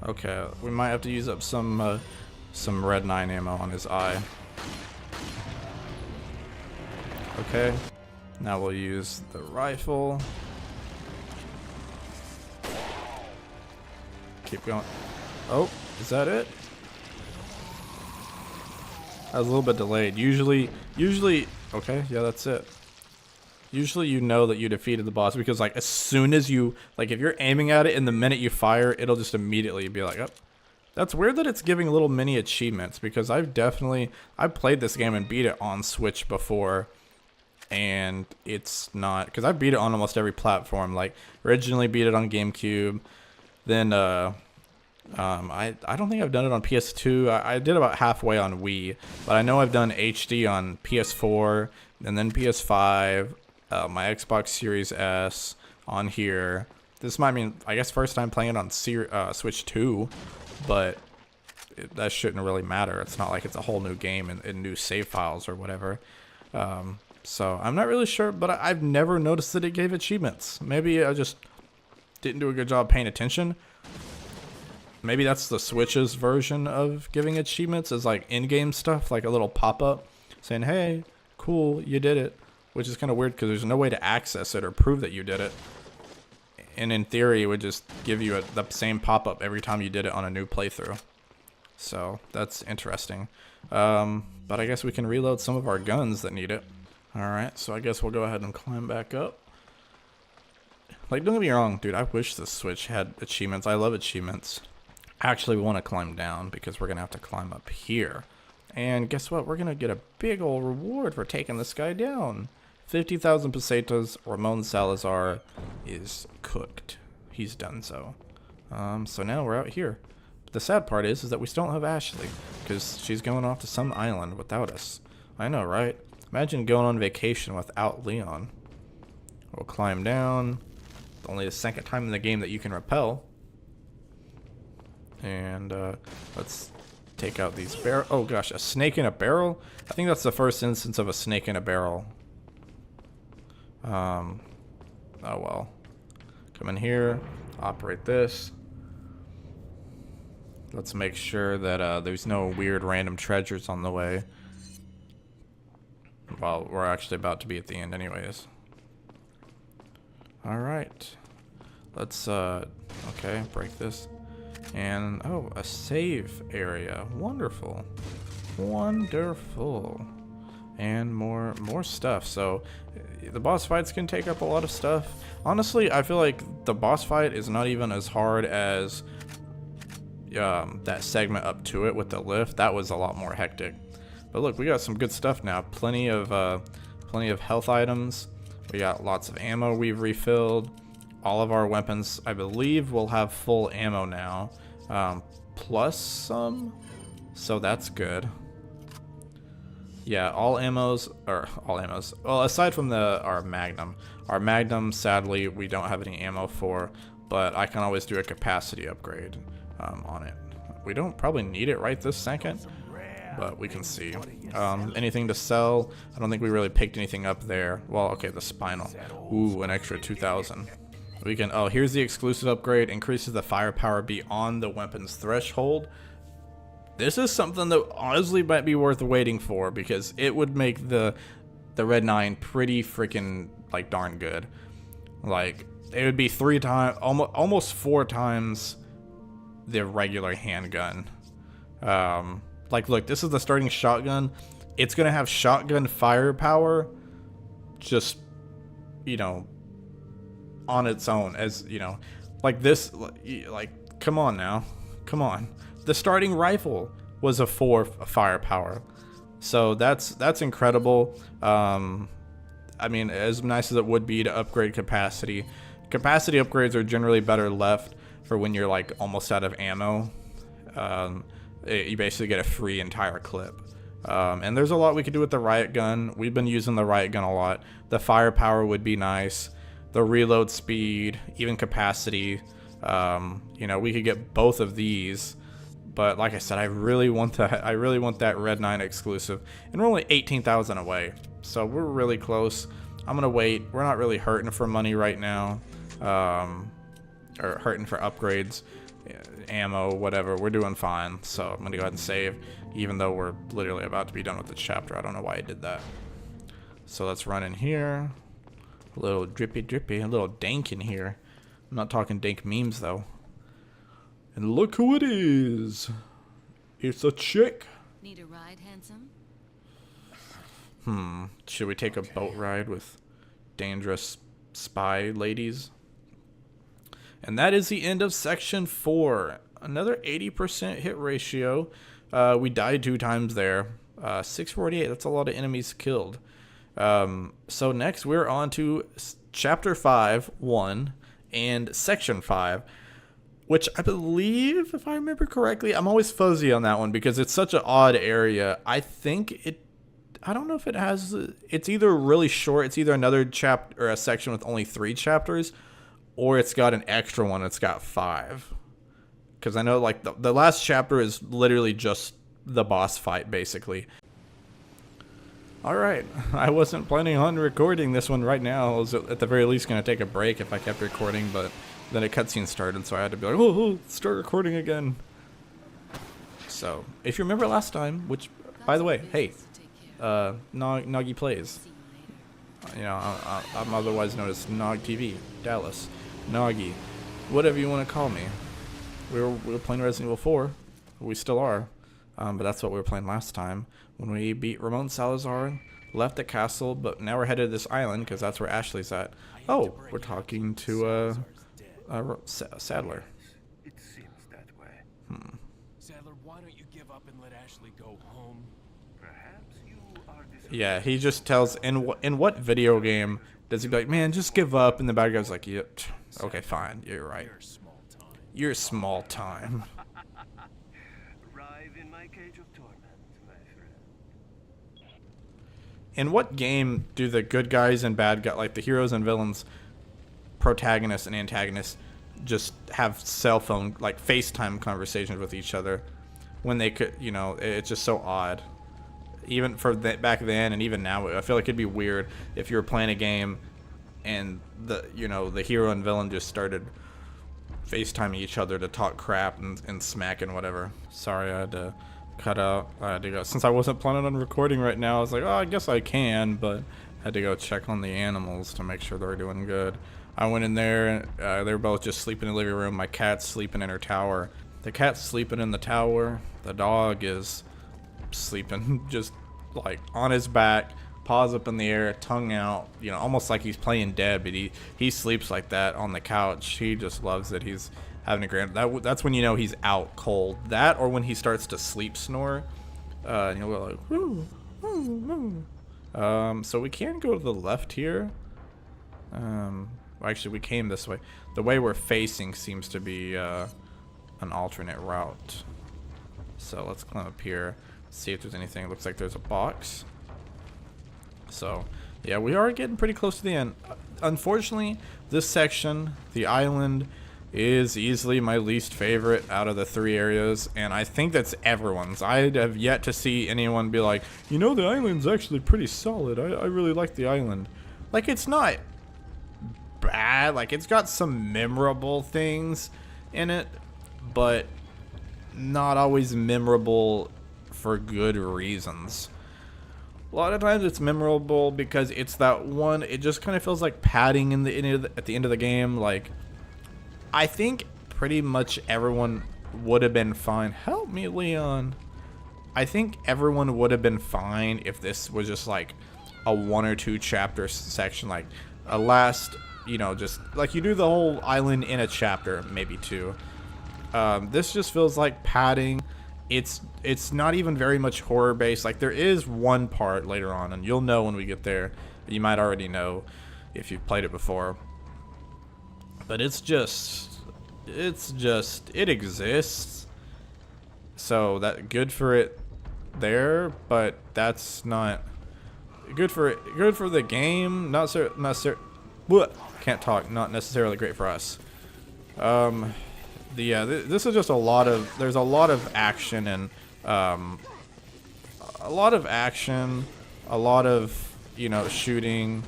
Okay, we might have to use up some red 9 ammo on his eye. Okay, now we'll use the rifle. Keep going. Oh, is that it? I was a little bit delayed. Usually, okay, yeah, that's it. Usually you know that you defeated the boss because, like, as soon as you, like, if you're aiming at it and the minute you fire, it'll just immediately be like, oh. That's weird that it's giving little mini achievements because I've played this game and beat it on Switch before, and it's not, because I beat it on almost every platform. Like, originally beat it on GameCube, then, I don't think I've done it on PS2. I did about halfway on Wii, but I know I've done HD on PS4 and then PS5. My Xbox Series S on here. This might mean, I guess, first time playing it on Switch 2, but that shouldn't really matter. It's not like it's a whole new game and new save files or whatever. So I'm not really sure, but I've never noticed that it gave achievements. Maybe I just didn't do a good job paying attention. Maybe that's the Switch's version of giving achievements, is like in-game stuff, like a little pop-up saying, hey, cool, you did it. Which is kind of weird because there's no way to access it or prove that you did it. And in theory, it would just give you the same pop-up every time you did it on a new playthrough. So that's interesting. But I guess we can reload some of our guns that need it. Alright, so I guess we'll go ahead and climb back up. Like, don't get me wrong, dude, I wish the Switch had achievements. I love achievements. Actually, we want to climb down because we're going to have to climb up here. And guess what? We're going to get a big old reward for taking this guy down. 50,000 pesetas. Ramon Salazar is cooked. He's done so. So now we're out here. But the sad part is that we still don't have Ashley, because she's going off to some island without us. I know, right? Imagine going on vacation without Leon. We'll climb down. Only the second time in the game that you can rappel. And let's take out these barrels. Oh gosh, a snake in a barrel? I think that's the first instance of a snake in a barrel. Oh well. Come in here, operate this. Let's make sure that there's no weird random treasures on the way. Well, we're actually about to be at the end anyways. Alright. Let's, okay, break this. And, oh, a save area. Wonderful. Wonderful. And more stuff. So, the boss fights can take up a lot of stuff. Honestly, I feel like the boss fight is not even as hard as that segment up to it with the lift. That was a lot more hectic. But look, we got some good stuff now. Plenty of health items. We got lots of ammo we've refilled. All of our weapons, I believe, will have full ammo now. Plus some. So that's good. Yeah, all ammos, or all ammos. Well, aside from our Magnum, sadly, we don't have any ammo for, but I can always do a capacity upgrade on it. We don't probably need it right this second, but we can see. Anything to sell? I don't think we really picked anything up there. Well, okay, the spinal. Ooh, an extra 2,000. We can, oh, here's the exclusive upgrade. Increases the firepower beyond the weapon's threshold. This is something that honestly might be worth waiting for, because it would make the Red 9 pretty freaking, like, darn good. Like, it would be 3 times, almost 4 times the regular handgun. Like, look, this is the starting shotgun. It's gonna have shotgun firepower, just, you know, on its own, as, you know, like this, like, come on now, come on. The starting rifle was a 4 firepower, so that's incredible. I mean, as nice as it would be to upgrade capacity upgrades are generally better left for when you're like almost out of ammo. You basically get a free entire clip. And there's a lot we could do with the riot gun. We've been using the riot gun a lot. The firepower would be nice. The reload speed, even capacity. You know, we could get both of these. But like I said, I really want that Red 9 exclusive. And we're only 18,000 away, so we're really close. I'm gonna wait. We're not really hurting for money right now, or hurting for upgrades, ammo, whatever. We're doing fine. So I'm gonna go ahead and save, even though we're literally about to be done with the chapter. I don't know why I did that. So let's run in here. A little drippy, a little dank in here. I'm not talking dank memes though. And look who it is. It's a chick. Need a ride, handsome? Should we take a boat ride with dangerous spy ladies? And that is the end of section 4. Another 80% hit ratio. We died 2 times there. 648, that's a lot of enemies killed. So next we're on to chapter 5, 1, and section 5. Which I believe, if I remember correctly, I'm always fuzzy on that one because it's such an odd area. I don't know if it has, it's either really short, it's either another chapter or a section with only 3 chapters, or it's got an extra one, it's got 5. Because I know like the last chapter is literally just the boss fight, basically. Alright, I wasn't planning on recording this one right now. I was at the very least going to take a break if I kept recording, but then a cutscene started, so I had to be like, oh, start recording again. So, if you remember last time, which, by the way, hey, Noggy Plays. You know, I'm otherwise known as Nog TV, Dallas, Noggy, whatever you want to call me. We were playing Resident Evil 4. We still are. But that's what we were playing last time. When we beat Ramon Salazar, left the castle, but now we're headed to this island, because that's where Ashley's at. Oh, we're talking to, Sadler. It seems that way. Sadler, why don't you give up and let Ashley go home? Perhaps you are Yeah, he just tells, in what video game does he be like, man, just give up, and the bad guy's like, yep, okay, fine, you're right. You're small time. arrive in my cage of torment, my friend. In what game do the good guys and bad guys, like the heroes and villains, protagonists and antagonists, just have cell phone, like FaceTime conversations with each other when they could, you know, it's just so odd. Even for back then and even now, I feel like it'd be weird if you were playing a game and the hero and villain just started FaceTiming each other to talk crap and smack and whatever. Sorry, I had to cut out. I had to go, since I wasn't planning on recording right now, I was like, oh, I guess I can, but I had to go check on the animals to make sure they were doing good. I went in there, and they were both just sleeping in the living room. My cat's sleeping in her tower. The cat's sleeping in the tower. The dog is sleeping just like on his back, paws up in the air, tongue out, you know, almost like he's playing dead, but he sleeps like that on the couch. He just loves it. He's having a grand, that's when you know he's out cold. That, or when he starts to sleep snore, and he'll go like, woo, woo, woo. So we can go to the left here. Actually, we came this way. The way we're facing seems to be an alternate route. So let's climb up here, see if there's anything. It looks like there's a box. So, yeah, we are getting pretty close to the end. Unfortunately, this section, the island, is easily my least favorite out of the 3 areas, and I think that's everyone's. I have yet to see anyone be like, you know, the island's actually pretty solid. I really like the island. Like, it's not bad. Like, it's got some memorable things in it, but not always memorable for good reasons. A lot of times it's memorable because it's that one, it just kind of feels like padding in at the end of the game. Like, I think pretty much everyone would have been fine. Help me, Leon. I think everyone would have been fine if this was just like a 1 or 2 chapter section, like a last, you know, just like you do the whole island in a chapter, maybe 2. This just feels like padding. It's not even very much horror based. Like, there is one part later on, and you'll know when we get there. You might already know if you've played it before. But it exists. So that good for it there, but that's not good for it. Good for the game, can't talk. Not necessarily great for us. This is just a lot of. There's a lot of action and a lot of you know, shooting.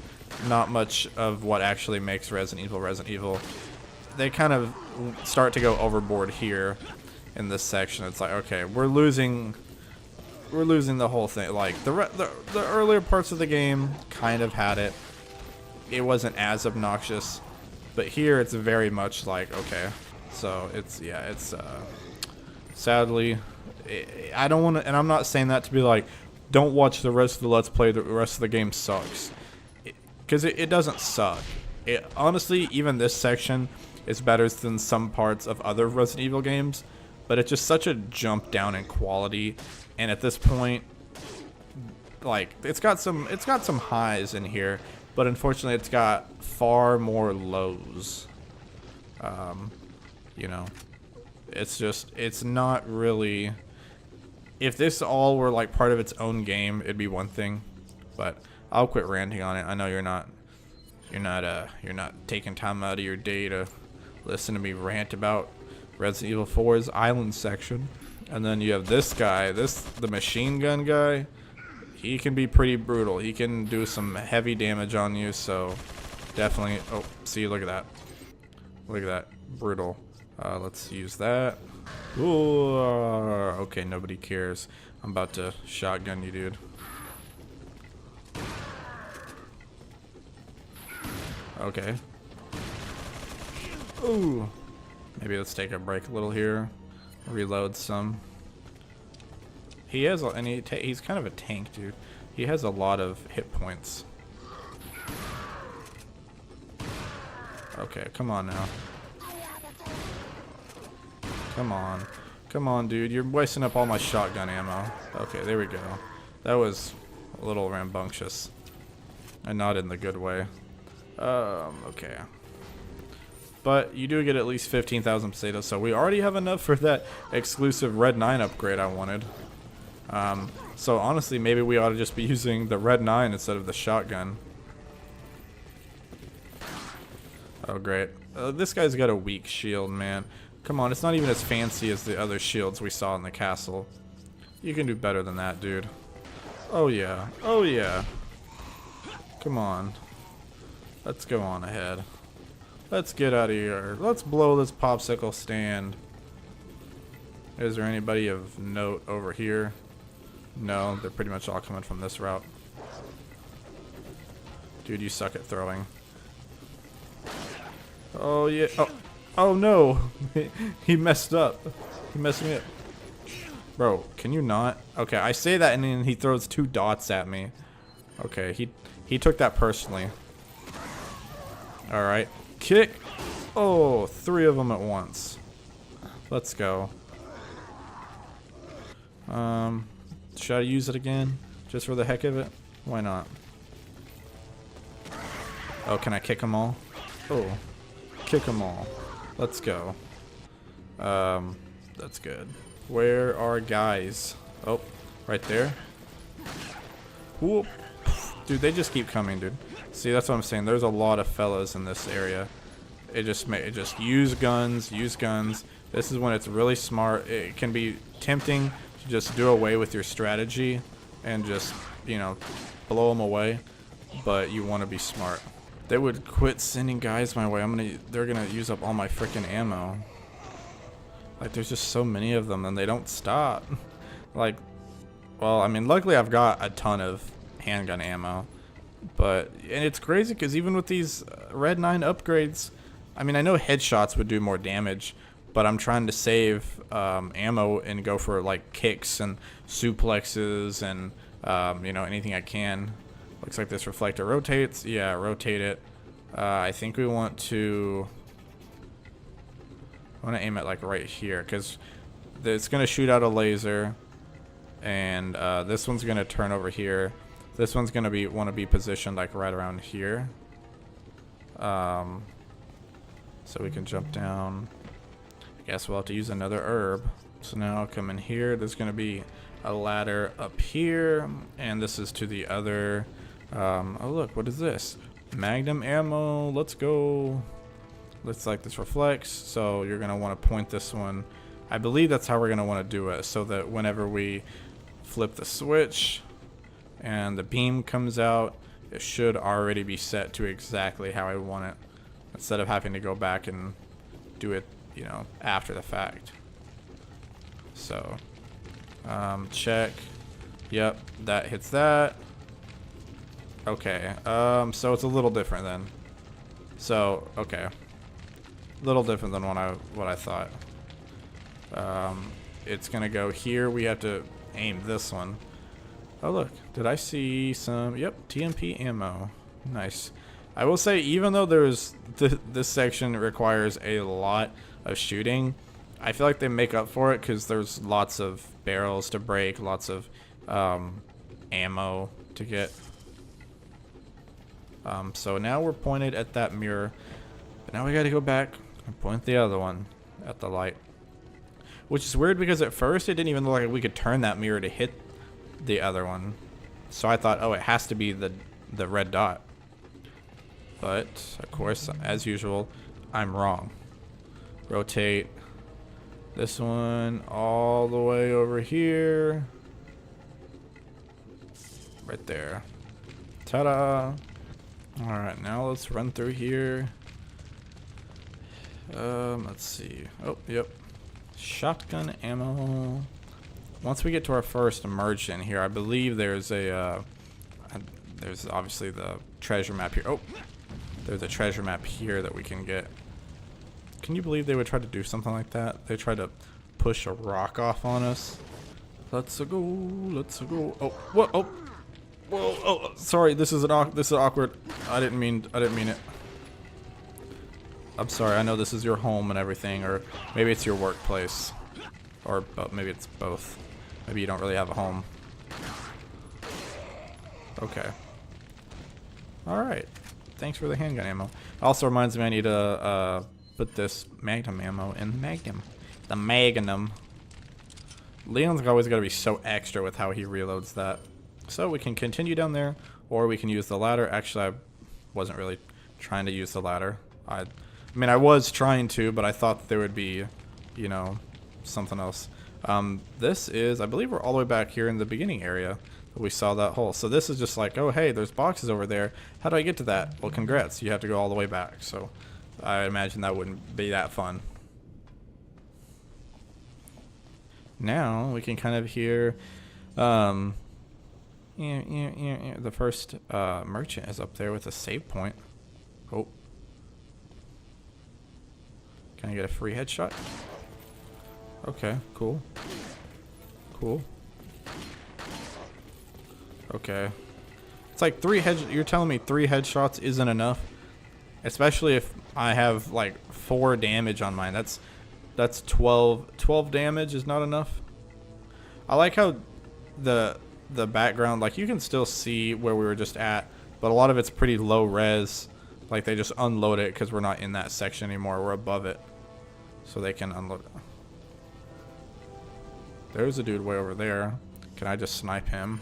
Not much of what actually makes Resident Evil. They kind of start to go overboard here in this section. It's like, okay, we're losing the whole thing. Like the earlier parts of the game kind of had it. It wasn't as obnoxious, but here it's very much like, okay. So it's sadly, I don't want to, and I'm not saying that to be like, don't watch the rest of the Let's Play. The rest of the game sucks, because it doesn't suck. Honestly, even this section is better than some parts of other Resident Evil games, but it's just such a jump down in quality. And at this point, like, it's got some highs in here, but unfortunately, it's got far more lows. You know, it's not really. If this all were like part of its own game, it'd be one thing. But I'll quit ranting on it. I know you're not taking time out of your day to listen to me rant about Resident Evil 4's island section. And then you have this guy, the machine gun guy. He can be pretty brutal. He can do some heavy damage on you. So definitely. Oh, see, look at that. Look at that, brutal. Let's use that. Ooh, okay, nobody cares. I'm about to shotgun you, dude. Okay. Ooh. Maybe let's take a break a little here. Reload some. He has, he's kind of a tank, dude. He has a lot of hit points. Okay, come on now. Come on. Come on, dude. You're wasting up all my shotgun ammo. Okay, there we go. That was a little rambunctious. And not in the good way. Okay. But you do get at least 15,000 pesetas, so we already have enough for that exclusive Red 9 upgrade I wanted. So honestly, maybe we ought to just be using the Red 9 instead of the shotgun. Oh, great. This guy's got a weak shield, man. Come on, it's not even as fancy as the other shields we saw in the castle. You can do better than that, dude. Oh, yeah. Oh, yeah. Come on. Let's go on ahead. Let's get out of here. Let's blow this popsicle stand. Is there anybody of note over here? No, they're pretty much all coming from this route. Dude, you suck at throwing. Oh, yeah. Oh. Oh no, he messed up. He messed me up. Bro, can you not? Okay, I say that and then he throws 2 dots at me. Okay, he took that personally. Alright, kick. Oh, 3 of them at once. Let's go. Should I use it again? Just for the heck of it? Why not? Oh, can I kick them all? Oh, kick them all. Let's go. That's good. Where are guys? Oh, right there. Whoop. Dude, they just keep coming, dude. See, that's what I'm saying. There's a lot of fellas in this area. It just use guns, use guns. This is when it's really smart. It can be tempting to just do away with your strategy and just, you know, blow them away. But you want to be smart. They would quit sending guys my way. They're gonna use up all my freaking ammo. Like, there's just so many of them, and they don't stop. Like, well, I mean, luckily I've got a ton of handgun ammo. But, and it's crazy because even with these Red 9 upgrades, I mean, I know headshots would do more damage, but I'm trying to save ammo and go for, like, kicks and suplexes and, you know, anything I can. Looks like this reflector rotates. Yeah, rotate it. I think we want to... I want to aim it like right here because it's going to shoot out a laser, and this one's going to turn over here. This one's going to want to be positioned like right around here. So we can jump down. I guess we'll have to use another herb. So now I'll come in here. There's going to be a ladder up here, and this is to the other... oh look, what is this? Magnum ammo. Let's go. Looks like this reflects, so you're going to want to point this one. I believe that's how we're going to want to do it, so that whenever we flip the switch and the beam comes out, it should already be set to exactly how I want it, instead of having to go back and do it, you know, after the fact. So, check. Yep, that hits that. Okay, so it's a little different then. So, okay. A little different than what I thought. It's gonna go here. We have to aim this one. Oh look, did I see some? Yep, TMP ammo. Nice. I will say, even though there's this section requires a lot of shooting, I feel like they make up for it because there's lots of barrels to break, lots of ammo to get. So now we're pointed at that mirror, but now we got to go back and point the other one at the light, which is weird because at first it didn't even look like we could turn that mirror to hit the other one. So I thought, oh, it has to be the red dot. But of course, as usual, I'm wrong. Rotate this one all the way over here. Right there. Ta-da! Alright, now let's run through here. Let's see. Oh, yep. Shotgun ammo. Once we get to our first merchant here, I believe there's there's obviously the treasure map here. Oh, there's a treasure map here that we can get. Can you believe they would try to do something like that? They tried to push a rock off on us. Let's go. Let's go. Oh, what? Oh, whoa. Oh, sorry. This is awkward. I didn't mean it. I'm sorry. I know this is your home and everything, or maybe it's your workplace, or maybe it's both. Maybe you don't really have a home. Okay. All right. Thanks for the handgun ammo. Also reminds me I need to put this magnum ammo in the magnum. The magnum. Leon's always got to be so extra with how he reloads that. So we can continue down there, or we can use the ladder. Actually, I wasn't really trying to use the ladder. I mean, I was trying to, but I thought there would be, you know, something else. This is, I believe we're all the way back here in the beginning area. We saw that hole. So this is just like, oh, hey, there's boxes over there. How do I get to that? Well, congrats. You have to go all the way back. So I imagine that wouldn't be that fun. Now we can kind of hear the first merchant is up there with a save point. Oh. Can I get a free headshot? Okay, cool. Cool. Okay. It's like you're telling me 3 headshots isn't enough? Especially if I have like 4 damage on mine. That's 12 damage is not enough. I like how the background, like, you can still see where we were just at, but a lot of it's pretty low res. Like, they just unload it because we're not in that section anymore. We're above it. So they can unload it. There's a dude way over there. Can I just snipe him?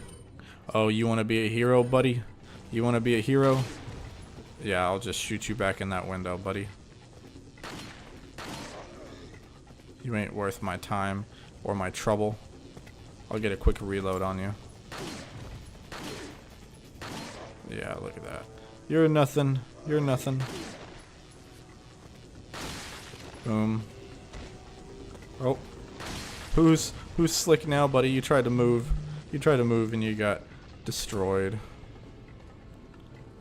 Oh, you want to be a hero, buddy? You want to be a hero? Yeah, I'll just shoot you back in that window, buddy. You ain't worth my time or my trouble. I'll get a quick reload on you. Yeah, look at that. You're nothing. You're nothing. Boom. Oh. Who's slick now, buddy? You tried to move. You tried to move and you got destroyed.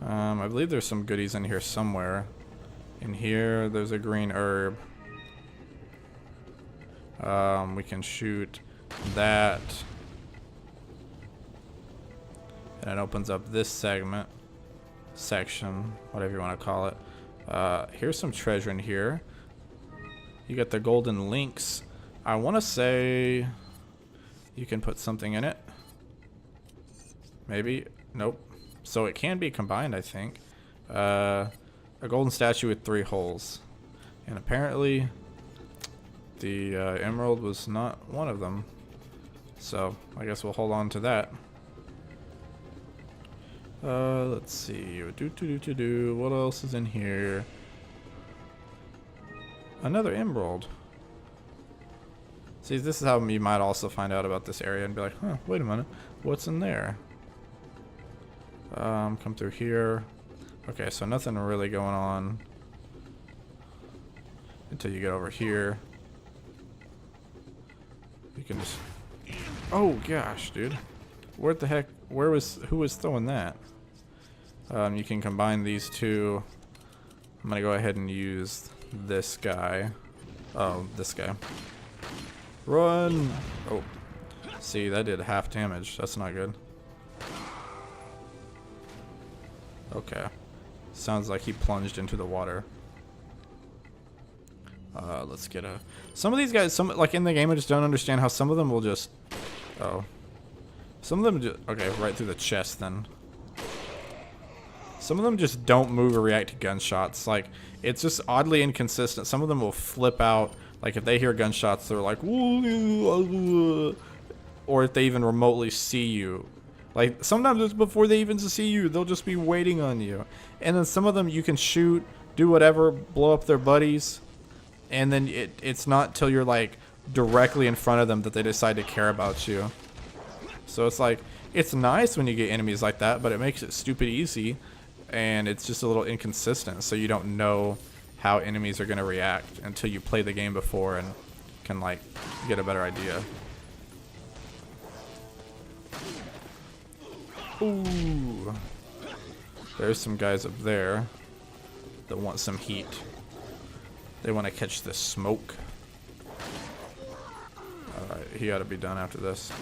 I believe there's some goodies in here somewhere. In here, there's a green herb. We can shoot that. And it opens up this section, whatever you want to call it. Here's some treasure in here. You got the golden links. I want to say you can put something in it. Maybe. Nope. So it can be combined, I think. A golden statue with 3 holes. And apparently the emerald was not one of them. So I guess we'll hold on to that. Let's see. What else is in here? Another emerald. See, this is how you might also find out about this area and be like, huh, wait a minute. What's in there? Come through here. Okay, so nothing really going on until you get over here. You can just... Oh gosh, dude. Where the heck? Who was throwing that? You can combine these two. I'm gonna go ahead and use this guy. Oh, this guy. Run! Oh. See, that did half damage. That's not good. Okay. Sounds like he plunged into the water. Let's get a... Some of these guys, like in the game, I just don't understand how some of them will just... Oh. Some of them just... Okay, right through the chest then. Some of them just don't move or react to gunshots. Like, it's just oddly inconsistent. Some of them will flip out. Like, if they hear gunshots, they're like... Or if they even remotely see you. Like, sometimes it's before they even see you. They'll just be waiting on you. And then some of them you can shoot, do whatever, blow up their buddies. And then it's not till you're, like, directly in front of them that they decide to care about you. So it's like, it's nice when you get enemies like that, but it makes it stupid easy. And it's just a little inconsistent. So you don't know how enemies are going to react until you play the game before and can, like, get a better idea. Ooh. There's some guys up there that want some heat. They want to catch the smoke. Alright, he ought to be done after this.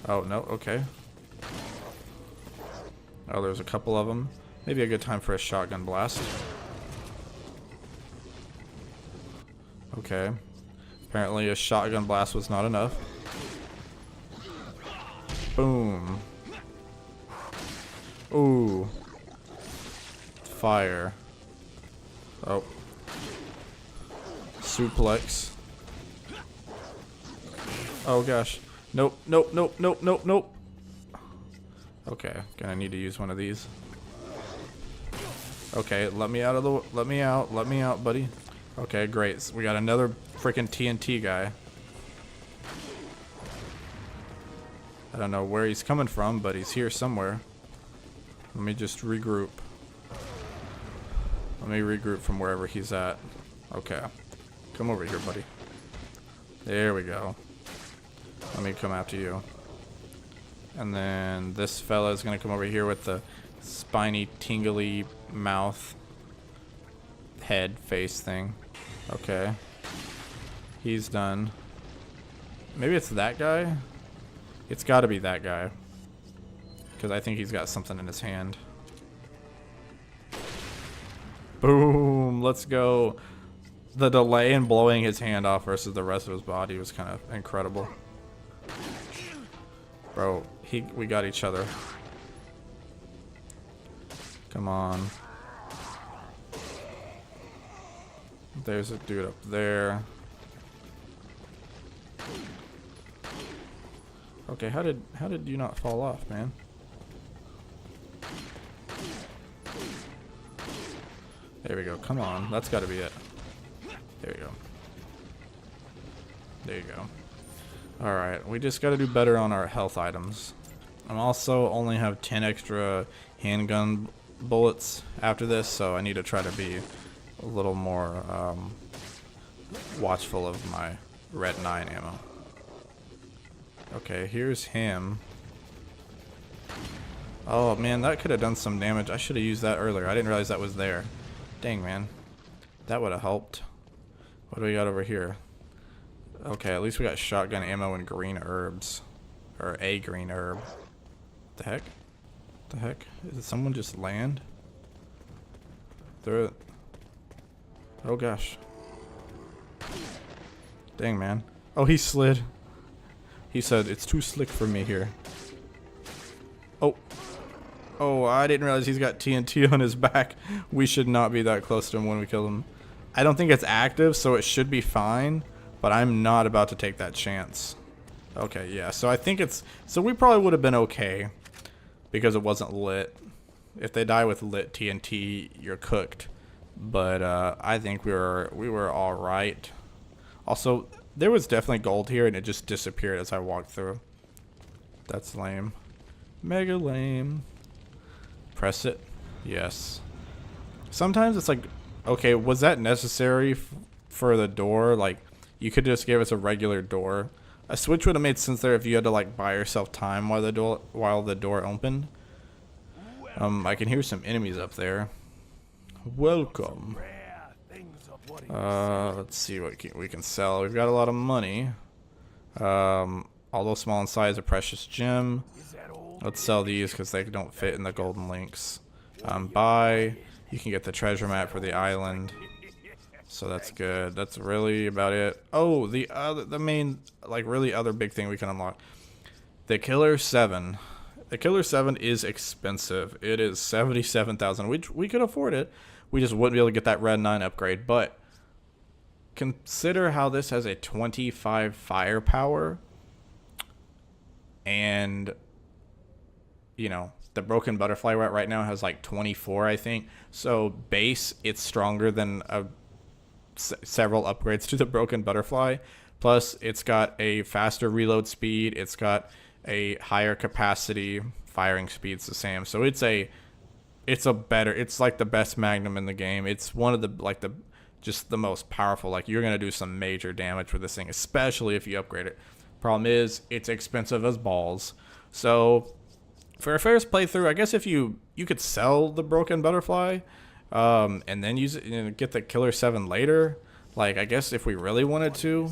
Oh, no, okay. Oh, there's a couple of them. Maybe a good time for a shotgun blast. Okay. Apparently a shotgun blast was not enough. Boom. Ooh. Fire. Oh. Suplex. Oh gosh. Nope, nope, nope, nope, nope, nope. Okay, gonna need to use one of these. Okay, let me out, buddy. Okay, great. So we got another freaking TNT guy. I don't know where he's coming from, but he's here somewhere. Let me just regroup. Let me regroup from wherever he's at. Okay. Come over here, buddy. There we go. Let me come after you. And then this fella is going to come over here with the spiny, tingly mouth, head, face thing. Okay. He's done. Maybe it's that guy? It's got to be that guy. Because I think he's got something in his hand. Boom! Let's go. The delay in blowing his hand off versus the rest of his body was kind of incredible. Bro, we got each other. Come on. There's a dude up there. Okay, how did you not fall off, man? There we go. Come on. That's got to be it. There you go. There you go. Alright, we just got to do better on our health items. I'm also only have 10 extra handgun bullets after this, so I need to try to be a little more watchful of my red 9 ammo. Okay, here's him. Oh man, that could have done some damage. I should have used that earlier. I didn't realize that was there. Dang, man. That would have helped. What do we got over here? Okay, at least we got shotgun ammo and green herbs. Or a green herb. The heck? The heck? Did someone just land? They're... Oh gosh. Dang, man. Oh, he slid. He said, it's too slick for me here. Oh. Oh, I didn't realize he's got TNT on his back. We should not be that close to him when we kill him. I don't think it's active, so it should be fine. But I'm not about to take that chance. Okay, yeah. So I think it's... So we probably would have been okay. Because it wasn't lit. If they die with lit TNT, you're cooked. But I think we were alright. Also, there was definitely gold here, and it just disappeared as I walked through. That's lame. Mega lame. Press it. Yes. Sometimes it's like, okay, was that necessary for the door? Like, you could just give us a regular door. A switch would have made sense there if you had to like buy yourself time while the door opened. I can hear some enemies up there. Welcome. Let's see what we can sell. We've got a lot of money. Although small in size, a precious gem. Let's sell these because they don't fit in the golden links. Buy. You can get the treasure map for the island. So that's good. That's really about it. Oh, the main, like, really other big thing we can unlock. The Killer 7. The Killer 7 is expensive. It is 77,000, which we could afford it. We just wouldn't be able to get that red 9 upgrade. But consider how this has a 25 firepower. And, you know, the Broken Butterfly right now has like 24, I think. So base, it's stronger than several upgrades to the Broken Butterfly. Plus, it's got a faster reload speed. It's got a higher capacity. Firing speed's the same. So it's like the best Magnum in the game. It's one of the just the most powerful. Like, you're gonna do some major damage with this thing, especially if you upgrade it. Problem is, it's expensive as balls. So for a first playthrough, I guess if you could sell the Broken Butterfly, and then use it and get the Killer 7 later. Like, I guess if we really wanted to,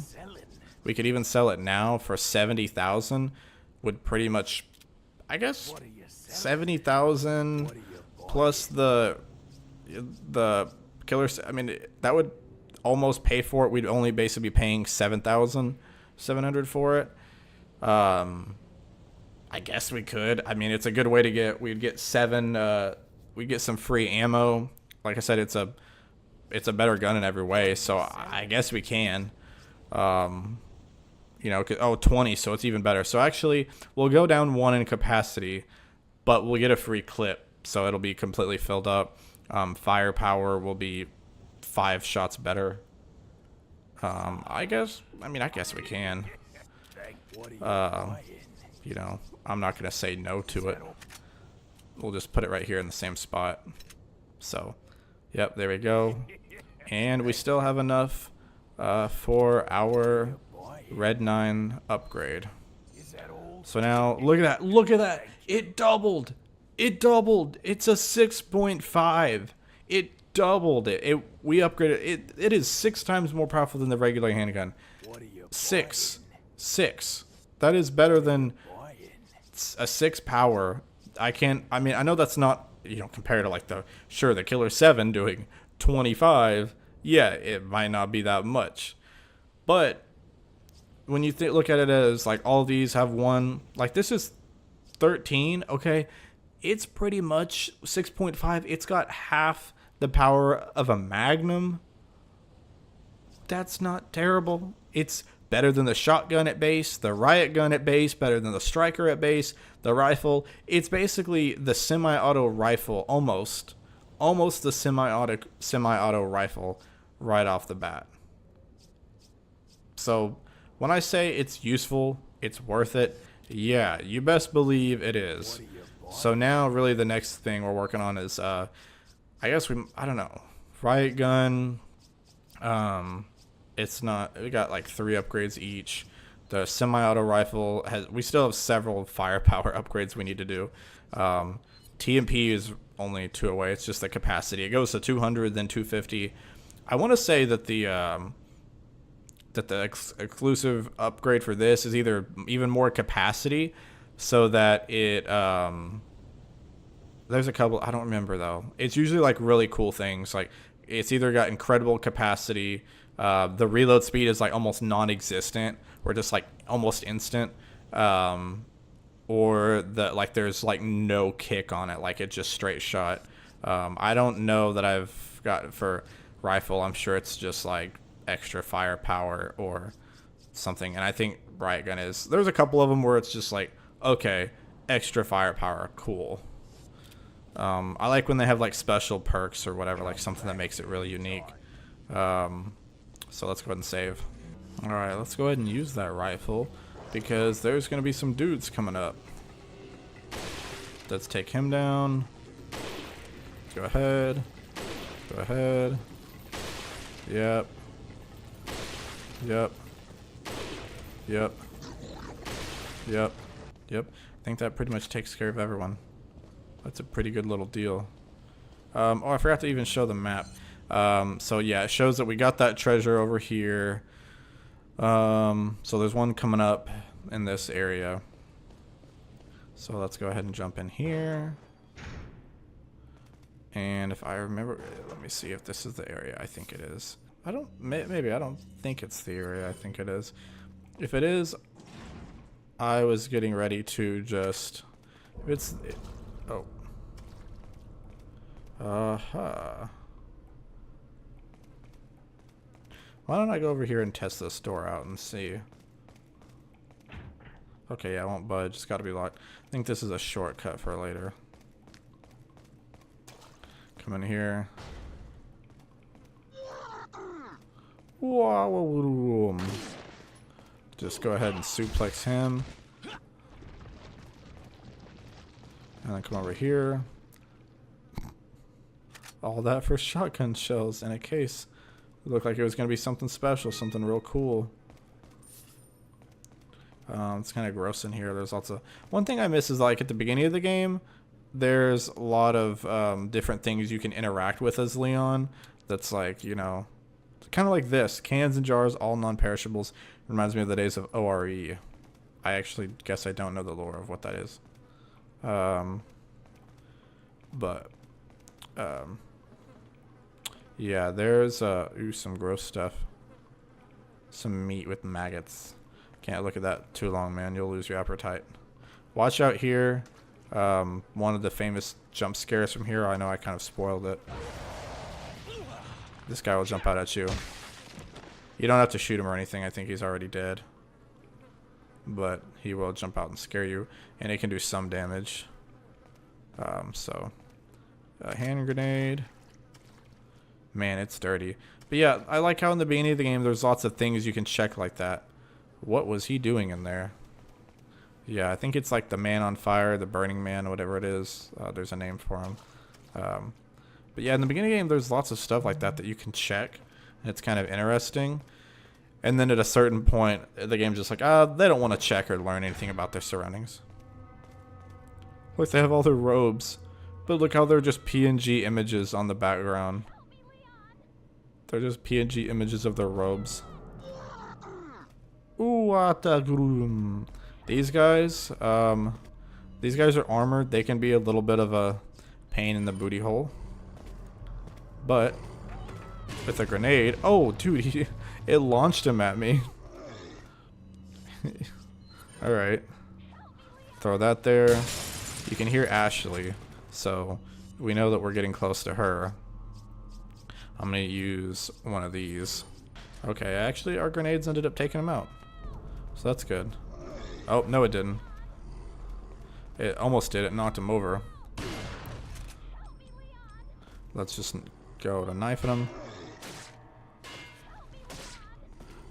we could even sell it now for 70,000. Would pretty much, I guess, 70,000 plus the Killer. I mean, that would almost pay for it. We'd only basically be paying 7,700 for it. I guess we could. I mean, it's a good way to get. We'd get we'd get some free ammo. Like I said, it's a better gun in every way. So I guess we can. You know, 20, so it's even better. So actually, we'll go down 1 in capacity, but we'll get a free clip, so it'll be completely filled up. Firepower will be 5 shots better. I guess we can. You know, I'm not going to say no to it. We'll just put it right here in the same spot. So, yep, there we go. And we still have enough for our Red 9 upgrade. So now, look at that. Look at that. It doubled. It doubled. It's a 6.5. It doubled it. We upgraded it. It is 6 times more powerful than the regular handgun. 6. That is better than a 6 power. I mean, I know that's not, you know, compared to like the Killer 7 doing 25. Yeah, it might not be that much. But when you look at it as like all these have one, like this is 13, okay? It's pretty much 6.5. It's got half the power of a Magnum. That's not terrible. It's better than the shotgun at base, the riot gun at base, better than the striker at base, the rifle. It's basically the semi-auto rifle almost almost the semi-auto rifle right off the bat. So when I say it's useful, it's worth it, yeah, you best believe it is. So now really the next thing we're working on is I don't know, riot gun. It's not, we got like 3 upgrades each. The semi-auto rifle we still have several firepower upgrades we need to do. TMP is only 2 away. It's just the capacity. It goes to 200, then 250. I want to say that the exclusive upgrade for this is either even more capacity, so that it there's a couple, I don't remember though. It's usually like really cool things. Like it's either got incredible capacity, the reload speed is like almost non-existent, or just like almost instant, or there's like no kick on it, like it's just straight shot. I don't know that I've got it for rifle. I'm sure it's just like extra firepower or something. And I think riot gun is, there's a couple of them where it's just like, okay, extra firepower, cool. I like when they have like special perks or whatever, like something that makes it really unique. So let's go ahead and save. Alright, let's go ahead and use that rifle, because there's going to be some dudes coming up. Let's take him down. Go ahead. Go ahead. Yep. Yep. Yep. Yep. Yep. I think that pretty much takes care of everyone. That's a pretty good little deal. Oh, I forgot to even show the map. So yeah, it shows that we got that treasure over here. So there's one coming up in this area. So let's go ahead and jump in here. And if I remember, let me see if this is the area. I think it is. Maybe I don't think it's the area I think it is. If it is, I was getting ready to just, oh. Why don't I go over here and test this door out and see? Okay, yeah, I won't budge. It's got to be locked. I think this is a shortcut for later. Come in here. Wow. Just go ahead and suplex him. And then come over here. All that for shotgun shells in a case. It looked like it was going to be something special, something real cool. It's kind of gross in here. There's lots of... One thing I miss is, like, at the beginning of the game, there's a lot of different things you can interact with as Leon. That's like, you know, kind of like this. Cans and jars, all non-perishables. Reminds me of the days of ORE. I actually guess I don't know the lore of what that is. Yeah, there's some gross stuff. Some meat with maggots. Can't look at that too long, man. You'll lose your appetite. Watch out here. One of the famous jump scares from here. I know I kind of spoiled it. This guy will jump out at you. You don't have to shoot him or anything. I think he's already dead. But he will jump out and scare you. And it can do some damage. A hand grenade. Man, it's dirty. But yeah, I like how in the beginning of the game there's lots of things you can check like that. What was he doing in there? Yeah, I think it's like the man on fire, the burning man, whatever it is. There's a name for him. But yeah, in the beginning of the game there's lots of stuff like that that you can check. And it's kind of interesting. And then at a certain point, the game's just like, they don't want to check or learn anything about their surroundings. Look, they have all their robes. But look how they're just PNG images on the background. They're just PNG images of their robes. Ooh, these guys are armored. They can be a little bit of a pain in the booty hole. But with a grenade, oh dude, it launched him at me. All right, throw that there. You can hear Ashley, so we know that we're getting close to her. I'm gonna use one of these. Okay, actually our grenades ended up taking him out. So that's good. Oh, no it didn't. It almost did. It knocked him over. Let's just go to knifing him.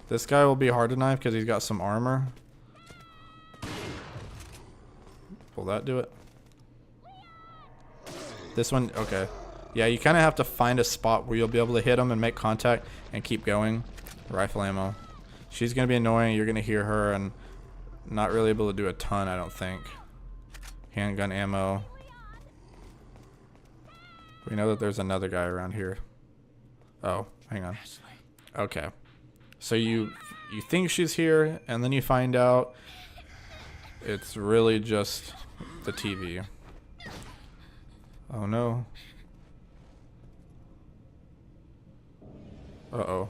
This guy will be hard to knife because he's got some armor. Will that do it? This one, okay. Yeah, you kind of have to find a spot where you'll be able to hit him and make contact and keep going. Rifle ammo. She's going to be annoying. You're going to hear her and not really able to do a ton, I don't think. Handgun ammo. We know that there's another guy around here. Oh, hang on. Okay. So you think she's here, and then you find out it's really just the TV. Oh no. Uh-oh.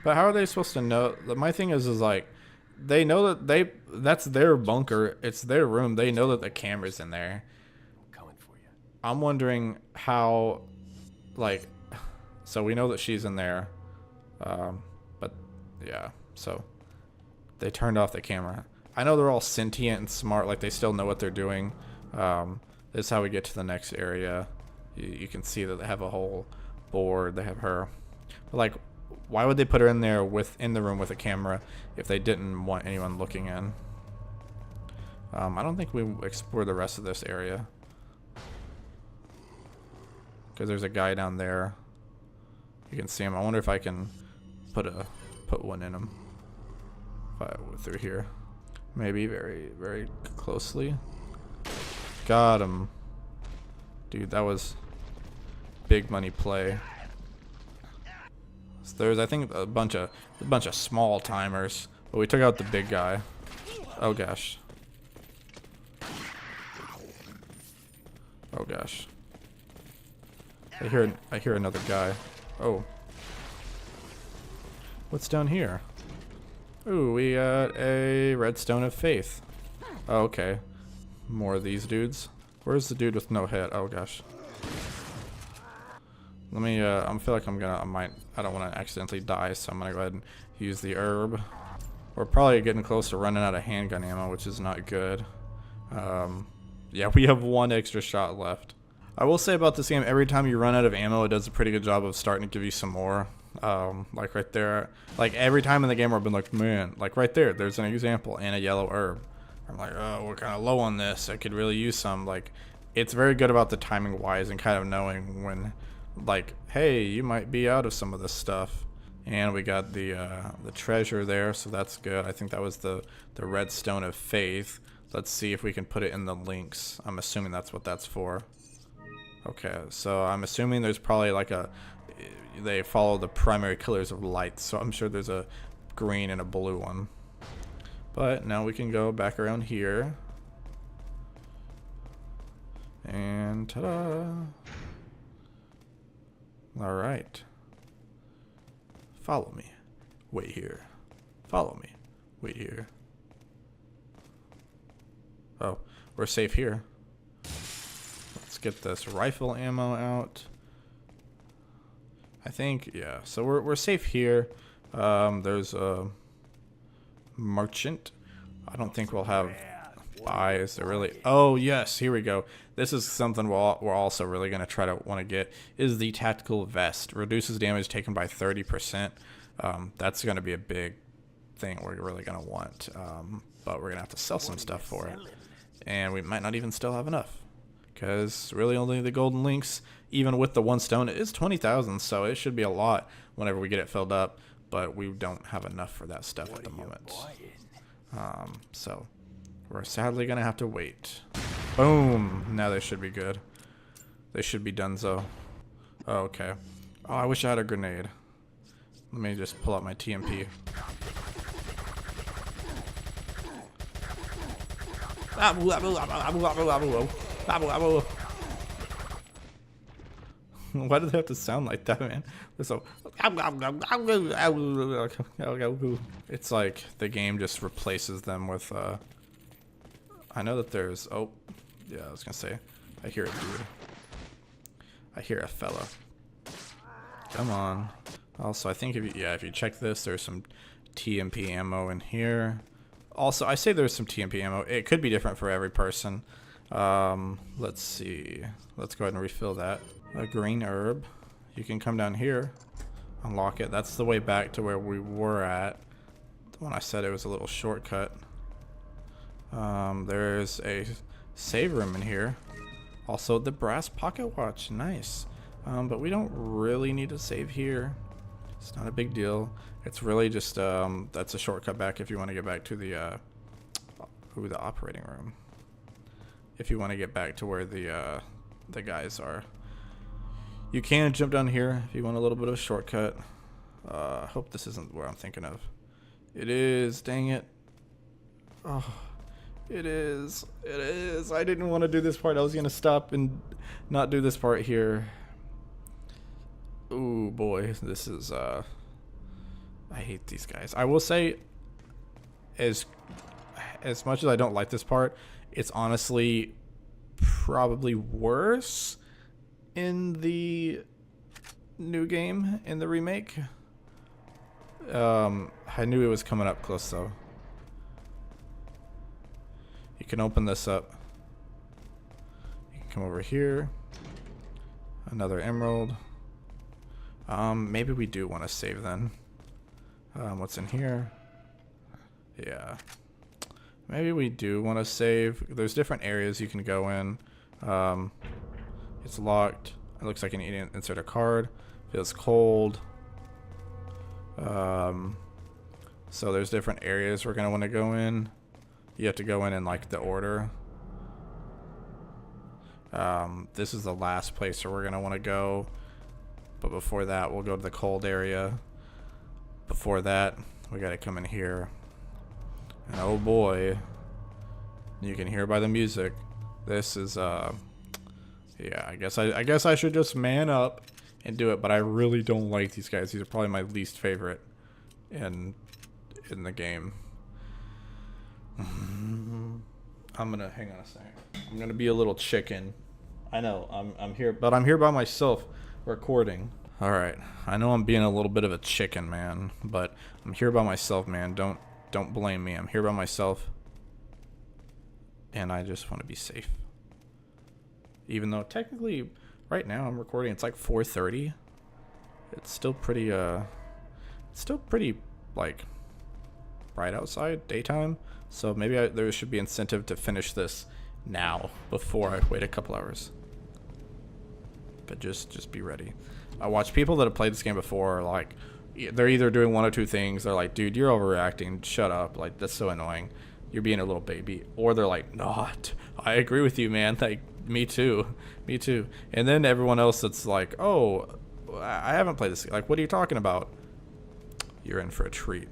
But how are they supposed to know? My thing is like, they know that that's their bunker. It's their room. They know that the camera's in there. I'm coming for you. I'm wondering how, like, so we know that she's in there. But yeah, so they turned off the camera. I know they're all sentient and smart, like they still know what they're doing. This is how we get to the next area. You can see that they have a whole board. They have her. But like, why would they put her in there in the room with a camera if they didn't want anyone looking in? I don't think we explored the rest of this area because there's a guy down there. You can see him. I wonder if I can put one in him if I go through here. Maybe very, very closely. Got him. Dude, that was big money play. So there's, I think, a bunch of small timers, but we took out the big guy. Oh gosh. Oh gosh. I hear another guy. Oh. What's down here? Ooh, we got a redstone of faith. Oh, okay. More of these dudes. Where's the dude with no head? Oh gosh. Let me, I feel like I don't want to accidentally die, so I'm gonna go ahead and use the herb. We're probably getting close to running out of handgun ammo, which is not good. Yeah, we have one extra shot left. I will say about this game, every time you run out of ammo, it does a pretty good job of starting to give you some more. Like right there, like every time in the game I've been like, man, like right there, there's an example and a yellow herb. I'm like, oh, we're kind of low on this. I could really use some. Like, it's very good about the timing wise and kind of knowing when, like, hey, you might be out of some of this stuff. And we got the treasure there, so that's good. I think that was the redstone of faith. Let's see if we can put it in the links. I'm assuming that's what that's for. Okay, so I'm assuming there's probably like they follow the primary colors of light, so I'm sure there's a green and a blue one. But now we can go back around here. And ta-da! Alright. Follow me. Wait here. Follow me. Wait here. Oh, we're safe here. Let's get this rifle ammo out. I think, yeah. So we're safe here. There's a merchant. I don't think we'll have buys. They're really. Oh yes, here we go. This is something we're also really gonna try to want to get. Is the tactical vest. Reduces damage taken by 30%. That's gonna be a big thing we're really gonna want. But we're gonna have to sell some stuff for it, and we might not even still have enough. Because really only the golden links, even with the one stone, is 20,000, so it should be a lot whenever we get it filled up, but we don't have enough for that stuff at the moment. So we're sadly going to have to wait. Boom! Now they should be good. They should be donezo. Oh, okay. Oh, I wish I had a grenade. Let me just pull out my TMP. Why do they have to sound like that, man? They're so. It's like the game just replaces them with. I know that there's. Oh, yeah, I was gonna say. I hear a dude. I hear a fella. Come on. Also, I think if you check this, there's some TMP ammo in here. Also, I say there's some TMP ammo. It could be different for every person. Let's see. Let's go ahead and refill that. A green herb. You can come down here, unlock it. That's the way back to where we were at when I said it was a little shortcut. There's a save room in here. Also, the brass pocket watch. Nice. But we don't really need to save here. It's not a big deal. It's really just, that's a shortcut back if you want to get back to the operating room. If you want to get back to where the guys are. You can jump down here if you want a little bit of a shortcut. I hope this isn't where I'm thinking of. It is, dang it. Oh, it is. It is. I didn't want to do this part. I was going to stop and not do this part here. Ooh, boy. This is, I hate these guys. I will say, as much as I don't like this part, it's honestly probably worse in the new game, in the remake. I knew it was coming up close though. You can open this up. You can come over here. Another emerald. Maybe we do want to save then. What's in here? Yeah. Maybe we do want to save. There's different areas you can go in. It's locked. It looks like I need to insert a card. Feels cold. So there's different areas we're gonna want to go in. You have to go in like the order. This is the last place where we're gonna want to go. But before that, we'll go to the cold area. Before that, we gotta come in here. And oh boy, you can hear by the music. This is yeah, I guess I should just man up and do it, but I really don't like these guys. These are probably my least favorite in the game. I'm gonna hang on a second. I'm gonna be a little chicken. I know I'm here, but I'm here by myself recording. All right, I know I'm being a little bit of a chicken, man, but I'm here by myself, man. Don't blame me. I'm here by myself, and I just want to be safe. Even though technically, right now I'm recording. It's like 4:30. It's still pretty like bright outside, daytime. So maybe there should be incentive to finish this now before I wait a couple hours. But just be ready. I watch people that have played this game before, like they're either doing one or two things. They're like, dude, you're overreacting. Shut up. Like, that's so annoying. You're being a little baby. Or they're like, not. I agree with you, man. Like, me too. Me too. And then everyone else that's like, oh, I haven't played this. Like, what are you talking about? You're in for a treat.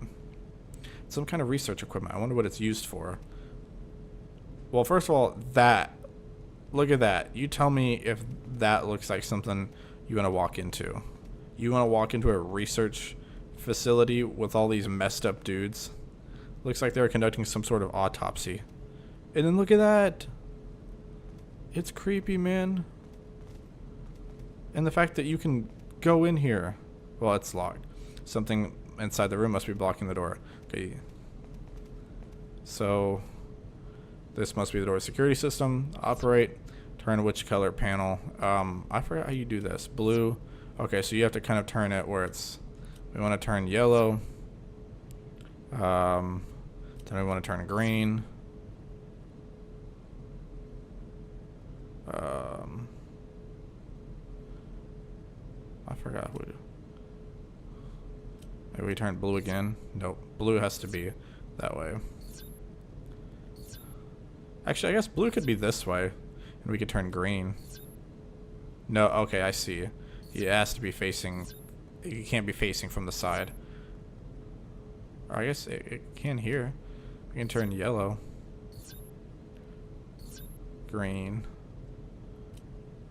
Some kind of research equipment. I wonder what it's used for. Well, first of all, look at that. You tell me if that looks like something you want to walk into. You want to walk into a research facility with all these messed up dudes. Looks like they're conducting some sort of autopsy. And then look at that. It's creepy, man. And the fact that you can go in here. Well, it's locked. Something inside the room must be blocking the door. Okay. So this must be the door security system. Operate. Turn which color panel. I forgot how you do this. Blue. Okay, so you have to kind of turn it where it's. We want to turn yellow. Then we want to turn green. I forgot what. Maybe we turn blue again. Nope. Blue has to be that way. Actually, I guess blue could be this way. And we could turn green. No, okay, I see. It has to be facing. You can't be facing from the side. Or I guess it can here. We can turn yellow. Green.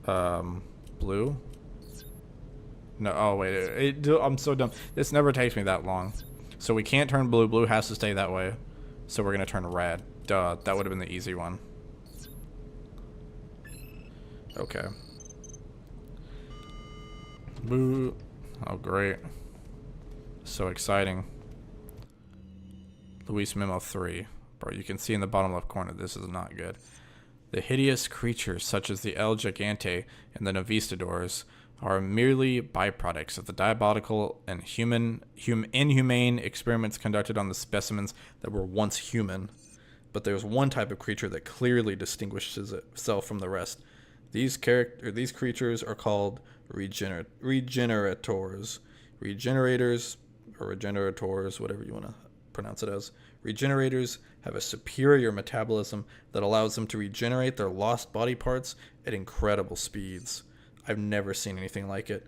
Blue. No, oh wait, I'm so dumb. This never takes me that long. So we can't turn blue. Blue has to stay that way. So we're gonna turn red. Duh, that would have been the easy one. Okay. Boo. Oh, great. So exciting. Luis Memo 3. Bro, you can see in the bottom left corner, this is not good. The hideous creatures such as the El Gigante and the Novistadors are merely byproducts of the diabolical and inhumane experiments conducted on the specimens that were once human. But there's one type of creature that clearly distinguishes itself from the rest. These creatures are called regenerators. Regenerators, or regenerators, whatever you want to pronounce it as. Regenerators have a superior metabolism that allows them to regenerate their lost body parts at incredible speeds. I've never seen anything like it.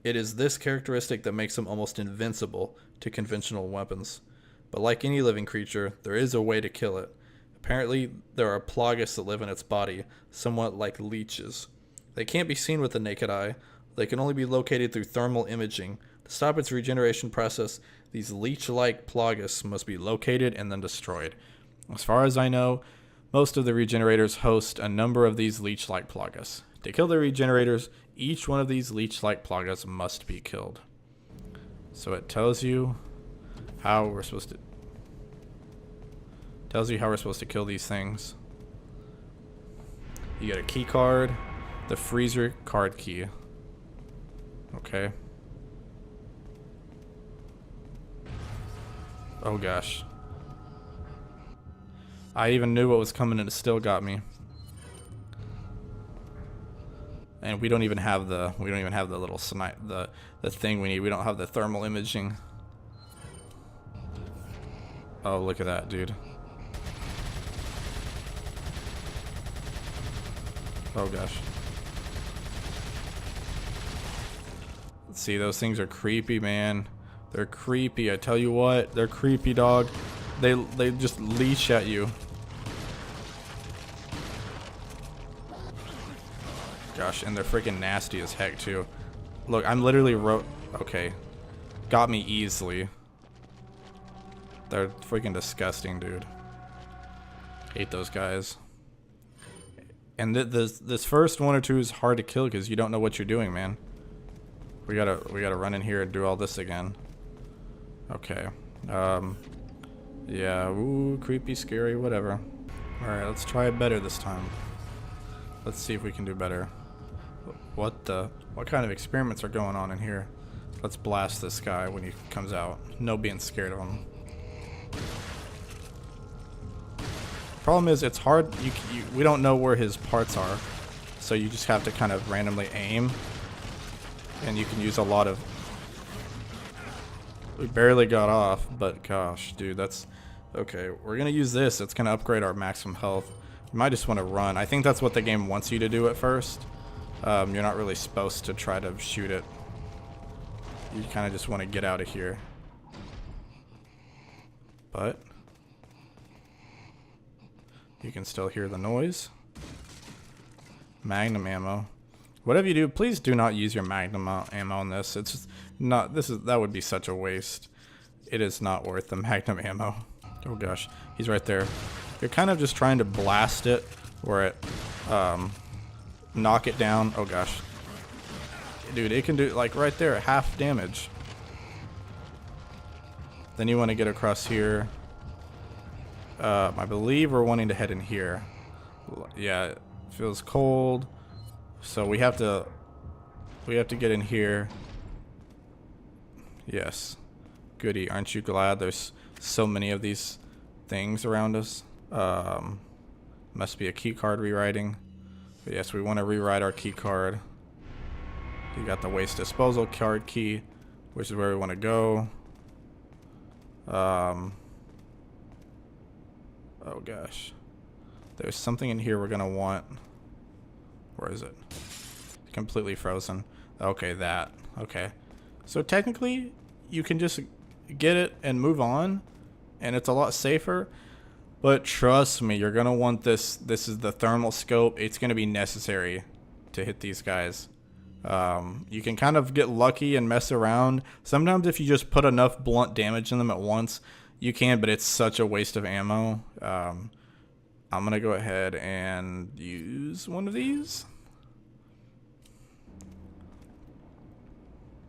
It is this characteristic that makes them almost invincible to conventional weapons. But like any living creature, there is a way to kill it. Apparently, there are plagas that live in its body, somewhat like leeches. They can't be seen with the naked eye. They can only be located through thermal imaging. To stop its regeneration process, these leech-like plagas must be located and then destroyed. As far as I know, most of the regenerators host a number of these leech-like plagas. To kill the regenerators, each one of these leech-like plagas must be killed. So it tells you how we're supposed to kill these things. You get a key card, the freezer card key. Okay. Oh gosh. I even knew what was coming and it still got me. And we don't even have the little the thing we need. We don't have the thermal imaging. Oh, look at that, dude. Oh gosh. Let's see, those things are creepy, man. They're creepy. I tell you what, they're creepy, dog. They just leash at you. Gosh, and they're freaking nasty as heck too. Look, I'm literally okay. Got me easily. They're freaking disgusting, dude. Hate those guys. And this first one or two is hard to kill because you don't know what you're doing, man. We gotta run in here and do all this again. Okay. Yeah. Ooh, creepy, scary, whatever. All right, let's try it better this time. Let's see if we can do better. What kind of experiments are going on in here? Let's blast this guy when he comes out. No being scared of him. Problem is, it's hard. We don't know where his parts are, so you just have to kind of randomly aim, and you can use a lot of. We barely got off, but gosh, dude, that's okay. We're gonna use this. It's gonna upgrade our maximum health. You might just want to run. I think that's what the game wants you to do at first. You're not really supposed to try to shoot it. You kind of just want to get out of here. But you can still hear the noise. Magnum ammo. Whatever you do, please do not use your magnum ammo on this. It's just not. That would be such a waste. It is not worth the magnum ammo. Oh gosh, he's right there. You're kind of just trying to blast it or knock it down. Oh gosh, dude, it can do like right there half damage. Then you want to get across here. I believe we're wanting to head in here. Yeah, it feels cold. So we have to get in here. Yes. Goody, aren't you glad there's so many of these things around us? Must be a key card rewriting. But yes, we want to rewrite our key card. You got the waste disposal card key, which is where we want to go. Oh gosh. There's something in here we're gonna want. Where is it? Completely frozen. Okay, that. Okay. So technically, you can just get it and move on, and it's a lot safer. But trust me, you're gonna want this. This is the thermal scope. It's gonna be necessary to hit these guys. You can kind of get lucky and mess around. Sometimes if you just put enough blunt damage in them at once, you can, but it's such a waste of ammo. I'm gonna go ahead and use one of these.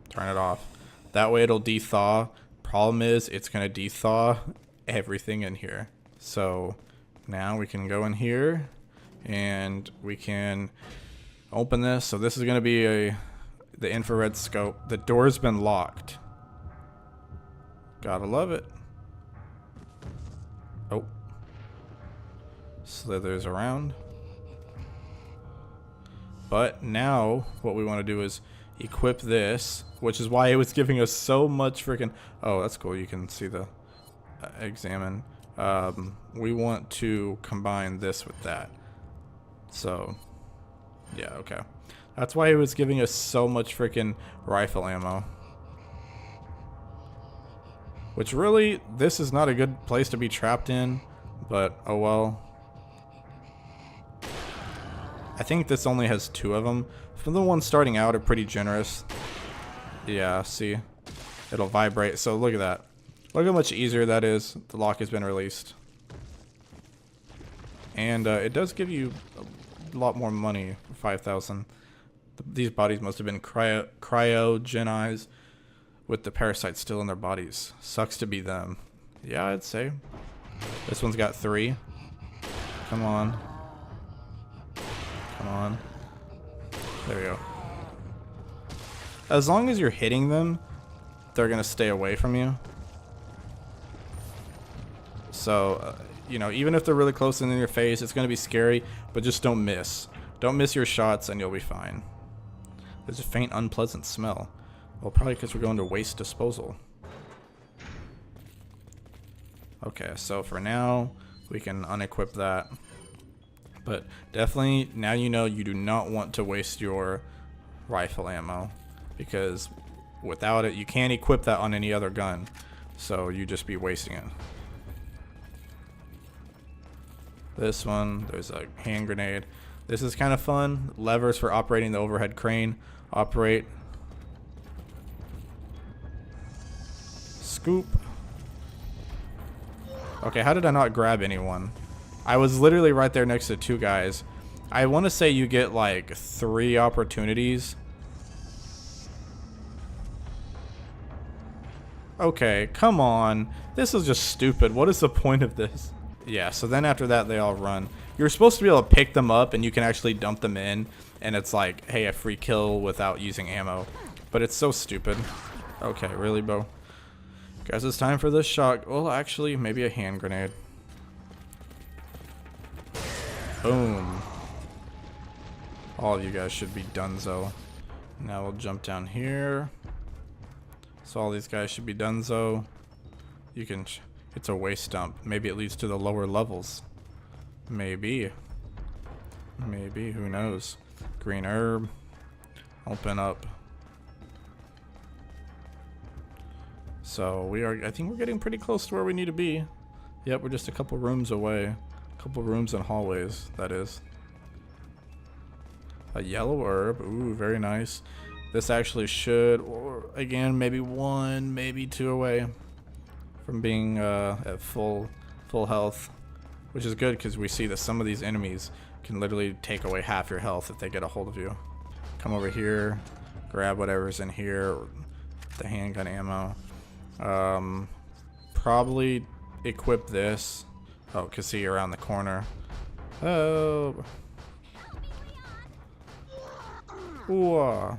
Turn it off. That way it'll de-thaw. Problem is, it's gonna de-thaw everything in here. So now we can go in here and we can open this. So this is going to be the infrared scope. The door's been locked. Gotta love it. Oh. Slithers around. But now what we want to do is equip this, which is why it was giving us so much freaking... Oh, that's cool. You can see the examine. We want to combine this with that. So, yeah, okay. That's why it was giving us so much freaking rifle ammo. Which really, this is not a good place to be trapped in, but oh well. I think this only has 2 of them. For the ones starting out are pretty generous. Yeah, see? It'll vibrate. So look at that. Look how much easier that is. The lock has been released. And it does give you a lot more money for 5,000. These bodies must have been cryogenized with the parasites still in their bodies. Sucks to be them. Yeah, I'd say. This one's got 3. Come on. Come on. There we go. As long as you're hitting them, they're going to stay away from you. So, you know, even if they're really close in your face, it's going to be scary, but just don't miss. Don't miss your shots and you'll be fine. There's a faint, unpleasant smell. Well, probably because we're going to waste disposal. Okay, so for now, we can unequip that. But definitely, now you know you do not want to waste your rifle ammo. Because without it, you can't equip that on any other gun. So you just be wasting it. This one, there's a hand grenade. This is kind of fun. Levers for operating the overhead crane. Operate. Scoop. Okay, how did I not grab anyone? I was literally right there next to 2 guys. I want to say you get like 3 opportunities. Okay, come on. This is just stupid. What is the point of this? Yeah, so then after that, they all run. You're supposed to be able to pick them up and you can actually dump them in. And it's like, hey, a free kill without using ammo. But it's so stupid. Okay, really, Bo? Guess it's time for this shot. Well, actually, maybe a hand grenade. Boom. All of you guys should be donezo. Now we'll jump down here. So all these guys should be donezo. You can... It's a waste dump. Maybe it leads to the lower levels. Maybe. Maybe. Who knows? Green herb. Open up. So we are... I think we're getting pretty close to where we need to be. Yep, we're just a couple rooms away. A couple rooms and hallways, that is. A yellow herb. Ooh, very nice. This actually should... Or again, maybe 1, maybe 2 away from being at full health, which is good because we see that some of these enemies can literally take away half your health if they get a hold of you. Come over here, grab whatever's in here, the handgun ammo. Probably equip this. Oh, cause see around the corner. Oh. Whoa.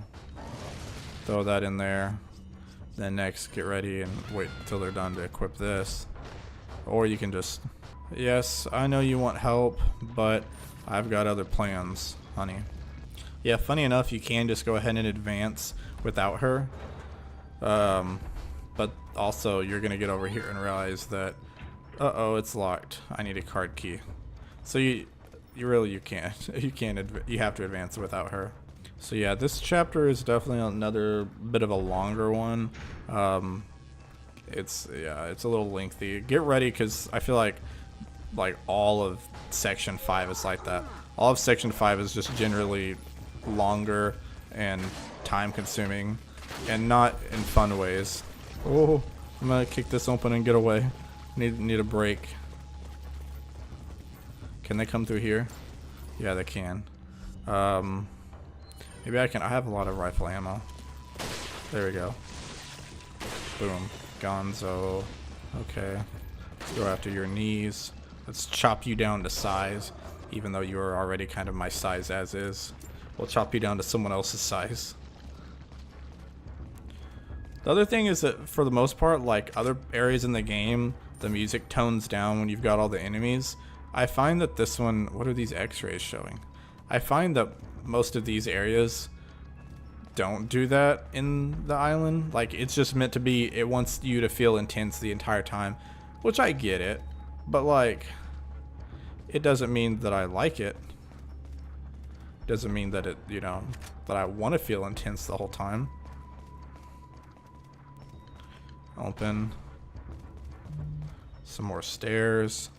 Throw that in there. Then next, get ready and wait until they're done to equip this. Or you can just... Yes, I know you want help, but I've got other plans, honey. Yeah, funny enough, you can just go ahead and advance without her. But also, you're going to get over here and realize that, uh-oh, it's locked. I need a card key. So you can't. You have to advance without her. So yeah, this chapter is definitely another bit of a longer one. It's a little lengthy. Get ready, because I feel like all of section 5 is like that. All of section 5 is just generally longer and time consuming, and not in fun ways. Oh, I'm gonna kick this open and get away. Need a break. Can they come through here? Yeah, they can. Maybe I can. I have a lot of rifle ammo. There we go. Boom. Gonzo. Okay. Let's go after your knees. Let's chop you down to size, even though you are already kind of my size as is. We'll chop you down to someone else's size. The other thing is that for the most part, like other areas in the game, the music tones down when you've got all the enemies. I find that this one, what are these x-rays showing? I find that most of these areas don't do that in the island. Like, it's just meant to be, it wants you to feel intense the entire time, which I get it, but like, it doesn't mean that I like it. Doesn't mean that it, you know, that I want to feel intense the whole time. Open. Some more stairs.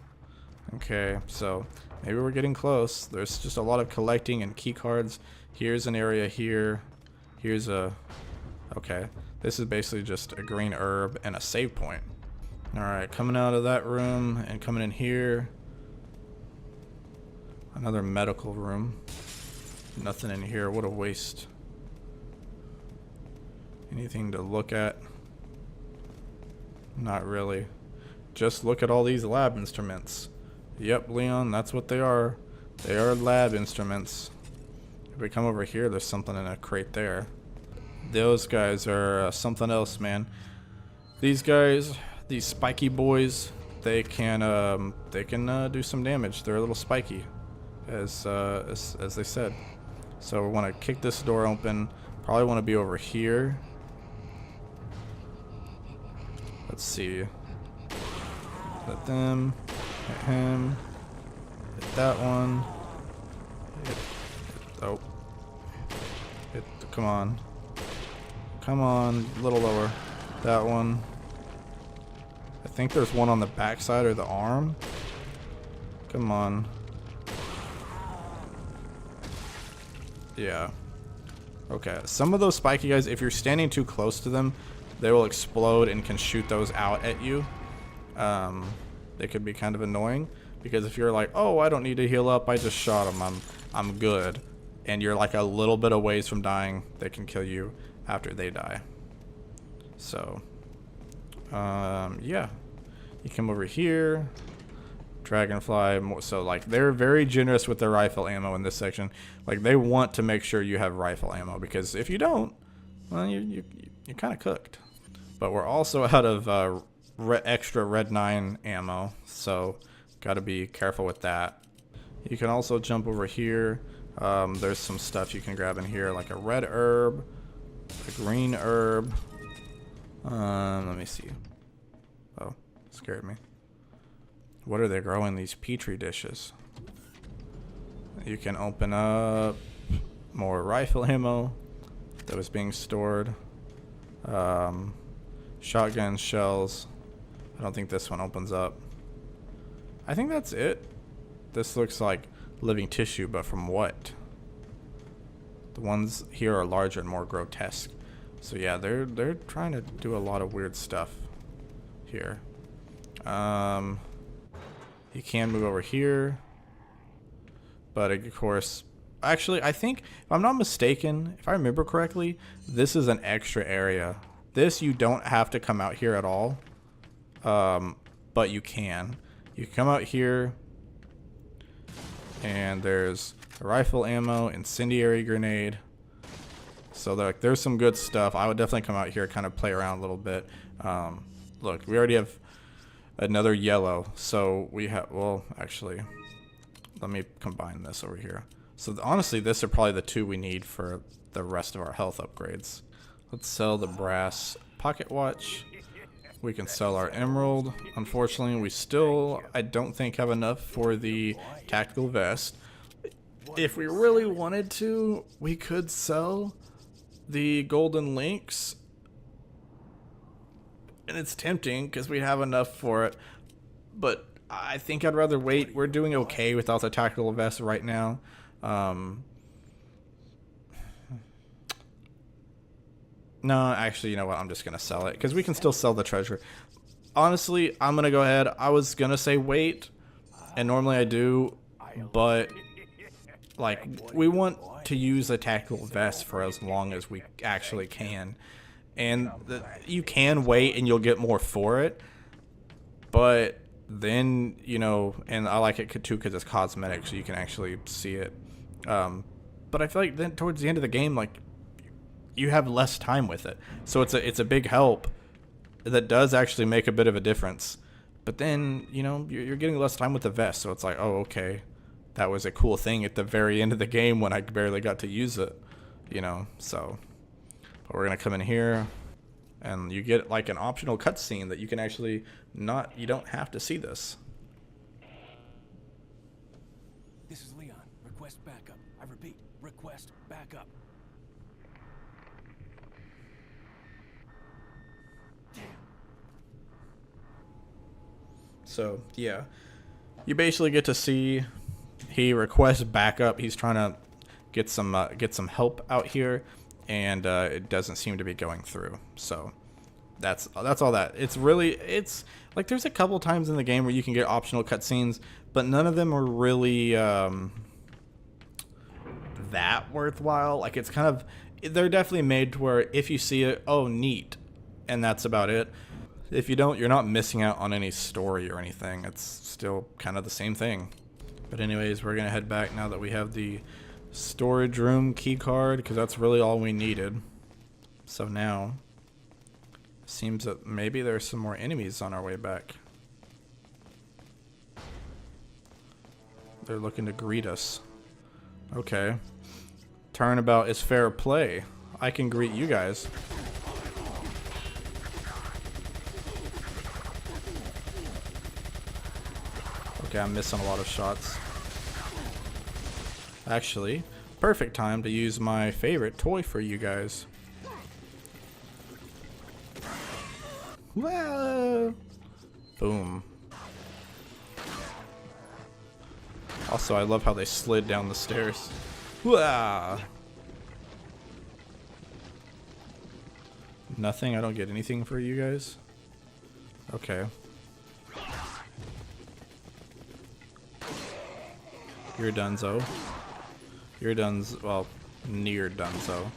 Okay, so maybe we're getting close. There's just a lot of collecting and key cards. Here's an area here. Here's a... Okay, this is basically just a green herb and a save point. Alright, coming out of that room and coming in here. Another medical room. Nothing in here. What a waste. Anything to look at? Not really. Just look at all these lab instruments. Yep, Leon, that's what they are. They are lab instruments. If we come over here, there's something in a crate there. Those guys are something else, man. These guys, these spiky boys, they can do some damage. They're a little spiky, as they said. So we want to kick this door open. Probably want to be over here. Let's see. Hit them. Hit him. Hit that one. Oh. Come on. Come on. A little lower. That one. I think there's one on the backside or the arm. Come on. Yeah. Okay. Some of those spiky guys, if you're standing too close to them, they will explode and can shoot those out at you. They could be kind of annoying because if you're like, oh, I don't need to heal up, I just shot him, I'm good, and you're like a little bit of ways from dying, they can kill you after they die. So, yeah, you come over here, dragonfly. So like they're very generous with their rifle ammo in this section. Like they want to make sure you have rifle ammo because if you don't, well, you're kind of cooked. But we're also out of extra red 9 ammo, so got to be careful with that. You can also jump over here. There's some stuff you can grab in here, like a red herb, a green herb. Let me see. Oh, scared me. What are they growing? These petri dishes. You can open up more rifle ammo that was being stored. Shotgun shells. I don't think this one opens up. I think that's it. This looks like living tissue, but from what? The ones here are larger and more grotesque. So yeah, they're trying to do a lot of weird stuff here. You can move over here, but of course, actually, I think if I'm not mistaken, if I remember correctly, this is an extra area. This you don't have to come out here at all, but you can. You come out here, and there's rifle ammo, incendiary grenade. So there's some good stuff. I would definitely come out here, kind of play around a little bit. Look, we already have another yellow. So we have, well, actually, let me combine this over here. So honestly, this are probably the two we need for the rest of our health upgrades. Let's sell the brass pocket watch. We can sell our emerald. Unfortunately, we still, I don't think, have enough for the tactical vest. If we really wanted to, we could sell the golden links. And it's tempting because we have enough for it. But I think I'd rather wait. We're doing okay without the tactical vest right now. No, actually, you know what? I'm just going to sell it because we can still sell the treasure. Honestly, I'm going to go ahead. I was going to say wait, and normally I do, but like we want to use a tactical vest for as long as we actually can. And you can wait and you'll get more for it, but then, you know, and I like it too because it's cosmetic, so you can actually see it. But I feel like then towards the end of the game, like, you have less time with it, so it's a big help that does actually make a bit of a difference. But then, you know, you're getting less time with the vest, so it's like, oh, okay, that was a cool thing at the very end of the game when I barely got to use it, you know. So, but we're gonna come in here, and you get like an optional cutscene that you can actually not. You don't have to see this. This is Leon. Request backup. I repeat, request backup. So yeah, you basically get to see he requests backup. He's trying to get some help out here, and it doesn't seem to be going through. So that's all that. It's like there's a couple times in the game where you can get optional cutscenes, but none of them are really that worthwhile. Like it's kind of, they're definitely made to where if you see it, oh neat, and that's about it. If you don't, you're not missing out on any story or anything. It's still kind of the same thing. But anyways, we're gonna head back now that we have the storage room key card, because that's really all we needed. So now seems that maybe there's some more enemies on our way back. They're looking to greet us. Okay. Turnabout is fair play. I can greet you guys. Okay, I'm missing a lot of shots. Actually, perfect time to use my favorite toy for you guys. Whoa. Boom. Also, I love how they slid down the stairs. Whoa. Nothing? I don't get anything for you guys? Okay. You're donezo. You're well, near donezo.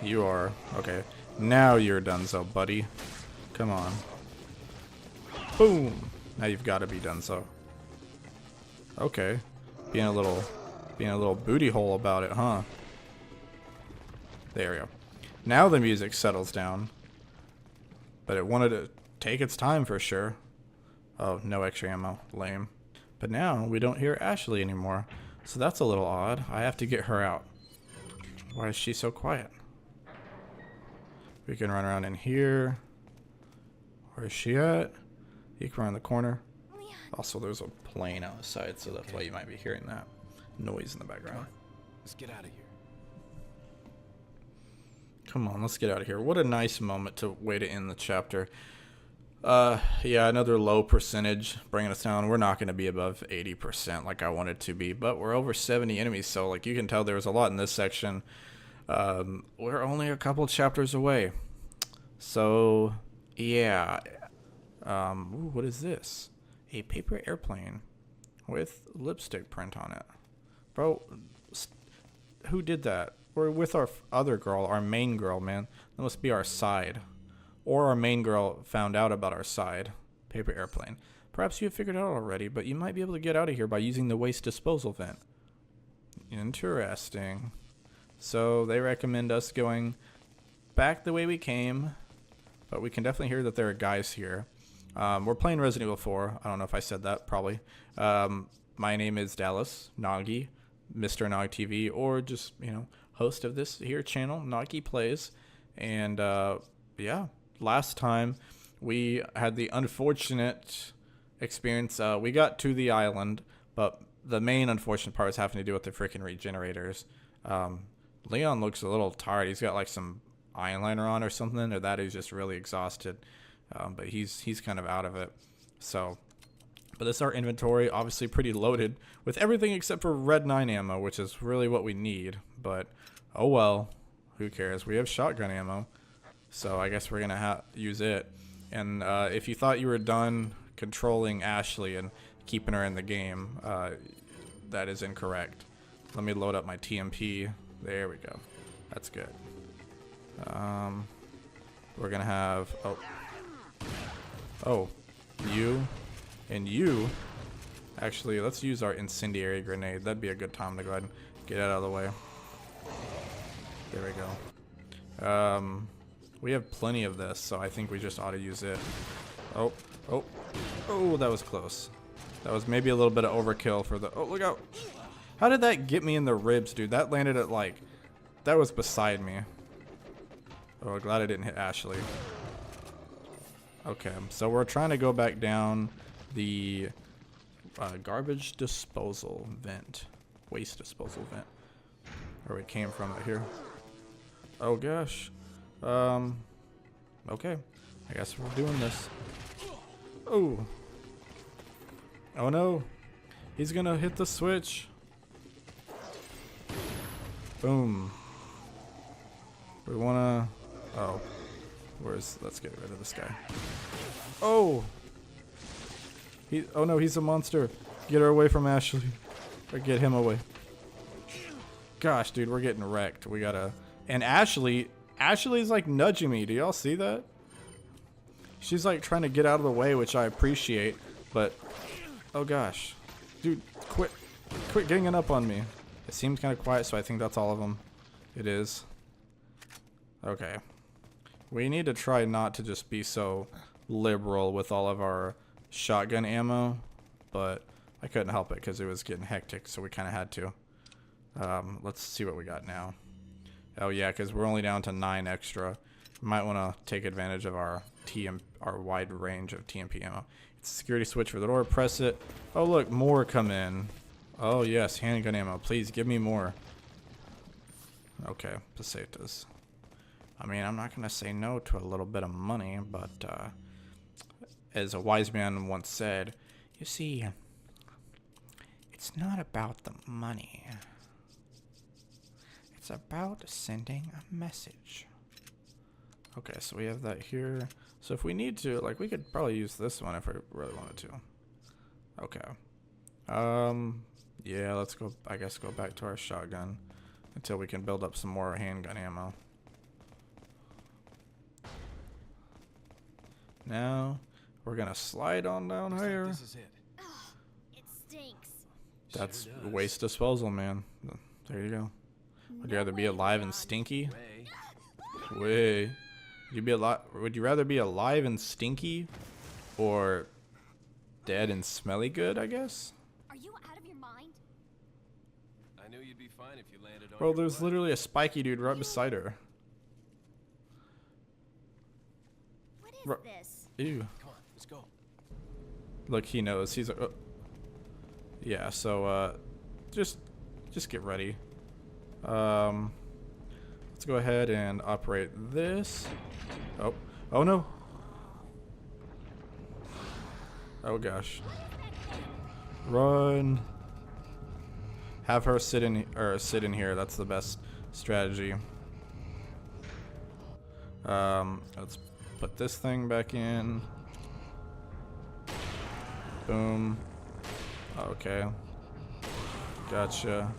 You are. Okay. Now you're donezo, buddy. Come on. Boom! Now you've got to be donezo. Okay. Being a little booty hole about it, huh? There we go. Now the music settles down. But it wanted to take its time for sure. Oh, no extra ammo. Lame. But now we don't hear Ashley anymore, so that's a little odd. I have to get her out. Why is she so quiet? We can run around in here. Where is she at? You can run in the corner. Leon. Also, there's a plane outside, so that's why you might be hearing that noise in the background. Let's get out of here. Come on, let's get out of here. What a nice moment to way to end the chapter. Yeah, another low percentage bringing us down. We're not going to be above 80% like I wanted to be, but we're over 70 enemies, so like you can tell there was a lot in this section. We're only a couple chapters away. So, yeah. Ooh, what is this? A paper airplane with lipstick print on it. Bro, who did that? We're with our other girl, our main girl, man. That must be our side. Or our main girl found out about our side. Paper airplane. Perhaps you have figured it out already, but you might be able to get out of here by using the waste disposal vent. Interesting. So they recommend us going back the way we came, but we can definitely hear that there are guys here. We're playing Resident Evil 4. I don't know if I said that, probably. My name is Dallas Nagi, Mr. Nog TV, or just, you know, host of this here channel, Nagi Plays. And, yeah. Last time we had the unfortunate experience. We got to the island, but the main unfortunate part is having to do with the freaking regenerators. Leon looks a little tired. He's got like some eyeliner on or something, or that he's just really exhausted. But he's kind of out of it. So, but this is our inventory, obviously pretty loaded with everything except for red 9 ammo, which is really what we need. But oh well, who cares? We have shotgun ammo. So I guess we're going to use it. And if you thought you were done controlling Ashley and keeping her in the game, that is incorrect. Let me load up my TMP. There we go. That's good. We're going to have... Oh, you And you, actually, let's use our incendiary grenade. That'd be a good time to go ahead and get it out of the way. There we go. We have plenty of this, so I think we just ought to use it. Oh, that was close. That was maybe a little bit of overkill for the, oh, look out. How did that get me in the ribs, dude? That landed at like, that was beside me. Oh, glad I didn't hit Ashley. Okay, so we're trying to go back down the garbage disposal vent. Waste disposal vent. Where we came from right here. Oh gosh. Okay. I guess we're doing this. Oh. Oh no. He's gonna hit the switch. Boom. We wanna... Oh. Let's get rid of this guy. Oh! Oh no, he's a monster. Get her away from Ashley. Or get him away. Gosh, dude, we're getting wrecked. We gotta... And Ashley's like nudging me. Do y'all see that? She's like trying to get out of the way, which I appreciate. But... Oh gosh. Dude, quit ganging up on me. It seems kind of quiet, so I think that's all of them. It is. Okay. We need to try not to just be so liberal with all of our shotgun ammo, but I couldn't help it because it was getting hectic, so we kind of had to. Let's see what we got now. Oh yeah, because we're only down to 9 extra. We might want to take advantage of our wide range of TMP ammo. It's a security switch for the door. Press it. Oh look, more come in. Oh yes, handgun ammo. Please give me more. Okay, pesetas. I mean, I'm not going to say no to a little bit of money, but as a wise man once said, you see, it's not about the money. It's about sending a message. Okay, so we have that here. So if we need to, like, we could probably use this one if we really wanted to. Okay. Yeah, let's go, I guess, go back to our shotgun until we can build up some more handgun ammo. Now we're gonna slide on down here. This is it. Ugh, it stinks. That's Sure does. waste disposal, man. There you go. Would you rather be alive and stinky? Ray. Way. Would you rather be alive and stinky, or dead and smelly good? I guess. Are you out of your mind? I knew you'd be fine if you landed on Bro, your there's butt. literally a spiky dude right beside her. What is Ru- this? Ew. Come on, let's go. Look, he knows. He's a. Yeah. So just get ready. Let's go ahead and operate this. Oh no. Oh gosh. Run. Have her sit in here. That's the best strategy. Let's put this thing back in. Boom. Okay. Gotcha.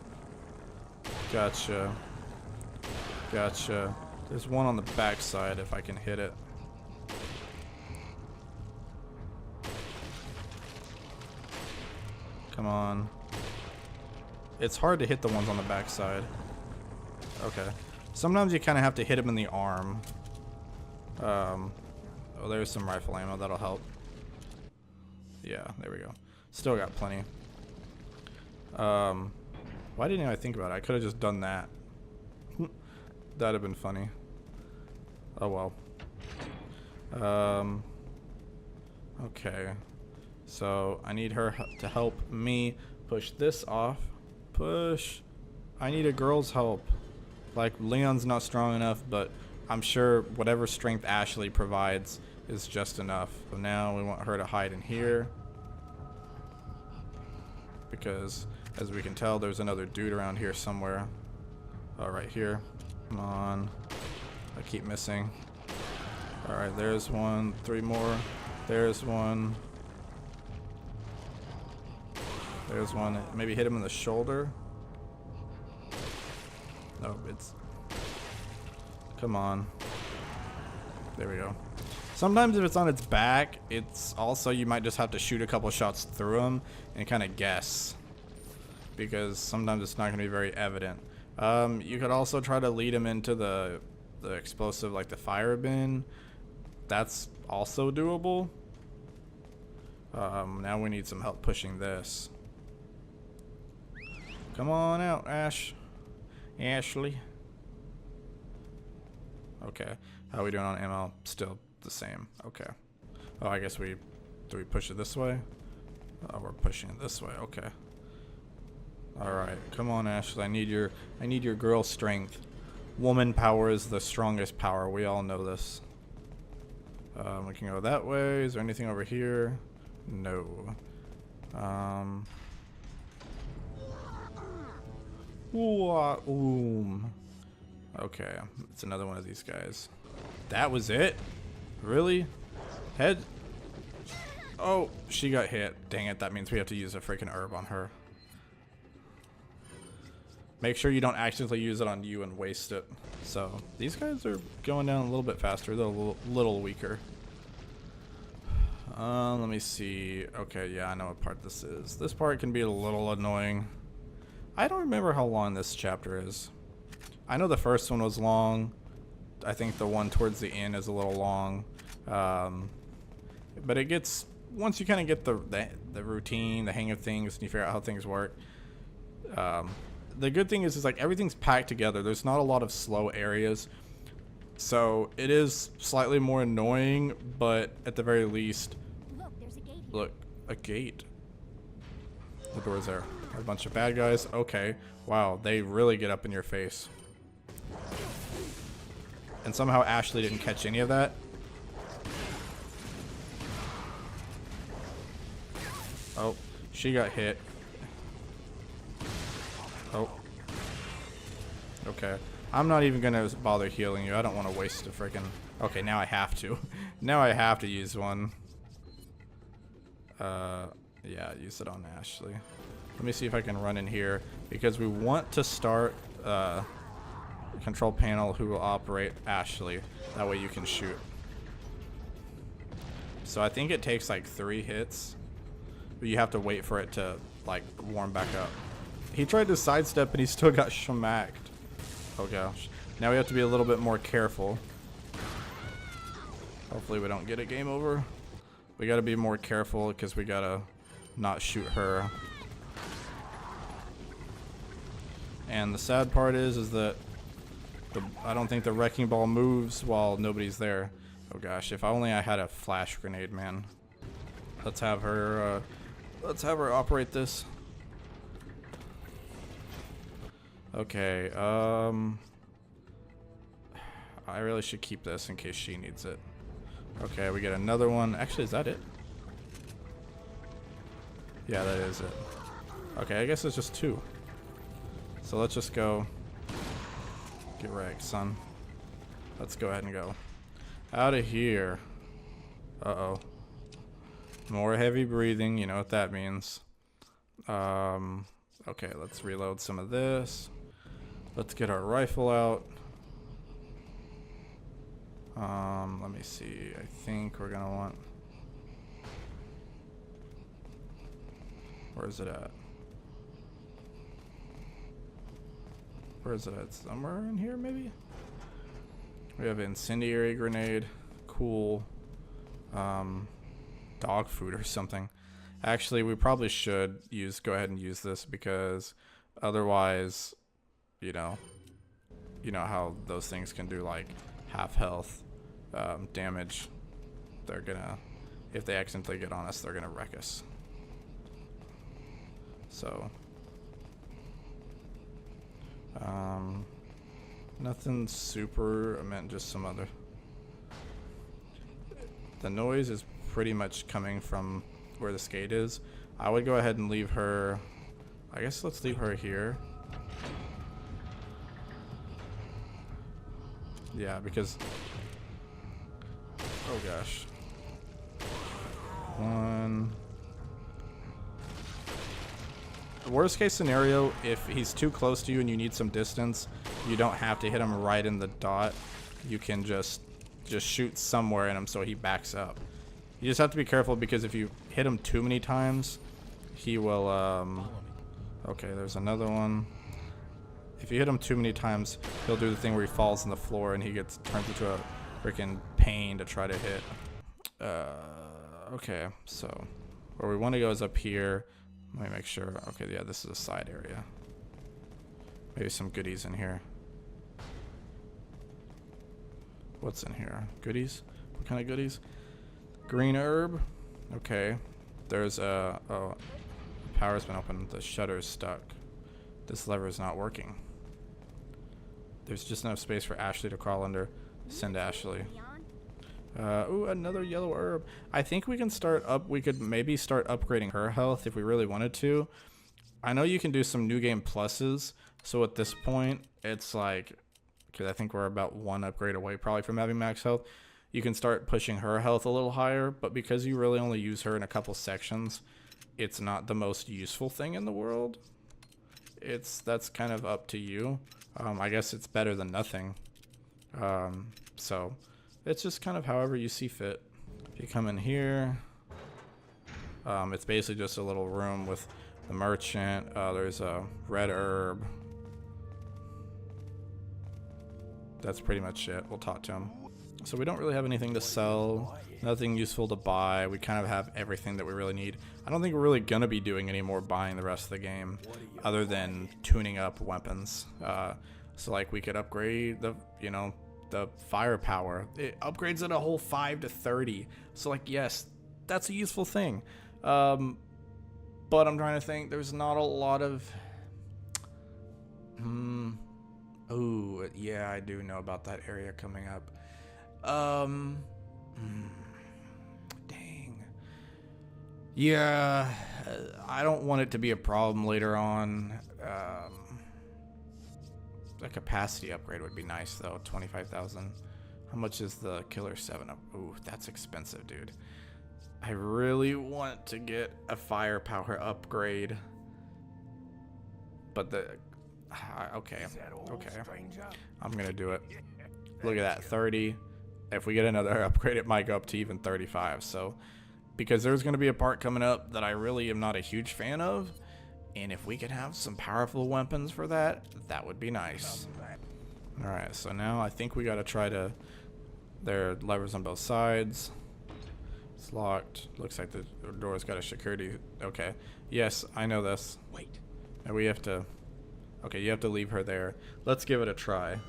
There's one on the back side if I can hit it. Come on. It's hard to hit the ones on the back side. Okay. Sometimes you kind of have to hit them in the arm. Oh, there's some rifle ammo that'll help. Yeah, there we go. Still got plenty. Why didn't I think about it? I could have just done that. That'd have been funny. Oh well. Okay. So I need her to help me push this off. Push. I need a girl's help. Like, Leon's not strong enough, but I'm sure whatever strength Ashley provides is just enough. So now we want her to hide in here. Because, as we can tell, there's another dude around here somewhere. Oh, right here. Come on. I keep missing. Alright, there's one. 3 more. There's one. There's one. Maybe hit him in the shoulder. No, it's... Come on. There we go. Sometimes if it's on its back, it's also, you might just have to shoot a couple shots through them and kind of guess, because sometimes it's not going to be very evident. You could also try to lead him into the explosive, like the fire bin. That's also doable. Now we need some help pushing this. Come on out, Ashley. Okay, how are we doing on ammo? Still the same. Okay. Oh, I guess do we push it this way? Oh, we're pushing it this way. Okay. All right, come on, Ashley. I need your girl strength. Woman power is the strongest power. We all know this. We can go that way. Is there anything over here? No. Okay, it's another one of these guys. That was it? Really? Head? Oh, she got hit. Dang it, that means we have to use a freaking herb on her. Make sure you don't accidentally use it on you and waste it. So, these guys are going down a little bit faster. They're a little weaker. Let me see. Okay, yeah, I know what part this is. This part can be a little annoying. I don't remember how long this chapter is. I know the first one was long. I think the one towards the end is a little long. But it gets, once you kind of get the routine, the hang of things, and you figure out how things work. The good thing is like everything's packed together. There's not a lot of slow areas. So it is slightly more annoying, but at the very least, Look, there's a gate here. look, a gate. The door's there. A bunch of bad guys. Okay. Wow, they really get up in your face. And somehow Ashley didn't catch any of that. Oh, she got hit. Oh. Okay. I'm not even gonna bother healing you. I don't want to waste a freaking... Okay, now I have to. Now I have to use one. Yeah, use it on Ashley. Let me see if I can run in here, because we want to start control panel who will operate Ashley. That way you can shoot. So I think it takes like 3 hits, but you have to wait for it to like warm back up. He tried to sidestep and he still got schmacked. Oh gosh. Now we have to be a little bit more careful. Hopefully we don't get a game over. We gotta be more careful because we gotta not shoot her. And the sad part is that I don't think the wrecking ball moves while nobody's there. Oh gosh, if only I had a flash grenade, man. Let's have her operate this. Okay, I really should keep this in case she needs it. Okay, we get another one. Actually, is that it? Yeah, that is it. Okay, I guess it's just 2. So let's just go. Get wrecked, son. Let's go ahead and go. Out of here. Uh-oh. More heavy breathing, you know what that means. Okay, let's reload some of this. Let's get our rifle out. Let me see. I think we're gonna want... Where is it at? Where is it at? Somewhere in here, maybe? We have incendiary grenade. Cool. Dog food or something. Actually, we probably should go ahead and use this, because otherwise, you know how those things can do like half health damage. They're gonna, if they accidentally get on us, they're gonna wreck us. So, nothing super. I meant just some other. The noise is pretty much coming from where the skate is. I would go ahead and leave her. I guess let's leave her here. Yeah, because... Oh gosh. 1. Worst case scenario, if he's too close to you and you need some distance, you don't have to hit him right in the dot. You can just just shoot somewhere in him so he backs up. You just have to be careful because if you hit him too many times, he will, okay, there's another one. If you hit him too many times, he'll do the thing where he falls on the floor and he gets turned into a freaking pain to try to hit. Okay, so where we want to go is up here. Let me make sure. Okay, yeah, this is a side area. Maybe some goodies in here. What's in here? Goodies? What kind of goodies? Green herb. Okay. There's a... Oh, the power's been opened. The shutter's stuck. This lever is not working. There's just enough space for Ashley to crawl under. Send Ashley. Ooh, another yellow herb. I think we can start up. We could maybe start upgrading her health if we really wanted to. I know you can do some new game pluses. So at this point, it's like, because I think we're about one upgrade away probably from having max health. You can start pushing her health a little higher. But because you really only use her in a couple sections, it's not the most useful thing in the world. That's kind of up to you. I guess it's better than nothing. So it's just kind of however you see fit. If you come in here, it's basically just a little room with the merchant. There's a red herb. That's pretty much it. We'll talk to him. So we don't really have anything to sell, nothing useful to buy. We kind of have everything that we really need. I don't think we're really gonna be doing any more buying the rest of the game other than tuning up weapons. So like we could upgrade the, you know, the firepower. It upgrades it a whole 5 to 30. So like, yes, that's a useful thing. But I'm trying to think, there's not a lot of, oh yeah, I do know about that area coming up. Dang. Yeah, I don't want it to be a problem later on. A capacity upgrade would be nice though. 25,000. How much is the Killer 7 up? Ooh, that's expensive, dude. I really want to get a firepower upgrade, but the okay, I'm gonna do it. Look at that, 30. If we get another upgrade, it might go up to even 35. So, because there's gonna be a part coming up that I really am not a huge fan of, and if we could have some powerful weapons for that, that would be nice. All right, so now I think we gotta try to. There are levers on both sides. It's locked. Looks like the door's got a security. Okay. Yes, I know this. Wait. And we have to. Okay, you have to leave her there. Let's give it a try.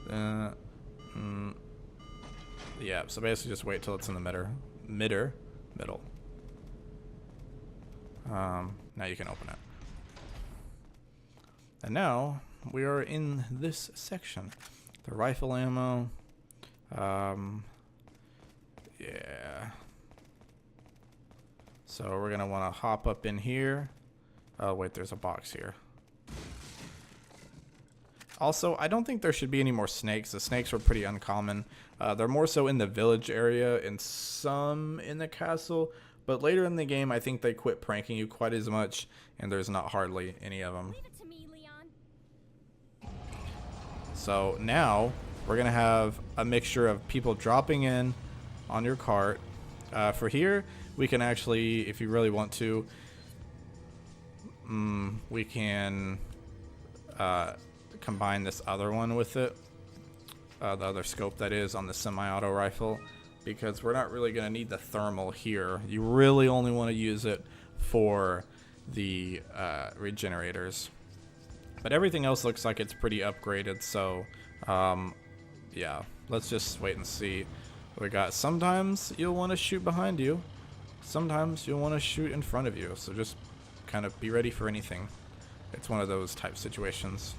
Yeah. So basically, just wait till it's in the middle. Now you can open it. And now we are in this section. The rifle ammo. Yeah. So we're gonna want to hop up in here. Oh wait, there's a box here. Also, I don't think there should be any more snakes. The snakes were pretty uncommon. They're more so in the village area and some in the castle. But later in the game, I think they quit pranking you quite as much, and there's not hardly any of them. Leave it to me, Leon. So now we're gonna have a mixture of people dropping in on your cart. For here, we can actually, if you really want to, we can combine this other one with it, the other scope that is on the semi-auto rifle, because we're not really gonna need the thermal here. You really only want to use it for the regenerators. But everything else looks like it's pretty upgraded, so yeah, let's just wait and see what we got. Sometimes you'll want to shoot behind you, sometimes you'll want to shoot in front of you, so just kind of be ready for anything. It's one of those type situations.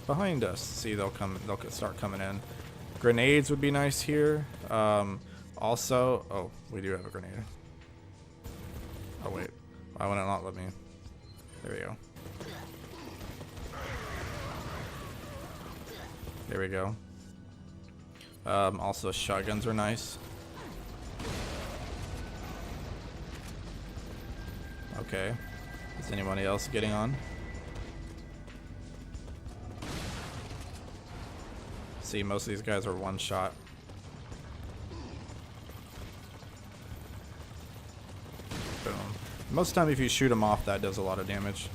Behind us. See, they'll start coming in. Grenades would be nice here. Also, oh, we do have a grenade. Oh wait, why would it not let me? There we go. There we go. Also, shotguns are nice. Okay. Is anybody else getting on? See, most of these guys are one shot. Boom. Most of the time, if you shoot them off, that does a lot of damage.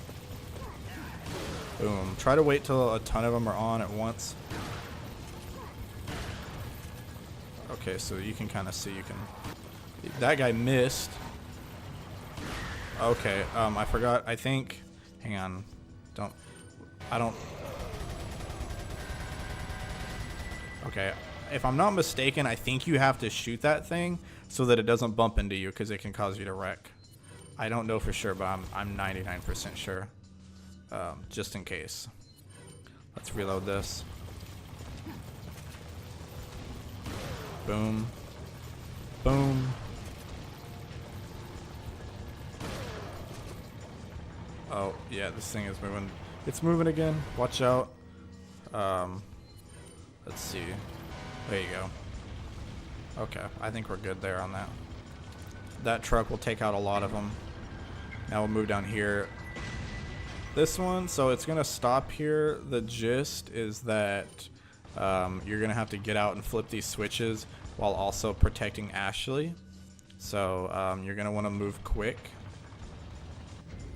Boom. Try to wait till a ton of them are on at once. Okay, so you can kind of see, you can... That guy missed. Okay, I forgot, I think... Hang on. I don't... Okay, if I'm not mistaken, I think you have to shoot that thing so that it doesn't bump into you, because it can cause you to wreck. I don't know for sure, but I'm 99% sure. Just in case. Let's reload this. Boom. Boom. Oh, yeah, this thing is moving. It's moving again. Watch out. Let's see. There you go. Okay, I think we're good there on that. That truck will take out a lot of them. Now we'll move down here. This one, so it's going to stop here. The gist is that you're going to have to get out and flip these switches while also protecting Ashley. So you're going to want to move quick.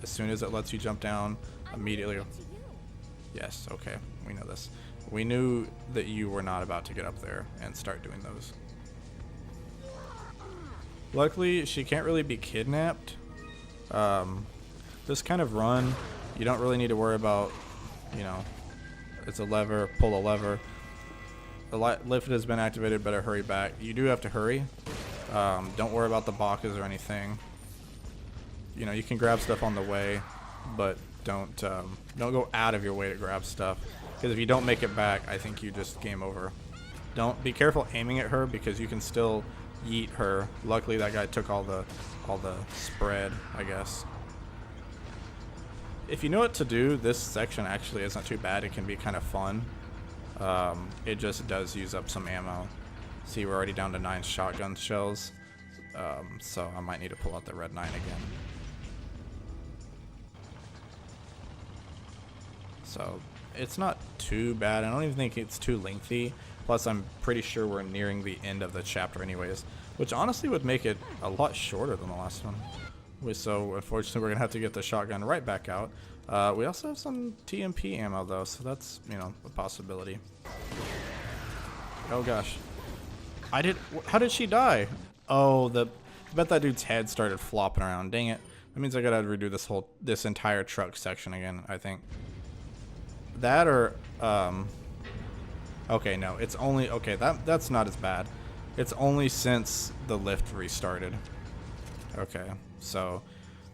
As soon as it lets you jump down, immediately. Yes, okay, we know this. We knew that you were not about to get up there and start doing those. Luckily, she can't really be kidnapped. Just kind of run. You don't really need to worry about, you know, it's a lever, pull a lever. The lift has been activated, better hurry back. You do have to hurry. Don't worry about the boxes or anything. You know, you can grab stuff on the way, but don't go out of your way to grab stuff. Because if you don't make it back, I think you just game over. Don't be careful aiming at her, because you can still yeet her. Luckily, that guy took all the spread, I guess. If you know what to do, this section actually isn't too bad. It can be kind of fun. It just does use up some ammo. See, we're already down to 9 shotgun shells. So I might need to pull out the red 9 again. So it's not too bad. I don't even think it's too lengthy. Plus, I'm pretty sure we're nearing the end of the chapter anyways, which honestly would make it a lot shorter than the last one. So unfortunately, we're going to have to get the shotgun right back out. We also have some TMP ammo though, so that's, you know, a possibility. Oh gosh. How did she die? Oh, I bet that dude's head started flopping around. Dang it. That means I gotta redo this entire truck section again, I think. That or, okay, no, it's only, okay, that's not as bad. It's only since the lift restarted. Okay, so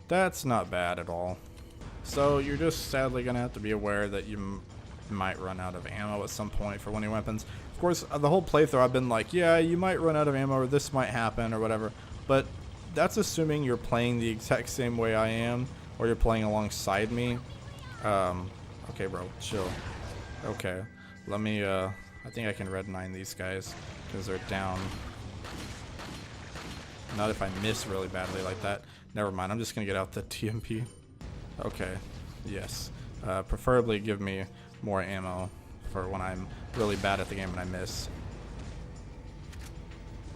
that's not bad at all. So you're just sadly gonna have to be aware that you might run out of ammo at some point for one of your weapons. Of course, the whole playthrough I've been like, yeah, you might run out of ammo or this might happen or whatever, but that's assuming you're playing the exact same way I am or you're playing alongside me. Okay, bro, chill. Okay, let me, I think I can red 9 these guys because they're down. Not if I miss really badly like that. Never mind, I'm just gonna get out the TMP. Okay, yes. Preferably give me more ammo for when I'm really bad at the game and I miss.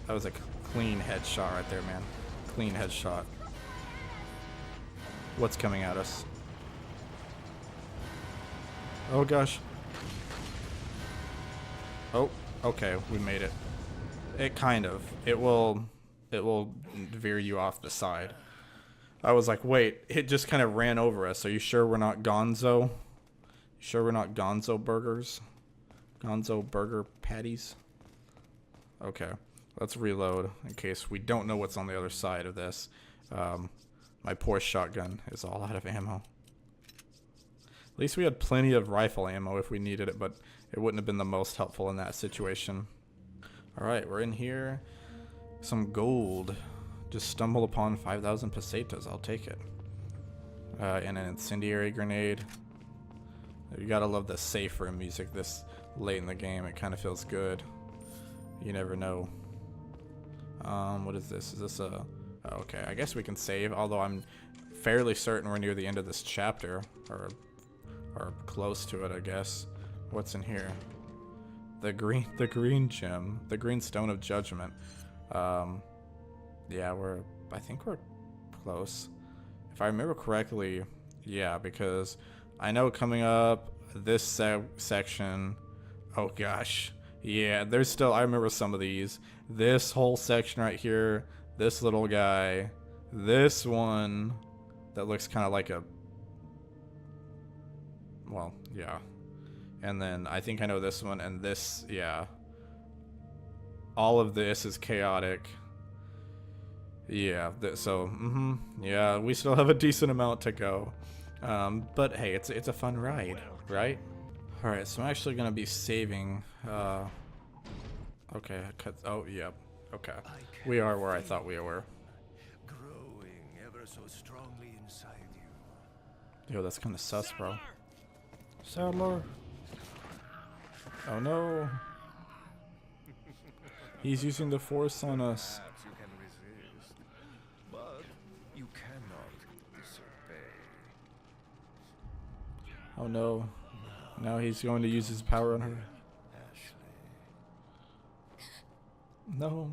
That was a clean headshot right there, man. Clean headshot. What's coming at us? Oh gosh. Oh, okay, we made it. It kind of. It will veer you off the side. I was like, wait, it just kind of ran over us. Are you sure we're not Gonzo? You sure we're not Gonzo burgers? Gonzo burger patties? Okay, let's reload in case we don't know what's on the other side of this. My poor shotgun is all out of ammo. At least we had plenty of rifle ammo if we needed it, but it wouldn't have been the most helpful in that situation. Alright, we're in here. Some gold. Just stumbled upon 5,000 pesetas. I'll take it. And an incendiary grenade. You gotta love the safe room music this late in the game. It kind of feels good. You never know. What is this? Is this a... Oh, okay, I guess we can save, although I'm fairly certain we're near the end of this chapter. Or close to it, I guess. What's in here? the green gem, the green stone of judgment. Yeah, I think we're close. If I remember correctly, yeah, because I know coming up this section, oh gosh, yeah, there's still, I remember some of these. This whole section right here, this little guy, this one that looks kind of like a, well, yeah. And then I think I know this one and this, yeah. All of this is chaotic. Yeah, so, yeah, we still have a decent amount to go. But hey, it's a fun ride, right? Alright, so I'm actually gonna be saving, okay, oh, yep, okay. We are where I thought we were. Growing ever so strongly inside you. Yo, that's kind of sus, bro. Saddler. Oh no. He's using the force on us. Perhaps you can resist, but you cannot disobey. Oh no. Now he's going to use his power on her. Ashley. No.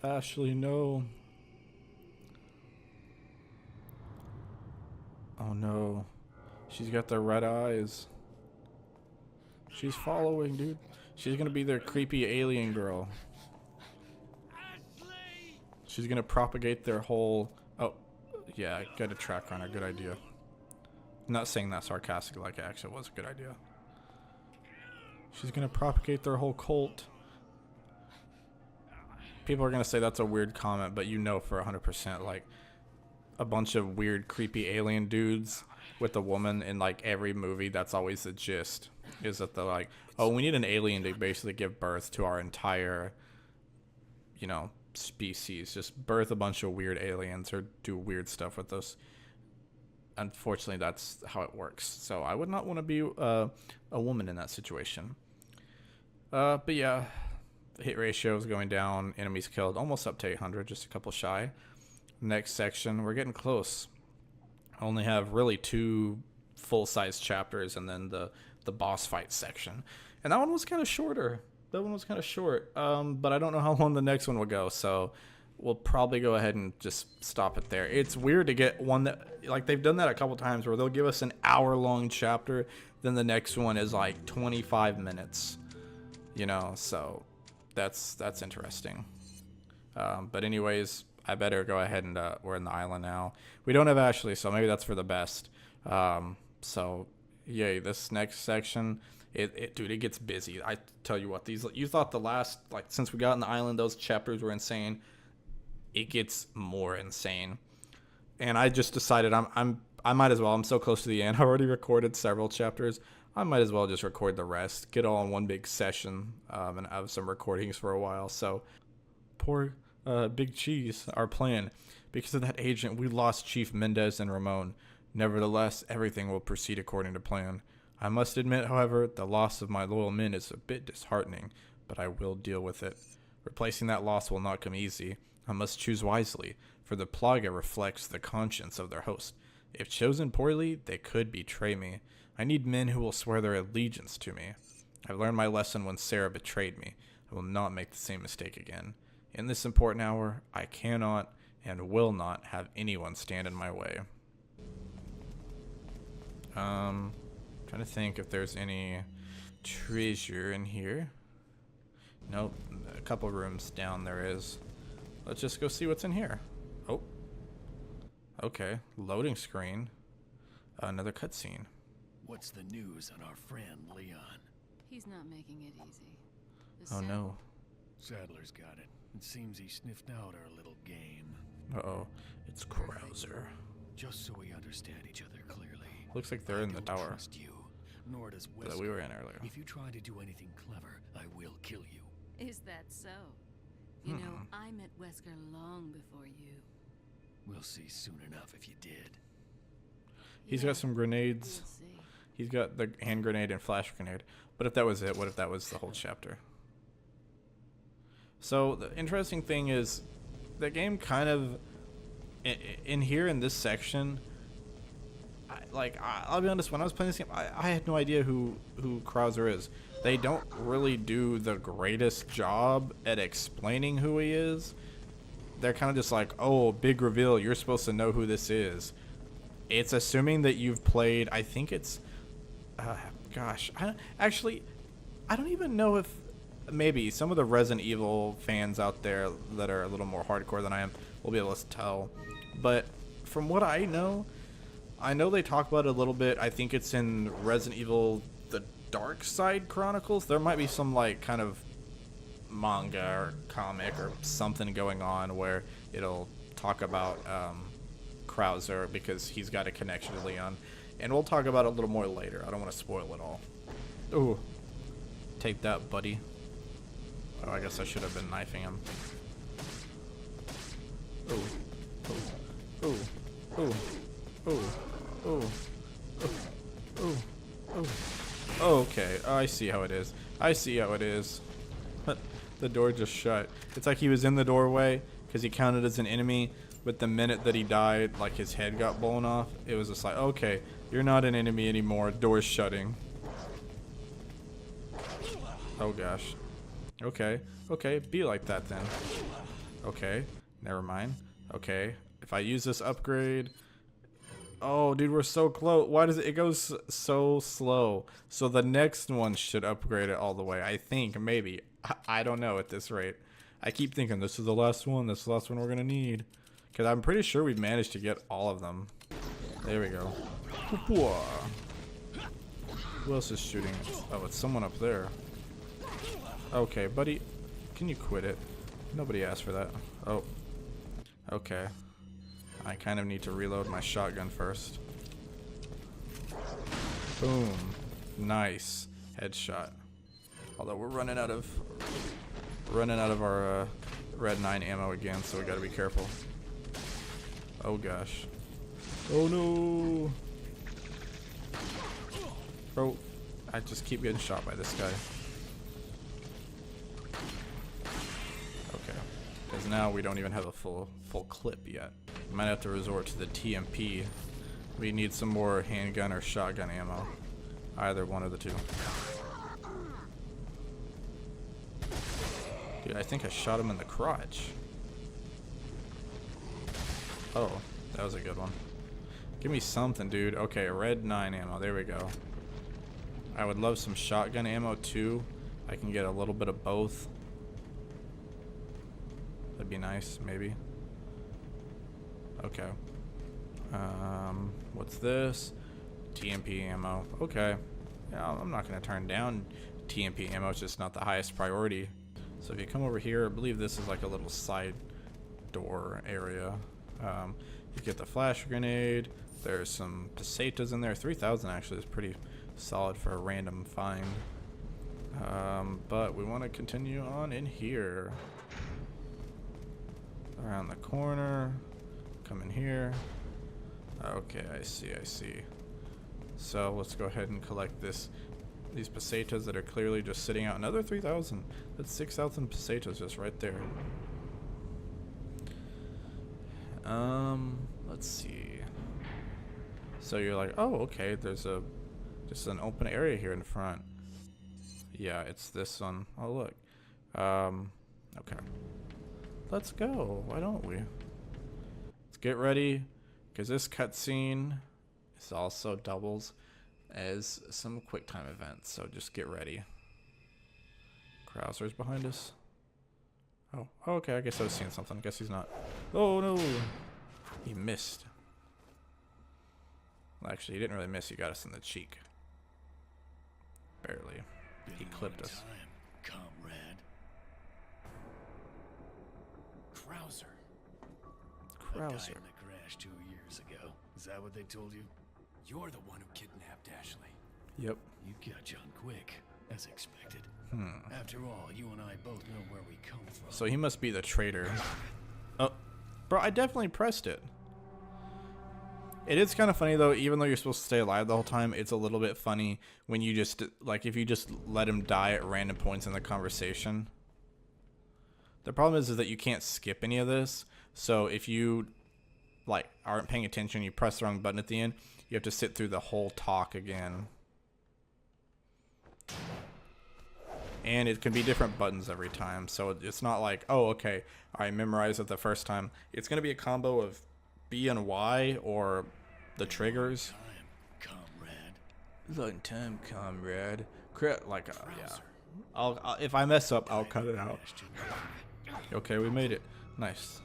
Ashley, no. Oh no. She's got the red eyes. She's following, dude. She's gonna be their creepy alien girl. She's gonna propagate their whole... Oh, yeah, get a track runner. Good idea. I'm not saying that sarcastically, like it actually was a good idea. She's gonna propagate their whole cult. People are gonna say that's a weird comment, but you know for 100%, like, a bunch of weird, creepy alien dudes with a woman in, like, every movie, that's always the gist. Is that they're like, oh, we need an alien to basically give birth to our entire, you know, species. Just birth a bunch of weird aliens or do weird stuff with us. Unfortunately, that's how it works. So I would not want to be a woman in that situation. But yeah, the hit ratio is going down. Enemies killed almost up to 800, just a couple shy. Next section, we're getting close. I only have really 2 full-size chapters and then the boss fight section. And that one was kind of shorter. That one was kind of short. But I don't know how long the next one will go, so we'll probably go ahead and just stop it there. It's weird to get one that, like, they've done that a couple times where they'll give us an hour-long chapter, then the next one is like 25 minutes. You know, so that's interesting. But anyways, I better go ahead and we're in the island now. We don't have Ashley, so maybe that's for the best. So yay, this next section, dude, it gets busy. I tell you what, you thought the last, like, since we got on the island, those chapters were insane. It gets more insane. And I just decided I might as well. I'm so close to the end. I already recorded several chapters. I might as well just record the rest, get all in one big session, and have some recordings for a while. So, poor Big Cheese, our plan. Because of that agent, we lost Chief Mendez and Ramon. Nevertheless, everything will proceed according to plan. I must admit, however, the loss of my loyal men is a bit disheartening, but I will deal with it. Replacing that loss will not come easy. I must choose wisely, for the Plaga reflects the conscience of their host. If chosen poorly, they could betray me. I need men who will swear their allegiance to me. I've learned my lesson when Sarah betrayed me. I will not make the same mistake again. In this important hour, I cannot and will not have anyone stand in my way. Trying to think if there's any treasure in here. Nope, a couple rooms down there is. Let's just go see what's in here. Oh, okay, loading screen. Another cutscene. What's the news on our friend Leon? He's not making it easy. Oh no. Sadler's got it. It seems he sniffed out our little game. Uh-oh, it's Krauser. Just so we understand each other clearly. Looks like they're in the I don't tower trust you, nor does that Wesker. we were in earlier. If you try to do anything clever, I will kill you. Is that so? You know, I met Wesker long before you. We'll see soon enough if you did. He's got some grenades. We'll see. He's got the hand grenade and flash grenade. But if that was it, what if that was the whole chapter? So the interesting thing is, the game kind of, in here in this section, I'll be honest, when I was playing this game, I had no idea who Krauser is. They don't really do the greatest job at explaining who he is. They're kind of just like, oh, big reveal, you're supposed to know who this is. It's assuming that you've played, I think it's, gosh, I don't even know if, maybe some of the Resident Evil fans out there that are a little more hardcore than I am will be able to tell. But from what I know they talk about it a little bit. I think it's in Resident Evil The Dark Side Chronicles. There might be some like kind of manga or comic or something going on where it'll talk about Krauser because he's got a connection to Leon. And we'll talk about it a little more later. I don't want to spoil it all. Ooh. Take that, buddy. Oh, I guess I should have been knifing him. Ooh. Ooh. Ooh. Ooh. Ooh. Ooh. Ooh. Ooh. Ooh. Okay, I see how it is. I see how it is. The door just shut. It's like he was in the doorway because he counted as an enemy, but the minute that he died, like his head got blown off, it was just like, okay, you're not an enemy anymore. Door's shutting. Oh gosh. Okay. Okay, be like that then. Okay, never mind. Okay, if I use this upgrade... Oh, dude, we're so close. Why does it goes so slow? So the next one should upgrade it all the way. I think, maybe. I don't know at this rate. I keep thinking this is the last one. This is the last one we're going to need. Because I'm pretty sure we've managed to get all of them. There we go. Who else is shooting? Oh, it's someone up there. Okay, buddy. Can you quit it? Nobody asked for that. Oh. Okay. I kind of need to reload my shotgun first. Boom. Nice. Headshot. Although we're running out of our red 9 ammo again, so we gotta be careful. Oh gosh. Oh no. Bro, I just keep getting shot by this guy. Okay. Because now we don't even have a full clip yet. Might have to resort to the TMP. We need some more handgun or shotgun ammo. Either one of the two. Dude, I think I shot him in the crotch. Oh, that was a good one. Give me something, dude. Okay, red 9 ammo. There we go. I would love some shotgun ammo too. I can get a little bit of both. That'd be nice, maybe. Okay. What's this? TMP ammo. Okay. Yeah, I'm not going to turn down TMP ammo. It's just not the highest priority. So if you come over here, I believe this is like a little side door area. You get the flash grenade. There's some pesetas in there. 3,000 actually is pretty solid for a random find. But we want to continue on in here. Around the corner. Come in here. Okay, I see. So let's go ahead and collect these pesetas that are clearly just sitting out. Another 3,000. That's 6,000 pesetas just right there. Let's see. So you're like, oh, okay. There's just an open area here in front. Yeah, it's this one. Oh, look. Okay. Let's go. Why don't we? Let's get ready, because this cutscene is also doubles as some quick time events. So just get ready. Krauser's behind us. Oh, okay. I guess I was seeing something. I guess he's not. Oh no, he missed. Well, actually, he didn't really miss. He got us in the cheek. Barely. He clipped us. Comrade. Krauser. I died in the crash 2 years ago. Is that what they told you? You're the one who kidnapped Ashley. Yep. You got on quick, as expected. After all, you and I both know where we come from. So he must be the traitor. Oh, bro, I definitely pressed it. It is kind of funny though, even though you're supposed to stay alive the whole time, it's a little bit funny when you just, like, if you just let him die at random points in the conversation. The problem is that you can't skip any of this. So if you, like, aren't paying attention, you press the wrong button at the end, you have to sit through the whole talk again. And it can be different buttons every time, so it's not like, oh, okay, I memorized it the first time. It's going to be a combo of B and Y or the triggers. Long time, comrade. Like, yeah. I'll if I mess up, I'll cut it out. Okay, we made it. Nice.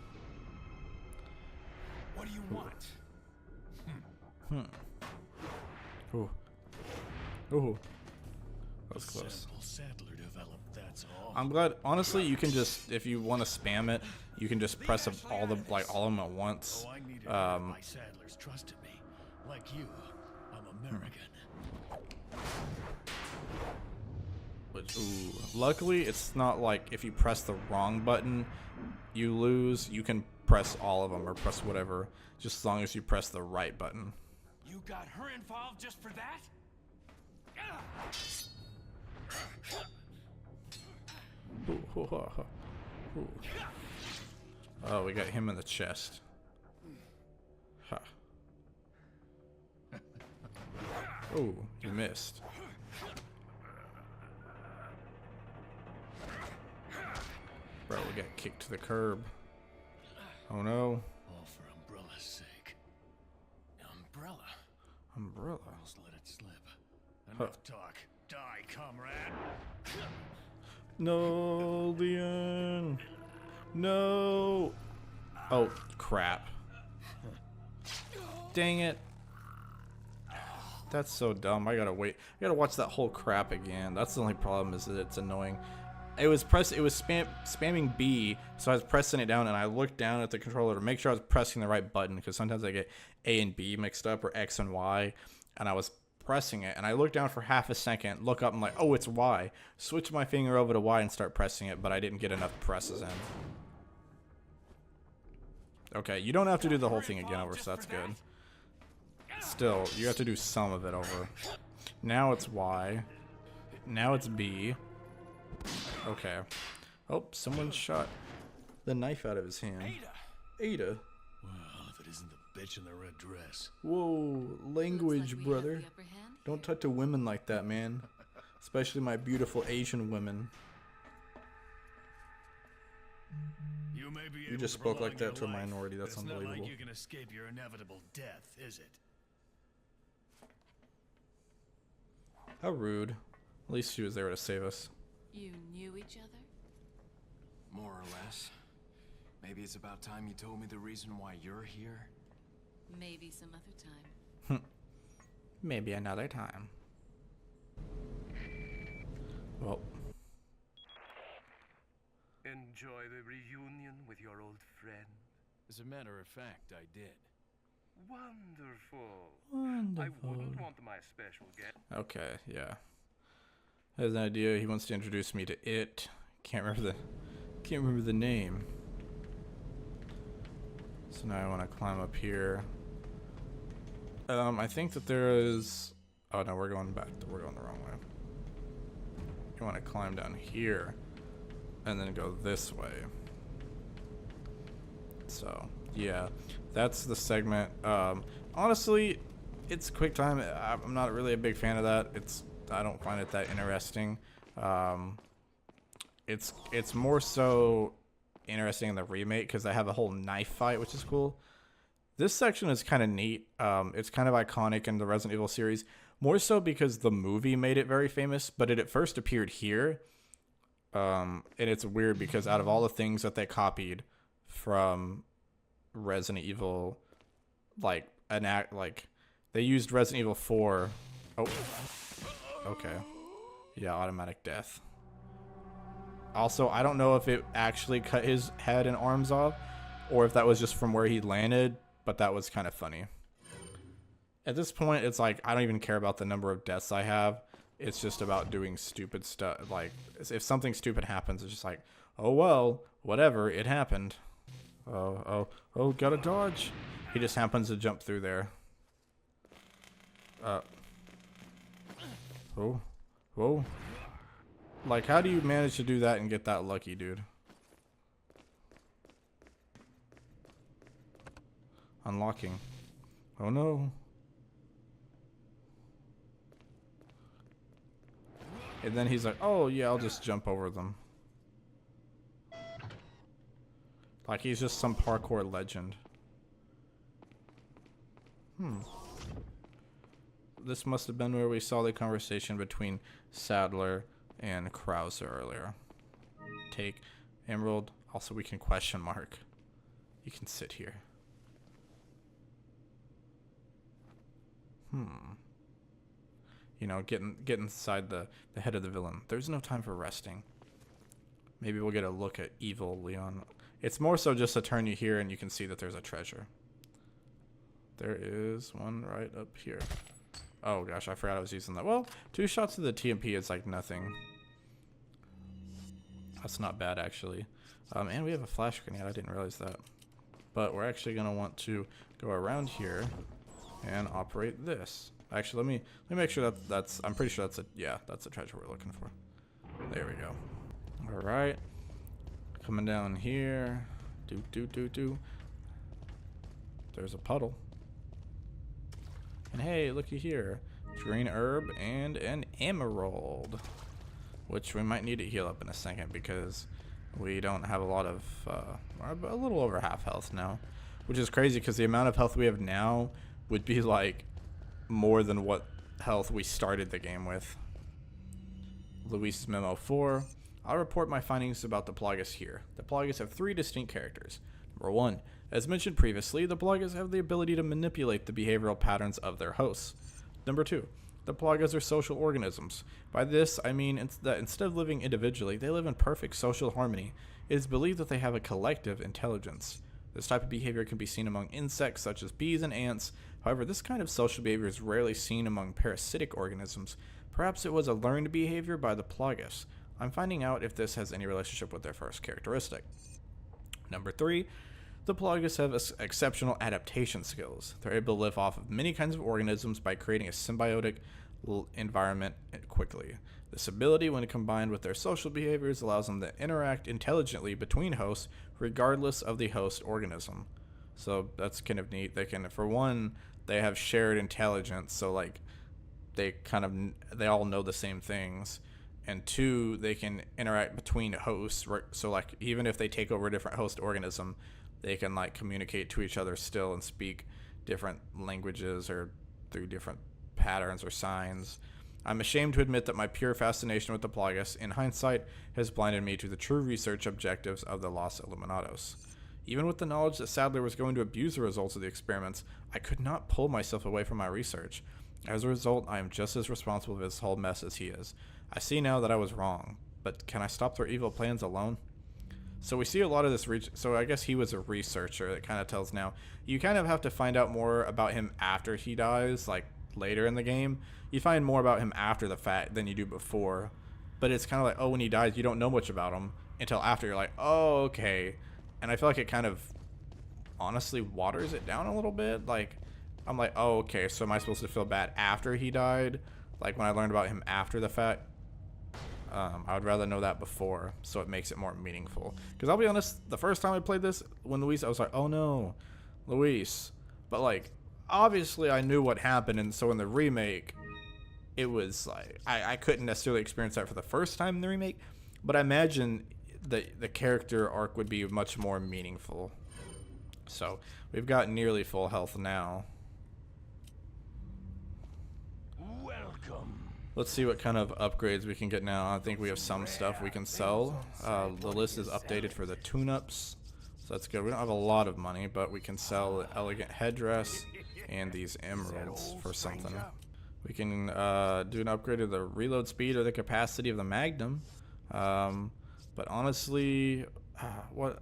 What do you want? Ooh. Ooh. That was close. Saddler developed, that's all. I'm glad. Honestly, you can just, if you want to spam it, you can just press all of them at once. Oh, I needed my saddlers trusted me. Like you, I'm American. Which, ooh. Luckily, it's not like if you press the wrong button, you lose. You can press all of them or press whatever, just as long as you press the right button. You got her involved just for that? Ooh. Oh, we got him in the chest. Huh. Oh, you missed. Bro, we got kicked to the curb. Oh no. All for Umbrella's sake. Umbrella? Umbrella? Almost let it slip. Enough talk. Die, comrade. No, Leon. No. Oh, crap. Dang it. That's so dumb. I gotta wait. I gotta watch that whole crap again. That's the only problem, is that it's annoying. It was spamming B, so I was pressing it down, and I looked down at the controller to make sure I was pressing the right button, because sometimes I get A and B mixed up, or X and Y, and I was pressing it, and I looked down for half a second, look up, and like, oh, it's Y. Switch my finger over to Y and start pressing it, but I didn't get enough presses in. Okay, you don't have to do the whole thing again over, so that's good. Still, you have to do some of it over. Now it's Y. Now it's B. Okay. Oh, someone shot the knife out of his hand. Ada. Well, if it isn't the bitch in the red dress. Whoa, language, Looks like we have brother. the upper hand. Don't talk to women like that, man. Especially my beautiful Asian women. You may be You able just to spoke like prolong that to a your life, minority. but That's it's not unbelievable. like you can escape your inevitable death, is it? How rude. At least she was there to save us. You knew each other? More or less. Maybe it's about time you told me the reason why you're here. Maybe some other time. Maybe another time. Well, Enjoy the reunion with your old friend. As a matter of fact, I did. Wonderful. I wonderful. wouldn't want my special guest. Okay, yeah. Has an idea. He wants to introduce me to it. Can't remember the name. So now I want to climb up here. I think that there is. Oh no, we're going back. We're going the wrong way. You want to climb down here, and then go this way. So yeah, that's the segment. Honestly, it's QuickTime. I'm not really a big fan of that. I don't find it that interesting. It's more so interesting in the remake because they have a whole knife fight, which is cool. This section is kind of neat. It's kind of iconic in the Resident Evil series, more so because the movie made it very famous, but it at first appeared here. And it's weird because out of all the things that they copied from Resident Evil, like they used Resident Evil 4. Oh, okay. Yeah, automatic death. Also, I don't know if it actually cut his head and arms off, or if that was just from where he landed, but that was kind of funny. At this point, it's like, I don't even care about the number of deaths I have. It's just about doing stupid stuff. Like, if something stupid happens, it's just like, oh well, whatever, it happened. Oh, gotta dodge. He just happens to jump through there. Whoa. Like, how do you manage to do that and get that lucky, dude? Unlocking. Oh no. And then he's like, oh yeah, I'll just jump over them. Like he's just some parkour legend. This must have been where we saw the conversation between Sadler and Krauser earlier. Take Emerald. Also, we can question mark. You can sit here. You know, get inside the head of the villain. There's no time for resting. Maybe we'll get a look at evil Leon. It's more so just to turn you here and you can see that there's a treasure. There is one right up here. Oh gosh, I forgot I was using that. Well, 2 shots of the TMP is like nothing. That's not bad actually. And we have a flash grenade. I didn't realize that. But we're actually gonna want to go around here and operate this. Actually, let me make sure that's. I'm pretty sure that's the treasure we're looking for. There we go. All right, coming down here. Do. There's a puddle. And hey, looky here, green herb and an emerald, which we might need to heal up in a second because we don't have a lot of. We're a little over half health now, which is crazy because the amount of health we have now would be like more than what health we started the game with. Luis's Memo 4. I'll report my findings about the Plagas here. The Plagas have 3 distinct characters. Number 1. As mentioned previously, the Plagas have the ability to manipulate the behavioral patterns of their hosts. Number 2. The Plagas are social organisms. By this, I mean that instead of living individually, they live in perfect social harmony. It is believed that they have a collective intelligence. This type of behavior can be seen among insects such as bees and ants. However, this kind of social behavior is rarely seen among parasitic organisms. Perhaps it was a learned behavior by the Plagas. I'm finding out if this has any relationship with their first characteristic. Number 3. The Plagas have exceptional adaptation skills. They're able to live off of many kinds of organisms by creating a symbiotic environment quickly. This ability, when combined with their social behaviors, allows them to interact intelligently between hosts regardless of the host organism. So that's kind of neat. They can, for one, they have shared intelligence, so like they all know the same things. And 2, they can interact between hosts. So like even if they take over a different host organism, they can like communicate to each other still and speak different languages or through different patterns or signs. I'm ashamed to admit that my pure fascination with the Plagas, in hindsight, has blinded me to the true research objectives of the Los Illuminados. Even with the knowledge that Sadler was going to abuse the results of the experiments, I could not pull myself away from my research. As a result, I am just as responsible for this whole mess as he is. I see now that I was wrong, but can I stop their evil plans alone? So we see a lot of this so I guess he was a researcher. It kind of tells now. You kind of have to find out more about him after he dies, like later in the game. You find more about him after the fact than you do before. But it's kind of like, oh, when he dies, you don't know much about him until after. You're like, oh, okay. And I feel like it kind of honestly waters it down a little bit. Like, I'm like, oh, okay, so am I supposed to feel bad after he died? Like when I learned about him after the fact? I would rather know that before, so it makes it more meaningful. Because I'll be honest, the first time I played this, when Luis, I was like, oh no, Luis. But like, obviously I knew what happened, and so in the remake, it was like, I couldn't necessarily experience that for the first time in the remake, but I imagine the character arc would be much more meaningful. So, we've got nearly full health now. Welcome. Let's see what kind of upgrades we can get now. I think we have some stuff we can sell. The list is updated for the tune-ups, so that's good. We don't have a lot of money, but we can sell the elegant headdress and these emeralds for something. We can do an upgrade of the reload speed or the capacity of the Magnum. But honestly, what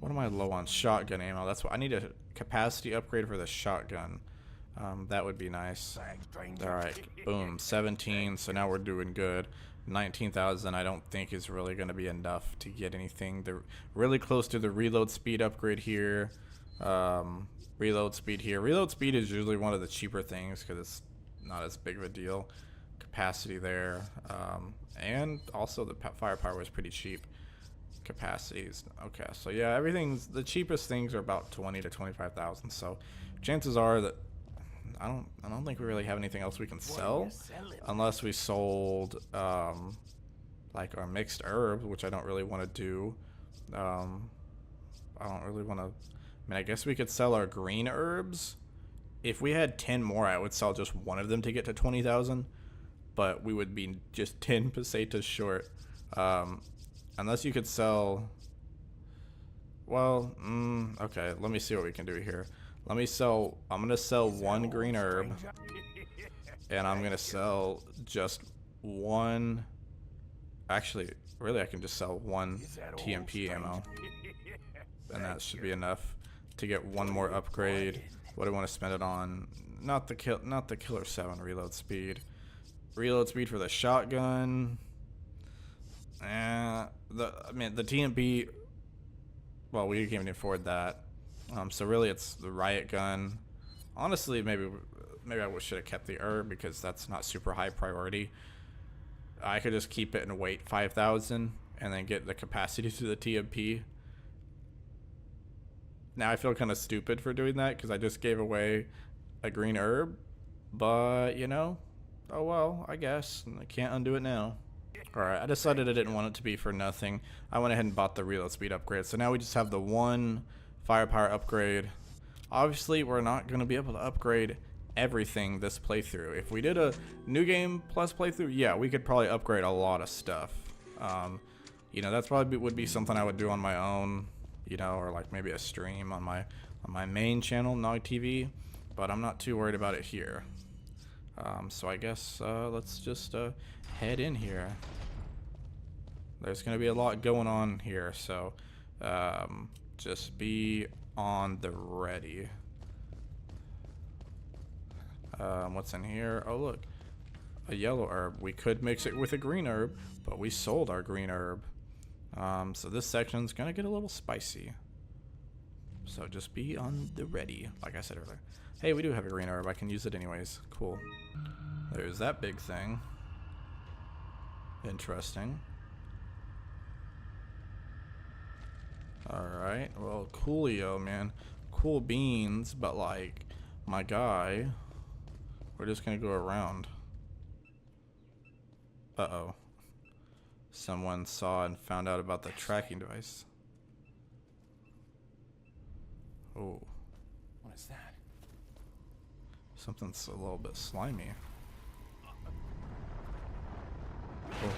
am I low on? Shotgun ammo. That's what I need, a capacity upgrade for the shotgun. That would be nice. Alright, boom, 17, so now we're doing good. 19,000 I don't think is really going to be enough to get anything. They're really close to the reload speed upgrade here. Reload speed here. Reload speed is usually one of the cheaper things because it's not as big of a deal. Capacity there. And also the firepower was pretty cheap. Capacities. Okay, so yeah, the cheapest things are about 20 to 25,000. So chances are that I don't think we really have anything else we can sell, unless we sold like our mixed herbs, which I don't really want to do. I don't really want to. I mean, I guess we could sell our green herbs. If we had 10 more, I would sell just one of them to get to 20,000, but we would be just 10 pesetas short. Unless you could sell. Well, okay. Let me see what we can do here. Let me sell. I'm gonna sell one green herb, and I'm gonna sell just one. Actually, really, I can just sell one TMP ammo, and that should be enough to get one more upgrade. What do I want to spend it on? Not the Killer 7 reload speed. Reload speed for the shotgun. I mean, the TMP. Well, we can't even afford that. So really, it's the riot gun. Honestly, maybe I should have kept the herb because that's not super high priority. I could just keep it and wait 5,000 and then get the capacity to the TMP. Now I feel kind of stupid for doing that because I just gave away a green herb, but you know, oh well, I guess I can't undo it now. Alright, I decided I didn't want it to be for nothing. I went ahead and bought the reload speed upgrade, so now we just have the one firepower upgrade. Obviously, we're not going to be able to upgrade everything this playthrough. If we did a new game plus playthrough, yeah, we could probably upgrade a lot of stuff. You know, that's probably would be something I would do on my own, you know, or like maybe a stream on my main channel, Nog TV, but I'm not too worried about it here. So I guess let's just head in here. There's going to be a lot going on here, so just be on the ready. What's in here? Oh, look. A yellow herb. We could mix it with a green herb, but we sold our green herb. So this section's going to get a little spicy. So just be on the ready, like I said earlier. Hey, we do have a green herb. I can use it anyways. Cool. There's that big thing. Interesting. Alright, well, coolio, man. Cool beans, but like, my guy, we're just gonna go around. Uh-oh. Someone saw and found out about the tracking device. Oh. What is that? Something's a little bit slimy. Oh,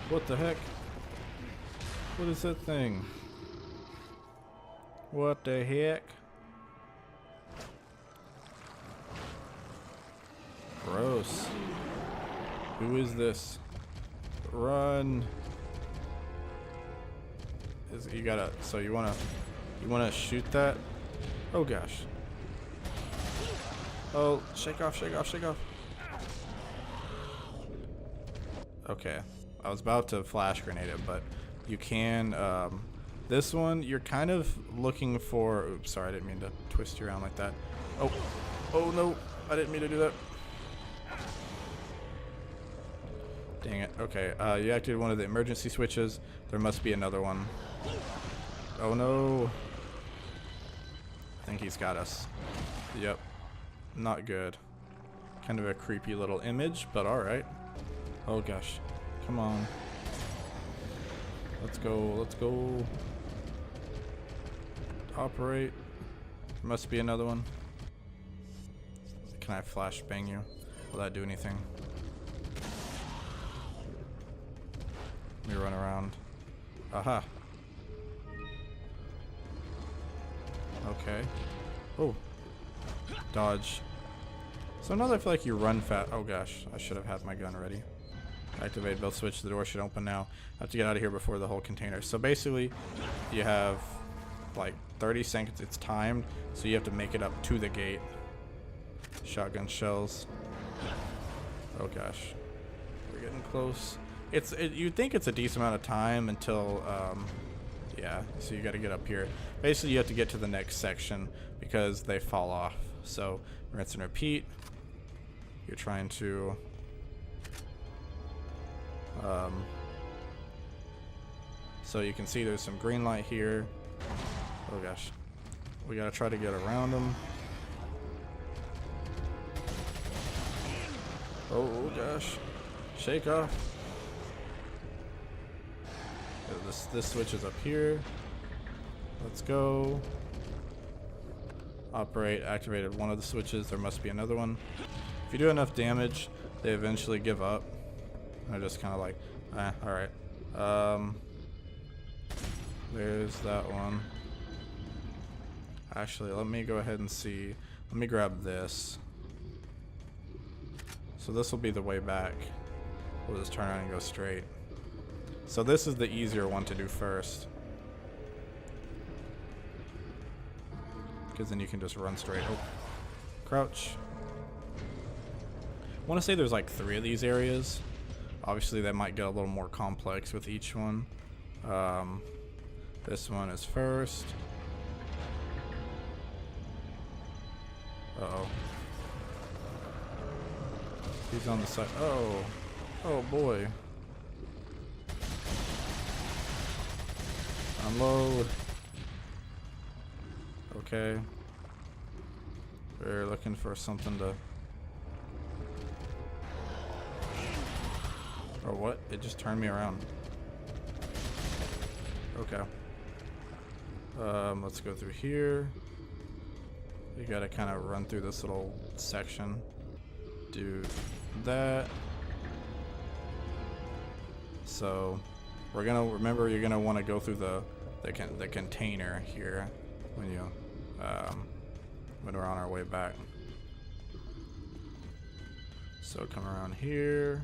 what the heck? What is that thing? What the heck? Gross. Who is this? Run. You gotta, so you wanna shoot that? Oh gosh. Oh, shake off, shake off, shake off. Okay. I was about to flash grenade it, but you can, this one, you're kind of looking for, oops, sorry, I didn't mean to twist you around like that. Oh, oh no, I didn't mean to do that. Dang it, okay, you activated one of the emergency switches. There must be another one. Oh no. I think he's got us. Yep. Not good. Kind of a creepy little image, but alright. Oh gosh. Come on. Let's go, let's go. Operate. There must be another one. Can I flash bang you? Will that do anything? Let me run around. Aha. Okay. Oh. Dodge. So now that I feel like you run fast. Oh gosh, I should have had my gun ready. Activate both switches. The door should open now. I have to get out of here before the whole container. So basically, you have like 30 seconds. It's timed, so you have to make it up to the gate. Shotgun shells. Oh gosh, we're getting close. You'd think it's a decent amount of time until, yeah. So you got to get up here. Basically, you have to get to the next section because they fall off. So rinse and repeat. You're trying to. So you can see there's some green light here. Oh gosh. We gotta try to get around them. Oh gosh. Shake off. This switch is up here. Let's go. Operate, activated one of the switches. There must be another one. If you do enough damage, they eventually give up. They're just kind of like, alright. There's that one. Actually, let me go ahead and see. Let me grab this. So this will be the way back. We'll just turn around and go straight. So this is the easier one to do first. Because then you can just run straight. Oh. Crouch. I want to say there's like 3 of these areas. Obviously that might get a little more complex with each one. This one is first. Uh-oh. He's on the side. Oh. Oh boy. Unload. Okay. We're looking for something to... Or what? It just turned me around. Okay. Let's go through here. You gotta kind of run through this little section. Do that. So we're gonna remember you're gonna want to go through the container here when you when we're on our way back. So come around here.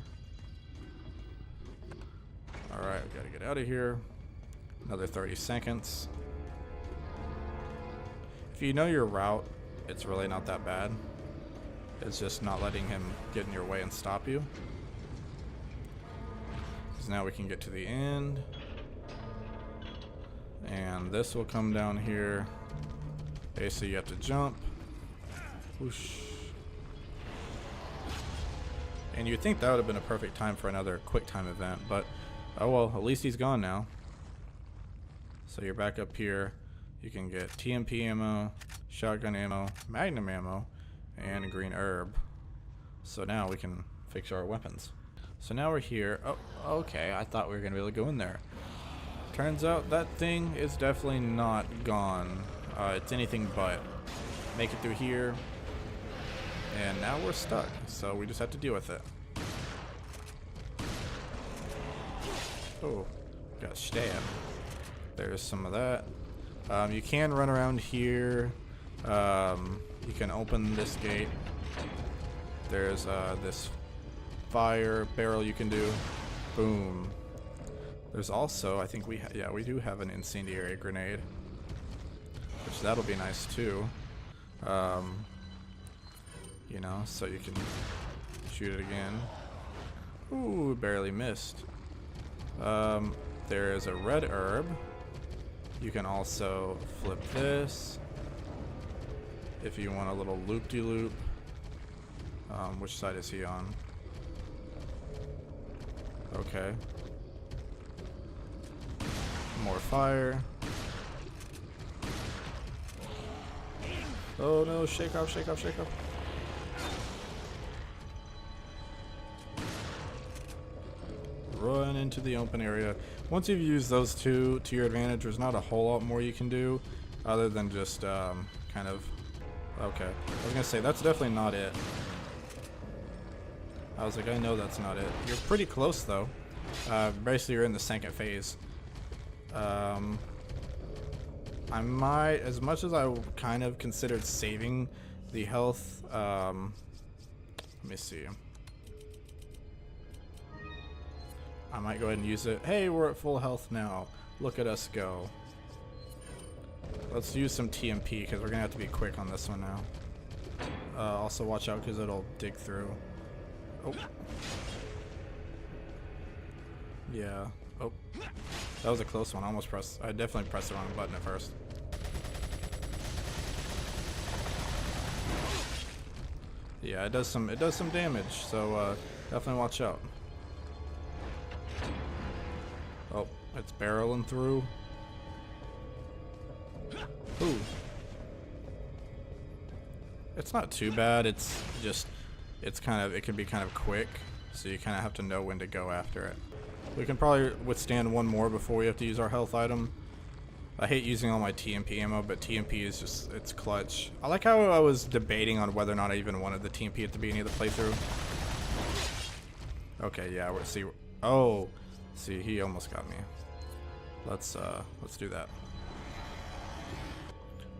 All right, we gotta get out of here. Another 30 seconds. If you know your route, it's really not that bad. It's just not letting him get in your way and stop you. So now we can get to the end. And this will come down here. Okay, so you have to jump. Whoosh. And you'd think that would have been a perfect time for another quick time event, but oh well, at least he's gone now. So you're back up here. You can get TMP ammo, shotgun ammo, magnum ammo, and green herb. So now we can fix our weapons. So now we're here. Oh, okay. I thought we were gonna be able to go in there. Turns out that thing is definitely not gone. It's anything but. Make it through here. And now we're stuck. So we just have to deal with it. Oh, got stabbed. There's some of that. You can run around here. You can open this gate. There's this fire barrel you can do. Boom. There's also, I think we do have an incendiary grenade, which that'll be nice too. You know, so you can shoot it again. Ooh, barely missed. There is a red herb. You can also flip this if you want a little loop-de-loop. Which side is he on? Okay. More fire. Oh no, shake off, shake off, shake off. Run into the open area. Once you've used those two to your advantage, there's not a whole lot more you can do other than just kind of... Okay, I was gonna say, that's definitely not it. I was like, I know that's not it. You're pretty close though. Basically you're in the second phase. I might, as much as I kind of considered saving the health, let me see. I might go ahead and use it. Hey, we're at full health now. Look at us go. Let's use some TMP because we're gonna have to be quick on this one now. Also watch out because it'll dig through. Oh. Yeah. Oh. That was a close one. I definitely pressed the wrong button at first. Yeah, it does some damage, so definitely watch out. Oh, it's barreling through. Ooh. It's not too bad. It's it can be kind of quick, so you kind of have to know when to go after it. We can probably withstand one more before we have to use our health item. I hate using all my TMP ammo, but TMP is just, it's clutch. I like how I was debating on whether or not I even wanted the TMP at the beginning of the playthrough. Okay, yeah, oh, see, he almost got me. Let's do that.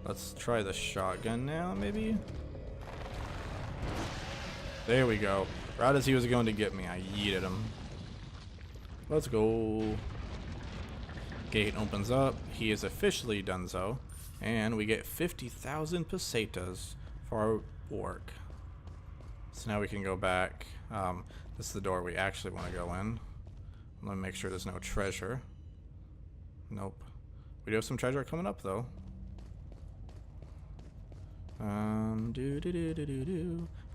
Let's try the shotgun now, maybe? There we go. Right as he was going to get me, I yeeted him. Let's go. Gate opens up. He is officially done so. And we get 50,000 pesetas for our work. So now we can go back. This is the door we actually want to go in. Let me make sure there's no treasure. Nope. We do have some treasure coming up, though.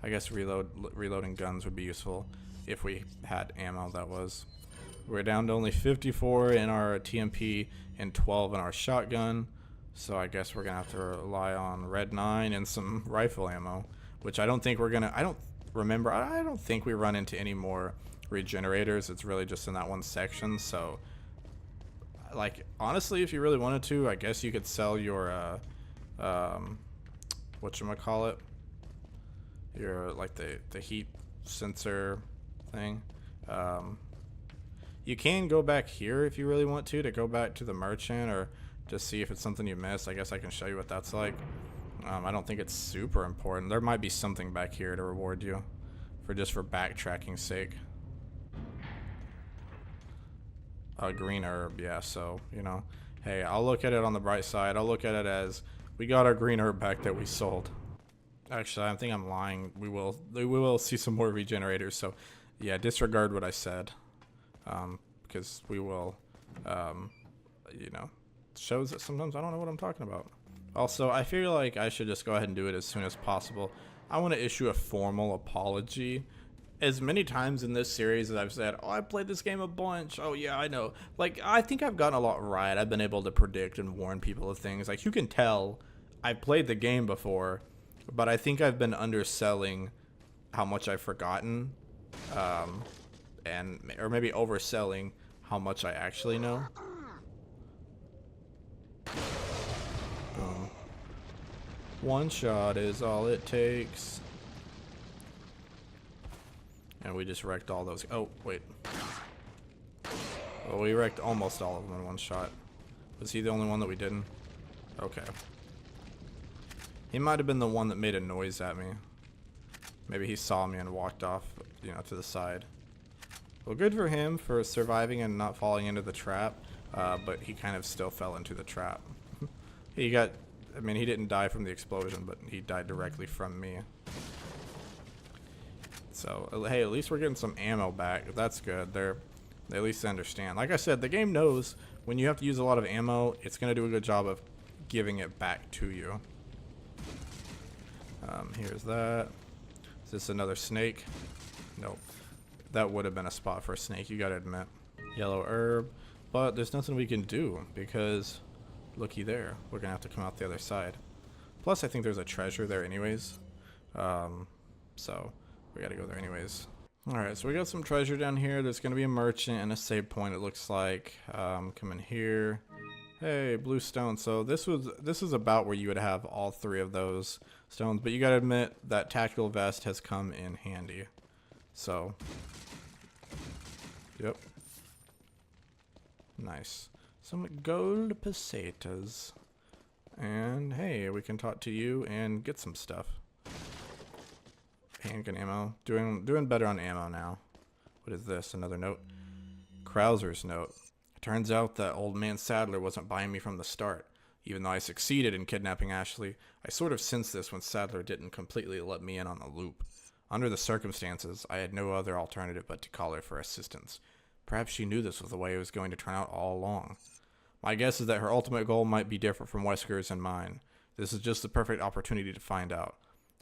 I guess reloading guns would be useful if we had ammo, that was. We're down to only 54 in our TMP and 12 in our shotgun. So I guess we're gonna have to rely on red 9 and some rifle ammo, which I don't think we're gonna, I don't think we run into any more regenerators. It's really just in that one section. So like, honestly, if you really wanted to, I guess you could sell your whatchamacallit, your, like, the heat sensor thing. You can go back here if you really want to go back to the merchant, or just see if it's something you missed. I guess I can show you what that's like. I don't think it's super important. There might be something back here to reward you for backtracking's sake. A green herb, yeah, so, you know, hey, I'll look at it on the bright side. I'll look at it as we got our green herb back that we sold. Actually, I think I'm lying. We will see some more regenerators, so yeah, disregard what I said. Because we will, you know, shows that sometimes I don't know what I'm talking about. Also, I feel like I should just go ahead and do it as soon as possible. I want to issue a formal apology. As many times in this series as I've said, oh, I played this game a bunch. Oh, yeah, I know. Like, I think I've gotten a lot right. I've been able to predict and warn people of things. Like, you can tell I've played the game before, but I think I've been underselling how much I've forgotten, or maybe overselling how much I actually know. Boom. One shot is all it takes. And we just wrecked all those. Oh, wait. Well, we wrecked almost all of them in one shot. Was he the only one that we didn't? Okay. He might have been the one that made a noise at me. Maybe he saw me and walked off, you know, to the side. Well, good for him for surviving and not falling into the trap, but he kind of still fell into the trap. He didn't die from the explosion, but he died directly from me. So, hey, at least we're getting some ammo back. That's good. They at least understand. Like I said, the game knows when you have to use a lot of ammo, it's going to do a good job of giving it back to you. Here's that. Is this another snake? Nope. That would have been a spot for a snake, you gotta admit. Yellow herb. But there's nothing we can do because, looky there, we're gonna have to come out the other side. Plus, I think there's a treasure there anyways. So we gotta go there anyways. Alright, so we got some treasure down here. There's gonna be a merchant and a save point, it looks like. Come in here. Hey, blue stone. So this is about where you would have all three of those stones, but you gotta admit that tactical vest has come in handy. So, yep. Nice. Some gold pesetas. And hey, we can talk to you and get some stuff. Handgun ammo. Doing better on ammo now. What is this? Another note? Krauser's note. It turns out that old man Sadler wasn't buying me from the start. Even though I succeeded in kidnapping Ashley, I sort of sensed this when Sadler didn't completely let me in on the loop. Under the circumstances, I had no other alternative but to call her for assistance. Perhaps she knew this was the way it was going to turn out all along. My guess is that her ultimate goal might be different from Wesker's and mine. This is just the perfect opportunity to find out.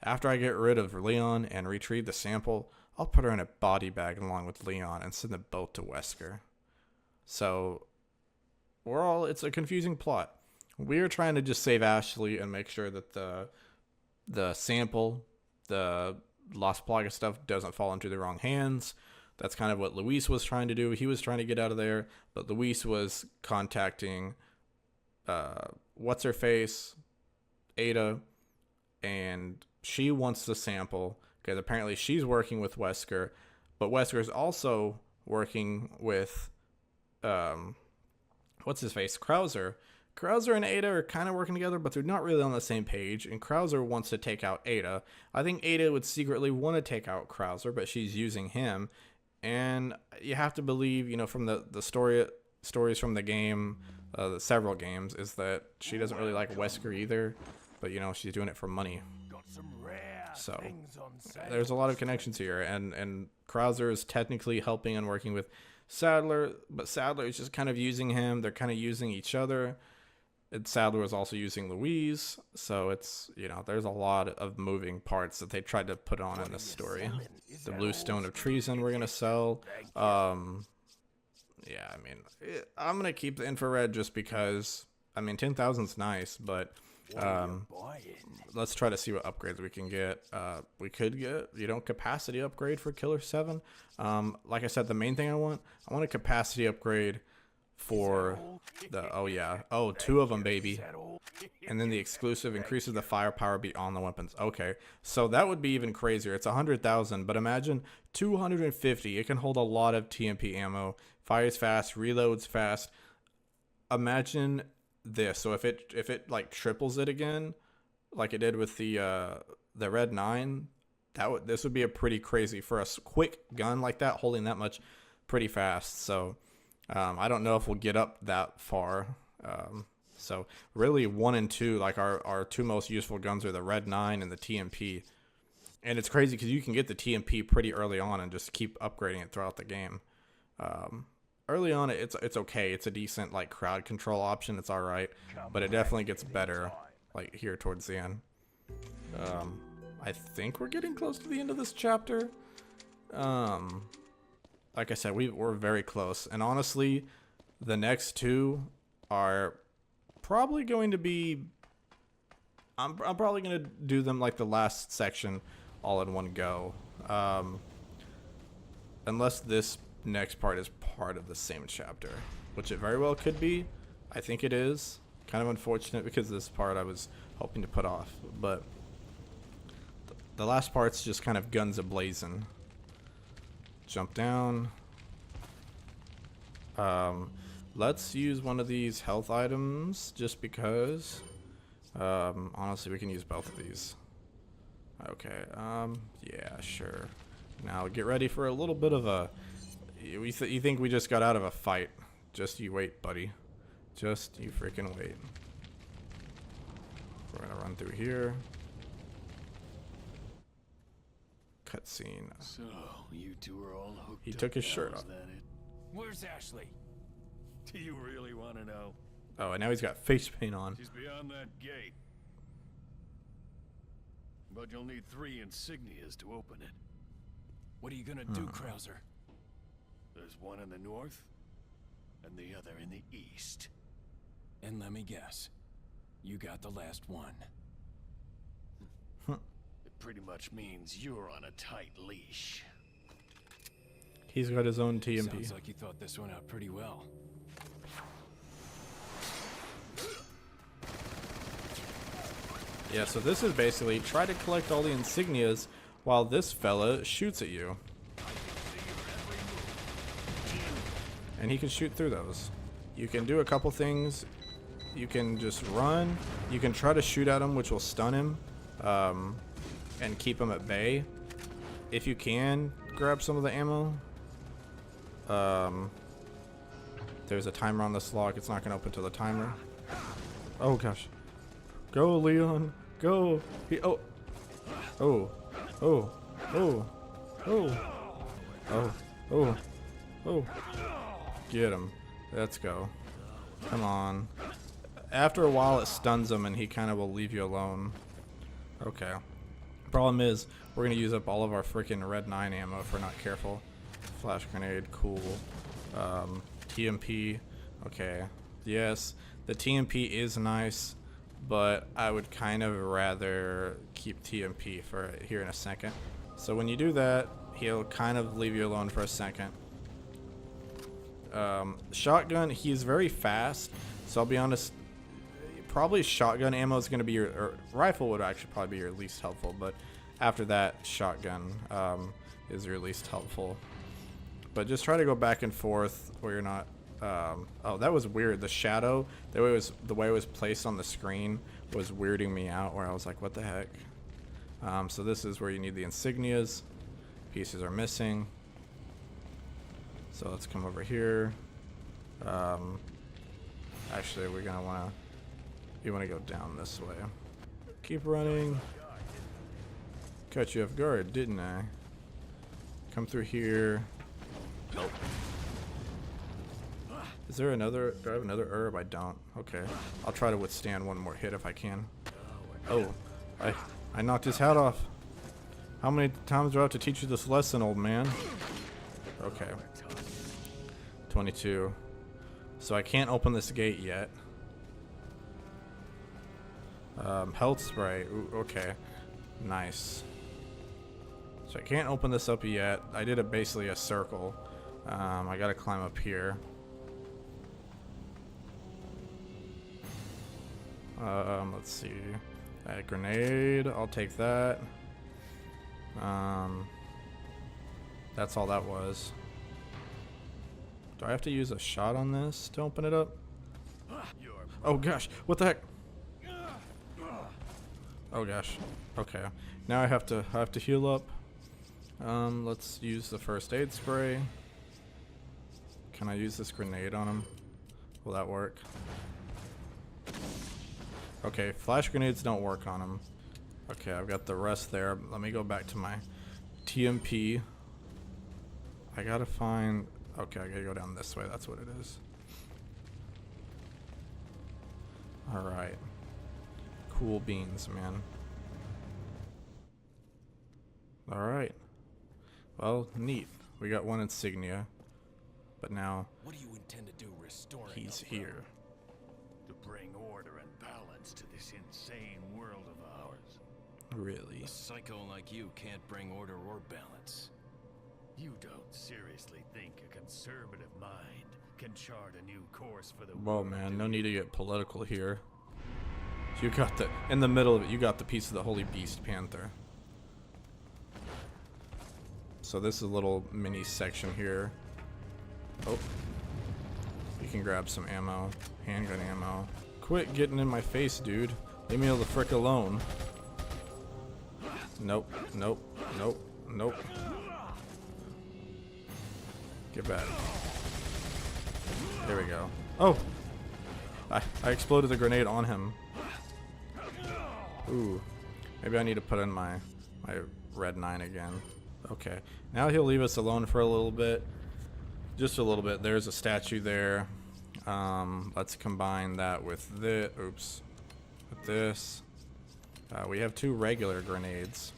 After I get rid of Leon and retrieve the sample, I'll put her in a body bag along with Leon and send them both to Wesker. So, it's a confusing plot. We're trying to just save Ashley and make sure that the sample, the Las Plagas stuff doesn't fall into the wrong hands. That's kind of what Luis was trying to do. He was trying to get out of there, but Luis was contacting what's her face, Ada, and she wants the sample because apparently she's working with Wesker, but Wesker is also working with what's his face, Krauser. Krauser and Ada are kind of working together, but they're not really on the same page, and Krauser wants to take out Ada. I think Ada would secretly want to take out Krauser, but she's using him. And you have to believe, you know, from the stories from the game, the several games, is that she doesn't really like Wesker either, but, you know, she's doing it for money. So there's a lot of connections here, and Krauser is technically helping and working with Sadler, but Sadler is just kind of using him. They're kind of using each other. And Sadler was also using Louise, so it's, you know, there's a lot of moving parts that they tried to put on in this story. The Blue Stone of Treason we're going to sell. Yeah, I mean, I'm going to keep the infrared just because, I mean, 10,000's nice, but let's try to see what upgrades we can get. We could get, you know, capacity upgrade for Killer 7. Like I said, the main thing I want a capacity upgrade for the, two of them, baby. And then the exclusive increases the firepower beyond the weapons. Okay, so that would be even crazier. It's 100,000, but imagine 250. It can hold a lot of TMP ammo. Fires fast, reloads fast. Imagine this. So if it like triples it again, like it did with the Red 9, this would be a pretty crazy for a quick gun like that, holding that much pretty fast. So I don't know if we'll get up that far. So really 1 and 2, like our two most useful guns are the Red 9 and the TMP. And it's crazy because you can get the TMP pretty early on and just keep upgrading it throughout the game. Early on, it's okay. It's a decent like crowd control option. It's all right, but it definitely gets better like here towards the end. I think we're getting close to the end of this chapter. Like I said, we're very close, and honestly, the next two are probably going to be. I'm probably going to do them like the last section, all in one go. Unless this next part is part of the same chapter, which it very well could be. I think it is. Kind of unfortunate because this part I was hoping to put off, but the last part's just kind of guns a-blazing. Jump down. Let's use one of these health items just because. Honestly, we can use both of these. Okay. Yeah, sure. Now get ready for a little bit of a. You think we just got out of a fight? Just you wait, buddy. Just you freaking wait. We're gonna run through here. Cutscene. So you two are all hooked. He took his shirt off. Where's Ashley? Do you really want to know? Oh, and now he's got face paint on. She's beyond that gate. But you'll need 3 insignias to open it. What are you gonna do, Krauser? There's one in the north, and the other in the east. And let me guess, you got the last one. It pretty much means you're on a tight leash. He's got his own TMP. Sounds like you thought this one out pretty well. Yeah, so this is basically try to collect all the insignias while this fella shoots at you. And he can shoot through those. You can do a couple things. You can just run. You can try to shoot at him, which will stun him and keep him at bay. If you can, grab some of the ammo. There's a timer on this lock. It's not going to open till the timer. Oh, gosh. Go, Leon. Go. Oh. Oh. Oh. Oh. Oh. Oh. Oh. Oh. Get him. Let's go. Come on. After a while, it stuns him, and he kind of will leave you alone. Okay. Problem is, we're going to use up all of our freaking Red 9 ammo if we're not careful. Flash grenade, cool. TMP. Okay. Yes, the TMP is nice, but I would kind of rather keep TMP for here in a second. So when you do that, he'll kind of leave you alone for a second. Shotgun, he's very fast, so I'll be honest, probably shotgun ammo is going to be your, or rifle would actually probably be your least helpful, but after that, shotgun is your least helpful. But just try to go back and forth where you're not. Oh, that was weird. The shadow, the way it was placed on the screen was weirding me out. Where I was like, "What the heck?" So this is where you need the insignias. Pieces are missing. So let's come over here. Actually, we're gonna wanna. You wanna go down this way. Keep running. Caught you off guard, didn't I? Come through here. Nope. Is there another? Do I have another herb? I don't. Okay. I'll try to withstand one more hit if I can. Oh, I knocked his hat off. How many times do I have to teach you this lesson, old man? Okay. 22. So I can't open this gate yet. Health spray. Ooh, okay. Nice. So I can't open this up yet. I did basically a circle. I gotta climb up here. Let's see. A grenade. I'll take that. That's all that was. Do I have to use a shot on this to open it up? Oh gosh, what the heck? Oh gosh. Okay. Now I have to heal up. Let's use the first aid spray. Can I use this grenade on him? Will that work? Okay, flash grenades don't work on him. Okay, I've got the rest there. Let me go back to my TMP. I gotta find... Okay, I gotta go down this way. That's what it is. Alright. Cool beans, man. Alright. Well, neat. We got one insignia. But now... What do you intend to do restoring he's here. To bring order and balance to this insane world of ours. Really? A psycho like you can't bring order or balance. You don't seriously think a conservative mind can chart a new course for the Whoa, world, man, do no you? need to get political here. You got the... In the middle of it, you got the piece of the Holy Beast Panther. So this is a little mini section here. Oh. You can grab some ammo. Handgun ammo. Quit getting in my face, dude. Leave me the frick alone. Nope. Nope. Nope. Nope. Get back. There we go. Oh! I exploded the grenade on him. Ooh. Maybe I need to put in my red 9 again. Okay. Now he'll leave us alone for a little bit. Just a little bit. There's a statue there. Let's combine that with this. Oops. With this. We have 2 regular grenades.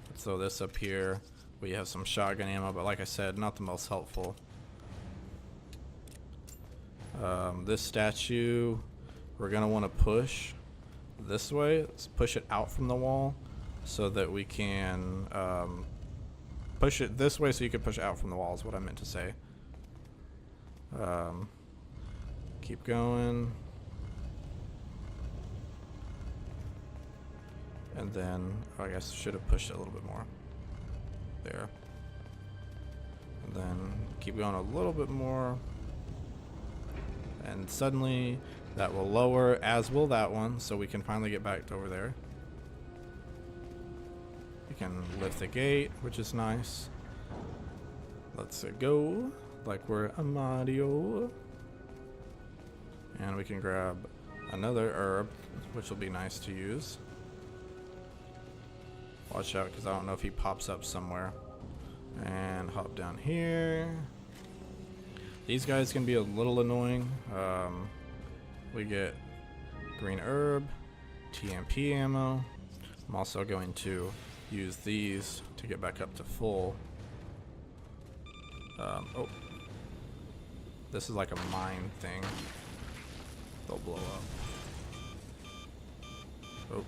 Let's throw this up here. We have some shotgun ammo, but like I said, not the most helpful. This statue, we're going to want to push this way. Let's push it out from the wall so that we can push it this way so you can push it out from the wall is what I meant to say. Keep going. And then, I guess should have pushed it a little bit more. There. And then keep going a little bit more. And suddenly that will lower, as will that one, so we can finally get back over there. We can lift the gate, which is nice. Let's go like we're a Mario. And we can grab another herb, which will be nice to use. Watch out, because I don't know if he pops up somewhere. And hop down here. These guys can be a little annoying. We get green herb, TMP ammo. I'm also going to use these to get back up to full. Oh. This is like a mine thing. They'll blow up. Oh.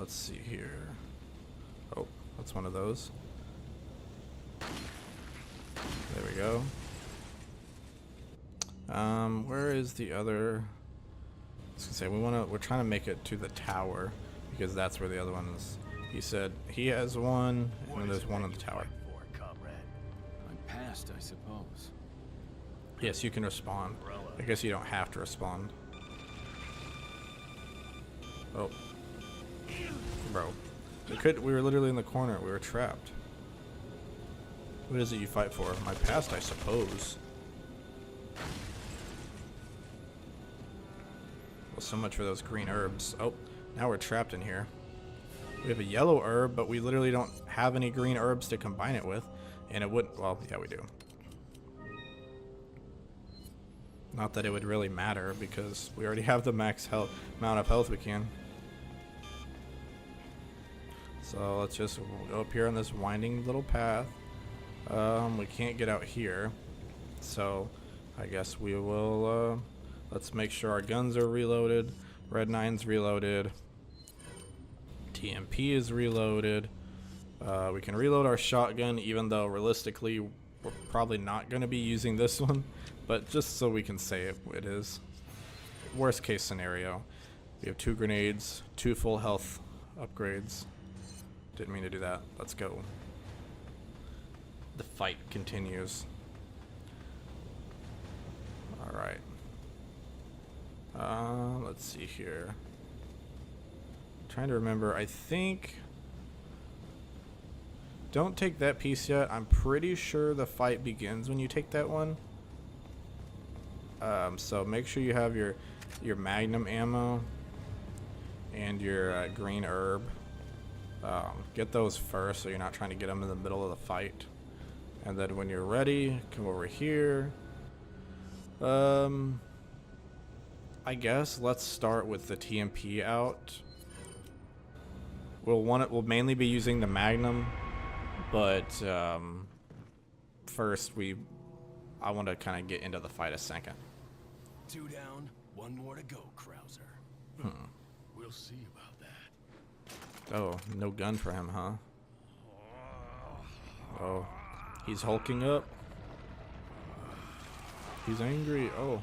Let's see here. Oh, that's one of those. There we go. Where is the other? I was gonna say we're trying to make it to the tower because that's where the other one is. He said he has one, and then there's one on the tower. I'm past, I suppose. Yes, you can respond. I guess you don't have to respond. Oh, bro, we were literally in the corner. We were trapped. What is it you fight for? My past, I suppose. Well, so much for those green herbs. Oh, now we're trapped in here. We have a yellow herb, but we literally don't have any green herbs to combine it with. And it wouldn't, well, yeah, we do. Not that it would really matter because we already have the max health amount of health we can. So let's just go up here on this winding little path. We can't get out here. So I guess we will, let's make sure our guns are reloaded. Red 9's reloaded. TMP is reloaded. We can reload our shotgun, even though realistically we're probably not going to be using this one, but just so we can say it is. Worst case scenario. We have 2 grenades, 2 full health upgrades. Didn't mean to do that. Let's go. The fight continues. Alright. Let's see here. Trying to remember, I think, don't take that piece yet. I'm pretty sure the fight begins when you take that one. So make sure you have your magnum ammo and your green herb. Get those first so you're not trying to get them in the middle of the fight. And then when you're ready, come over here. I guess let's start with the TMP out. We'll mainly be using the Magnum, but first I want to kind of get into the fight a second. 2 down, 1 more to go, Krauser. We'll see about that. Oh, no gun for him, huh? Oh, he's hulking up. He's angry. Oh,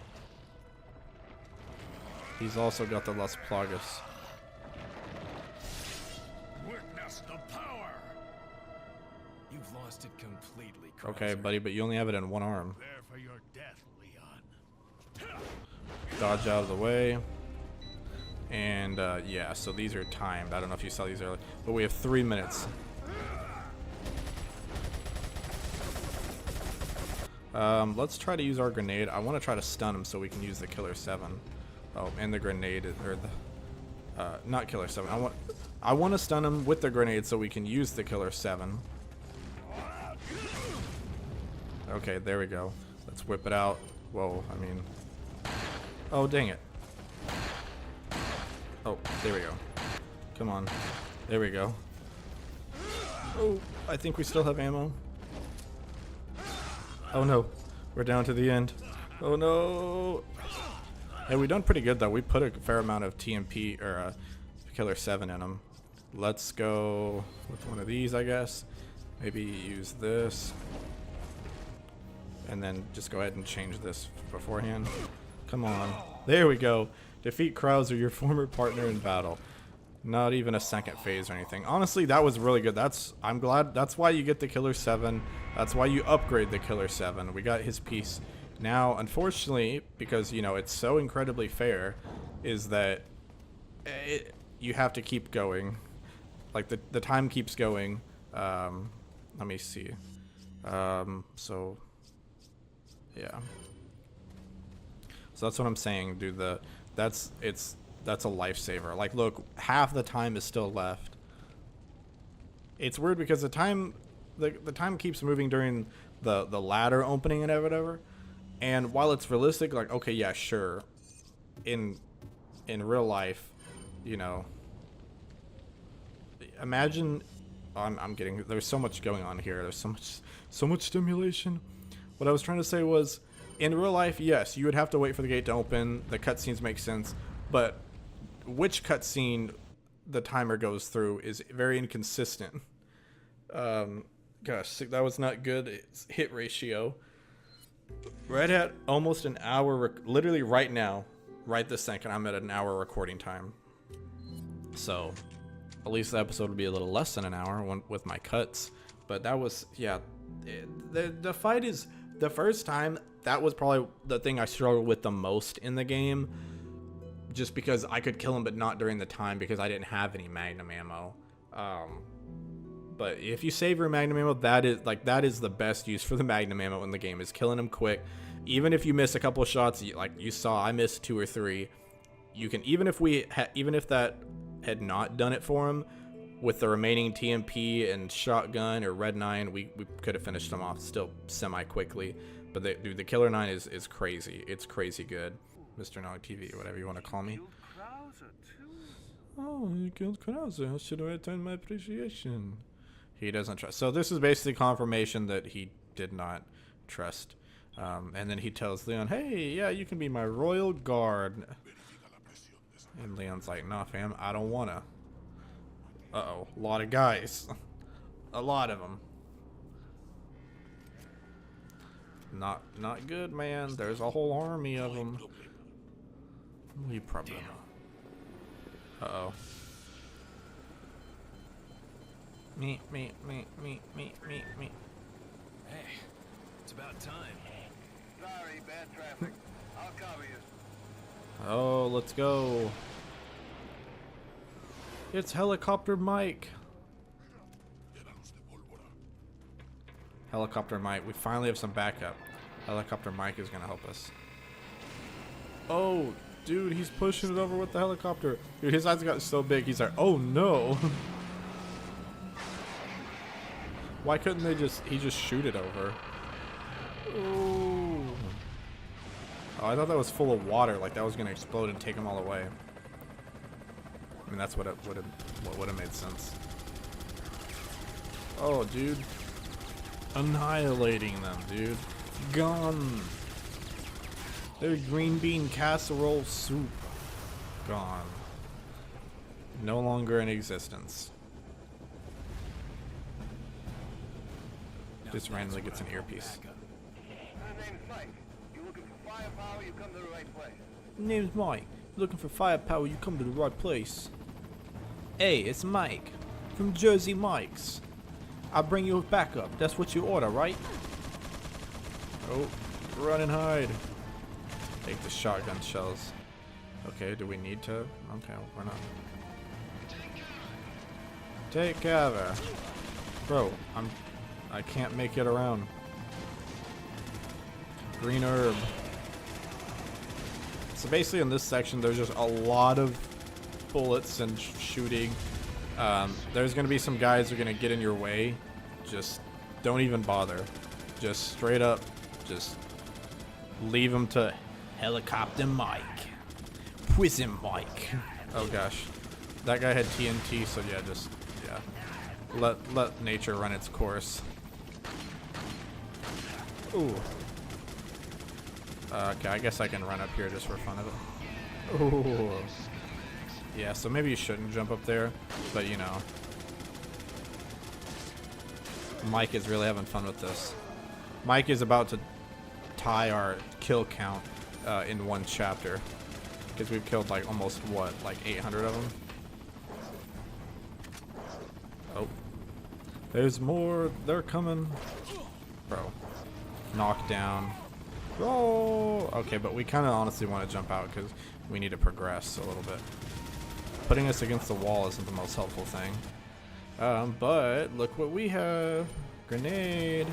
he's also got the Las Plagas. Witness the power. You've lost it completely, Krauser. Okay, buddy, but you only have it in one arm. There for your death, Leon. Dodge out of the way. And yeah, so these are timed. I don't know if you saw these earlier, but we have 3 minutes. Let's try to use our grenade. I want to try to stun him so we can use the Killer 7. Oh, and the grenade, or the not Killer 7. I want to stun him with the grenade so we can use the Killer 7. Okay, there we go. Let's whip it out. Whoa, I mean, oh dang it. Oh, there we go. Come on. There we go. Oh, I think we still have ammo. Oh no, we're down to the end. Oh no. Hey, we've done pretty good though. We put a fair amount of TMP or Killer 7 in them. Let's go with one of these, I guess. Maybe use this. And then just go ahead and change this beforehand. Come on. There we go. Defeat Krauser, your former partner in battle. Not even a second phase or anything. Honestly, that was really good. I'm glad. That's why you get the Killer 7. That's why you upgrade the Killer 7. We got his piece. Now, unfortunately, because, you know, it's so incredibly fair, is that you have to keep going. Like, the time keeps going. Let me see. So, yeah. So that's what I'm saying, dude. That's a lifesaver. Like, look, half the time is still left. It's weird because the time keeps moving during the ladder opening and whatever. And while it's realistic, like, okay, yeah, sure. In real life, you know, imagine there's so much going on here. There's so much stimulation. What I was trying to say was, in real life, yes, you would have to wait for the gate to open. The cutscenes make sense, but which cutscene the timer goes through is very inconsistent. Gosh, that was not good. It's hit ratio. Right at almost an hour, literally right now, right this second, I'm at an hour recording time. So, at least the episode would be a little less than an hour with my cuts. But that was, yeah, the fight is, the first time, that was probably the thing I struggled with the most in the game. Just because I could kill him, but not during the time because I didn't have any Magnum ammo. But if you save your Magnum ammo, that is the best use for the Magnum ammo in the game, is killing him quick. Even if you miss a couple of shots, like you saw, I missed 2 or 3. You can, even if that had not done it for him, with the remaining TMP and shotgun or Red 9, we could have finished him off still semi-quickly. But dude, the Killer 9 is crazy. It's crazy good. Mr. Nog TV, whatever you want to call me. Oh, you killed Krauser. How should I return my appreciation? He doesn't trust. So this is basically confirmation that he did not trust. And then he tells Leon, hey, yeah, you can be my royal guard. And Leon's like, nah, fam, I don't wanna. Uh-oh, a lot of guys. A lot of them. Not good, man. There's a whole army of them. We probably know. Uh-oh. Me. Hey, it's about time. Sorry, bad traffic. I'll cover you. Oh, let's go. It's Helicopter Mike. Helicopter Mike. We finally have some backup. Helicopter Mike is gonna help us. Oh, dude, he's pushing it over with the helicopter. Dude, his eyes got so big. He's like, oh no. Why couldn't he just shoot it over? Ooh. Oh, I thought that was full of water, like that was gonna explode and take them all away. I mean, that's what would have made sense. Oh, dude. Annihilating them, dude. Gone. Their green bean casserole soup. Gone. No longer in existence. Just randomly gets an earpiece. My name's Mike. You're looking for firepower, you come to the right place. Name's Mike. Looking for firepower, you come to the right place. Hey, it's Mike. From Jersey Mike's. I'll bring you a backup. That's what you order, right? Oh, run and hide. Take the shotgun shells. Okay, do we need to? Okay, we're not. Take cover. Bro, I can't make it around. Green herb. So basically in this section there's just a lot of bullets and shooting. There's gonna be some guys who are gonna get in your way. Just don't even bother. Just straight up, just leave them to Helicopter Mike. Prison Mike. Oh gosh. That guy had TNT, so yeah, just, yeah. Let nature run its course. Ooh. Okay, I guess I can run up here just for fun of it. Ooh. Yeah, so maybe you shouldn't jump up there, but you know. Mike is really having fun with this. Mike is about to tie our kill count in one chapter. Because we've killed like almost, what, like 800 of them? Oh. There's more. They're coming. Bro. Knocked down. Oh! Okay, but we kind of honestly want to jump out because we need to progress a little bit. Putting us against the wall isn't the most helpful thing. But look what we have. Grenade.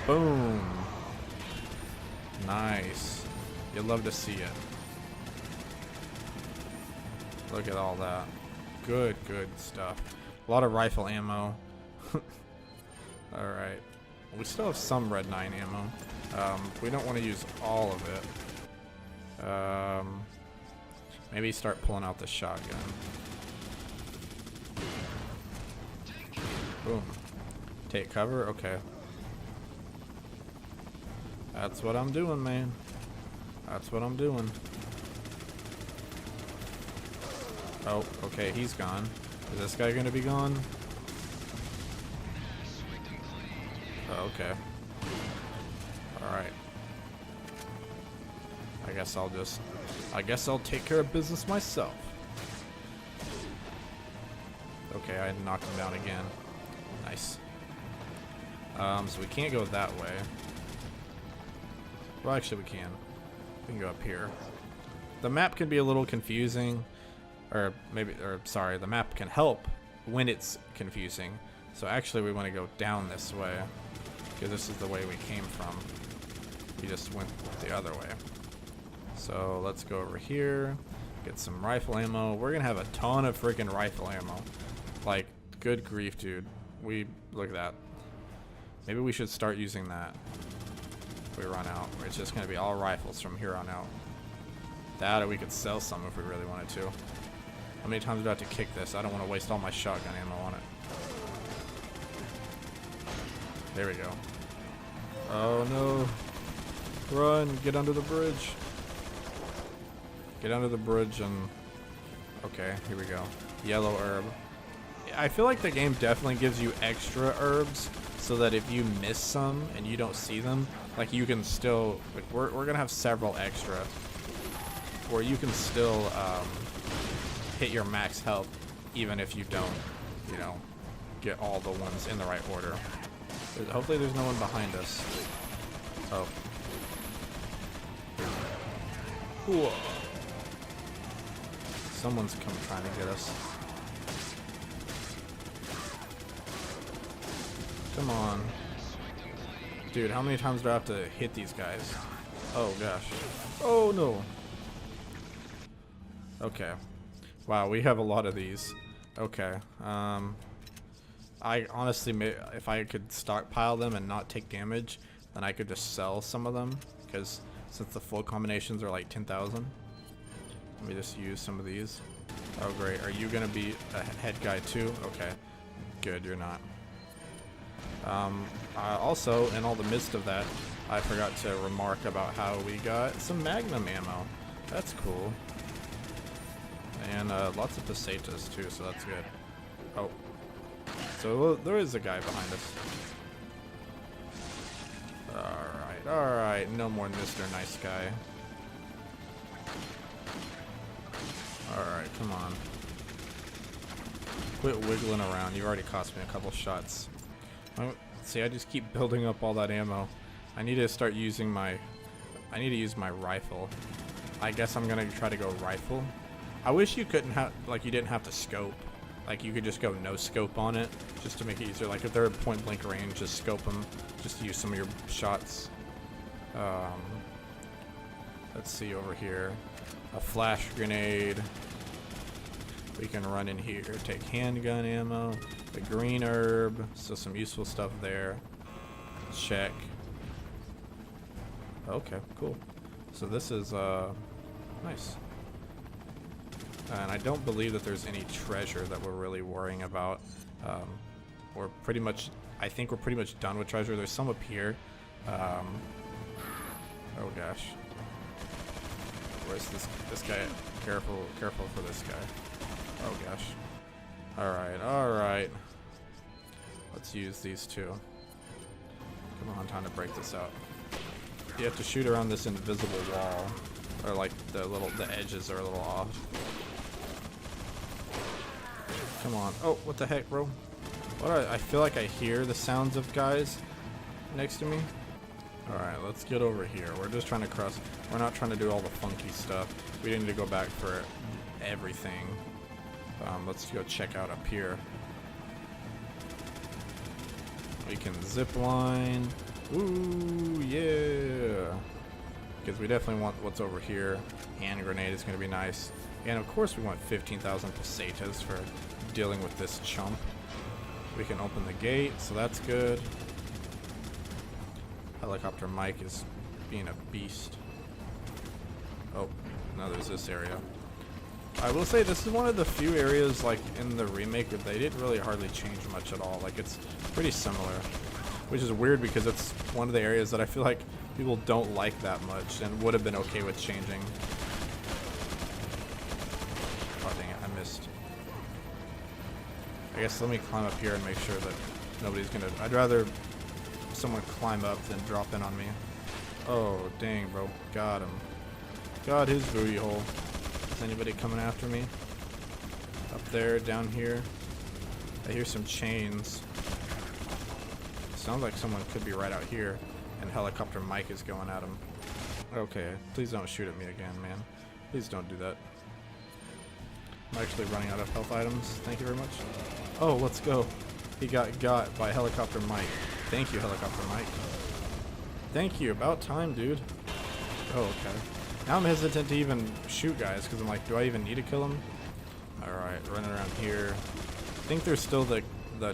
Boom. Nice. You'd love to see it. Look at all that. Good stuff. A lot of rifle ammo. Alright. We still have some Red 9 ammo. We don't want to use all of it. Maybe start pulling out the shotgun. Boom. Take cover? Okay. That's what I'm doing, man. That's what I'm doing. Oh, okay, he's gone. Is this guy gonna be gone? Oh, okay. Alright. I guess I'll take care of business myself. Okay, I knocked him down again. Nice. So we can't go that way. Well, actually we can. We can go up here. The map can be a little confusing, or sorry, the map can help when it's confusing. So actually we want to go down this way, because this is the way we came from. We just went the other way. So let's go over here, get some rifle ammo. We're gonna have a ton of freaking rifle ammo. Like, good grief, dude. Look at that. Maybe we should start using that if we run out. It's just gonna be all rifles from here on out. That, or we could sell some if we really wanted to. How many times do I have to kick this? I don't want to waste all my shotgun ammo on it. There we go. Oh no. Run, get under the bridge. Get under the bridge and... Okay, here we go. Yellow herb. I feel like the game definitely gives you extra herbs so that if you miss some and you don't see them, like you can still... Like we're gonna have several extra where you can still hit your max health even if you don't, you know, get all the ones in the right order. Hopefully there's no one behind us. Oh. Whoa. Someone's trying to get us. Come on. Dude, how many times do I have to hit these guys? Oh gosh. Oh no. Okay. Wow, we have a lot of these. Okay. I honestly, if I could stockpile them and not take damage, then I could just sell some of them, because since the full combinations are like 10,000. Let me just use some of these. Oh great, are you gonna be a head guy too? Okay, good, you're not. Also, in all the midst of that, I forgot to remark about how we got some magnum ammo. That's cool. And lots of pesetas too, so that's good. Oh, so there is a guy behind us. Alright, no more Mr. Nice Guy. Alright, come on. Quit wiggling around. You already cost me a couple shots. See, I just keep building up all that ammo. I need to start using my... I need to use my rifle. I guess I'm gonna try to go rifle. I wish you couldn't have... Like, you didn't have to scope. Like, you could just go no scope on it, just to make it easier. Like, if they're at point blank range, just scope them. Just to use some of your shots. Let's see over here. A flash grenade. We can run in here, take handgun ammo, the green herb, so some useful stuff there. Check. Okay, cool. So this is nice. And I don't believe that there's any treasure that we're really worrying about. We're pretty much, I think we're pretty much done with treasure. There's some up here. Oh gosh. Where's this guy? Careful for this guy. Oh gosh. Alright. Let's use these two. Come on, time to break this out. You have to shoot around this invisible wall. Or like the edges are a little off. Come on. Oh, what the heck, bro? I feel like I hear the sounds of guys next to me. Alright, let's get over here. We're just trying to cross. We're not trying to do all the funky stuff. We need to go back for everything. Let's go check out up here. We can zip line. Ooh, yeah. Because we definitely want what's over here. Hand grenade is going to be nice. And of course we want 15,000 pesetas for dealing with this chump. We can open the gate, so that's good. Helicopter Mike is being a beast. Oh, no, there's this area. I will say this is one of the few areas, like, in the remake that they didn't really hardly change much at all. Like, it's pretty similar, which is weird because it's one of the areas that I feel like people don't like that much and would have been okay with changing. Oh, dang it, I missed. I guess let me climb up here and make sure that nobody's gonna... I'd rather someone climb up than drop in on me. Oh, dang, bro. Got him. Got his booty hole. Is anybody coming after me? Up there, down here. I hear some chains. Sounds like someone could be right out here. And Helicopter Mike is going at him. Okay, please don't shoot at me again, man. Please don't do that. I'm actually running out of health items. Thank you very much. Oh, let's go. He got by Helicopter Mike. Thank you, Helicopter Mike. Thank you. About time, dude. Oh, okay. Now I'm hesitant to even shoot guys because I'm like, do I even need to kill him? Alright, running around here. I think there's still the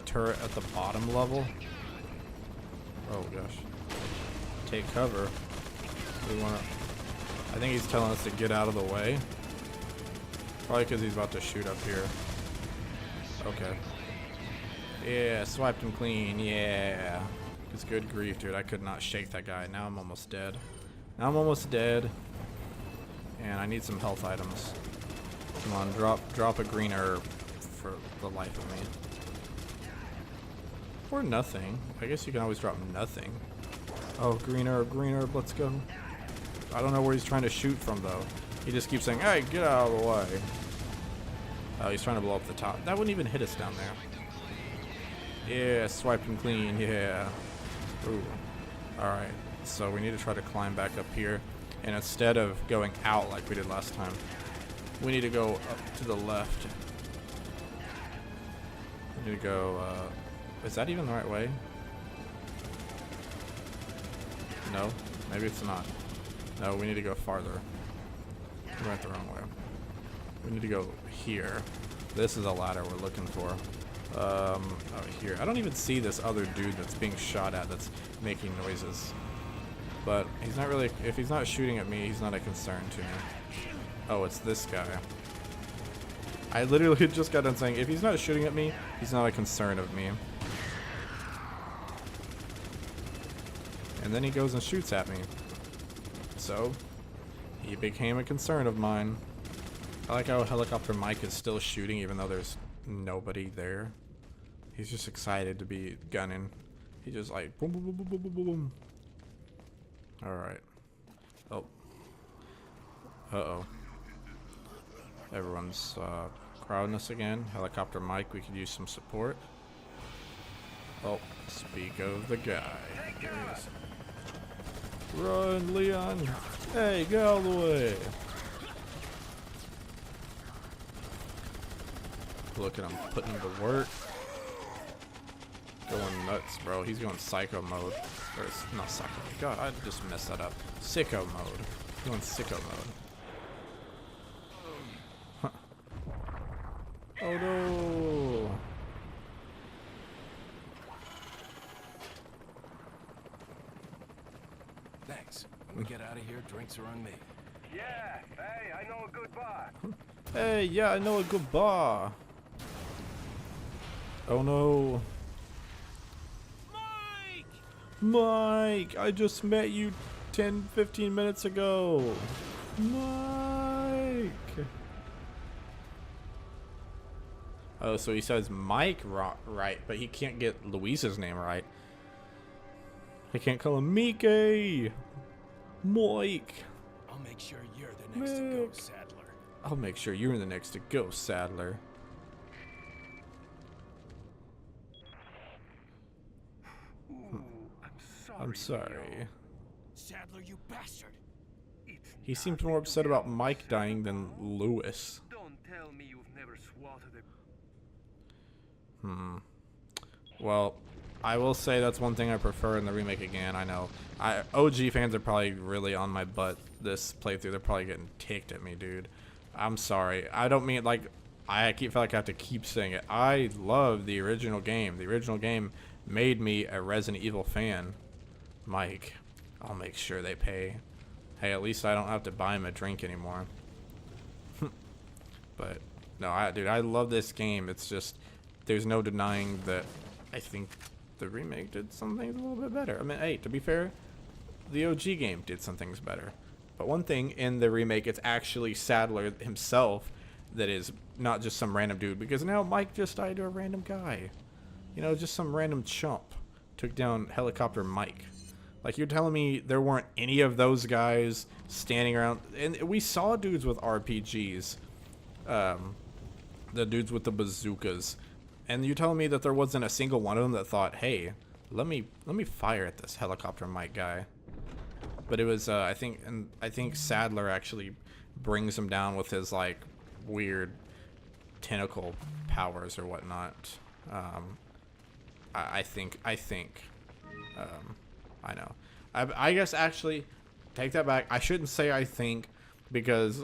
turret at the bottom level. Oh, gosh. Take cover. We wanna... I think he's telling us to get out of the way. Probably because he's about to shoot up here. Okay. Yeah, swiped him clean. Yeah. It's good grief, dude. I could not shake that guy. Now I'm almost dead. Now I'm almost dead. And I need some health items. Come on, drop a green herb for the life of me. Or nothing. I guess you can always drop nothing. Oh, green herb, let's go. I don't know where he's trying to shoot from, though. He just keeps saying, hey, get out of the way. Oh, he's trying to blow up the top. That wouldn't even hit us down there. Yeah, swiped him clean, yeah. Ooh. Alright, so we need to try to climb back up here. And instead of going out like we did last time, we need to go up to the left. We need to go, is that even the right way? No, maybe it's not. No, we need to go farther. We went the wrong way. We need to go here. This is a ladder we're looking for. Oh, here. I don't even see this other dude that's being shot at that's making noises. But he's not really... If he's not shooting at me, he's not a concern to me. Oh, it's this guy. I literally just got done saying, if he's not shooting at me, he's not a concern of me. And then he goes and shoots at me. So, he became a concern of mine. I like how Helicopter Mike is still shooting even though there's nobody there. He's just excited to be gunning. He just like boom, boom, boom, boom, boom, boom, boom. Alright. Oh. Uh-oh. Everyone's crowding us again. Helicopter Mike, we could use some support. Oh, speak of the guy. There he is. Run, Leon! Hey, get out of the way! Look at him putting him to work. Going nuts, bro. He's going psycho mode. Or it's not psycho. God, I just messed that up. Sicko mode. He's going sicko mode. Huh. Oh no! Thanks. When we get out of here, drinks are on me. Yeah, hey, I know a good bar. Hey, yeah, I know a good bar. Oh no. Mike, I just met you 10-15 minutes ago. Mike. Oh, so he says Mike right, but he can't get Luisa's name right. He can't call him Mickey. Mike. I'll make sure you're the next to go, Sadler. I'll make sure you're the next to go, Sadler. I'm sorry. Sadler, you bastard. He seems more upset about Mike dying than Lewis. Don't tell me you've never swatted a... Well, I will say that's one thing I prefer in the remake again. I know. OG fans are probably really on my butt this playthrough. They're probably getting ticked at me, dude. I'm sorry. I don't mean like... I feel like I have to keep saying it. I love the original game. The original game made me a Resident Evil fan. Mike, I'll make sure they pay. Hey, at least I don't have to buy him a drink anymore. But no, dude, I love this game. It's just there's no denying that I think the remake did some things a little bit better. I mean, hey, to be fair, the OG game did some things better. But one thing in the remake, it's actually Sadler himself that is not just some random dude, because now Mike just died to a random guy. You know, just some random chump took down Helicopter Mike. Like, you're telling me there weren't any of those guys standing around? And we saw dudes with RPGs, the dudes with the bazookas, and you're telling me that there wasn't a single one of them that thought, hey, let me fire at this Helicopter Mike guy. But it was I think Sadler actually brings him down with his like weird tentacle powers or whatnot. I think I know. I guess actually, take that back. I shouldn't say I think, because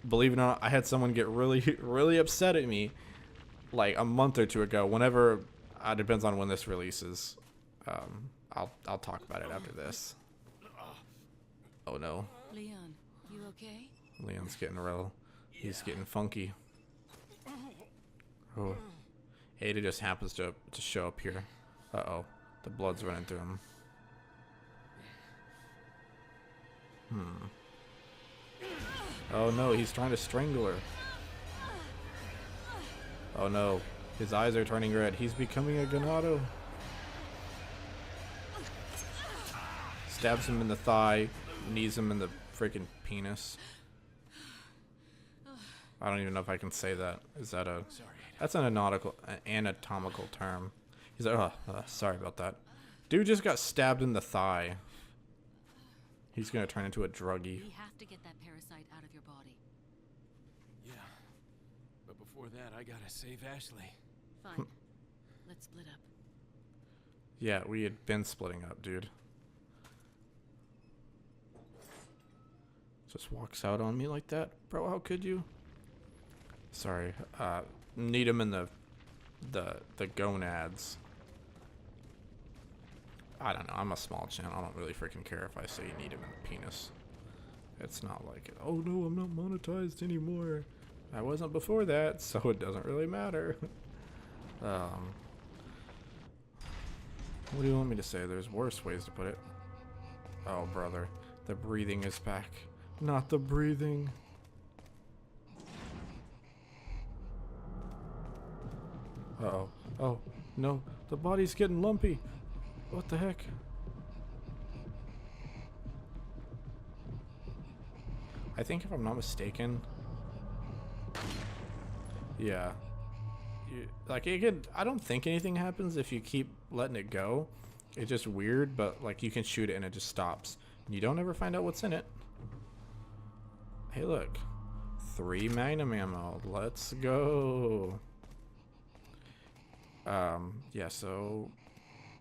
believe it or not, I had someone get really upset at me like a month or two ago. Whenever, depends on when this releases. I'll talk about it after this. Oh no. Leon, you okay? Leon's getting real. He's getting funky. Oh. Ada just happens to show up here. Uh-oh. The blood's running through him. Oh no, he's trying to strangle her. Oh no. His eyes are turning red. He's becoming a ganado. Stabs him in the thigh. Knees him in the freaking penis. I don't even know if I can say that. Is that a... That's an anatomical term. He's like, sorry about that. Dude just got stabbed in the thigh. He's gonna turn into a druggie. We have to get that parasite out of your body. Yeah. But before that, I gotta save Ashley. Fine. Let's split up. Yeah, we had been splitting up, dude. Just walks out on me like that. Bro, how could you? Sorry. Need him in the gonads. I don't know. I'm a small channel. I don't really freaking care if I say you need him in the penis. It's not like, oh no, I'm not monetized anymore. I wasn't before that, so it doesn't really matter. What do you want me to say? There's worse ways to put it. Oh, brother. The breathing is back. Not the breathing. Uh-oh. Oh, no. The body's getting lumpy. What the heck? I think if I'm not mistaken... Yeah. Like, I don't think anything happens if you keep letting it go. It's just weird, but, like, you can shoot it and it just stops. And you don't ever find out what's in it. Hey, look. 3 Magnum ammo. Let's go. Yeah, so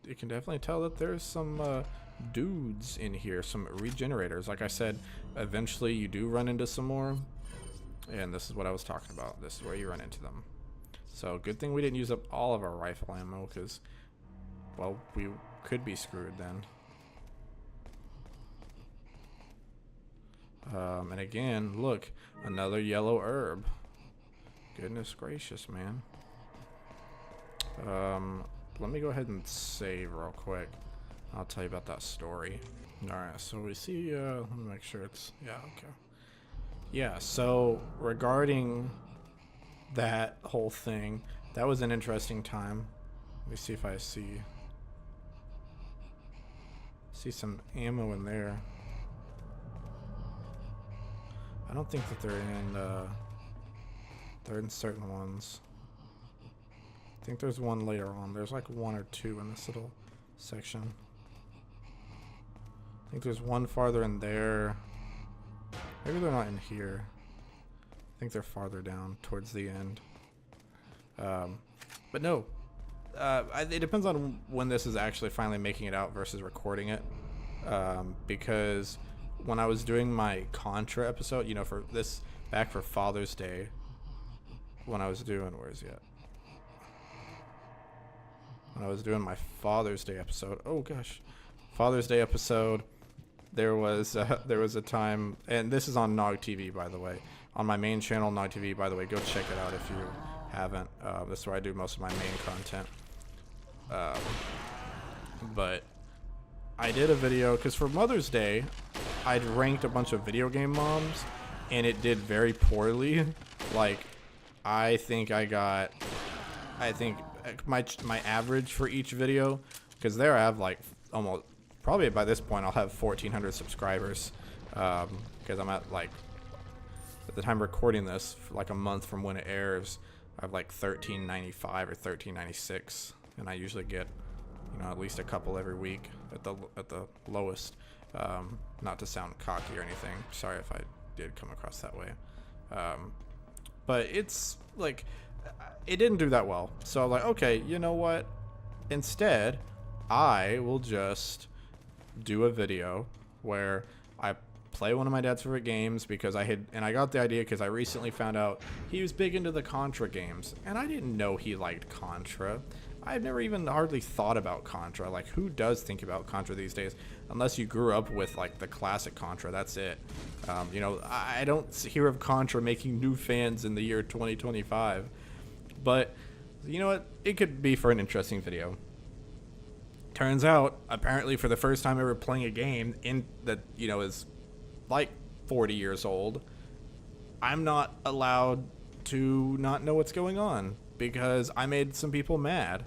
you can definitely tell that there's some dudes in here, some regenerators. Like I said, eventually you do run into some more, and this is what I was talking about. This is where you run into them. So good thing we didn't use up all of our rifle ammo, because, well, we could be screwed then. And again, look, another yellow herb. Goodness gracious, man. Let me go ahead and save real quick. I'll tell you about that story. Alright, so we see, let me make sure it's, yeah, okay. Yeah, so regarding that whole thing, that was an interesting time. Let me see if I see some ammo in there. I don't think that they're in certain ones. I think there's one later on. There's like 1 or 2 in this little section. I think there's one farther in there. Maybe they're not in here. I think they're farther down towards the end. But no. It depends on when this is actually finally making it out versus recording it. Because when I was doing my Contra episode, you know, for this, back for Father's Day, when I was doing, where is he at? When I was doing my Father's Day episode, oh gosh, Father's Day episode, there was a time, and this is on Nog TV, by the way, on my main channel, Nog TV, by the way, go check it out if you haven't. This is where I do most of my main content. But I did a video because for Mother's Day, I'd ranked a bunch of video game moms, and it did very poorly. Like, I think my average for each video, because there I have like almost, probably by this point I'll have 1,400 subscribers, because I'm at like, at the time recording this, like a month from when it airs, I have like 1395 or 1396, and I usually get, you know, at least a couple every week at the lowest. Not to sound cocky or anything. Sorry if I did come across that way. But it's like, it didn't do that well. So I'm like, okay, you know what? Instead, I will just do a video where I play one of my dad's favorite games, because I got the idea because I recently found out he was big into the Contra games, and I didn't know he liked Contra. I've never even hardly thought about Contra. Like, who does think about Contra these days? Unless you grew up with like the classic Contra, that's it. You know, I don't hear of Contra making new fans in the year 2025. But you know what? It could be for an interesting video. Turns out, apparently, for the first time ever playing a game in that, you know, is like 40 years old, I'm not allowed to not know what's going on, because I made some people mad.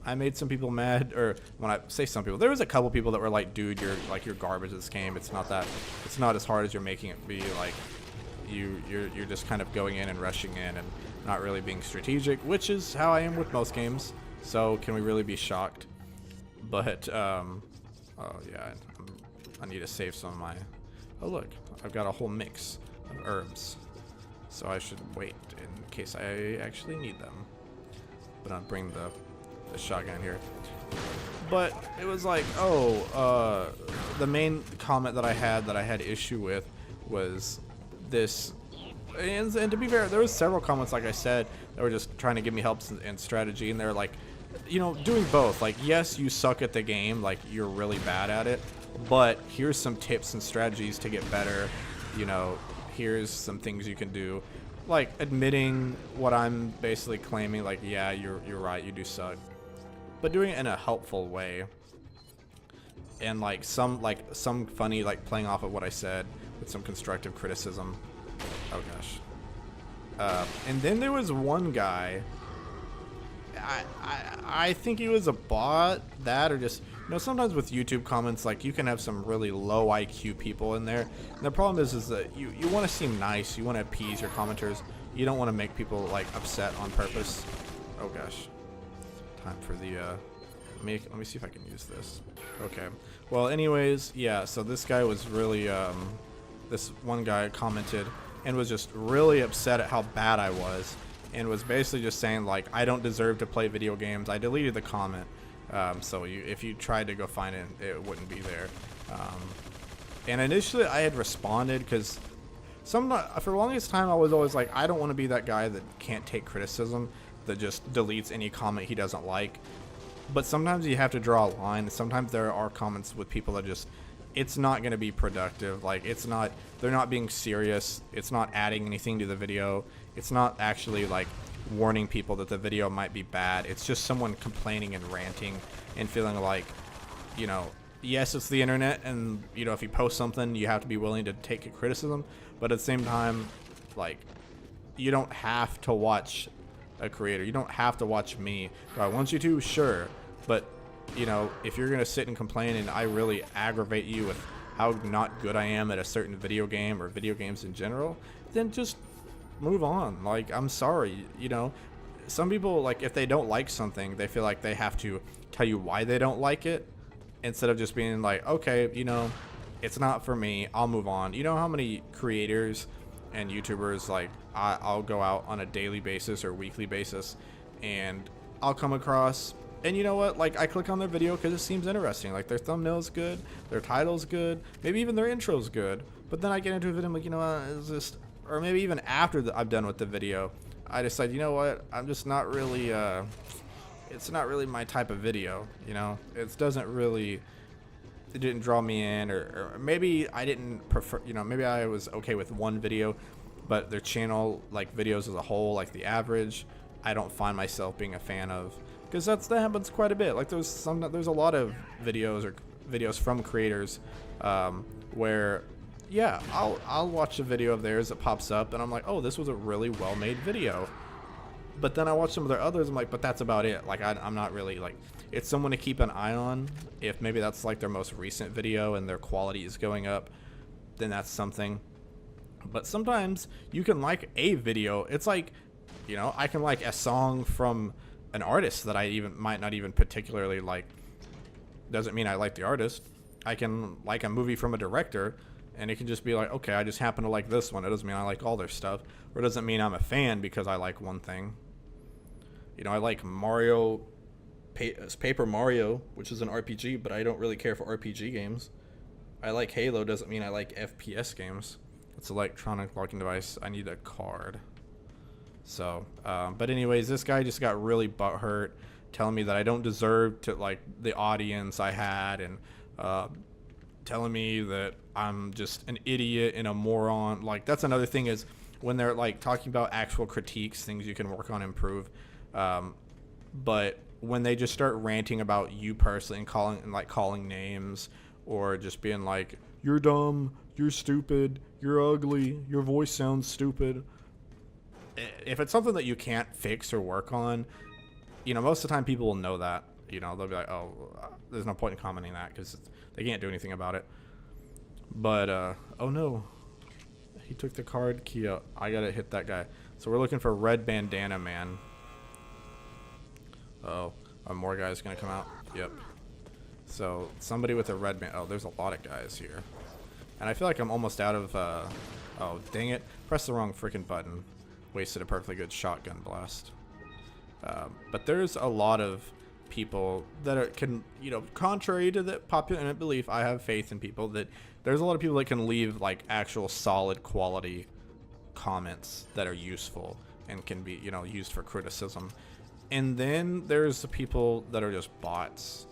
Or when I say some people, there was a couple people that were like, dude, you're garbage at this game. It's not as hard as you're making it be. Like, you're just kind of going in and rushing in and not really being strategic, which is how I am with most games. So can we really be shocked? But oh yeah, I need to save some of my, oh look, I've got a whole mix of herbs, so I should wait in case I actually need them. But I'll bring the shotgun here. But it was like, the main comment that I had issue with was this, and to be fair, there was several comments, like I said, that were just trying to give me help and strategy, and they're like, you know, doing both. Like, yes, you suck at the game, like you're really bad at it, but here's some tips and strategies to get better. You know, here's some things you can do, like admitting what I'm basically claiming, like, yeah, you're right, you do suck, but doing it in a helpful way, and like some funny, like playing off of what I said with some constructive criticism. Oh gosh. And then there was one guy, I think he was a bot, that, or just, you know, sometimes with YouTube comments, like, you can have some really low IQ people in there, and the problem is that you want to seem nice, you want to appease your commenters, you don't want to make people like upset on purpose. Oh gosh, time for the let me see if I can use this. Okay, well, anyways, yeah, so this guy was really this one guy commented and was just really upset at how bad I was, and was basically just saying, like, I don't deserve to play video games. I deleted the comment, so if you tried to go find it, it wouldn't be there. And initially I had responded, because for the longest time I was always like, I don't want to be that guy that can't take criticism, that just deletes any comment he doesn't like. But sometimes you have to draw a line. Sometimes there are comments with people that just, it's not going to be productive. Like, they're not being serious. It's not adding anything to the video. It's not actually like warning people that the video might be bad. It's just someone complaining and ranting and feeling like, you know, yes, it's the internet, and, you know, if you post something, you have to be willing to take a criticism. But at the same time, like, you don't have to watch a creator. You don't have to watch me. Do I want you to? Sure. But, you know, if you're going to sit and complain and I really aggravate you with how not good I am at a certain video game or video games in general, then just move on. Like, I'm sorry. You know, some people, like, if they don't like something, they feel like they have to tell you why they don't like it, instead of just being like, okay, you know, it's not for me, I'll move on. You know how many creators and YouTubers, like, I'll go out on a daily basis or weekly basis, and I'll come across, and you know what, like, I click on their video because it seems interesting, like, their thumbnail's good, their title's good, maybe even their intro's good, but then I get into a video, I'm like, you know what, it's just, or maybe even after I'm done with the video, I decide, you know what, I'm just not really, it's not really my type of video, you know, it didn't draw me in, or maybe I didn't prefer, you know, maybe I was okay with one video, but their channel, like, videos as a whole, like the average, I don't find myself being a fan of, because that happens quite a bit. Like, there's a lot of videos from creators where, yeah, I'll watch a video of theirs that pops up, and I'm like, oh, this was a really well-made video. But then I watch some of their others, I'm like, but that's about it. Like, I'm not really, like, it's someone to keep an eye on. If maybe that's, like, their most recent video and their quality is going up, then that's something. But sometimes you can like a video. It's like, you know, I can like a song from an artist that I even might not even particularly like. Doesn't mean I like the artist. I can like a movie from a director, and it can just be like, okay, I just happen to like this one. It doesn't mean I like all their stuff, or it doesn't mean I'm a fan because I like one thing. You know, I like Paper Mario, which is an RPG, but I don't really care for RPG games. I like Halo, doesn't mean I like FPS games. It's electronic locking device. I need a card. So, but anyways, this guy just got really butthurt, telling me that I don't deserve to like the audience I had, and telling me that I'm just an idiot and a moron. Like, that's another thing, is when they're like talking about actual critiques, things you can work on, improve. But when they just start ranting about you personally and calling names, or just being like, you're dumb, you're stupid, you're ugly, your voice sounds stupid. If it's something that you can't fix or work on, you know, most of the time people will know that. You know, they'll be like, oh, there's no point in commenting that because they can't do anything about it. But, oh no. He took the card key out. I gotta hit that guy. So we're looking for Red Bandana Man. Oh, more guys gonna come out? Yep. So, somebody with a red band. Oh, there's a lot of guys here. And I feel like I'm almost out of, oh, dang it. Pressed the wrong freaking button. Wasted a perfectly good shotgun blast. But there's a lot of people that can, you know, contrary to the popular belief, I have faith in people, that there's a lot of people that can leave, like, actual solid quality comments that are useful and can be, you know, used for criticism. And then there's the people that are just bots.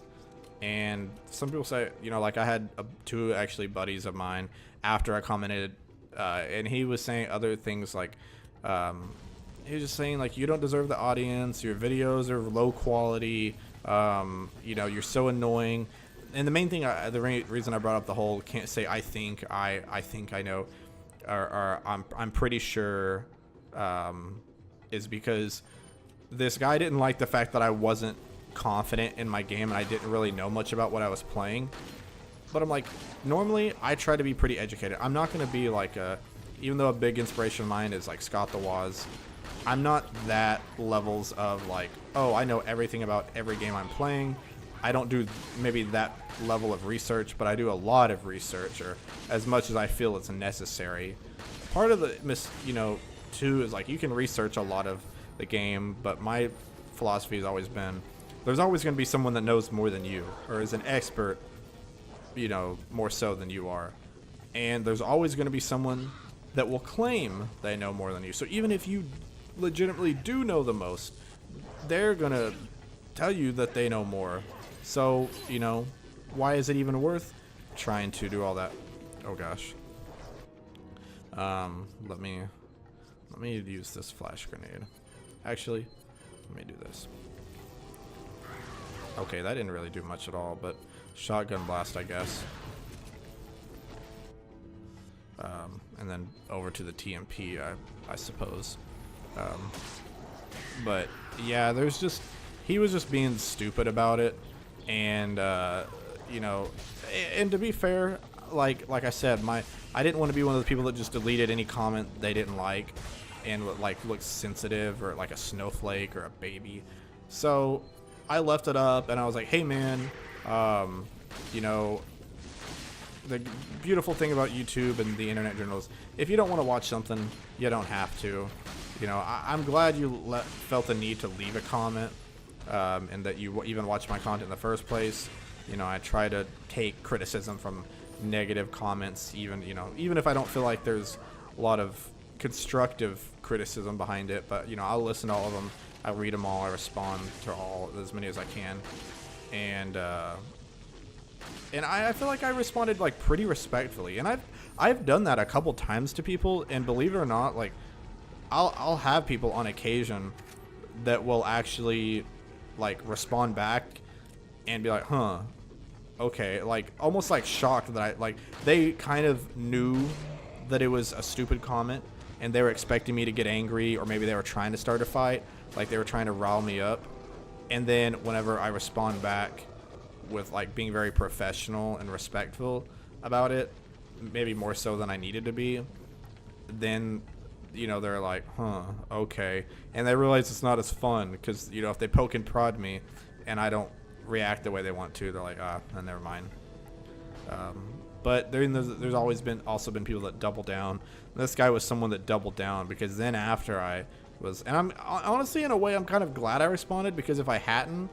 And some people say, you know, like I had two actually buddies of mine after I commented, and he was saying other things like, he was just saying like, you don't deserve the audience, your videos are low quality, you know, you're so annoying. And the main thing, the reason I brought up the whole can't say I think I know, or I'm pretty sure, is because this guy didn't like the fact that I wasn't confident in my game and I didn't really know much about what I was playing. But I'm like, normally I try to be pretty educated. I'm not going to be like even though a big inspiration of mine is like Scott the Woz, I'm not that levels of like, oh, I know everything about every game I'm playing. I don't do maybe that level of research, but I do a lot of research, or as much as I feel it's necessary. Part of the you know, too, is like you can research a lot of the game, but my philosophy has always been, there's always going to be someone that knows more than you, or is an expert, you know, more so than you are. And there's always going to be someone that will claim they know more than you. So even if you legitimately do know the most, they're going to tell you that they know more. So, you know, why is it even worth trying to do all that? Oh gosh. Let me use this flash grenade. Actually, let me do this. Okay, that didn't really do much at all, but shotgun blast, I guess. And then over to the TMP, I suppose. But yeah, he was just being stupid about it, and you know, and to be fair, like I said, I didn't want to be one of the people that just deleted any comment they didn't like, and like looked sensitive or like a snowflake or a baby. So I left it up, and I was like, hey man, you know, the beautiful thing about YouTube and the internet journals, if you don't want to watch something, you don't have to. You know, I'm glad you felt the need to leave a comment, and that you even watch my content in the first place. You know, I try to take criticism from negative comments, even if I don't feel like there's a lot of constructive criticism behind it. But, you know, I'll listen to all of them. I read them all. I respond to as many as I can. And I feel like I responded like pretty respectfully, and I've done that a couple times to people, and believe it or not, like I'll have people on occasion that will actually like respond back and be like, huh, okay, like almost like shocked that they kind of knew that it was a stupid comment and they were expecting me to get angry, or maybe they were trying to start a fight, like they were trying to rile me up. And then whenever I respond back with like being very professional and respectful about it, maybe more so than I needed to be, then they're like, huh, okay. And they realize it's not as fun because if they poke and prod me and I don't react the way they want to, they're like, never mind. But there's also been people that double down. This guy was someone that doubled down, because then after I was, and I'm honestly, in a way, I'm kind of glad I responded, because if I hadn't,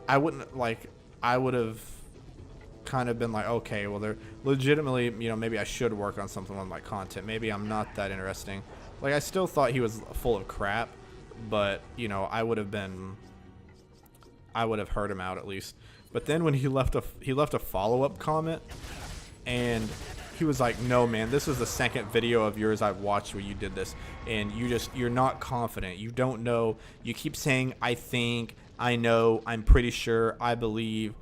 I would have kind of been like, okay, well, they're legitimately, maybe I should work on something with my content. Maybe I'm not that interesting. Like, I still thought he was full of crap, but I would have heard him out at least. But then when he left a follow-up comment, and he was like, no, man, this is the second video of yours I've watched where you did this, and you're not confident. You don't know. You keep saying, I think, I know, I'm pretty sure, I believe.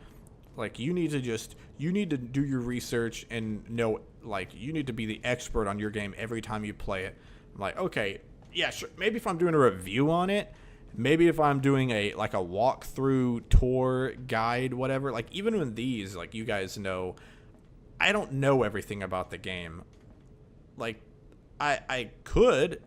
Like, you need to do your research and know, like, you need to be the expert on your game every time you play it. I'm like, okay, yeah, sure. Maybe if I'm doing a review on it, maybe if I'm doing a walkthrough, tour, guide, whatever. Like, even in these, like, you guys know, I don't know everything about the game. Like, I could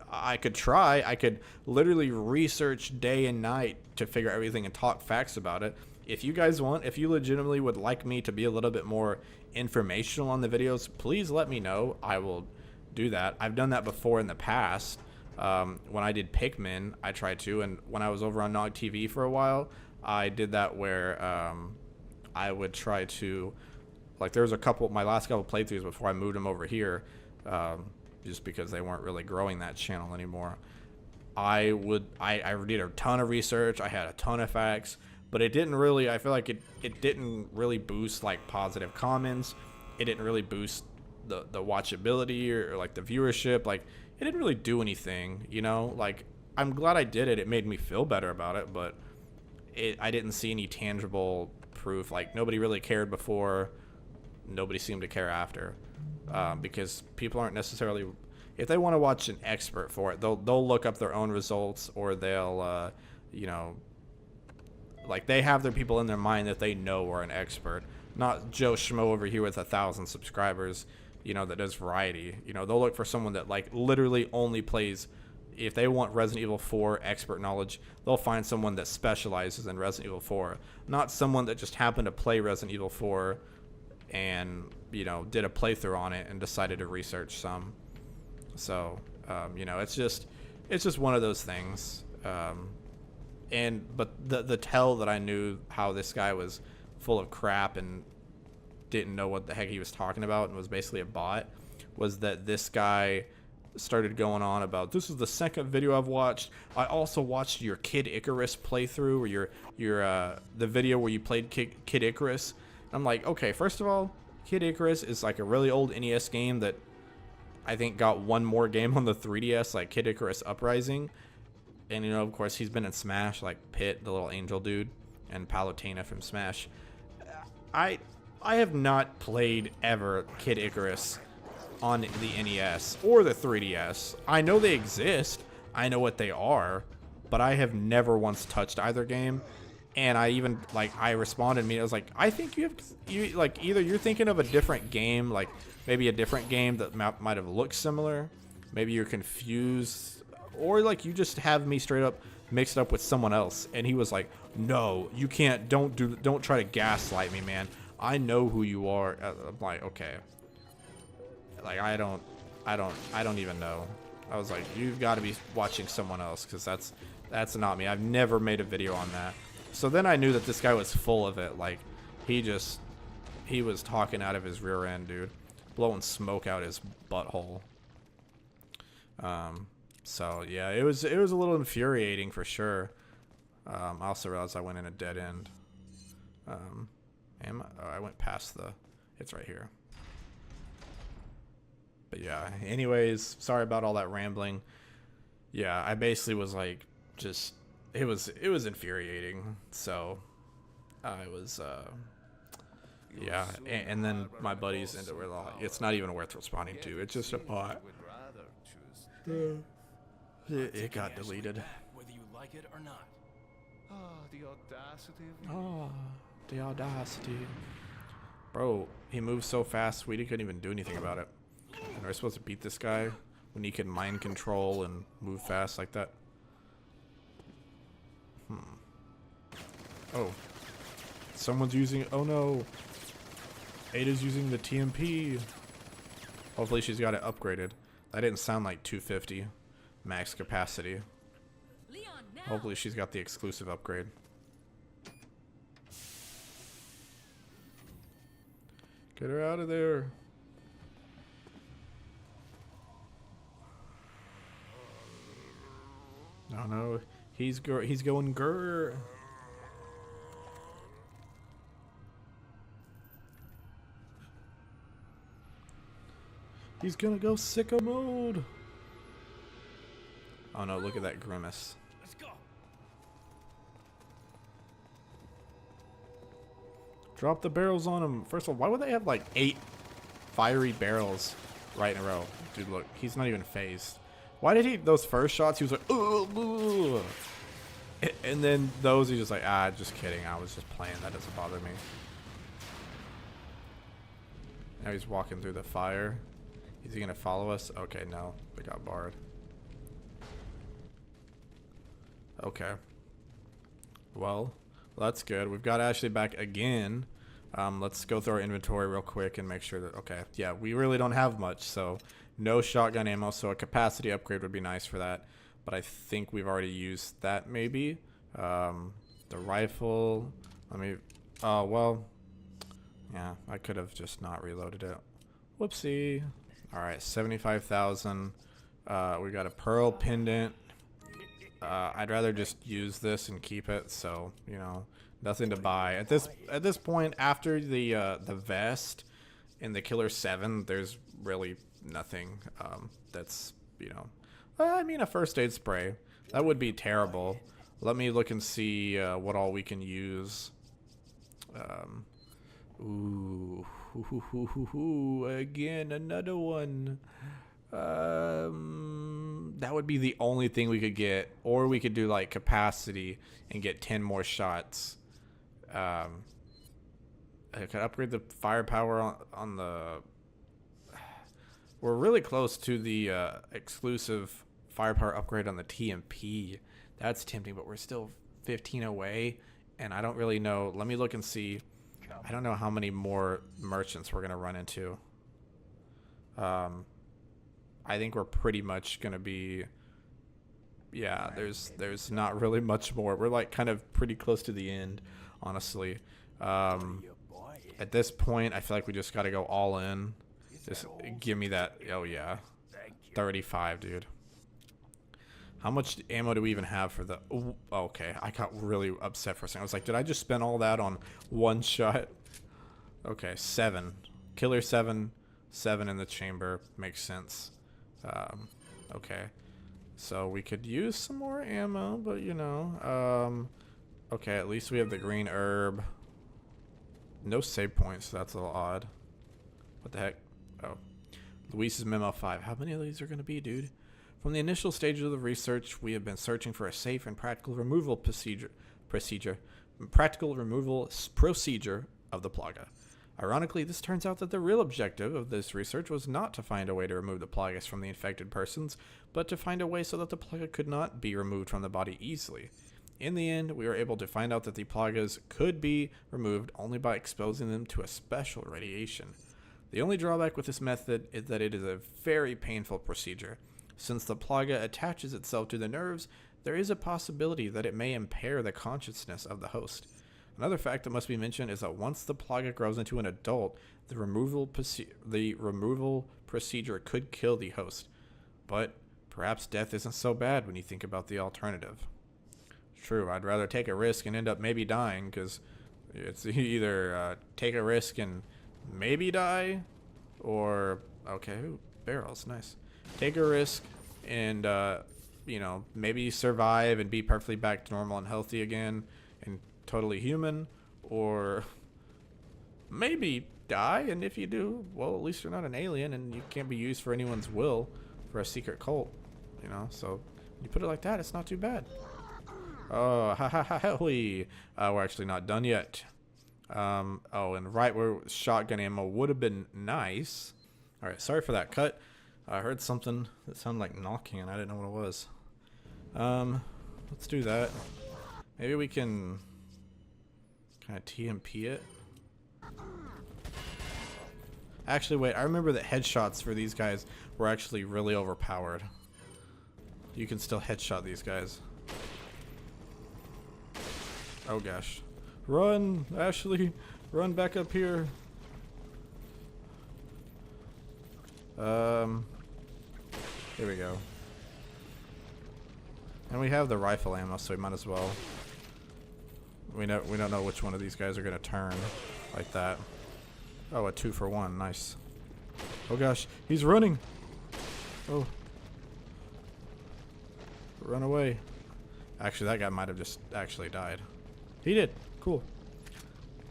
try. I could literally research day and night to figure out everything and talk facts about it. If you guys want, if you legitimately would like me to be a little bit more informational on the videos, please let me know. I will do that. I've done that before in the past. When I did Pikmin, I tried to, and when I was over on Nog TV for a while, I did that where I would try to, like, there was my last couple playthroughs before I moved them over here, just because they weren't really growing that channel anymore. I did a ton of research. I had a ton of facts, but it didn't really, I feel like it didn't really boost like positive comments. It didn't really boost the watchability or like the viewership. Like, it didn't really do anything, like, I'm glad I did it. It made me feel better about it, but I didn't see any tangible proof. Like, nobody really cared before. Nobody seemed to care after, because people aren't necessarily, if they want to watch an expert for it, they'll look up their own results, or they'll like, they have their people in their mind that they know are an expert, not Joe Schmo over here with 1,000 subscribers, that does variety. They'll look for someone that, like, literally only plays, if they want Resident Evil 4 expert knowledge, they'll find someone that specializes in Resident Evil 4, not someone that just happened to play Resident Evil 4 and did a playthrough on it and decided to research some. So it's just one of those things. But the tell that I knew how this guy was full of crap and didn't know what the heck he was talking about and was basically a bot, was that this guy started going on about, this is the second video I've watched. I also watched your Kid Icarus playthrough, or your the video where you played Kid Icarus. I'm like, okay, first of all, Kid Icarus is like a really old NES game that I think got one more game on the 3DS, like Kid Icarus Uprising. And, of course, he's been in Smash, like Pit, the little angel dude, and Palutena from Smash. I have not played ever Kid Icarus on the NES or the 3DS. I know they exist. I know what they are. But I have never once touched either game. And I even, like, I responded to me. I was like, I think you like, either you're thinking of a different game, like maybe a different game that might have looked similar. Maybe you're confused, or like you just have me straight up mixed up with someone else. And he was like, no, you can't. Don't try to gaslight me, man. I know who you are. I'm like, okay. Like, I don't even know. I was like, you've got to be watching someone else, because that's not me. I've never made a video on that. So then I knew that this guy was full of it. Like, he was talking out of his rear end, dude. Blowing smoke out his butthole. So yeah, it was a little infuriating for sure. I also realized I went in a dead end. I went past it's right here. But yeah, anyways, sorry about all that rambling. Yeah, I basically was like, just, it was infuriating. So I was Yeah, and then my buddies into where like, it's not even worth responding to. It's just a bot. It got deleted. Whether you like it or not. Ah, the audacity of you. Oh, the audacity. Bro, he moves so fast, we couldn't even do anything about it. And we're supposed to beat this guy when he can mind control and move fast like that. Oh. Someone's using... Oh no. Ada's using the TMP. Hopefully she's got it upgraded. That didn't sound like 250 max capacity. Leon, now. Hopefully she's got the exclusive upgrade. Get her out of there. No, no. He's going grr. He's gonna go sicko mode. Oh no, look at that grimace. Let's go. Drop the barrels on him. First of all, why would they have like 8 fiery barrels right in a row? Dude, look, he's not even phased. Why did he, those first shots, he was like, ugh. And then those, he's just like, ah, just kidding. I was just playing. That doesn't bother me. Now he's walking through the fire. Is he gonna follow us? Okay, no. We got barred. Okay. Well, that's good. We've got Ashley back again. Let's go through our inventory real quick and make sure that... Okay, yeah, we really don't have much, so no shotgun ammo, so a capacity upgrade would be nice for that. But I think we've already used that, maybe. The rifle... Let me... Oh, well... Yeah, I could have just not reloaded it. Whoopsie. Alright, 75,000. We got a pearl pendant. I'd rather just use this and keep it, so, you know, nothing to buy. At this point, after the vest and the Killer 7, there's really nothing that's, you know... I mean, a first aid spray. That would be terrible. Let me look and see what all we can use. Ooh, again, another one. That would be the only thing we could get, or we could do like capacity and get 10 more shots. I could upgrade the firepower on the... We're really close to the exclusive firepower upgrade on the TMP. That's tempting, but we're still 15 away, and I don't really know. Let me look and see. I don't know how many more merchants we're gonna run into. I think we're pretty much gonna be... Yeah, there's not really much more. We're like kind of pretty close to the end, honestly. At this point, I feel like we just gotta go all in. Just give me that. Oh yeah, 35, dude. How much ammo do we even have for the... Ooh, okay, I got really upset for a second. I was like, did I just spend all that on one shot? Okay, 7. Killer 7. 7 in the chamber. Makes sense. Okay. So we could use some more ammo, but you know. Okay, at least we have the green herb. No save points, so that's a little odd. What the heck? Oh. Luis's Memo 5. How many of these are going to be, dude? From the initial stages of the research, we have been searching for a safe and practical removal procedure of the Plaga. Ironically, this turns out that the real objective of this research was not to find a way to remove the Plagas from the infected persons, but to find a way so that the Plaga could not be removed from the body easily. In the end, we were able to find out that the Plagas could be removed only by exposing them to a special radiation. The only drawback with this method is that it is a very painful procedure. Since the Plaga attaches itself to the nerves, there is a possibility that it may impair the consciousness of the host. Another fact that must be mentioned is that once the Plaga grows into an adult, the removal procedure could kill the host. But perhaps death isn't so bad when you think about the alternative. True, I'd rather take a risk and end up maybe dying, because it's either take a risk and maybe die, or... Okay, ooh, barrels, nice. Take a risk and, you know, maybe survive and be perfectly back to normal and healthy again and totally human, or maybe die, and if you do, well, at least you're not an alien, and you can't be used for anyone's will for a secret cult, you know. So when you put it like that, it's not too bad. Oh, ha ha ha ha! We're actually not done yet. Oh, and right where shotgun ammo would have been nice. All right, sorry for that cut. I heard something that sounded like knocking, and I didn't know what it was. Let's do that. Maybe we can kind of TMP it. Actually, wait, I remember that headshots for these guys were actually really overpowered. You can still headshot these guys. Oh gosh. Run, Ashley! Run back up here. Here we go. And we have the rifle ammo, so we might as well. We don't know which one of these guys are gonna turn like that. Oh, a 2-for-1, nice. Oh gosh, he's running. Oh, run away. Actually, that guy might have just actually died. He did. Cool.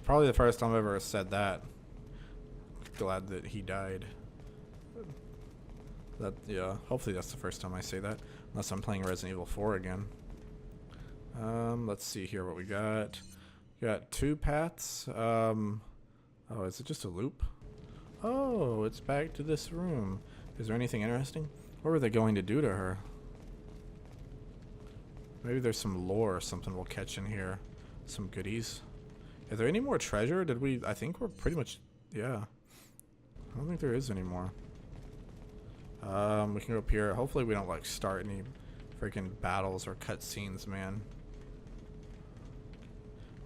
Probably the first time I've ever said that. Glad that he died. That, yeah, hopefully that's the first time I say that. Unless I'm playing Resident Evil 4 again. Let's see here what we got. We got 2 paths. Oh, is it just a loop? Oh, it's back to this room. Is there anything interesting? What were they going to do to her? Maybe there's some lore or something we'll catch in here. Some goodies. Is there any more treasure? I think we're pretty much, yeah. I don't think there is any more. We can go up here. Hopefully we don't like start any freaking battles or cutscenes, man.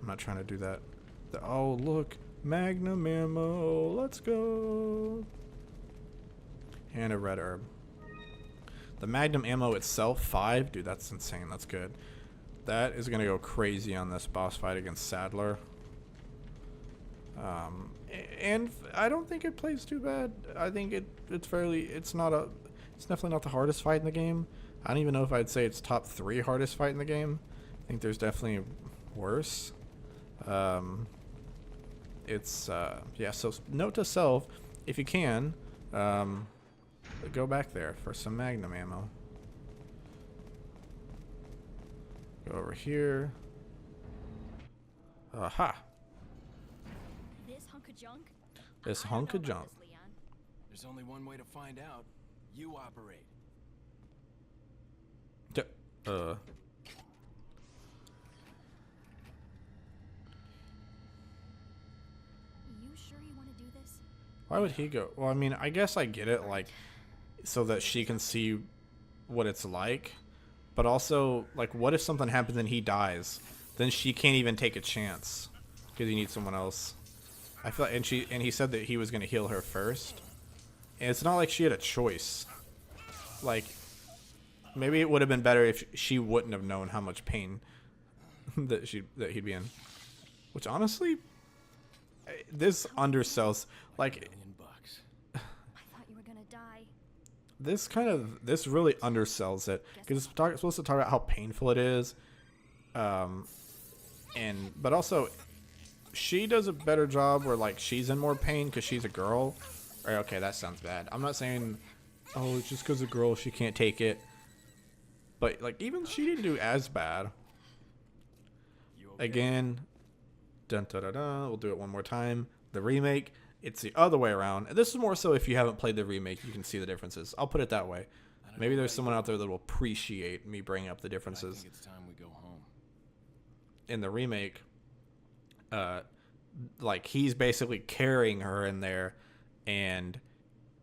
I'm not trying to do that. Oh, look. Magnum ammo. Let's go. And a red herb. The magnum ammo itself, 5. Dude, that's insane. That's good. That is going to go crazy on this boss fight against Sadler. And I don't think it plays too bad. I think it's definitely not the hardest fight in the game. I don't even know if I'd say it's top 3 hardest fight in the game. I think there's definitely worse. Yeah, so note to self, if you can, go back there for some magnum ammo. Go over here. Aha. This hunk of junk? This I don't hunk know of about junk. this, Leon. There's only one way to find out. You operate. You sure you want to do this? Why would he go? Well, I mean, I guess I get it, like, so that she can see what it's like. But also, like, what if something happens and he dies? Then she can't even take a chance because you need someone else. I feel like, and he said that he was gonna heal her first. And it's not like she had a choice. Like, maybe it would have been better if she wouldn't have known how much pain that he'd be in. Which honestly, this undersells, like, I thought you were gonna die. this really undersells it because it's supposed to talk about how painful it is, but also she does a better job where like she's in more pain because she's a girl. Or, okay, that sounds bad. I'm not saying, oh, it's just because a girl she can't take it, but like even she didn't do as bad. Again, dun dun dun dun. We'll do it one more time. The remake. It's the other way around. And this is more so if you haven't played the remake, you can see the differences. I'll put it that way. Maybe there's someone out there that will appreciate me bringing up the differences. I think it's time we go home. In the remake, like he's basically carrying her in there, and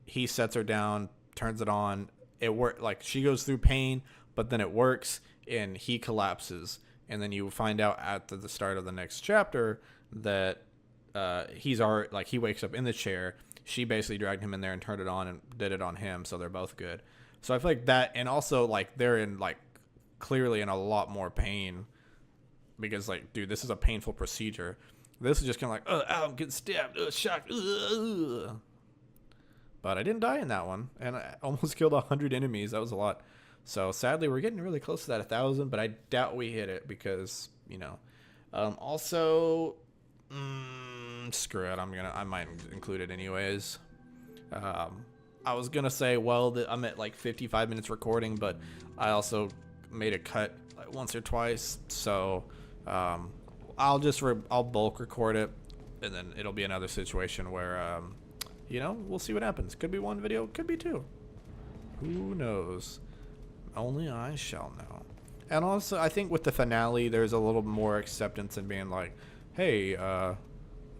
he sets her down, turns it on. It works. Like she goes through pain, but then it works, and he collapses. And then you find out at the start of the next chapter that he's already, like, he wakes up in the chair. She basically dragged him in there and turned it on and did it on him, so they're both good. So I feel like that, and also like they're in like clearly in a lot more pain because like, dude, this is a painful procedure. This is just kind of like, ow, I'm getting stabbed, shocked. But I didn't die in that one, and I almost killed 100 enemies. That was a lot. So sadly, we're getting really close to that 1,000, but I doubt we hit it because, you know. Also, Screw it. I might include it anyways. I was gonna say, well, I'm at like 55 minutes recording, but I also made a cut like once or twice, so I'll bulk record it, and then it'll be another situation where we'll see what happens. Could be one video, could be two. Who knows? Only I shall know. And also, I think with the finale, there's a little more acceptance in being like, hey,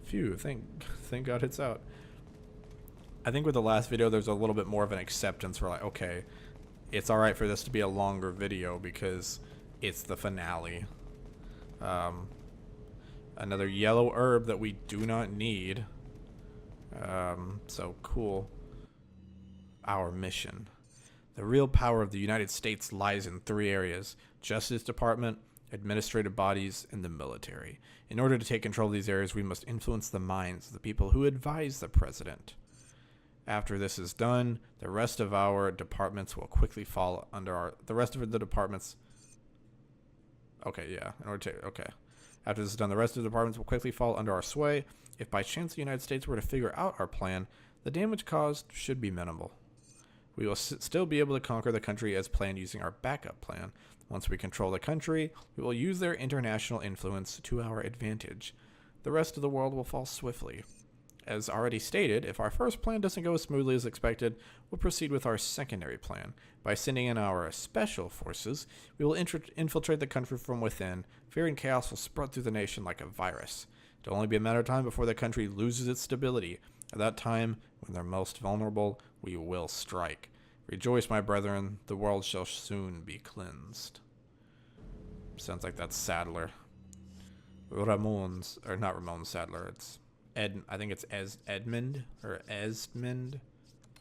phew, thank God it's out. I think with the last video, there's a little bit more of an acceptance for like, okay, it's all right for this to be a longer video because it's the finale. Another yellow herb that we do not need. So cool. Our mission. The real power of the United States lies in 3 areas: Justice Department, administrative bodies, and the military. In order to take control of these areas, we must influence the minds of the people who advise the president. After this is done, the rest of our departments will quickly fall under the rest of the departments. Okay, yeah. After this is done, the rest of the departments will quickly fall under our sway. If by chance the United States were to figure out our plan, the damage caused should be minimal. We will still be able to conquer the country as planned using our backup plan. Once we control the country, we will use their international influence to our advantage. The rest of the world will fall swiftly. As already stated, if our first plan doesn't go as smoothly as expected, we'll proceed with our secondary plan. By sending in our special forces, we will infiltrate the country from within. Fear and chaos will spread through the nation like a virus. It'll only be a matter of time before the country loses its stability. At that time, when they're most vulnerable, we will strike. Rejoice, my brethren, the world shall soon be cleansed. Sounds like that's Sadler. Not Ramon Sadler, it's I think it's Edmund or Esmond.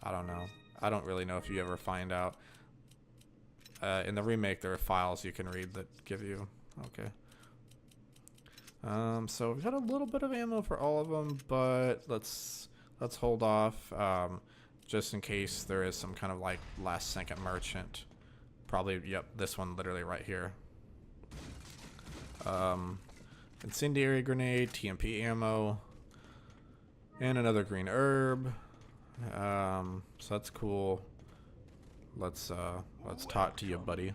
I don't know. I don't really know if you ever find out. In the remake, there are files you can read that give you. Okay. So we've got a little bit of ammo for all of them, but let's hold off, just in case there is some kind of like last second merchant. Probably, yep, this one literally right here. Incendiary grenade, TMP ammo. And another green herb. So that's cool. Let's talk to you, buddy.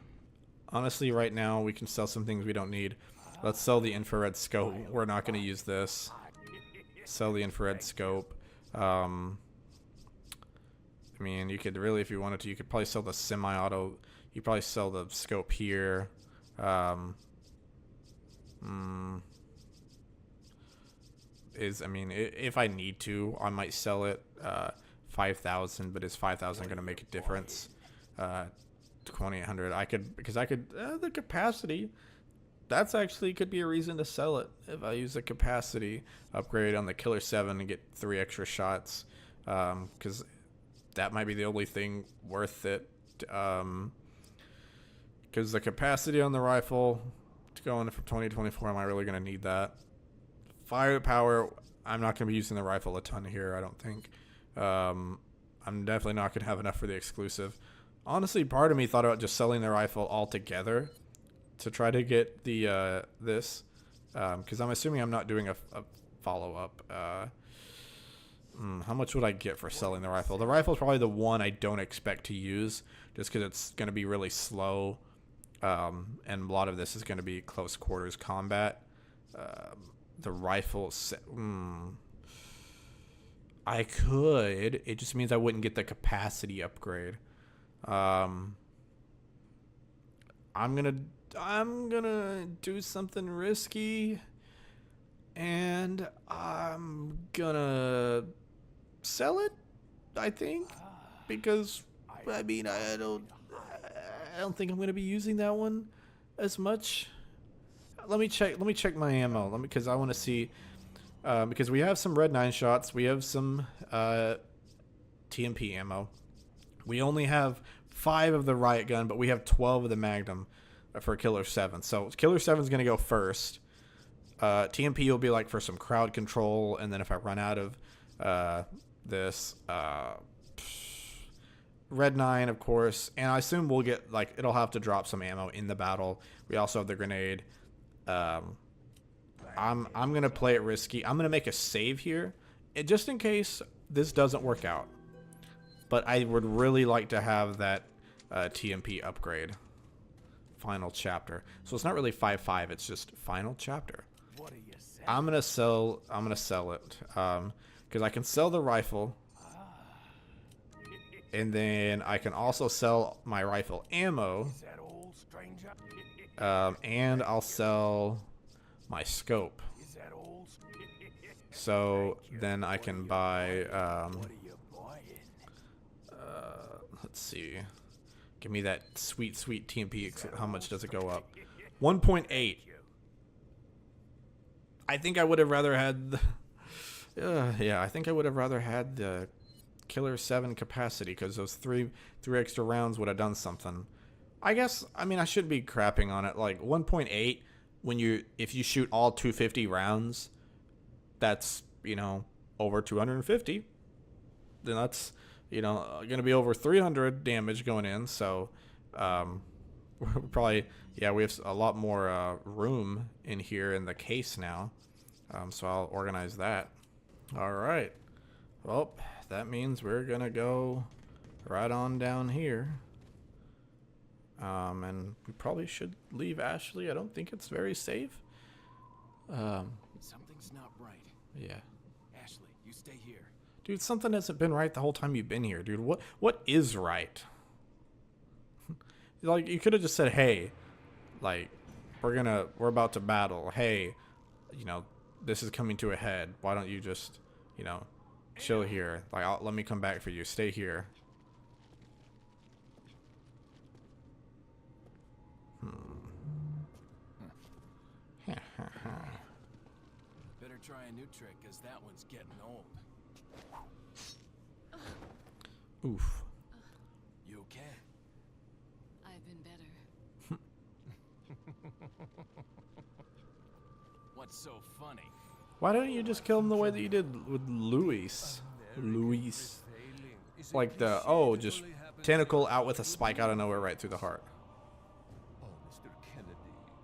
Honestly, right now we can sell some things we don't need. Let's sell the infrared scope. We're not going to use this. Sell the infrared scope. I mean, you could really, if you wanted to, you could probably sell the semi-auto. You probably sell the scope here. I mean, if I need to, I might sell it 5,000, but is 5,000 going to make a difference? 2,800. The capacity. That's actually could be a reason to sell it if I use the capacity upgrade on the Killer 7 and get 3 extra shots, because that might be the only thing worth it. Because the capacity on the rifle to go into from 2024, am I really going to need that? Firepower, I'm not going to be using the rifle a ton here, I don't think. I'm definitely not going to have enough for the exclusive. Honestly, part of me thought about just selling the rifle altogether to try to get the this, because I'm assuming I'm not doing a follow-up. How much would I get for selling the rifle? The rifle is probably the one I don't expect to use, just because it's going to be really slow, and a lot of this is going to be close quarters combat. The rifle, I could. It just means I wouldn't get the capacity upgrade. I'm gonna do something risky, and I'm gonna sell it, I think, because I mean I don't think I'm gonna be using that one as much. Let me check my ammo. Because I want to see, because we have some red 9 shots, we have some TMP ammo. We only have 5 of the riot gun, but we have 12 of the Magnum for Killer 7. So Killer 7 is gonna go first. TMP will be like for some crowd control, and then if I run out of this, red 9, of course, and I assume we'll get like it'll have to drop some ammo in the battle. We also have the grenade. I'm gonna play it risky. I'm gonna make a save here, just in case this doesn't work out. But I would really like to have that TMP upgrade. Final chapter. So it's not really 5.5. It's just final chapter. What are you saying? I'm gonna sell it because I can sell the rifle, and then I can also sell my rifle ammo. Is that old stranger? And I'll sell my scope. Is that old? So then I can buy. What are you buying? Let's see. Give me that sweet TMP. How much does it go up? 1.8. I think I would have rather had. Yeah, I think I would have rather had the Killer 7 capacity, because those three extra rounds would have done something. I guess, I mean, I should be crapping on it. Like 1.8, if you shoot all 250 rounds, that's, you know, over 250. Then that's, you know, going to be over 300 damage going in. So, we're probably, yeah, we have a lot more room in here in the case now. So I'll organize that. All right. Well, that means we're going to go right on down here. And we probably should leave Ashley. I don't think it's very safe. Something's not right. Yeah. Ashley, you stay here. Dude, something hasn't been right the whole time you've been here, dude. What is right? Like, you could have just said, hey, like, we're about to battle. Hey, you know, this is coming to a head. Why don't you just, you know, chill here? Like, let me come back for you. Stay here. Better try a new trick, because that one's getting old. Oof. You okay? I've been better. What's so funny? Why don't you just kill him the way that you did with Luis? Luis. Like just tentacle out with a spike out of nowhere right through the heart. Oh, Mr. Kennedy,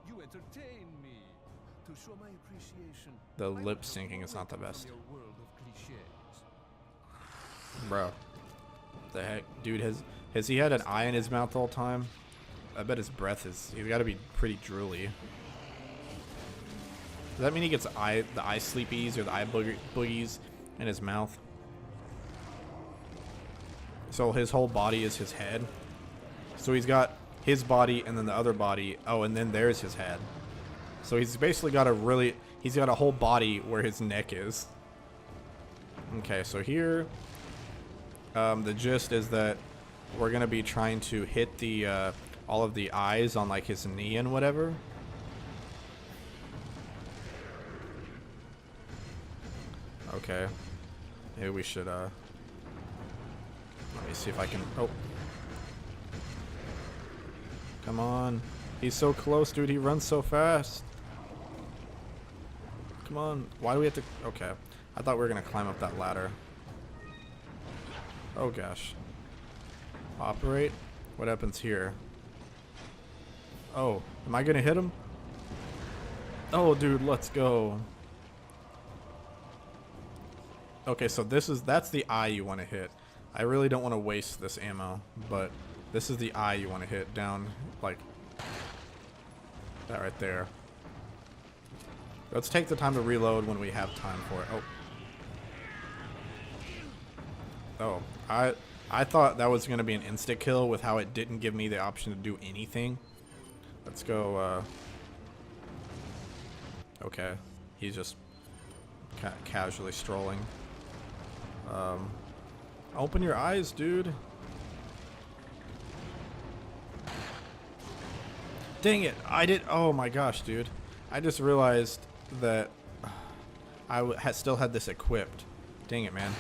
you entertain me. To show my appreciation, The I lip will syncing is not the away best. from your world of cliches. Bro. The heck? Dude, has he had an eye in his mouth the whole time? I bet his breath he's got to be pretty drooly. Does that mean he gets the eye sleepies or the eye boogies in his mouth? So his whole body is his head. So he's got his body and then the other body. Oh, and then there's his head. So he's basically got he's got a whole body where his neck is. Okay, so here, the gist is that we're gonna be trying to hit the all of the eyes on like his knee and whatever. Okay, maybe we should let me see if I can. Oh, come on, he's so close, dude. He runs so fast. Come on, why do we have to? Okay, I thought we were gonna climb up that ladder. Oh gosh. Operate. What happens here? Oh, am I gonna hit him? Oh, dude, let's go. Okay, so that's the eye you want to hit. I really don't want to waste this ammo, but this is the eye you want to hit down, like that right there. Let's take the time to reload when we have time for it. Oh, I thought that was going to be an insta kill with how it didn't give me the option to do anything. Let's go. Okay, he's just casually strolling. Open your eyes, dude. Dang it, I did. Oh my gosh, dude. I just realized that I still had this equipped. Dang it, man.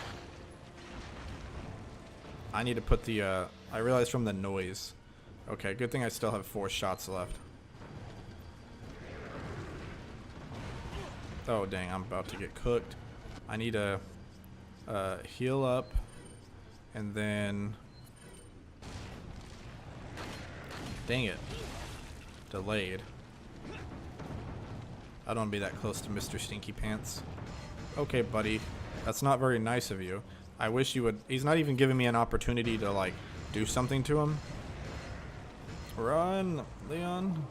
I need to put the, I realized from the noise. Okay, good thing I still have 4 shots left. Oh, dang, I'm about to get cooked. I need to heal up, and then... Dang it. Delayed. I don't want to be that close to Mr. Stinky Pants. Okay, buddy. That's not very nice of you. I wish you would... He's not even giving me an opportunity to, like, do something to him. Run, Leon.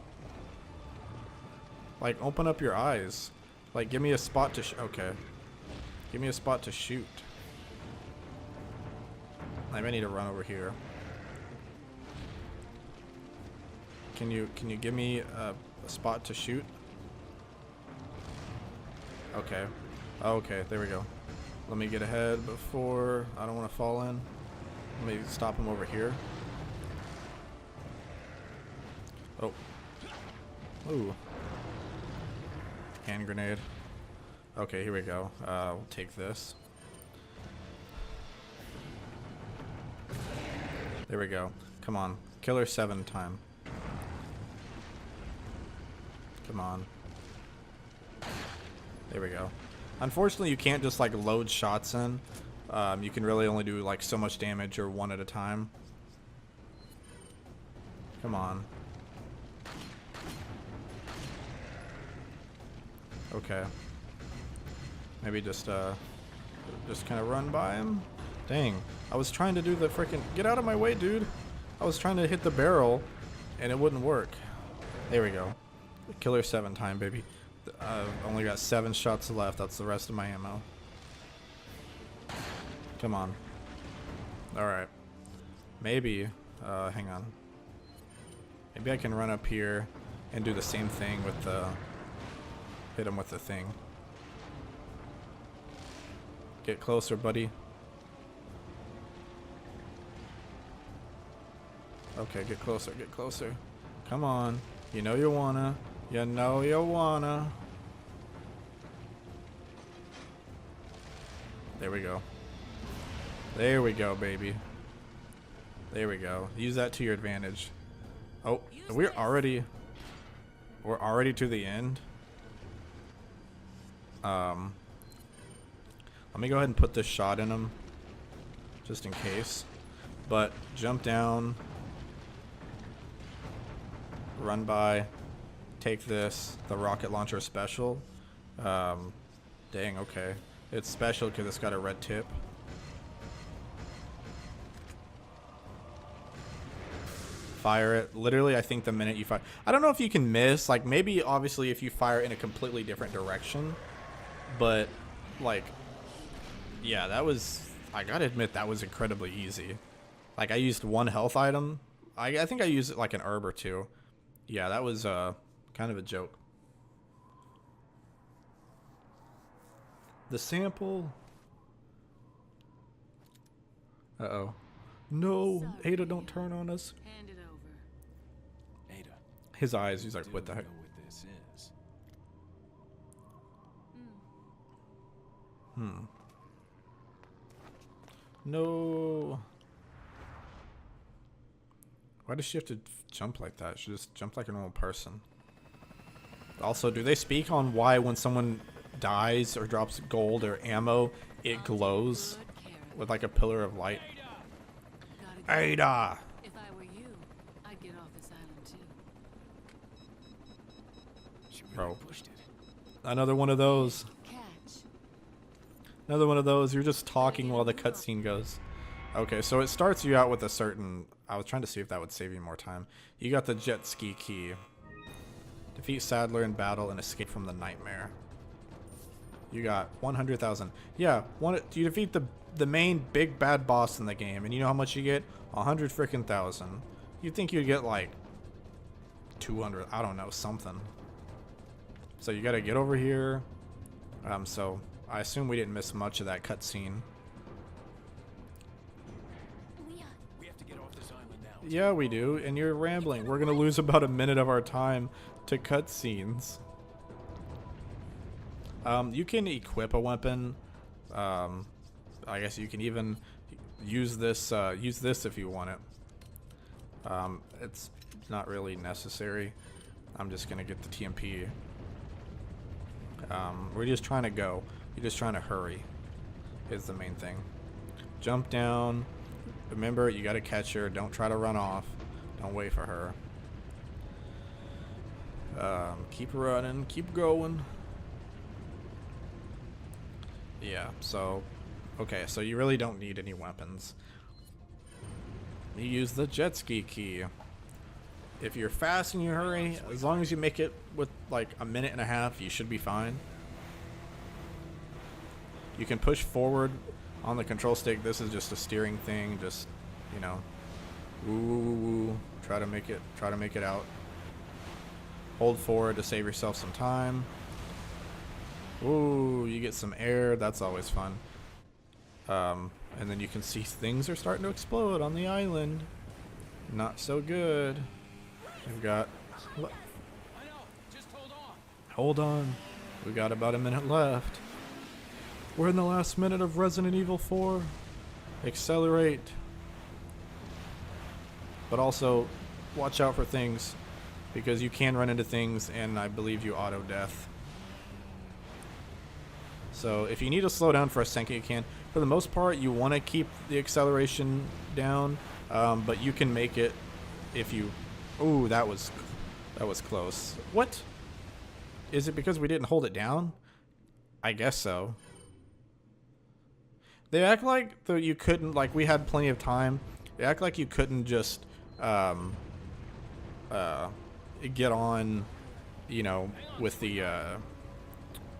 Like, open up your eyes. Like, give me a spot to... Okay. Give me a spot to shoot. I may need to run over here. Can you give me a spot to shoot? Okay. Okay, there we go. Let me get ahead before... I don't want to fall in. Let me stop him over here. Oh. Ooh. Hand grenade. Okay, here we go. We'll take this. There we go. Come on. Killer 7 time. Come on. There we go. Unfortunately, you can't just like load shots in. You can really only do like so much damage or one at a time. Come on. Okay. Maybe just kind of run by him. Dang. I was trying to do the freaking... Get out of my way, dude. I was trying to hit the barrel and it wouldn't work. There we go. Killer 7 time, baby. I've only got 7 shots left. That's the rest of my ammo. Come on. Alright. Maybe, hang on. Maybe I can run up here and do the same thing with the... Hit him with the thing. Get closer, buddy. Okay, get closer, get closer. Come on. You know you wanna. You know you wanna. There we go. There we go, baby. There we go. Use that to your advantage. Oh, we're already to the end. Let me go ahead and put this shot in him, just in case. But jump down, run by, take this, the rocket launcher special. Dang, okay. It's special because it's got a red tip. Fire it. Literally, I think the minute you fire... I don't know if you can miss. Like, maybe, obviously, if you fire in a completely different direction. But, like... Yeah, that was... I gotta admit, that was incredibly easy. Like, I used 1 health item. I think I used, like, an herb or 2. Yeah, that was, kind of a joke. The sample... Uh-oh. No! Sorry, Ada, don't turn on us. Hand it over. Ada. His eyes, he's like, what the heck? Know what this is. No. Why does she have to jump like that? She just jump like a normal person. Also, do they speak on why when someone dies or drops gold or ammo, it glows with like a pillar of light? Ada! If I were you, I'd get off this island too. She really Bro. pushed it. Another one of those. Catch. Another one of those. You're just talking while the cutscene goes. Okay, so it starts you out with a certain... I was trying to see if that would save you more time. You got the jet ski key. Defeat Sadler in battle and escape from the nightmare. You got 100,000. Yeah, you defeat the main big bad boss in the game, and you know how much you get? 100 freaking thousand. You'd think you'd get like 200. I don't know, something. So you got to get over here. So I assume we didn't miss much of that cutscene. We have to get off this island now. Yeah, we do, and you're rambling. We're gonna lose about a minute of our time to cutscenes. You can equip a weapon. I guess you can even use this if you want it. It's not really necessary. I'm just gonna get the TMP. We're just trying to go. You're just trying to hurry. Is the main thing. Jump down. Remember, you gotta catch her. Don't try to run off. Don't wait for her. Keep running, keep going. Yeah, so, okay, so you really don't need any weapons. You use the jet ski key. If you're fast and you hurry, as long as you make it with like a minute and a half, you should be fine. You can push forward on the control stick. This is just a steering thing, just, you know, ooh, try to make it out. Hold forward to save yourself some time. Ooh, you get some air. That's always fun. And then you can see things are starting to explode on the island. Not so good. We've got... Hold on. We got about a minute left. We're in the last minute of Resident Evil 4. Accelerate. But also, watch out for things. Because you can run into things, and I believe you auto-death. So if you need to slow down for a second, you can. For the most part, you want to keep the acceleration down, but you can make it if you... Ooh, that was close. What? Is it because we didn't hold it down? I guess so. They act like you couldn't, like we had plenty of time. They act like you couldn't just get on, you know, with the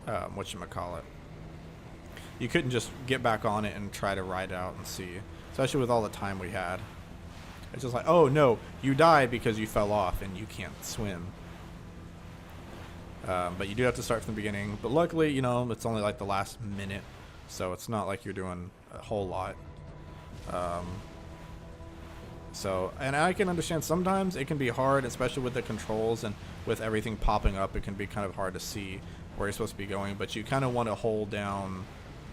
whatchamacallit. You couldn't just get back on it and try to ride out and see, especially with all the time we had. It's just like, oh no, you died because you fell off and you can't swim. But you do have to start from the beginning. But luckily, you know, it's only like the last minute, so it's not like you're doing a whole lot. So, and I can understand sometimes it can be hard, especially with the controls and with everything popping up. It can be kind of hard to see where you're supposed to be going, but you kind of want to hold down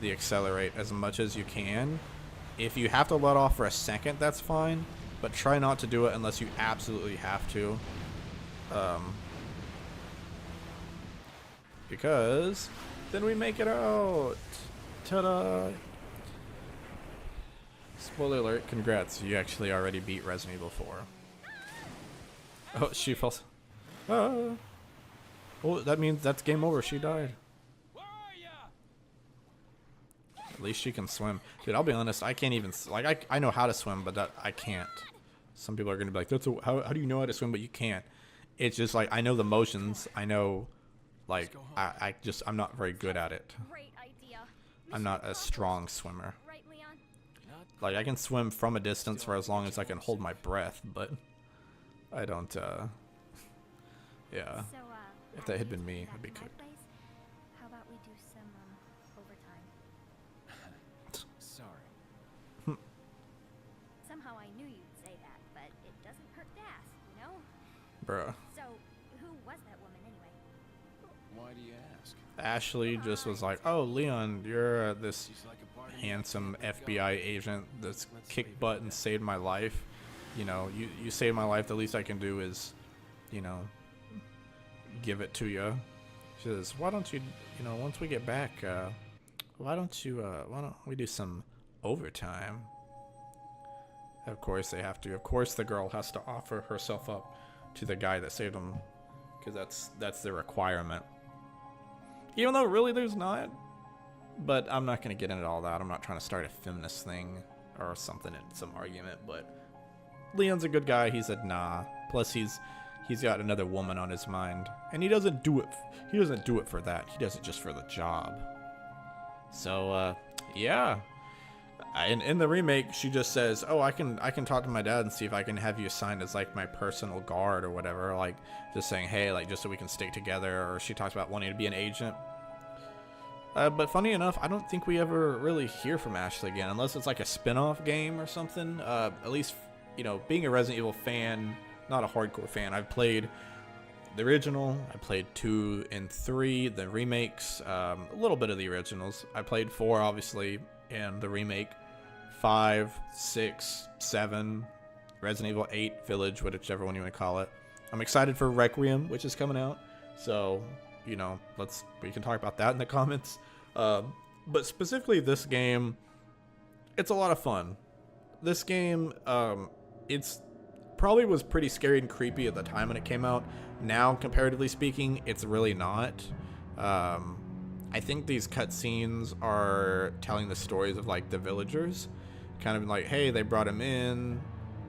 the accelerate as much as you can. If you have to let off for a second, that's fine, but try not to do it unless you absolutely have to. Because then we make it out. Ta-da! Spoiler alert, congrats, you actually already beat Resident Evil 4. Oh, she fell. Ah. Oh, that means that's game over, she died. At least she can swim. Dude, I'll be honest, I can't even, like, I know how to swim, but I can't. Some people are going to be like, that's how do you know how to swim, but you can't? It's just like, I know the motions, I know, like, I'm not very good at it. I'm not a strong swimmer. Like, I can swim from a distance for as long as I can hold my breath, but I don't, yeah. If that had been me, I'd be cooked. How about we do some overtime? Sorry. Somehow I knew you'd say that, but it doesn't hurt to ask, you know? Bruh. So, who was that woman anyway? Why do you ask? Ashley just was like, oh, Leon, you're this handsome FBI agent that's kicked butt and saved my life. You know, you saved my life. The least I can do is, you know, give it to you. She says, why don't you, you know, once we get back, why don't we do some overtime? Of course they have to. Of course the girl has to offer herself up to the guy that saved him, because that's the requirement. Even though really there's not. But I'm not going to get into all that. I'm not trying to start a feminist thing or something in some argument, but Leon's a good guy. He said nah. Plus he's got another woman on his mind, and he doesn't do it for that. He does it just for the job. So yeah. In the remake, she just says, "Oh, I can talk to my dad and see if I can have you assigned as like my personal guard or whatever." Like just saying, "Hey, like just so we can stick together." Or she talks about wanting to be an agent. But funny enough, I don't think we ever really hear from Ashley again, unless it's like a spin-off game or something. At least, you know, being a Resident Evil fan, not a hardcore fan, I've played the original, I played 2 and 3, the remakes, a little bit of the originals. I played 4, obviously, and the remake, 5, 6, 7, Resident Evil 8, Village, whichever one you want to call it. I'm excited for Requiem, which is coming out, so... you know, we can talk about that in the comments. But specifically this game, it's a lot of fun. This game, it's probably was pretty scary and creepy at the time when it came out. Now, comparatively speaking, it's really not. I think these cutscenes are telling the stories of like the villagers, kind of like, hey, they brought him in,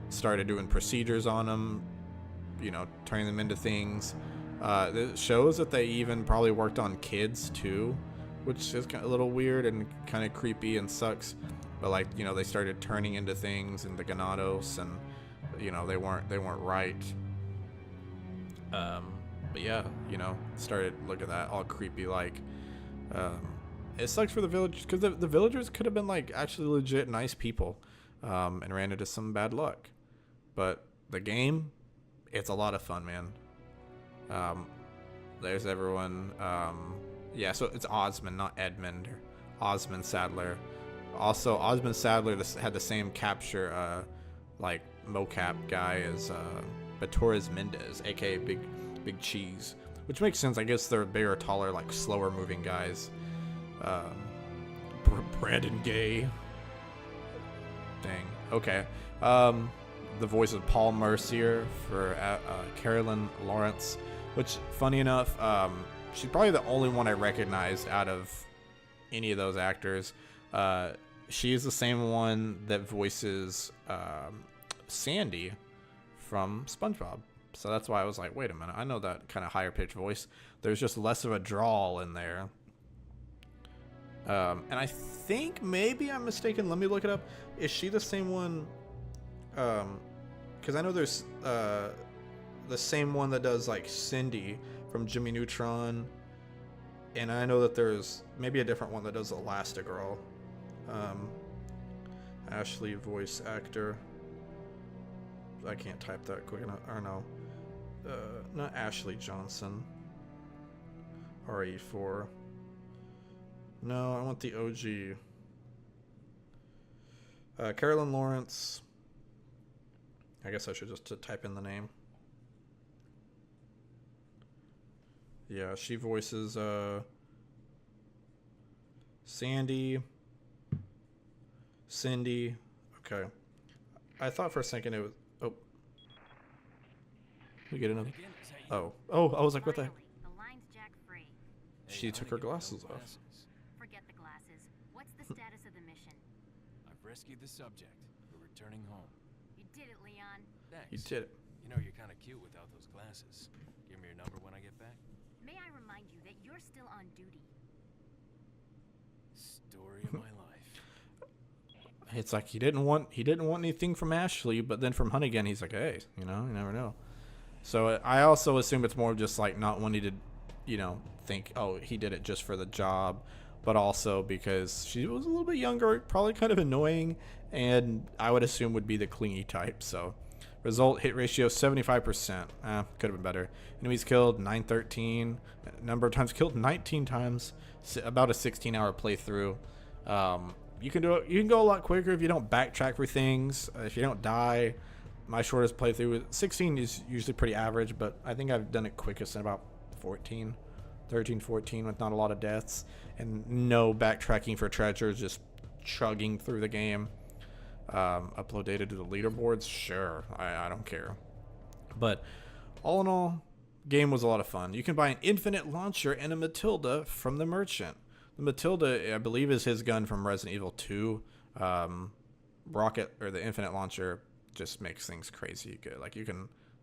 started doing procedures on him, you know, turning them into things. It shows that they even probably worked on kids too, which is kind of a little weird and kind of creepy and sucks. But like, you know, they started turning into things in the Ganados, and you know, they weren't right. But yeah, you know, started look at that all creepy like. It sucks for the villagers because the villagers could have been like actually legit nice people, and ran into some bad luck. But the game, it's a lot of fun, man. There's everyone. Yeah, so it's Osmond, not Edmund. Osmond Sadler. Also, Osmond Sadler had the same capture, like mocap guy as Torres Mendez, aka Big Cheese, which makes sense. I guess they're bigger, taller, like slower moving guys. Brandon Gay. Dang. Okay. The voice of Paul Mercier for Carolyn Lawrence, which, funny enough, she's probably the only one I recognized out of any of those actors. She is the same one that voices Sandy from SpongeBob. So that's why I was like, wait a minute, I know that kind of higher pitched voice. There's just less of a drawl in there. And I think maybe I'm mistaken. Let me look it up. Is she the same one? Because I know there's the same one that does like Cindy from Jimmy Neutron. And I know that there's maybe a different one that does Elastigirl. Ashley voice actor. I can't type that quick enough. Or no. Not Ashley Johnson. RE4. No, I want the OG. Carolyn Lawrence. I guess I should just type in the name. Yeah, she voices Sandy, Cindy. Okay. I thought for a second it was. Oh. We get another. Oh. Oh, I was like, what the heck? The line's jack free. She took her glasses off. Forget the glasses. What's the status of the mission? I've rescued the subject. We're returning home. You did it, Leon. Thanks. You did it. You know, you're kind of cute without those glasses. Give me your number when I get back. May I remind you that you're still on duty. Story of my life. It's like he didn't want anything from Ashley, but then from Hunt again, he's like, hey, you know, you never know. So I also assume it's more just like not wanting to, you know, think, oh, he did it just for the job, but also because she was a little bit younger, probably kind of annoying, and I would assume would be the clingy type. So result hit ratio 75%. Could have been better. Enemies killed 913. Number of times killed 19 times. About a 16-hour playthrough. You can do it. You can go a lot quicker if you don't backtrack for things. If you don't die. My shortest playthrough 16 is usually pretty average, but I think I've done it quickest in about 13, 14 with not a lot of deaths and no backtracking for treasures, just chugging through the game. Upload data to the leaderboards, sure, I don't care. But all in all, game was a lot of fun. You can buy an infinite launcher and a Matilda from the merchant. The Matilda, I believe, is his gun from Resident Evil 2. Rocket, or the infinite launcher, just makes things crazy good. Like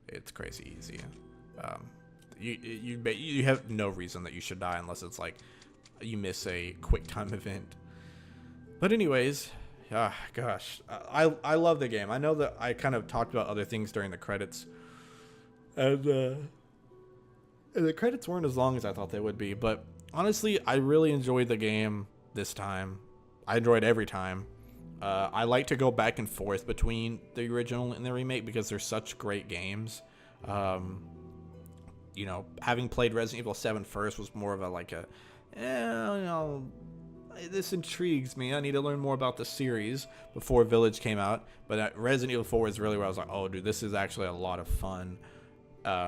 it's crazy easy. You have no reason that you should die unless it's like you miss a quick time event. But anyways, gosh, I love the game. I know that I kind of talked about other things during the credits, and the credits weren't as long as I thought they would be. But honestly, I really enjoyed the game this time. I enjoyed every time. I like to go back and forth between the original and the remake because they're such great games. You know, having played Resident Evil 7 first was more of this intrigues me. I need to learn more about the series before Village came out. But Resident Evil 4 is really where I was like, oh, dude, this is actually a lot of fun.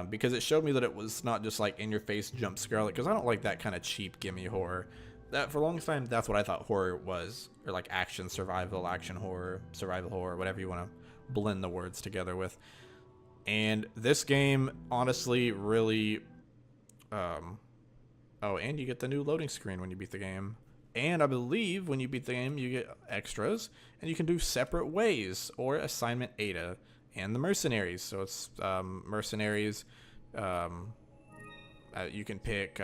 Because it showed me that it was not just like in-your-face jump scare, because I don't like that kind of cheap gimme horror. That for a long time, that's what I thought horror was, or like action horror, survival horror, whatever you want to blend the words together with. And this game, honestly, really, oh, and you get the new loading screen when you beat the game. And I believe when you beat the game, you get extras, and you can do separate ways or assignment Ada and the mercenaries. So it's mercenaries. You can pick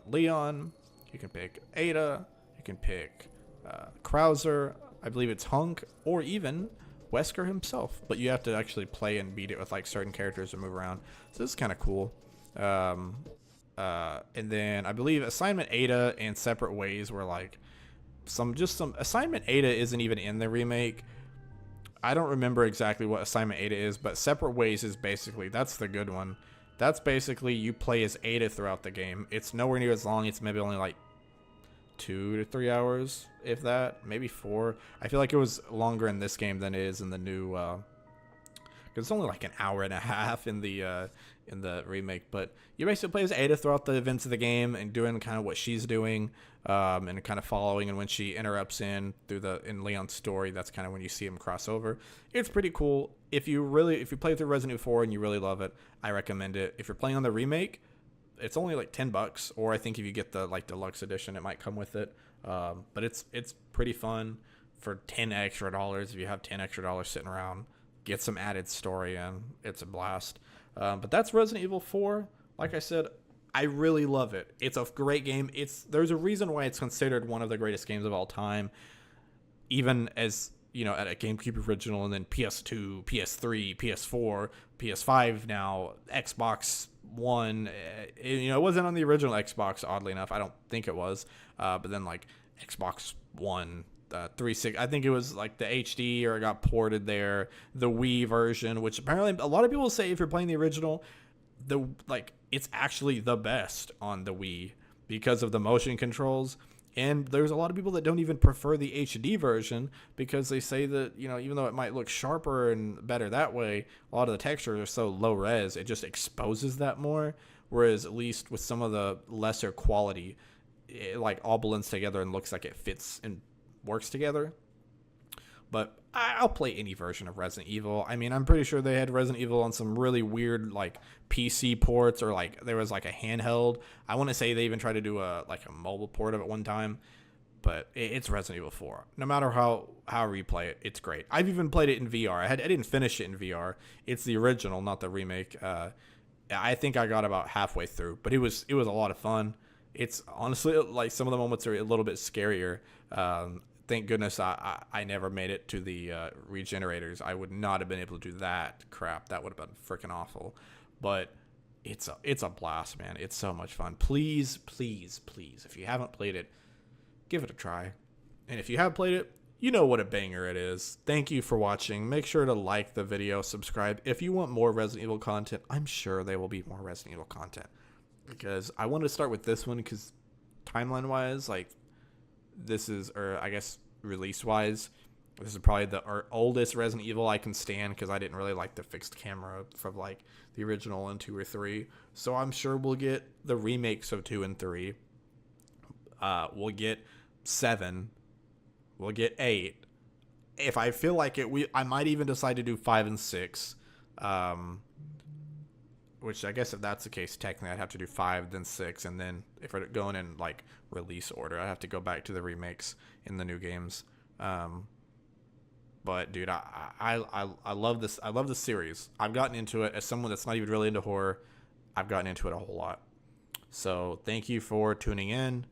Leon. You can pick Ada. You can pick Krauser. I believe it's Hunk, or even Wesker himself. But you have to actually play and beat it with like certain characters to move around. So this is kind of cool. And then I believe assignment Ada and separate ways were like some assignment Ada isn't even in the remake. I don't remember exactly what assignment Ada is, but separate ways is basically, that's the good one. That's basically you play as Ada throughout the game. It's nowhere near as long. It's maybe only like 2 to 3 hours, if that, maybe 4. I feel like it was longer in this game than it is in the new, because it's only like an hour and a half in the remake. But you basically play as Ada throughout the events of the game and doing kind of what she's doing, and kind of following. And when she interrupts in Leon's story, that's kind of when you see him cross over. It's pretty cool. If you play through Resident Evil 4 and you really love it, I recommend it. If you're playing on the remake, it's only like $10, or I think if you get the like deluxe edition, it might come with it. But it's pretty fun for $10 extra. If you have $10 extra sitting around, get some added story in. It's a blast. But that's Resident Evil 4. Like I said, I really love it. It's a great game. There's a reason why it's considered one of the greatest games of all time, even as, you know, at a GameCube original, and then PS2, PS3, PS4, PS5 now, Xbox One. It wasn't on the original Xbox, oddly enough. I don't think it was. But then like Xbox One, 360, I think it was like the HD, or it got ported there. The Wii version, which apparently a lot of people say if you're playing the original, it's actually the best on the Wii because of the motion controls. And there's a lot of people that don't even prefer the HD version because they say that, you know, even though it might look sharper and better that way, a lot of the textures are so low res, it just exposes that more. Whereas at least with some of the lesser quality, it like all blends together and looks like it fits and works together. But I'll play any version of Resident Evil. I mean, I'm pretty sure they had Resident Evil on some really weird like PC ports, or like there was like a handheld. I want to say they even tried to do a mobile port of it one time. But it's Resident Evil 4. No matter however you play it, it's great. I've even played it in VR. I didn't finish it in VR. It's the original, not the remake. I think I got about halfway through, but it was a lot of fun. It's honestly like some of the moments are a little bit scarier. Thank goodness I never made it to the regenerators. I would not have been able to do that crap. That would have been freaking awful. But it's a blast, man. It's so much fun. Please, please, please, if you haven't played it, give it a try. And if you have played it, you know what a banger it is. Thank you for watching. Make sure to like the video, subscribe. If you want more Resident Evil content, I'm sure there will be more Resident Evil content. Because I wanted to start with this one because timeline-wise, like, this is, or I guess release-wise, this is probably the oldest Resident Evil I can stand because I didn't really like the fixed camera from like the original and 2 or 3. So I'm sure we'll get the remakes of 2 and 3. We'll get 7. We'll get 8. If I feel like it, I might even decide to do 5 and 6. Which I guess if that's the case, technically I'd have to do 5, then 6, and then if we're going in like release order, I have to go back to the remakes in the new games. But dude, I love this. I love this series. I've gotten into it as someone that's not even really into horror. I've gotten into it a whole lot. So thank you for tuning in.